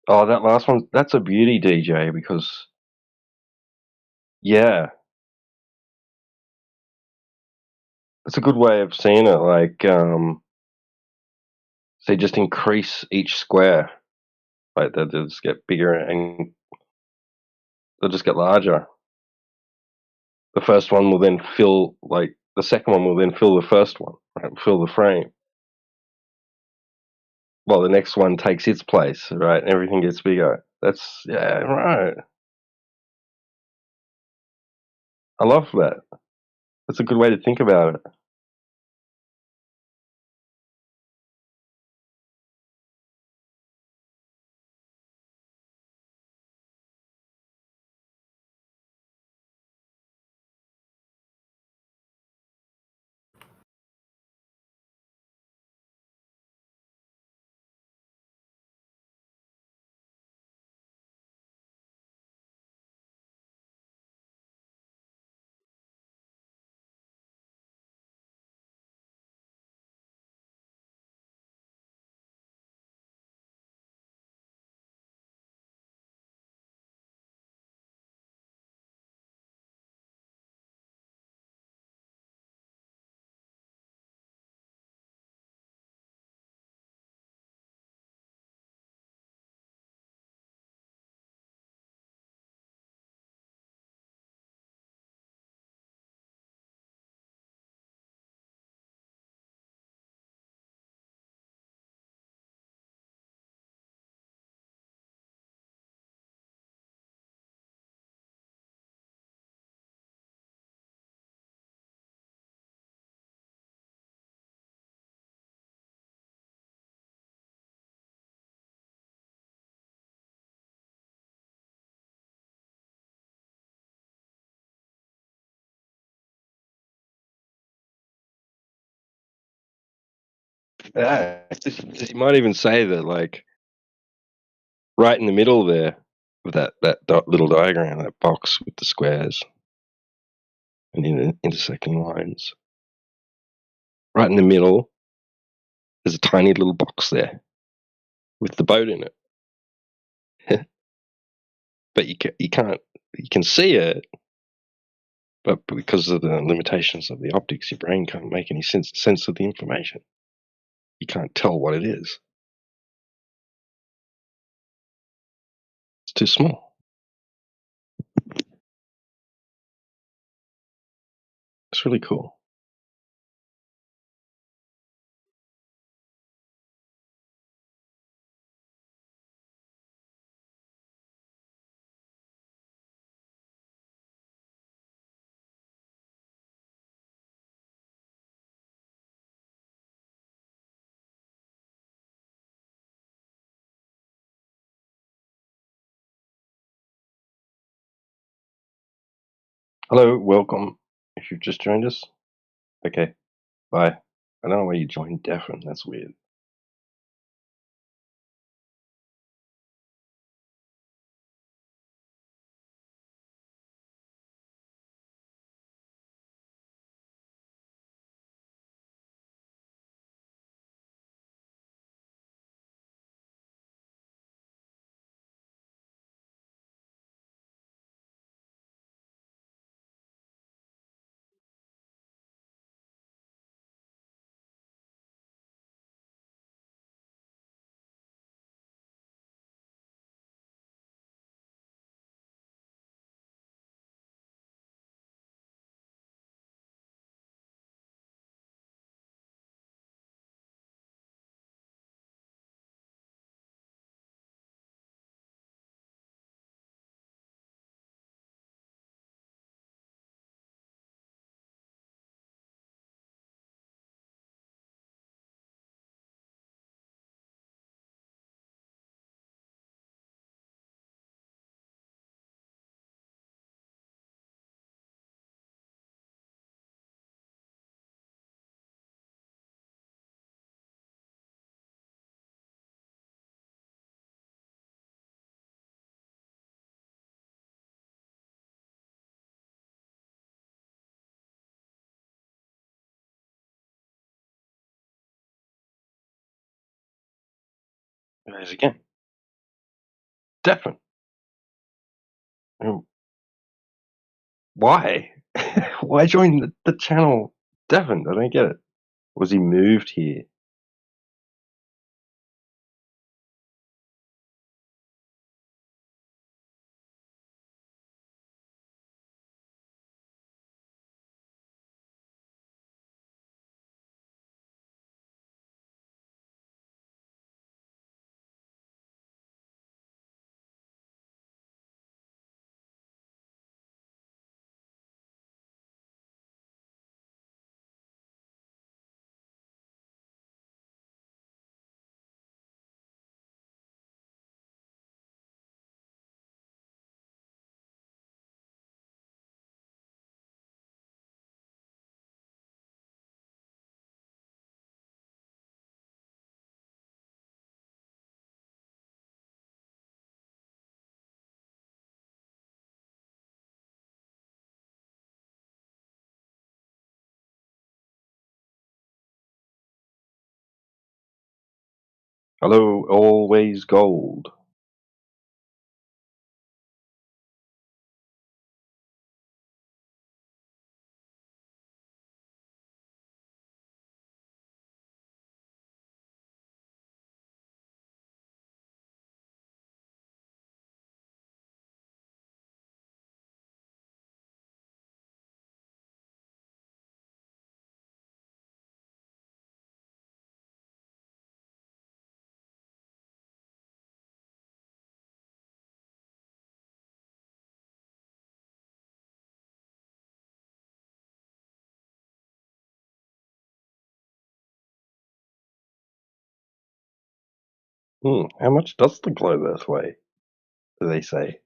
Oh, that last one, that's a beauty, DJ, because, yeah, it's a good way of seeing it. Like, say, just increase each square. Like, they'll just get bigger and they'll just get larger. The first one will then fill, like, the second one will then fill the first one, right? Fill the frame. Well, the next one takes its place, right? Everything gets bigger. That's, yeah, right. I love that. That's a good way to think about it. Yeah, you might even say that, like, right in the middle there, of that little diagram, that box with the squares and the intersecting lines, right in the middle, there's a tiny little box there with the boat in it. But you can see it, but because of the limitations of the optics, your brain can't make any sense of the information. You can't tell what it is. It's too small. It's really cool. Hello, welcome. If you've just joined us, okay, bye. I don't know why you joined Deafin. That's weird. There it is again. Stefan. Why? Why join the channel Stefan? I don't get it. Was he moved here? Hello, always gold. How much does the globe Earth weigh? Do they say?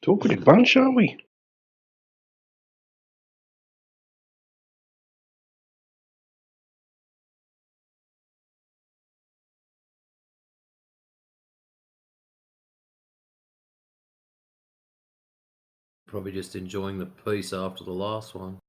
Talkative bunch, aren't we? Probably just enjoying the peace after the last one.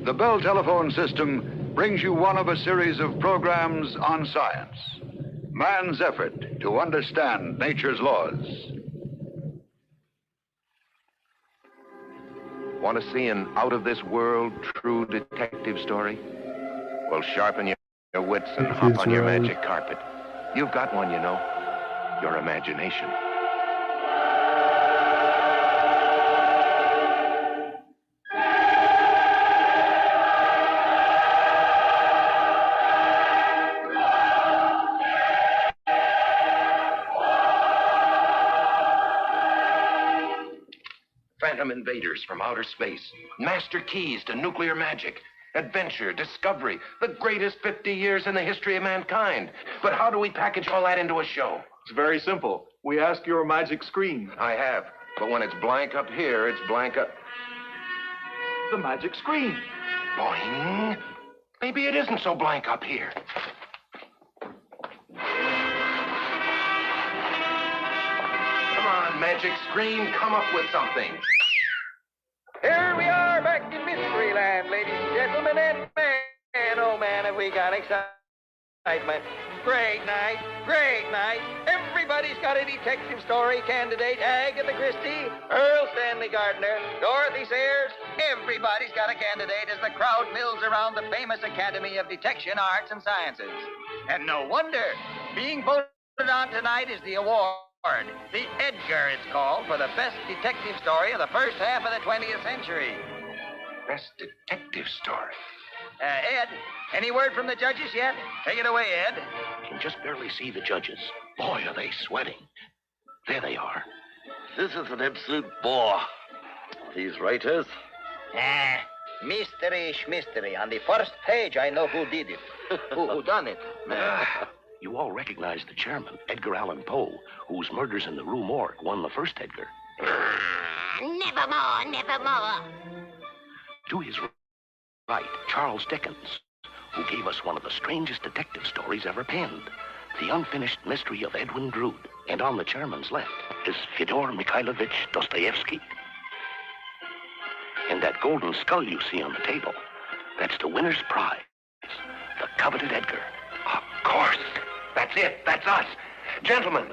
The Bell telephone system brings you one of a series of programs on science. Man's effort to understand nature's laws. Want to see an out-of-this-world true detective story? Well, sharpen your wits and hop on your magic carpet. You've got one, you know. Your imagination. Phantom invaders from outer space, master keys to nuclear magic, adventure, discovery, the greatest 50 years in the history of mankind. But how do we package all that into a show? It's very simple. We ask your magic screen. I have, but when it's blank up here, it's blank up. The magic screen. Boing. Maybe it isn't so blank up here. Come on, magic screen, come up with something. Here we are back in Mysteryland, ladies and gentlemen, and man, oh man, have we got excitement. Great night, great night. Everybody's got a detective story candidate. Agatha Christie, Earl Stanley Gardner, Dorothy Sayers. Everybody's got a candidate as the crowd mills around the famous Academy of Detection, Arts, and Sciences. And no wonder. Being voted on tonight is the award. The Edgar, it's called, for the best detective story of the first half of the 20th century. Best detective story. Ed, any word from the judges yet? Take it away, Ed. Can just barely see the judges. Boy, are they sweating. There they are. This is an absolute bore. These writers. Mystery schmystery. On the first page, I know who did it. who done it? You all recognize the chairman, Edgar Allan Poe, whose Murders in the Rue Morgue won the first Edgar. Nevermore, nevermore. To his right, Charles Dickens, who gave us one of the strangest detective stories ever penned, The Unfinished Mystery of Edwin Drood. And on the chairman's left is Fyodor Mikhailovich Dostoevsky. And that golden skull you see on the table, that's the winner's prize, the coveted Edgar. Of course. That's it. That's us. Gentlemen.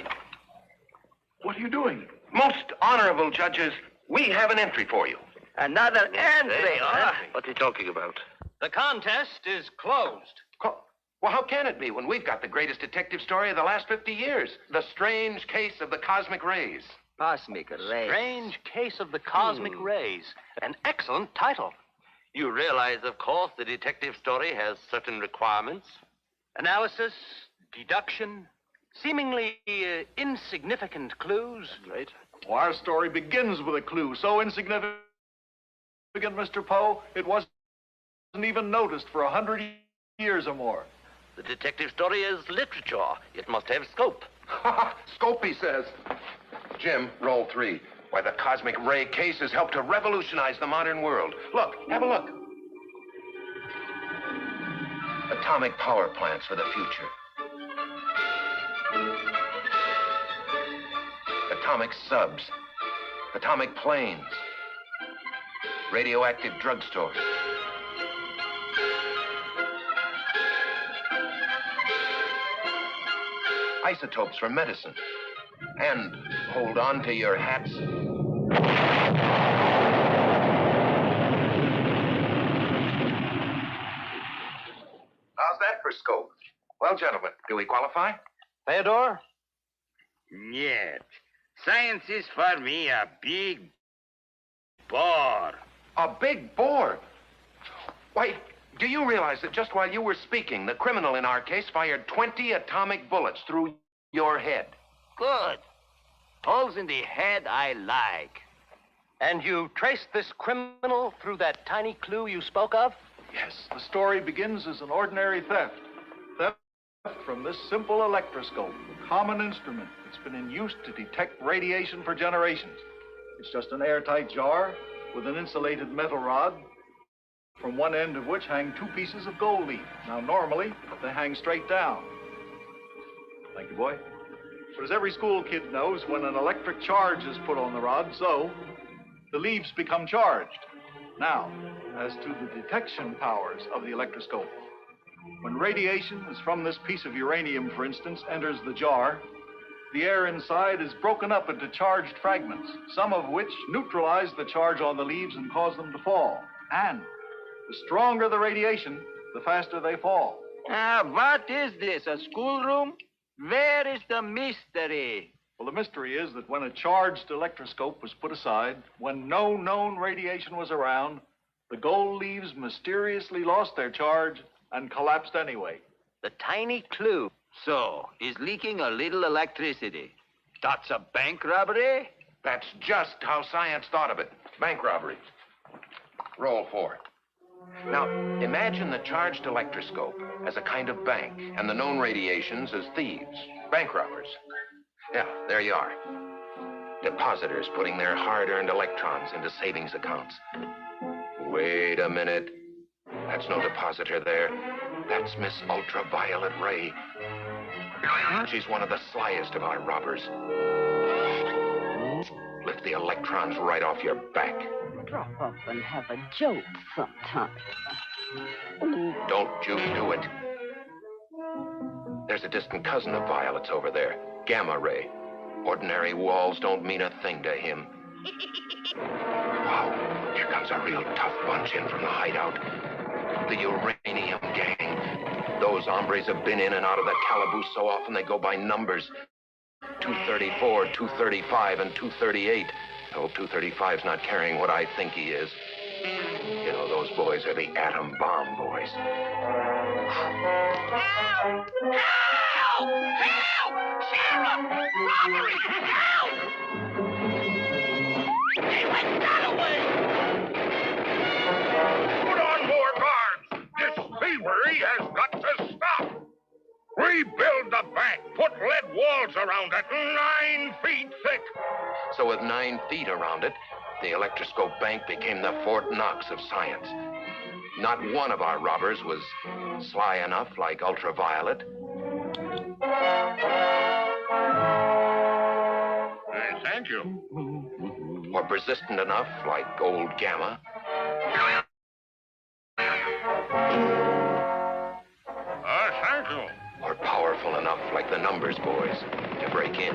What are you doing? Most honorable judges, we have an entry for you. Another entry, huh? What are you talking about? The contest is closed. Well, how can it be when we've got the greatest detective story of the last 50 years? The Strange Case of the Cosmic Rays. Cosmic Rays. Strange Case of the Cosmic Rays. An excellent title. You realize, of course, the detective story has certain requirements. Analysis, deduction, seemingly insignificant clues. Right. Well, our story begins with a clue so insignificant, Mr. Poe, it wasn't even noticed for 100 years or more. The detective story is literature. It must have scope. Scope, he says. Jim, roll 3. Why, the Cosmic Ray case has helped to revolutionize the modern world. Look, have a look. Atomic power plants for the future. Atomic subs. Atomic planes. Radioactive drugstores. Isotopes for medicine. And hold on to your hats. How's that for scope? Well, gentlemen, do we qualify? Theodore? Нет. Science is for me a big bore. A big bore? Why, do you realize that just while you were speaking, the criminal in our case fired 20 atomic bullets through your head? Good. Holes in the head I like. And you traced this criminal through that tiny clue you spoke of? Yes, the story begins as an ordinary theft. Theft from this simple electroscope, a common instrument that's been in use to detect radiation for generations. It's just an airtight jar with an insulated metal rod, from one end of which hang 2 pieces of gold leaf. Now, normally, they hang straight down. Thank you, boy. But as every school kid knows, when an electric charge is put on the rod, so the leaves become charged. Now, as to the detection powers of the electroscope. When radiation, as from this piece of uranium, for instance, enters the jar, the air inside is broken up into charged fragments, some of which neutralize the charge on the leaves and cause them to fall. And the stronger the radiation, the faster they fall. What is this, a schoolroom? Where is the mystery? Well, the mystery is that when a charged electroscope was put aside, when no known radiation was around, the gold leaves mysteriously lost their charge and collapsed anyway. The tiny clue. So, is leaking a little electricity. That's a bank robbery? That's just how science thought of it. Bank robbery. Roll 4. Now, imagine the charged electroscope as a kind of bank, and the known radiations as thieves, bank robbers. Yeah, there you are. Depositors putting their hard-earned electrons into savings accounts. Wait a minute. That's no depositor there. That's Miss Ultraviolet Ray. She's one of the slyest of our robbers. Lift the electrons right off your back. Drop up and have a joke sometime. Don't you do it. There's a distant cousin of Violet's over there, Gamma Ray. Ordinary walls don't mean a thing to him. Wow, here comes a real tough bunch in from the hideout. The uranium gang. Those hombres have been in and out of that calaboose so often they go by numbers. 234, 235, and 238. I hope 235's not carrying what I think he is. You know, those boys are the atom bomb boys. Help! Help! Help! Sheriff! Robbery! Help! They went that way! Put on more guards! This thievery has got to stop! Rebuild the bank! Put lead walls around it, 9 feet thick! So with 9 feet around it, the electroscope bank became the Fort Knox of science. Not one of our robbers was sly enough like Ultraviolet. Thank you. Or persistent enough like Gold Gamma. Thank you. Or powerful enough like the Numbers boys to break in.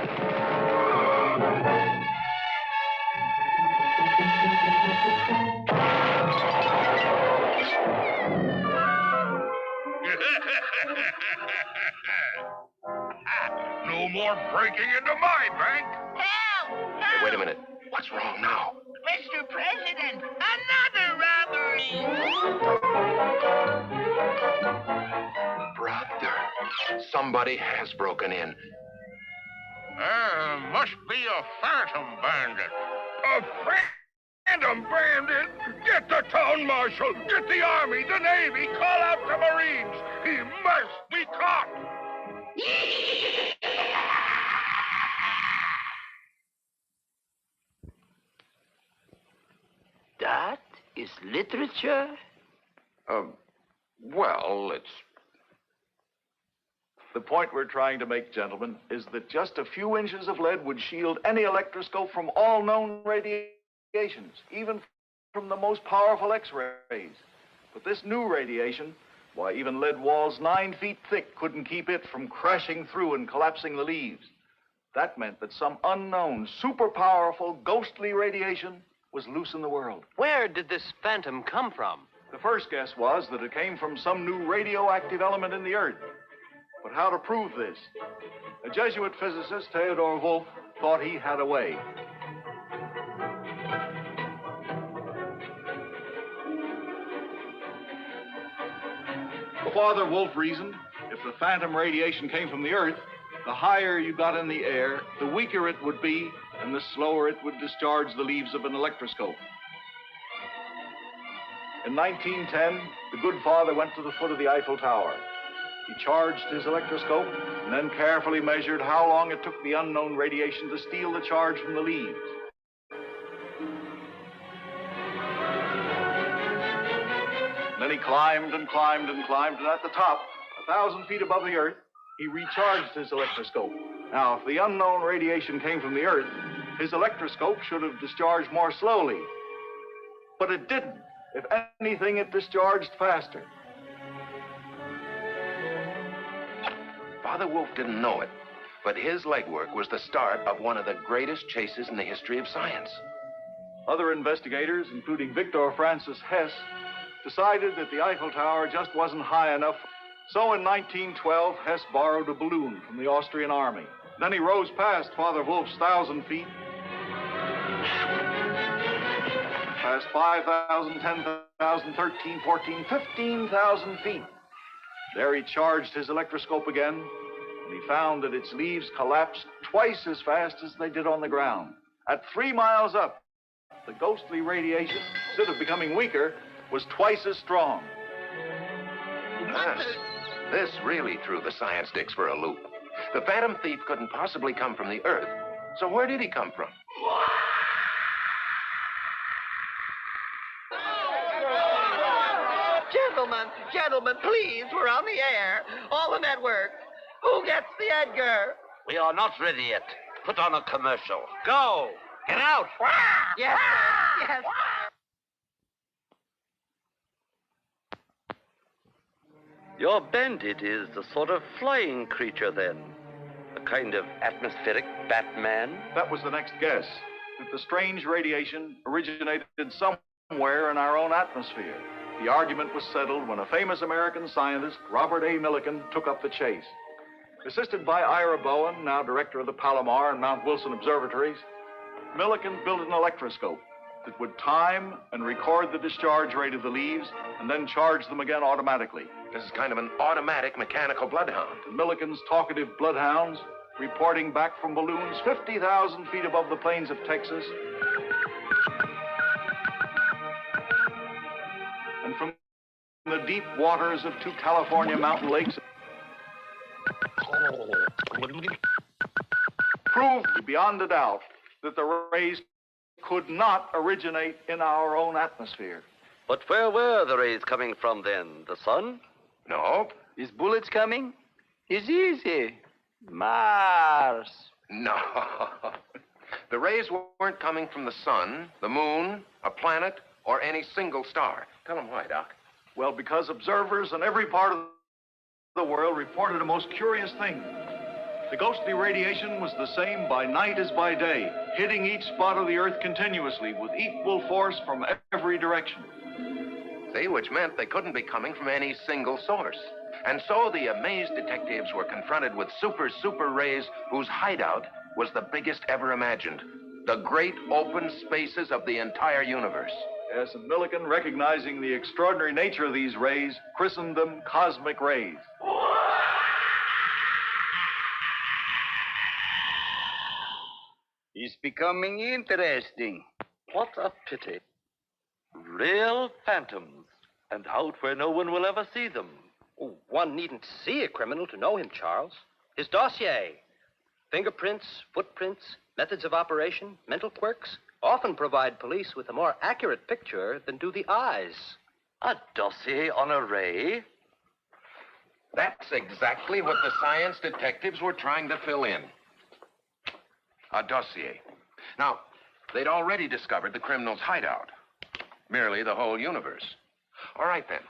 No more breaking into my bank. Help! Hey, wait a minute. What's wrong now? Mr. President, another robbery! Brother, somebody has broken in. Must be a phantom bandit. A phantom bandit? Get the town marshal, get the army, the navy, call out the Marines. He must be caught. That is literature? Well, it's... The point we're trying to make, gentlemen, is that just a few inches of lead would shield any electroscope from all known radiations, even from the most powerful X-rays. But this new radiation, why, even lead walls 9 feet thick couldn't keep it from crashing through and collapsing the leaves. That meant that some unknown, super powerful, ghostly radiation was loose in the world. Where did this phantom come from? The first guess was that it came from some new radioactive element in the Earth. But how to prove this? A Jesuit physicist, Theodor Wolff, thought he had a way. Father Wolff reasoned, if the phantom radiation came from the Earth, the higher you got in the air, the weaker it would be, and the slower it would discharge the leaves of an electroscope. In 1910, the good father went to the foot of the Eiffel Tower. He charged his electroscope and then carefully measured how long it took the unknown radiation to steal the charge from the leaves. Then he climbed and climbed and climbed, and at the top, 1,000 feet above the Earth, he recharged his electroscope. Now, if the unknown radiation came from the Earth, his electroscope should have discharged more slowly. But it didn't. If anything, it discharged faster. Father Wolf didn't know it, but his legwork was the start of one of the greatest chases in the history of science. Other investigators, including Victor Francis Hess, decided that the Eiffel Tower just wasn't high enough. So in 1912, Hess borrowed a balloon from the Austrian army. Then he rose past Father Wolf's 1,000 feet, past 5,000, 10,000, 13, 14, 15,000 feet. There he charged his electroscope again, and he found that its leaves collapsed twice as fast as they did on the ground. At 3 miles up, the ghostly radiation, instead of becoming weaker, was twice as strong. This really threw the science dicks for a loop. The Phantom Thief couldn't possibly come from the Earth, so where did he come from? Gentlemen, please, we're on the air. All the network. Who gets the Edgar? We are not ready yet. Put on a commercial. Go! Get out! Yes, sir. Yes. Your bandit is a sort of flying creature, then. A kind of atmospheric Batman? That was the next guess, that the strange radiation originated somewhere in our own atmosphere. The argument was settled when a famous American scientist, Robert A. Millikan, took up the chase. Assisted by Ira Bowen, now director of the Palomar and Mount Wilson observatories, Millikan built an electroscope that would time and record the discharge rate of the leaves and then charge them again automatically. This is kind of an automatic mechanical bloodhound. Millikan's talkative bloodhounds reporting back from balloons 50,000 feet above the plains of Texas and from the deep waters of 2 California mountain lakes. Proved beyond a doubt that the rays could not originate in our own atmosphere. But where were the rays coming from, then? The sun? No. Is bullets coming? It's easy. Mars. No. The rays weren't coming from the sun, the moon, a planet, or any single star. Tell them why, Doc. Well, because observers in every part of the world reported a most curious thing. The ghostly radiation was the same by night as by day, hitting each spot of the Earth continuously with equal force from every direction. See, which meant they couldn't be coming from any single source. And so the amazed detectives were confronted with super rays whose hideout was the biggest ever imagined. The great open spaces of the entire universe. Yes, and Millikan, recognizing the extraordinary nature of these rays, christened them cosmic rays. It's becoming interesting. What a pity. Real phantoms, and out where no one will ever see them. Oh, one needn't see a criminal to know him, Charles. His dossier, fingerprints, footprints, methods of operation, mental quirks, often provide police with a more accurate picture than do the eyes. A dossier on a ray? That's exactly what the science detectives were trying to fill in. A dossier. Now, they'd already discovered the criminal's hideout. Merely the whole universe. All right, then.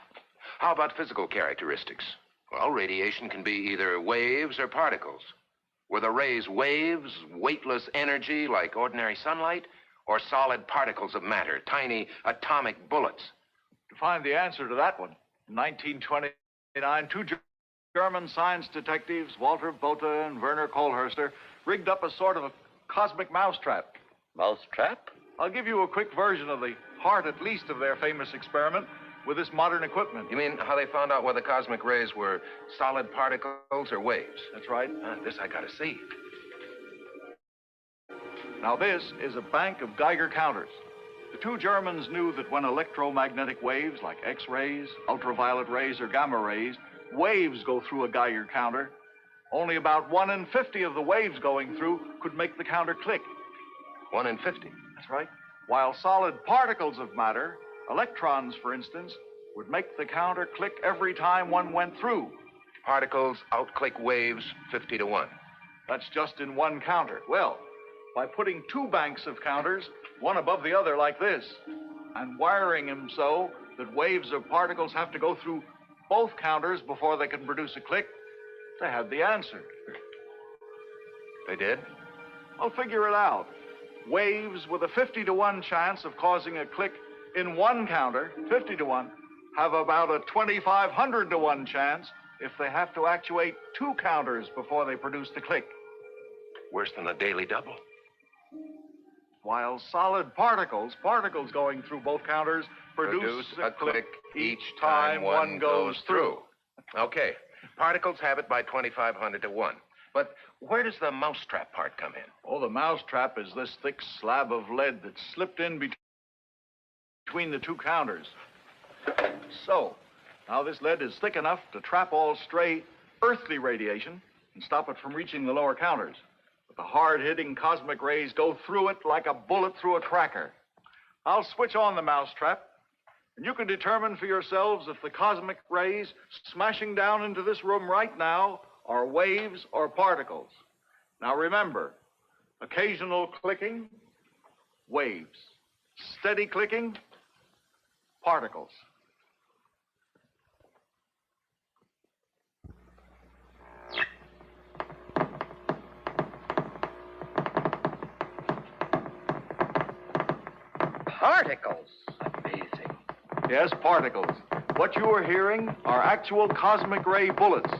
How about physical characteristics? Well, radiation can be either waves or particles. Were the rays waves, weightless energy like ordinary sunlight, or solid particles of matter, tiny atomic bullets? To find the answer to that one, in 1929, 2 German science detectives, Walter Botha and Werner Kohlhörster, rigged up a sort of a cosmic mousetrap. Mousetrap? I'll give you a quick version of the heart, at least, of their famous experiment with this modern equipment. You mean how they found out whether cosmic rays were solid particles or waves? That's right. This I gotta see. Now, this is a bank of Geiger counters. The 2 Germans knew that when electromagnetic waves like X-rays, ultraviolet rays, or gamma rays, waves go through a Geiger counter, only about 1 in 50 of the waves going through could make the counter click. 1 in 50? That's right. While solid particles of matter, electrons, for instance, would make the counter click every time one went through. Particles outclick waves 50 to 1. That's just in one counter. Well, by putting 2 banks of counters, one above the other like this, and wiring them so that waves of particles have to go through both counters before they can produce a click, they had the answer. They did? I'll figure it out. Waves with a 50 to 1 chance of causing a click in one counter, 50 to 1, have about a 2,500 to 1 chance if they have to actuate 2 counters before they produce the click. Worse than a daily double. While solid particles going through both counters, produce a click each time one goes through. Okay. Particles have it by 2,500 to 1. But where does the mousetrap part come in? Oh, the mousetrap is this thick slab of lead that's slipped in between the 2 counters. So, now this lead is thick enough to trap all stray earthly radiation and stop it from reaching the lower counters. But the hard-hitting cosmic rays go through it like a bullet through a cracker. I'll switch on the mousetrap, and you can determine for yourselves if the cosmic rays smashing down into this room right now are waves or particles. Now remember, occasional clicking, waves. Steady clicking, particles. Particles. Amazing. Yes, particles. What you are hearing are actual cosmic ray bullets.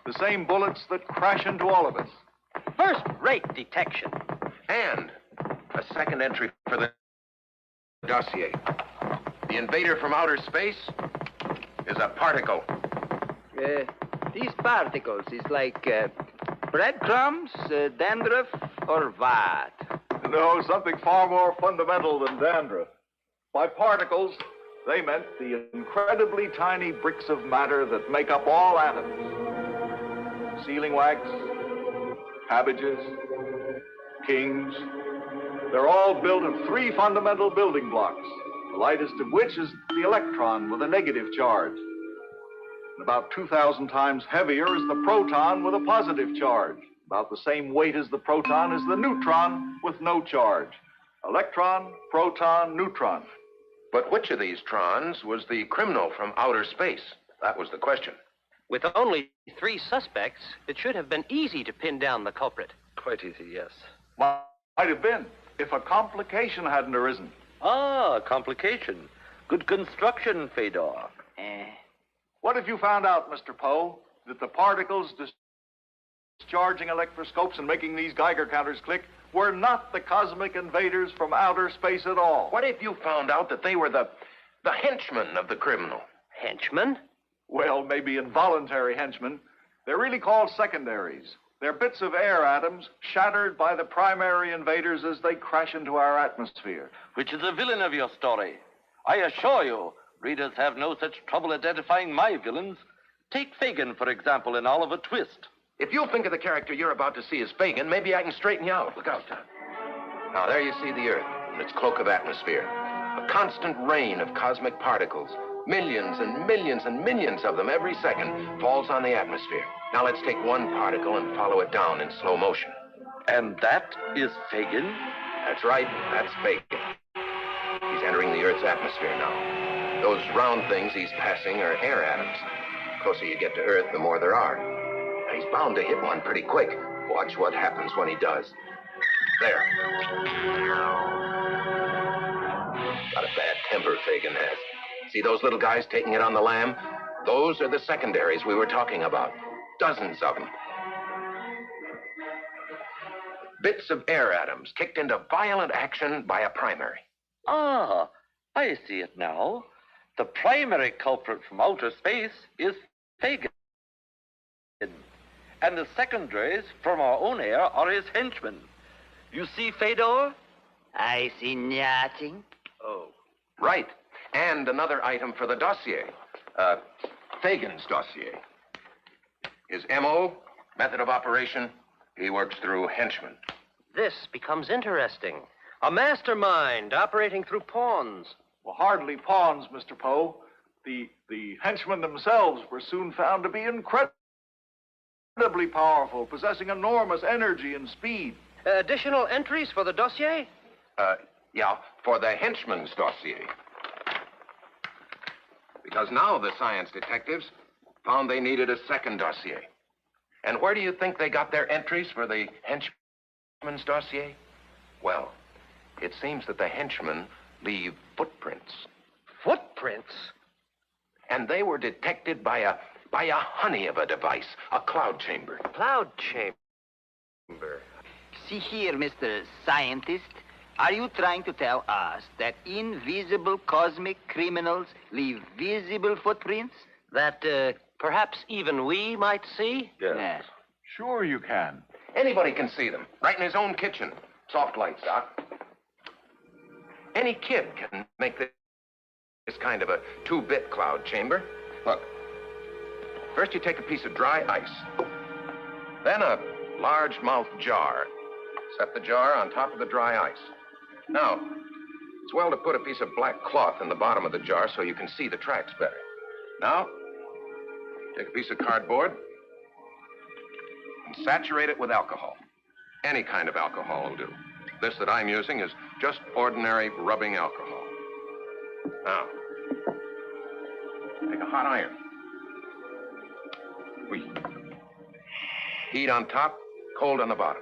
The same bullets that crash into all of us. First-rate detection. And a second entry for the dossier. The invader from outer space is a particle. These particles is like breadcrumbs, dandruff, or what? No, something far more fundamental than dandruff. By particles, they meant the incredibly tiny bricks of matter that make up all atoms. Sealing wax, cabbages, kings. They're all built of 3 fundamental building blocks, the lightest of which is the electron with a negative charge. And about 2,000 times heavier is the proton with a positive charge. About the same weight as the proton is the neutron with no charge. Electron, proton, neutron. But which of these trons was the criminal from outer space? That was the question. With only 3 suspects, it should have been easy to pin down the culprit. Quite easy, yes. Might have been, if a complication hadn't arisen. Ah, complication. Good construction, Fedor. What have you found out, Mr. Poe? That the particles discharging electroscopes and making these Geiger counters click were not the cosmic invaders from outer space at all. What if you found out that they were the henchmen of the criminal? Henchmen? Well, maybe involuntary henchmen. They're really called secondaries. They're bits of air atoms shattered by the primary invaders as they crash into our atmosphere. Which is the villain of your story? I assure you, readers have no such trouble identifying my villains. Take Fagin, for example, in Oliver Twist. If you'll think of the character you're about to see as Fagin, maybe I can straighten you out. Look out, Tom. Now, there you see the Earth and its cloak of atmosphere. A constant rain of cosmic particles. Millions and millions and millions of them every second falls on the atmosphere. Now let's take one particle and follow it down in slow motion. And that is Fagin? That's right, that's Fagin. He's entering the Earth's atmosphere now. Those round things he's passing are air atoms. The closer you get to Earth, the more there are. Now, he's bound to hit one pretty quick. Watch what happens when he does. There. Got a bad temper, Fagin has. See those little guys taking it on the lam? Those are the secondaries we were talking about. Dozens of them. Bits of air atoms kicked into violent action by a primary. Ah, I see it now. The primary culprit from outer space is Fagin. And the secondaries from our own air are his henchmen. You see, Fedor? I see nothing. Oh, right. And another item for the dossier. Fagin's dossier. His MO, method of operation, he works through henchmen. This becomes interesting. A mastermind operating through pawns. Well, hardly pawns, Mr. Poe. The henchmen themselves were soon found to be incredibly powerful, possessing enormous energy and speed. Additional entries for the dossier? Yeah, for the henchman's dossier. Because now the science detectives found they needed a second dossier. And where do you think they got their entries for the henchman's dossier? Well, it seems that the henchmen leave footprints. Footprints? And they were detected by a honey of a device, a cloud chamber. Cloud chamber. See here, Mr. Scientist. Are you trying to tell us that invisible cosmic criminals leave visible footprints? That perhaps even we might see? Yes. Sure you can. Anybody can see them, right in his own kitchen. Soft lights, Doc. Any kid can make this kind of a 2-bit cloud chamber. Look, first you take a piece of dry ice, then a large-mouthed jar. Set the jar on top of the dry ice. Now, it's well to put a piece of black cloth in the bottom of the jar so you can see the tracks better. Now, take a piece of cardboard and saturate it with alcohol. Any kind of alcohol will do. This that I'm using is just ordinary rubbing alcohol. Now, take a hot iron. Heat on top, cold on the bottom.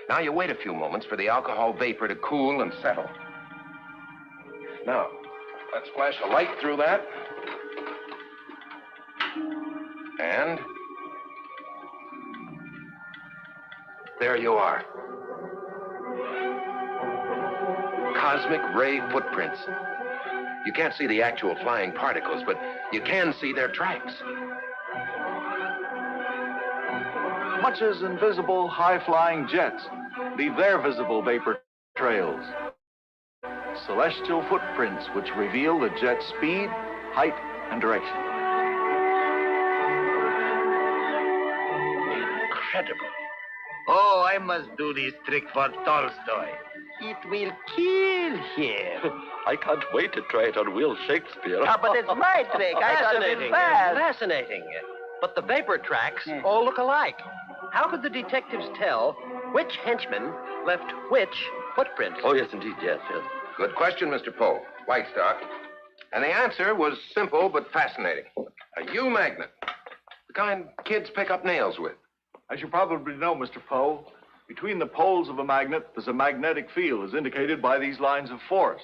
Now you wait a few moments for the alcohol vapor to cool and settle. Now, let's flash a light through that. And there you are. Cosmic ray footprints. You can't see the actual flying particles, but you can see their tracks. Much as invisible high-flying jets leave their visible vapor trails. Celestial footprints which reveal the jet's speed, height, and direction. Incredible. Oh, I must do this trick for Tolstoy. It will kill him. I can't wait to try it on Will Shakespeare. But it's my trick. I thought it was fast. Fascinating. But the vapor tracks all look alike. How could the detectives tell which henchman left which footprints? Oh, yes, indeed, yes. Good question, Mr. Poe. White Stock. And the answer was simple but fascinating. A U-magnet. The kind kids pick up nails with. As you probably know, Mr. Poe, between the poles of a magnet, there's a magnetic field as indicated by these lines of force.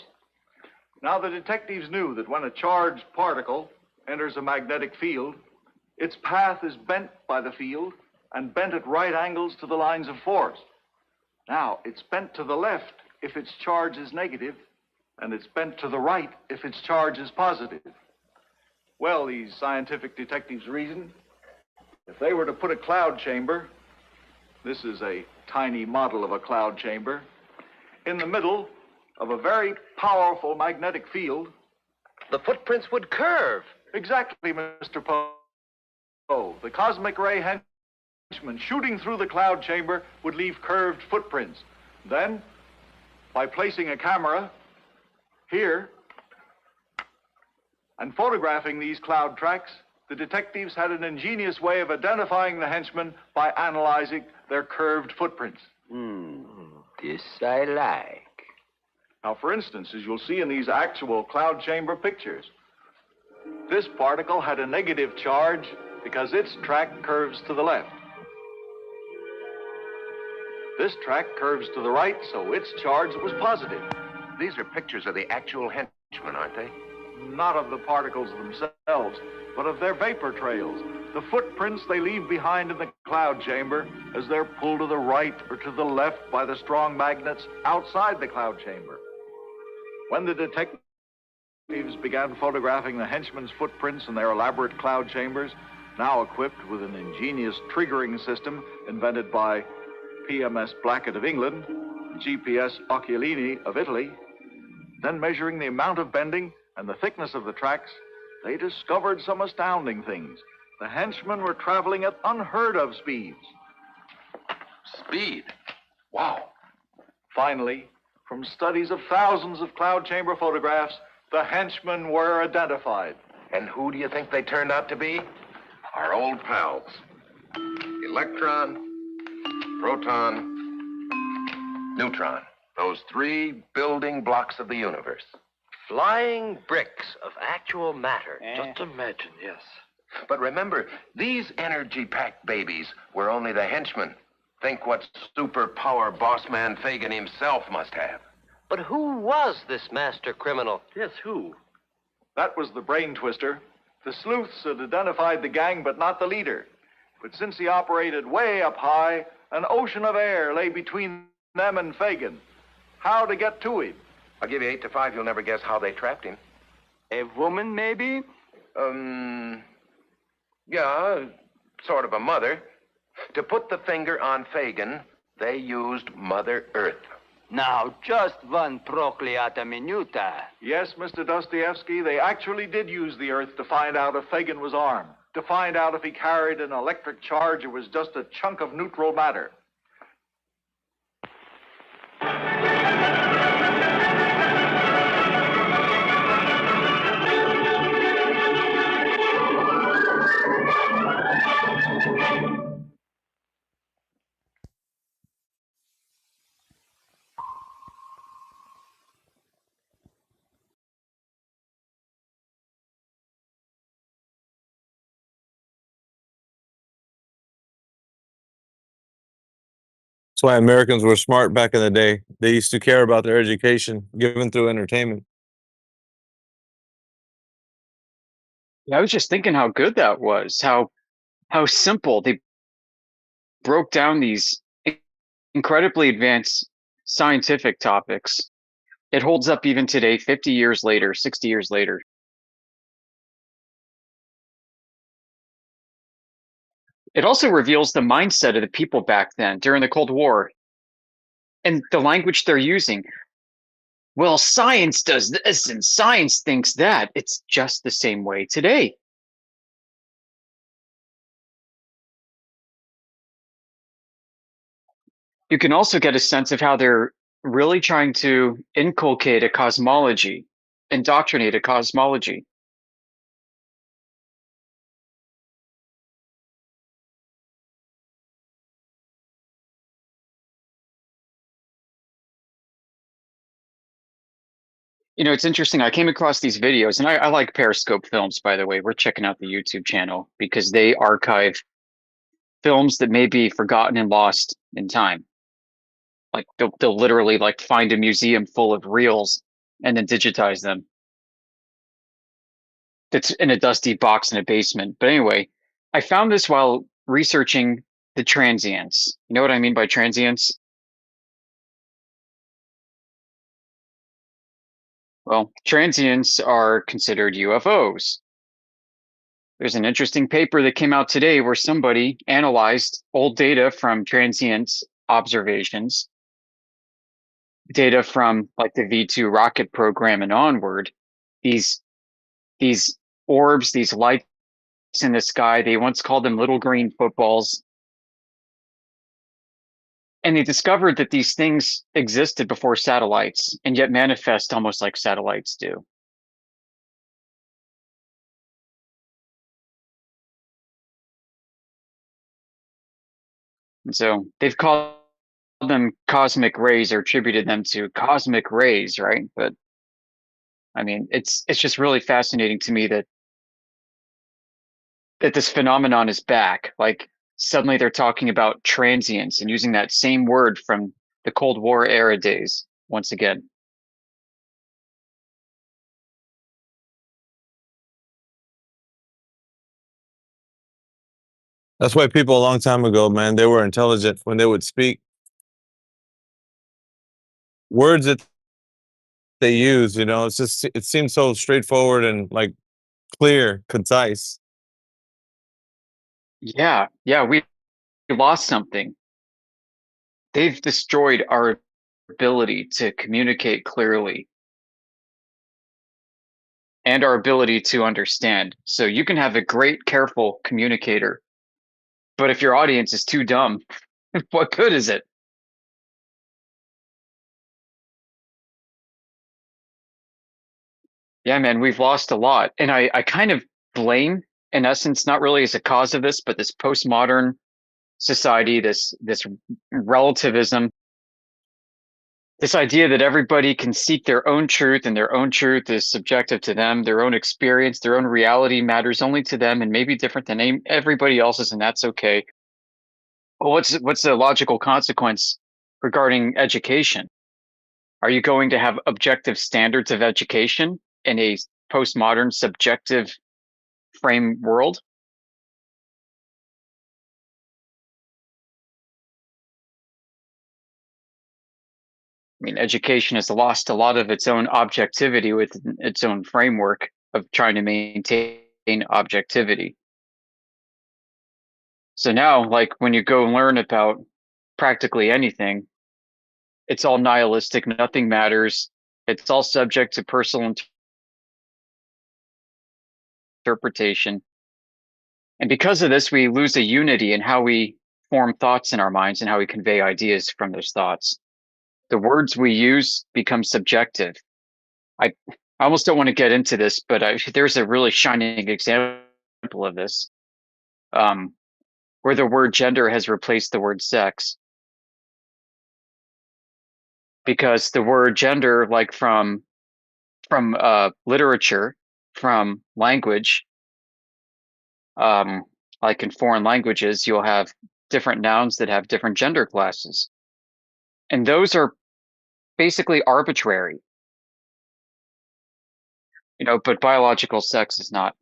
Now, the detectives knew that when a charged particle enters a magnetic field, its path is bent by the field and bent at right angles to the lines of force. Now, it's bent to the left if its charge is negative, and it's bent to the right if its charge is positive. Well, these scientific detectives reasoned, if they were to put a cloud chamber, this is a tiny model of a cloud chamber, in the middle of a very powerful magnetic field, the footprints would curve. Exactly, Mr. Poe. The cosmic ray henchman shooting through the cloud chamber would leave curved footprints. Then, by placing a camera here and photographing these cloud tracks, the detectives had an ingenious way of identifying the henchmen by analyzing their curved footprints. This I like. Now, for instance, as you'll see in these actual cloud chamber pictures, this particle had a negative charge because its track curves to the left. This track curves to the right, so its charge was positive. These are pictures of the actual henchmen, aren't they? Not of the particles themselves, but of their vapor trails, the footprints they leave behind in the cloud chamber as they're pulled to the right or to the left by the strong magnets outside the cloud chamber. When the detectives began photographing the henchmen's footprints in their elaborate cloud chambers, now equipped with an ingenious triggering system invented by PMS Blackett of England, GPS Occhialini of Italy, then measuring the amount of bending and the thickness of the tracks, they discovered some astounding things. The henchmen were traveling at unheard of speeds. Speed? Wow. Finally, from studies of thousands of cloud chamber photographs, the henchmen were identified. And who do you think they turned out to be? Our old pals. Electron, proton, neutron. Those three building blocks of the universe. Flying bricks of actual matter. Just imagine, yes. But remember, these energy-packed babies were only the henchmen. Think what superpower boss man Fagin himself must have. But who was this master criminal? Yes, who? That was the brain twister. The sleuths had identified the gang, but not the leader. But since he operated way up high, an ocean of air lay between them and Fagin. How to get to him? I'll give you 8 to 5. You'll never guess how they trapped him. A woman, maybe? Yeah, sort of a mother. To put the finger on Fagin, they used Mother Earth. Now, just one procliata minuta. Yes, Mr. Dostoevsky, they actually did use the Earth to find out if Fagin was armed, to find out if he carried an electric charge or was just a chunk of neutral matter. That's why Americans were smart back in the day. They used to care about their education given through entertainment. Yeah, I was just thinking how good that was. How simple they broke down these incredibly advanced scientific topics. It holds up even today, 50 years later, 60 years later. It also reveals the mindset of the people back then during the Cold War and the language they're using. Well, science does this and science thinks that. It's just the same way today. You can also get a sense of how they're really trying to inculcate a cosmology, indoctrinate a cosmology. You know, it's interesting. I came across these videos, and I like Periscope Films, by the way. We're checking out the YouTube channel because they archive films that may be forgotten and lost in time. Like they'll literally like find a museum full of reels and then digitize them. It's in a dusty box in a basement. But anyway, I found this while researching the transients. You know what I mean by transients? Well, transients are considered UFOs. There's an interesting paper that came out today where somebody analyzed old data from transients observations, data from like the V2 rocket program and onward. These orbs, these lights in the sky, they once called them little green footballs. And they discovered that these things existed before satellites and yet manifest almost like satellites do. And so they've called them cosmic rays or attributed them to cosmic rays, right? But I mean, it's just really fascinating to me that this phenomenon is back. Like suddenly they're talking about transients and using that same word from the Cold War era days once again. That's why people a long time ago, man, they were intelligent when they would speak. Words that they use, you know, it seems so straightforward and like clear, concise. Yeah, we lost something. They've destroyed our ability to communicate clearly and our ability to understand. So you can have a great, careful communicator, but if your audience is too dumb, what good is it? Yeah, man, we've lost a lot. And I kind of blame, in essence, not really as a cause of this, but this postmodern society, this relativism, This idea that everybody can seek their own truth and their own truth is subjective to them, their own experience, their own reality matters only to them and may be different than everybody else's, and that's okay. Well, what's the logical consequence regarding education? Are you going to have objective standards of education in a postmodern subjective frame world? I mean, education has lost a lot of its own objectivity within its own framework of trying to maintain objectivity. So now, like when you go learn about practically anything, it's all nihilistic, nothing matters. It's all subject to personal interpretation. And because of this, we lose a unity in how we form thoughts in our minds and how we convey ideas from those thoughts. The words we use become subjective. I almost don't want to get into this, but there's a really shining example of this, where the word gender has replaced the word sex. Because the word gender, like from literature, from language, like in foreign languages, you'll have different nouns that have different gender classes. And those are basically arbitrary, but biological sex is not.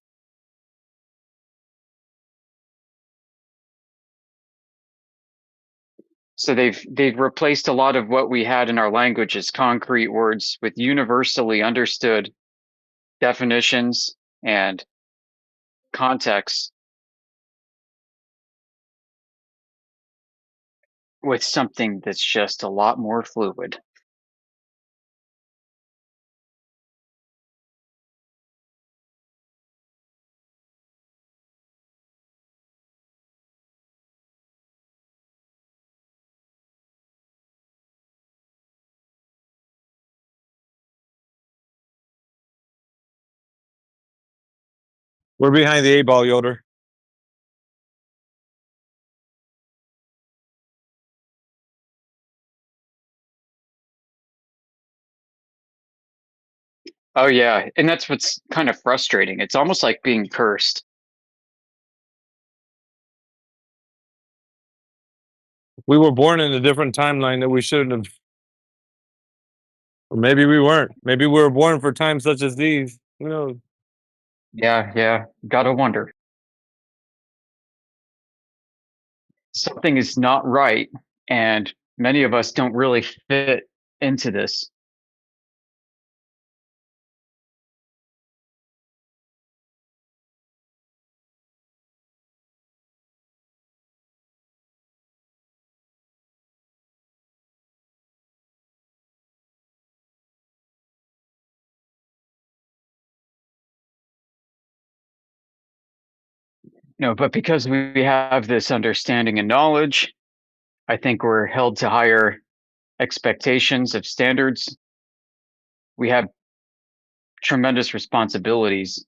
So they've replaced a lot of what we had in our language as concrete words with universally understood definitions and contexts with something that's just a lot more fluid. We're behind the 8 ball, Yoder. Oh yeah, and that's what's kind of frustrating. It's almost like being cursed. We were born in a different timeline that we shouldn't have. Or maybe we weren't. Maybe we were born for times such as these. Who knows? Yeah, gotta wonder. Something is not right, and many of us don't really fit into this. No, but because we have this understanding and knowledge, I think we're held to higher expectations of standards. We have tremendous responsibilities.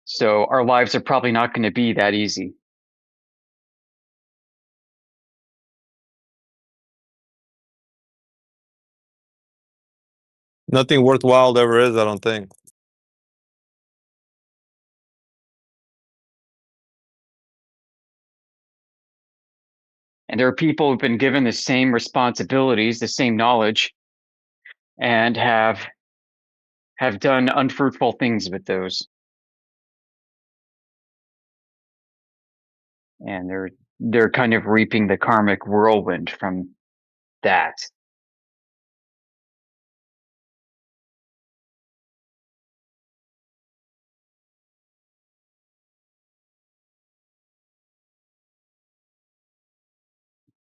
So our lives are probably not going to be that easy. Nothing worthwhile ever is, I don't think. And there are people who've been given the same responsibilities, the same knowledge, and have done unfruitful things with those. And they're kind of reaping the karmic whirlwind from that.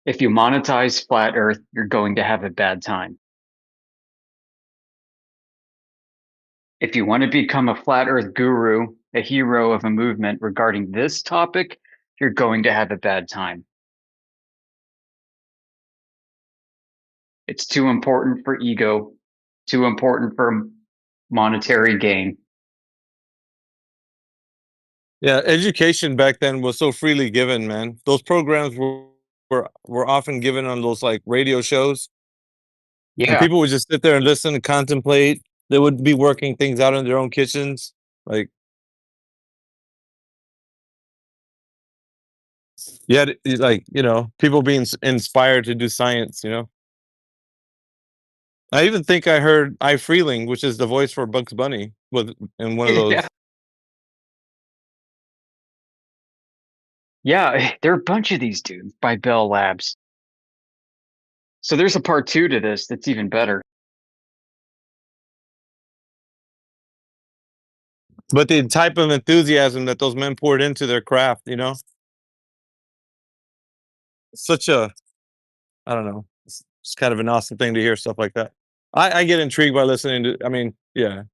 If you monetize flat Earth, you're going to have a bad time. If you want to become a flat Earth guru, a hero of a movement regarding this topic, you're going to have a bad time. It's too important for ego, too important for monetary gain. Yeah, education back then was so freely given, man. Those programs were often given on those like radio shows, and Yeah. people would just sit there and listen and contemplate. They would be working things out in their own kitchens. Like, yeah, like people being inspired to do science. I even think I heard I Freeling, which is the voice for Bugs Bunny, with in one of Yeah. those. Yeah, there are a bunch of these dudes by Bell Labs. So there's a part 2 to this that's even better. But the type of enthusiasm that those men poured into their craft, such a, I don't know, it's kind of an awesome thing to hear stuff like that. I get intrigued by listening to. I mean, yeah,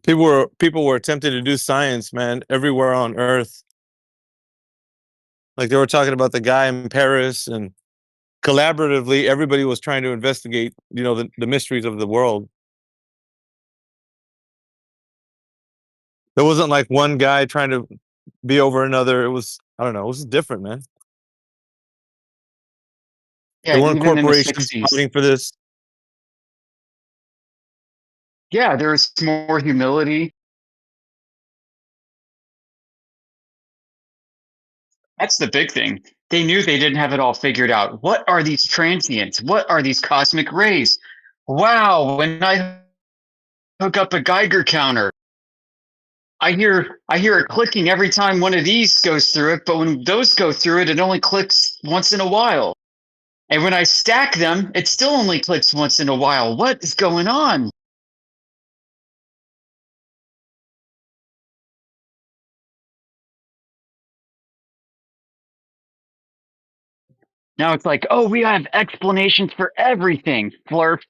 people were attempting to do science, man, everywhere on Earth. Like they were talking about the guy in Paris, and collaboratively, everybody was trying to investigate, the mysteries of the world. There wasn't like one guy trying to be over another. It was, I don't know, it was different, man. Yeah, There weren't even in the corporations 60s. fighting for this. Yeah, there's more humility. That's the big thing. They knew they didn't have it all figured out. What are these transients? What are these cosmic rays? Wow, when I hook up a Geiger counter, I hear it clicking every time one of these goes through it, but when those go through it, it only clicks once in a while. And when I stack them, it still only clicks once in a while. What is going on? Now it's like, oh, we have explanations for everything, Flurf.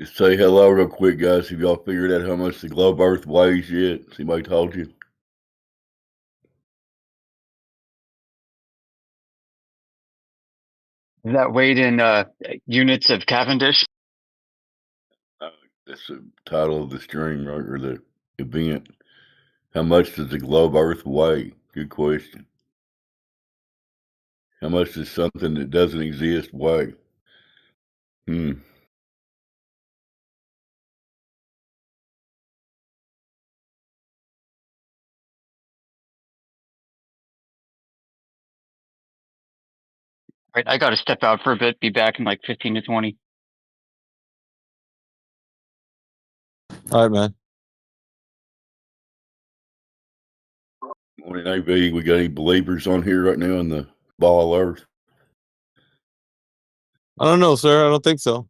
Just say hello real quick, guys. Have y'all figured out how much the globe Earth weighs yet? Has anybody told you? That weighed in units of Cavendish. That's the title of the stream, right? Or the event. How much does the globe Earth weigh? Good question. How much does something that doesn't exist weigh? Right, I got to step out for a bit. Be back in like 15 to 20. All right, man. Morning, AB. We got any believers on here right now in the ball Earth? I don't know, sir. I don't think so.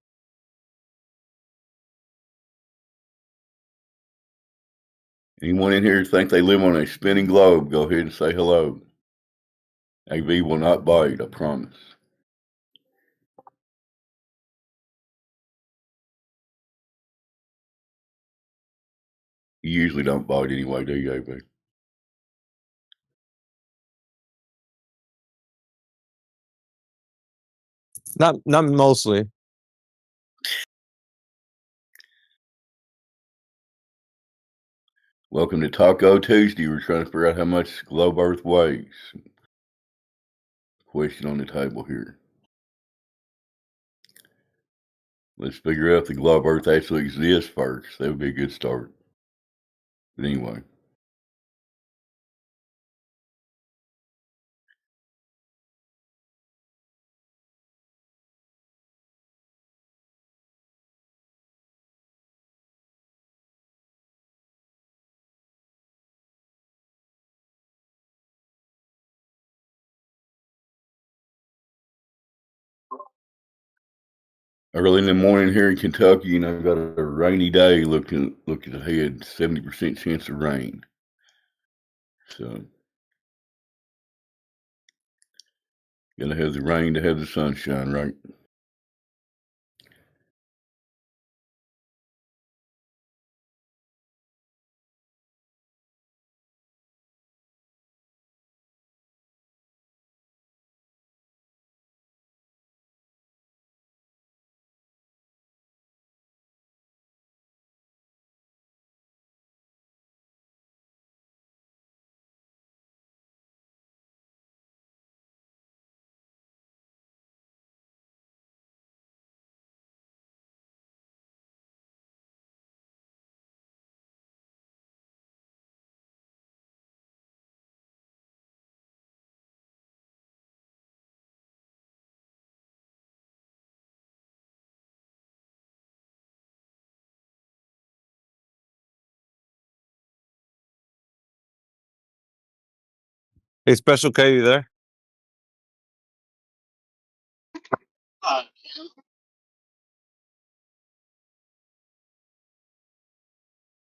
Anyone in here think they live on a spinning globe? Go ahead and say hello. AB will not bite, I promise. You usually don't bite anyway, do you, AB? Not mostly. Welcome to Taco Tuesday. We're trying to figure out how much globe Earth weighs. Question on the table here. Let's figure out if the globe Earth actually exists first. That would be a good start. But anyway. early in the morning here in Kentucky, and I've got a rainy day looking ahead, 70% chance of rain. So gotta have the rain to have the sunshine, right? Hey, Special K, you there?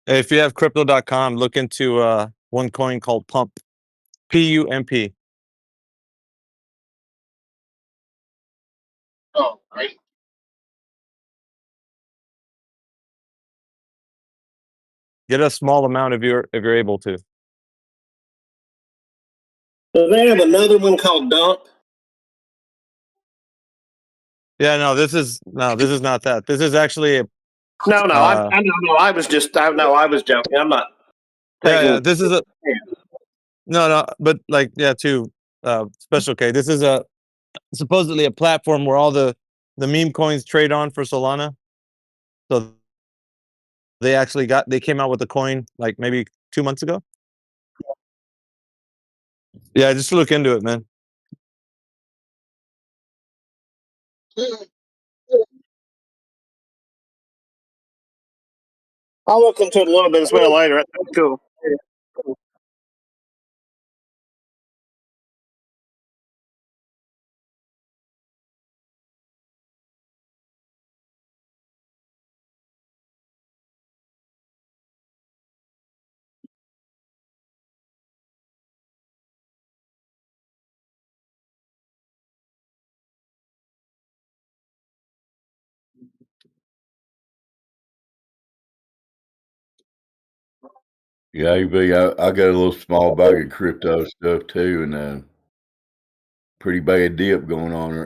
Hey, if you have crypto.com, look into one coin called Pump. PUMP. Oh, right. Get a small amount if you're able to. Do they have another one called Dump? Yeah, no, this is not that. This is actually a No, I know. I was just, I was joking. I'm not taking. yeah. This is a no, but like to Special K. This is a supposedly a platform where all the meme coins trade on for Solana. So they came out with a coin like maybe 2 months ago. Yeah, just look into it, man. I'll look into it a little bit as well later. That's cool. Yeah, AB, I got a little small bag of crypto stuff too, and pretty bad dip going on right